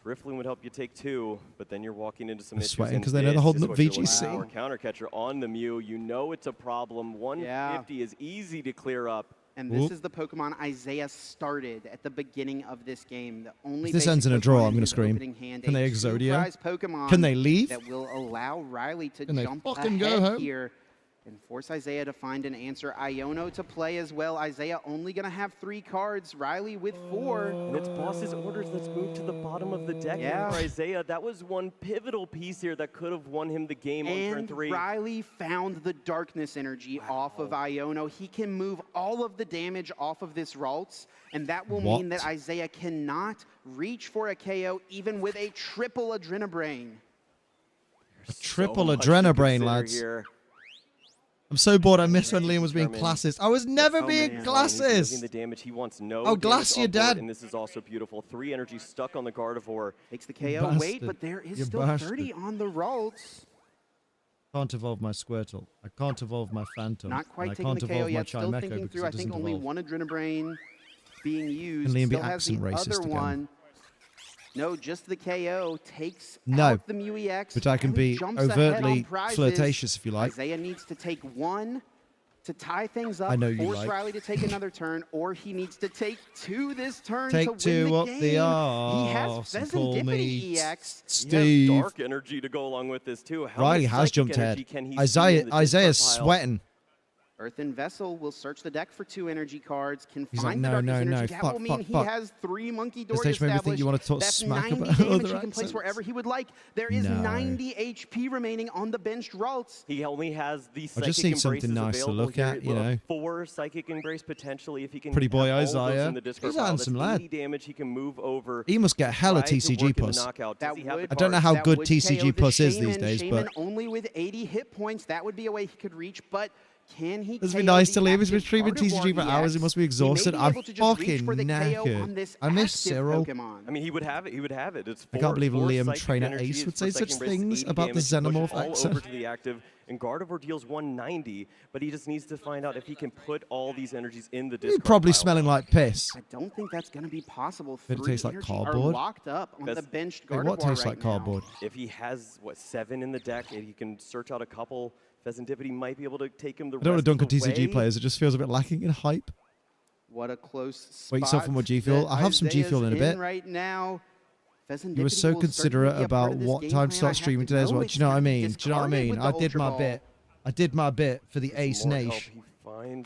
S24: Drifloon would help you take 2, but then you're walking into some
S1: They're
S24: issues.
S1: sweating
S24: and
S1: 'cause they know they're
S24: this
S1: holding
S24: is
S1: up
S24: what you're looking
S1: VGC.
S24: for. Counter catcher on the Mew. You know it's a problem. 150 is easy to clear up.
S23: And this is the Pokemon Isaiah started at the beginning of this game. The only
S1: If this
S23: basic
S1: ends in a
S23: Pokemon
S1: draw, I'm
S23: in
S1: going to
S23: his
S1: scream.
S23: opening hand,
S1: Can
S23: a
S1: they Exodia?
S23: two-prize Pokemon
S1: Can they leave?
S23: that will allow Riley to
S1: Can they
S23: jump
S1: fucking
S23: ahead
S1: go home?
S23: here and force Isaiah to find an answer. Iono to play as well. Isaiah only going to have 3 cards. Riley with 4.
S24: And it's boss's orders. Let's move to the bottom of the deck.
S23: Yeah.
S24: For Isaiah, that was one pivotal piece here that could have won him the game on turn
S23: And
S24: 3.
S23: Riley found the darkness energy off of Iono. He can move all of the damage off of this Ralts, and that will mean that Isaiah cannot reach for a KO even with a triple Adrenabrain.
S1: Triple
S24: much to
S1: Adrenabrain,
S24: consider
S1: lads.
S24: here.
S1: I'm so bored. I miss when Liam was being classist. I was never being
S24: He's
S1: classist.
S24: moving the damage. He wants no
S1: Oh,
S24: damage
S1: glass your
S24: upward,
S1: dad.
S24: And this is also beautiful. 3 energy stuck on the Gardevoir.
S23: Takes the KO. Wait, but there is
S1: You
S23: still
S1: bastard.
S23: 30 on the Ralts.
S1: Can't evolve my Squirtle. I can't evolve my Phantom.
S23: Not quite
S1: and I
S23: taking
S1: can't
S23: the KO
S1: evolve my
S23: yet. Still
S1: Chimecho
S23: thinking
S1: because
S23: through.
S1: it
S23: I think
S1: doesn't
S23: only
S1: evolve.
S23: one Adrenabrain being used.
S1: Can Liam be
S23: Still has
S1: accent
S23: the
S1: racist
S23: other
S1: again?
S23: one. No, just the KO takes
S1: No,
S23: out the Mew EX.
S1: but I can
S23: Riley
S1: be
S23: jumps ahead
S1: overtly
S23: on prizes.
S1: flirtatious if you like.
S23: Isaiah needs to take 1 to tie things up,
S1: I know you
S23: force
S1: like.
S23: Riley to take another turn, or he needs to take 2 this turn
S1: Take
S23: to win
S1: 2
S23: the
S1: up
S23: game.
S1: the
S23: He
S1: arse
S23: has
S1: and call
S23: Pheasantipity
S1: me
S23: EX.
S1: Steve.
S24: He has dark energy to go along with this too. How
S1: Riley
S24: much
S1: has
S24: psychic
S1: jumped
S24: energy
S1: ahead.
S24: can he see in the
S1: Isaiah's
S24: discard pile?
S1: sweating.
S23: Earthen Vessel will search the deck for 2 energy cards, can
S1: He's
S23: find
S1: like,
S23: the
S1: no,
S23: darkness
S1: no,
S23: energy.
S1: no,
S23: That
S1: fuck,
S23: will mean
S1: fuck,
S23: he
S1: fuck.
S23: has 3 Monkey
S1: This
S23: Doors
S1: stage made me think you want to talk
S23: That's
S1: smack
S23: 90
S1: about
S23: damage.
S1: other
S23: He can place
S1: accents.
S23: wherever he would like. There is
S1: No.
S23: 90 HP remaining on the benched Ralts.
S24: He only has the
S1: I
S24: psychic
S1: just need
S24: embraces
S1: something nice to
S24: available
S1: look
S24: here.
S1: at, you know.
S24: 4 psychic embrace potentially if he can.
S1: Pretty boy
S24: have all of those
S1: Isaiah.
S24: in the discard
S1: He's a
S24: pile.
S1: handsome
S24: That's
S1: lad.
S24: 80 damage. He can move over.
S1: He must get hella
S24: Try to
S1: TCG
S24: work in the
S1: puss.
S24: knockout. Does he have the
S1: I don't know
S24: cards?
S1: how
S23: That
S1: good
S23: would
S1: TCG
S23: KO the
S1: puss is these
S23: Shaman.
S1: days,
S23: Shaman
S1: but
S23: only with 80 hit points. That would be a way he could reach, but Can he?
S1: It's been nice to leave. He's been streaming TCG for hours. He must be exhausted. I'm fucking knackered. I miss Cyril.
S24: I mean, he would have it. He would have it. It's
S1: I can't believe Liam Trainer Ace would say such things about the Xenomorph accent.
S24: Over to the active, and Gardevoir deals 190, but he just needs to find out if he can put all these energies in the discard
S1: He's probably
S24: pile.
S1: smelling like piss.
S23: I don't think that's going to be possible.
S1: It tastes like
S23: Are
S1: cardboard.
S23: locked up on the benched
S1: Wait,
S23: Gardevoir
S1: what tastes
S23: right
S1: like cardboard?
S24: If he has, what, 7 in the deck, and he can search out a couple, Pheasantipity might be able to take him the
S1: I don't want to dunk on
S23: the
S1: TCG
S23: way.
S1: players. It just feels a bit lacking in hype.
S23: What a close spot.
S1: Wait yourself for more G Fuel.
S23: that
S1: I'll have some G Fuel in a
S23: Isaiah's
S1: bit.
S23: Right now.
S1: You were so considerate about what time to start streaming today as well. Do you know what I mean? Do you know what I mean? I did my bit. I did my bit for the Ace Nation.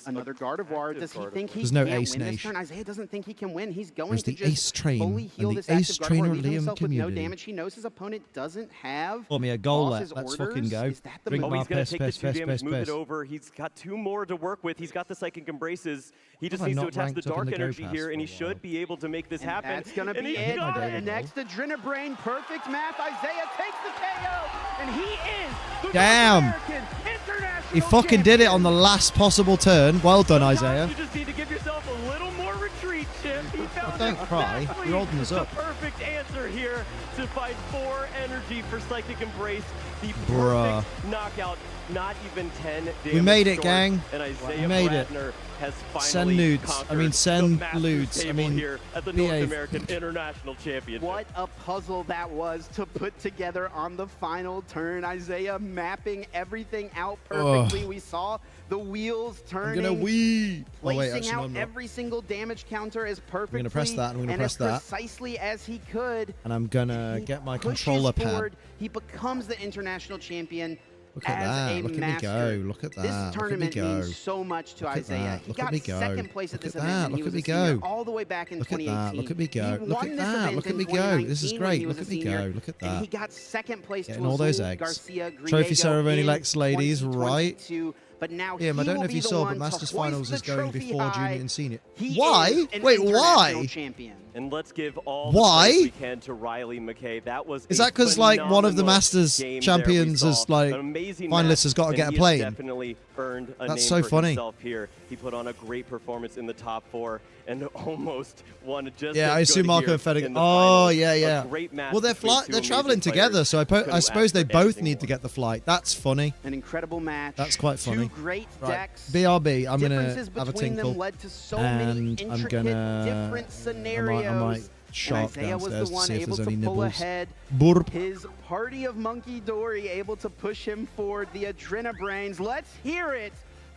S23: Another Gardevoir. Does he think he
S1: There's no
S23: can't
S1: Ace
S23: win this
S1: Nation.
S23: turn? Isaiah doesn't think he can win. He's going
S1: There's
S23: to
S1: the
S23: just
S1: Ace Train
S23: fully
S1: and
S23: heal
S1: the
S23: this
S1: Ace
S23: active
S1: Trainer
S23: Gardevoir, leave
S1: Liam
S23: himself with no
S1: community.
S23: damage. He knows his opponent doesn't have.
S1: Pour me a goal.
S23: Boss's
S1: Let's
S23: orders.
S1: fucking go.
S23: Is that the
S1: Drink
S23: move?
S1: my
S24: He's going
S1: piss,
S24: to take
S1: piss,
S24: the 2
S1: piss,
S24: damage,
S1: piss,
S24: move
S1: piss.
S24: it over. He's got 2 more to work with. He's got the Psychic Embraces. He just
S1: Have I
S24: needs to
S1: not
S24: attach the
S1: ranked up in
S24: Dark
S1: the Go
S24: Energy
S1: Pass
S24: here,
S1: for
S24: and
S1: a
S24: he should be able to make this happen.
S23: That's going to
S24: And
S23: be
S24: he
S23: it.
S24: got
S23: And next, Adrenabrain, perfect math. Isaiah takes the KO, and he is the
S1: Damn.
S23: North American International
S1: He fucking did it on the last possible turn. Well done, Isaiah.
S24: You just need to give yourself a little more retreat, Chip. He found
S1: don't cry.
S24: exactly
S1: You're holding us
S24: the
S1: up.
S24: perfect answer here to find 4 energy for Psychic Embrace. The
S1: Bruh.
S24: perfect knockout. Not even 10 damage.
S1: We made it,
S24: short,
S1: gang.
S24: And Isaiah
S1: We made it.
S24: Bradner has finally
S1: Send nudes. I
S24: conquered
S1: mean, send
S24: the Masters
S1: lewds. I
S24: table
S1: mean,
S24: here at the North
S1: behave.
S24: American International Championship.
S23: What a puzzle that was to put together on the final turn. Isaiah mapping everything out perfectly. We saw the wheels turning.
S1: I'm gonna weep. Oh, wait,
S23: Placing
S1: actually,
S23: out
S1: no, I'm not.
S23: every single damage counter as perfectly
S1: gonna press that, and we're gonna press
S23: as
S1: that.
S23: precisely as he could.
S1: And I'm gonna get my
S23: Pushes
S1: controller pad.
S23: forward. He becomes the international champion.
S1: Look at
S23: as
S1: that.
S23: a
S1: Look at me
S23: master.
S1: go. Look at that.
S23: This
S1: Look at me
S23: tournament
S1: go.
S23: means so much to
S1: Look at
S23: Isaiah.
S1: that.
S23: He
S1: Look
S23: got
S1: at me go.
S23: second place at
S1: Look
S23: this
S1: at
S23: event
S1: that.
S23: when he
S1: Look
S23: was
S1: at
S23: a
S1: me
S23: senior
S1: go.
S23: all the way back in
S1: Look at
S23: 2018.
S1: that. Look at me go.
S23: He
S1: Look
S23: won
S1: at
S23: this
S1: that.
S23: event
S1: Look at
S23: in
S1: me go. This is
S23: 2019 when
S1: great.
S23: he was
S1: Look at
S23: a
S1: me
S23: senior,
S1: go. Look at
S23: and he
S1: that.
S23: got second place
S1: Getting
S23: to
S1: all those
S23: Azul
S1: eggs.
S23: Garcia
S1: Trophy
S23: Griego
S1: ceremony,
S23: in
S1: Lex ladies, right?
S23: 2022. But now
S1: Yeah, I
S23: he
S1: don't know
S23: will
S1: if
S23: be
S1: you
S23: the
S1: saw,
S23: one
S1: but
S23: to
S1: Masters
S23: hoist
S1: Finals
S23: the
S1: is going
S23: trophy
S1: before
S23: high.
S1: Junior and Senior.
S23: He
S1: Why?
S23: is an
S1: Wait,
S23: international
S1: why?
S23: champion.
S24: And let's give all
S1: Why?
S24: the praise we can to Riley McKay. That was
S1: Is
S24: a
S1: that because like one of the
S24: phenomenal
S1: Masters
S24: game
S1: champions
S24: there. We
S1: is
S24: saw
S1: like
S24: an amazing
S1: finalists
S24: match,
S1: has got to
S24: and
S1: get a
S24: he has
S1: plane?
S24: definitely earned a
S1: That's
S24: name
S1: so
S24: for
S1: funny.
S24: himself here. He put on a great performance in the top 4 and almost won just
S1: Yeah,
S24: as
S1: I assume
S24: good
S1: Marco
S24: here
S1: and Federer.
S24: in the
S1: Oh,
S24: finals.
S1: yeah,
S24: A
S1: yeah.
S24: great match
S1: Well, they're
S24: between two
S1: they're traveling
S24: amazing
S1: together,
S24: players.
S1: so I
S24: Couldn't
S1: suppose
S24: ask
S1: they
S24: for
S1: both
S24: anything
S1: need to get the flight. That's funny.
S23: An incredible match.
S1: That's quite funny.
S23: Two great
S1: Right.
S23: decks.
S1: BRB, I'm gonna
S23: Differences
S1: have a
S23: between them
S1: tinkle,
S23: led to so
S1: and
S23: many
S1: I'm
S23: intricate,
S1: gonna
S23: different scenarios.
S1: I might shark
S23: and Isaiah was
S1: downstairs
S23: the
S1: to
S23: one
S1: see if
S23: able
S1: there's
S23: to
S1: any
S23: pull
S1: nibbles.
S23: ahead.
S1: Burp.
S23: His party of Monkey Dory able to push him forward. The Adrenabrains. Let's hear it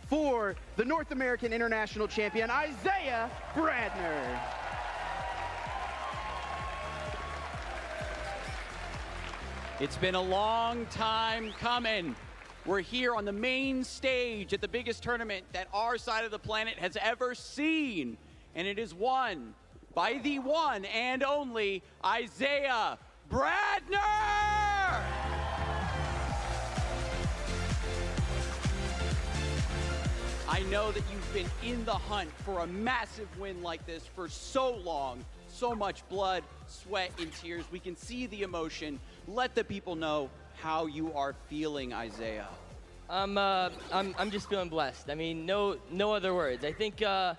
S23: for the North American International Champion, Isaiah Bradner.
S15: It's been a long time coming. We're here on the main stage at the biggest tournament that our side of the planet has ever seen. And it is won by the one and only Isaiah Bradner! I know that you've been in the hunt for a massive win like this for so long. So much blood, sweat, and tears. We can see the emotion. Let the people know how you are feeling, Isaiah.
S22: I'm just feeling blessed. I mean, no other words. I think I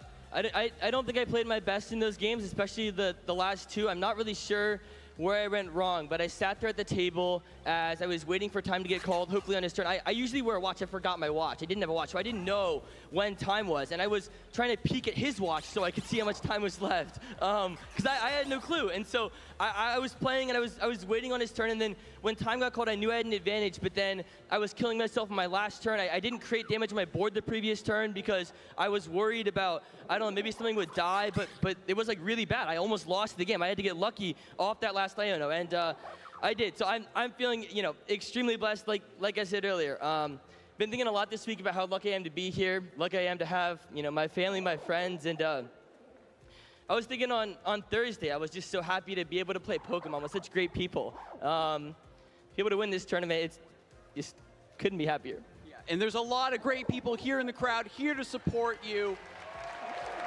S22: don't think I played my best in those games, especially the last two. I'm not really sure where I went wrong, but I sat there at the table as I was waiting for time to get called, hopefully on his turn. I usually wear a watch. I forgot my watch. I didn't have a watch, so I didn't know when time was. And I was trying to peek at his watch so I could see how much time was left, because I had no clue. And so I was playing, and I was waiting on his turn, and then when time got called, I knew I had an advantage, but then I was killing myself on my last turn. I didn't create damage on my board the previous turn because I was worried about, I don't know, maybe something would die, but it was like really bad. I almost lost the game. I had to get lucky off that last Iono, and I did. So I'm feeling, extremely blessed, like I said earlier. Been thinking a lot this week about how lucky I am to be here, lucky I am to have, my family, my friends, and I was thinking on Thursday, I was just so happy to be able to play Pokemon with such great people. Be able to win this tournament, it's just couldn't be happier.
S15: Yeah, and there's a lot of great people here in the crowd, here to support you.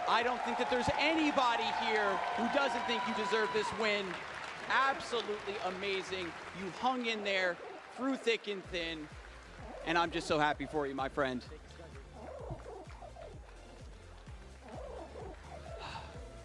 S15: I don't think that there's anybody here who doesn't think you deserve this win. Absolutely amazing. You hung in there through thick and thin, and I'm just so happy for you, my friend.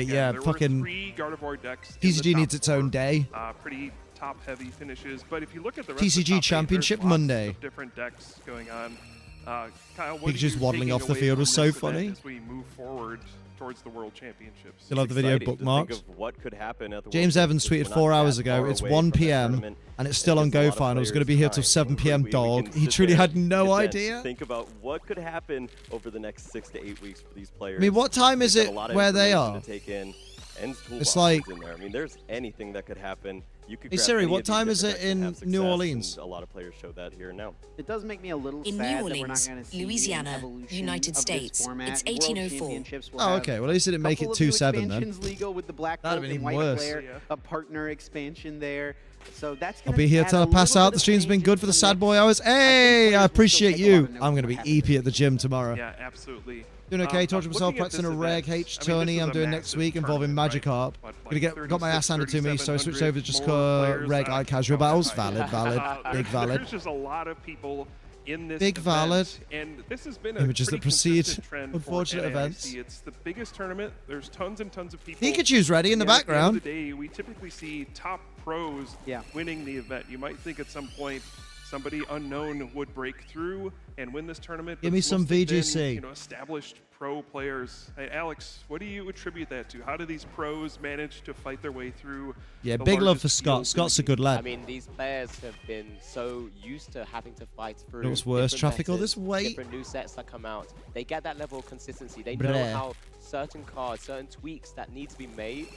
S1: right.
S13: again.
S1: Yeah,
S13: there
S1: fucking.
S13: were 3 Gardevoir decks. in the
S1: TCG
S13: top
S1: needs its
S13: 4.
S1: own day.
S13: Pretty top-heavy finishes, but if you look at the rest of the
S1: TCG
S13: top 8,
S1: Championship
S13: there's lots
S1: Monday.
S13: of different decks going on. Kyle, what
S1: Pikachu's waddling off the field was so funny.
S13: As we move forward towards the World Championships.
S1: Still have the video bookmarked.
S24: Of what could happen at the
S1: James Evans tweeted 4 hours ago, it's 1 p.m. and it's still on Go Final. It's going to be here till 7 p.m. dog. He truly had no idea.
S24: Think about what could happen over the next 6 to 8 weeks for these players.
S1: I mean, what time is it where they are?
S24: It's
S1: like,
S24: in there. I mean, there's anything that could happen. You could
S1: hey Siri, what time is it in New Orleans?
S24: A lot of players show that here now.
S23: It does make me a little
S9: in
S23: sad
S9: New Orleans,
S23: that we're not going to see
S9: Louisiana, United States. It's 1804.
S1: Oh, okay. Well, at least it didn't make it 2-7 then.
S23: Legal with the black
S1: That'd have been even worse.
S23: A partner expansion there. So that's
S1: I'll be here till I pass out. The stream's been good for the sad boy hours. Hey, I appreciate you. I'm going to be EP at the gym tomorrow.
S13: Yeah, absolutely.
S1: Doing okay, told myself practicing a Reg H tourney I'm doing next week involving Magikarp. Got my ass handed to me, so I switched over to just Reg I casual battles. Valid. Big valid.
S13: There's just a lot of people in this
S1: big valid.
S13: And this has been a
S1: images that precede unfortunate
S13: NAIC.
S1: events.
S13: It's the biggest tournament. There's tons and tons of people.
S1: Pikachu's ready in the background.
S13: At the end of the day, we typically see top pros winning the event. You might think at some point somebody unknown would break through and win this tournament.
S1: Give me some VGC.
S13: Been, established pro players. Hey, Alex, what do you attribute that to? How do these pros manage to fight their way through?
S1: Yeah, big love for Scott. Scott's a good lad.
S5: I mean, these players have been so used to having to fight through.
S1: What's worse, traffic all this weight?
S5: Different new sets that come out. They get that level of consistency. They know how certain cards, certain tweaks that need to be made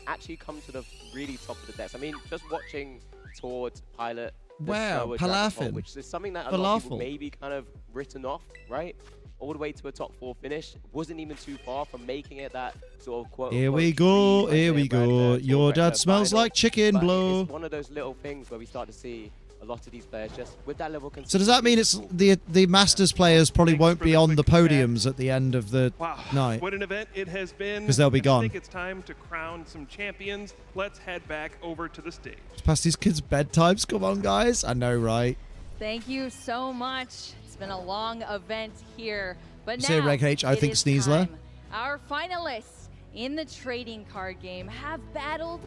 S5: actually come to the really top of the decks. I mean, just watching Tord pilot.
S1: Wow, Palafin.
S5: Which is something that a lot of people maybe kind of written off, right? All the way to a top 4 finish. Wasn't even too far from making it that sort of quote.
S1: Here we go. Your dad smells like chicken, blow.
S5: It's one of those little things where we start to see a lot of these players just with that level.
S1: So does that mean it's the Masters players probably won't be on the podiums at the end of the night?
S13: What an event it has been.
S1: Because they'll be gone.
S13: I think it's time to crown some champions. Let's head back over to the stage.
S1: It's past these kids' bedtimes. Come on, guys. I know, right?
S12: Thank you so much. It's been a long event here. But now,
S1: say Reg H, I think Sneasler.
S12: Our finalists in the trading card game have battled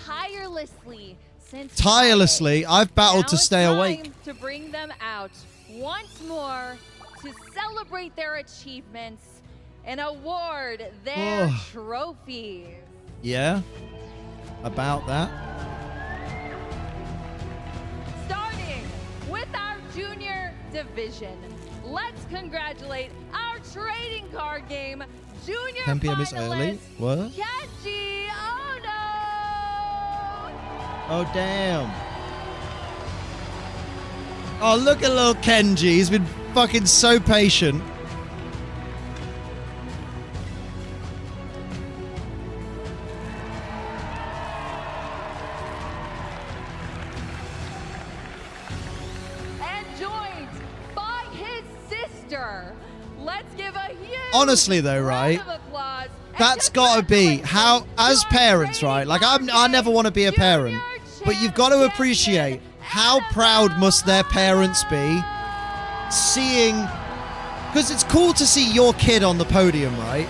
S12: tirelessly since
S1: Friday. I've battled
S12: now
S1: to stay awake.
S12: Time to bring them out once more to celebrate their achievements and award their trophies.
S1: Yeah, about that.
S12: Starting with our junior division, let's congratulate our trading card game junior
S1: 10 p.m. is early. What?
S12: Kenji, oh no!
S1: Oh, damn. Oh, look at little Kenji. He's been fucking so patient.
S12: And joined by his sister. Let's give a huge
S1: Honestly, though, right?
S12: round of applause.
S1: That's gotta be how, as parents, right? Like, I never want to be a parent, but you've got to appreciate how proud must their parents be seeing, because it's cool to see your kid on the podium, right?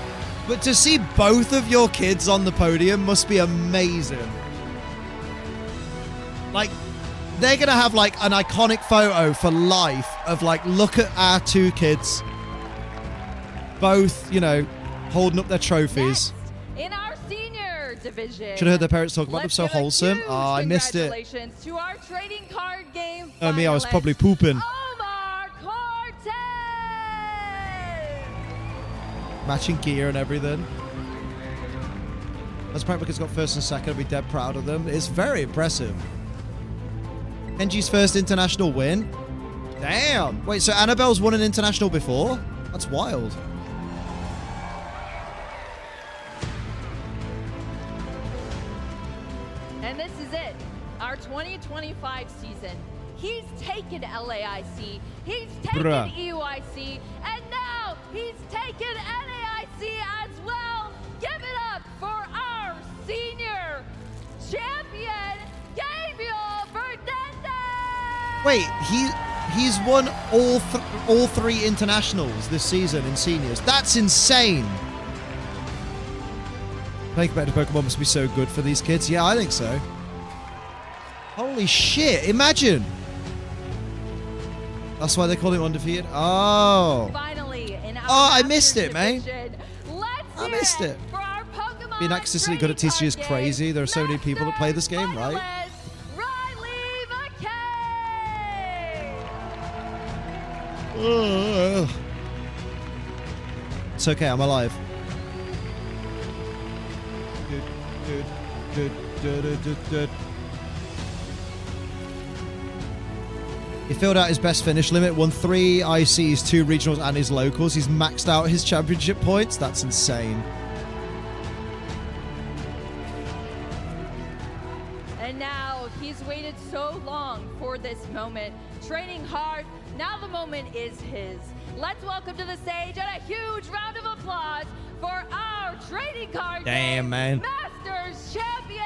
S1: But to see both of your kids on the podium must be amazing. Like, they're gonna have like an iconic photo for life of like, look at our two kids, both, you know, holding up their trophies.
S12: In our senior division.
S1: Should have heard their parents talk about them. So wholesome. Oh, I missed it.
S12: Congratulations to our trading card game.
S1: Oh, me, I was probably pooping.
S12: Omar Cortez.
S1: Matching gear and everything. As Practica's got first and second, I'll be dead proud of them. It's very impressive. Kenji's first international win. Damn. Wait, so Annabelle's won an international before? That's wild.
S12: And this is it, our 2025 season. He's taken LAIC, he's taken EUIC, and now he's taken NAIC as well. Give it up for our senior champion, Gabriel Fernandez!
S1: Wait, he's won all three internationals this season in seniors. That's insane. Playing competitive Pokemon must be so good for these kids. Yeah, I think so. Holy shit, imagine. That's why they call him undefeated? Oh.
S12: Finally, in our
S1: I missed it, man.
S12: Let's
S1: I missed it.
S12: for our Pokemon
S1: Being consistently good at TCG is crazy. There are so many people that play this game, right? It's okay, I'm alive. Good. He filled out his best finish limit, won 3 ICs, 2 regionals, and his locals. He's maxed out his championship points. That's insane.
S12: And now he's waited so long for this moment, training hard. Now the moment is his. Let's welcome to the stage and a huge round of applause for our trading card
S1: Damn, man.
S12: Masters champion,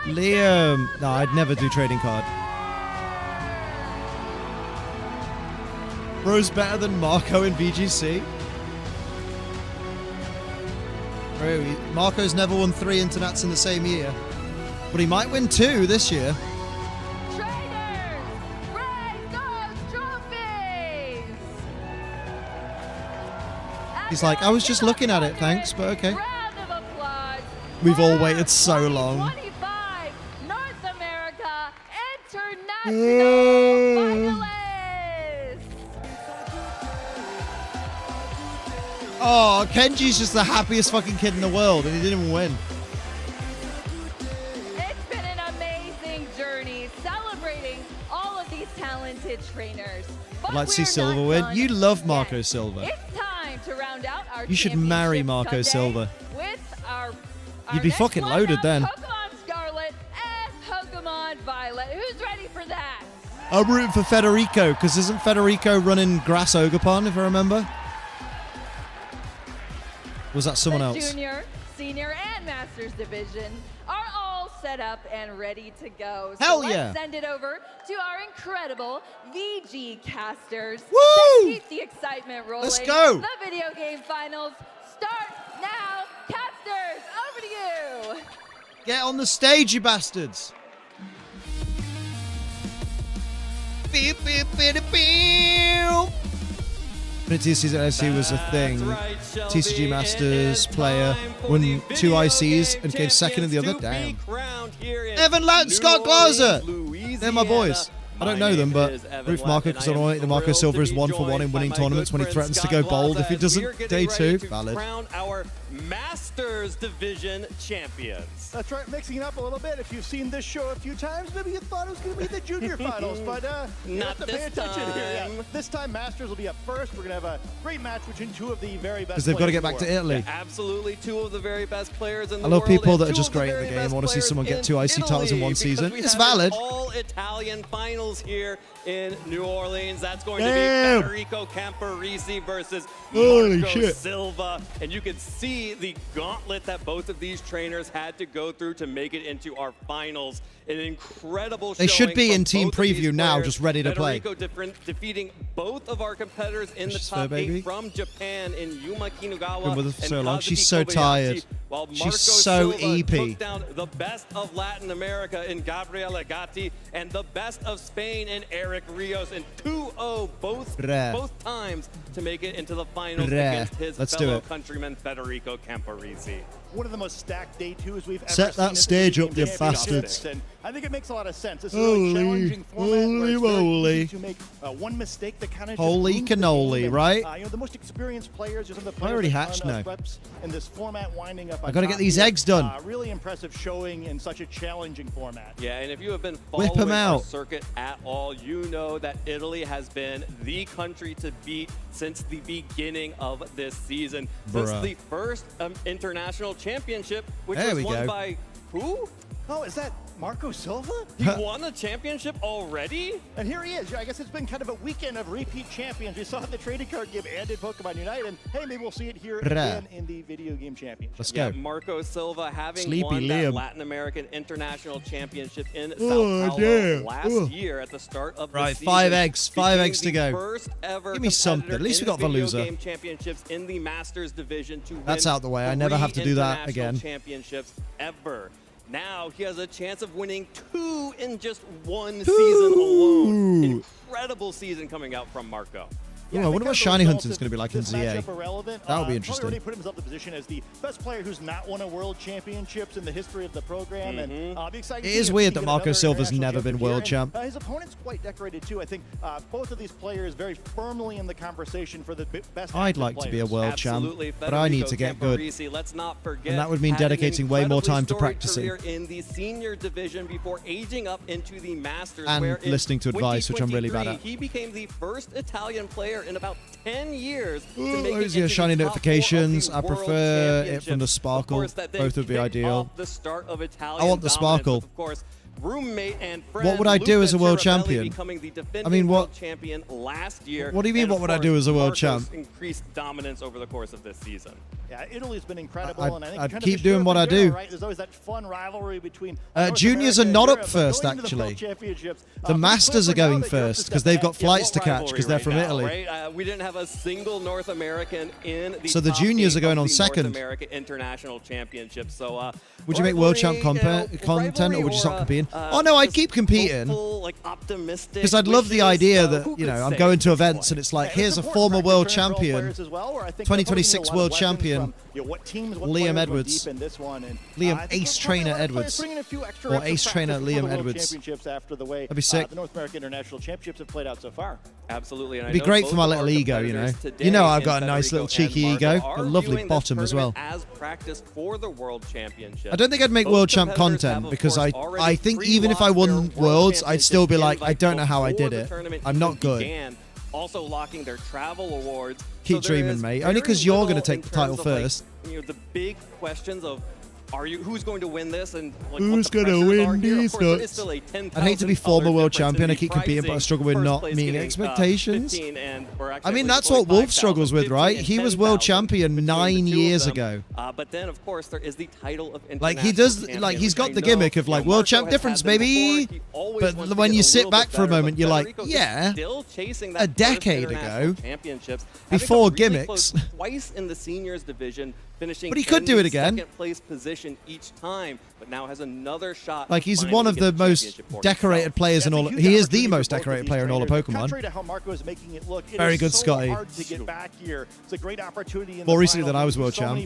S1: Liam. No, I'd never do trading card. Bro's better than Marco in VGC. Bro, Marco's never won 3 internats in the same year. But he might win 2 this year.
S12: Traders, raise those trophies!
S1: He's like, I was just looking at it, thanks, but okay.
S12: Round of applause.
S1: We've all waited so long.
S12: 25 North America International finalists.
S1: Oh, Kenji's just the happiest fucking kid in the world, and he didn't even win.
S12: It's been an amazing journey celebrating all of these talented trainers.
S1: I'd like to see Silva win. You love Marco Silva.
S12: It's time to round out our
S1: You should marry Marco
S12: Sunday
S1: Silva.
S12: with our
S1: You'd be
S12: next
S1: fucking loaded
S12: lineup,
S1: then.
S12: Pokemon Scarlet and Pokemon Violet. Who's ready for that?
S1: I'm rooting for Federico, because isn't Federico running Grass Ogerpon, if I remember? Was that someone else?
S12: Junior, Senior, and Masters Division are all set up and ready to go.
S1: Hell
S12: so
S1: yeah.
S12: let's send it over to our incredible VG casters.
S1: Woo!
S12: Let's keep the excitement rolling.
S1: Let's go.
S12: The video game finals start now. Casters, over to you.
S1: Get on the stage, you bastards. Beep, beep, beep, beep. When TCG was a thing, TCG Masters player won 2 ICs and came second in the other. Damn. Evan Latt and Scott Glazer. They're my boys. I don't know them, but Roof Marco, because I don't want the Marco Silva is 1-for-1 in winning tournaments when he threatens to go bold. If he doesn't, day 2, valid.
S24: Our Masters Division champions.
S11: That's right, mixing it up a little bit. If you've seen this show a few times, maybe you thought it was going to be the junior finals, but you
S24: Not
S11: have to pay
S24: this
S11: attention
S24: time.
S11: here. Yeah, this time, Masters will be up first. We're going to have a great match between 2 of the very best.
S1: Because they've got to get back
S11: players
S1: to
S11: in the world.
S1: Italy.
S24: Yeah, absolutely, 2 of the very best players in the
S1: I love
S24: world,
S1: people
S24: and
S1: that are
S24: 2
S1: just
S24: of the
S1: great at the
S24: very
S1: game. I
S24: best
S1: want to see
S24: players
S1: someone get
S24: in
S1: 2 IC titles in
S24: Italy,
S1: one
S24: because
S1: season.
S24: we
S1: It's
S24: have an
S1: valid.
S24: all-Italian finals here in New Orleans. That's going
S1: Damn.
S24: to be Federico Camporisi versus
S1: Holy
S24: Marco
S1: shit.
S24: Silva. And you can see the gauntlet that both of these trainers had to go through to make it into our finals. An incredible
S1: They should
S24: showing
S1: be
S24: from
S1: in team
S24: both of these
S1: preview now,
S24: players.
S1: just ready to play.
S24: Federico defeating both of our competitors in the
S1: She's
S24: top
S1: fair, baby.
S24: 8 from Japan in Yuma Kinugawa
S1: Been with us for
S24: and
S1: so long.
S24: Kazuki
S1: She's so
S24: Kobayashi,
S1: tired.
S24: while
S1: She's
S24: Marco
S1: so
S24: Silva
S1: EP.
S24: took down the best of Latin America in Gabriela Gatti and the best of Spain in Eric Rios, and 2-0 both times to make it into the finals against his
S1: Let's do
S24: fellow
S1: it.
S24: countryman Federico Camporisi.
S11: One of the most stacked day 2s we've ever
S1: Set
S11: seen.
S1: that stage up, you bastards.
S11: And I think it makes a lot of sense. This is a really challenging format where
S1: holy
S11: it's very
S1: moly.
S11: easy to make one mistake that kind of
S1: Holy cannoli, right?
S11: You know, the most experienced players, some of the
S1: I
S11: players
S1: already
S11: that
S1: hatched
S11: run,
S1: now.
S11: reps in this format winding up.
S1: I
S11: on
S1: gotta
S11: top
S1: get these
S11: here.
S1: eggs done.
S11: Really impressive showing in such a challenging format.
S24: Yeah, and if you have been
S1: Whip 'em
S24: following our
S1: out.
S24: circuit at all, you know that Italy has been the country to beat since the beginning of this season. Since
S1: Bruh.
S24: the first international championship, which
S1: There
S24: was
S1: we
S24: won
S1: go.
S24: by who?
S11: Oh, is that Marco Silva?
S24: He won a championship already?
S11: And here he is. I guess it's been kind of a weekend of repeat champions. We saw it in the trading card game and in Pokemon Unite, and hey, maybe we'll see it here again in the video game championship.
S1: Let's
S24: Yeah,
S1: go.
S24: Marco Silva having
S1: Sleepy
S24: won
S1: Liam.
S24: that Latin American International Championship in
S1: Oh,
S24: Sao Paulo
S1: damn.
S24: last
S1: Oh.
S24: year at the start of
S1: Right,
S24: the season.
S1: 5 eggs. 5
S24: became
S1: eggs to
S24: the
S1: go.
S24: First ever
S1: Give me something. At least we got
S24: competitor in
S1: Veluza.
S24: the video game championships in the Masters division to
S1: That's
S24: win
S1: out the way. I never have to do that
S24: 3
S1: again.
S24: international championships ever. Now he has a chance of winning 2 in just 1 season alone. Incredible season coming out from Marco.
S1: Yeah, I wonder what Shiny Hunting's going to be like in ZA. That would be interesting.
S11: Already put himself in the position as the best player who's not won a world championships in the history of the program. And be excited.
S1: It is weird that Marco Silva's never been world champ.
S11: His opponent's quite decorated too. I think both of these players very firmly in the conversation for the best.
S1: I'd like to be a world champ, but I need to get good.
S24: Let's not forget,
S1: and that would mean dedicating way more time to practicing.
S24: In the senior division before aging up into the Masters,
S1: and listening to advice, which I'm really bad at.
S24: He became the first Italian player in about 10 years to make it
S1: Those are shiny notifications. I prefer it from the sparkle. Both would be ideal.
S24: The start of
S1: I want the sparkle.
S24: Of course, roommate and friend,
S1: what would I do as a world champion?
S24: I mean, what? Champion last year.
S1: What do you mean? What would I do as a world champ?
S24: Increased dominance over the course of this season.
S11: Yeah, Italy's been incredible, and I think
S1: I'd keep doing what I do.
S11: Right? There's always that fun rivalry between
S1: juniors are not up first, actually. The Masters are going first because they've got flights to catch because they're from Italy.
S24: We didn't have a single North American in the
S1: so the juniors are going on second.
S24: North America International Championship. So
S1: would you make world champ content, or would you stop competing? Oh no, I'd keep competing. Because I'd love the idea that, you know, I'm going to events and it's like, here's a former world champion, 2026 world champion, Liam Edwards. Liam Ace Trainer Edwards. Or Ace Trainer Liam Edwards. That'd be sick.
S11: The North American International Championships have played out so far.
S24: Absolutely.
S1: It'd be great for my little ego, you know. You know I've got a nice little cheeky ego. A lovely bottom as well.
S24: As practice for the World Championship.
S1: I don't think I'd make world champ content because I think even if I won worlds, I'd still be like, I don't know how I did it. I'm not good.
S24: Also locking their travel awards.
S1: Keep dreaming, mate. Only because you're going to take the title first.
S24: You know, the big questions of who's going to win this and
S1: who's going to win these nuts? I'd hate to be former world champion. I keep competing, but I struggle with not meeting expectations. I mean, that's what Wolf struggles with, right? He was world champion 9 years ago.
S24: But then, of course, there is the title of
S1: like he does, like he's got the gimmick of like world champ difference, baby. But when you sit back for a moment, you're like, yeah, a decade ago, before gimmicks.
S24: Twice in the seniors division, finishing.
S1: But he could do it again.
S24: Second place position each time, but now has another shot.
S1: Like he's one of the most decorated players in all. He is the most decorated player in all of Pokemon. Very good, Scotty. More recently than I was world champ.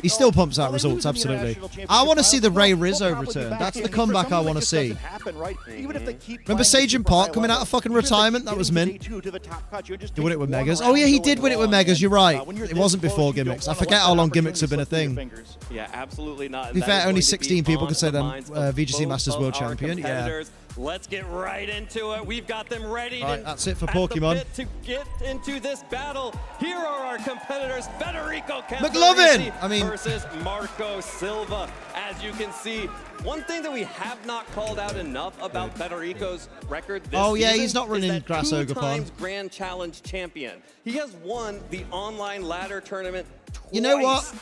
S1: He still pumps out results, absolutely. I want to see the Ray Rizzo return. That's the comeback I want to see. Remember Sajin Park coming out of fucking retirement? That was mint. He won it with Megas. Oh yeah, he did win it with Megas. You're right. It wasn't before gimmicks. I forget how long gimmicks have been a thing.
S24: Yeah, absolutely not.
S1: To be fair, only 16 people could say them VGC Masters World Champion. Yeah.
S24: Let's get right into it. We've got them ready.
S1: All right, that's it for Pokemon.
S24: To get into this battle, here are our competitors: Federico
S1: McLovin
S24: versus Marco Silva. As you can see, one thing that we have not called out enough about Federico's record this season
S1: he's not running Grass Ogre Farm.
S24: Grand Challenge champion. He has won the online ladder tournament.
S1: You know what?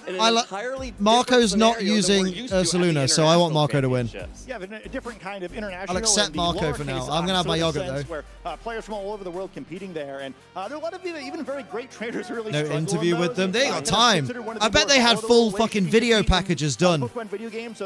S1: Marco's not using Ursaluna, so I want Marco to win.
S11: Yeah, a different kind of international.
S1: I'll accept Marco for now. I'm going to have my yogurt, though.
S11: Where players from all over the world competing there, and there are a lot of even very great trainers who really
S1: no interview with them. They got time. I bet they had full fucking video packages done.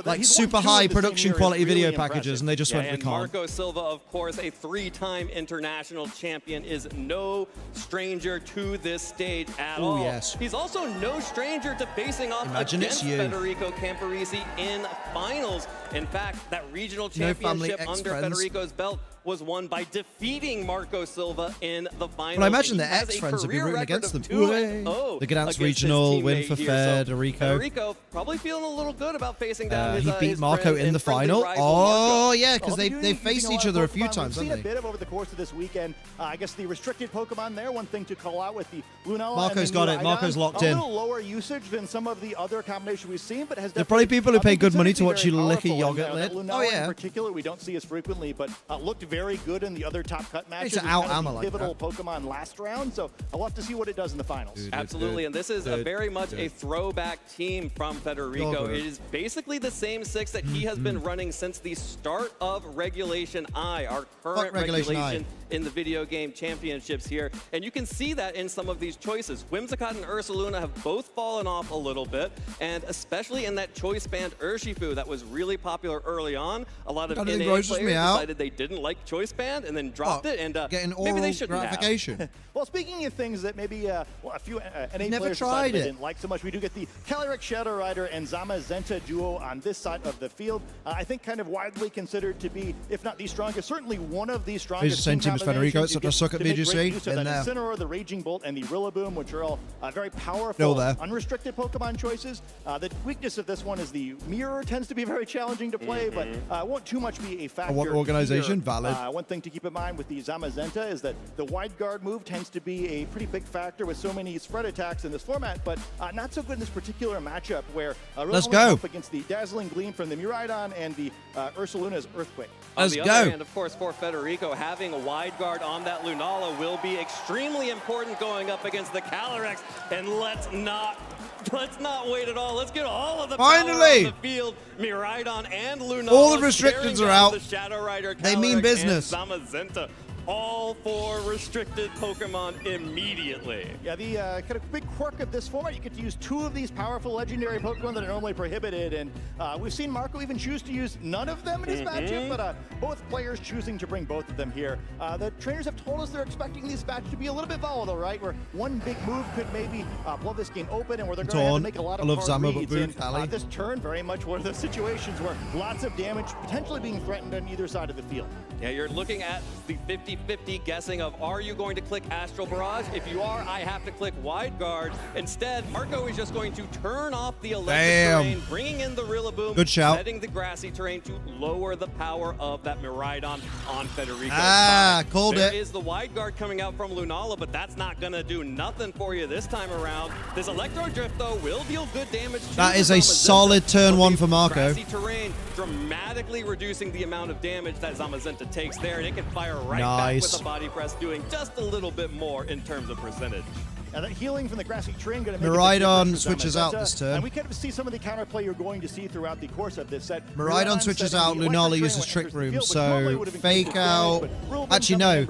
S1: Like super high production quality video packages, and they just went, we can't.
S24: Marco Silva, of course, a 3-time international champion, is no stranger to this stage at all.
S1: Yes.
S24: He's also no stranger to facing off against Federico Camporisi in finals. In fact, that regional championship under Federico's belt was won by defeating Marco Silva in the finals.
S1: Well, I imagine their ex-friends would be rooting against them. The Gdansk regional win for Federico.
S24: Federico probably feeling a little good about facing down his
S1: he beat Marco in the final. Oh, yeah, because they faced each other a few times, haven't they?
S11: We've seen a bit over the course of this weekend. I guess the restricted Pokemon there, one thing to call out with the Lunella.
S1: Marco's got it. Marco's locked in.
S11: A little lower usage than some of the other combinations we've seen, but has
S1: there are probably people who pay good money to watch you lick a yogurt lid.
S11: Oh, yeah. In particular, we don't see as frequently, but looked very good in the other top cut matches.
S1: It's out ammo like
S11: pivotal Pokemon last round, so I'll have to see what it does in the finals.
S24: Absolutely, and this is very much a throwback team from Federico. It is basically the same 6 that he has been running since the start of Regulation I. Our current Regulation in the video game championships here. And you can see that in some of these choices. Whimsicott and Ursaluna have both fallen off a little bit, and especially in that choice band Urshifu that was really popular early on. A lot of NA players decided they didn't like choice band and then dropped it, and
S1: getting
S24: maybe they shouldn't
S1: gratification.
S11: Well, speaking of things that maybe a few NA
S1: Never
S11: players
S1: tried it.
S11: didn't like so much, we do get the Calyrex Shadow Rider and Zamazenta duo on this side of the field. I think kind of widely considered to be, if not the strongest, certainly one of the strongest.
S1: He's the same team as Federico. It's such a suck at VGC.
S11: In there. Incineroar, the Raging Bolt, and the Rillaboom, which are all very powerful, unrestricted Pokemon choices. The weakness of this one is the Mirror tends to be very challenging to play, but won't too much be a factor.
S1: What organization?
S11: Here.
S1: Valid.
S11: One thing to keep in mind with the Zamazenta is that the wide guard move tends to be a pretty big factor with so many spread attacks in this format, but not so good in this particular matchup where
S1: Let's go
S11: up against the Dazzling Gleam from the Miraidon and the Ursaluna's Earthquake.
S24: On the other hand, of course, for Federico, having a wide guard on that Lunala will be extremely important going up against the Calyrex, and let's not wait at all. Let's get all of the power on the field. Miraidon and Lunala.
S1: All the restrictions are out.
S24: The Shadow Rider,
S1: they mean business.
S24: And Zamazenta. All 4 restricted Pokemon immediately.
S11: Yeah, the kind of big quirk of this format, you get to use 2 of these powerful legendary Pokemon that are normally prohibited, and we've seen Marco even choose to use none of them in his matchup, but both players choosing to bring both of them here. The trainers have told us they're expecting these matches to be a little bit volatile, right? Where one big move could maybe blow this game open, and where they're going to have to make a lot of hard reads. And this turn, very much one of those situations where lots of damage potentially being threatened on either side of the field.
S24: Yeah, you're looking at the 50-50 guessing of, are you going to click Astral Barrage? If you are, I have to click Wide Guard. Instead, Marco is just going to turn off the electric terrain, bringing in the Rillaboom,
S1: good shout,
S24: setting the grassy terrain to lower the power of that Miraidon on Federico's
S1: called
S24: There
S1: it.
S24: is the Wide Guard coming out from Lunala, but that's not going to do nothing for you this time around. This Electro Drift, though, will deal good damage to
S1: that is a solid turn 1 for Marco.
S24: Grassy terrain dramatically reducing the amount of damage that Zamazenta takes there, and it can fire right back with a body press, doing just a little bit more in terms of percentage.
S11: Now that healing from the grassy terrain going to make
S1: Miraidon switches out this turn.
S11: And we kind of see some of the counterplay you're going to see throughout the course of this set.
S1: Miraidon switches out, Lunala uses Trick Room, so fake out. Actually, no.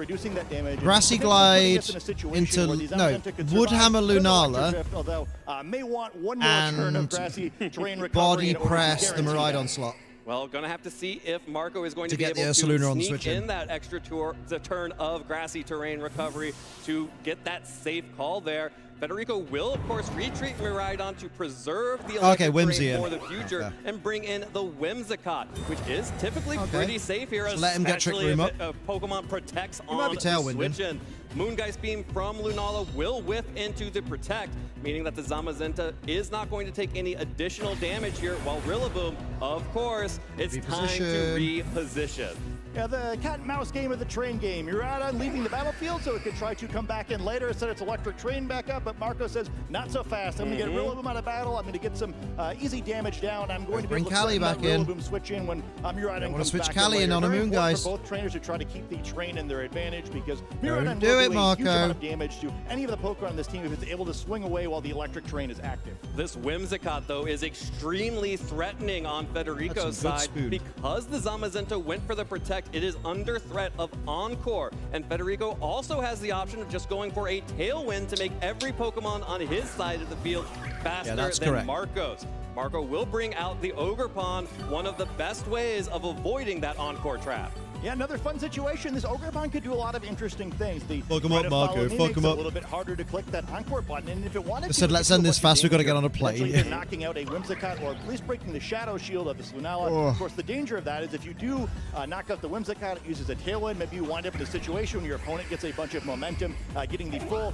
S1: Grassy Glide into Woodhammer Lunala,
S11: although may want one more turn of grassy terrain recovery
S1: body press the Miraidon slot.
S24: Well, going to have to see if Marco is going to be
S1: get
S24: able to
S1: sneak
S24: in that extra turn of grassy terrain recovery to get that safe call there. Federico will, of course, retreat Miraidon to preserve the electric terrain for the future and bring in the Whimsicott, which is typically pretty safe here,
S1: let him get Trick Room up.
S24: Pokemon protects on the switch-in. Moongeist Beam from Lunala will whiff into the Protect, meaning that the Zamazenta is not going to take any additional damage here, while Rillaboom, of course, it's time to reposition.
S11: Yeah, the cat and mouse game of the train game. Miraidon leaving the battlefield so it could try to come back in later, set its electric train back up, but Marco says, not so fast. I'm going to get Rillaboom out of battle. I'm going to get some easy damage down. I'm going to be able to
S1: Callie back in.
S11: Rillaboom switch in when Miraidon comes
S1: switch
S11: back
S1: Callie in on a moon, guys.
S11: For both trainers to try to keep the train in their advantage, because
S1: Don't
S11: Miraidon
S1: do
S11: will
S1: it,
S11: do a huge amount
S1: Marco.
S11: of damage to any of the Pokemon on this team if it's able to swing away while the electric train is active.
S24: This Whimsicott, though, is extremely threatening on Federico's side because the Zamazenta went for the Protect. It is under threat of Encore, and Federico also has the option of just going for a Tailwind to make every Pokemon on his side of the field faster than Marco's. Marco will bring out the Ogerpon, one of the best ways of avoiding that Encore trap.
S11: Yeah, another fun situation. This Ogerpon could do a lot of interesting things. The
S1: fuck him up, Marco. Fuck him
S11: a
S1: up.
S11: little bit harder to click that Encore button, and if it wanted
S1: I said, let's end this fast. We've got to get on a plane.
S11: Knocking out a Whimsicott, or at least breaking the Shadow Shield of this Lunala. Of course, the danger of that is if you do knock out the Whimsicott, it uses a Tailwind. Maybe you wind up in a situation where your opponent gets a bunch of momentum, getting the full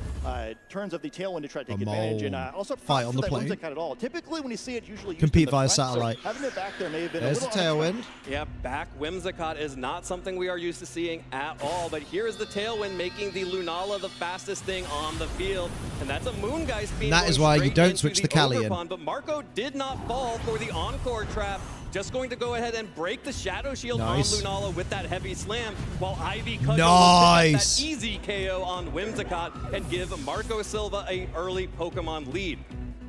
S11: turns of the Tailwind to try to take advantage, and also
S1: fight on the plane.
S11: Whimsicott at all. Typically, when you see it, usually
S1: compete via satellite.
S11: So having it back there may have been
S1: There's
S11: a little
S1: Tailwind.
S24: Yeah, back Whimsicott is not something we are used to seeing at all, but here is the Tailwind making the Lunala the fastest thing on the field, and that's a Moongeist Beam.
S1: That is why you don't switch the Callie in.
S24: But Marco did not fall for the Encore trap, just going to go ahead and break the Shadow Shield on Lunala with that heavy slam, while Ivy Cudgel will pick up that easy KO on Whimsicott and give Marco Silva a early Pokemon lead.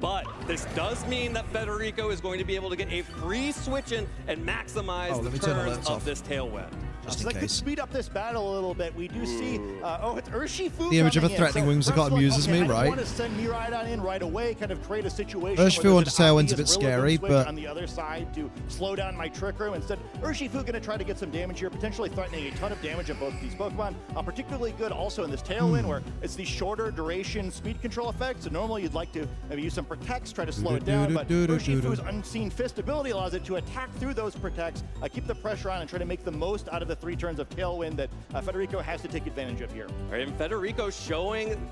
S24: But this does mean that Federico is going to be able to get a free switch in and maximize the turns of this Tailwind.
S1: Just in
S11: that could
S1: case.
S11: speed up this battle a little bit. We do see, it's Urshifu.
S1: The image of a
S11: coming in.
S1: threatening Whimsicott amuses me,
S11: I
S1: right?
S11: want to send Miraidon in right away, kind of create a situation.
S1: Urshifu onto Tailwind's a bit scary, but
S11: on the other side to slow down my Trick Room. Instead, Urshifu going to try to get some damage here, potentially threatening a ton of damage of both these Pokemon. Particularly good also in this Tailwind, where it's the shorter duration speed control effect. So normally you'd like to maybe use some Protects, try to slow it down, but Urshifu's Unseen Fist ability allows it to attack through those Protects, keep the pressure on, and try to make the most out of the 3 turns of Tailwind that Federico has to take advantage of here.
S24: All right, and Federico showing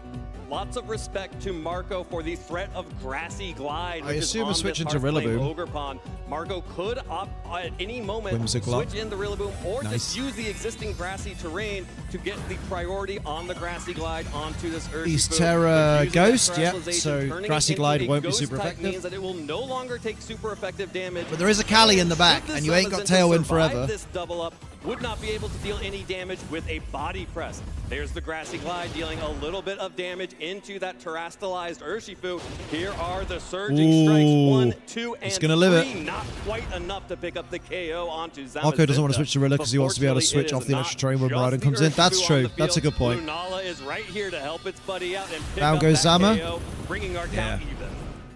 S24: lots of respect to Marco for the threat of Grassy Glide.
S1: I assume we're switching to Rillaboom.
S24: Ogre Pond. Marco could opt at any moment
S1: Whimsicott.
S24: switch in the Rillaboom or
S1: Nice.
S24: just use the existing grassy terrain to get the priority on the Grassy Glide onto this Urshifu.
S1: East Terra
S24: Using that
S1: Ghost, yep.
S24: Terastallization,
S1: So
S24: turning
S1: Grassy
S24: it into
S1: Glide
S24: a
S1: won't be
S24: ghost
S1: super
S24: type
S1: effective.
S24: means that it will no longer take super effective damage.
S1: But there is a Cali in the back,
S24: Should
S1: and you ain't got
S24: Summons to
S1: Tailwind
S24: survive
S1: forever.
S24: This double up would not be able to deal any damage with a body press. There's the Grassy Glide dealing a little bit of damage into that terastallized Urshifu. Here are the surging strikes, 1, 2, and
S1: It's gonna live
S24: 3. Not quite enough to pick up the KO onto Zamazenta.
S1: Marco doesn't want to switch to Rilla because he wants to be able to switch off the electric terrain when Miraidon comes in. That's true. That's a good point.
S24: Lunala is right here to help its buddy out and pick
S1: Down
S24: up
S1: goes
S24: that
S1: Zama.
S24: KO, bringing our count even.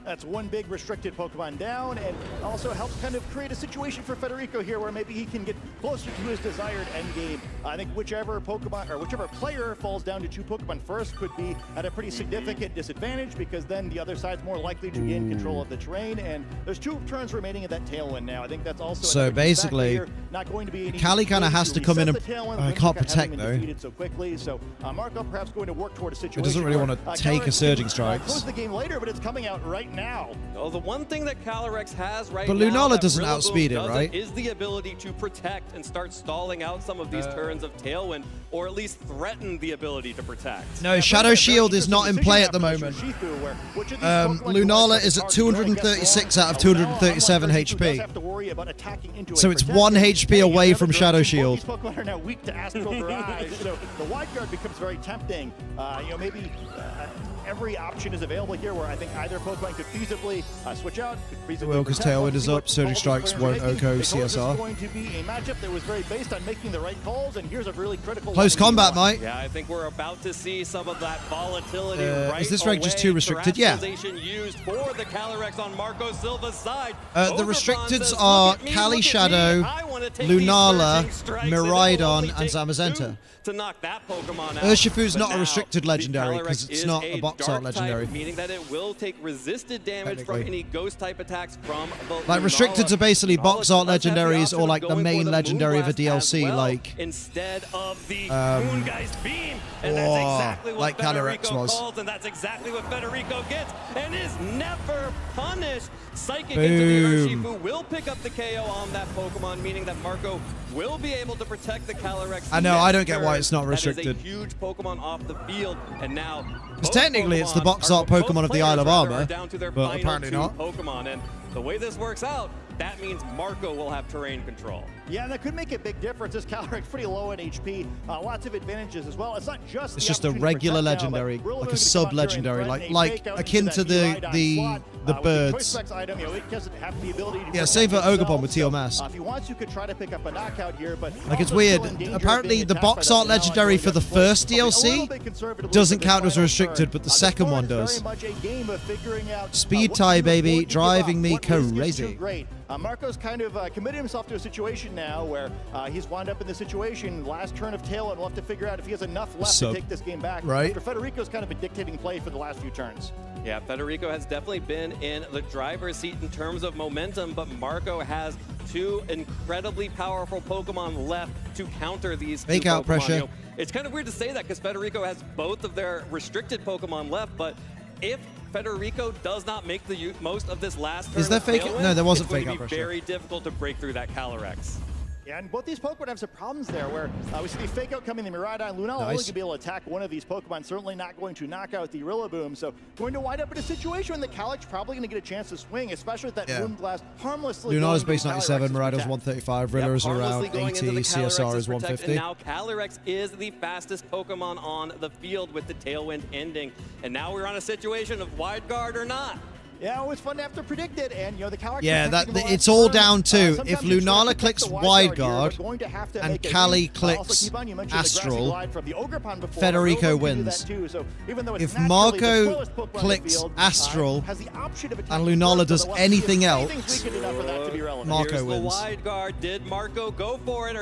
S11: That's one big restricted Pokemon down, and also helps kind of create a situation for Federico here where maybe he can get closer to his desired endgame. I think whichever Pokemon, or whichever player falls down to 2 Pokemon first could be at a pretty significant disadvantage, because then the other side's more likely to gain control of the terrain, and there's 2 turns remaining in that Tailwind now. I think that's also
S1: So basically,
S11: not going to be any
S1: Cali kind of has to come in and I can't protect though.
S11: defeated so quickly, so Marco perhaps going to work toward a situation.
S1: It doesn't really
S11: where,
S1: want to take a
S11: Calyrex
S1: Surging
S11: can,
S1: Strikes.
S11: close the game later, but it's coming out right now.
S24: Well, the one thing that Calyrex has right
S1: But
S24: now
S1: Lunala
S24: that
S1: doesn't
S24: Rillaboom
S1: outspeed it,
S24: doesn't
S1: right?
S24: is the ability to protect and start stalling out some of these turns of Tailwind, or at least threaten the ability to protect.
S1: No, Shadow Shield is not in play at the moment. Lunala is at 236 out of 237 HP. So it's 1 HP away from Shadow Shield.
S11: These Pokemon are now weak to Astral Barrage, so the wide guard becomes very tempting. Maybe every option is available here where I think either Pokemon could feasibly switch out.
S1: Well, because Tailwind is up, Surging Strikes won't OHKO CSR.
S11: This is going to be a matchup that was very based on making the right calls, and here's a really critical
S1: Close combat, mate.
S24: Yeah, I think we're about to see some of that volatility right
S1: is this rank just too restricted? Yeah.
S24: Used for the Calyrex on Marco Silva's side.
S1: The restricteds are Cali Shadow, Lunala, Miraidon, and Zamazenta.
S24: To knock that Pokemon out.
S1: Urshifu's
S24: But
S1: not a
S24: now,
S1: restricted
S24: the
S1: legendary
S24: Calyrex
S1: because it's
S24: is
S1: not a box art
S24: dark
S1: legendary.
S24: type, meaning that it will take resisted damage from any ghost type attacks from the
S1: Like
S24: Lunala.
S1: restricteds are basically box art
S24: Lunala does have the
S1: legendaries
S24: option
S1: or
S24: of
S1: like the
S24: going
S1: main
S24: for
S1: legendary of a
S24: Moonblast as
S1: DLC,
S24: well,
S1: like
S24: instead of the
S1: um,
S24: Moongeist Beam, and that's exactly what
S1: like Calyrex
S24: Federico
S1: was.
S24: calls, and that's exactly what Federico gets, and is never punished. Psychic
S1: Boom.
S24: into the Urshifu will pick up the KO on that Pokemon, meaning that Marco will be able to protect the Calyrex.
S1: I know, I don't get why it's not
S24: That is a
S1: restricted.
S24: huge Pokemon off the field, and now
S1: Because technically it's the box art Pokemon of the Isle of Armor,
S24: down to their
S1: but
S24: final
S1: apparently
S24: 2
S1: not.
S24: Pokemon, and the way this works out, that means Marco will have terrain control.
S11: Yeah, and that could make a big difference. This Calyrex pretty low in HP. Lots of advantages as well. It's not just
S1: It's
S11: the
S1: just a
S11: opportunity to
S1: regular
S11: protect now,
S1: legendary,
S11: but
S1: like
S11: Rillaboom
S1: a
S11: can
S1: sub
S11: come out here and
S1: legendary,
S11: threaten a
S1: like
S11: fake out
S1: akin
S11: into
S1: to
S11: that
S1: the
S11: Miraidon slot.
S1: the
S11: With
S1: birds.
S11: Choice Specs item, it doesn't have the ability to
S1: Yeah,
S11: protect
S1: save for
S11: itself,
S1: Ogre Bomb with Teal
S11: so,
S1: Mask.
S11: if he wants, you could try to pick up a knockout here, but
S1: Like it's
S11: also
S1: weird.
S11: still in danger of
S1: Apparently
S11: being
S1: the
S11: attacked by
S1: box
S11: that
S1: art
S11: Lunala
S1: legendary
S11: going
S1: for the
S11: to play.
S1: first
S11: A little
S1: DLC
S11: bit conservative
S1: doesn't
S11: with
S1: count
S11: this
S1: as
S11: final
S1: restricted,
S11: turn.
S1: but the
S11: This
S1: second one
S11: is
S1: does.
S11: very much a game of figuring out
S1: Speed
S11: what
S1: tie,
S11: to do,
S1: baby,
S11: what to give
S1: driving
S11: up,
S1: me
S11: what risk is too
S1: crazy.
S11: great. Marco's kind of committed himself to a situation now where he's wound up in this situation. Last turn of Tailwind, we'll have to figure out if he has enough left
S1: Sub.
S11: to take this game back.
S1: Right.
S11: After Federico's kind of been dictating play for the last few turns.
S24: Yeah, Federico has definitely been in the driver's seat in terms of momentum, but Marco has 2 incredibly powerful Pokemon left to counter these
S1: Fake
S24: 2
S1: out
S24: Pokemon.
S1: pressure.
S24: You know, it's kind of weird to say that because Federico has both of their restricted Pokemon left, but if Federico does not make the most of this last turn
S1: Is there
S24: of
S1: fake?
S24: Tailwind,
S1: No, there wasn't
S24: it's going
S1: fake
S24: to
S1: out
S24: be
S1: pressure.
S24: very difficult to break through that Calyrex.
S11: Yeah, and both these Pokemon have some problems there where we see the Fake Out coming, the Miraidon. Lunala only
S1: Nice.
S11: going to be able to attack one of these Pokemon, certainly not going to knock out the Rillaboom. So going to wind up in a situation when the Calyrex probably going to get a chance to swing, especially with that
S1: Yeah.
S11: Moonblast harmlessly
S1: Lunala's
S11: going
S1: base
S11: to
S1: 97,
S11: Calyrex
S1: Miraidon's
S11: protect.
S1: 135, Rilla is around
S24: harmlessly going
S1: 80,
S24: into the
S1: CSR
S24: Calyrex
S1: is
S24: protect,
S1: 150.
S24: And now Calyrex is the fastest Pokemon on the field with the Tailwind ending. And now we're on a situation of wide guard or not.
S11: Yeah, always fun to have to predict it, and the character.
S1: Yeah, it's all down to if Lunala clicks wide guard and Kali clicks Astral, Federico wins. If Marco clicks Astral and Lunala does anything else, Marco wins.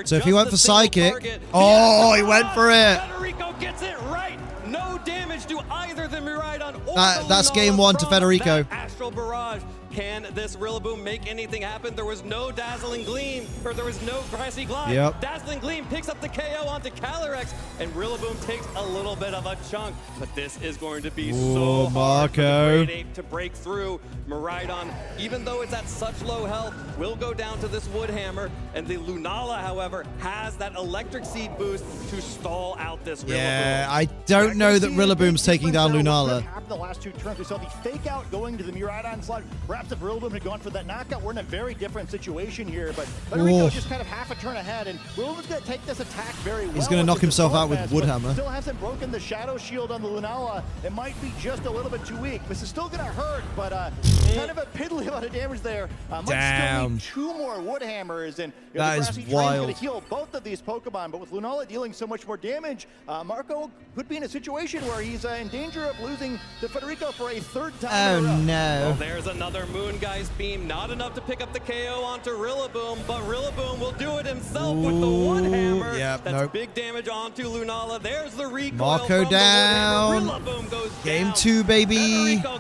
S1: So if he went for Psychic, he went for it.
S24: Federico gets it right. No damage to either the Miraidon or
S1: That's game 1 to Federico.
S24: Astral Barrage. Can this Rillaboom make anything happen? There was no Dazzling Gleam, or there was no Grassy Glide.
S1: Yep.
S24: Dazzling Gleam picks up the KO onto Calyrex, and Rillaboom takes a little bit of a chunk. But this is going to be so hard for the Great Ape to break through. Miraidon, even though it's at such low health, will go down to this Wood Hammer. And the Lunala, however, has that Electric Seed boost to stall out this Rillaboom.
S1: Yeah, I don't know that Rillaboom's taking down Lunala.
S11: The last 2 turns, we saw the fake out going to the Miraidon slot. Perhaps if Rillaboom had gone for that knockout, we're in a very different situation here. But Federico just kind of half a turn ahead, and Rillaboom's going to take this attack very well.
S1: He's going to knock himself out with Woodhammer.
S11: Still hasn't broken the Shadow Shield on the Lunala. It might be just a little bit too weak. This is still going to hurt, but kind of a piddly amount of damage there. Might still need 2 more Woodhammers, and
S1: that is wild.
S11: Going to heal both of these Pokemon, but with Lunala dealing so much more damage, Marco could be in a situation where he's in danger of losing to Federico for a 3rd time in a row.
S1: No.
S24: Well, there's another Moongeist Beam. Not enough to pick up the KO onto Rillaboom, but Rillaboom will do it himself with the Wood Hammer. That's big damage onto Lunala. There's the recoil.
S1: Marco down.
S24: Goes
S1: Game
S24: down.
S1: 2, baby.
S24: Federico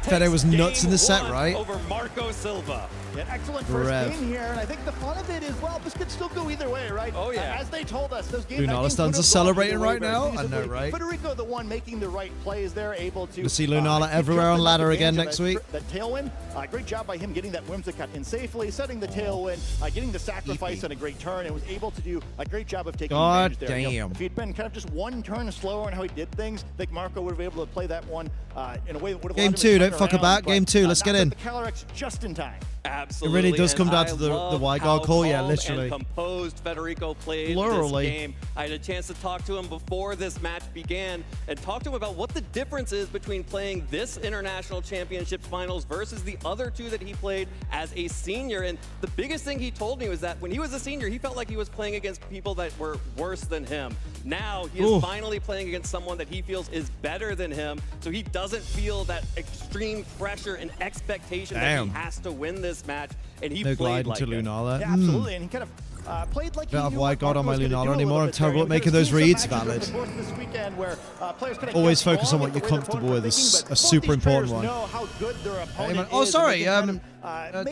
S1: Fede was nuts in the set, right?
S24: Over Marco Silva.
S11: An excellent first game here, and I think the fun of it is, well, this could still go either way, right?
S24: Oh, yeah.
S11: As they told us, those games...
S1: Lunala stands are celebrating right now. I know, right?
S11: Federico, the one making the right plays there, able to...
S1: You'll see Lunala everywhere on ladder again next week.
S11: That tailwind, great job by him getting that Whimsicott in safely, setting the tailwind, getting the sacrifice on a great turn, and was able to do a great job of taking advantage there.
S1: Damn.
S11: If he'd been kind of just 1 turn slower on how he did things, I think Marco would have been able to play that one in a way that would have
S1: Game 2, don't fuck about. Game 2, let's get in.
S11: The Calyrex just in time.
S24: Absolutely.
S1: It really does come down to the wide guard call, yeah, literally.
S24: Composed Federico played this game. I had a chance to talk to him before this match began and talk to him about what the difference is between playing this International Championship Finals versus the other 2 that he played as a senior. And the biggest thing he told me was that when he was a senior, he felt like he was playing against people that were worse than him. Now he is finally playing against someone that he feels is better than him, so he doesn't feel that extreme pressure and expectation that he has to win this match, and he played like
S1: to Lunala.
S11: Yeah, absolutely, and he kind of played like
S1: don't have wide guard on my Lunala anymore. I'm terrible at making those reads valid. Always focus on what you're comfortable with. Is a super important one. Oh, sorry.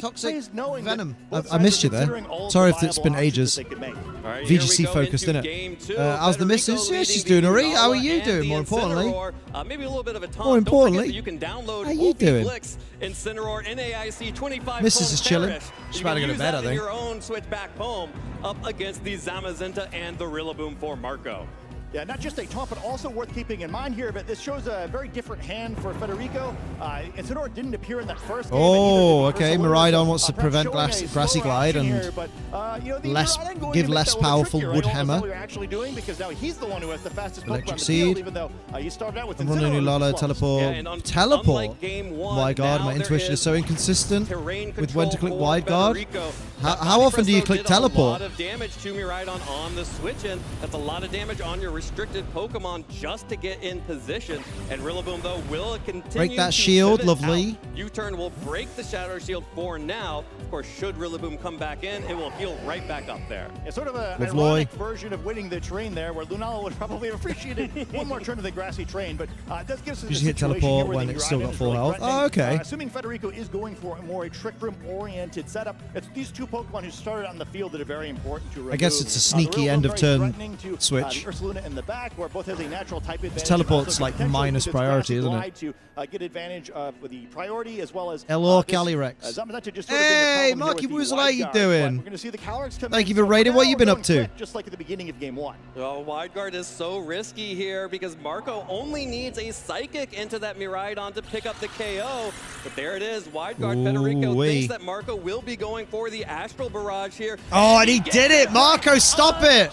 S1: Toxic Venom. I missed you there. Sorry if it's been ages. VGC focused, innit? How's the missus? Yeah, she's doing alright. How are you doing? More importantly.
S24: Maybe a little bit of a taunt.
S1: More importantly,
S24: you can download
S1: how you doing?
S24: Incineroar, NAIC 25.
S1: Missus is chilling. She's about to go to bed, I think.
S24: Your own switch back home up against the Zamazenta and the Rillaboom for Marco.
S11: Yeah, not just a taunt, but also worth keeping in mind here, but this shows a very different hand for Federico. Incineroar didn't appear in that first game.
S1: Oh, okay. Miraidon wants to prevent Grassy Glide and give less powerful Wood Hammer. Electric Seed. I'm running Lunala teleport. Teleport? My God, my intuition is so inconsistent with when to click wide guard. How often do you click teleport?
S24: A lot of damage to Miraidon on the switch, and that's a lot of damage on your restricted Pokemon just to get in position. And Rillaboom, though, will continue
S1: break that shield, lovely.
S24: U-turn will break the Shadow Shield for now. Of course, should Rillaboom come back in, it will heal right back up there.
S11: It's sort of an ironic version of winning the train there, where Lunala would probably have appreciated one more turn of the grassy train, but it does give us a
S1: hit teleport when it's still got full health. Oh, okay.
S11: Assuming Federico is going for a Trick Room-oriented setup, it's these 2 Pokemon who started on the field that are very important to remove.
S1: I guess it's a sneaky end of turn switch.
S11: The Ursaluna in the back, where both has a natural type advantage.
S1: Teleport's like minus priority, isn't it?
S11: To get advantage of the priority as well as
S1: Hello, Calyrex. Hey, Marky Woozle, how you doing?
S11: We're going to see the Calyrex come
S1: Thank you for raiding. What you been up to?
S11: Just like at the beginning of game 1.
S24: Well, Wide Guard is so risky here because Marco only needs a Psychic into that Miraidon to pick up the KO. But there it is. Wide Guard Federico thinks that Marco will be going for the Astral Barrage here.
S1: Oh, and he did it. Marco, stop it.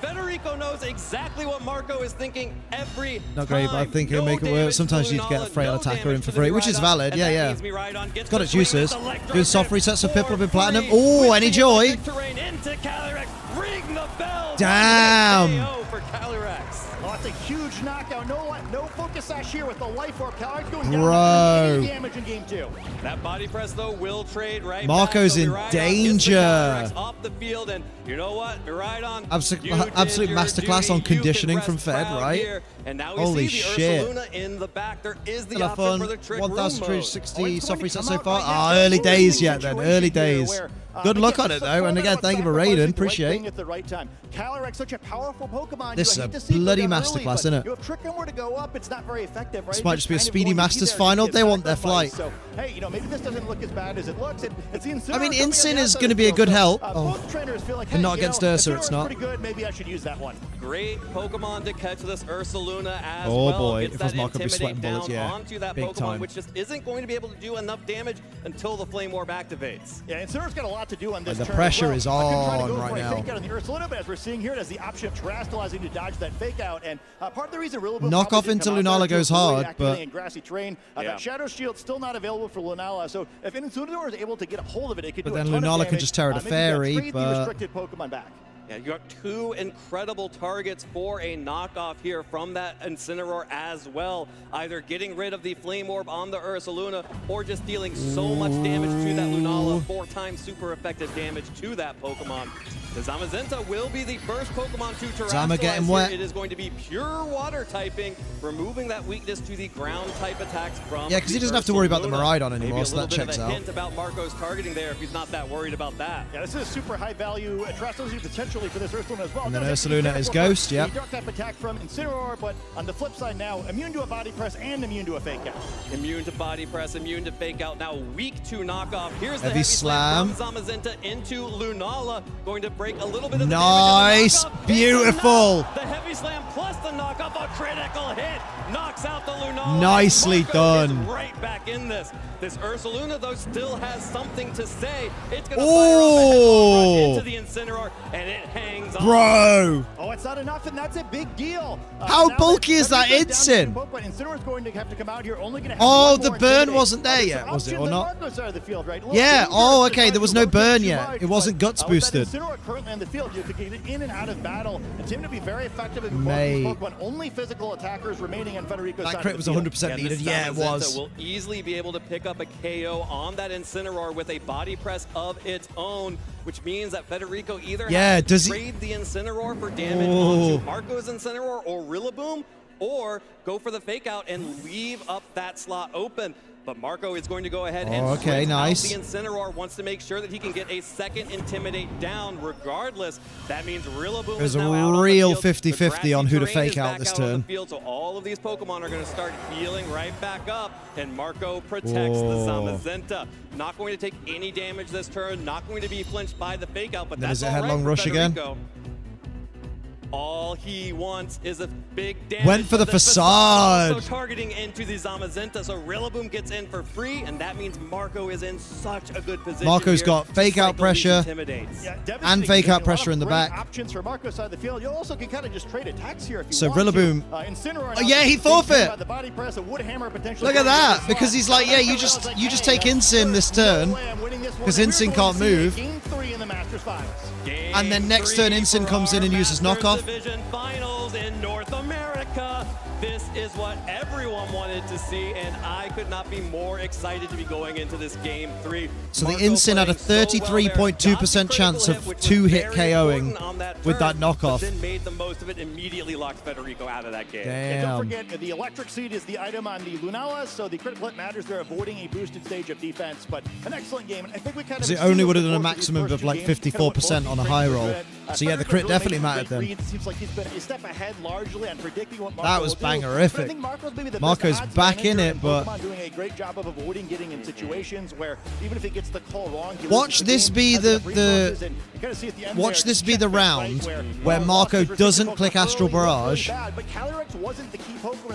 S24: Federico knows exactly what Marco is thinking every
S1: Not great, but I think he'll make it work. Sometimes you need to get a frail attacker in for free, which is valid. Yeah, yeah. It's got its uses. Doing soft resets for Piplup in Platinum. Oh, any joy. Damn.
S11: Oh, it's a huge knockout. No focus sash here with the life orb. Calyrex going down.
S1: Bro.
S11: 80 damage in game 2.
S24: That body press though will trade right
S1: Marco's
S24: back.
S1: in danger.
S24: Off the field, and you know what? Right
S1: Absolute masterclass on conditioning from Fed, right?
S24: And now
S1: holy
S24: see the
S1: shit.
S24: Ursaluna in the back. There is the
S1: Still
S24: option
S1: fun.
S24: for the trick room
S1: 1,360 soft resets so far. Early days yet then. Early days. Good luck on it though. And again, thank you for Raiden. Appreciate.
S11: At the right time. Calyrex, such a powerful Pokemon.
S1: This is a bloody masterclass, isn't it?
S11: You have Trick Room where to go up. It's not very effective, right?
S1: This might just be a Speedy Masters final. They want their flight.
S11: So, hey, maybe this doesn't look as bad as it looks.
S1: I mean, Incin is going to be a good help.
S11: Both trainers feel like,
S1: but not against Ursa, it's not.
S11: Pretty good. Maybe I should use that one.
S24: Great Pokemon to catch this Ursaluna as
S1: oh
S24: well.
S1: Boy,
S24: Gets
S1: if it's
S24: that
S1: Marco be sweating
S24: Intimidate
S1: bullets, yeah.
S24: onto that
S1: Big
S24: Pokemon,
S1: time.
S24: which just isn't going to be able to do enough damage until the Flame Orb activates.
S11: Yeah, Incineroar's got a lot to do on this
S1: The
S11: turn
S1: pressure
S11: as
S1: is
S11: well.
S1: on right now.
S11: Fake out on the Ursaluna, but as we're seeing here, it has the option of terastallizing to dodge that fake out. And part of the reason Rillaboom
S1: Knockoff into Lunala goes hard, but
S11: in grassy terrain, that Shadow Shield still not available for Lunala. So if Incineroar is able to get a hold of it, it could do a ton of damage.
S1: But then Lunala can just tear it a fairy,
S11: trade the restricted Pokemon back.
S24: Yeah, you got two incredible targets for a knockoff here from that Incineroar as well. Either getting rid of the Flame Orb on the Ursaluna or just dealing so much damage to that Lunala, 4 times super effective damage to that Pokemon. The Zamazenta will be the first Pokemon to
S1: Zama getting
S24: terastallize
S1: wet.
S24: here. It is going to be pure water typing, removing that weakness to the ground type attacks from
S1: yeah, because he doesn't have to worry about the Miraidon anymore, so that checks
S24: Maybe a little bit of a
S1: out.
S24: hint about Marco's targeting there if he's not that worried about that.
S11: Yeah, this is a super high value terastallizing potentially for this Ursaluna as well.
S1: And then Ursaluna is Ghost,
S11: yeah.
S1: yep.
S11: Dark type attack from Incineroar, but on the flip side now, immune to a body press and immune to a fake out.
S24: Immune to body press, immune to fake out, now weak to knockoff. Here's the
S1: heavy slam
S24: from Zamazenta into Lunala, going to break a little bit of the
S1: nice, beautiful.
S24: The heavy slam plus the knockoff, a critical hit, knocks out the Lunala.
S1: Nicely
S24: Marco
S1: done.
S24: is right back in this. This Ursaluna though still has something to say. It's gonna fire up into the Incineroar, and it hangs on.
S1: Bro.
S11: Oh, it's not enough, and that's a big deal.
S1: How bulky is that Incin?
S11: Incineroar's going to have to come out here, only gonna have
S1: oh, the burn wasn't there yet, was it, or not?
S11: The field, right?
S1: Yeah, oh, okay, there was no burn yet. It wasn't guts boosted.
S11: Incineroar currently on the field, you could get in and out of battle and seem to be very effective in Pokemon. Only physical attackers remaining on Federico's side.
S1: That crit was 100% needed. Yeah, it was.
S24: Will easily be able to pick up a KO on that Incineroar with a body press of its own, which means that Federico either has to trade the Incineroar for damage onto Marco's Incineroar or Rillaboom, or go for the fake out and leave up that slot open. But Marco is going to go ahead and switch out the Incineroar, wants to make sure that he can get a second Intimidate down regardless. That means Rillaboom
S1: There's
S24: is now
S1: a
S24: out
S1: real
S24: on the field.
S1: 50-50 on who to fake out this turn.
S24: So all of these Pokemon are going to start healing right back up, and Marco protects the Zamazenta. Not going to take any damage this turn, not going to be flinched by the fake out, but that's all right
S1: headlong rush again.
S24: All he wants is a big damage.
S1: Went for the facade.
S24: Also targeting into the Zamazenta, so Rillaboom gets in for free, and that means Marco is in such a good position.
S1: Marco's got fake out pressure and fake out pressure in the back.
S11: Options for Marco's side of the field. You also can kind of just trade attacks here if you
S1: so
S11: want
S1: Rillaboom.
S11: Incineroar.
S1: Oh yeah, he forfeit.
S11: The body press, a wood hammer potentially.
S1: Look at that, because he's like, yeah, you just take Incin this turn, because Incin can't move.
S11: Game 3 in the Masters Finals.
S1: And then next turn, Incin comes in and uses knockoff.
S24: Division Finals in North America. This is what everyone wanted to see, and I could not be more excited to be going into this Game 3.
S1: So the Incin had a 33.2% chance of 2-hit KOing with that knockoff.
S24: Then made the most of it, immediately locked Federico out of that game.
S1: Damn.
S11: Don't forget, the Electric Seed is the item on the Lunala, so the critical hit matters. They're avoiding a boosted stage of defense, but an excellent game. I think we kind of
S1: it only would have done a maximum of like 54% on a high roll. So yeah, the crit definitely mattered then.
S11: It seems like he's been a step ahead largely on predicting what Marco
S1: that was
S11: will do.
S1: bangerific.
S11: But I think Marco's maybe the
S1: Marco's
S11: best
S1: back in it, but
S11: doing a great job of avoiding getting in situations where even if he gets the call wrong, he
S1: watch this be watch this be the round where Marco doesn't click Astral Barrage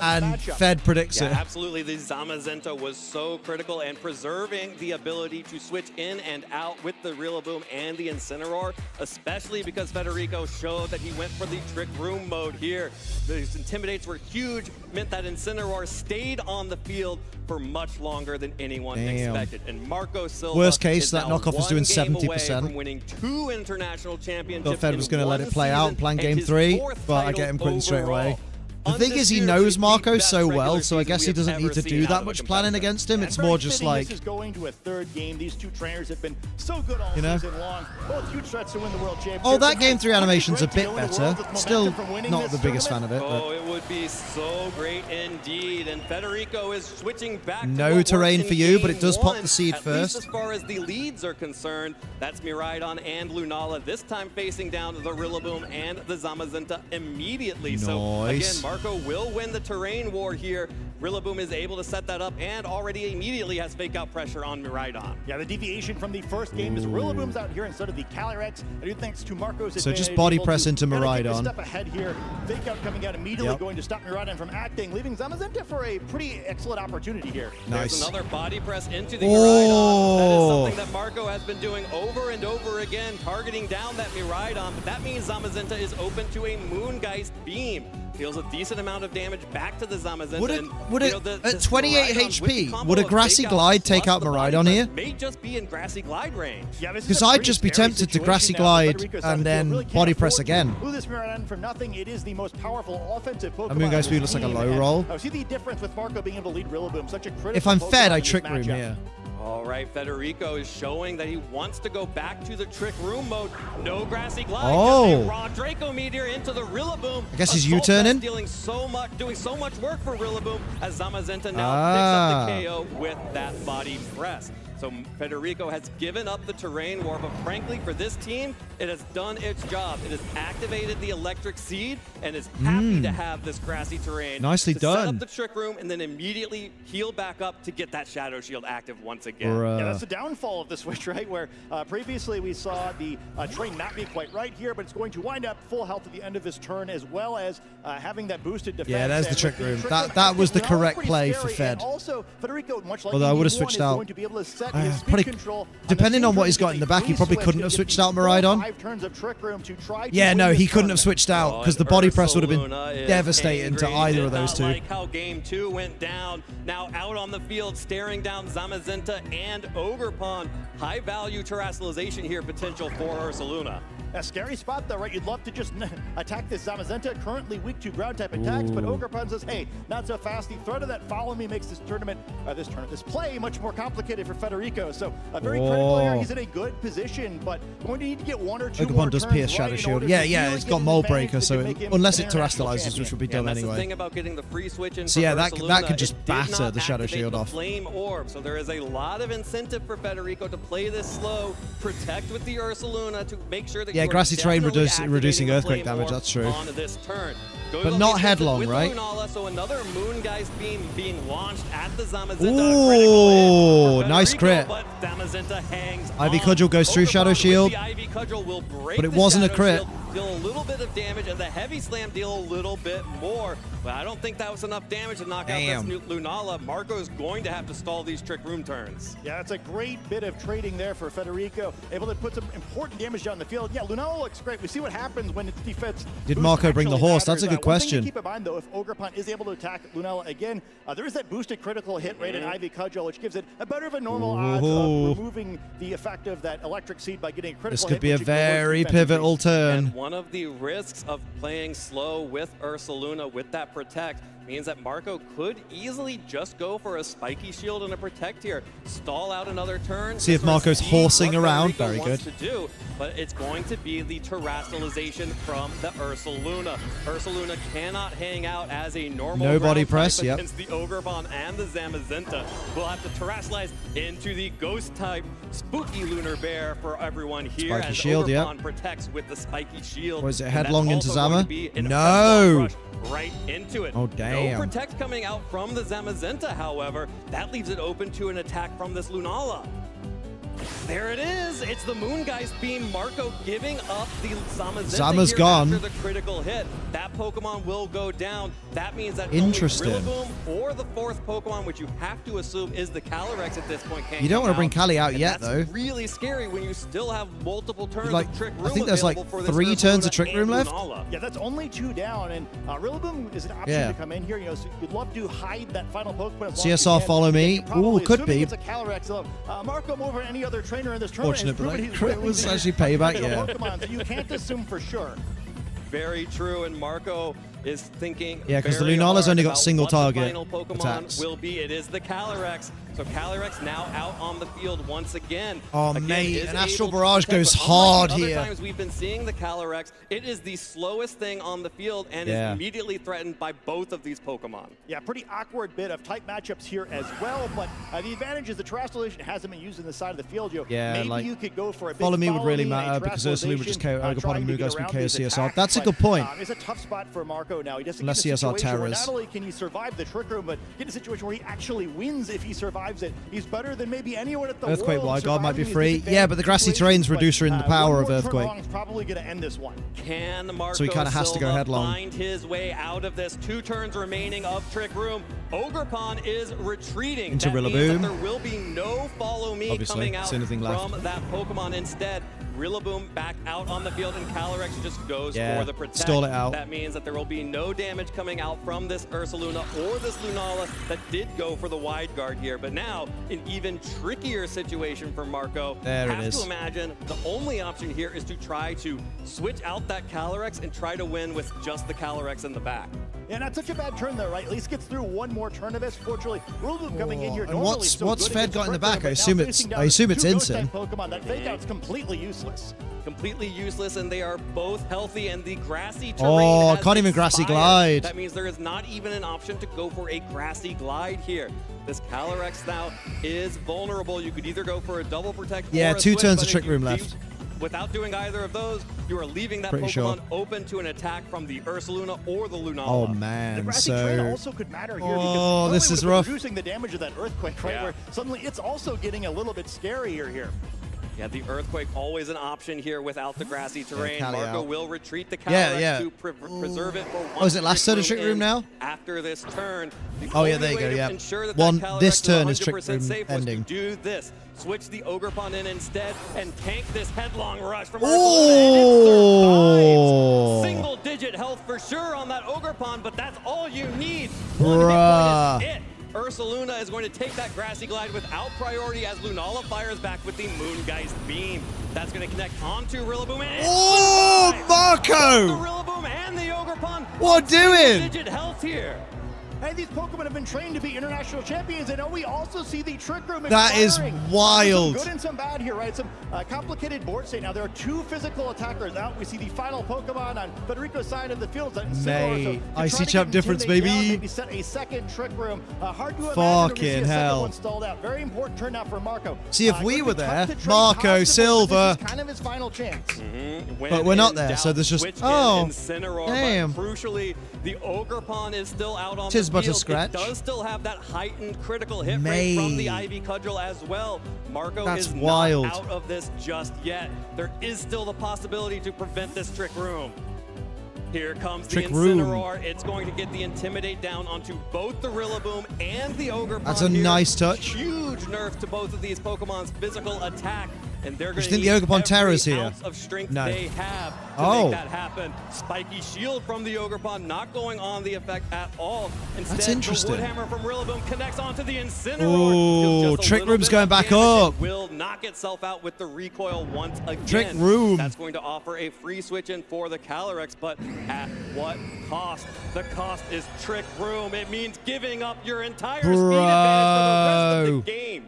S1: and Fed predicts it.
S24: Absolutely, the Zamazenta was so critical and preserving the ability to switch in and out with the Rillaboom and the Incineroar, especially because Federico showed that he went for the Trick Room mode here. These Intimidates were huge, meant that Incineroar stayed on the field for much longer than anyone expected. And Marco Silva,
S1: worst case, that knockoff is doing 70%.
S24: From winning 2 international championships.
S1: Thought Fed was going to let it play out and plan game 3, but I get him quitting straight away. The thing is, he knows Marco so well, so I guess he doesn't need to do that much planning against him. It's more just like,
S11: this is going to a 3rd game. These 2 trainers have been so good all season long. Both huge threats to win the World Championship.
S1: Oh, that game 3 animation's a bit better. Still not the biggest fan of it.
S24: Oh, it would be so great indeed. And Federico is switching back.
S1: No terrain for you, but it does pop the seed first.
S24: As far as the leads are concerned, that's Miraidon and Lunala. This time facing down the Rillaboom and the Zamazenta immediately.
S1: Nice.
S24: So again, Marco will win the terrain war here. Rillaboom is able to set that up and already immediately has fake out pressure on Miraidon.
S11: Yeah, the deviation from the first game is Rillaboom's out here instead of the Calyrex. I do thanks to Marco's advantage.
S1: So just body press into Miraidon.
S11: Step ahead here. Fake out coming out immediately, going to stop Miraidon from acting, leaving Zamazenta for a pretty excellent opportunity here.
S24: Nice. There's another body press into the Miraidon. That is something that Marco has been doing over and over again, targeting down that Miraidon, but that means Zamazenta is open to a Moongeist beam. Deals a decent amount of damage back to the Zamazenta.
S1: Would it at 28 HP, would a Grassy Glide take out Miraidon here?
S24: May just be in Grassy Glide range.
S1: Because I'd just be tempted to Grassy Glide and then body press again.
S11: This Miraidon for nothing. It is the most powerful offensive Pokemon.
S1: I mean, guys, looks like a low roll.
S11: See the difference with Marco being able to lead Rillaboom. Such a critical.
S1: If I'm Fed, I Trick Room here.
S24: All right, Federico is showing that he wants to go back to the Trick Room mode. No Grassy Glide.
S1: Oh.
S24: Just a raw Draco Meteor into the Rillaboom.
S1: I guess he's U-turning.
S24: Doing so much work for Rillaboom as Zamazenta now picks up the KO with that body press. So Federico has given up the terrain war, but frankly, for this team, it has done its job. It has activated the electric seed and is happy to have this grassy terrain.
S1: Nicely
S24: to
S1: done.
S24: Set up the Trick Room and then immediately heal back up to get that Shadow Shield active once again.
S11: Yeah, that's the downfall of the switch, right? Where previously we saw the terrain not be quite right here, but it's going to wind up full health at the end of this turn, as well as having that boosted defense.
S1: Yeah, there's the Trick Room. That was the correct play for Fed.
S11: Also, Federico, much like
S1: although I would have switched out. Probably, depending on what he's got in the back, he probably couldn't have switched out Miraidon. Yeah, no, he couldn't have switched out because the body press would have been devastating to either of those two.
S24: Like how game 2 went down. Now out on the field, staring down Zamazenta and Ogerpon. High value terrestrialization here, potential for Ursaluna.
S11: A scary spot though, right? You'd love to just attack this Zamazenta, currently weak to ground type attacks, but Ogerpon says, hey, not so fast. The threat of that follow me makes this play much more complicated for Federico. So a very critical here. He's in a good position, but going to need to get 1 or 2
S1: Ogerpon does PS Shadow Shield. Yeah, it's got Mold Breaker, so unless it terrestrializes, which would be done
S24: that's
S1: anyway.
S24: The thing about getting the free switch in
S1: so yeah, that
S24: Ursaluna,
S1: could just batter the Shadow Shield off.
S24: Flame Orb, so there is a lot of incentive for Federico to play this slow, protect with the Ursaluna to make sure that
S1: grassy terrain reducing earthquake damage. That's true.
S24: On this turn.
S1: But not headlong, right?
S24: Lunala, so another Moongeist beam being launched at the Zamazenta.
S1: Ooh, nice crit.
S24: But Zamazenta hangs
S1: Ivy Cudgel goes through Shadow Shield,
S24: the Ivy Cudgel will break
S1: but it wasn't a crit.
S24: Deal a little bit of damage, and the Heavy Slam deal a little bit more. But I don't think that was enough damage to knock out this Lunala. Marco's going to have to stall these Trick Room turns.
S11: Yeah, it's a great bit of trading there for Federico. Able to put some important damage down the field. Yeah, Lunala looks great. We see what happens when its defense.
S1: Did Marco bring the horse? That's a good question.
S11: One thing to keep in mind, though, if Ogerpon is able to attack Lunala again, there is that boosted critical hit rate in Ivy Cudgel, which gives it a better of a normal odds of removing the effect of that electric seed by getting a critical hit.
S1: This could be a very pivotal turn.
S24: And one of the risks of playing slow with Ursaluna with that protect means that Marco could easily just go for a spiky shield and a protect here, stall out another turn.
S1: See if Marco's horsing around. Very good.
S24: But it's going to be the terrestrialization from the Ursaluna. Ursaluna cannot hang out as a normal
S1: no body press
S24: against the Ogerpon and the Zamazenta. We'll have to terrestrialize into the ghost type spooky Lunar Bear for everyone here.
S1: Spiky
S24: as
S1: shield,
S24: Ogerpon protects with the spiky shield.
S1: Was it headlong into Zama? No.
S24: Right into it.
S1: Oh, damn. Damn.
S24: No protect coming out from the Zamazenta, however. That leaves it open to an attack from this Lunala. There it is. It's the Moongeist Beam. Marco giving up the Zamazenta
S1: Zama's
S24: here
S1: gone.
S24: after the critical hit. That Pokemon will go down. That means that
S1: Interesting.
S24: only Rillaboom or the fourth Pokemon, which you have to assume is the Calyrex at this point, can't
S1: You don't want to bring Cali out
S24: and
S1: yet,
S24: that's
S1: though.
S24: really scary when you still have multiple turns
S1: Like,
S24: of Trick Room
S1: I think there's like
S24: available for this
S1: 3 turns of
S24: Ursaluna
S1: Trick Room
S24: and
S1: left.
S24: Lunala.
S11: Yeah, that's only 2 down, and Rillaboom is an option to come in here. You know, so you'd love to hide that final Pokemon. As long as you
S1: CSR
S11: can.
S1: follow me. Ooh, could be.
S11: It's a Calyrex. So, Marco over any other trainer in this tournament.
S1: Fortunate, but like,
S11: he's
S1: crit
S11: willing
S1: was
S11: to
S1: actually payback, yeah.
S11: Pokemon, so you can't assume for sure.
S24: Very true, and Marco is thinking.
S1: Yeah, 'cause the
S24: very
S1: Lunala's
S24: hard
S1: only got
S24: about
S1: single
S24: what the
S1: target
S24: final Pokemon
S1: attacks.
S24: will be. It is the Calyrex. So Calyrex now out on the field once again.
S1: Oh,
S24: Again,
S1: mate,
S24: is
S1: an Astral
S24: able to
S1: Barrage
S24: protect,
S1: goes
S24: but unlike
S1: hard
S24: the other
S1: here.
S24: times we've been seeing the Calyrex, it is the slowest thing on the field and
S1: Yeah.
S24: is immediately threatened by both of these Pokemon.
S11: Yeah, pretty awkward bit of type matchups here as well, but the advantage is the Terastallation hasn't been used in the side of the field.
S1: Yeah,
S11: maybe
S1: like,
S11: you could go for a big
S1: follow me would really
S11: and a
S1: matter because Ursaluna would just KO
S11: Terastallation,
S1: Ogapon
S11: trying
S1: and
S11: to get
S1: Moongeist would
S11: around
S1: KO
S11: these
S1: CSR.
S11: attacks,
S1: That's a
S11: but,
S1: good point.
S11: It's a tough spot for Marco now. He doesn't
S1: Unless
S11: get a
S1: CSR
S11: situation where
S1: terrors.
S11: not only can he survive the Trick Room, but get a situation where he actually wins if he survives it. He's better than maybe anyone at the
S1: Earthquake
S11: world
S1: Wide Guard might be
S11: surviving
S1: free.
S11: these
S1: Yeah, but the grassy
S11: situations,
S1: terrain's reducing the power
S11: one
S1: of
S11: more turn
S1: Earthquake.
S11: wrong is probably going to end this one.
S24: Can Marco
S1: So he kinda has to go
S24: Silva
S1: headlong.
S24: find his way out of this? 2 turns remaining of Trick Room. Ogerpon is retreating.
S1: Into
S24: that means
S1: Rillaboom.
S24: that there will be no follow me
S1: Obviously,
S24: coming
S1: it's
S24: out
S1: the only thing left.
S24: from that Pokemon. Instead, Rillaboom back out on the field, and Calyrex just goes
S1: Yeah,
S24: for the protect.
S1: stall it out.
S24: That means that there will be no damage coming out from this Ursaluna or this Lunala that did go for the wide guard here. But now, an even trickier situation for Marco.
S1: There it
S24: Have
S1: is.
S24: to imagine the only option here is to try to switch out that Calyrex and try to win with just the Calyrex in the back.
S11: Yeah, not such a bad turn though, right? At least gets through one more turn of this. Fortunately, Rillaboom coming in here.
S1: And
S11: normally
S1: what's
S11: so good
S1: Fed
S11: against
S1: got in the
S11: Trick
S1: back?
S11: Room,
S1: I
S11: but
S1: assume
S11: now
S1: it's
S11: facing down
S1: it's
S11: two
S1: Incin.
S11: Ghost-type Pokemon. That fake out's completely useless.
S24: Completely useless, and they are both healthy, and the grassy terrain
S1: Oh,
S24: has
S1: can't even grassy
S24: expired.
S1: glide.
S24: That means there is not even an option to go for a grassy glide here. This Calyrex now is vulnerable. You could either go for a double protect
S1: Yeah,
S24: or a
S1: 2
S24: switch,
S1: turns
S24: but
S1: of
S24: if
S1: Trick
S24: you
S1: Room
S24: do-
S1: left.
S24: Without doing either of those, you are leaving that
S1: Pretty
S24: Pokemon
S1: sure.
S24: open to an attack from the Ursaluna or the Lunala.
S1: Oh
S11: The
S1: man,
S11: grassy terrain
S1: so
S11: also could matter here
S1: Oh,
S11: because
S1: this
S11: not
S1: is
S11: only would it
S1: rough.
S11: be reducing the damage of that earthquake, right?
S24: Yeah.
S11: Where suddenly it's also getting a little bit scarier here.
S24: Yeah, the Earthquake always an option here without the grassy terrain.
S1: Cali
S24: Marco
S1: out.
S24: will retreat the Calyrex
S1: Yeah.
S24: to preserve it for one.
S1: Oh, is it last turn of Trick Room
S24: in
S1: now?
S24: After this turn. The
S1: Oh, yeah,
S24: only
S1: there you
S24: way
S1: go,
S24: to
S1: yeah.
S24: ensure that
S1: One-
S24: that Calyrex
S1: this
S24: is
S1: turn is
S24: 100%
S1: Trick Room
S24: safe was
S1: ending.
S24: to do this. Switch the Ogerpon in instead and tank this headlong rush from
S1: Oh!
S24: Single digit health for sure on that Ogerpon, but that's all you need.
S1: Bruh.
S24: It. Ursaluna is going to take that grassy glide without priority as Lunala fires back with the Moongeist Beam. That's going to connect onto Rillaboom. And
S1: Oh, Marco!
S24: the Rillaboom and the Ogerpon.
S1: What doing?
S11: Digit health here. Hey, these Pokemon have been trained to be international champions, and we also see the Trick Room
S1: That is
S11: expiring.
S1: wild.
S11: Some good and some bad here, right? Some complicated board state. Now, there are 2 physical attackers out. We see the final Pokemon on Federico's side of the field.
S1: Mate, Icy Champ difference, baby.
S11: Maybe set a second Trick Room. Hard to imagine
S1: Fucking
S11: we see a second
S1: hell.
S11: one stalled out. Very important turn now for Marco.
S1: See, if we
S11: Going
S1: were
S11: to cut
S1: there,
S11: to trade
S1: Marco,
S11: possibly,
S1: Silva.
S11: This is kind of his final chance.
S1: But we're not there, so there's just
S24: Incineroar,
S1: damn.
S24: But crucially, the Ogerpon is still out on
S1: Tis
S24: the
S1: but a
S24: field.
S1: scratch.
S24: It does still have that heightened critical hit rate from the
S1: Mate.
S24: Ivy Cudgel as well. Marco
S1: That's
S24: is
S1: wild.
S24: not out of this just yet. There is still the possibility to prevent this Trick Room. Here comes
S1: Trick
S24: the
S1: Room.
S24: Incineroar. It's going to get the Intimidate down onto both the Rillaboom and the Ogerpon.
S1: That's a
S24: here.
S1: nice touch.
S24: Huge nerf to both of these Pokemon's physical attack. And they're going
S1: you
S24: to
S1: think
S24: need
S1: the Ogerpon Terra's
S24: every
S1: here?
S24: ounce of strength
S1: No.
S24: they have to
S1: Oh.
S24: make that happen. Spiky Shield from the Ogerpon not going on the effect at all. Instead,
S1: That's interesting.
S24: the Woodhammer from Rillaboom connects onto the Incineroar.
S1: Ooh,
S24: Deals just a
S1: Trick
S24: little
S1: Room's
S24: bit
S1: going
S24: of
S1: back
S24: damage.
S1: up.
S24: It will knock itself out with the recoil once again.
S1: Trick Room.
S24: That's going to offer a free switch in for the Calyrex, but at what cost? The cost is Trick Room. It means giving up your entire speed advantage for the rest of the game.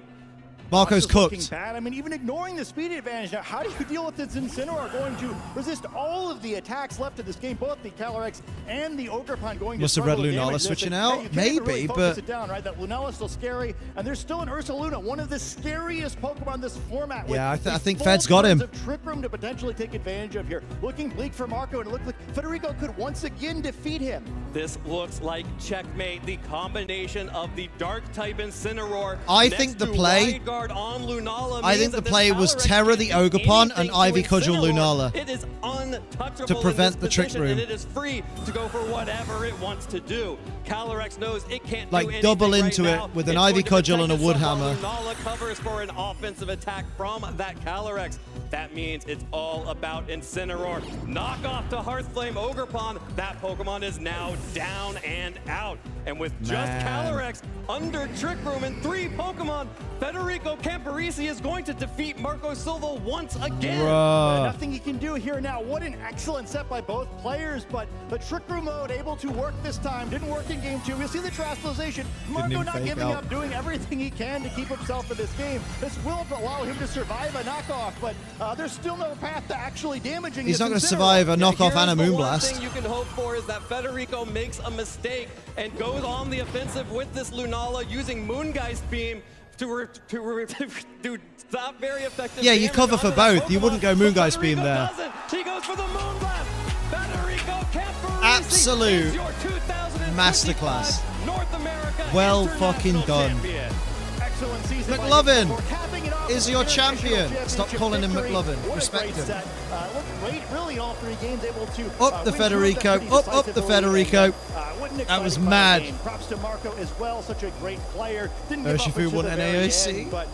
S1: Marco's
S11: looking
S1: cooked.
S11: bad. I mean, even ignoring the speed advantage. Now, how do you deal with this? Incineroar going to resist all of the attacks left of this game, both the Calyrex and the Ogerpon going
S1: Must
S11: to
S1: have read
S11: struggle to
S1: Lunala
S11: damage
S1: switching
S11: this.
S1: out.
S11: Hey, you can't
S1: Maybe,
S11: even really
S1: but
S11: focus it down, right? That Lunala's still scary, and there's still an Ursaluna, one of the scariest Pokemon in this format.
S1: Yeah, I
S11: with
S1: think
S11: full
S1: Fed's got him.
S11: turns of Trick Room to potentially take advantage of here. Looking bleak for Marco, and it looked like Federico could once again defeat him.
S24: This looks like checkmate. The combination of the Dark type Incineroar.
S1: I think the play.
S24: On Lunala
S1: I think the play was Terra the Ogerpon and Ivy Cudgel Lunala.
S24: It is untouchable
S1: to prevent the Trick Room.
S24: And it is free to go for whatever it wants to do. Calyrex knows it can't
S1: like
S24: do
S1: double
S24: right
S1: into
S24: now.
S1: it with an
S24: It's
S1: Ivy
S24: going to
S1: Cudgel and a
S24: protect
S1: Wood
S24: itself
S1: Hammer.
S24: while Lunala covers for an offensive attack from that Calyrex. That means it's all about Incineroar. Knock off to Hearthflame Ogerpon. That Pokemon is now down and out. And with just Calyrex under Trick Room and 3 Pokemon, Federico Camparisi is going to defeat Marco Silva once again.
S11: Nothing he can do here now. What an excellent set by both players, but the Trick Room mode able to work this time. Didn't work in game 2. We'll see the Traslization. Marco not giving up, doing everything he can to keep himself in this game. This will allow him to survive a knockoff, but there's still no path to actually damaging
S1: He's
S11: this
S1: not going to
S11: Incineroar.
S1: survive a knockoff and a
S24: The
S1: Moonblast.
S24: thing you can hope for is that Federico makes a mistake and goes on the offensive with this Lunala using Moongeist Beam to stop very effective.
S1: Yeah, you
S24: damage
S1: cover for
S24: onto that
S1: both. You
S24: Pokemon,
S1: wouldn't go
S24: but
S1: Moongeist Beam
S24: Federico
S1: there.
S24: doesn't. He goes for the Moonblast. Federico Camparisi
S1: Absolute
S24: is your 2025
S1: masterclass.
S24: North America
S1: Well fucking done.
S24: champion.
S11: Excellent season.
S1: McLovin is your champion. Stop calling him McLovin. Respect him.
S11: Looked great, really, all 3 games able to
S1: Up the
S11: win
S1: Federico.
S11: pretty
S1: Up the
S11: decisively.
S1: Federico.
S11: What an
S1: That was
S11: exciting
S1: mad.
S11: game. Props to Marco as well. Such a great player. Didn't give up
S1: Urshifu
S11: until
S1: won
S11: the very
S1: NAIC.
S11: end, but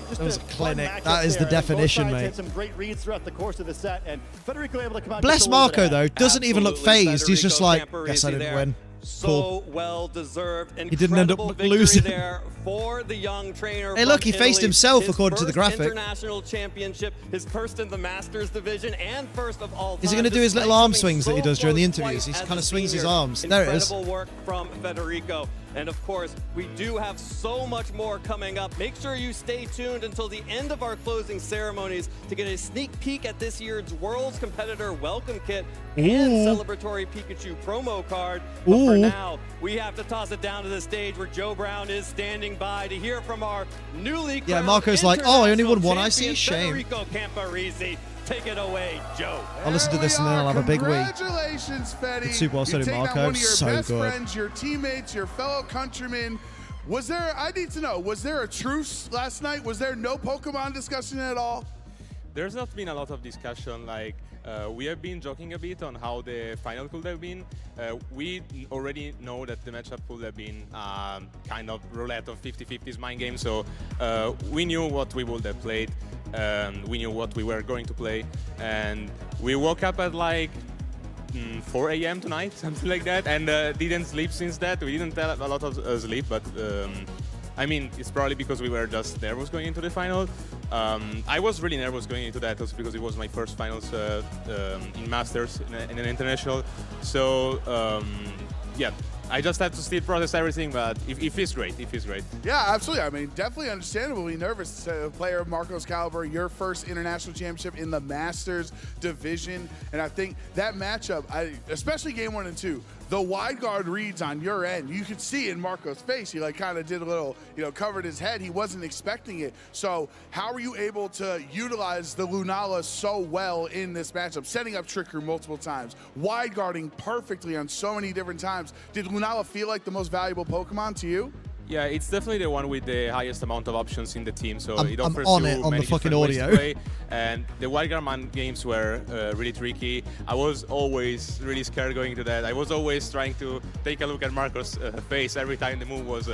S11: just
S1: That was
S11: a
S1: a
S11: fun
S1: clinic.
S11: matchup
S1: That is the
S11: there. And both
S1: definition,
S11: sides
S1: mate.
S11: had some great reads throughout the course of the set, and Federico able to come out.
S1: Bless
S11: just a little
S1: Marco,
S11: bit
S1: though.
S11: ahead.
S1: Doesn't even look phased. He's just like, guess I didn't win.
S24: So well deserved.
S1: He didn't end up losing.
S24: There for the young trainer.
S1: Hey, look,
S24: from
S1: he faced
S24: Italy.
S1: himself
S24: His
S1: according to the
S24: first
S1: graphic.
S24: International championship, his first in the Masters division, and first of all time.
S1: Is he going to do his little
S24: despite
S1: arm
S24: coming
S1: swings that he
S24: so
S1: does during the
S24: close
S1: interviews?
S24: twice
S1: He
S24: as
S1: kind
S24: a
S1: of swings his
S24: senior.
S1: arms. There it is.
S24: Incredible work from Federico. And of course, we do have so much more coming up. Make sure you stay tuned until the end of our closing ceremonies to get a sneak peek at this year's World's Competitor Welcome Kit and celebratory Pikachu promo card. But for now, we have to toss it down to the stage where Joe Brown is standing by to hear from our newly crowned
S1: Marco's like, oh, I only won one
S24: international
S1: IC? Shame.
S24: Federico Camparisi. Take it away, Joe.
S1: I'll listen to this and then I'll have a big week.
S16: Congratulations, Fetty.
S1: It's super well
S16: You
S1: said,
S16: take
S1: Marco.
S16: down one of your
S1: So
S16: best
S1: good.
S16: friends, your teammates, your fellow countrymen. Was there, I need to know, was there a truce last night? Was there no Pokemon discussion at all?
S17: There's not been a lot of discussion. Like we have been joking a bit on how the final could have been. We already know that the matchup could have been kind of roulette of 50-50s mind game. So we knew what we would have played. We knew what we were going to play, and we woke up at like 4 a.m. tonight, something like that, and didn't sleep since that. We didn't have a lot of sleep, but I mean, it's probably because we were just nervous going into the final. I was really nervous going into that also because it was my first finals in Masters in an international. So yeah, I just had to still process everything, but it feels great. It feels great.
S16: Yeah, absolutely. I mean, definitely understandably nervous. A player of Marco's caliber, your first international championship in the Masters division. And I think that matchup, especially game 1 and 2, the wide guard reads on your end, you could see in Marco's face, he like kind of did a little, covered his head. He wasn't expecting it. So how are you able to utilize the Lunala so well in this matchup, setting up Trick Room multiple times, wide guarding perfectly on so many different times? Did Lunala feel like the most valuable Pokemon to you?
S17: Yeah, it's definitely the one with the highest amount of options in the team, so it
S1: I'm
S17: offers
S1: on
S17: you
S1: it on
S17: many
S1: the fucking
S17: different ways to
S1: audio.
S17: play. And the Wildcard games were really tricky. I was always really scared going into that. I was always trying to take a look at Marco's face every time the move was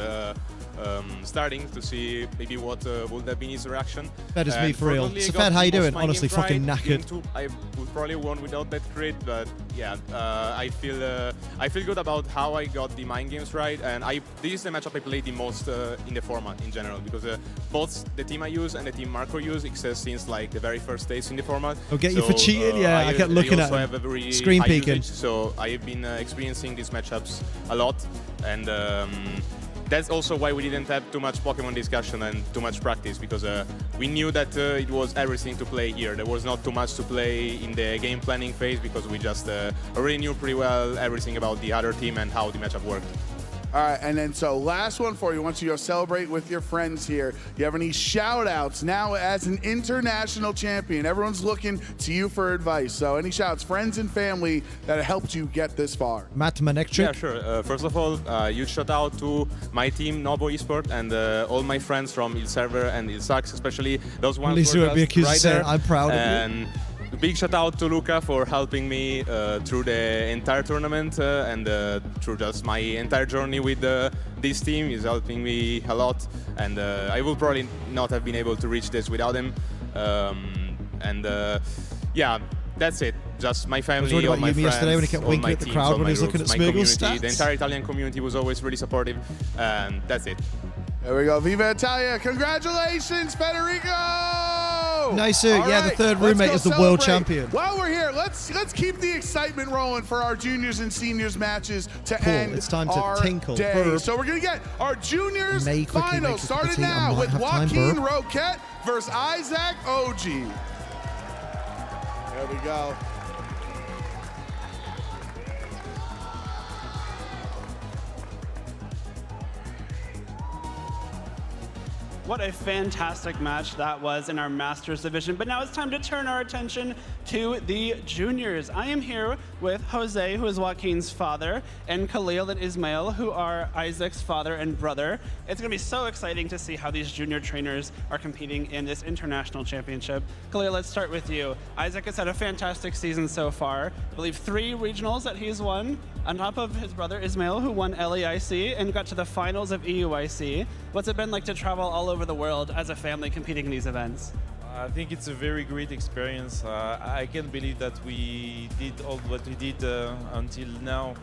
S17: starting to see maybe what would have been his reaction.
S1: That is me for real. So Fed, how you doing? Honestly, fucking knackered.
S17: I would probably won without that crit, but yeah, I feel good about how I got the mind games right, and this is the matchup I played the most in the format in general, because both the team I use and the team Marco use exist since like the very first days in the format.
S1: I'll get you for cheating. Yeah, I kept looking at
S17: have a very
S1: screen
S17: high
S1: peeking.
S17: usage, so I've been experiencing these matchups a lot, and that's also why we didn't have too much Pokemon discussion and too much practice, because we knew that it was everything to play here. There was not too much to play in the game planning phase, because we just already knew pretty well everything about the other team and how the matchup worked.
S16: All right, and then so last one for you. Once you go celebrate with your friends here, you have any shout outs now as an international champion? Everyone's looking to you for advice. So any shout outs, friends and family that helped you get this far?
S1: Matt Manektric.
S17: Yeah, sure. First of all, huge shout out to my team, Novo Esport, and all my friends from Il Server and Il Sax, especially those ones who were just right there.
S1: I'm proud of you.
S17: Big shout out to Luca for helping me through the entire tournament and through just my entire journey with this team. He's helping me a lot, and I will probably not have been able to reach this without him. Yeah, that's it. Just my family, all my friends,
S1: yesterday when he kept
S17: all
S1: winking
S17: my
S1: at the
S17: teams,
S1: crowd
S17: all
S1: when
S17: my
S1: he was looking
S17: groups,
S1: at
S17: my
S1: Smeagol's
S17: community.
S1: stats.
S17: The entire Italian community was always really supportive, and that's it.
S16: There we go. Viva Italia. Congratulations, Federico!
S1: Nice suit. Yeah, the third roommate is the world champion.
S16: While we're here, let's keep the excitement rolling for our juniors and seniors matches to end
S1: It's time to
S16: our
S1: tinkle.
S16: day.
S1: Burp.
S16: So we're going to get our juniors
S1: May quickly
S16: finals
S1: make
S16: started
S1: a
S16: now
S1: might
S16: with
S1: have time,
S16: Joaquin
S1: burp.
S16: Roquette versus Isaac Oji. There we go.
S14: What a fantastic match that was in our Masters division. But now it's time to turn our attention to the juniors. I am here with Jose, who is Joaquin's father, and Khalil and Ismail, who are Isaac's father and brother. It's going to be so exciting to see how these junior trainers are competing in this international championship. Khalil, let's start with you. Isaac has had a fantastic season so far. I believe 3 regionals that he's won, on top of his brother Ismail, who won LAIC and got to the finals of EUIC. What's it been like to travel all over the world as a family competing in these events?
S18: I think it's a very great experience. I can't believe that we did all what we did until now,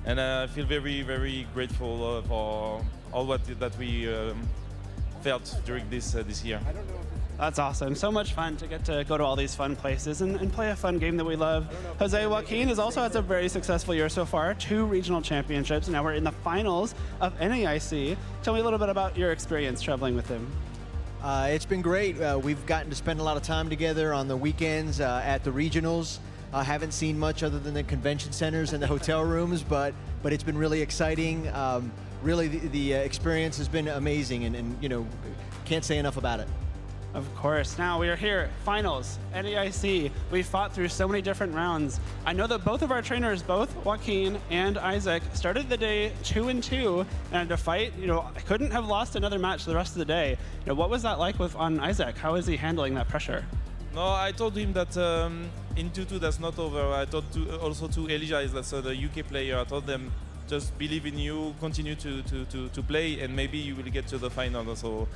S18: and I feel very, very grateful for all that we felt during this year.
S14: That's awesome. So much fun to get to go to all these fun places and play a fun game that we love. Jose Joaquin has also had a very successful year so far, 2 regional championships. Now we're in the finals of NAIC. Tell me a little bit about your experience traveling with him.
S19: It's been great. We've gotten to spend a lot of time together on the weekends at the regionals. Haven't seen much other than the convention centers and the hotel rooms, but it's been really exciting. Really, the experience has been amazing, and you know, can't say enough about it.
S14: Of course. Now we are here, finals, NAIC. We fought through so many different rounds. I know that both of our trainers, both Joaquin and Isaac, started the day 2-2 and to fight. You know, I couldn't have lost another match the rest of the day. You know, what was that like on Isaac? How is he handling that pressure?
S18: No, I told him that in 2-2 that's not over. I told also to Elijah, that's the UK player. I told them, just believe in you, continue to play, and maybe you will get to the final. So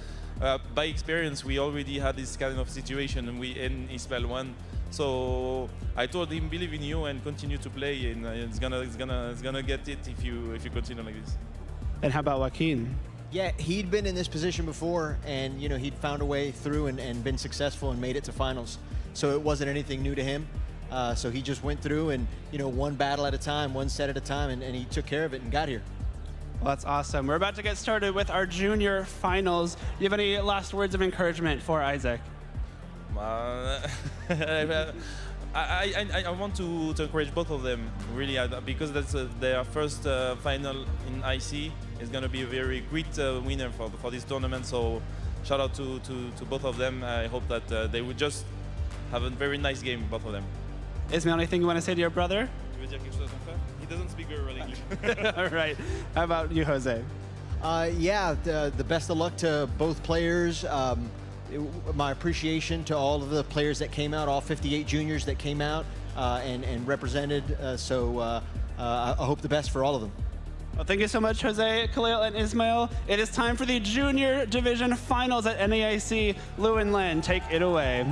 S18: by experience, we already had this kind of situation, and we in Ismail won. So I told him, believe in you and continue to play, and it's gonna get it if you continue like this.
S14: And how about Joaquin?
S19: Yeah, he'd been in this position before, and you know, he'd found a way through and been successful and made it to finals. So it wasn't anything new to him. So he just went through and, you know, one battle at a time, one set at a time, and he took care of it and got here.
S14: Well, that's awesome. We're about to get started with our junior finals. Do you have any last words of encouragement for Isaac?
S18: I want to encourage both of them, really, because that's their first final in IC. It's going to be a very great winner for this tournament. So shout out to both of them. I hope that they would just have a very nice game, both of them.
S14: Ismail, anything you want to say to your brother?
S18: He doesn't speak very well English.
S14: All right. How about you, Jose?
S19: Yeah, the best of luck to both players. My appreciation to all of the players that came out, all 58 juniors that came out and represented. I hope the best for all of them.
S14: Well, thank you so much, Jose, Khalil, and Ismail. It is time for the junior division finals at NAIC. Lou and Len, take it away.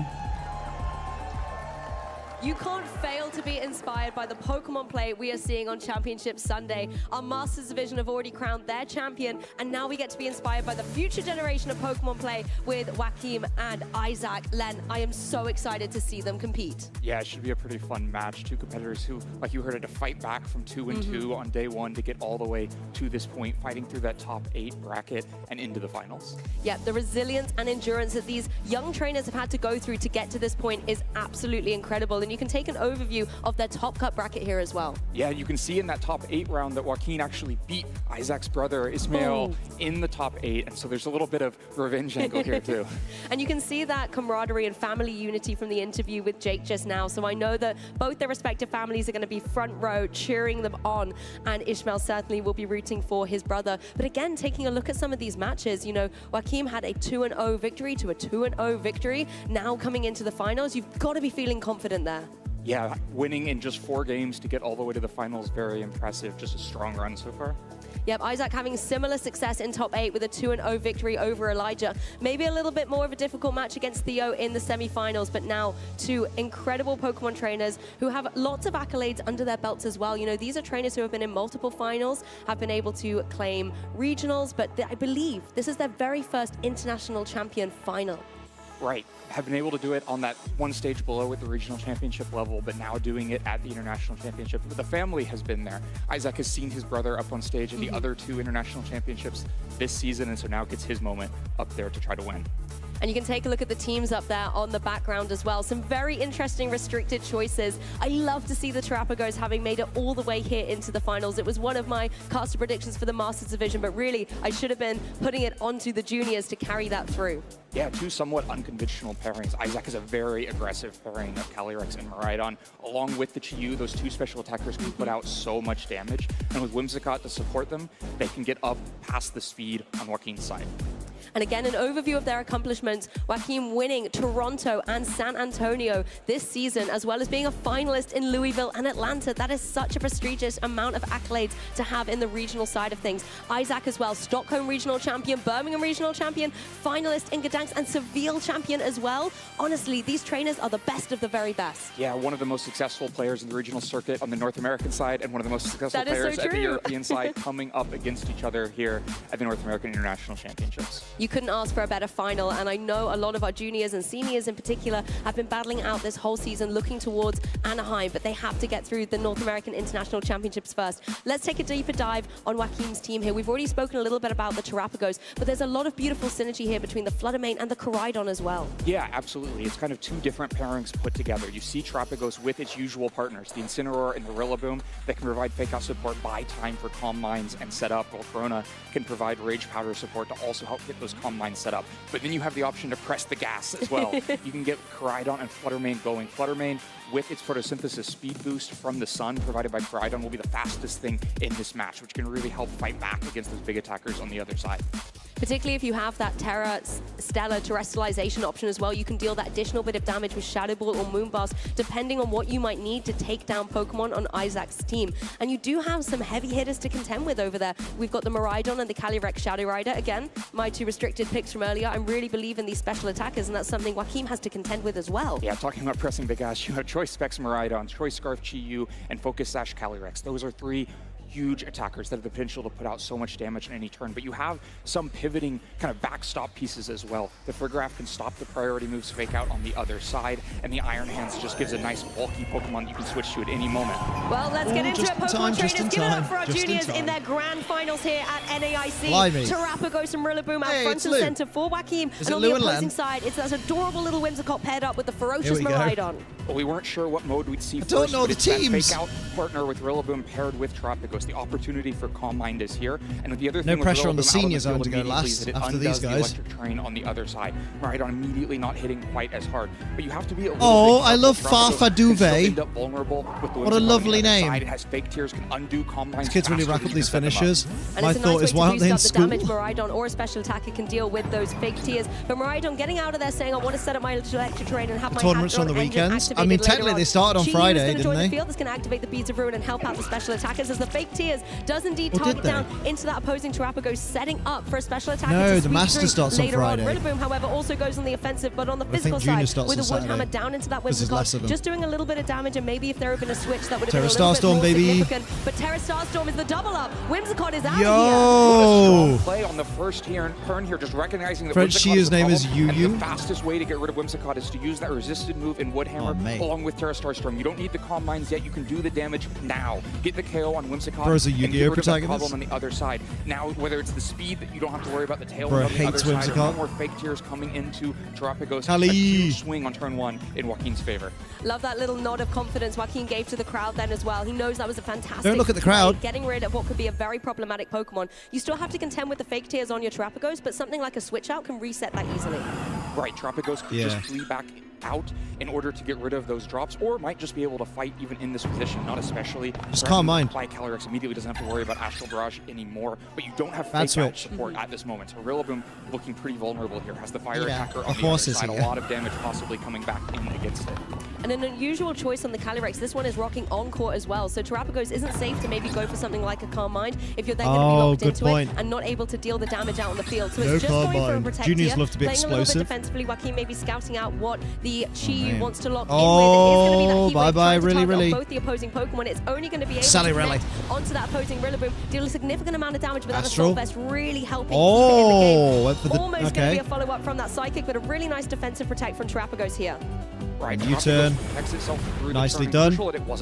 S4: You can't fail to be inspired by the Pokemon play we are seeing on Championship Sunday. Our Masters Division have already crowned their champion, and now we get to be inspired by the future generation of Pokemon play with Joachim and Isaac. Len, I am so excited to see them compete.
S7: Yeah, it should be a pretty fun match. Two competitors who, like you heard, had to fight back from 2-2 on day one to get all the way to this point, fighting through that top 8 bracket and into the finals.
S4: Yeah, the resilience and endurance that these young trainers have had to go through to get to this point is absolutely incredible. And you can take an overview of their top cut bracket here as well.
S7: Yeah, you can see in that top 8 round that Joaquin actually beat Isaac's brother Ismail in the top 8, and so there's a little bit of revenge angle here too.
S4: And you can see that camaraderie and family unity from the interview with Jake just now. So I know that both their respective families are going to be front row cheering them on, and Ishmael certainly will be rooting for his brother. But again, taking a look at some of these matches, you know, Joachim had a 2-0 victory to a 2-0 victory. Now coming into the finals, you've got to be feeling confident there.
S7: Yeah, winning in just 4 games to get all the way to the finals, very impressive. Just a strong run so far.
S4: Yep, Isaac having similar success in top 8 with a 2-0 victory over Elijah. Maybe a little bit more of a difficult match against Theo in the semi-finals, but now 2 incredible Pokemon trainers who have lots of accolades under their belts as well. You know, these are trainers who have been in multiple finals, have been able to claim regionals, but I believe this is their very first international champion final.
S7: Right, have been able to do it on that one stage below at the regional championship level, but now doing it at the international championship. But the family has been there. Isaac has seen his brother up on stage at the other 2 international championships this season, and so now gets his moment up there to try to win.
S4: And you can take a look at the teams up there on the background as well. Some very interesting restricted choices. I love to see the Terrapagos having made it all the way here into the finals. It was one of my caster predictions for the Masters Division, but really I should have been putting it onto the juniors to carry that through.
S7: Yeah, 2 somewhat unconventional pairings. Isaac is a very aggressive pairing of Calyrex and Miraidon. Along with the Chi-Yu, those 2 special attackers can put out so much damage. And with Whimsicott to support them, they can get up past the speed on Joaquin's side.
S4: And again, an overview of their accomplishments. Joachim winning Toronto and San Antonio this season, as well as being a finalist in Louisville and Atlanta. That is such a prestigious amount of accolades to have in the regional side of things. Isaac as well, Stockholm regional champion, Birmingham regional champion, finalist in Gdansk and Seville champion as well. Honestly, these trainers are the best of the very best.
S7: Yeah, one of the most successful players in the regional circuit on the North American side, and one of the most successful players at the European side, coming up against each other here at the North American International Championships.
S4: You couldn't ask for a better final, and I know a lot of our juniors and seniors in particular have been battling out this whole season looking towards Anaheim, but they have to get through the North American International Championships first. Let's take a deeper dive on Joachim's team here. We've already spoken a little bit about the Terrapagos, but there's a lot of beautiful synergy here between the Fluttermane and the Koraidon as well.
S7: Yeah, absolutely. It's kind of 2 different pairings put together. You see Terrapagos with its usual partners, the Incineroar and the Rillaboom, that can provide fake out support, buy time for Calm Minds and set up, while Corona can provide Rage Powder support to also help get those Calm Minds set up. But then you have the option to press the gas as well. You can get Koraidon and Fluttermane going. Fluttermane, with its photosynthesis speed boost from the sun provided by Koraidon, will be the fastest thing in this match, which can really help fight back against those big attackers on the other side.
S4: Particularly if you have that Terra Stellar terrestrialization option as well, you can deal that additional bit of damage with Shadow Ball or Moonblast, depending on what you might need to take down Pokemon on Isaac's team. And you do have some heavy hitters to contend with over there. We've got the Miraidon and the Calyrex Shadow Rider. Again, my 2 restricted picks from earlier. I really believe in these special attackers, and that's something Joachim has to contend with as well.
S7: Yeah, talking about pressing the gas, you have Choice Specs Miraidon, Choice Scarf Chi-Yu, and Focus Sash Calyrex. Those are 3 huge attackers that have the potential to put out so much damage in any turn, but you have some pivoting kind of backstop pieces as well. The Frigoraph can stop the priority moves fake out on the other side, and the Iron Hands just gives a nice bulky Pokemon you can switch to at any moment.
S4: Well, let's get into it, Pokemon trainers. Give it up for our juniors in their grand finals here at NAIC. Terrapagos and Rillaboom out front and center for Joachim. And on the opposing side, it's that adorable little Whimsicott paired up with the ferocious Miraidon.
S7: Well, we weren't sure what mode we'd see first.
S1: I don't know the teams.
S7: Fake out partner with Rillaboom paired with Terrapagos. The opportunity for Calm Mind is here, and with the other thing,
S1: no pressure on the seniors having to go last after these guys.
S7: The electric train on the other side. Miraidon immediately not hitting quite as hard, but you have to be a little bit
S1: I love Farfa Duvet.
S7: What
S1: a lovely name.
S7: It has fake tears, can undo Calm Mind's.
S1: Kids really rack up these finishers.
S4: My thought is, why aren't they in school? Damage Miraidon or a special attacker can deal with those fake tears, but Miraidon getting out of there saying, I want to set up my electric train and have my
S1: tournaments on the weekends. I mean, technically they started on Friday,
S4: didn't
S1: they?
S4: The field that's going to activate the Beads of Ruin and help out the special attackers as the fake tears does indeed target down into that opposing Terapagos, setting up for a special attacker
S1: No,
S4: to
S1: the Master starts on Friday.
S4: Rillaboom, however, also goes on the offensive, but on the physical side, with a Woodhammer down into that Whimsicott, just doing a little bit of damage, and maybe if there had been a switch, that would have been a little bit more significant. But Terra Starstorm is the double up. Whimsicott is out of
S7: here. Play on the first turn here, just recognizing that
S1: French Chia's name is Yu.
S7: The fastest way to get rid of Whimsicott is to use that resisted move in Woodhammer along with Terra Starstorm. You don't need the Calm Minds yet. You can do the damage now. Get the KO on Whimsicott
S1: Bro's a
S7: and
S1: Yu-Gi-Oh
S7: get rid of the
S1: protagonist.
S7: problem on the other side. Now, whether it's the speed that you don't have to worry about the tail
S1: Bro
S7: on the other
S1: hates
S7: side, or
S1: Whimsicott.
S7: no more fake tears coming into Terapagos.
S1: Kali.
S7: A huge swing on turn 1 in Joaquin's favor.
S4: Love that little nod of confidence Joaquin gave to the crowd then as well. He knows that was a fantastic
S1: Don't look at the crowd.
S4: getting rid of what could be a very problematic Pokemon. You still have to contend with the fake tears on your Terapagos, but something like a switch out can reset that easily.
S7: Right, Terapagos could just flee back out in order to get rid of those drops, or might just be able to fight even in this position, not especially
S1: just Calm Mind.
S7: by Calyrex immediately doesn't have to worry about Astral Barrage anymore, but you don't have fake out support at this moment. So Rillaboom looking pretty vulnerable here, has the fire attacker on the other side, a lot of damage possibly coming back in against it.
S4: And an unusual choice on the Calyrex. This one is rocking Encore as well. So Terapagos isn't safe to maybe go for something like a Calm Mind if you're then going to be locked into it and not able to deal the damage out on the field. So it's just going for a protect
S1: Juniors
S4: here,
S1: love to be
S4: playing a little bit
S1: explosive.
S4: defensively. Joaquin maybe scouting out what the Chi wants to lock in with. It is going to be that Heat Wave trying to target both the opposing Pokemon. It's only going to be able to connect onto that opposing Rillaboom, deal a significant amount of damage, but that Assault Vest really helping keep it in the game. Almost going to be a follow-up from that Psychic, but a really nice defensive protect from Terapagos here.
S7: Right,
S1: U-turn. Nicely done.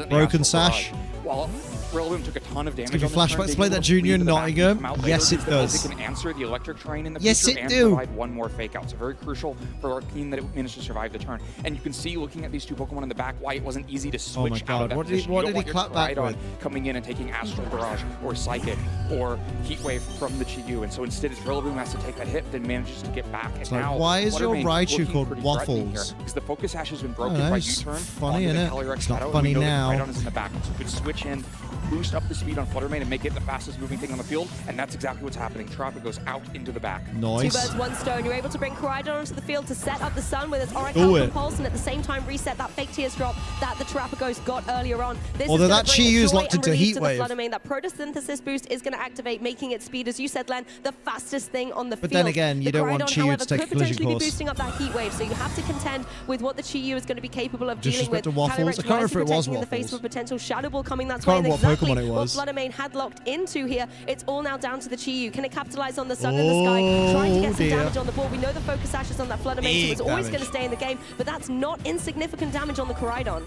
S1: Broken Sash.
S7: While Rillaboom took a ton of damage.
S1: Give you flashbacks to play that junior in Nottingham. Yes, it does.
S7: It can answer the electric train in the
S1: yes,
S7: future
S1: it
S7: and
S1: do.
S7: provide one more fake out. So very crucial for Joaquin that it managed to survive the turn. And you can see, looking at these two Pokemon in the back, why it wasn't easy to switch out of that position.
S1: What did he clap back with?
S7: Coming in and taking Astral Barrage or Psychic or Heat Wave from the Chi-Yu. And so instead, as Rillaboom has to take that hit, then manages to get back. And now,
S1: why is your Raichu called
S7: pretty
S1: Waffles?
S7: Because the Focus Sash has been broken by U-turn.
S1: Funny, isn't it? It's not funny now.
S7: Rhydon is in the back, so you could switch in, boost up the speed on Fluttermane and make it the fastest moving thing on the field, and that's exactly what's happening. Terapagos goes out into the back.
S1: Nice.
S4: 2 birds, 1 stone. You're able to bring Rhydon onto the field to set up the Sun with its Oracle Pulse, and at the same time reset that fake Tears drop that the Terapagos got earlier on. This
S1: Although
S4: is
S1: that Chi-Yu's locked into Heat Wave.
S4: Fluttermane, that Photosynthesis boost is going to activate, making its speed, as you said, Len, the fastest thing on the field.
S1: But then again, you don't want Chi-Yu to take a collision
S4: potentially
S1: course.
S4: be boosting up that Heat Wave, so you have to contend with what the Chi-Yu is going to be capable of dealing with.
S1: Disrespect to Waffles. I can't remember if it was
S4: in the face
S1: Waffles.
S4: of a potential Shadow Ball coming that
S1: Can't
S4: way.
S1: remember what
S4: Exactly
S1: Pokemon it was.
S4: what Fluttermane had locked into here. It's all now down to the Chi-Yu. Can it capitalize on the Sun in the sky? Trying to get some damage on the ball. We know the Focus Sash is on that Fluttermane, so it's always going to stay in the game, but that's not insignificant damage on the Koraidon.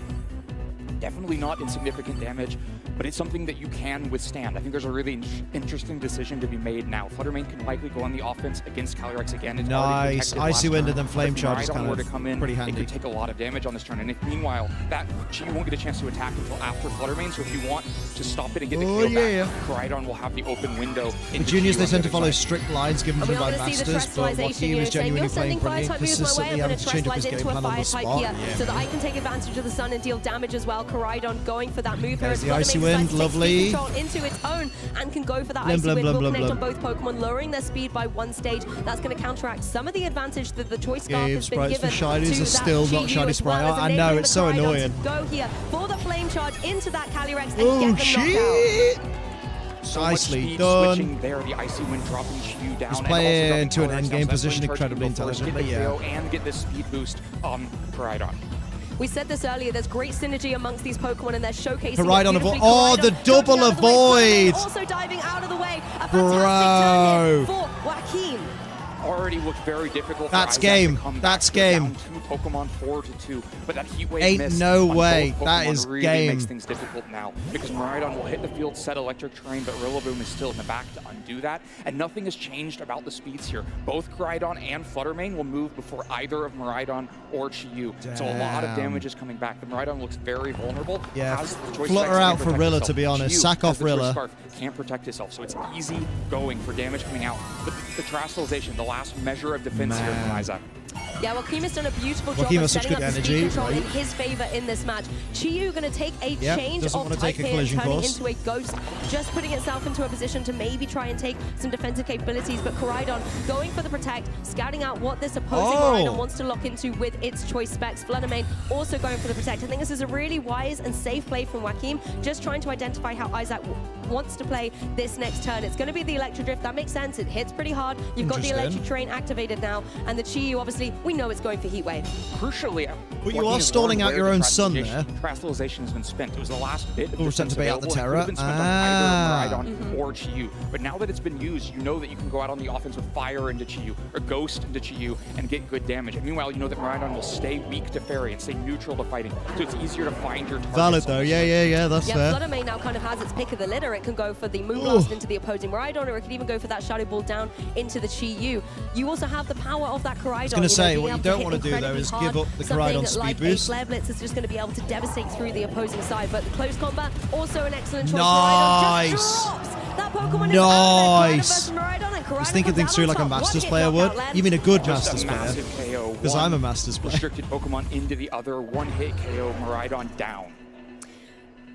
S7: Definitely not insignificant damage, but it's something that you can withstand. I think there's a really interesting decision to be made now. Fluttermane can likely go on the offense against Calyrex again. It's
S1: nice. Icy Wind and then Flame Charge is kind of
S7: come in,
S1: pretty handy.
S7: It could take a lot of damage on this turn, and if meanwhile, that Chi won't get a chance to attack until after Fluttermane, so if you want to stop it and get the kill back, Koraidon will have the open window.
S1: The juniors, they tend to follow strict lines given to them by Masters, but Joaquin is genuinely playing pretty consistently, having to change up his game plan on the spot.
S4: So that I can take advantage of the Sun and deal damage as well. Koraidon going for that move here.
S1: There's the Icy Wind, lovely.
S4: Control into its own and can go for that Icy Wind. Will connect on both Pokemon, lowering their speed by 1 stage. That's going to counteract some of the advantage that the Choice Scarf has been given to
S1: Shinies are still not Shiny Sprite. I know, it's so annoying.
S4: Go here for the Flame Charge into that Calyrex and get them knocked out.
S7: So
S1: nicely done.
S7: Switching there, the Icy Wind dropping Chi-Yu down.
S1: He's playing into an endgame position incredibly intelligently,
S7: yeah. And get this speed boost on Koraidon.
S4: We said this earlier, there's great synergy amongst these Pokemon and they're showcasing
S1: Koraidon avoid. Oh, the double avoid!
S4: Also diving out of the way. A fantastic turn for Joaquin.
S7: Already looked very difficult.
S1: That's game. That's game.
S7: Down 2 Pokemon 4-2, but that Heat Wave
S1: ain't
S7: miss
S1: no way. That is
S7: really
S1: game.
S7: Makes things difficult now because Miraidon will hit the field, set electric terrain, but Rillaboom is still in the back to undo that, and nothing has changed about the speeds here. Both Koraidon and Fluttermane will move before either of Miraidon or Chi-Yu, so a lot of damage is coming back. The Miraidon looks very vulnerable.
S1: Yeah, flutter out for Rilla, to be honest. Sack off Rilla.
S7: Can't protect itself, so it's easy going for damage coming out. But the Terastallization, the last measure of defense here from Isaac.
S4: Yeah, well, Joaquin has done a beautiful job
S1: Joaquin
S4: of
S1: has such
S4: setting
S1: good
S4: up the
S1: energy,
S4: speed control
S1: right?
S4: in his favor in this match. Chiyu going to take a change
S1: doesn't
S4: of
S1: want to
S4: type
S1: take a
S4: here,
S1: collision
S4: turning
S1: course.
S4: into a ghost, just putting itself into a position to maybe try and take some defensive capabilities. But Koraidon going for the protect, scouting out what this opposing Koraidon wants to lock into with its choice specs. Fluttermane also going for the protect. I think this is a really wise and safe play from Joaquin, just trying to identify how Isaac wants to play this next turn. It's going to be the Electro Drift. That makes sense. It hits pretty hard. You've got the Electric Terrain activated now, and the Chiyu, obviously, we know it's going for Heat Wave.
S7: Crucially,
S1: but you are stalling out your own son there.
S7: Crystallization has been spent. It was the last bit of
S1: sent to bait out the Terra.
S7: Been spent on either Maridon or Chiyu. But now that it's been used, you know that you can go out on the offense with fire into Chiyu or ghost into Chiyu and get good damage. And meanwhile, you know that Maridon will stay weak to Fairy and stay neutral to fighting. So it's easier to find your targets.
S1: Valid though, yeah, that's fair.
S4: Fluttermane now kind of has its pick of the litter. It can go for the Moonblast into the opposing Maridon, or it can even go for that Shadow Ball down into the Chiyu. You also have the power of that Koraidon.
S1: I was going to say, what you don't want to do though is give up the Koraidon speed boost.
S4: Flare Blitz is just going to be able to devastate through the opposing side, but the close combat, also an excellent choice.
S1: Nice.
S4: Just drops. That Pokemon
S1: nice.
S4: Is Maridon,
S1: He's thinking things through like a Masters player would. You mean a good Masters player? Because I'm a Masters player.
S7: Restricted Pokemon into the other, one-hit KO, Maridon down.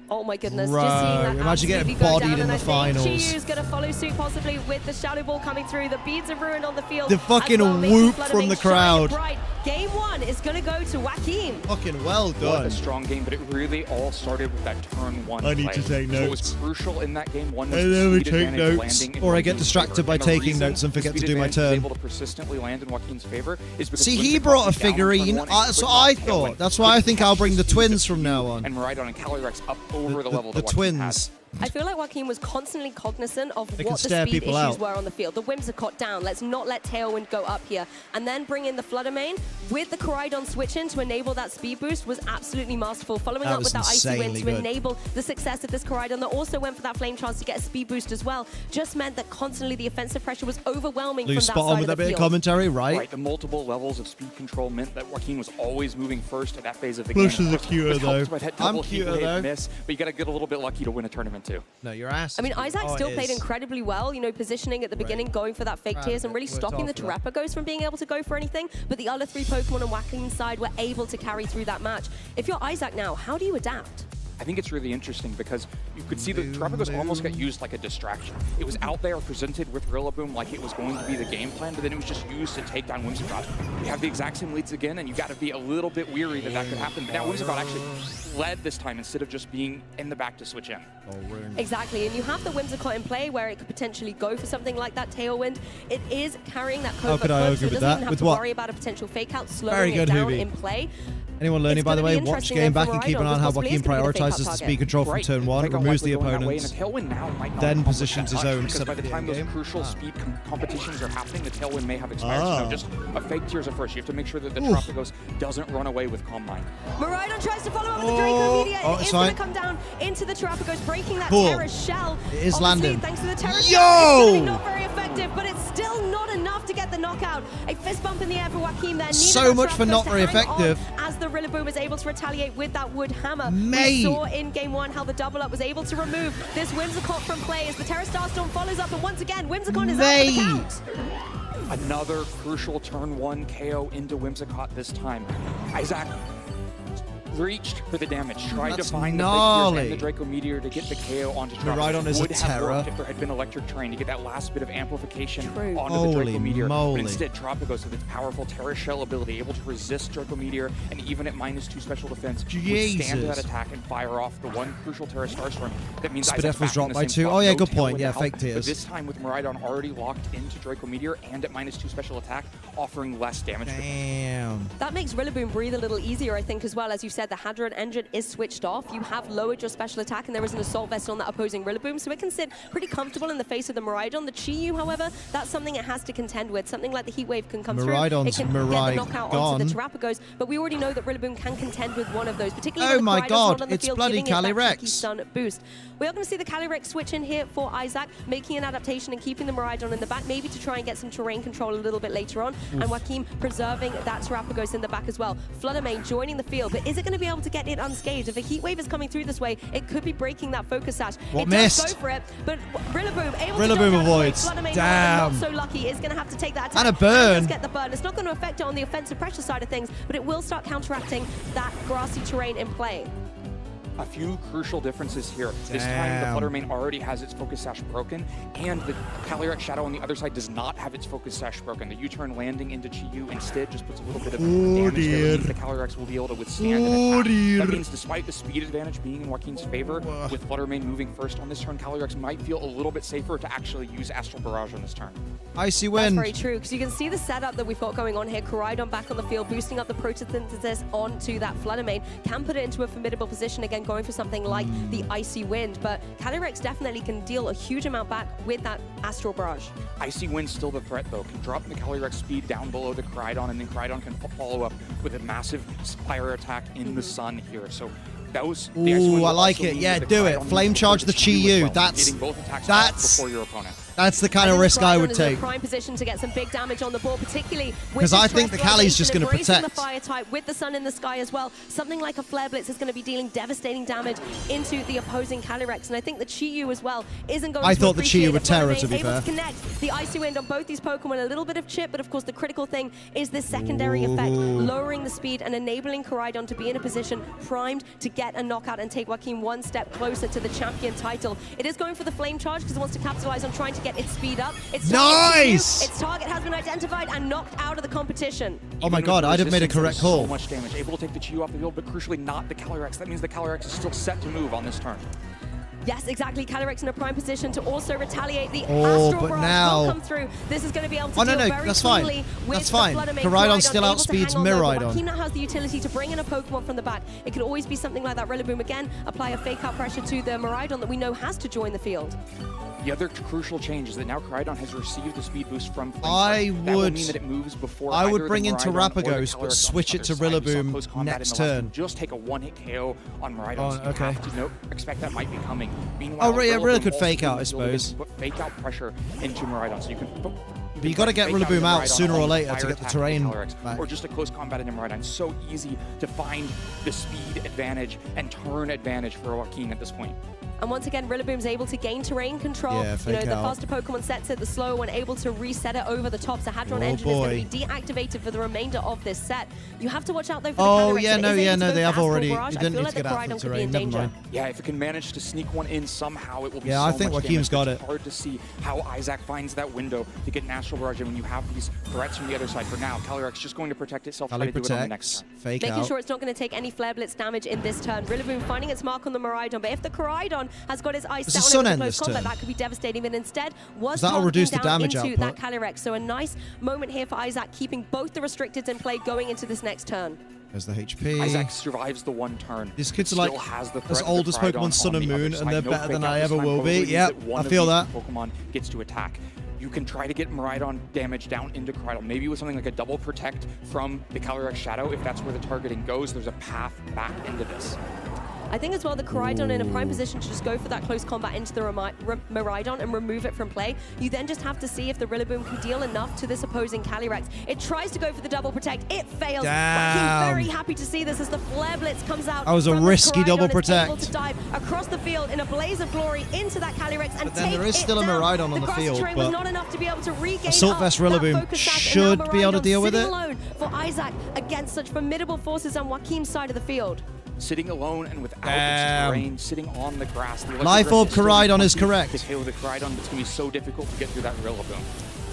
S4: Oh my goodness,
S1: right.
S4: Just seeing that
S1: Imagine getting bodied in the finals.
S4: Chiyu's going to follow suit possibly with the Shadow Ball coming through. The Beads of Ruin on the field.
S1: The fucking whoop from the crowd.
S4: Game 1 is going to go to Joaquin.
S1: Fucking well done.
S7: What a strong game, but it really all started with that turn 1
S1: I need to take notes.
S7: What was crucial in that game 1 was
S1: I
S7: the
S1: never
S7: speed
S1: take
S7: advantage
S1: notes,
S7: landing in
S1: or I get
S7: Joaquin's
S1: distracted
S7: favor.
S1: by
S7: And the
S1: taking
S7: reason
S1: notes and forget
S7: the
S1: to
S7: speed
S1: do my
S7: advantage was
S1: turn.
S7: able to persistently land in Joaquin's favor is because
S1: See,
S7: Twins
S1: he
S7: are
S1: brought a
S7: down on
S1: figurine.
S7: turn 1 and
S1: That's
S7: could
S1: what I
S7: not
S1: thought.
S7: KO
S1: That's why I think I'll bring the
S7: Chiyu
S1: twins from now on.
S7: And Maridon and Calyrex up over the level
S1: The
S7: that Joaquin had.
S1: twins.
S4: I feel like Joaquin was constantly cognizant of
S1: They
S4: what
S1: can
S4: the
S1: stare
S4: speed
S1: people
S4: issues
S1: out.
S4: were on the field. The Whimsicott down. Let's not let Tailwind go up here. And then bring in the Fluttermane with the Koraidon switch in to enable that speed boost was absolutely masterful. Following
S1: That
S4: up
S1: was
S4: with that Icy Wind to
S1: insanely good.
S4: enable the success of this Koraidon that also went for that Flame Charge to get a speed boost as well. Just meant that constantly the offensive pressure was overwhelming
S1: Lou,
S4: from that
S1: spot on
S4: side
S1: with
S4: of
S1: that
S4: the
S1: bit of
S4: field.
S1: commentary, right?
S7: The multiple levels of speed control meant that Joaquin was always moving first at that phase of the
S1: Bush
S7: game.
S1: is a cuter, though. I'm
S7: cuter
S1: cuter, though.
S7: Miss, but you got to get a little bit lucky to win a tournament too.
S1: No, your ass.
S4: I mean, Isaac still played incredibly well, you know, positioning at the beginning, going for that fake tears and really stopping the Terrapagos from being able to go for anything. But the other 3 Pokemon on Joaquin's side were able to carry through that match. If you're Isaac now, how do you adapt?
S7: I think it's really interesting because you could see that Terrapagos almost got used like a distraction. It was out there presented with Rillaboom like it was going to be the game plan, but then it was just used to take down Whimsicott. You have the exact same leads again, and you got to be a little bit weary that that could happen. But now Whimsicott actually led this time instead of just being in the back to switch in.
S4: Exactly, and you have the Whimsicott in play where it could potentially go for something like that Tailwind. It is carrying that covert
S1: could I
S4: cloak,
S1: argue
S4: so it
S1: with
S4: doesn't
S1: that?
S4: even have
S1: With
S4: to
S1: what?
S4: worry about a potential fake out,
S1: Very
S4: slowing
S1: good,
S4: it down
S1: Hoovy.
S4: in play.
S1: Anyone learning, by the way, watch game back and keep an eye on how Joaquin prioritizes the speed control from turn 1, removes the opponents, then positions his own
S7: because
S1: set
S7: by
S1: up
S7: the time those
S1: game.
S7: crucial speed competitions are happening, the Tailwind may have expired. So just a fake tears at first. You have to make sure that the Terrapagos doesn't run away with Calm Mind.
S4: Maridon tries to follow up with the Draco Meteor.
S1: Oh,
S4: It is
S1: it's
S4: going
S1: fine.
S4: to come down into the Terrapagos, breaking that
S1: Cool.
S4: Terra Shell.
S1: It is
S4: Obviously,
S1: landing.
S4: thanks to the Terra
S1: Yo!
S4: Shell, it's going to be not very effective, but it's still not enough to get the knockout. A fist bump in the air for Joaquin there.
S1: So much for not very effective.
S4: As the Rillaboom is able to retaliate with that wood hammer.
S1: Mate.
S4: We saw in game 1 how the double up was able to remove this Whimsicott from play as the Terra Starstorm follows up, and once again, Whimsicott is out for the count.
S7: Another crucial turn 1 KO into Whimsicott this time. Isaac reached for the damage, tried to find the fake tears and the Draco Meteor to get the KO onto
S1: Maridon is a
S7: would have
S1: terror.
S7: worked if there had been electric terrain to get that last bit of amplification onto
S1: Holy
S7: the Draco Meteor.
S1: moly.
S7: But instead, Terrapagos with its powerful Terra Shell ability, able to resist Draco Meteor, and even at -2 special defense, would stand to that
S1: Jesus.
S7: attack and fire off the one crucial Terra Starstorm. That means
S1: Spidef
S7: Isaac's
S1: was
S7: back
S1: dropped
S7: in the
S1: by
S7: same
S1: 2.
S7: spot.
S1: Oh yeah,
S7: No
S1: good point.
S7: Tailwind
S1: Yeah,
S7: to help.
S1: fake tears.
S7: But this time with Maridon already locked into Draco Meteor and at -2 special attack, offering less damage.
S1: Damn.
S4: That makes Rillaboom breathe a little easier, I think, as well. As you said, the Hadron engine is switched off. You have lowered your special attack, and there is an Assault Vest on that opposing Rillaboom, so it can sit pretty comfortable in the face of the Maridon. The Chiyu, however, that's something it has to contend with. Something like the Heat Wave can come through. It
S1: Maridon's
S4: can get the knockout onto the Terrapagos, but we already know that Rillaboom can contend with one of those, particularly when the Maridon's not on the
S1: it's
S4: field,
S1: bloody
S4: giving it that
S1: Calyrex.
S4: cheeky stun boost. We are going to see the Calyrex switch in here for Isaac, making an adaptation and keeping the Maridon in the back, maybe to try and get some terrain control a little bit later on, and Joaquin preserving that Terrapagos in the back as well. Fluttermane joining the field, but is it going going to be able to get it unscathed. If a heat wave is coming through this way, it could be breaking that focus sash.
S1: What
S4: it
S1: missed?
S4: does go for it, but Rillaboom able
S1: Rillaboom
S4: to go down
S1: avoids.
S4: Damn. Not so lucky. Is going to have to take that attack.
S1: And a burn.
S4: And does get the burn. It's not going to affect it on the offensive pressure side of things, but it will start counteracting that grassy terrain in play.
S7: A few crucial differences here. This time, the Flutter Mane already has its focus sash broken, and the Calyrex Shadow on the other side does not have its focus sash broken. The U-turn landing into Chi-Yu instead just puts a little bit of damage there. The Calyrex will be able to withstand an attack. That means despite the speed advantage being in Joaquin's favor, with Flutter Mane moving first on this turn, Calyrex might feel a little bit safer to actually use Astral Barrage on this turn.
S1: Icy Wind.
S4: That's very true, because you can see the setup that we've got going on here. Koraidon back on the field, boosting up the Photosynthesis onto that Flutter Mane. Can put it into a formidable position, again, going for something like the Icy Wind, but Calyrex definitely can deal a huge amount back with that Astral Barrage.
S7: Icy Wind's still the threat, though. Can drop the Calyrex speed down below the Koraidon, and then Koraidon can follow up with a massive fire attack in the sun here. So
S1: Ooh, I like it. Yeah, do it. Flame charge the Chi-Yu. That's
S7: before your opponent.
S1: That's the kind of risk I would take.
S4: In a prime position to get some big damage on the board, particularly
S1: because I think the Cali's just going to protect.
S4: The fire type with the sun in the sky as well. Something like a Flare Blitz is going to be dealing devastating damage into the opposing Calyrex, and I think the Chi-Yu as well isn't going to.
S1: I thought the Chi-Yu would terror, to be fair.
S4: Able to connect the Icy Wind on both these Pokemon, a little bit of chip, but of course the critical thing is this secondary effect, lowering the speed and enabling Koraidon to be in a position primed to get a knockout and take Joaquin one step closer to the champion title. It is going for the Flame Charge because it wants to capitalize on trying to get its speed up.
S1: Nice!
S4: Its target has been identified and knocked out of the competition.
S1: Oh my god, I'd have made a correct call.
S7: So much damage, able to take the Chi-Yu off the field, but crucially not the Calyrex. That means the Calyrex is still set to move on this turn.
S4: Yes, exactly. Calyrex in a prime position to also retaliate. The Astral Barrage will come through. This is going to be able to deal very
S1: that's
S4: cleanly
S1: fine.
S4: with
S1: That's fine. Koraidon still outspeeds Miraidon.
S4: Joaquin now has the utility to bring in a Pokemon from the back. It could always be something like that Rillaboom again, apply a fake out pressure to the Miraidon that we know has to join the field.
S7: The other crucial change is that now Koraidon has received the speed boost from Flame.
S1: I would
S7: mean that it moves before
S1: I would bring in Terrapagos, but switch it to Rillaboom next turn.
S7: Just take a one-hit KO on Miraidon.
S1: Oh, okay.
S7: You have to expect that might be coming.
S1: Meanwhile, yeah, really could fake out, I suppose.
S7: Put fake out pressure into Miraidon, so you can.
S1: But you got to get Rillaboom out sooner or later to get the terrain back.
S7: Or just a close combat into Miraidon. So easy to find the speed advantage and turn advantage for Joaquin at this point.
S4: And once again, Rillaboom's able to gain terrain control.
S1: Yeah,
S4: the faster Pokemon sets it, the slower one able to reset it over the top. So Hadron Engine is going to be deactivated for the remainder of this set. You have to watch out though for the Calyrex.
S1: No, they have already. You
S4: Barrage.
S1: didn't need
S4: like
S1: to get out of the terrain. Never mind.
S7: Yeah, if it can manage to sneak one in somehow, it will be so
S1: I think
S7: much
S1: Joaquin's got it.
S7: It's hard to see how Isaac finds that window to get an Astral Barrage in when you have these threats from the other side. For now, Calyrex just going to protect itself. Try to do it on the next turn.
S1: Fake
S4: Making
S1: out.
S4: sure it's not going to take any Flare Blitz damage in this turn. Rillaboom finding its mark on the Miraidon, but if the Koraidon has got his ice
S1: Does the sun end this turn?
S4: that could be devastating, but instead was
S1: that'll reduce the
S4: down
S1: damage
S4: into
S1: output.
S4: that Calyrex. So a nice moment here for Isaac, keeping both the restricted in play going into this next turn.
S1: There's the HP.
S7: Isaac survives the one turn.
S1: These kids are like
S7: has the
S1: as old as Pokemon Sun and Moon, and they're better than I ever will be. Yep, I feel that.
S7: Pokemon gets to attack. You can try to get Miraidon damage down into Koraidon, maybe with something like a double protect from the Calyrex Shadow. If that's where the targeting goes, there's a path back into this.
S4: I think as well the Koraidon in a prime position to just go for that close combat into the Miraidon and remove it from play. You then just have to see if the Rillaboom can deal enough to this opposing Calyrex. It tries to go for the double protect. It fails. I'm very happy to see this as the Flare Blitz comes out.
S1: That was a risky double protect.
S4: Able to dive across the field in a blaze of glory into that Calyrex and
S1: but then there is still a Miraidon on the field,
S4: but
S1: was
S4: not enough to be able to regain
S1: Assault Vest Rillaboom should be able to deal with it.
S4: Alone for Isaac against such formidable forces on Joaquin's side of the field.
S7: Sitting alone and without its terrain, sitting on the grass. The
S1: Life Orb Koraidon is correct.
S7: To KO the Koraidon, but it's going to be so difficult to get through that Rillaboom.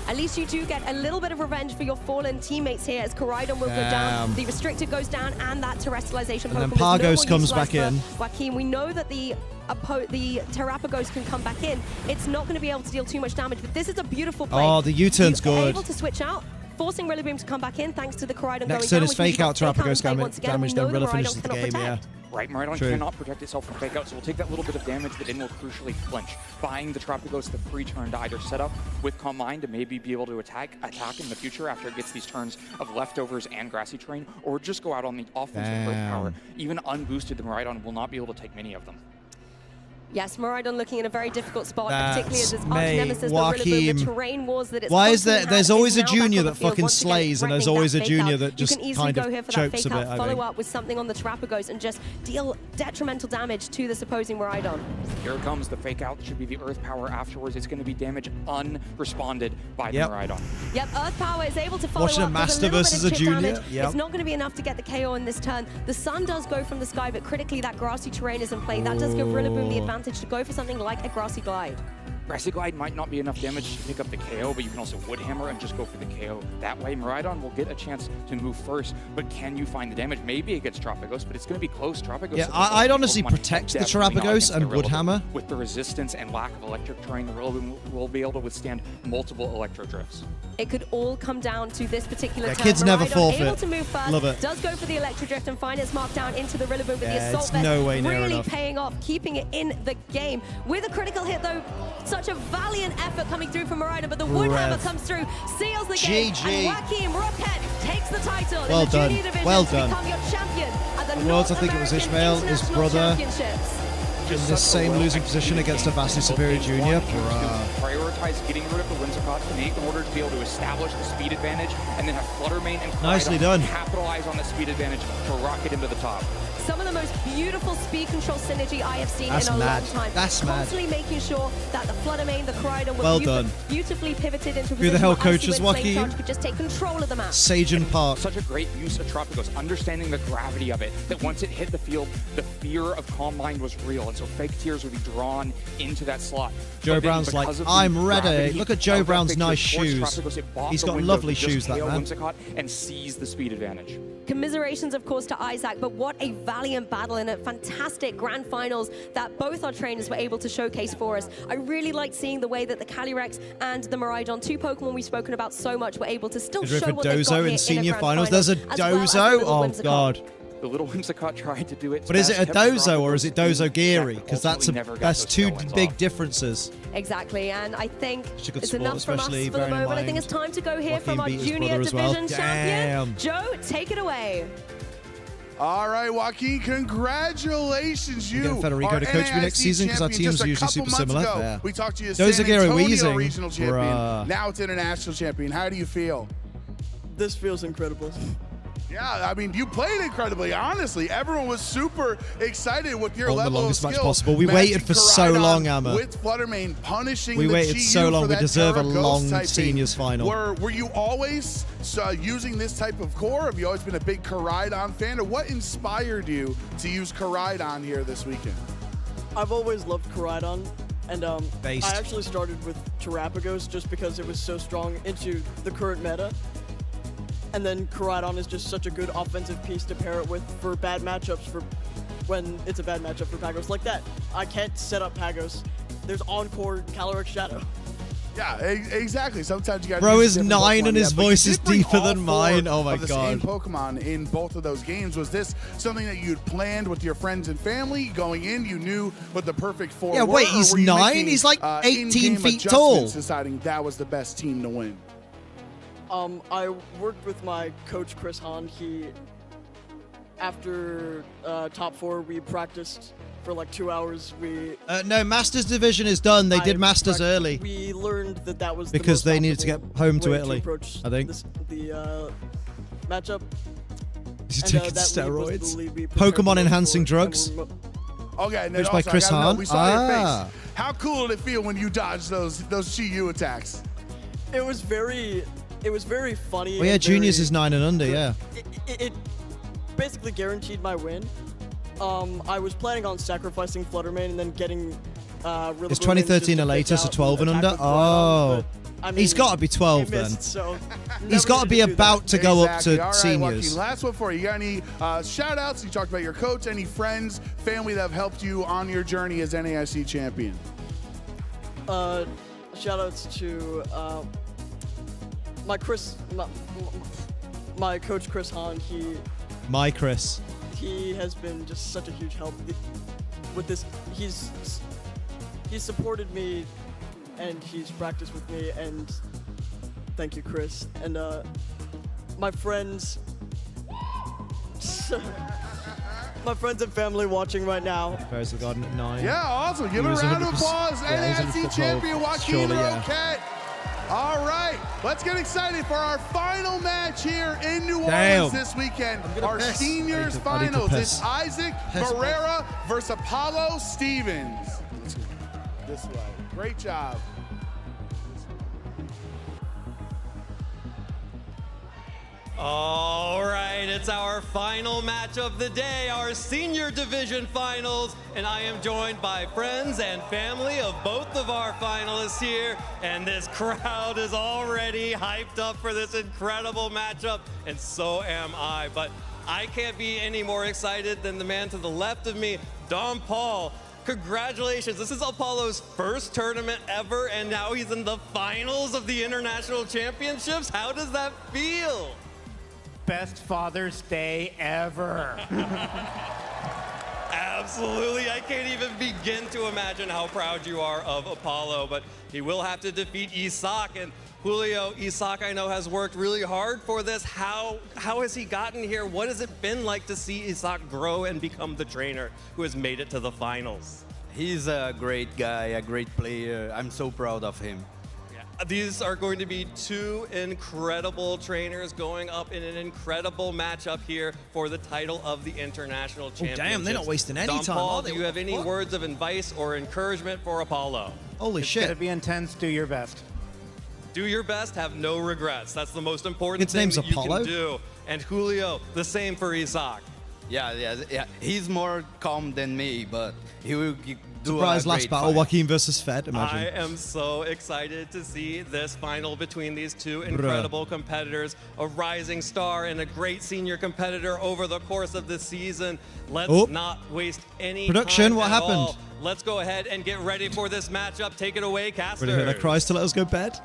S4: At least you do get a little bit of revenge for your fallen teammates here as Koraidon will go down, the Restricted goes down, and that Terrestrialization
S1: and then
S4: Pokemon
S1: Pargos comes back in.
S4: Joaquin, we know that the Terrapagos can come back in. It's not going to be able to deal too much damage, but this is a beautiful play.
S1: Oh, the U-turn's good.
S4: Able to switch out, forcing Rillaboom to come back in thanks to the Koraidon going down.
S1: Next turn is fake out Terrapagos damage, then Rilla finishes the game, yeah.
S7: Right, Miraidon cannot protect itself from fake out, so we'll take that little bit of damage, but then we'll crucially flinch, buying the Terrapagos the free turn to either set up with Calm Mind to maybe be able to attack in the future after it gets these turns of leftovers and grassy terrain, or just go out on the offensive great power. Even unboosted, the Miraidon will not be able to take many of them.
S4: Yes, Miraidon looking in a very difficult spot,
S1: That's
S4: particularly as his arch
S1: mate,
S4: nemesis, the
S1: Joachim.
S4: Rillaboom, the terrain wars that it's
S1: Why is there?
S4: constantly
S1: There's
S4: had
S1: always
S4: is
S1: a
S4: now back
S1: junior
S4: on the
S1: that
S4: field,
S1: fucking
S4: once again
S1: slays, and there's
S4: threatening
S1: always
S4: that
S1: a
S4: fake
S1: junior
S4: out.
S1: that just
S4: You can easily
S1: kind
S4: go
S1: of
S4: here for that
S1: chokes
S4: fake
S1: a bit,
S4: out,
S1: I
S4: follow
S1: think.
S4: up with something on the Terrapagos and just deal detrimental damage to this opposing Miraidon.
S7: Here it comes. The fake out should be the Earth Power afterwards. It's going to be damage unresponded by the Miraidon.
S4: Yep, Earth Power is able to follow
S1: Watching
S4: up
S1: a
S4: with
S1: master
S4: little
S1: versus
S4: bit
S1: a
S4: of chip
S1: junior.
S4: damage.
S1: Yep.
S4: It's not going to be enough to get the KO in this turn. The sun does go from the sky, but critically that grassy terrain is in play. That does give Rillaboom the advantage to go for something like a Grassy Glide.
S7: Grassy Glide might not be enough damage to pick up the KO, but you can also Wood Hammer and just go for the KO. That way, Miraidon will get a chance to move first, but can you find the damage? Maybe it gets Terrapagos, but it's going to be close. Terrapagos.
S1: Yeah, I'd honestly protect the Terrapagos and Wood Hammer.
S7: With the resistance and lack of electric terrain, the Rillaboom will be able to withstand multiple electro drifts.
S4: It could all come down to this particular turn.
S1: Kids never
S4: Miraidon
S1: forfeit.
S4: able to move first,
S1: Love it.
S4: does go for the Electro Drift and find its mark down into the Rillaboom, but the
S1: Yeah,
S4: Assault
S1: it's
S4: Vest
S1: no way near
S4: really
S1: enough.
S4: paying off, keeping it in the game. With a critical hit though, such a valiant effort coming through from Miraidon, but the Wood Hammer comes through, seals the game,
S1: GG.
S4: and Joachim Rocket takes the title
S1: Well
S4: in the
S1: done.
S4: junior division
S1: Well
S4: to
S1: done.
S4: become your champion at the
S1: The Worlds, I
S4: North
S1: think it was
S4: American
S1: Ishmael, his
S4: International
S1: brother,
S4: Championships.
S1: in this same losing position against a vastly superior junior. Bruh.
S7: Prioritize getting rid of the Whimsicott in order to be able to establish the speed advantage, and then have Fluttermane and
S1: Nicely
S7: Koraidon
S1: done.
S7: capitalize on the speed advantage to rocket into the top.
S4: Some of the most beautiful speed control synergy I have seen
S1: That's
S4: in a
S1: mad.
S4: long time.
S1: That's mad.
S4: Constantly making sure that the Fluttermane, the Koraidon were
S1: Well done.
S4: beautifully pivoted into a
S1: Who the
S4: position
S1: hell
S4: where
S1: coaches
S4: Icy Wind Flame
S1: Joaquin?
S4: Charge could just take control of the map.
S1: Sagen Park.
S7: Such a great use of Terrapagos, understanding the gravity of it, that once it hit the field, the fear of Calm Mind was real, and so Fake Tears would be drawn into that slot.
S1: Joe
S7: But then
S1: Brown's like,
S7: because of the
S1: I'm ready.
S7: gravity
S1: Look at Joe
S7: of that
S1: Brown's
S7: Fake
S1: nice
S7: Tears towards
S1: shoes.
S7: Terrapagos, it bought
S1: He's
S7: the
S1: got
S7: window
S1: lovely
S7: to just
S1: shoes, that
S7: KO
S1: man.
S7: Whimsicott and seize the speed advantage.
S4: Commiserations, of course, to Isaac, but what a valiant battle in a fantastic grand finals that both our trainers were able to showcase for us. I really liked seeing the way that the Calyrex and the Miraidon, two Pokemon we've spoken about so much, were able to still
S1: Is there
S4: show
S1: for
S4: what they've got
S1: Dozo
S4: here
S1: in senior
S4: a grand
S1: finals?
S4: final,
S1: There's a
S4: as well as the
S1: Dozo?
S4: little
S1: Oh,
S4: Whimsicott.
S1: God.
S7: The little Whimsicott tried to do it.
S1: But is it a Dozo or is it Dozo Geary? Because that's two big differences.
S4: Exactly, and I think
S1: Such a good
S4: it's
S1: sport,
S4: enough from us
S1: especially
S4: for the
S1: bearing in
S4: moment. I think
S1: mind
S4: it's time to go here from
S1: Joaquin
S4: our
S1: beat his
S4: junior
S1: brother as well.
S4: division champion.
S1: Damn.
S4: Joe, take it away.
S16: All right, Joaquin, congratulations. You
S1: Getting Federico
S16: are
S1: to coach me next
S16: NAIC
S1: season because our
S16: champion.
S1: teams
S16: Just
S1: are
S16: a
S1: usually
S16: couple
S1: super
S16: months
S1: similar.
S16: ago,
S1: Yeah.
S16: we talked to you as
S1: Those
S16: San
S1: are Gary
S16: Antonio
S1: Weezing.
S16: regional champion.
S1: Bruh.
S16: Now it's international champion. How do you feel?
S6: This feels incredible.
S16: Yeah, I mean, you played incredibly, honestly. Everyone was super excited with your
S1: On the
S16: level of
S1: longest match
S16: skill.
S1: possible. We
S16: Matching
S1: waited for so
S16: Koraidon
S1: long, Amma.
S16: With Fluttermane punishing
S1: We
S16: the
S1: waited
S16: GU
S1: so long.
S16: for
S1: We
S16: that
S1: deserve a
S16: Terra Ghost
S1: long
S16: typing.
S1: seniors final.
S16: Were you always using this type of core? Have you always been a big Koraidon fan? Or what inspired you to use Koraidon here this weekend?
S6: I've always loved Koraidon, and
S1: Based.
S6: I actually started with Terrapagos just because it was so strong into the current meta. And then Koraidon is just such a good offensive piece to pair it with for bad matchups, for when it's a bad matchup for Pagos. Like that, I can't set up Pagos. There's Encore Calyrex Shadow.
S16: Yeah, exactly. Sometimes you got.
S1: Bro is 9 and his voice is deeper than mine. Oh my
S16: the
S1: God.
S16: same Pokemon in both of those games. Was this something that you'd planned with your friends and family going in? You knew what the perfect four
S1: Yeah,
S16: were?
S1: wait,
S16: or
S1: he's
S16: were you
S1: 9?
S16: making,
S1: He's like 18
S16: in-game
S1: feet
S16: adjustments,
S1: tall.
S16: Deciding that was the best team to win.
S6: I worked with my coach Chris Hahn. After top 4, we practiced for like 2 hours.
S1: No, Masters division is done. They did Masters early.
S6: We learned that was
S1: Because
S6: the most
S1: they needed to get
S6: optimal
S1: home to
S6: way
S1: Italy,
S6: approach
S1: I think.
S6: the matchup.
S1: Is he
S6: And,
S1: taking
S6: that lead was
S1: steroids?
S6: the lead we prepared
S1: Pokemon
S6: for
S1: enhancing
S6: and
S1: drugs?
S6: we're
S16: Okay, and then
S1: Coached
S16: also,
S1: by Chris
S16: I gotta know,
S1: Hahn?
S16: we saw your
S1: Ah.
S16: face. How cool did it feel when you dodged those GU attacks?
S6: It was very funny.
S1: Oh yeah,
S6: and
S1: juniors
S6: very-
S1: is 9 and under, yeah.
S6: It basically guaranteed my win. I was planning on sacrificing Fluttermane and then getting Rillaboom
S1: It's
S6: in
S1: 2013
S6: just
S1: or
S6: to
S1: later,
S6: fake
S1: so
S6: out
S1: 12 and
S6: attack
S1: under?
S6: with Koraidon,
S1: Oh.
S6: but, I
S1: He's
S6: mean,
S1: got to be 12
S6: he
S1: then.
S6: missed, so
S1: He's
S6: never
S1: got to
S6: needed
S1: be
S6: do that.
S1: about to go up
S16: Exactly.
S1: to
S16: All right,
S1: seniors.
S16: Joaquin, last one for you. You got any shout outs? You talked about your coach, any friends, family that have helped you on your journey as NAIC champion?
S6: Shout outs to my coach Chris Hahn.
S1: My Chris.
S6: He has been just such a huge help with this. He's supported me and he's practiced with me, and thank you, Chris. And my friends my friends and family watching right now.
S1: Prepares the garden at 9.
S16: Yeah, awesome. Give
S1: He
S16: him a
S1: was
S16: round of
S1: 100%.
S16: applause.
S1: Yeah, he was
S16: NAIC
S1: 100%
S16: champion Joaquin
S1: surely, yeah.
S16: Roquette. All right, let's get excited for our final match here in New
S1: Damn.
S16: Orleans this weekend. Our
S1: piss.
S16: seniors
S1: I need to
S16: finals.
S1: piss.
S16: It's Isaac
S1: Piss,
S16: Barrera versus Apollo Stevens. This way. Great job.
S3: All right, it's our final match of the day, our senior division finals, and I am joined by friends and family of both of our finalists here, and this crowd is already hyped up for this incredible matchup, and so am I. But I can't be any more excited than the man to the left of me, Don Paul. Congratulations, this is Apollo's first tournament ever, and now he's in the finals of the International Championships. How does that feel?
S8: Best Father's Day ever.
S3: Absolutely, I can't even begin to imagine how proud you are of Apollo, but he will have to defeat Isak. And Julio, Isak I know has worked really hard for this. How has he gotten here? What has it been like to see Isak grow and become the trainer who has made it to the finals?
S20: He's a great guy, a great player. I'm so proud of him.
S3: These are going to be two incredible trainers going up in an incredible matchup here for the title of the International Championships.
S1: Damn, they're not wasting any
S3: Don
S1: time,
S3: Paul,
S1: are they?
S3: do you have any words of advice or encouragement for Apollo?
S1: Holy
S8: It's
S1: shit.
S8: gonna be intense. Do your best.
S3: Do your best, have no regrets. That's the most important
S1: Its
S3: thing
S1: name's
S3: that you
S1: Apollo?
S3: can do. And Julio, the same for Isak.
S20: Yeah. He's more calm than me, but he will do
S1: Surprise
S20: a
S1: last
S20: great
S1: battle,
S20: fight.
S1: Joaquin versus Fed, imagine.
S3: I am so excited to see this final between these two incredible competitors, a rising star and a great senior competitor over the course of the season. Let's not waste any
S1: Production,
S3: time
S1: what
S3: at
S1: happened?
S3: all. Let's go ahead and get ready for this matchup. Take it away, Caster.
S1: Ready to hear that cries to let us go bed?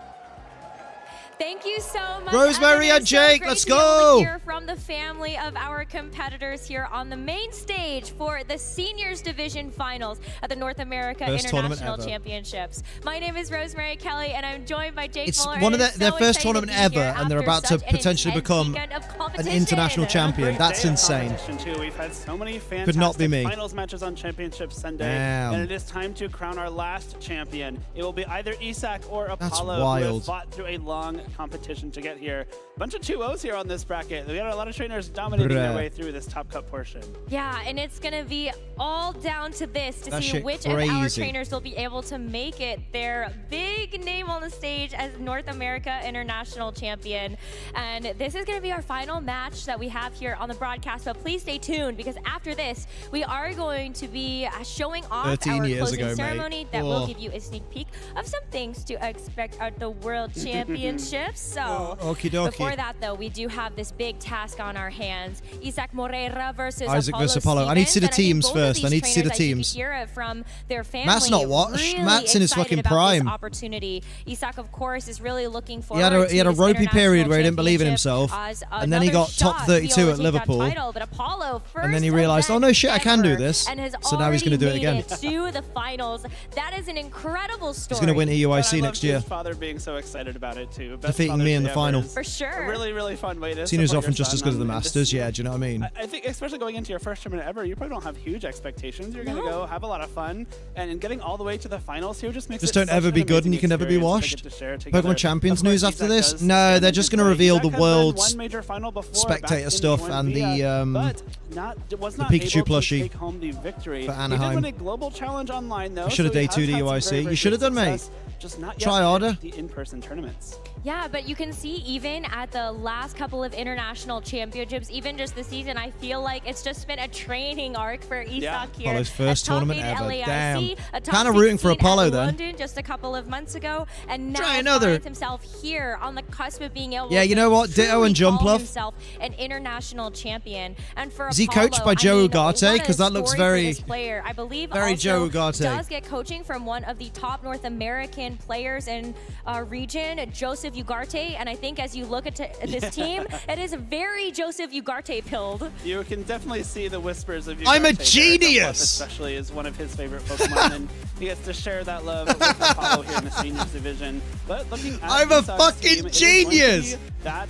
S4: Thank you so much,
S1: Rosemary
S4: Evan.
S1: and
S4: It's so
S1: Jake,
S4: great
S1: let's
S4: to be able to
S1: go.
S4: hear from the family of our competitors here on the main stage for the Seniors Division Finals at the North America
S1: First tournament
S4: International
S1: ever.
S4: Championships. My name is Rosemary Kelly, and I'm joined by Jake
S1: It's
S4: Muller.
S1: one of
S4: and
S1: their
S4: so
S1: first
S4: excited
S1: tournament
S4: to be
S1: ever,
S4: here
S1: and they're
S4: after
S1: about to
S4: such an
S1: potentially
S4: intense
S1: become
S4: weekend of
S1: an
S4: competition.
S1: international champion.
S14: Great
S1: That's
S14: day of
S1: insane.
S14: competition, too. We've had so many fantastic
S1: Could not be me.
S14: finals matches on Championship Sunday,
S1: Damn.
S14: and it is time to crown our last champion. It will be either Isak or Apollo, who
S1: wild.
S14: have fought through a long competition to get here. Bunch of 2-0s here on this bracket. We got a lot of trainers dominating their
S1: Bruh.
S14: way through this Top Cup portion.
S4: Yeah, and it's going to be all down to this to
S1: That
S4: see
S1: shit
S4: which of our
S1: crazy.
S4: trainers will be able to make it their big name on the stage as North America International Champion. And this is going to be our final match that we have here on the broadcast, but please stay tuned because after this, we are going to be showing off
S1: 13
S4: our
S1: years
S4: closing
S1: ago, mate.
S4: ceremony that
S1: Oh.
S4: will give you a sneak peek of some things to expect at the World Championships. So
S1: Okie dokie.
S4: before that, though, we do have this big task on our hands. Isak Moreira versus
S1: Isaac
S4: Apollo
S1: versus Apollo. I need to see the
S4: Stevens, and
S1: teams
S4: think both of
S1: first. I
S4: these
S1: need to see the
S4: trainers, as you can
S1: teams.
S4: hear it from their family,
S1: Matt's not watched.
S4: really
S1: Matt's in his
S4: excited
S1: fucking
S4: about
S1: prime.
S4: This opportunity. Isak, of course, is really looking forward
S1: He had a
S4: to this
S1: ropey period where he didn't
S4: international
S1: believe in
S4: championship
S1: himself,
S4: as
S1: and then he
S4: another
S1: got top
S4: shot
S1: 32
S4: to be able
S1: at
S4: to take that
S1: Liverpool.
S4: title, but Apollo,
S1: And then he
S4: first
S1: realized, oh no shit, I can do
S4: ever,
S1: this.
S4: and has
S1: So now he's going to do it
S4: already
S1: again.
S4: made it to the finals. That is an incredible story.
S1: He's going to win
S14: But I
S1: EUIC
S14: loved
S1: next year.
S14: His father being so excited about it too. Best
S1: Defeating
S14: Father's
S1: me in
S14: Day
S1: the
S14: ever
S1: final.
S14: is
S4: For sure.
S14: A really, really fun way to
S1: Tina's
S14: support
S1: often
S14: your
S1: just
S14: son
S1: as good as the
S14: and this-
S1: Masters, yeah, do you know what I mean?
S14: I think, especially going into your first tournament ever, you probably don't have huge expectations. You're going to go have a lot of fun, and getting all the way to the finals here just makes
S1: Just
S14: it
S1: don't
S14: such
S1: ever
S14: an
S1: be good and
S14: amazing
S1: you can never be
S14: experience to
S1: washed.
S14: get to share together.
S1: Pokemon Champions
S14: Of course,
S1: news after
S14: Isak
S1: this?
S14: does
S1: No,
S14: stand
S1: they're
S14: in
S1: just
S14: his
S1: going to
S14: way.
S1: reveal
S14: Isak
S1: the
S14: has done
S1: world's
S14: one major final before back
S1: spectator
S14: in
S1: stuff and the
S14: but was
S1: the
S14: not
S1: Pikachu
S14: able to
S1: plushie
S14: take home the victory.
S1: for
S14: He did
S1: Anaheim.
S14: win a global challenge online though.
S1: You should have
S14: so he
S1: day 2
S14: has
S1: the
S14: had some
S1: UIC.
S14: very,
S1: You
S14: very
S1: should have
S14: good
S1: done, mate.
S14: success, just not yet
S1: Try
S14: in
S1: harder.
S14: the in-person tournaments.
S4: Yeah, but you can see even at the last couple of international championships, even just the season, I feel like it's just been a training arc for Isak here.
S1: Apollo's first
S4: A top
S1: tournament
S4: 8
S1: ever.
S4: LAIC,
S1: Damn.
S4: a top
S1: Kind of rooting for
S4: 16
S1: Apollo
S4: at
S1: then.
S4: London just a couple of months ago, and now
S1: Try another.
S4: finds himself here on the cusp of being able
S1: Yeah, you know what?
S4: to
S1: Ditto
S4: truly
S1: and Jump
S4: call
S1: Love.
S4: himself an international champion. And for
S1: Is he
S4: Apollo,
S1: coached by
S4: I
S1: Joe
S4: mean,
S1: Ugarte?
S4: what a
S1: 'Cause that looks
S4: story for
S1: very-
S4: this player. I believe
S1: very
S4: also
S1: Joe Ugarte.
S4: does get coaching from one of the top North American players in our region, Joseph Ugarte, and I think as you look at this team, it is very Joseph Ugarte-pilled.
S14: You can definitely see the whispers of
S1: I'm a
S14: Ugarte there.
S1: genius!
S14: Especially is one of his favorite Pokemon, and he gets to share that love with Apollo here in the seniors division. But looking at
S1: I'm a
S14: Isak's
S1: fucking
S14: team, it is going to be
S1: genius!
S14: That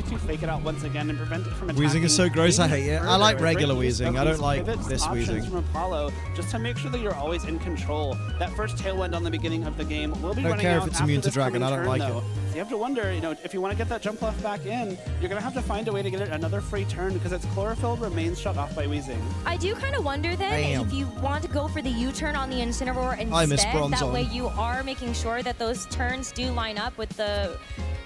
S14: way to fake it out once again and prevent it from attacking.
S1: Wheezing is so gross, I hate it. I like
S14: further.
S1: regular
S14: Great use
S1: wheezing.
S14: of
S1: I don't
S14: these
S1: like
S14: pivots,
S1: this
S14: options
S1: wheezing.
S14: from Apollo, just to make sure that you're always in control. That first tailwind on the beginning of the game will be
S1: I don't
S14: running
S1: care if
S14: out
S1: it's
S14: after
S1: immune to
S14: this
S1: dragon,
S14: coming
S1: I don't
S14: turn,
S1: like it.
S14: though. you have to wonder, you know, if you want to get that jump left back in, you're going to have to find a way to get it another free turn because its chlorophyll remains shut off by Weezing.
S2: I do kind of wonder then if you want to go for the U-turn on the Incineroar instead. That way you are making sure that those turns do line up with the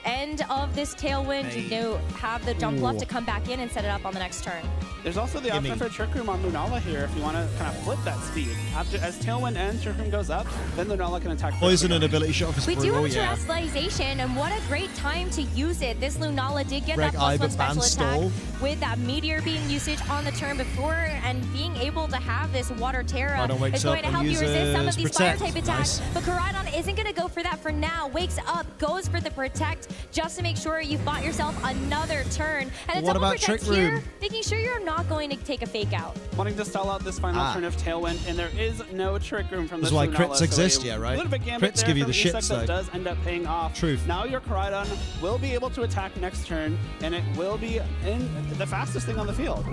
S2: end of this Tailwind. You do have the jump left to come back in and set it up on the next turn.
S14: There's also the option for Trick Room on Lunala here if you want to kind of flip that speed. As Tailwind ends, Trick Room goes up, then Lunala can attack.
S1: Poison and ability shot for
S2: We do have Terrestrialization, and what a great time to use it. This Lunala did get that +1 special attack with that Meteor beam usage on the turn before, and being able to have this Water Terra is going to help you resist some of these Fire-type attacks. But Koraidon isn't going to go for that for now. Wakes up, goes for the Protect, just to make sure you've bought yourself another turn. And a double Protect here, making sure you're not going to take a fake out.
S14: Wanting to stall out this final turn of Tailwind, and there is no Trick Room from this
S1: That's why
S14: Lunala,
S1: crits exist,
S14: so
S1: yeah, right?
S14: Crits
S1: give you the shits,
S14: that
S1: though.
S14: does end up paying off.
S1: Truth.
S14: Now your Koraidon will be able to attack next turn, and it will be in the fastest thing on the field.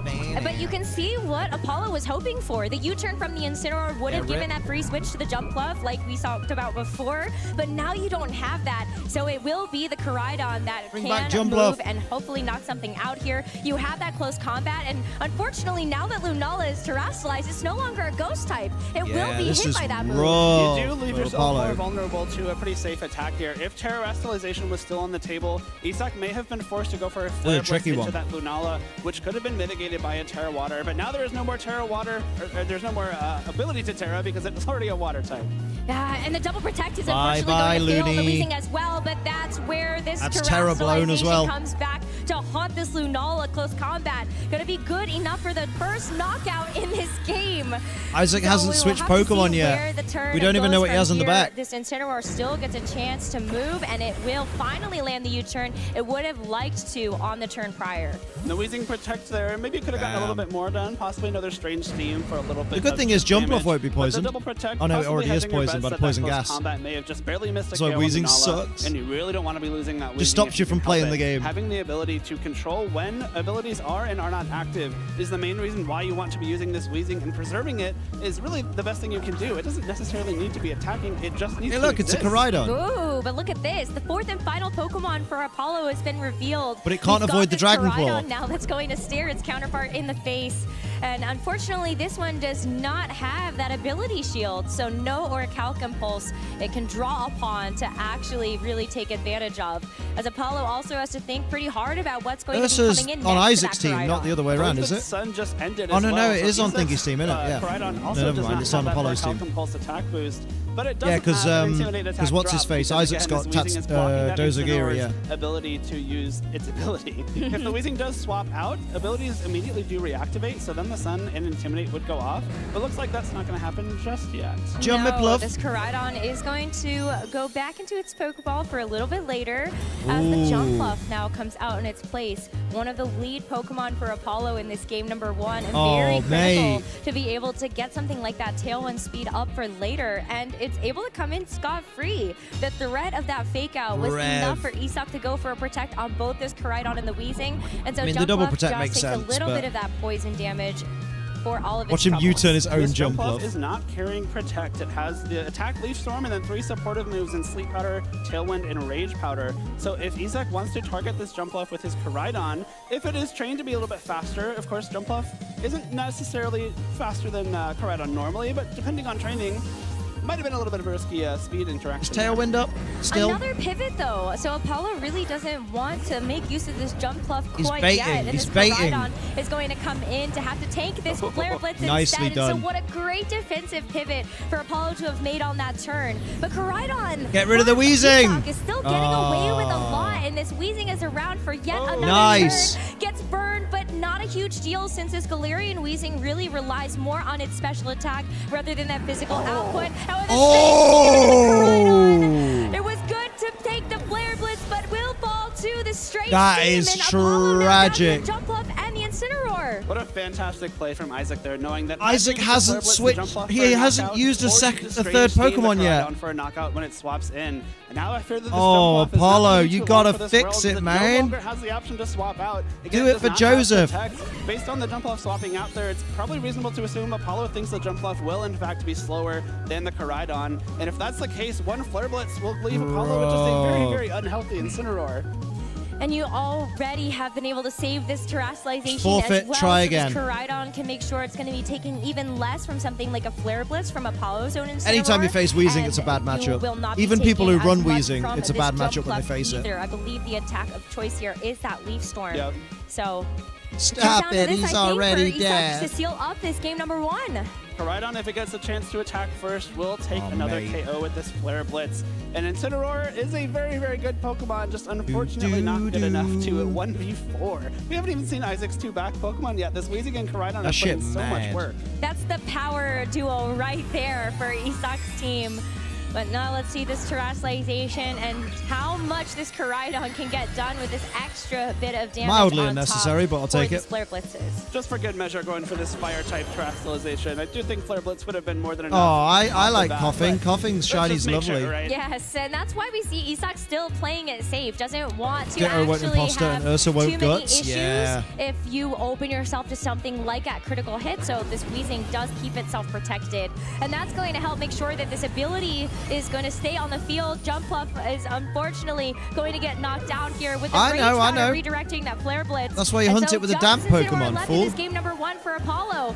S2: But you can see what Apollo was hoping for. The U-turn from the Incineroar would have given that free switch to the jump glove like we talked about before, but now you don't have that. So it will be the Koraidon that can move and hopefully knock something out here. You have that close combat, and unfortunately now that Lunala is terrestrialized, it's no longer a ghost type. It will be hit by that move.
S14: You do leave yourself more vulnerable to a pretty safe attack here. If terrestrialization was still on the table, Isak may have been forced to go for a flare blitz into that Lunala, which could have been mitigated by a Terra Water, but now there is no more Terra Water, or there's no more ability to Terra because it's already a water type.
S2: Yeah, and the double protect is unfortunately going to fail the Weezing as well, but that's where this terrestrialization comes back to haunt this Lunala close combat. Going to be good enough for the first knockout in this game.
S1: Isaac hasn't switched Pokemon yet. We don't even know what he has on the back.
S2: This Incineroar still gets a chance to move, and it will finally land the U-turn. It would have liked to on the turn prior.
S14: The Weezing protect there. Maybe it could have gotten a little bit more done. Possibly another strange steam for a little bit.
S1: The good thing is Jumpluff won't be poisoned.
S14: Oh
S1: no, it already is poisoned by the poison gas.
S14: Combat may have just barely missed a
S1: so
S14: KO
S1: Weezing
S14: Lunala,
S1: sucks.
S14: And you really don't want to be losing that Weezing.
S1: Just stops you from playing the game.
S14: Having the ability to control when abilities are and are not active is the main reason why you want to be using this Weezing, and preserving it is really the best thing you can do. It doesn't necessarily need to be attacking, it just needs to
S1: exist. It's a Koraidon.
S2: Ooh, but look at this. The fourth and final Pokemon for Apollo has been revealed.
S1: But it can't avoid the Dragon Claw.
S2: Now that's going to stare its counterpart in the face. And unfortunately, this one does not have that ability shield, so no Orichalcum Pulse it can draw upon to actually really take advantage of. As Apollo also has to think pretty hard about what's going to be coming in next
S1: on Isaac's team, not the other way around, is it?
S14: Sun just ended
S1: oh, no, it is on Thingy's team, isn't it? Yeah.
S14: No,
S1: never mind, it's on Apollo's team.
S14: Pulse attack boost, but it
S1: yeah, because what's his face? Isaac's got Dozagiri, yeah.
S14: Ability to use its ability. If the Weezing does swap out, abilities immediately do reactivate, so then the Sun and Intimidate would go off. But looks like that's not going to happen just yet.
S2: No, this Koraidon is going to go back into its Pokeball for a little bit later as the Jumpluff now comes out in its place. One of the lead Pokemon for Apollo in this game number 1, and very critical to be able to get something like that Tailwind speed up for later, and it's able to come in scot-free. The threat of that fake out was enough for Isak to go for a Protect on both this Koraidon and the Weezing, and so Jumpluff just takes a little bit of that poison damage for all of its
S1: Watch him U-turn his own
S14: Jumpluff is not carrying Protect. It has the Attack, Leaf Storm, and then 3 supportive moves in Sleep Powder, Tailwind, and Rage Powder. So if Isak wants to target this Jumpluff with his Koraidon, if it is trained to be a little bit faster, of course Jumpluff isn't necessarily faster than Koraidon normally, but depending on training, might have been a little bit of a risky speed interaction.
S1: Is Tailwind up still?
S2: Another pivot though, so Apollo really doesn't want to make use of this Jumpluff quite yet. And
S1: He's
S2: this
S1: baiting.
S2: Koraidon is going to come in to have to tank this Flare Blitz
S1: Nicely
S2: instead.
S1: done.
S2: So what a great defensive pivot for Apollo to have made on that turn. But Koraidon,
S1: get rid of the Weezing.
S2: Is still getting away with a lot, and this Weezing is around for yet another turn. Gets burned, but not a huge deal since this Galarian Weezing really relies more on its special attack rather than that physical output. However, it was good to take the Flare Blitz, but will fall to the straight
S1: That is tragic.
S2: Jumpluff and the Incineroar. 4.
S14: What a fantastic play from Isaac there, knowing that
S1: Isaac hasn't switched. He hasn't used a third Pokemon yet.
S14: For a knockout when it swaps in. And now I fear that this
S1: Oh,
S14: jump off is not
S1: Apollo,
S14: gonna be
S1: you
S14: too
S1: gotta
S14: long for this
S1: fix
S14: world,
S1: it,
S14: as
S1: man.
S14: no longer has the option to swap out. Again,
S1: Do it
S14: does
S1: for
S14: not have
S1: Joseph.
S14: Protect. Based on the jump off swapping out there, it's probably reasonable to assume Apollo thinks the jump off will in fact be slower than the Koraidon. And if that's the case, one Flare Blitz will leave Apollo with just a very, very unhealthy Incineroar.
S2: And you already have been able to save this terrestrialization
S1: Forfeit,
S2: as well.
S1: try
S2: so
S1: again.
S2: This Koraidon can make sure it's going to be taking even less from something like a Flare Blitz from Apollo's own Incineroar.
S1: Anytime you face Weezing, it's a bad matchup. Even people who run Weezing, it's a bad matchup when they face it.
S2: I believe the attack of choice here is that Leaf Storm.
S14: Yep.
S2: So
S1: Stop it, he's already dead.
S2: To seal up this game number 1.
S14: Koraidon, if it gets a chance to attack first, will take another KO with this Flare Blitz. And Incineroar is a very, very good Pokemon, just unfortunately not good enough to 1v4. We haven't even seen Isaac's 2 back Pokemon yet. This Weezing and Koraidon have put in so much work.
S2: That's the power duo right there for Isak's team. But now let's see this terrestrialization and how much this Koraidon can get done with this extra bit of damage.
S1: Mildly unnecessary, but I'll take it.
S2: Flare Blitzes.
S14: Just for good measure, going for this fire-type terrestrialization. I do think Flare Blitz would have been more than
S1: Oh,
S14: enough.
S1: I like Coughing. Coughing's shiny's lovely.
S14: Sure, right?
S2: Yes, and that's why we see Isak still playing it safe. Doesn't want to
S1: Ditto won't
S2: actually
S1: imposter
S2: have
S1: and Ursa won't
S2: too many
S1: guts.
S2: issues
S1: Yeah.
S2: if you open yourself to something like at critical hit. So this Weezing does keep itself protected. And that's going to help make sure that this ability is going to stay on the field. Jump Up is unfortunately going to get knocked down here with the
S1: I know.
S2: redirecting that Flare Blitz.
S1: That's why you hunt it with a damp Pokemon,
S2: left
S1: fool.
S2: in this game number 1 for Apollo.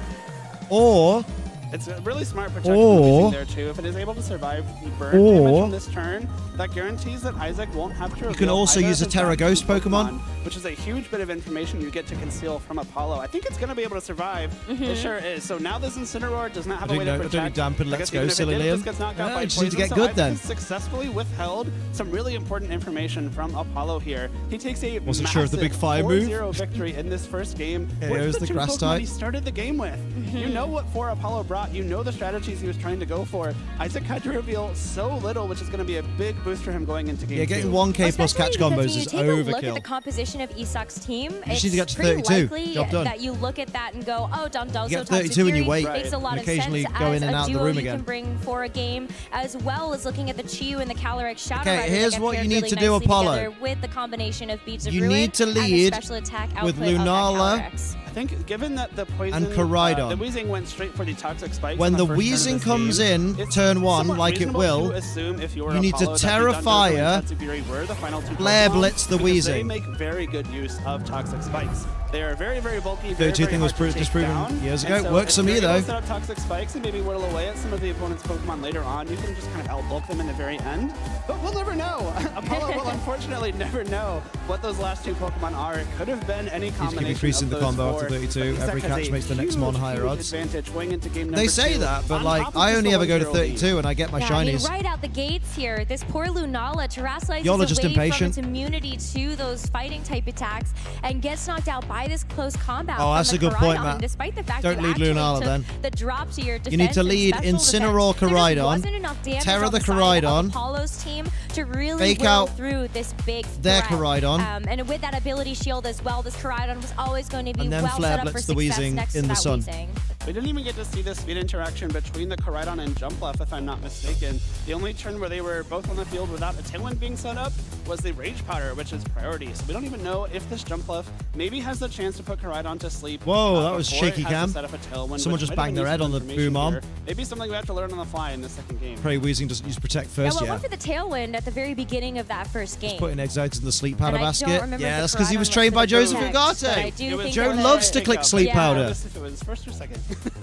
S1: Or
S14: It's a really smart protection Weezing there too. If it is able to survive the burn damage from this turn, that guarantees that Isaac won't have to.
S1: you can also use a Terra Ghost Pokemon,
S14: which is a huge bit of information you get to conceal from Apollo. I think it's going to be able to survive. It sure is. So now this Incineroar does not have a way to protect.
S1: I don't need dampen. Let's go, silly
S14: Liam.
S1: Liam.
S14: Just gets knocked out by
S1: I just need to
S14: poison,
S1: get
S14: so
S1: good
S14: Isaac
S1: then.
S14: has successfully withheld some really important information from Apollo here. He takes a
S1: Wasn't sure of the big fire
S14: 4-0
S1: move.
S14: victory in this first game.
S1: Yeah,
S14: Where's
S1: here's the
S14: two
S1: grass
S14: Pokemon
S1: type.
S14: he started the game with? You know what for Apollo brought. You know the strategies he was trying to go for. Isaac had to reveal so little, which is going to be a big boost for him going into game 2.
S1: getting 1K plus catch
S2: Especially
S1: combos
S2: because
S1: is
S2: when you take a look at the
S1: overkill.
S2: composition of Isak's team,
S1: You just
S2: it's
S1: need to get to
S2: pretty
S1: 32.
S2: likely
S1: Job done.
S2: that you look at that and go, oh, Dondozo,
S1: You get 32 and you wait.
S2: makes a lot
S1: And
S2: of
S1: occasionally
S2: sense
S1: go
S2: as
S1: in and
S2: a
S1: out of the
S2: duo
S1: room
S2: you
S1: again.
S2: can bring for a game, as well as looking at the Chiyu and the Calyrex Shadow
S1: Okay,
S2: Rider
S1: here's
S2: that
S1: what
S2: get
S1: you
S2: paired
S1: need to
S2: really
S1: do,
S2: nicely
S1: Apollo.
S2: together with the combination of Beads of
S1: You
S2: Ruin
S1: need to
S2: and the
S1: lead
S2: special attack
S1: with
S2: output of that
S1: Lunala.
S2: Calyrex.
S14: I think given that the poison
S1: And Koraidon.
S14: the Weezing went straight for the toxic spikes.
S1: When
S14: on
S1: the
S14: first turn of
S1: Weezing
S14: this
S1: comes
S14: game,
S1: in,
S14: it's
S1: turn 1,
S14: somewhat
S1: like it
S14: reasonable
S1: will,
S14: to assume if you're
S1: you need to
S14: Apollo, that the
S1: Terra
S14: Dondozo
S1: Fire,
S14: and Tatsugiri were the final 2
S1: Flare
S14: Pokemon,
S1: Blitz the
S14: because They
S1: Weezing.
S14: make very good use of toxic spikes. They are very, very bulky. Very,
S1: 32
S14: very
S1: thing was
S14: hard to take
S1: disproven
S14: down.
S1: years
S14: And
S1: ago.
S14: so
S1: Works
S14: if
S1: for me,
S14: you're able
S1: though.
S14: to set up toxic spikes and maybe whittle away at some of the opponent's Pokemon later on, you can just kind of outbulk them in the very end. But we'll never know. Apollo will unfortunately never know what those last 2 Pokemon are. It could have been any
S1: keep
S14: combination
S1: increasing
S14: of
S1: the
S14: those
S1: combo
S14: 4,
S1: after 32.
S14: but
S1: Every
S14: Isak has
S1: catch
S14: a
S1: makes the next mon higher
S14: huge
S1: odds.
S14: advantage going into game
S1: They
S14: number
S1: say
S14: 2.
S1: that, but
S14: On
S1: like,
S14: top of
S1: I
S14: just
S1: only
S14: the
S1: ever go to
S14: 1-0 lead.
S1: 32 and I get my
S2: Yeah, I mean,
S1: shinies.
S2: right out the gates here, this poor Lunala terrestrializes
S1: Y'all are just
S2: away
S1: impatient.
S2: from its immunity to those fighting type attacks and gets knocked out by this close combat.
S1: Oh, that's
S2: from
S1: a
S2: the
S1: good point,
S2: Koraidon,
S1: Matt.
S2: Despite the fact
S1: Don't
S2: you
S1: lead
S2: actually
S1: Lunala
S2: took
S1: then.
S2: the drop to your defense.
S1: You need to
S2: and
S1: lead
S2: special
S1: Incineroar
S2: defense. There just
S1: Koraidon,
S2: wasn't enough damage
S1: Terra
S2: on
S1: the
S2: side of
S1: Koraidon,
S2: Apollo's team to really
S1: fake
S2: will
S1: out
S2: through this big
S1: their
S2: threat.
S1: Koraidon.
S2: And with that ability shield as well, this Koraidon was always going to be
S1: And then
S2: well
S1: Flare
S2: set up for
S1: Blitz the
S2: success
S1: Weezing
S2: next
S1: in
S2: to
S1: the
S2: that
S1: sun.
S2: Weezing.
S14: We didn't even get to see the speed interaction between the Koraidon and Jumpluff, if I'm not mistaken. The only turn where they were both on the field without a Tailwind being set up was the Rage Powder, which is priority. So we don't even know if this Jumpluff maybe has the chance to put Koraidon to sleep.
S1: Whoa, that was
S14: before it
S1: shaky
S14: has to
S1: cam.
S14: set up a Tailwind,
S1: Someone
S14: which
S1: just
S14: might have
S1: banged
S14: been
S1: their head on the
S14: useful
S1: boom arm.
S14: here. Maybe something we have to learn on the fly in the second game.
S1: Pray Weezing doesn't use Protect
S2: Yeah,
S1: first,
S2: well,
S1: yeah.
S2: went for the Tailwind at the very beginning of that first game.
S1: Putting Excited in the sleep powder
S2: And I don't
S1: basket.
S2: remember
S1: Yeah,
S2: if
S1: that's
S2: the
S1: because he was
S2: Koraidon
S1: trained by
S2: went for the
S1: Joseph
S2: Protect, but I
S1: Ugarte.
S2: do think
S1: Joe
S2: that
S1: loves to click sleep powder.
S14: If it was first or second.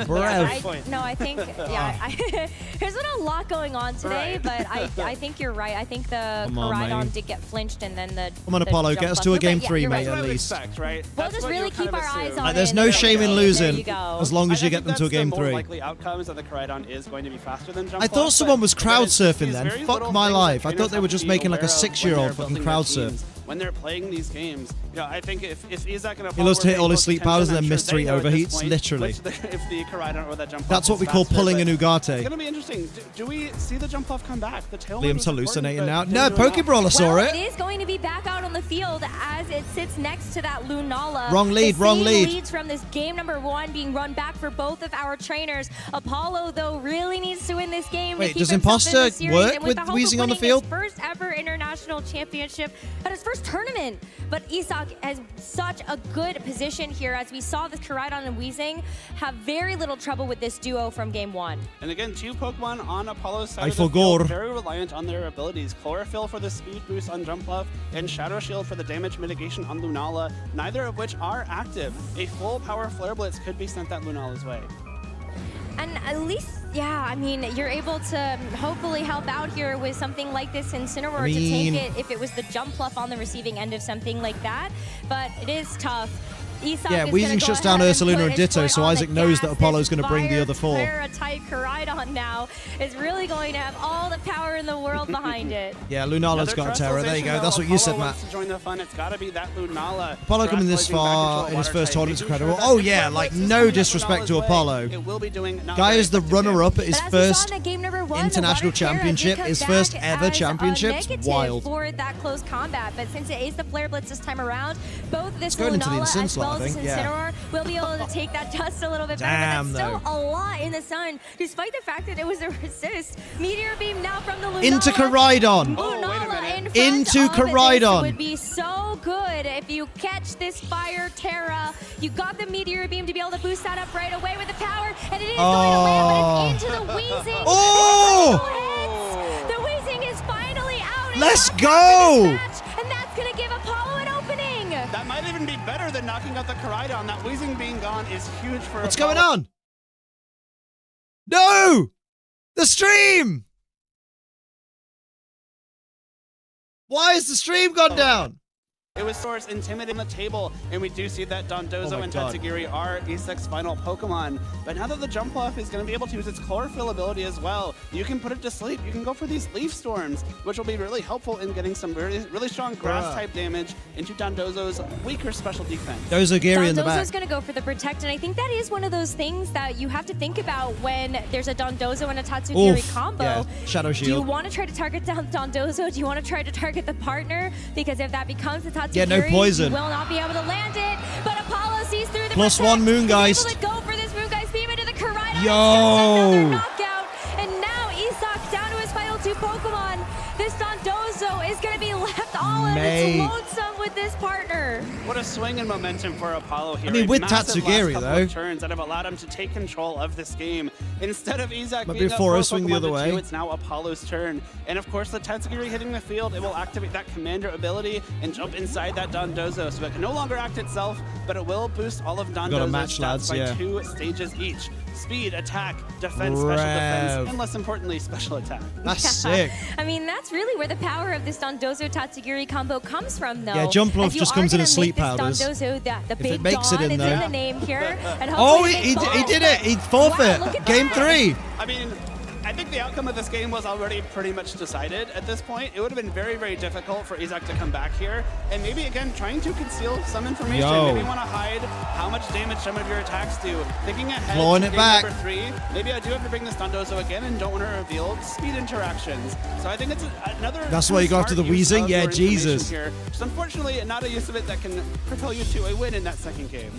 S2: No, I think, yeah, there's been a lot going on today, but I think you're right. I think the
S1: Come on,
S2: Koraidon
S1: man.
S2: did get flinched and then the
S1: Come on, Apollo, get us to a game 3, mate,
S2: right.
S1: at least.
S14: Right?
S2: We'll just really keep our eyes on it.
S1: There's
S2: and
S1: no
S2: there
S1: shame
S2: you
S1: in
S2: go.
S1: losing,
S2: There you go.
S1: as long as you get them to a game
S14: The more
S1: 3.
S14: likely outcome is that the Koraidon is going to be faster than Jumpluff.
S1: I thought someone was crowd surfing
S14: there's
S1: then.
S14: very
S1: Fuck
S14: little
S1: my
S14: things that
S1: life. I
S14: trainers
S1: thought they
S14: have
S1: were
S14: to
S1: just
S14: be
S1: making like a
S14: aware of when
S1: 6-year-old
S14: they're
S1: fucking
S14: building
S1: crowd
S14: their
S1: surf.
S14: teams. when they're playing these games. You know, I think if Isaac and Apollo
S1: He loves to hit all his
S14: close
S1: sleep powers and then
S14: I'm
S1: miss
S14: sure they
S1: 3
S14: know at this
S1: overheats,
S14: point
S1: literally.
S14: if the Koraidon or that jump
S1: That's
S14: off
S1: what we
S14: is
S1: call
S14: faster,
S1: pulling
S14: but
S1: an Ugarte.
S14: It's going to be interesting. Do we see the jump off come back? The tail
S1: Liam's hallucinating now.
S14: didn't
S1: No,
S14: do enough.
S1: Pokebrawler saw
S2: Well,
S1: it.
S2: it is going to be back out on the field as it sits next to that Lunala.
S1: Wrong lead,
S2: The
S1: wrong
S2: same
S1: lead.
S2: leads from this game number 1 being run back for both of our trainers. Apollo, though, really needs to win this game.
S1: Wait,
S2: to keep
S1: does
S2: himself in
S1: Imposter
S2: the series,
S1: work
S2: and
S1: with
S2: the hope of
S1: Weezing on the
S2: winning
S1: field?
S2: His first ever international championship at his first tournament. But Isak has such a good position here, as we saw this Koraidon and Weezing have very little trouble with this duo from game 1.
S14: And again, 2 Pokemon on Apollo's side
S1: I
S14: of the
S1: forgot.
S14: field, very reliant on their abilities. Chlorophyll for the speed boost on Jumpluff, and Shadow Shield for the damage mitigation on Lunala, neither of which are active. A full power Flare Blitz could be sent that Lunala's way.
S2: And at least, yeah, I mean, you're able to hopefully help out here with something like this Incineroar to take it if it was the Jumpluff on the receiving end of something like that. But it is tough. Isak
S1: Yeah,
S2: is
S1: Weezing
S2: gonna go
S1: shuts down
S2: ahead and
S1: Ursaluna
S2: put
S1: and
S2: his
S1: Ditto,
S2: foot
S1: so
S2: on
S1: Isaac
S2: the
S1: knows that
S2: gas.
S1: Apollo's
S2: This
S1: going to bring the other 4.
S2: Fire-type Koraidon now is really going to have all the power in the world behind it.
S1: Yeah, Lunala's got a terror. There you go. That's what you said, Matt.
S14: To join the fun, it's got to be that Lunala.
S1: Apollo coming this far in his first tournament is incredible. Oh yeah, like no disrespect to Apollo. Guy is the runner-up at his first international championship, his first ever championships. Wild.
S2: For that close combat, but since it is the Flare Blitz this time around, both this
S1: going into the
S2: Lunala
S1: Incin
S2: as well
S1: slot, I
S2: as
S1: think,
S2: Incineroar will be able to take that dust a little bit better.
S1: Damn,
S2: but that's
S1: though.
S2: still a lot in the sun, despite the fact that it was a resist. Meteor Beam now from the Lunala.
S1: Into Koraidon. Into
S2: It
S1: Koraidon.
S2: would be so good if you catch this Fire Terra. You got the Meteor Beam to be able to boost that up right away with the power, and it is going to land, but it's into the Weezing.
S1: Oh!
S2: The Weezing is finally out.
S1: Let's go!
S2: And that's going to give Apollo an opening.
S14: That might even be better than knocking out the Koraidon. That Weezing being gone is huge for
S1: What's
S14: Apollo.
S1: going on? No! The stream! Why has the stream gone down?
S14: It was Source intimidating the table, and we do see that Dondozo and
S1: God.
S14: Tatsugiri are Isak's final Pokemon. But now that the Jumpluff is going to be able to use its Chlorophyll ability as well, you can put it to sleep. You can go for these Leaf Storms, which will be really helpful in getting some really strong Grass-type damage into Dondozo's weaker special defense.
S1: Dozogiri in the back.
S2: Dondozo's going to go for the Protect, and I think that is one of those things that you have to think about when there's a Dondozo and a Tatsugiri
S1: Oof,
S2: combo.
S1: yeah, Shadow
S2: Do you
S1: Shield.
S2: want to try to target down Dondozo? Do you want to try to target the partner? Because if that becomes the Tatsugiri,
S1: Yeah, no poison.
S2: you will not be able to land it. But Apollo sees through the
S1: Plus
S2: Protect.
S1: one Moongeist.
S2: He's able to go for this Moongeist beam into the Koraidon.
S1: Yo!
S2: Knockout. And now Isak down to his final 2 Pokemon. This Dondozo is going to be left all in
S1: Mate.
S2: its lonesome with this partner.
S14: What a swing in momentum for Apollo here.
S1: I mean,
S14: A
S1: with
S14: massive
S1: Tatsugiri,
S14: last couple
S1: though.
S14: of turns that have allowed him to take control of this game. Instead of Isaac
S1: Might be
S14: being
S1: a
S14: up
S1: 4-0
S14: 4
S1: swing the
S14: Pokemon
S1: other
S14: to
S1: way.
S14: 2, it's now Apollo's turn. And of course, the Tatsugiri hitting the field, it will activate that Commander ability and jump inside that Dondozo. So it can no longer act itself, but it will boost all of Dondozo's
S1: match,
S14: stats
S1: lads,
S14: by
S1: yeah.
S14: 2 stages each. Speed, attack, defense, special defense,
S1: Rev.
S14: and less importantly, special attack.
S1: That's sick.
S2: I mean, that's really where the power of this Dondozo Tatsugiri combo comes from, though.
S1: Yeah, Jumpluff
S2: As you
S1: just
S2: are
S1: comes in
S2: gonna
S1: as sleep
S2: make this
S1: powders.
S2: Dondozo, the
S1: If
S2: big
S1: it makes
S2: Dawn
S1: it in,
S2: is
S1: though.
S2: in the name here. And
S1: Oh,
S2: hopefully
S1: he
S2: they
S1: did it. He forfeit.
S2: Wow, look at
S1: Game
S2: that.
S1: 3.
S14: I mean, I think the outcome of this game was already pretty much decided at this point. It would have been very, very difficult for Isaac to come back here. And maybe, again, trying to conceal some information.
S1: Yo.
S14: Maybe want to hide how much damage some of your attacks do. Thinking ahead
S1: Clawing
S14: to
S1: it
S14: game
S1: back.
S14: number 3, maybe I do have to bring this Dondozo again and don't want to reveal speed interactions. So I think it's another
S1: That's why you go after
S14: smart
S1: the
S14: use
S1: Weezing?
S14: of
S1: Yeah,
S14: your information
S1: Jesus.
S14: Here. Just unfortunately, not a use of it that can propel you to a win in that second game.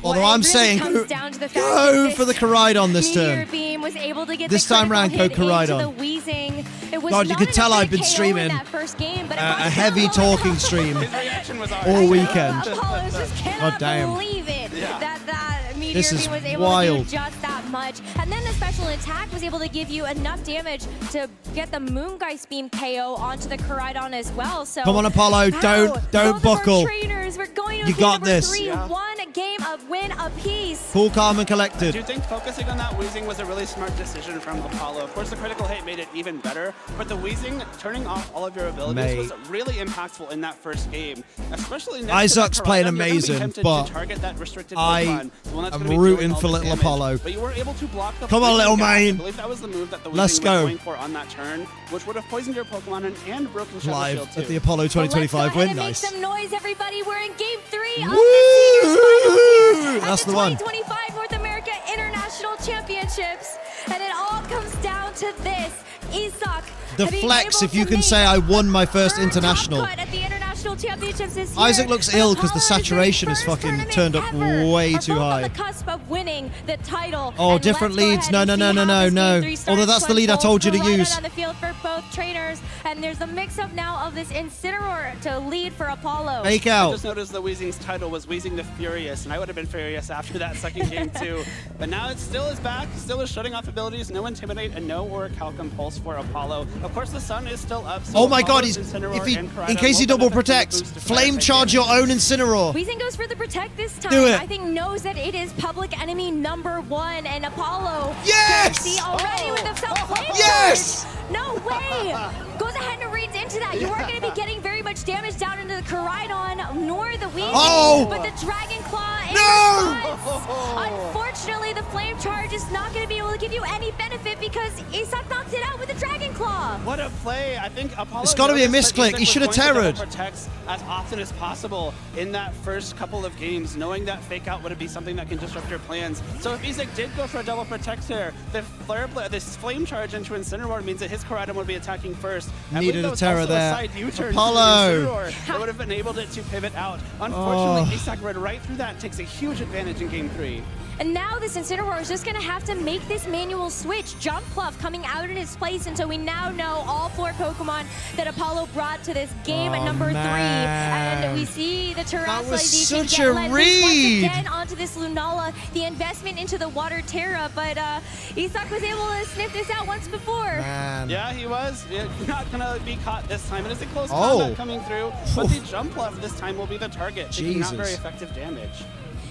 S1: Although
S2: Well, it
S1: I'm
S2: really
S1: saying
S2: comes down to the fact that
S1: go
S2: this
S1: for the Koraidon this
S2: Meteor
S1: turn.
S2: Beam was able to get
S1: This
S2: the
S1: time round, go
S2: critical hit into
S1: Koraidon.
S2: the Weezing. It was
S1: God, you
S2: not
S1: could tell
S2: enough
S1: I've
S2: to
S1: been
S2: KO in
S1: streaming
S2: that first game, but
S1: a heavy talking stream
S14: His reaction was
S1: all weekend.
S2: Apollo just cannot
S1: God damn.
S2: believe it that Meteor
S1: This is
S2: Beam was able
S1: wild.
S2: to do just that much. And then the special attack was able to give you enough damage to get the Moongeist Beam KO onto the Koraidon as well. So
S1: Come on, Apollo,
S2: how
S1: don't
S2: both of our
S1: buckle.
S2: trainers, we're going to
S1: You
S2: game
S1: got
S2: number
S1: this.
S2: 3,
S1: Yeah.
S2: one game, a win apiece.
S1: Cool, calm, and
S14: I
S1: collected.
S14: do think focusing on that wheezing was a really smart decision from Apollo. Of course, the critical hit made it even better, but the wheezing, turning off all of your abilities, was really impactful in that first game. Especially next
S1: Isaac's
S14: to that
S1: playing
S14: Karate, you're gonna be
S1: amazing,
S14: tempted
S1: but
S14: to target that restricted
S1: I
S14: Pokemon, the one that's
S1: am
S14: gonna be
S1: rooting
S14: doing all
S1: for
S14: the
S1: little
S14: damage.
S1: Apollo.
S14: But you were able to block the
S1: Come on,
S14: poison
S1: little
S14: gas.
S1: man.
S14: I believe that was the move that the
S1: Let's
S14: wheezing
S1: go.
S14: was going for on that turn, which would have poisoned your Pokemon and broken Shadow
S1: Live
S14: Shield too.
S1: at the Apollo 2025 win. Nice.
S2: Make some noise, everybody. We're in game 3 of
S1: Woo!
S2: the Seniors Finals
S1: That's
S2: at
S1: the
S2: the
S1: one.
S2: 2025 North America International Championships. And it all comes down to this. Isak.
S1: The
S2: being
S1: flex,
S2: able
S1: if you
S2: to
S1: can
S2: make
S1: say I won my first
S2: third
S1: international.
S2: top cut at the International Championships this year.
S1: Isaac looks ill because the saturation is fucking turned up way too
S2: On
S1: high.
S2: the cusp of winning the title.
S1: Oh,
S2: And
S1: different
S2: let's go
S1: leads.
S2: ahead
S1: No,
S2: and
S1: no,
S2: see
S1: no, no,
S2: how
S1: no,
S2: this
S1: no.
S2: game 3 starts
S1: Although that's the lead I told you to
S2: unfolds.
S1: use.
S2: On the field for both trainers, and there's a mix-up now of this Incineroar to lead for Apollo.
S1: Fake
S14: I
S1: out.
S14: just noticed the Weezing's title was Weezing the Furious, and I would have been furious after that second game too. But now it still is back, still is shutting off abilities, no Intimidate and no Orichalcum Pulse for Apollo. Of course, the sun is still up. So
S1: Oh my God!
S14: Apollo's
S1: He's
S14: Incineroar
S1: if he
S14: and Karada
S1: in case he
S14: will
S1: double
S14: benefit from the
S1: protects,
S14: boost to
S1: flame
S14: fire
S1: charge your own Incineroar.
S2: Weezing goes for the protect this time.
S1: Do it.
S2: I think knows that it is public enemy #1, and Apollo.
S1: Yes!
S2: can see already with himself flame
S1: Yes!
S2: charge. No way! Goes ahead and reads into that. You weren't going to be getting very much damage down into the Koraidon nor the Weezing.
S1: Oh!
S2: But the Dragon Claw in
S1: No!
S2: response. Unfortunately, the flame charge is not going to be able to give you any benefit because Isak knocked it out with the Dragon Claw.
S14: What a play! I think Apollo.
S1: It's gotta be a
S14: noticed that
S1: misclick.
S14: Isak
S1: He should have
S14: was going to
S1: terrored.
S14: double protects as often as possible in that first couple of games, knowing that fake out would be something that can disrupt your plans. So if Isak did go for a double protect here, the this flame charge into Incineroar means that his Koraidon would be attacking first. I
S1: Needed
S14: believe that
S1: a
S14: was
S1: terror
S14: also
S1: there.
S14: a side U-turn
S1: Apollo.
S14: to the Incineroar that would have enabled it to pivot out. Unfortunately,
S1: Oh.
S14: Isak read right through that, takes a huge advantage in game 3.
S2: And now this Incineroar is just going to have to make this manual switch. Jump Pluff coming out in its place until we now know all 4 Pokemon that Apollo brought to this game at #3. And we see the Terraslization
S1: such
S2: get
S1: a
S2: led
S1: read.
S2: once again onto this Lunala. The investment into the Water Terra, but Isak was able to sniff this out once before.
S1: Man.
S14: Yeah, he was. Not going to be caught this time. It is a close
S1: Oh.
S14: combat coming through, but the Jump Left this time will be the target, taking not
S1: Jesus.
S14: very effective damage.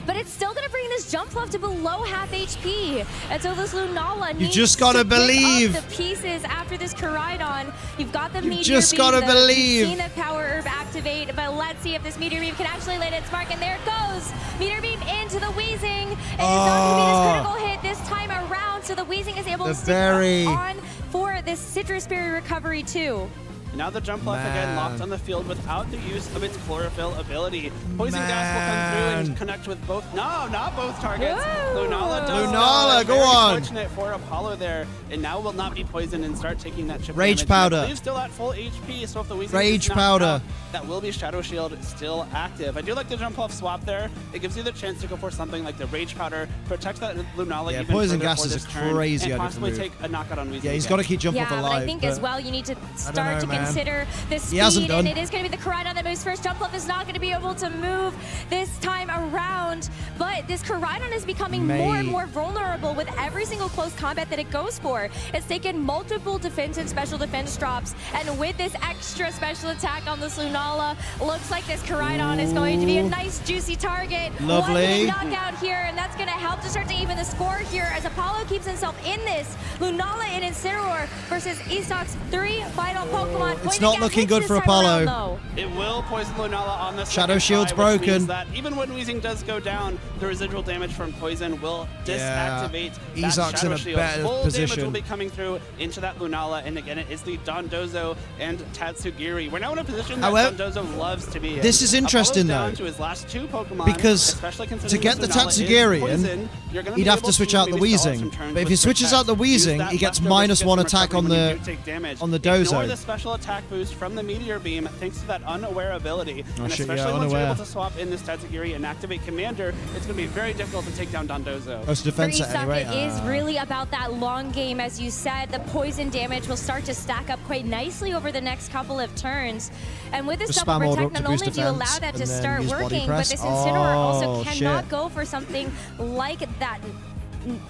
S2: But it's still going to bring this Jump Fluff to below half HP. And so this Lunala needs
S1: just gotta
S2: to pick
S1: believe.
S2: up the pieces after this Koraidon. You've got the
S1: You
S2: Meteor
S1: just
S2: Beam.
S1: gotta
S2: We've
S1: believe.
S2: seen the Power Herb activate, but let's see if this Meteor Beam can actually land its mark. And there it goes. Meteor Beam into the Weezing. And it's not going to be this critical hit this time around, so the Weezing is able
S1: The
S2: to stick
S1: berry.
S2: on for this Citrus Berry recovery too.
S14: Now the Jump Left again locked on the field without the use of its Chlorophyll ability. Poison Gas will come through and connect with both. No, not both targets. Lunala does.
S1: Lunala, go
S14: Very
S1: on.
S14: Fortunate for Apollo there, and now will not be poisoned and start taking that chip
S1: Rage
S14: damage.
S1: Powder.
S14: I believe still at full HP, so if the Weezing
S1: Rage
S14: is knocked
S1: Powder.
S14: out, that will be Shadow Shield still active. I do like the Jump Off swap there. It gives you the chance to go for something like the Rage Powder, protect that Lunala
S1: Yeah,
S14: even
S1: Poison
S14: further
S1: Gas
S14: for
S1: is
S14: this
S1: a
S14: turn,
S1: crazy
S14: and
S1: idea to
S14: possibly
S1: move.
S14: take a knockout on Weezing.
S1: Yeah, he's
S14: again.
S1: got to keep Jump Off
S2: Yeah,
S1: alive.
S2: but I think as well you need to start to
S1: man.
S2: consider the
S1: He
S2: speed,
S1: hasn't done.
S2: and it is going to be the Koraidon that moves first. Jump Fluff is not going to be able to move this time around, but this Koraidon is becoming more and more vulnerable with every single close combat that it goes for. It's taken multiple defense and special defense drops, and with this extra special attack on this Lunala, looks like this Koraidon is going to be a nice juicy target.
S1: Lovely.
S2: One knockout here, and that's going to help to start to even the score here as Apollo keeps himself in this. Lunala and Incineroar versus Isak's 3 final Pokemon.
S1: It's
S2: Poison
S1: not
S2: Gas
S1: looking
S2: hits
S1: good
S2: this
S1: for
S2: time
S1: Apollo.
S2: around, though.
S14: It will poison Lunala on the
S1: Shadow
S14: second
S1: Shield's
S14: try, which means
S1: broken.
S14: that even when Weezing does go down, the residual damage from poison will disactivate that
S1: Isak's
S14: Shadow
S1: in a
S14: Shield.
S1: better
S14: Full damage
S1: position.
S14: will be coming through into that Lunala, and again, it is the Dondozo and Tatsugiri. We're now in a position that
S1: However,
S14: Dondozo loves to be in.
S1: this is interesting,
S14: Apollo's down
S1: though,
S14: to his last 2 Pokemon,
S1: because
S14: especially
S1: to
S14: considering
S1: get the
S14: this Lunala is
S1: Tatsugiri
S14: poison,
S1: in,
S14: you're gonna
S1: he'd
S14: be
S1: have
S14: able
S1: to switch out the
S14: maybe stall out
S1: Weezing.
S14: some turns
S1: But if
S14: with
S1: he switches out the
S14: Protect. Use
S1: Weezing,
S14: that
S1: he gets
S14: leftover
S1: -1
S14: skill
S1: attack
S14: recovery
S1: on
S14: when you
S1: the
S14: do take damage.
S1: on the
S14: Ignore
S1: Dozo.
S14: the special attack boost from the Meteor Beam thanks to that unaware ability.
S1: Oh,
S14: and
S1: shit,
S14: especially
S1: yeah,
S14: once you're
S1: unaware.
S14: able to swap in this Tatsugiri and activate Commander, it's going to be very difficult to take down Dondozo.
S1: That's defense
S2: For
S1: set
S2: Isak,
S1: anyway.
S2: it is really about that long game. As you said, the poison damage will start to stack up quite nicely over the next couple of turns. And with this
S1: Just
S2: double
S1: spam order
S2: protect,
S1: up to
S2: not only
S1: boost
S2: do you allow
S1: defense,
S2: that to
S1: and then
S2: start
S1: use body
S2: working, but
S1: press.
S2: this Incineroar also
S1: Oh,
S2: cannot
S1: shit.
S2: go for something like that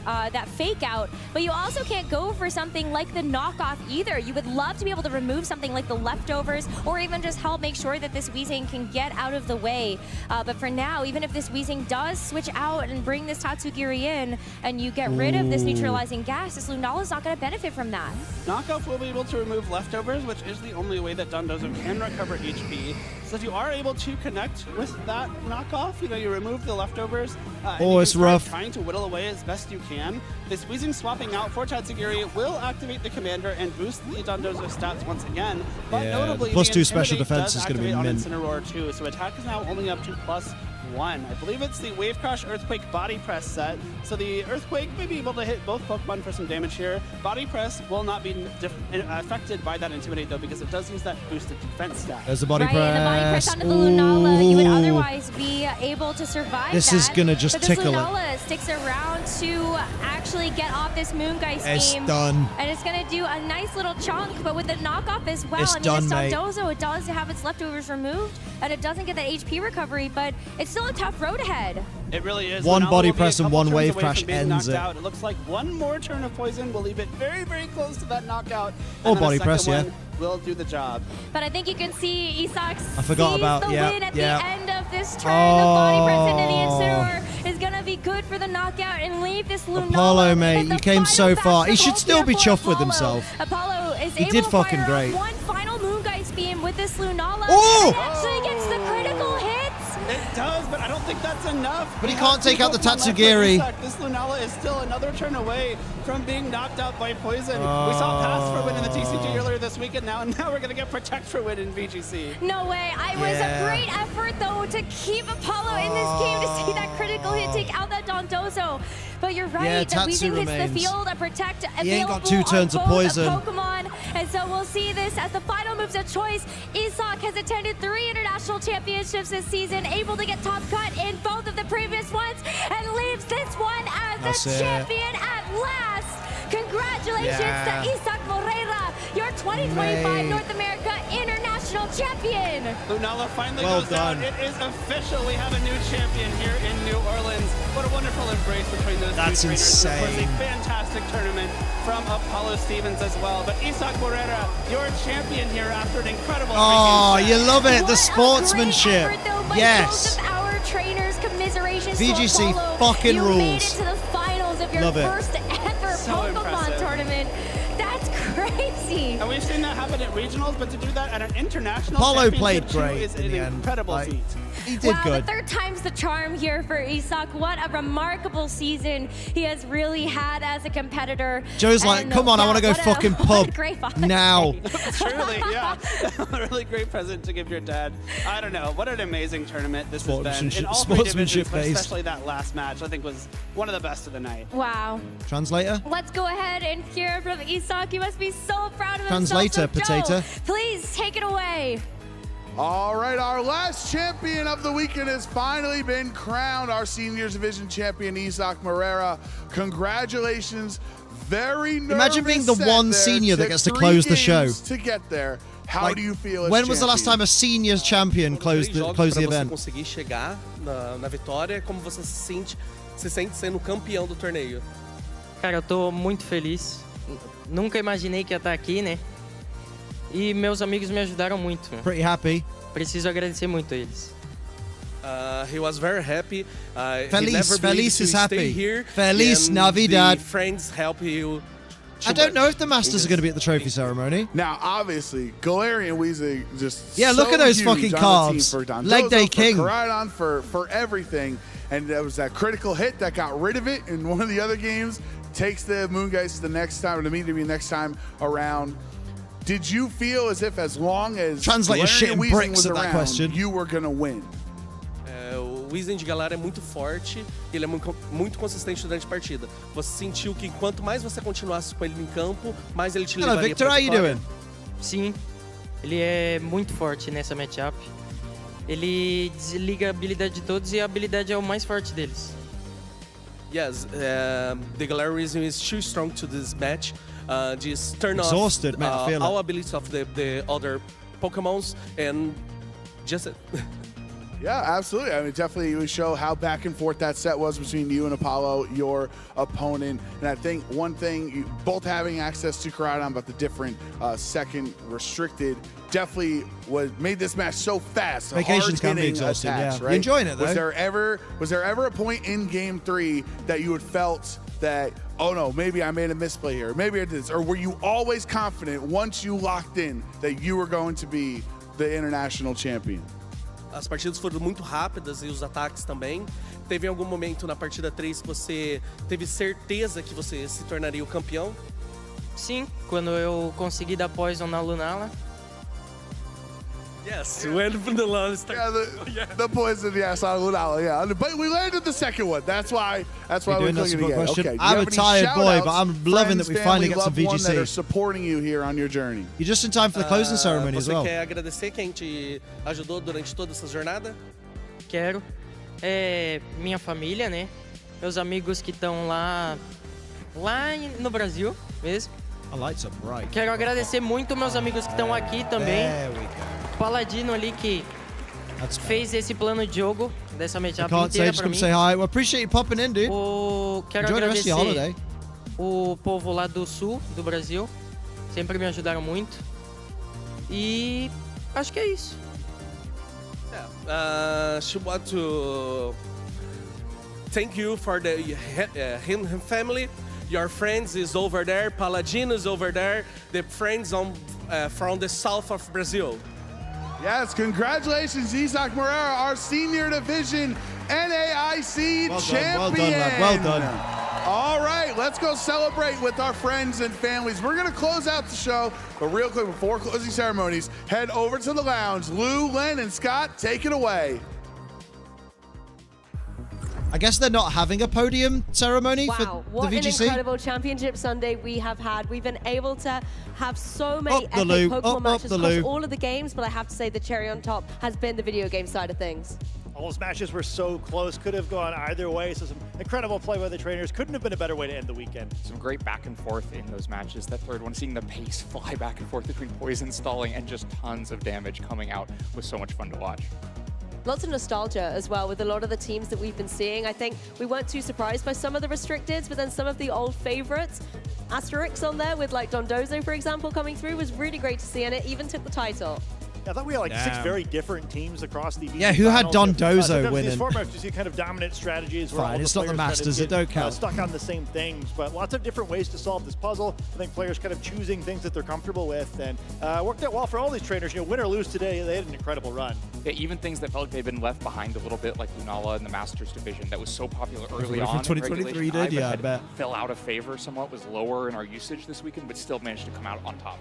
S2: that fake out, but you also can't go for something like the knockoff either. You would love to be able to remove something like the leftovers, or even just help make sure that this Weezing can get out of the way. But for now, even if this Weezing does switch out and bring this Tatsugiri in, and you get rid of this neutralizing gas, this Lunala's not going to benefit from that.
S14: Knockoff will be able to remove leftovers, which is the only way that Dondozo can recover HP. So if you are able to connect with that knockoff, you know, you remove the leftovers.
S1: Oh, it's rough.
S14: Trying to whittle away as best you can. This Weezing swapping out for Tatsugiri will activate the commander and boost the Dondozo stats once again. But
S1: Yeah,
S14: notably,
S1: the +2
S14: the
S1: special
S14: Intimidate
S1: defense
S14: does
S1: is gonna be
S14: activate on
S1: mint.
S14: Incineroar too, so attack is now only up to +1. I believe it's the Wave Crash Earthquake Body Press set. So the Earthquake may be able to hit both Pokemon for some damage here. Body Press will not be affected by that Intimidate though, because it does use that boosted defense stat.
S1: There's the body
S2: right,
S1: press.
S2: And the body press onto the Lunala that you would otherwise be able to survive.
S1: This is gonna just
S2: but this
S1: tickle it.
S2: Lunala sticks around to actually get off this Moongeist
S1: It's
S2: game.
S1: done.
S2: And it's gonna do a nice little chunk, but with the knockoff as well.
S1: It's
S2: I mean,
S1: done,
S2: this
S1: mate.
S2: Dondozo, it does have its leftovers removed, and it doesn't get that HP recovery, but it's still a tough road ahead.
S14: It really is.
S1: One
S14: Lunala
S1: body
S14: will be a
S1: press and
S14: couple
S1: one
S14: turns
S1: wave
S14: away
S1: crash
S14: from being
S1: ends
S14: knocked
S1: it.
S14: out. It looks like one more turn of poison will leave it very, very close to that knockout.
S1: Or
S14: And then a
S1: body
S14: second
S1: press, yeah.
S14: one will do the job.
S2: But I think you can see Isak
S1: I forgot
S2: sees
S1: about-
S2: the
S1: yeah,
S2: win at
S1: yeah.
S2: the end of this turn. The body press into the
S1: Oh.
S2: Incineroar is going to be good for the knockout and leave this Lunala.
S1: Apollo, mate,
S2: in the
S1: you came so
S2: final
S1: far. He
S2: basketball
S1: should still be
S2: here for
S1: chuffed with
S2: Apollo.
S1: himself.
S2: Apollo is
S1: He
S2: able
S1: did
S2: to
S1: fucking
S2: fire
S1: great.
S2: one final Moongeist beam with this Lunala.
S1: Oh!
S2: And actually gets the critical hits.
S14: It does, but I don't think that's enough.
S1: But he
S14: We
S1: can't
S14: have
S1: take
S14: two
S1: out the
S14: Pokemon left for
S1: Tatsugiri.
S14: Isak. This Lunala is still another turn away from being knocked out by poison. We saw Pass for win in the TCG earlier this week, and now we're going to get Protect for win in VGC.
S2: No way. It was
S1: Yeah.
S2: a great effort, though, to keep Apollo in this game, to see that critical hit take out that Dondozo. But you're right,
S1: Yeah,
S2: the
S1: Tatsu
S2: Weezing hits
S1: remains.
S2: the field, a Protect
S1: He ain't got
S2: available
S1: 2 turns
S2: on
S1: of
S2: both
S1: poison.
S2: Pokemon. And so we'll see this as the final moves of choice. Isak has attended 3 international championships this season, able to get top cut in both of the previous ones, and leaves this one as
S1: That's
S2: the
S1: it.
S2: champion at last. Congratulations
S1: Yeah.
S2: to Isak Moreira, your 2025
S1: Mate.
S2: North America International Champion.
S14: Lunala finally
S1: Well
S14: goes
S1: done.
S14: down. It is official. We have a new champion here in New Orleans. What a wonderful embrace between those
S1: That's
S14: two trainers. This was a
S1: insane.
S14: fantastic tournament from Apollo Stevens as well. But Isak Moreira, your champion here after an incredible
S1: Oh,
S14: freaking
S1: you
S14: set.
S1: love it. The
S2: What a
S1: sportsmanship.
S2: great effort, though, by
S1: Yes.
S2: both of our trainers. Commiserations
S1: VGC
S2: to Apollo.
S1: fucking
S2: you made it
S1: rules.
S2: to the finals of your
S1: Love it.
S2: first ever
S14: So
S2: Pokemon
S14: impressive.
S2: tournament. That's crazy.
S14: And we've seen that happen at regionals, but to do that at an international
S1: Apollo
S14: championship
S1: played
S14: too
S1: great
S14: is
S1: in
S14: an
S1: the end.
S14: incredible
S1: Like,
S14: feat.
S1: He did
S2: Wow,
S1: good.
S2: the third time's the charm here for Isak. What a remarkable season he has really had as a competitor.
S1: Joe's like,
S2: And,
S1: come on, I want to go
S2: what a-
S1: fucking
S2: what a
S1: pub
S2: great Father's
S1: now.
S2: Day.
S14: Truly, yeah. A really great present to give your dad. I don't know. What an amazing tournament this has been. In all three
S1: Sportsmanship
S14: divisions, but
S1: based.
S14: especially that last match, I think was one of the best of the night.
S2: Wow.
S1: Translator?
S2: Let's go ahead and hear from Isak. He must be so proud of himself.
S1: Translator,
S2: So, Joe,
S1: potato.
S2: please take it away.
S16: All right, our last champion of the weekend has finally been crowned, our seniors division champion, Isak Moreira. Congratulations. Very nervous.
S1: Imagine being the
S16: set
S1: one
S16: there.
S1: senior that
S16: Took
S1: gets to
S16: 3
S1: close the show.
S16: games to get there. How
S1: Like,
S16: do you feel as
S1: When was the last
S16: champion?
S1: time a seniors champion closed the event?
S10: conseguir chegar na vitória, como você se sente sendo campeão do torneio?
S15: Cara, eu tô muito feliz. Nunca imaginei que ia estar aqui, né? E meus amigos me ajudaram muito.
S1: Pretty happy.
S15: Preciso agradecer muito a eles.
S10: He was very happy.
S1: Feliz,
S10: he never believed
S1: Feliz
S10: to
S1: is
S10: stay
S1: happy.
S10: here.
S1: Feliz
S10: and
S1: Navidad.
S10: The friends help you.
S1: I don't know if the Masters are going to be at the trophy ceremony.
S16: Now, obviously, Galarian Weezing just
S1: Yeah, look
S16: so
S1: at those
S16: huge
S1: fucking
S16: on the team
S1: calves.
S16: for Dondozo,
S1: Leg day
S16: for
S1: king.
S16: Koraidon, for everything. And there was that critical hit that got rid of it in one of the other games. Takes the Moongeist the next time, the next time around. Did you feel as if as long as
S1: Translator
S16: Galarian
S1: shitting
S16: Weezing
S1: bricks
S16: was
S1: at that
S16: around,
S1: question.
S16: you were going to win?
S10: O Weezing de Galar é muito forte, ele é muito consistente durante a partida. Você sentiu que quanto mais você continuasse com ele em campo, mais ele te
S1: Hello,
S10: levaria
S1: Victor,
S10: pra
S1: how you
S10: vitória.
S1: doing?
S15: Sim, ele é muito forte nessa matchup. Ele desliga a habilidade de todos e a habilidade é o mais forte deles.
S10: Yes, the Galarian is too strong to this match. Just turn
S1: Exhausted,
S10: off
S1: man, I feel
S10: all
S1: it.
S10: abilities of the other Pokemons and just
S16: Yeah, absolutely. I mean, definitely we show how back and forth that set was between you and Apollo, your opponent. And I think one thing, both having access to Koraidon, but the different second restricted, definitely made this match so fast.
S1: Vacations can be exhausting,
S16: attacks,
S1: yeah.
S16: right?
S1: You enjoying it, though?
S16: Was there ever a point in Game 3 that you had felt that, oh no, maybe I made a misplay here, maybe I did this, or were you always confident once you locked in that you were going to be the international champion?
S10: As partidas foram muito rápidas e os ataques também. Teve algum momento na partida 3 que você teve certeza que você se tornaria o campeão?
S15: Sim, quando eu consegui dar poison na Lunala.
S10: Yes, when the Lunala started.
S16: Yeah, the poison, yes, on Lunala, yeah. But we landed the second one. That's why we're clicking again. Okay.
S1: I'm a tired boy, but I'm loving that we finally get some VGC.
S16: That are supporting you here on your journey.
S1: You're just in time for the closing ceremony as well.
S10: Você quer agradecer quem te ajudou durante toda essa jornada?
S15: Quero. Minha família, né? Meus amigos que estão lá no Brasil mesmo.
S1: The lights are bright.
S15: Quero agradecer muito meus amigos que estão aqui também.
S1: There we go.
S15: Paladino ali que fez esse plano de jogo dessa matchup
S1: Can't say,
S15: inteira
S1: just
S15: pra
S1: come
S15: mim.
S1: say hi. Well, appreciate you popping in, dude.
S15: Quero
S1: Enjoy the rest of your
S15: agradecer
S1: holiday.
S15: o povo lá do sul do Brasil. Sempre me ajudaram muito. E acho que é isso.
S10: She want to thank you for the him family. Your friends is over there. Paladino is over there. The friends from the south of Brazil.
S16: Yes, congratulations, Isaac Moreira, our senior division NAIC champion.
S1: Well done, lad. Well done.
S16: All right, let's go celebrate with our friends and families. We're going to close out the show, but real quick, before closing ceremonies, head over to the lounge. Lou, Len, and Scott, take it away.
S1: I guess they're not having a podium ceremony for
S4: What
S1: the
S4: an
S1: VGC.
S4: incredible championship Sunday we have had. We've been able to have so many
S1: Up the
S4: epic
S1: loo,
S4: Pokemon
S1: up
S4: matches
S1: the
S4: across
S1: loo.
S4: all of the games, but I have to say the cherry on top has been the video game side of things.
S11: All those matches were so close, could have gone either way. So some incredible play by the trainers. Couldn't have been a better way to end the weekend.
S7: Some great back and forth in those matches. That third one, seeing the pace fly back and forth between poison stalling and just tons of damage coming out was so much fun to watch.
S4: Lots of nostalgia as well with a lot of the teams that we've been seeing. I think we weren't too surprised by some of the restricteds, but then some of the old favorites. Asterix on there with like Dondozo, for example, coming through was really great to see, and it even took the title.
S11: I thought we had like 6 very different teams across the VGC
S1: Yeah, who had
S11: finals.
S1: Dondozo winning?
S11: These formats, you see kind of dominant strategies. Where
S1: Fine,
S11: all
S1: it's
S11: the
S1: not the
S11: players kind of
S1: Masters, it
S11: get,
S1: don't count.
S11: Stuck on the same things, but lots of different ways to solve this puzzle. I think players kind of choosing things that they're comfortable with, and worked out well for all these trainers. You know, win or lose today, they had an incredible run.
S7: Yeah, even things that felt like they'd been left behind a little bit, like Lunala in the Masters division, that was so popular early on.
S1: From 2023 did, yeah, I bet.
S7: Fell out of favor somewhat, was lower in our usage this weekend, but still managed to come out on top.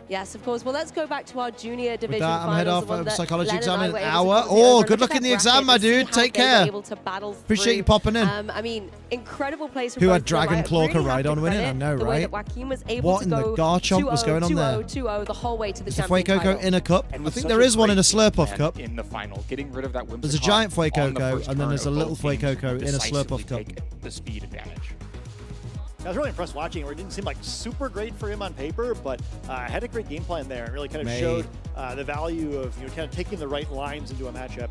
S4: Yes, of course. Well, let's go back to our junior division
S1: With that, I'm head
S4: finals.
S1: off
S4: the one that
S1: psychology
S4: Len
S1: exam
S4: and I
S1: in
S4: were
S1: an
S4: able to
S1: hour.
S4: put together.
S1: Oh,
S4: Look
S1: good
S4: at
S1: luck
S4: that
S1: in the
S4: bracket
S1: exam, my
S4: and see
S1: dude.
S4: how
S1: Take
S4: they were
S1: care.
S4: able to battle
S1: Appreciate you
S4: through.
S1: popping in.
S4: I mean, incredible plays from
S1: Who
S4: both
S1: had
S4: of them.
S1: Dragon
S4: I
S1: Claw
S4: really have to
S1: Koraidon winning? I
S4: credit
S1: know,
S4: the way that
S1: right?
S4: Joaquin was able
S1: What
S4: to
S1: in the
S4: go
S1: Garchomp was going on there?
S4: 2-0 the whole way to the
S1: Is the
S4: champion
S1: Fuecoco
S4: title.
S1: in a cup?
S7: And
S1: I
S7: with
S1: think
S7: such
S1: there is one in a
S7: great
S1: Slurpuff
S7: plan
S1: cup.
S7: in the final, getting rid of that
S1: There's a giant
S7: Whimsicott on the
S1: Fuecoco,
S7: first
S1: and then
S7: turn
S1: there's a
S7: of
S1: little
S7: both teams
S1: Fuecoco in a
S7: decisively
S1: Slurpuff cup.
S7: take the speed advantage.
S11: I was really impressed watching it, where it didn't seem like super great for him on paper, but had a great game plan there and really kind of showed the value of kind of taking the right lines into a matchup.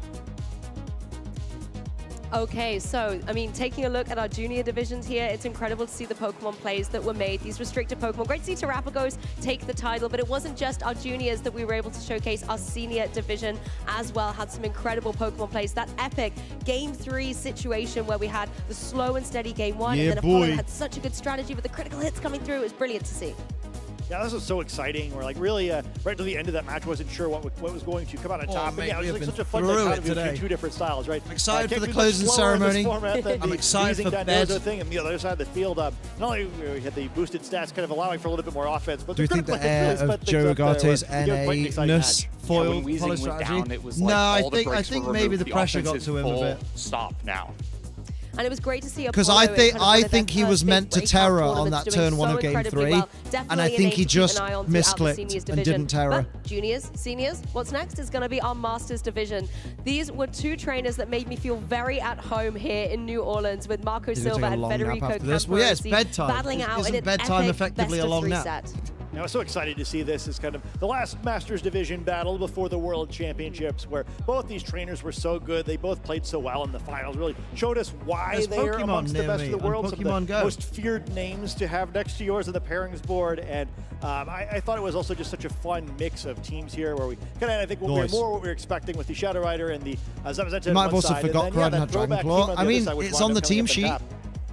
S4: Okay, so, I mean, taking a look at our junior divisions here, it's incredible to see the Pokemon plays that were made, these restricted Pokemon. Great to see Terrapagos take the title, but it wasn't just our juniors that we were able to showcase. Our senior division as well had some incredible Pokemon plays. That epic Game 3 situation where we had the slow and steady Game 1, and then Apollo had such a good strategy with the critical hits coming through. It was brilliant to see.
S11: Yeah, this was so exciting. We're like really right to the end of that match, wasn't sure what was going to come out on top. But yeah, it was like such a fun dichotomy between two different styles, right?
S1: I'm excited for the
S11: can't
S1: closing
S11: do slower in this
S1: ceremony.
S11: format than
S1: I'm
S11: the
S1: excited for
S11: Dondozo
S1: bed.
S11: thing, and the other side of the field. Not only we had the boosted stats, kind of allowing for a little bit more offense, but
S1: Do you think the air of Joe Agate's NA-ness foiled Apollo's strategy? No, I think maybe the pressure got to him a bit.
S7: Stop now.
S4: And it was great to see
S1: because
S4: Apollo
S1: I think he was meant to Terra on that turn 1 of Game 3, and I think he just misclicked and didn't Terra.
S4: But juniors, seniors, what's next is going to be our Masters division. These were two trainers that made me feel very at home here in New Orleans with Marco Silva and Federico Camporossi
S1: well, yeah, it's bedtime.
S4: battling out in an
S1: bedtime
S4: epic
S1: effectively a long
S4: best-of-3
S1: nap?
S4: set.
S11: I was so excited to see this as kind of the last Masters Division battle before the World Championships, where both these trainers were so good. They both played so well in the finals. Really showed us why they're amongst the best of the world. Some of the most feared names to have next to yours on the pairings board. And I thought it was also just such a fun mix of teams here, where we kind of, I think, more what we were expecting with the Shadow Rider and the Zamazenta.
S1: You might have also forgot Kraden had Dragon Claw. I mean, it's on the team sheet.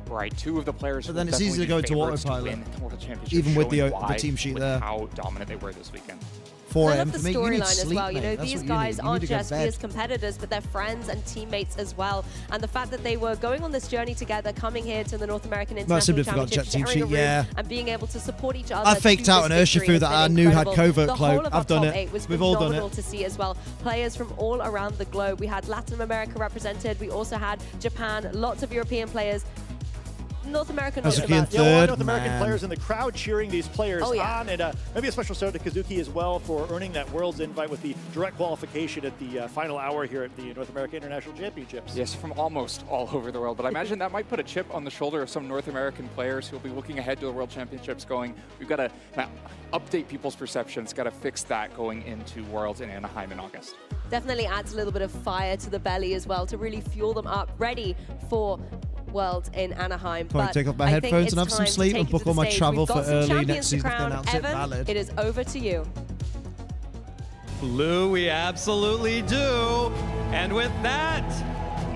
S7: Right, two of the players.
S1: But then it's easy to go to autopilot, even with the team sheet there.
S7: How dominant they were this weekend.
S1: 4
S4: I
S1: a.m.
S4: love the
S1: for me. You need
S4: storyline as
S1: sleep,
S4: well. You know,
S1: mate.
S4: these guys aren't just fierce competitors, but they're friends and teammates as well. And the fact that they were going on this journey together, coming here to the North American International Championship, sharing a room, and being able to support each other.
S1: I faked out an Urshifu that I knew had covert cloak. I've done it. We've all done it.
S4: To see as well. Players from all around the globe. We had Latin America represented. We also had Japan. Lots of European players. North American,
S11: North American players in the crowd cheering these players on, and maybe a special shout out to Kazuki as well for earning that Worlds invite with the direct qualification at the final hour here at the North American International Championships.
S7: Yes, from almost all over the world, but I imagine that might put a chip on the shoulder of some North American players who will be looking ahead to the World Championships going, we've got to update people's perceptions, got to fix that going into Worlds in Anaheim in August.
S4: Definitely adds a little bit of fire to the belly as well to really fuel them up, ready for Worlds in Anaheim.
S1: Probably take off my headphones and have some sleep and book all my travel for early next season if they announce it valid.
S4: It is over to you.
S3: Blue, we absolutely do. And with that,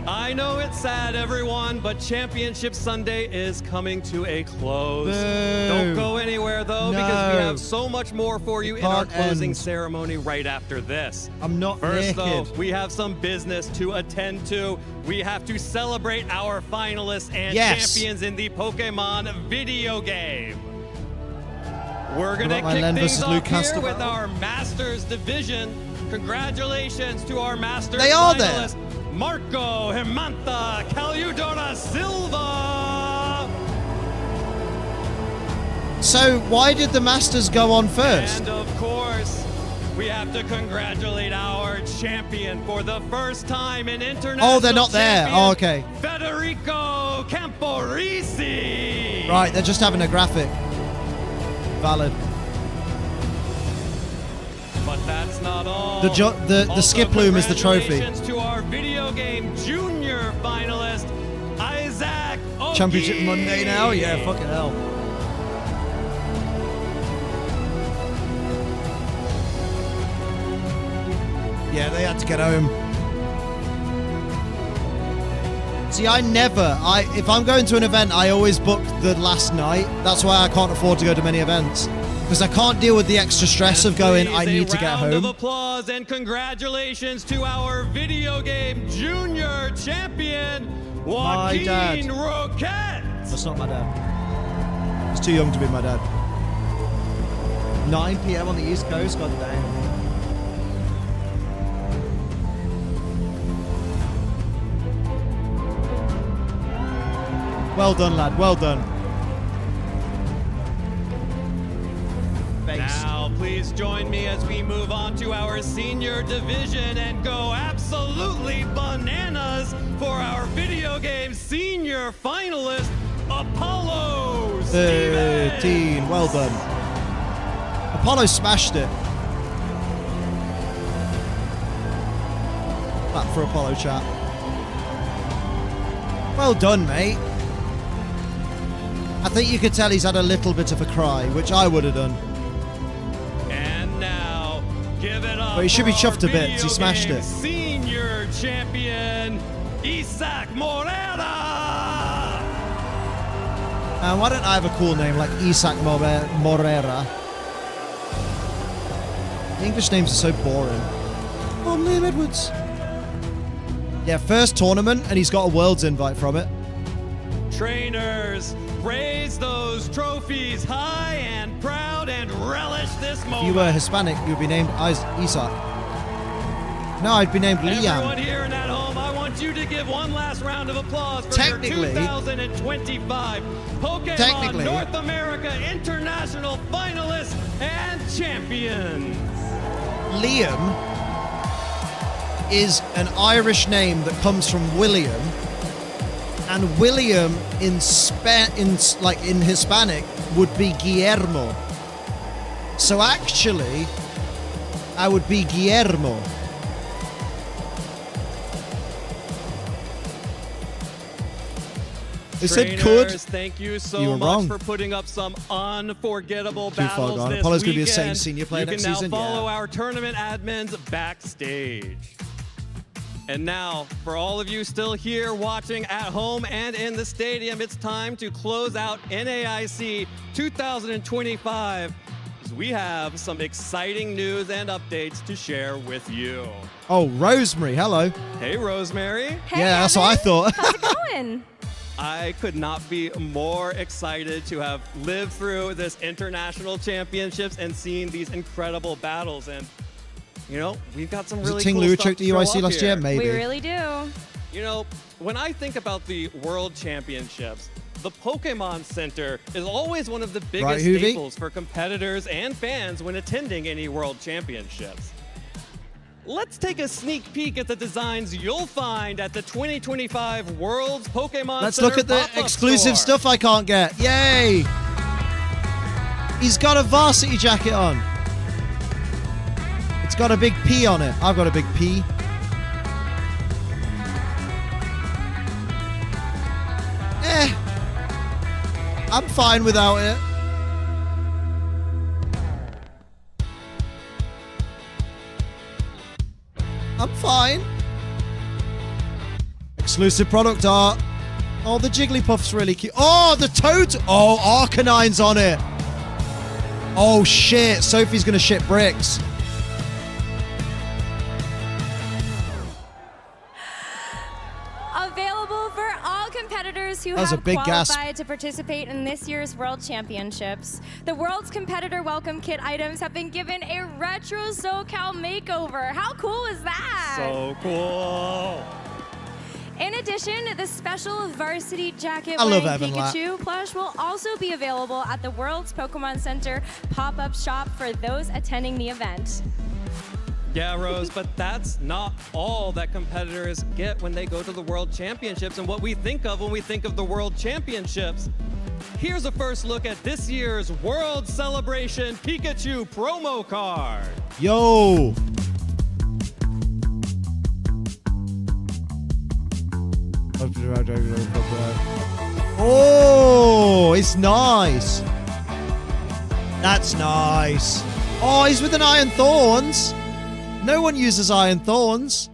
S3: I know it's sad, everyone, but Championship Sunday is coming to a close.
S1: Boo.
S3: Don't go anywhere, though, because we have so much more for you in our closing ceremony right after this.
S1: I'm not
S3: First,
S1: naked.
S3: though, we have some business to attend to. We have to celebrate our finalists and champions in the Pokemon video game. We're going to kick things off here with our Masters Division. Congratulations to our Masters finalists.
S1: There.
S3: Marco Hermanta Caludora Silva.
S1: So why did the Masters go on first?
S3: And of course, we have to congratulate our champion for the first time in international.
S1: Oh, they're not there. Oh, okay.
S3: Federico Camporisi.
S1: Right, they're just having a graphic. Valid.
S3: But that's not all.
S1: The skip plume is the trophy.
S3: Congratulations to our video game junior finalist, Isaac Oki.
S1: Championship Monday now? Yeah, fucking hell. Yeah, they had to get home. See, if I'm going to an event, I always book the last night. That's why I can't afford to go to many events. Because I can't deal with the extra stress of going, I need to get home.
S3: A round of applause and congratulations to our video game junior champion, Joaquin Roquette.
S1: That's not my dad. He's too young to be my dad. 9 p.m. on the East Coast, god damn. Well done, lad, well done.
S3: Now, please join me as we move on to our senior division and go absolutely bananas for our video game senior finalist, Apollo
S1: 13, well done. Apollo smashed it. Clap for Apollo, chat. Well done, mate. I think you could tell he's had a little bit of a cry, which I would have done.
S3: And now, give it up.
S1: But he should be chuffed a bit,
S3: video
S1: he smashed
S3: game
S1: it.
S3: Senior champion, Isaac Morera.
S1: Why don't I have a cool name like Isaac Morera? The English names are so boring. Oh, Liam Edwards. Yeah, first tournament, and he's got a Worlds invite from it.
S3: Trainers, raise those trophies high and proud and relish this moment.
S1: If you were Hispanic, you'd be named Isaac. No, I'd be named Liam.
S3: Everyone here and at home, I want you to give one last round of applause for your 2025 Pokemon North America International finalists and champions.
S1: Liam is an Irish name that comes from William, and William in Hispanic would be Guillermo. So actually, I would be Guillermo. It said could.
S3: Thank you
S1: You
S3: so
S1: were
S3: much
S1: wrong.
S3: for putting up some unforgettable
S1: Too far
S3: battles
S1: gone.
S3: this
S1: Apollo's gonna be a
S3: weekend.
S1: senior player next
S3: You can
S1: season,
S3: now follow
S1: yeah.
S3: our tournament admins backstage. And now, for all of you still here watching at home and in the stadium, it's time to close out NAIC 2025. As we have some exciting news and updates to share with you.
S1: Oh, Rosemary, hello.
S3: Hey, Rosemary.
S1: Yeah, that's what I thought.
S2: How's it going?
S3: I could not be more excited to have lived through this international championships and seen these incredible battles. And, you know, we've got some
S1: Was
S3: really
S1: it Ting
S3: cool
S1: Lu who
S3: stuff
S1: choked
S3: to
S1: the
S3: show
S1: UIC
S3: up
S1: last
S3: here.
S1: year? Maybe.
S2: We really do.
S3: You know, when I think about the World Championships, the Pokemon Center is always one of the biggest
S1: Right, Hoovie?
S3: staples for competitors and fans when attending any World Championships. Let's take a sneak peek at the designs you'll find at the 2025 World's Pokemon
S1: Let's
S3: Center
S1: look at the
S3: pop-up
S1: exclusive
S3: store.
S1: stuff I can't get. Yay! He's got a varsity jacket on. It's got a big P on it. I've got a big P. I'm fine without it. I'm fine. Exclusive product art. Oh, the Jigglypuff's really cute. Oh, the Toad. Oh, Arcanine's on it. Oh, shit. Sophie's going to shit bricks.
S2: Available for all competitors who
S1: That was a
S2: have
S1: big gasp.
S2: qualified to participate in this year's World Championships. The World's Competitor Welcome Kit items have been given a retro SoCal makeover. How cool is that?
S3: So cool.
S2: In addition, the special varsity jacket
S1: I love
S2: wearing
S1: Evan Latt.
S2: Pikachu plush will also be available at the World's Pokemon Center pop-up shop for those attending the event.
S3: Yeah, Rose, but that's not all that competitors get when they go to the World Championships and what we think of when we think of the World Championships. Here's a first look at this year's World Celebration Pikachu promo card.
S1: Yo. Oh, it's nice. That's nice. Oh, he's with an Iron Thorns. No one uses Iron Thorns.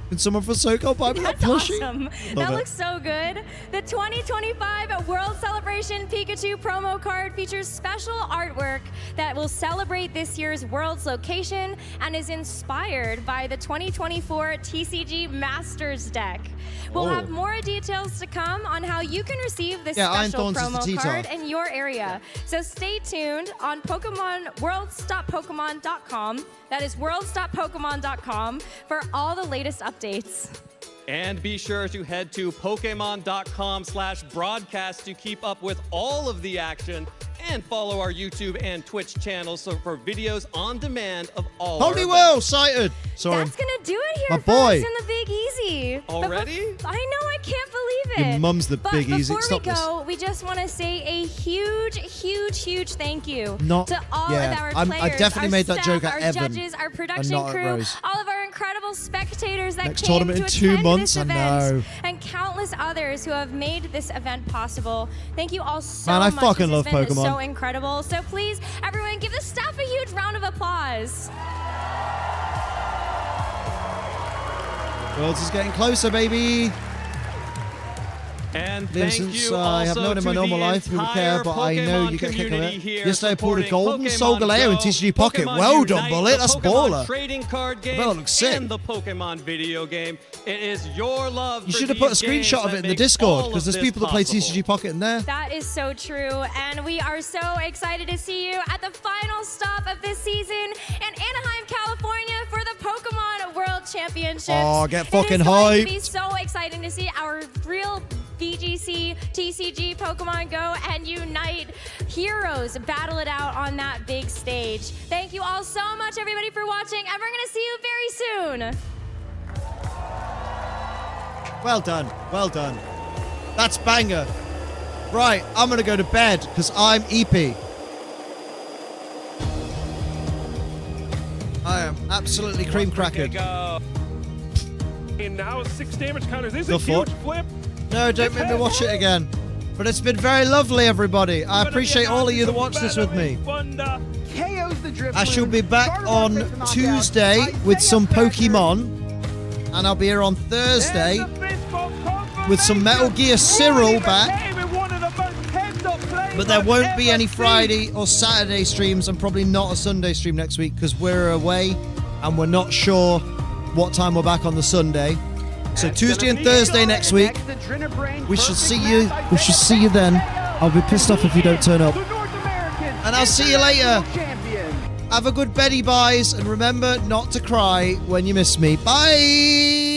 S1: Can someone from SoCal buy me that
S2: That's
S1: plushie?
S2: awesome.
S1: Love
S2: That
S1: it.
S2: looks so good. The 2025 World Celebration Pikachu promo card features special artwork that will celebrate this year's World's location and is inspired by the 2024 TCG Masters deck. We'll
S1: Oh.
S2: have more details to come on how you can receive this
S1: Yeah, Iron
S2: special
S1: Thorns is the
S2: promo
S1: T-top.
S2: card in your area. So stay tuned on worldstoppokemon.com. That is worldstoppokemon.com for all the latest updates.
S3: And be sure to head to Pokemon.com/broadcast to keep up with all of the action and follow our YouTube and Twitch channels for videos on demand of all
S1: Holy
S3: our
S1: well, sighted. Sorry.
S2: That's gonna do it here
S1: My
S2: for
S1: boy.
S2: us in the Big Easy. But
S3: Already?
S2: I know, I can't believe it.
S1: Your mum's the
S2: But
S1: Big Easy.
S2: before
S1: Stop
S2: we
S1: this.
S2: go, we just want to say a huge thank you
S1: Not-
S2: to all
S1: yeah,
S2: of our
S1: I
S2: players,
S1: definitely
S2: our
S1: made that
S2: staff,
S1: joke at
S2: our
S1: Evan
S2: judges, our
S1: and
S2: production
S1: not at
S2: crew,
S1: Rose.
S2: all of our incredible spectators that
S1: Next
S2: came
S1: tournament
S2: to
S1: in 2
S2: attend
S1: months,
S2: this
S1: I
S2: event,
S1: know.
S2: and countless others who have made this event possible. Thank you all so
S1: Man, I
S2: much.
S1: fucking
S2: This
S1: love
S2: has been
S1: Pokemon.
S2: so incredible. So please, everyone, give the staff a huge round of applause.
S1: Worlds is getting closer, baby.
S3: And thank
S1: Since
S3: you
S1: I have
S3: also
S1: known in my
S3: to
S1: normal
S3: the
S1: life who would
S3: entire
S1: care, but I know
S3: Pokemon
S1: you get a kick of
S3: community
S1: it.
S3: here
S1: Yesterday I pulled a
S3: supporting
S1: golden
S3: Pokemon
S1: Solgaleo in
S3: Go,
S1: TCG Pocket.
S3: Pokemon
S1: Well done,
S3: Unite,
S1: Bullet.
S3: the
S1: That's
S3: Pokemon
S1: baller.
S3: trading card game
S1: That looks sick.
S3: and the Pokemon video game. It is your love.
S1: You
S3: for
S1: should have put a
S3: these games
S1: screenshot of
S3: that
S1: it in the
S3: make
S1: Discord
S3: all
S1: because
S3: of
S1: there's
S3: this
S1: people that play
S3: possible.
S1: TCG Pocket in there.
S2: That is so true, and we are so excited to see you at the final stop of this season in Anaheim, California for the Pokemon World Championships.
S1: Oh, get fucking
S2: It is going to
S1: hyped.
S2: be so exciting to see our real VGC, TCG, Pokemon Go, and Unite heroes battle it out on that big stage. Thank you all so much, everybody, for watching, and we're going to see you very soon.
S1: Well done. Well done. That's banger. Right, I'm going to go to bed because I'm EP. Absolutely cream crackered.
S13: And now 6 damage counters. This is
S1: Go
S13: a
S1: for
S13: huge
S1: it.
S13: flip.
S1: No, don't make me watch it again. But it's been very lovely, everybody. I appreciate all of you that watched this with me. I shall be back on Tuesday with some Pokemon. And I'll be here on Thursday with some Metal Gear Cyril back. But there won't be any Friday or Saturday streams, and probably not a Sunday stream next week because we're away and we're not sure what time we're back on the Sunday. So Tuesday and Thursday next week, we shall see you. We shall see you then. I'll be pissed off if you don't turn up. And I'll see you later. Have a good Betty Buys, and remember not to cry when you miss me. Bye!